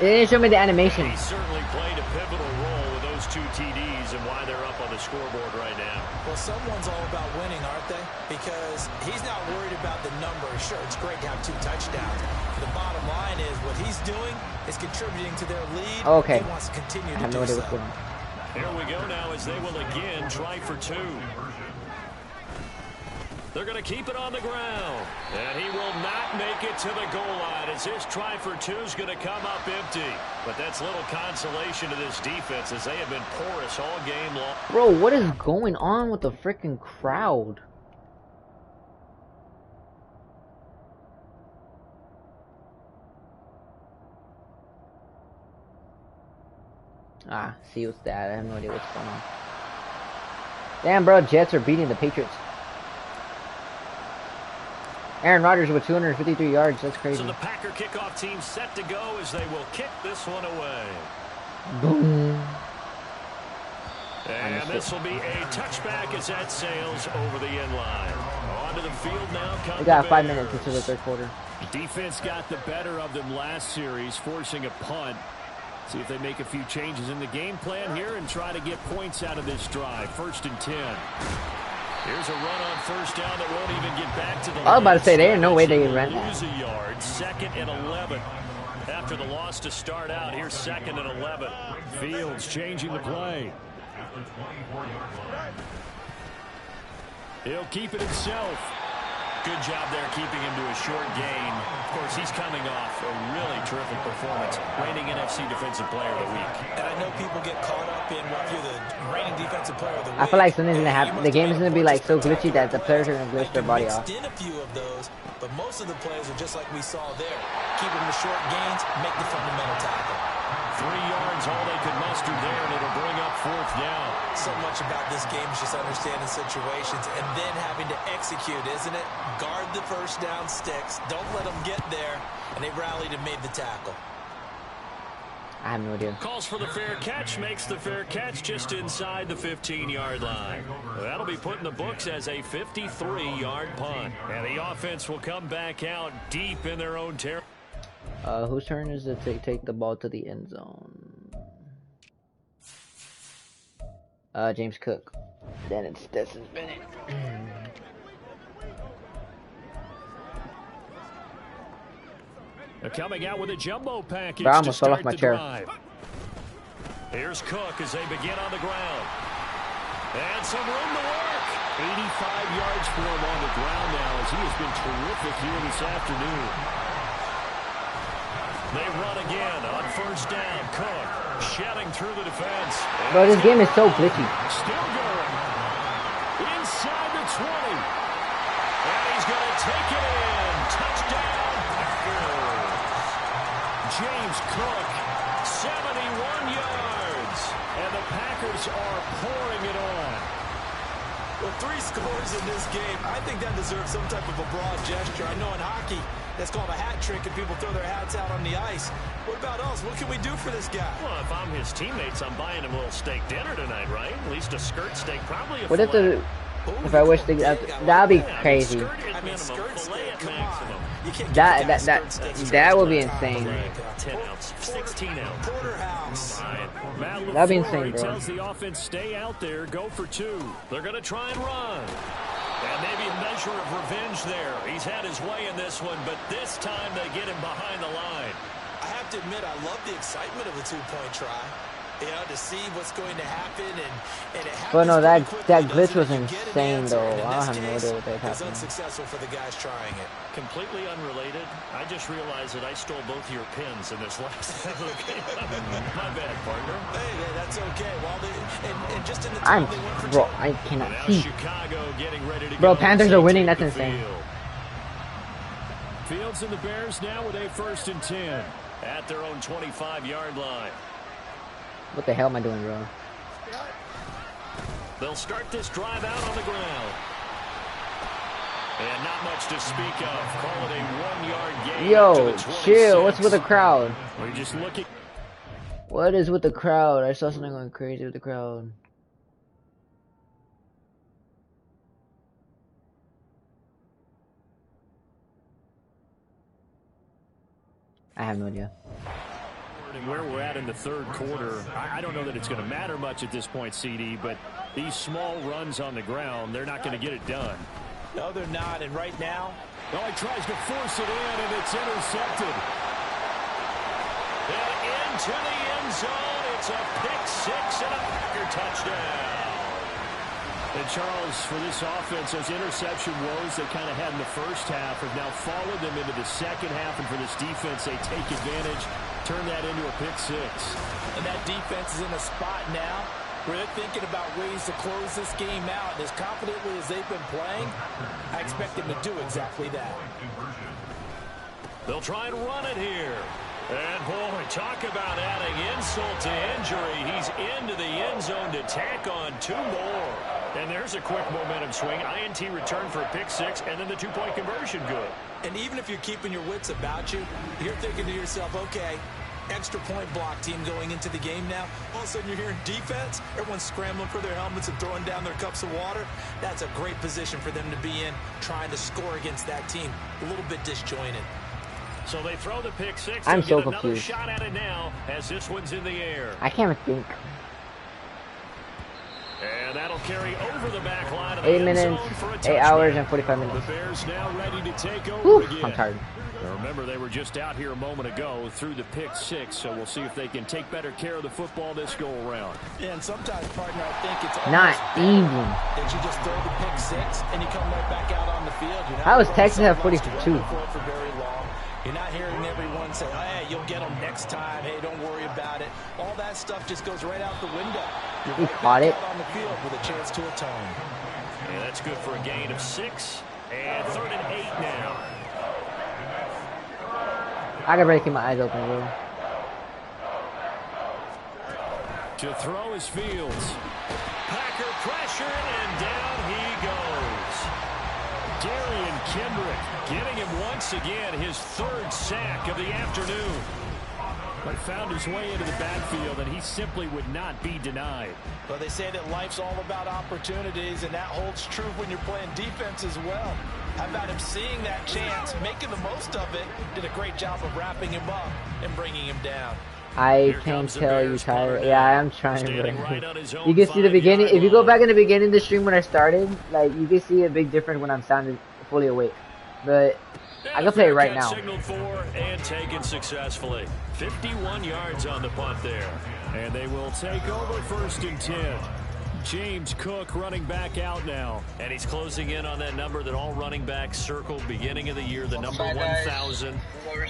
It didn't show me the animation. He certainly played a pivotal role with those 2 TDs and why they're up on the scoreboard right now. Well, someone's all about winning, aren't they? Because he's not worried about the numbers. Sure, it's great to have 2 touchdowns. The bottom line is what he's doing is contributing to their lead. Okay. He wants to continue I have to no do idea so. what's going on. Here we go now as they will again try for 2. They're going to keep it on the ground. And he will not make it to the goal line as his try for 2 is going to come up empty. But that's little consolation to this defense as they have been porous all game long. Bro, what is going on with the freaking crowd? Ah, see what's that? I have no idea what's going on. Damn, bro, Jets are beating the Patriots. Aaron Rodgers with 253 yards. That's crazy. So the Packer kickoff team set to go as they will kick this one away. Boom. And this will be a touchback as that sails over the end line. Onto the field now. We got 5 minutes into the third quarter. Defense got the better of them last series, forcing a punt. See if they make a few changes in the game plan here and try to get points out of this drive. 1st and 10. Here's a run on first down that won't even get back to the line. I was about to say, there ain't no way they can run that. Lose a yard. 2nd and 11. After the loss to start out, here's 2nd and 11. Fields changing the play. He'll keep it himself. Good job there keeping him to a short gain. Of course, he's coming off a really terrific performance, reigning NFC Defensive Player of the Week. And I know people get caught up in what you're the reigning Defensive Player of the Week. I feel like something's gonna happen. The game is gonna be like so glitchy that the players are gonna glitch their body off. In a few of those, but most of the players are just like we saw there. Keep them to short gains, make the fundamental tackle. 3 yards, all they could muster there, and it'll bring up 4th down. So much about this game is just understanding situations and then having to execute, isn't it? Guard the first down sticks. Don't let them get there. And they rallied and made the tackle. I have no idea. Calls for the fair catch, makes the fair catch just inside the 15-yard line. That'll be put in the books as a 53-yard punt. And the offense will come back out deep in their own territory. Whose turn is it to take the ball to the end zone? James Cook. Then it's Stetson Bennett. They're coming out with a jumbo package. Bro, I almost fell off my chair. Here's Cook as they begin on the ground. And some room to work. 85 yards for him on the ground now as he has been terrific here this afternoon. They run again on first down. Cook shedding through the defense. Bro, this game is so glitchy. Still going. Inside the 20. And he's going to take it in. Touchdown, Packers. James Cook, 71 yards. And the Packers are pouring it on. Well, 3 scores in this game. I think that deserves some type of a broad gesture. I know in hockey, that's called a hat trick and people throw their hats out on the ice. What about us? What can we do for this guy? Well, if I'm his teammates, I'm buying him a little steak dinner tonight, right? At least a skirt steak, probably a What fillet. if I wish to that'd be crazy. I mean, skirt steak, come on. That would be insane. 10 ounce, 16 ounce. Porterhouse. That'd be insane, bro. Tells the offense stay out there, go for 2. They're going to try and run. And maybe a measure of revenge there. He's had his way in this one, but this time they get him behind the line. I have to admit, I love the excitement of a 2-point try. You know, to see what's going to happen, and it happens. But no, that quickly, glitch was doesn't it? insane, though. I don't have no case, idea what that it was happened. unsuccessful for the guys trying it. Completely unrelated. I just realized that I stole both your pins in this last game. My bad, partner. Hey, that's okay. Well, and just in the time they went for bro, I cannot now see. Chicago getting ready to Bro, go. Panthers are winning. That's insane. Fields and the Bears now with a 1st and 10. At their own 25-yard line. What the hell am I doing, bro? They'll start this drive out on the ground. And not much to speak of. Call it a 1-yard gain. Yo, chill. What's with the crowd? We're just looking. What is with the crowd? I saw something going crazy with the crowd. I have no idea. And where we're at in the third quarter, I don't know that it's going to matter much at this point, CD, but these small runs on the ground, they're not going to get it done. No, they're not, and right now... Oh, he tries to force it in, and it's intercepted. And into the end zone, it's a pick 6 and a Packer touchdown. And Charles, for this offense, those interception woes they kind of had in the first half have now followed them into the second half, and for this defense, they take advantage, turn that into a pick 6. And that defense is in a spot now where they're thinking about ways to close this game out. And as confidently as they've been playing, I expect them to do exactly that. They'll try and run it here. And, boy, talk about adding insult to injury. He's into the end zone to tack on 2 more. And there's a quick momentum swing. INT return for a pick 6, and then the 2-point conversion good. And even if you're keeping your wits about you, you're thinking to yourself, okay, extra point block team going into the game now. All of a sudden you're hearing defense. Everyone's scrambling for their helmets and throwing down their cups of water. That's a great position for them to be in, trying to score against that team. A little bit disjointed. So they throw the pick six. I'm so another confused. Shot at it now as this one's in the air. I can't even think. And that'll carry over the back line of the 8 end minutes, zone for a 8 touchdown. hours and 45 minutes. The Bears now ready to take over Whew, again. I'm tired. Now remember, they were just out here a moment ago through the pick six, so we'll see if they can take better care of the football this go around. Yeah, and sometimes, partner, I think it's Not even. that you just throw the pick six and you come right back out on the field. How is Texas have 42? For very long. You're not hearing everyone say, hey, you'll get them next time. Hey, don't worry about it. All that stuff just goes right out the window. He caught it. Out on the field with a chance to atone. And that's good for a gain of 6. And 3rd and 8 now. I gotta keep my eyes open, bro. To throw is Fields. Packer pressure, and down he goes. Darian Kendrick getting him once again his 3rd sack of the afternoon. But found his way into the backfield, and he simply would not be denied. Well, they say that life's all about opportunities, and that holds true when you're playing defense as well. How about him seeing that chance, making the most of it, did a great job of wrapping him up and bringing him down. I can tell you tired. Yeah, I'm trying to. You can see the beginning. If you go back in the beginning of the stream when I started, like you can see a big difference when I'm sounding fully awake. But I can play it right now. Signaled for and taken successfully. 51 yards on the punt there. And they will take over 1st and 10. James Cook running back out now. And he's closing in on that number that all running backs circled beginning of the year, the number 1,000.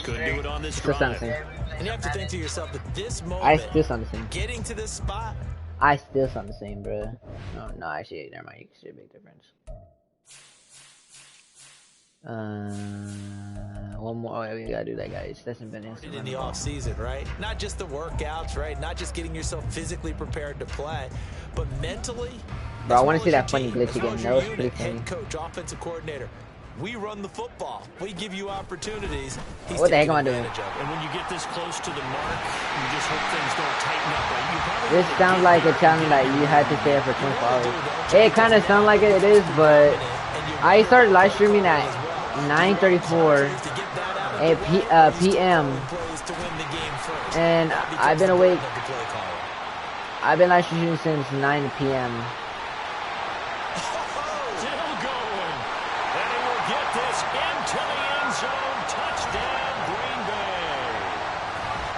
Couldn't do it on this drive. And you have to think to yourself at this moment, I still sound the same. Getting to this spot. I still sound the same, bro. No, actually, never mind. You can see a big difference. One more. Oh, we gotta do that, guys. That's been in the off season, right? Not just the workouts, right? Not just getting yourself physically prepared to play, but mentally. Bro, I want to see that funny glitch again. That was pretty funny. Head coach, offensive coordinator. We run the football. We give you opportunities. What the heck am I doing? And when you get this close to the mark, you just hope things don't tighten up. Right? This sounds like a challenge that you had to stay for 24 hours. It kind of sounds like it is, but I started live streaming at 9:34 p.m. and I've been awake. I've been live streaming since 9 p.m. Still going, and he will get this into the end zone. Touchdown, Green Bay.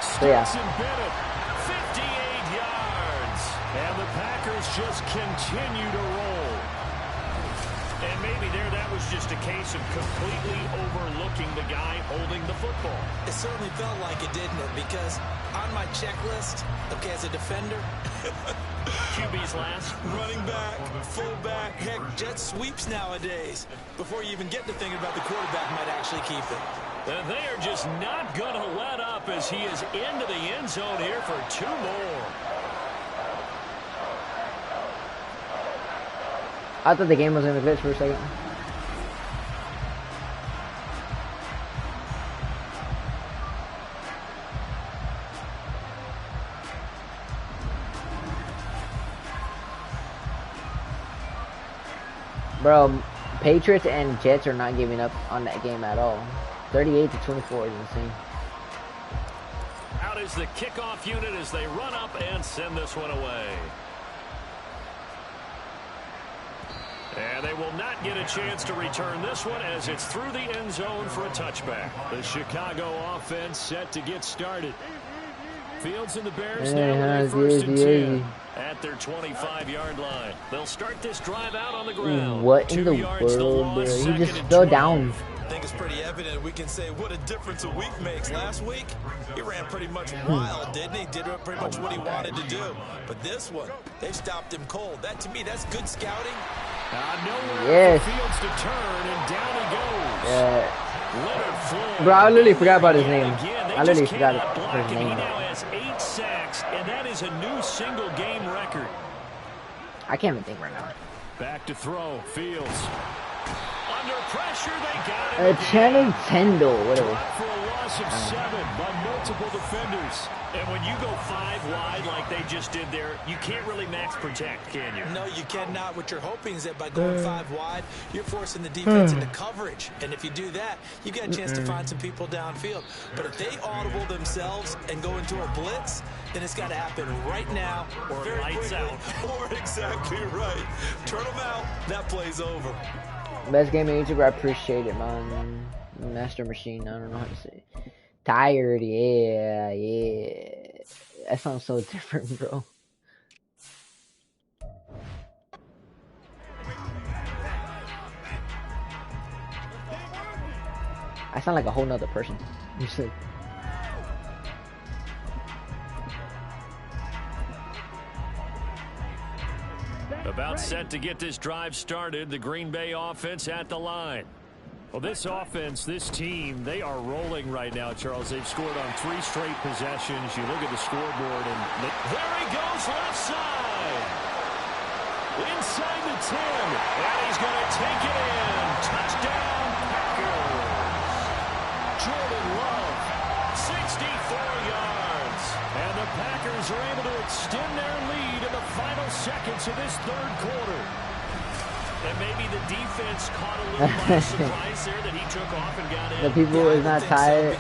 So yeah. Bennett, 58 yards, and the Packers just continue to roll. And maybe that was just a case of completely overlooking the guy holding the football. It certainly felt like it, didn't it? Because on my checklist, okay, as a defender, QB's last. Running back, fullback, heck, jet sweeps nowadays. Before you even get to thinking about the quarterback might actually keep it. And they are just not going to let up as he is into the end zone here for 2 more. I thought the game was in a glitch for a second. Bro, Patriots and Jets are not giving up on that game at all. 38-24 is insane. Out is the kickoff unit as they run up and send this one away. And they will not get a chance to return this one as it's through the end zone for a touchback. The Chicago offense set to get started. Fields and the Bears now with 1st and 10 at their 25-yard line. They'll start this drive out on the ground. What in the world, bro? He just fell down. I think it's pretty evident. We can say what a difference a week makes. Last week, he ran pretty much wild, didn't he? Did pretty much what he wanted to do. But this one, they stopped him cold. That, to me, that's good scouting. Yes. Fields to turn, and down he goes. Yeah. Bro, I literally forgot about his name. I literally forgot his name. He now has 8 sacks, and that is a new single-game record. I can't even think right now. Back to throw, Fields. Under pressure, they got it. Nintendo, whatever. For a loss of 7 by multiple defenders. And when you go 5 wide like they just did there, you can't really max protect, can you? No, you cannot. What you're hoping is that by going 5 wide, you're forcing the defense into coverage. And if you do that, you get a chance to find some people downfield. But if they audible themselves and go into a blitz, then it's got to happen right now or lights out. Or exactly right. Turn them out. That play's over. Best game of YouTube, I appreciate it, man. Master Machine, I don't know how to say it. Tired, yeah. That sounds so different, bro. I sound like a whole nother person. You said. About set to get this drive started, the Green Bay offense at the line. Well, this offense, this team, they are rolling right now, Charles. They've scored on 3 straight possessions. You look at the scoreboard, and there he goes, left side. Inside the 10, and he's going to take it in. Touchdown, Packers. Jordan Love, 64 yards. And the Packers are able to extend their lead in the final seconds of this third quarter. And maybe the defense caught a little by surprise there that he took off and got in. The people is not tired.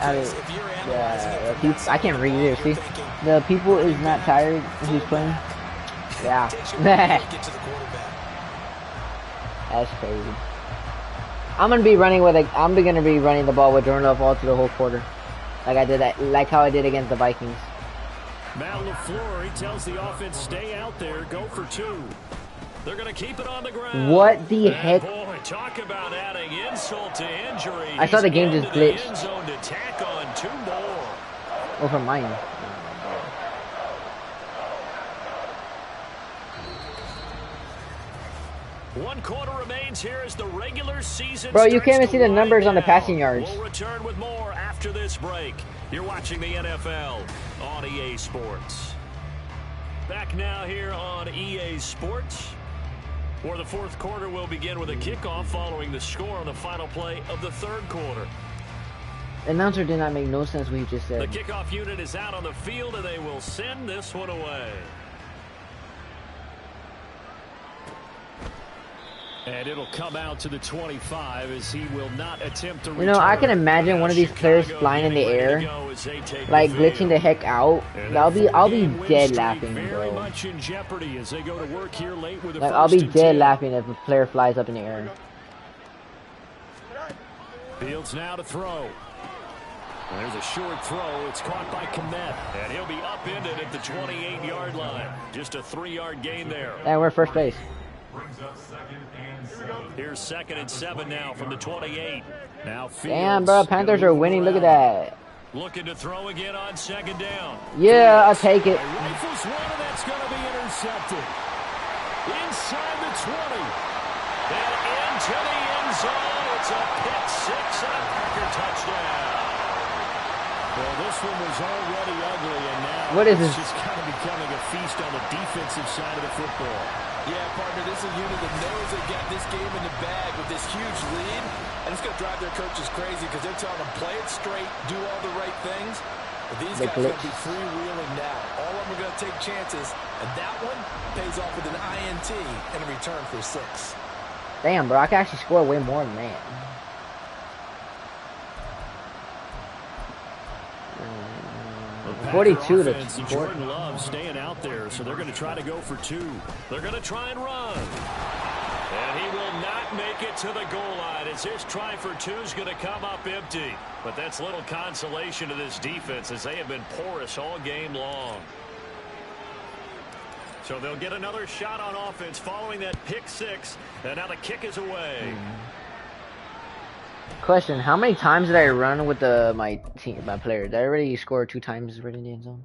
I can't read it. See, the people is not tired who's playing. Yeah. That's crazy. I'm gonna be running the ball with Jordan Love all through the whole quarter, like how I did against the Vikings. Matt LaFleur, he tells the offense, stay out there, go for 2. They're going to keep it on the ground. What the heck? Boy, talk about adding insult to injury. I saw the game just glitched. End zone to tack on 2 more. Oh, from mine. One quarter remains here as the regular season. Bro, you can't even see the numbers on the passing yards. We'll return with more after this break. You're watching the NFL on EA Sports. Back now here on EA Sports, where the fourth quarter will begin with a kickoff following the score on the final play of the third quarter. The announcer did not make no sense what he just said. The kickoff unit is out on the field, and they will send this one away. And it'll come out to the 25 as he will not attempt to return. You know, I can imagine one of these players flying in the air, like glitching the heck out. I'll be dead laughing, bro. Much in jeopardy as they go to work here late with like I'll be dead laughing if a player flies up in the air. Fields now to throw. There's a short throw. It's caught by Kmet, and he'll be upended at the 28-yard line. Just a 3-yard gain there. And we're first base. Here's 2nd and 7 now from the 28. Now Fields. Damn, bro, Panthers are winning. Look at that. Looking to throw again on 2nd down. Yeah, I'll take it. Rifles one, and that's going to be intercepted. Inside the 20. And into the end zone. It's a pick 6 and a Packer touchdown. Well, this one was already ugly, and now what is this? It's just kind of becoming a feast on the defensive side of the football. Yeah, partner, this is a unit that knows they got this game in the bag with this huge lead, and it's going to drive their coaches crazy because they're telling them play it straight, do all the right things. But these guys are going to be freewheeling now. All of them are going to take chances, and that one pays off with an INT and a return for 6. Damn, bro, I can actually score way more than that. 42 to Jordan Love staying out there, so they're going to try to go for 2. They're going to try and run. And he will not make it to the goal line as his try for 2 is going to come up empty. But that's little consolation to this defense as they have been porous all game long. So they'll get another shot on offense following that pick 6. And now the kick is away. Question: how many times did I run with my player? Did I already score 2 times right in the end zone?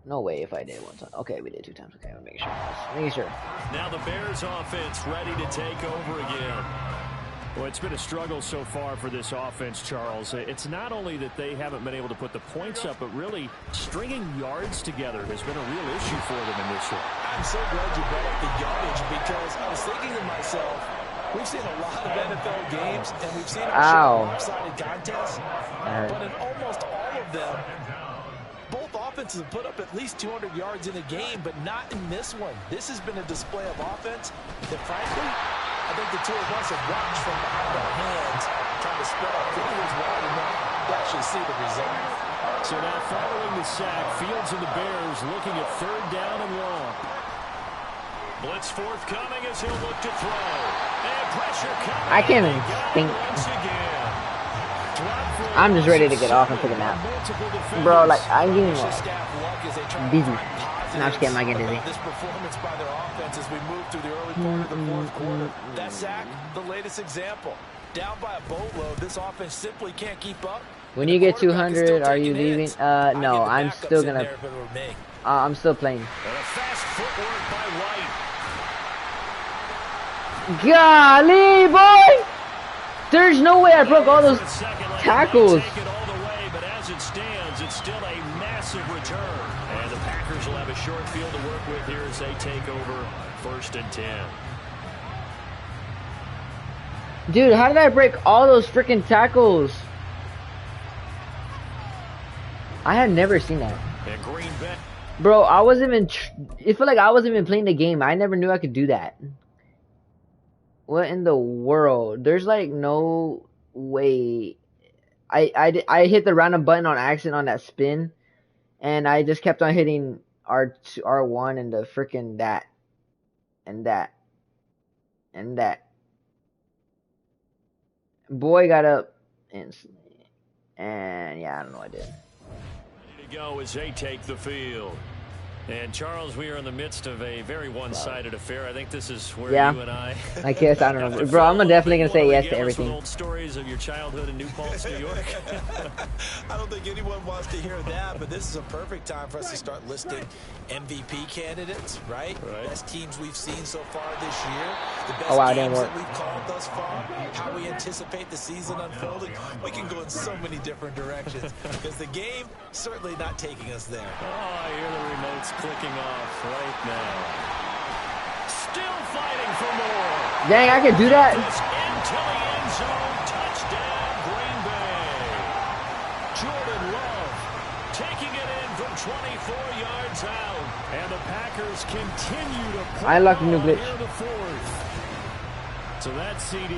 No way if I did 1 time. Okay, we did 2 times. Okay, I'll make sure. Now the Bears offense ready to take over again. Well, it's been a struggle so far for this offense, Charles. It's not only that they haven't been able to put the points up, but really stringing yards together has been a real issue for them in this one. I'm so glad you brought up the yardage because I was thinking to myself, We've seen a lot of NFL games, and we've seen them show lopsided contests, but in almost all of them, both offenses have put up at least 200 yards in a game, but not in this one. This has been a display of offense that, frankly, I think the two of us have watched from behind our hands, trying to spread our fingers wide enough to actually see the result. So now following the sack, Fields and the Bears looking at 3rd down and long. Blitz forthcoming as he'll look to throw. And pressure coming. I can't even think. I'm just ready to get off and take a nap. Bro, like, I'm getting dizzy. No, I'm just kidding, I'm getting dizzy. This performance by their offense as we move through the early part of the 4th quarter. That sack, the latest example. Down by a boatload, this offense simply can't keep up. When you get 200, are you leaving? No, I'm still gonna. I'm still playing. Fast footwork by White. Golly, boy! There's no way I broke all those tackles. But as it stands, it's still a massive return. And the Packers will have a short field to work with here as they take over 1st and 10. Dude, how did I break all those freaking tackles? I had never seen that. Bro, I wasn't even. It felt like I wasn't even playing the game. I never knew I could do that. What in the world? There's like no way. I hit the random button on accident on that spin, and I just kept on hitting R1 and the freaking that, and that, and that. Boy got up instantly, and yeah, I don't know what I did. Ready to go as they take the field. And Charles, we are in the midst of a very one-sided affair. I think this is where you and I guess I don't know, bro. I'm definitely gonna say yes to everything. Old stories of your childhood in New Paltz, New York. I don't think anyone wants to hear that, but this is a perfect time for us to start listing MVP candidates, right? Best teams we've seen so far this year, the best games that we've called thus far, how we anticipate the season unfolding. We can go in so many different directions because the game certainly not taking us there. Oh, I hear the remotes clicking off right now. Still fighting for more. Dang, I can do that. Into the end zone, touchdown, Green Bay. Jordan Love taking it in from 24 yards out, and the Packers continue to pull unlocked a new glitch. Near the 4th. So that CD,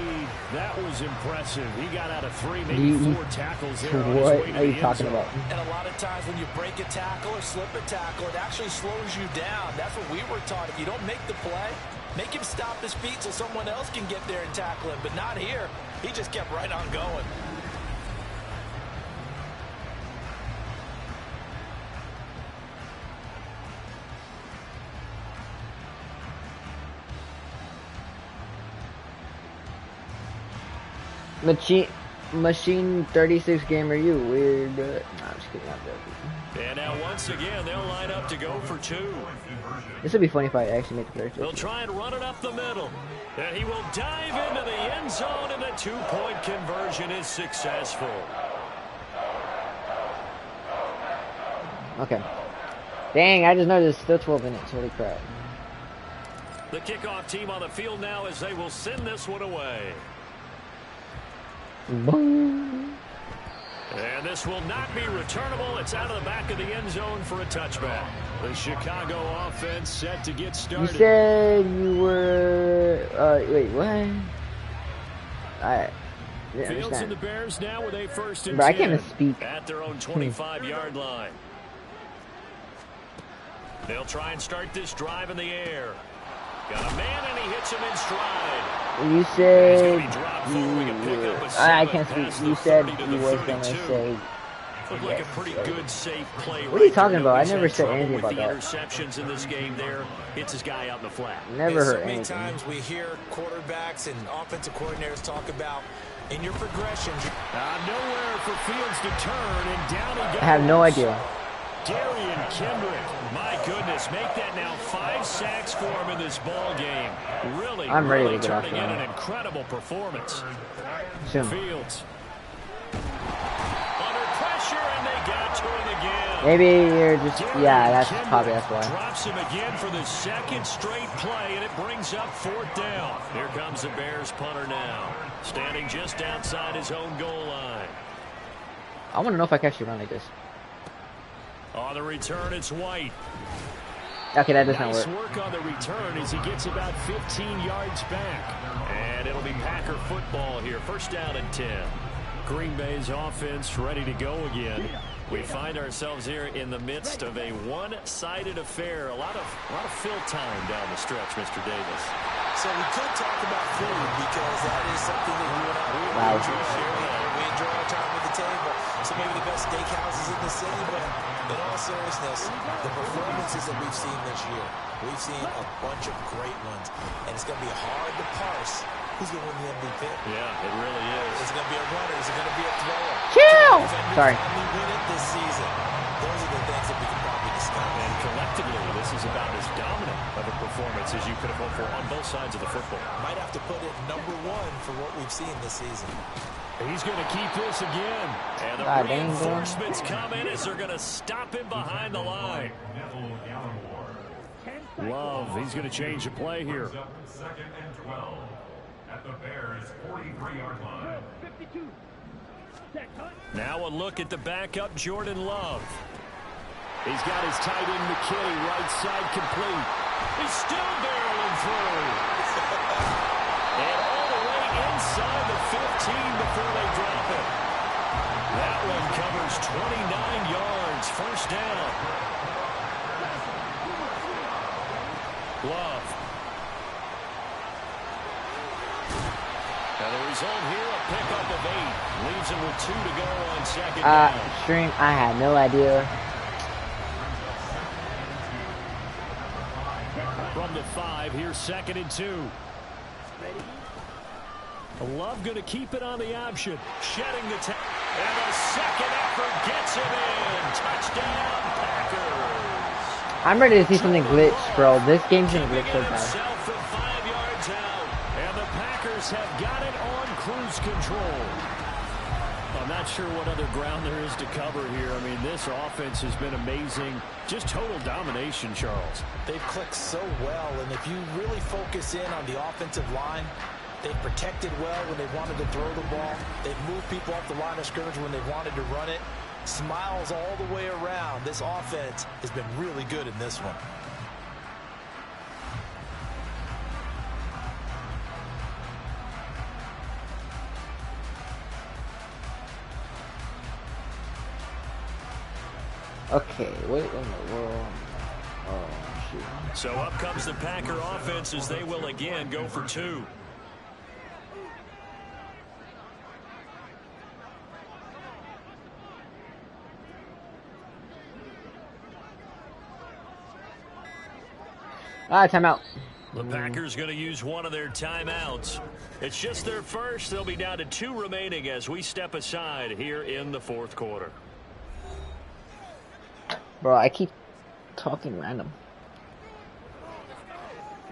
that was impressive. He got out of 3, maybe 4 tackles there. What are you talking about? And a lot of times when you break a tackle or slip a tackle, it actually slows you down. That's what we were taught. If you don't make the play, make him stop his feet so someone else can get there and tackle him. But not here. He just kept right on going. Machine 36 gamer, you weird. No, I'm just kidding. I'm joking. And now once again, they'll line up to go for 2. This would be funny if I actually make the player. They'll try and run it up the middle. And he will dive into the end zone, and the 2-point conversion is successful. Okay. Dang, I just noticed it's still 12 minutes. Holy crap. The kickoff team on the field now as they will send this one away. Boom. And this will not be returnable. It's out of the back of the end zone for a touchback. The Chicago offense set to get started. You said you were... wait, what? Fields and the Bears now with a 1st and 10. Bro, I can't even speak. At their own 25-yard line. They'll try and start this drive in the air. Got a man, and he hits him in stride. You said I can't speak. You said you was gonna say. Looked like a pretty good, safe play. What are you talking about? I never said anything about that. Interceptions in this game. There, hits his guy out in the flat. Never heard anything. So many times we hear quarterbacks and offensive coordinators talk about in your progressions. Nowhere for Fields to turn, and down he goes. I have no idea. Darian Kendrick, my goodness, make that now 5 sacks for him in this ball game. Really, I'm ready to get off turning in an incredible performance. Soon. Fields under pressure, and they got to him again. Maybe you're just, yeah, that's probably that's why. Drops him again for the second straight play, and it brings up 4th down. Here comes the Bears punter now, standing just outside his own goal line. I want to know if I can actually run like this. On the return, it's White. Okay, that does not Nice work. work on the return as he gets about 15 yards back. And it'll be Packer football here. 1st down and 10. Green Bay's offense ready to go again. We find ourselves here in the midst of a one-sided affair. A lot of fill time down the stretch, Mr. Davis. So we could talk about food because that is something that you and I really appreciate. We enjoy our time at the table. So maybe the best steakhouses in the city, but in all seriousness, the performances that we've seen this year, we've seen a bunch of great ones, and it's going to be hard to parse who's going to win the MVP. Yeah, it really is. Is it going to be a runner? Is it going to be a thrower? Chill! Sorry. Can we win it this season? Those are the things that we can probably discuss. And collectively, this is about as dominant of a performance as you could have hoped for on both sides of the football. Might have to put it #1 for what we've seen this season. He's going to keep this again. And the reinforcements come in as they're going to stop him behind the line. Love, he's going to change the play here. 2nd and 12 at the Bears' 43-yard line. 52. Now a look at the backup, Jordan Love. He's got his tight end, McKinney, right side complete. He's still barreling through. And all the way inside the 15 before they drop it. That one covers 29 yards, 1st down. Love. And the result here, a pickup of 8. Leaves him with 2 to go on 2nd down. Stream, I had no idea. From the 5, here's 2nd and 2. Love going to keep it on the option. Shedding the tackle. And a second effort gets him in. Touchdown, Packers. I'm ready to see something glitch, bro. This game's gonna glitch so bad. Himself from 5 yards out. And the Packers have got it on cruise control. I'm not sure what other ground there is to cover here. I mean, this offense has been amazing. Just total domination, Charles. They've clicked so well, and if you really focus in on the offensive line, they've protected well when they wanted to throw the ball. They've moved people off the line of scrimmage when they wanted to run it. Smiles all the way around. This offense has been really good in this one. Okay, what in the world? Oh, shoot. So up comes the Packer offense as they will again go for 2. Timeout. The Packers going to use one of their timeouts. It's just their first. They'll be down to 2 remaining as we step aside here in the 4th quarter. Bro, I keep talking random.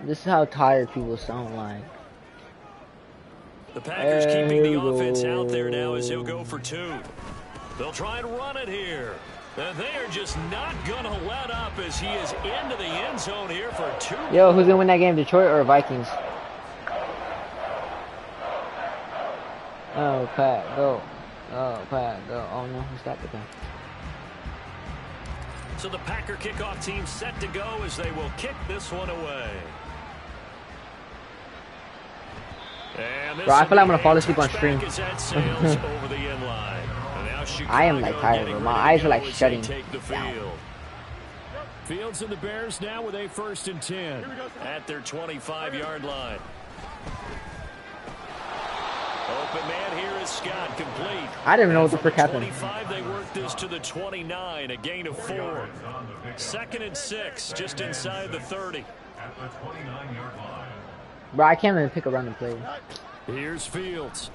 This is how tired people sound like. The Packers keeping the offense out there now as he'll go for 2. They'll try and run it here. And they are just not going to let up as he is into the end zone here for 2. Yo, who's going to win that game, Detroit or Vikings? Oh, Pat, go. Oh, Pat, go. Oh, no, he stopped it then. So the Packer kickoff team set to go as they will kick this one away. And Bro, I feel like I'm going to fall asleep on stream. over the end line. I am like tired, bro. My eyes are like shutting down. Fields and the Bears now with a 1st and 10 at their 25-yard line. Open man here is Scott, complete. I didn't even know what the frick happened. 25, they work this to the 29, a gain of 4. 2nd and 6, just inside the 30. At the 29-yard line. Bro, I can't even pick a random play. Here's Fields.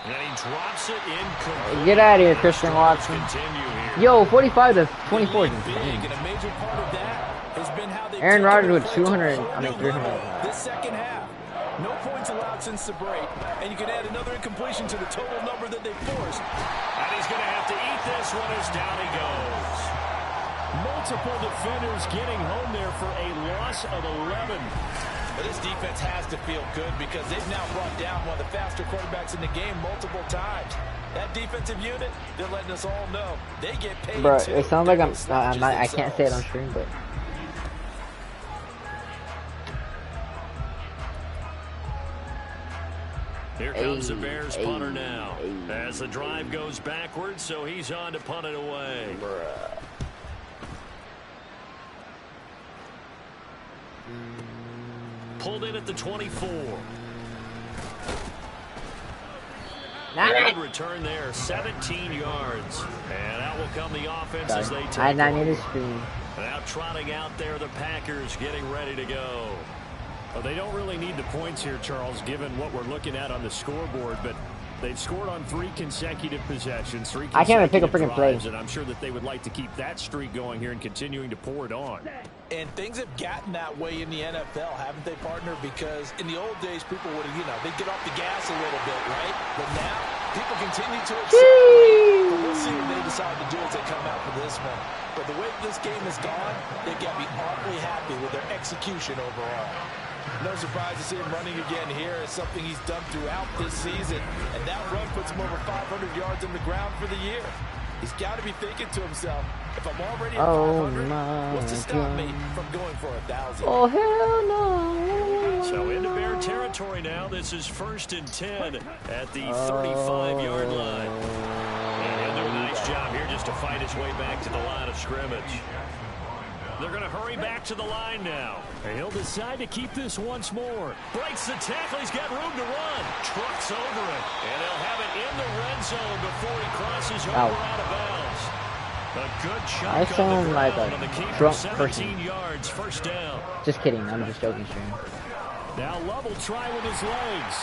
And he drops it incomplete. Get out of here, Christian Watson. Yo, 45 to 24. Aaron Rodgers with 200, I mean 300. This second half, No points allowed since the break, and you can add another incompletion to the total number that they forced. And he's going to have to eat this one as down he goes. Multiple defenders getting home there for a loss of 11. But this defense has to feel good because they've now brought down one of the faster quarterbacks in the game multiple times. That defensive unit, they're letting us all know they get paid. Bro, too. it sounds like I can't say it on stream, but. Here comes the Bears punter now. As the drive goes backwards, so he's on to punt it away. Pulled in at the 24. Good return there, 17 yards. And out will come the offense as they take I need a screen. Now trotting out there, the Packers getting ready to go. Well, they don't really need the points here, Charles, given what we're looking at on the scoreboard, but they've scored on 3 consecutive possessions, 3 consecutive I can't even pick a freaking play. and I'm sure that they would like to keep that streak going here and continuing to pour it on. And things have gotten that way in the NFL, haven't they, partner? Because in the old days, people would, they'd get off the gas a little bit, right? But now, people continue to accelerate. But we'll see what they decide to do as they come out for this one. But the way this game has gone, they've got to be awfully happy with their execution overall. No surprise to see him running again here. It's something he's done throughout this season. And that run puts him over 500 yards on the ground for the year. He's got to be thinking to himself, if I'm already at 500, what's to stop me from going for 1,000? Oh, hell no. So into Bear territory now. This is 1st and 10 at the 35-yard line. And he'll do a nice job here just to fight his way back to the line of scrimmage. They're going to hurry back to the line now. And he'll decide to keep this once more. Breaks the tackle. He's got room to run. Trucks over it. And he'll have it in the red zone before he crosses over out of bounds. A good shot. I sound like a drunk 17 person. yards, 1st down. Just kidding. I'm just joking, stream. Now Love will try with his legs.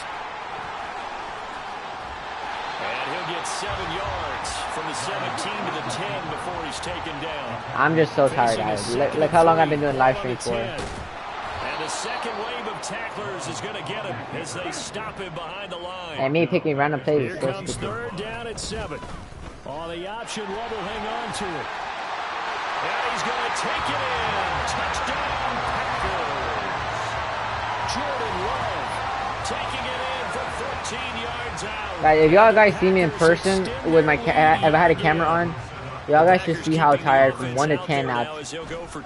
And he'll get 7 yards from the 17 to the 10 before he's taken down. I'm just so tired, guys. Look how long I've been doing live streams for. And the second wave of tacklers is going to get him as they stop him behind the line. And me picking random plays. Here comes 3rd down at 7. On the option, Love will hang on to it. And he's going to take it in. Touchdown, Packers. Jordan Love taking it in for 14 yards out. Guys, if y'all guys see me in person with my if I had a camera on, y'all guys should see how tired from 1 to 10 now.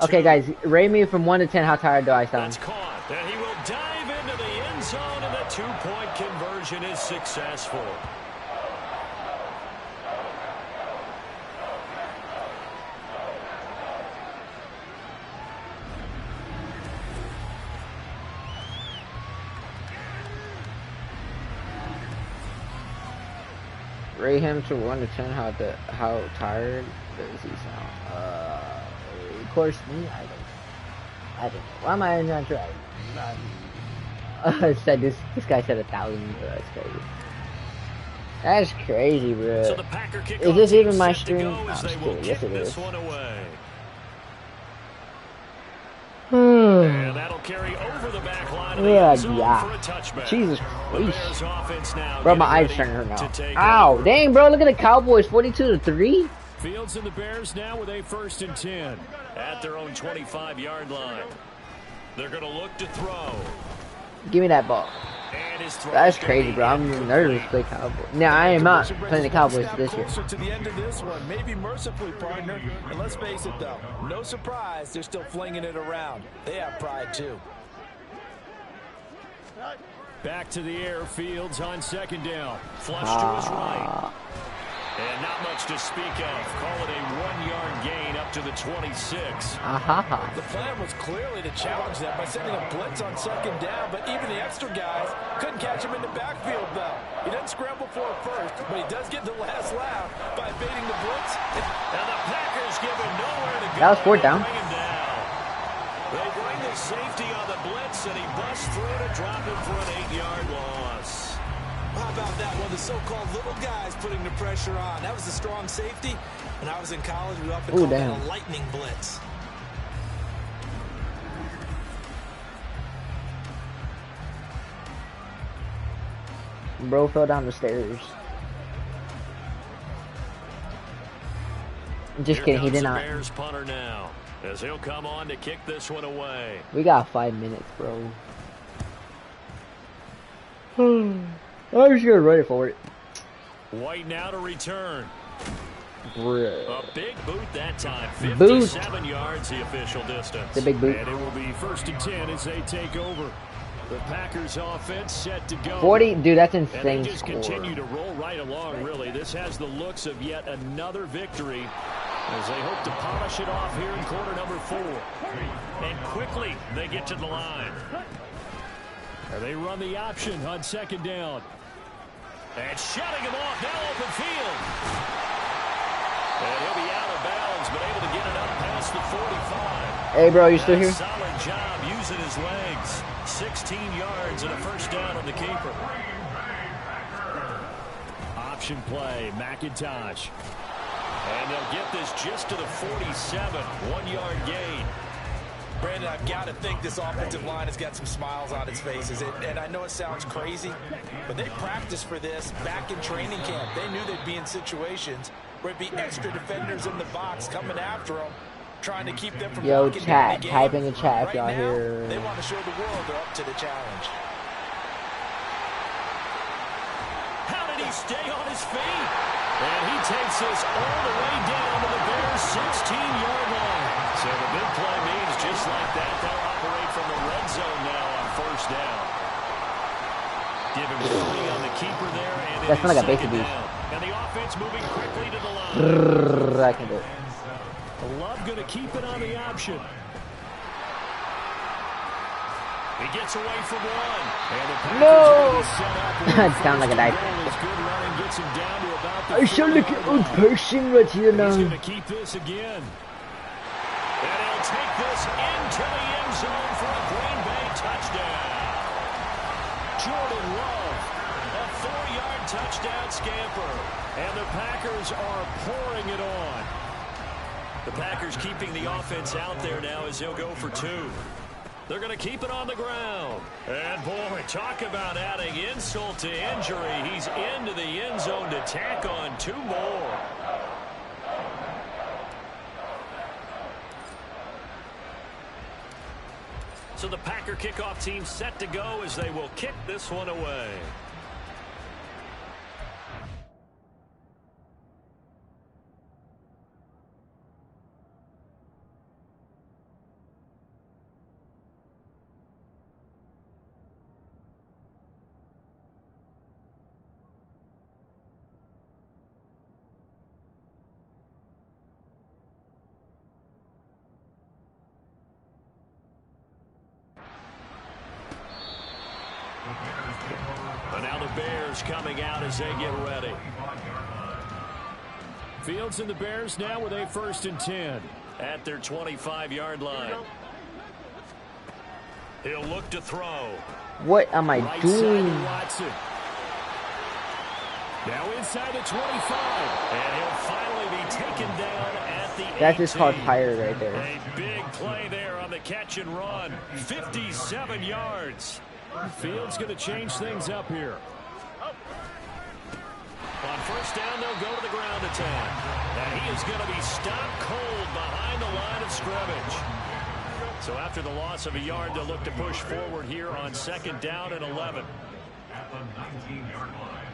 Okay, guys, rate me from 1 to 10. How tired do I sound? And he will dive into the end zone, and the 2-point conversion is successful. Rate him to 1 to 10. How tired does he sound? Of course, me. I don't know. Why am I not trying? Said this guy said 1,000. That's crazy. That's crazy, bro. So the Packer is this even my stream? No, I'm just kidding. Yes, it is. And that'll carry over the back line of the end zone for a touchback. Jesus Christ. Bro, my eyes turning hurt now. Ow, dang, bro, look at the Cowboys, 42-3. Fields and the Bears now with a 1st and 10. At their own 25-yard line. They're going to look to throw. Give me that ball. That's crazy, bro. I'm nervous to play Cowboys. No, I am not playing the Cowboys this year. To the end of this one, maybe mercifully, partner. And let's face it, though, no surprise, they're still flinging it around. They have pride, too. Back to the air, Fields on 2nd down. Flush to his right. And not much to speak of. Call it a 1-yard gain up to the 26. The plan was clearly to challenge them by sending a blitz on 2nd down, but even the extra guys couldn't catch him in the backfield, though. He doesn't scramble for it first, but he does get the last laugh by evading the blitz. And the Packers give him nowhere to go. That was 4th down. They bring the safety on the blitz, and he busts through to drop him for an 8-yard loss. How about that one? The so-called little guys putting the pressure on. That was the strong safety. When I was in college, we often called that a lightning blitz. Bro fell down the stairs. Just kidding, he did not. Bears punter now, as he'll come on to kick this one away. We got 5 minutes, bro. I'm just gonna run it for it. White now to return. Bruh. A big boot that time. 57 yards the official distance. The big boot. And it will be 1st and 10 as they take over. The Packers offense set to go. 40, dude, that's insane. And they just continue to roll right along, really. This has the looks of yet another victory as they hope to polish it off here in quarter number 4. And quickly they get to the line. And they run the option on 2nd down. And shutting him off now open field. And he'll be out of bounds, but able to get it up past the 45. Hey, bro, you still here? Solid job using his legs. 16 yards and a 1st down on the keeper. Option play, McIntosh. And they'll get this just to the 47. 1-yard gain. Brandon, I've got to think this offensive line has got some smiles on its faces. And I know it sounds crazy, but they practiced for this back in training camp. They knew they'd be in situations where it'd be extra defenders in the box coming after them, trying to keep them from Yo, chat, type in the chat if y'all here. They want to show the world they're up to the challenge. How did he stay on his feet? And he takes this all the way down to the Bears' 16-yard line. So the big play means just like that, they'll operate from the red zone now on 1st down. Give him 3 on the keeper there, and that's not like a basic down. And the offense moving quickly to the line. I can do it. Love going to keep it on the option. He gets away from one. And no! It's down like a dive. I shall look at old person right here now. He's going to keep this again. And he'll take this into the end zone for a Green Bay touchdown. Jordan Love, a 4-yard touchdown scamper. And the Packers are pouring it on. The Packers keeping the offense out there now as they'll go for 2. They're going to keep it on the ground. And, boy, talk about adding insult to injury. He's into the end zone to tack on 2 more. So the Packer kickoff team set to go as they will kick this one away. And now the Bears coming out as they get ready. Fields and the Bears now with a 1st and 10 at their 25-yard line. He'll look to throw. What am I doing? Watson. Now inside the 25. And he'll finally be taken down at the 18. That's just called pirate right there. A big play there on the catch and run. 57 yards. Fields going to change things up here. On 1st down, they'll go to the ground attack. And he is going to be stopped cold behind the line of scrimmage. So after the loss of a yard, they'll look to push forward here on 2nd down and 11. At the 19-yard line.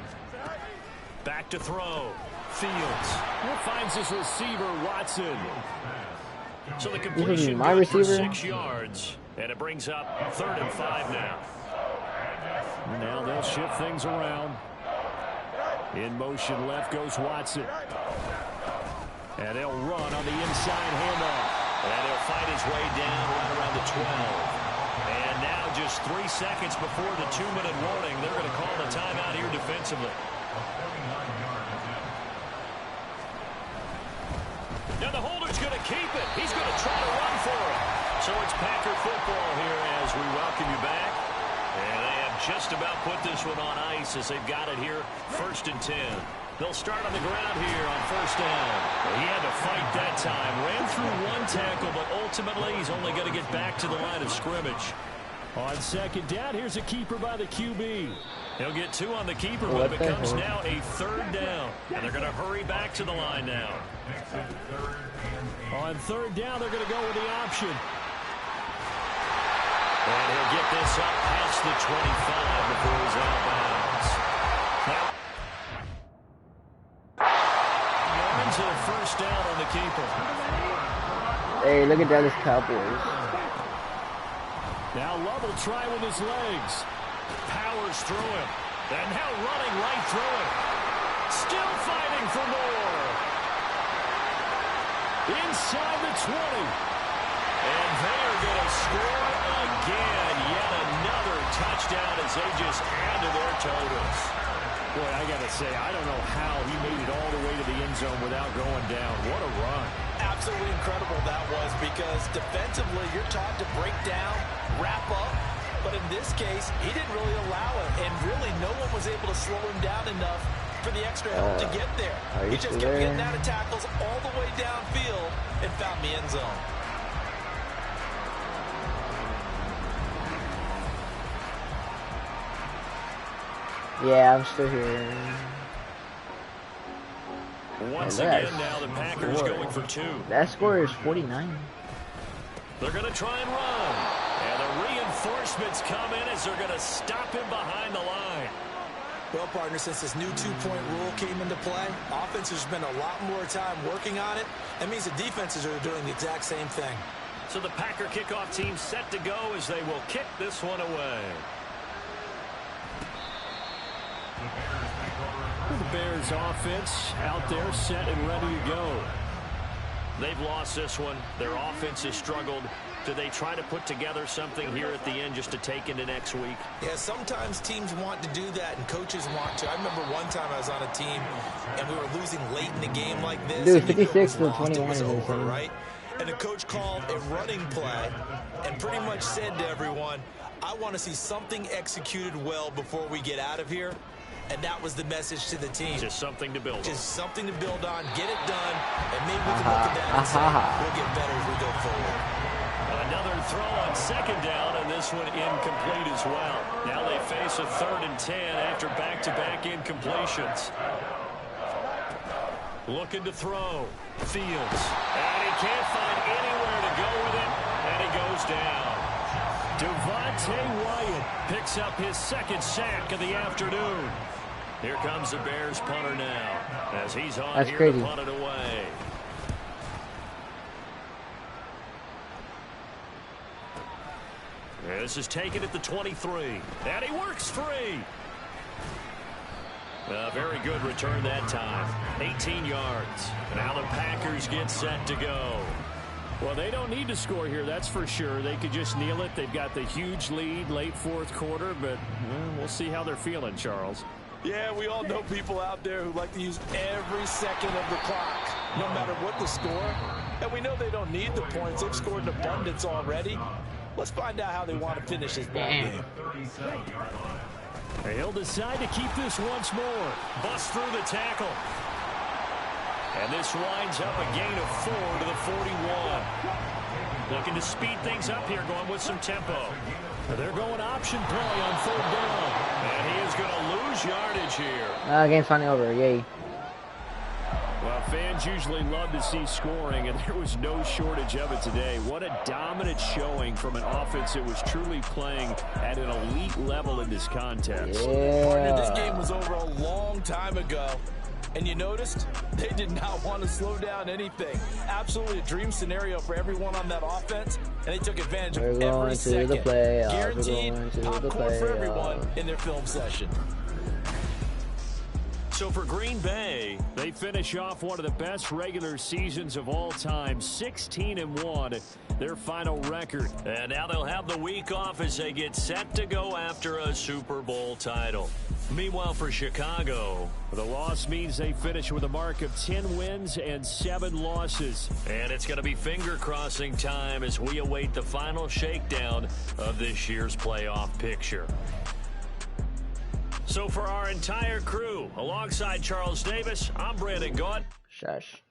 Back to throw. Fields finds his receiver, Watson. So the completion my receiver for 6 yards. And it brings up 3rd and 5 now. Now they'll shift things around. In motion left goes Watson. And they'll run on the inside handoff. And he'll fight his way down right around the 12. And now just 3 seconds before the 2-minute warning, they're going to call the timeout here defensively. Now the holder's going to keep it. He's going to try to run for it. So it's Packer football here as we welcome you back. And they have just about put this one on ice as they've got it here, 1st and 10. They'll start on the ground here on 1st down. He had to fight that time. Ran through 1 tackle, but ultimately he's only going to get back to the line of scrimmage. On 2nd down, here's a keeper by the QB. He'll get 2 on the keeper, but it becomes now a 3rd down. And they're going to hurry back to the line now. On 3rd down, they're going to go with the option. And he'll get this up past the 25 before he's out of bounds. Yards and a 1st down on the keeper. Hey, look at Dallas Cowboys. Now Love will try with his legs. Powers through him. And now running right through him. Still fighting for more. Inside the 20. And they are going to score again. Yet another touchdown as they just add to their totals. Boy, I got to say, I don't know how he made it all the way to the end zone without going down. What a run. Absolutely incredible that was, because defensively you're taught to break down, wrap up. But in this case, he didn't really allow it. And really no one was able to slow him down enough for the extra help to get there. He just kept getting out of tackles all the way downfield and found the end zone. Yeah, I'm still here. Once again, now the Packers going for 2. That score is 49. They're going to try and run. And the reinforcements come in as they're going to stop him behind the line. Well, partner, since this new 2-point rule came into play, offenses spend a lot more time working on it. That means the defenses are doing the exact same thing. So the Packer kickoff team set to go as they will kick this one away. The Bears offense out there set and ready to go. They've lost this one. Their offense has struggled. Do they try to put together something here at the end just to take into next week? Yeah, sometimes teams want to do that and coaches want to. I remember one time I was on a team and we were losing late in the game like this. Dude, 56 to 21 is over, right? And the coach called a running play and pretty much said to everyone, I want to see something executed well before we get out of here. And that was the message to the team. Just something to build on. Just something to build on, get it done, and maybe we can look at that and say, we'll get better as we go forward. Another throw on 2nd down, and this one incomplete as well. Now they face a 3rd and 10 after back-to-back incompletions. Looking to throw. Fields. And he can't find anywhere to go with it, and he goes down. Devontae Wyatt picks up his 2nd sack of the afternoon. Here comes the Bears punter now as he's on here to punt it away. This is taken at the 23, and he works free. A very good return that time. 18 yards. Now the Packers get set to go. Well, they don't need to score here, that's for sure. They could just kneel it. They've got the huge lead late 4th quarter, but we'll see how they're feeling, Charles. Yeah, we all know people out there who like to use every second of the clock, no matter what the score. And we know they don't need the points. They've scored in abundance already. Let's find out how they want to finish this ball game. He'll decide to keep this once more. Bust through the tackle. And this winds up a gain of 4 to the 41. Looking to speed things up here, going with some tempo. They're going option play on 3rd down. And he is going to lose yardage here. Game's finally over. Yay. Well, fans usually love to see scoring, and there was no shortage of it today. What a dominant showing from an offense that was truly playing at an elite level in this contest. Yeah. Partner, this game was over a long time ago. And you noticed they did not want to slow down anything. Absolutely a dream scenario for everyone on that offense, and they took advantage of every second. Guaranteed popcorn for everyone in their film session. So for Green Bay, they finish off one of the best regular seasons of all time, 16-1, their final record. And now they'll have the week off as they get set to go after a Super Bowl title. Meanwhile, for Chicago, the loss means they finish with a mark of 10 wins and 7 losses. And it's going to be finger-crossing time as we await the final shakedown of this year's playoff picture. So for our entire crew, alongside Charles Davis, I'm Brandon Gaunt. Shush.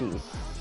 Peace.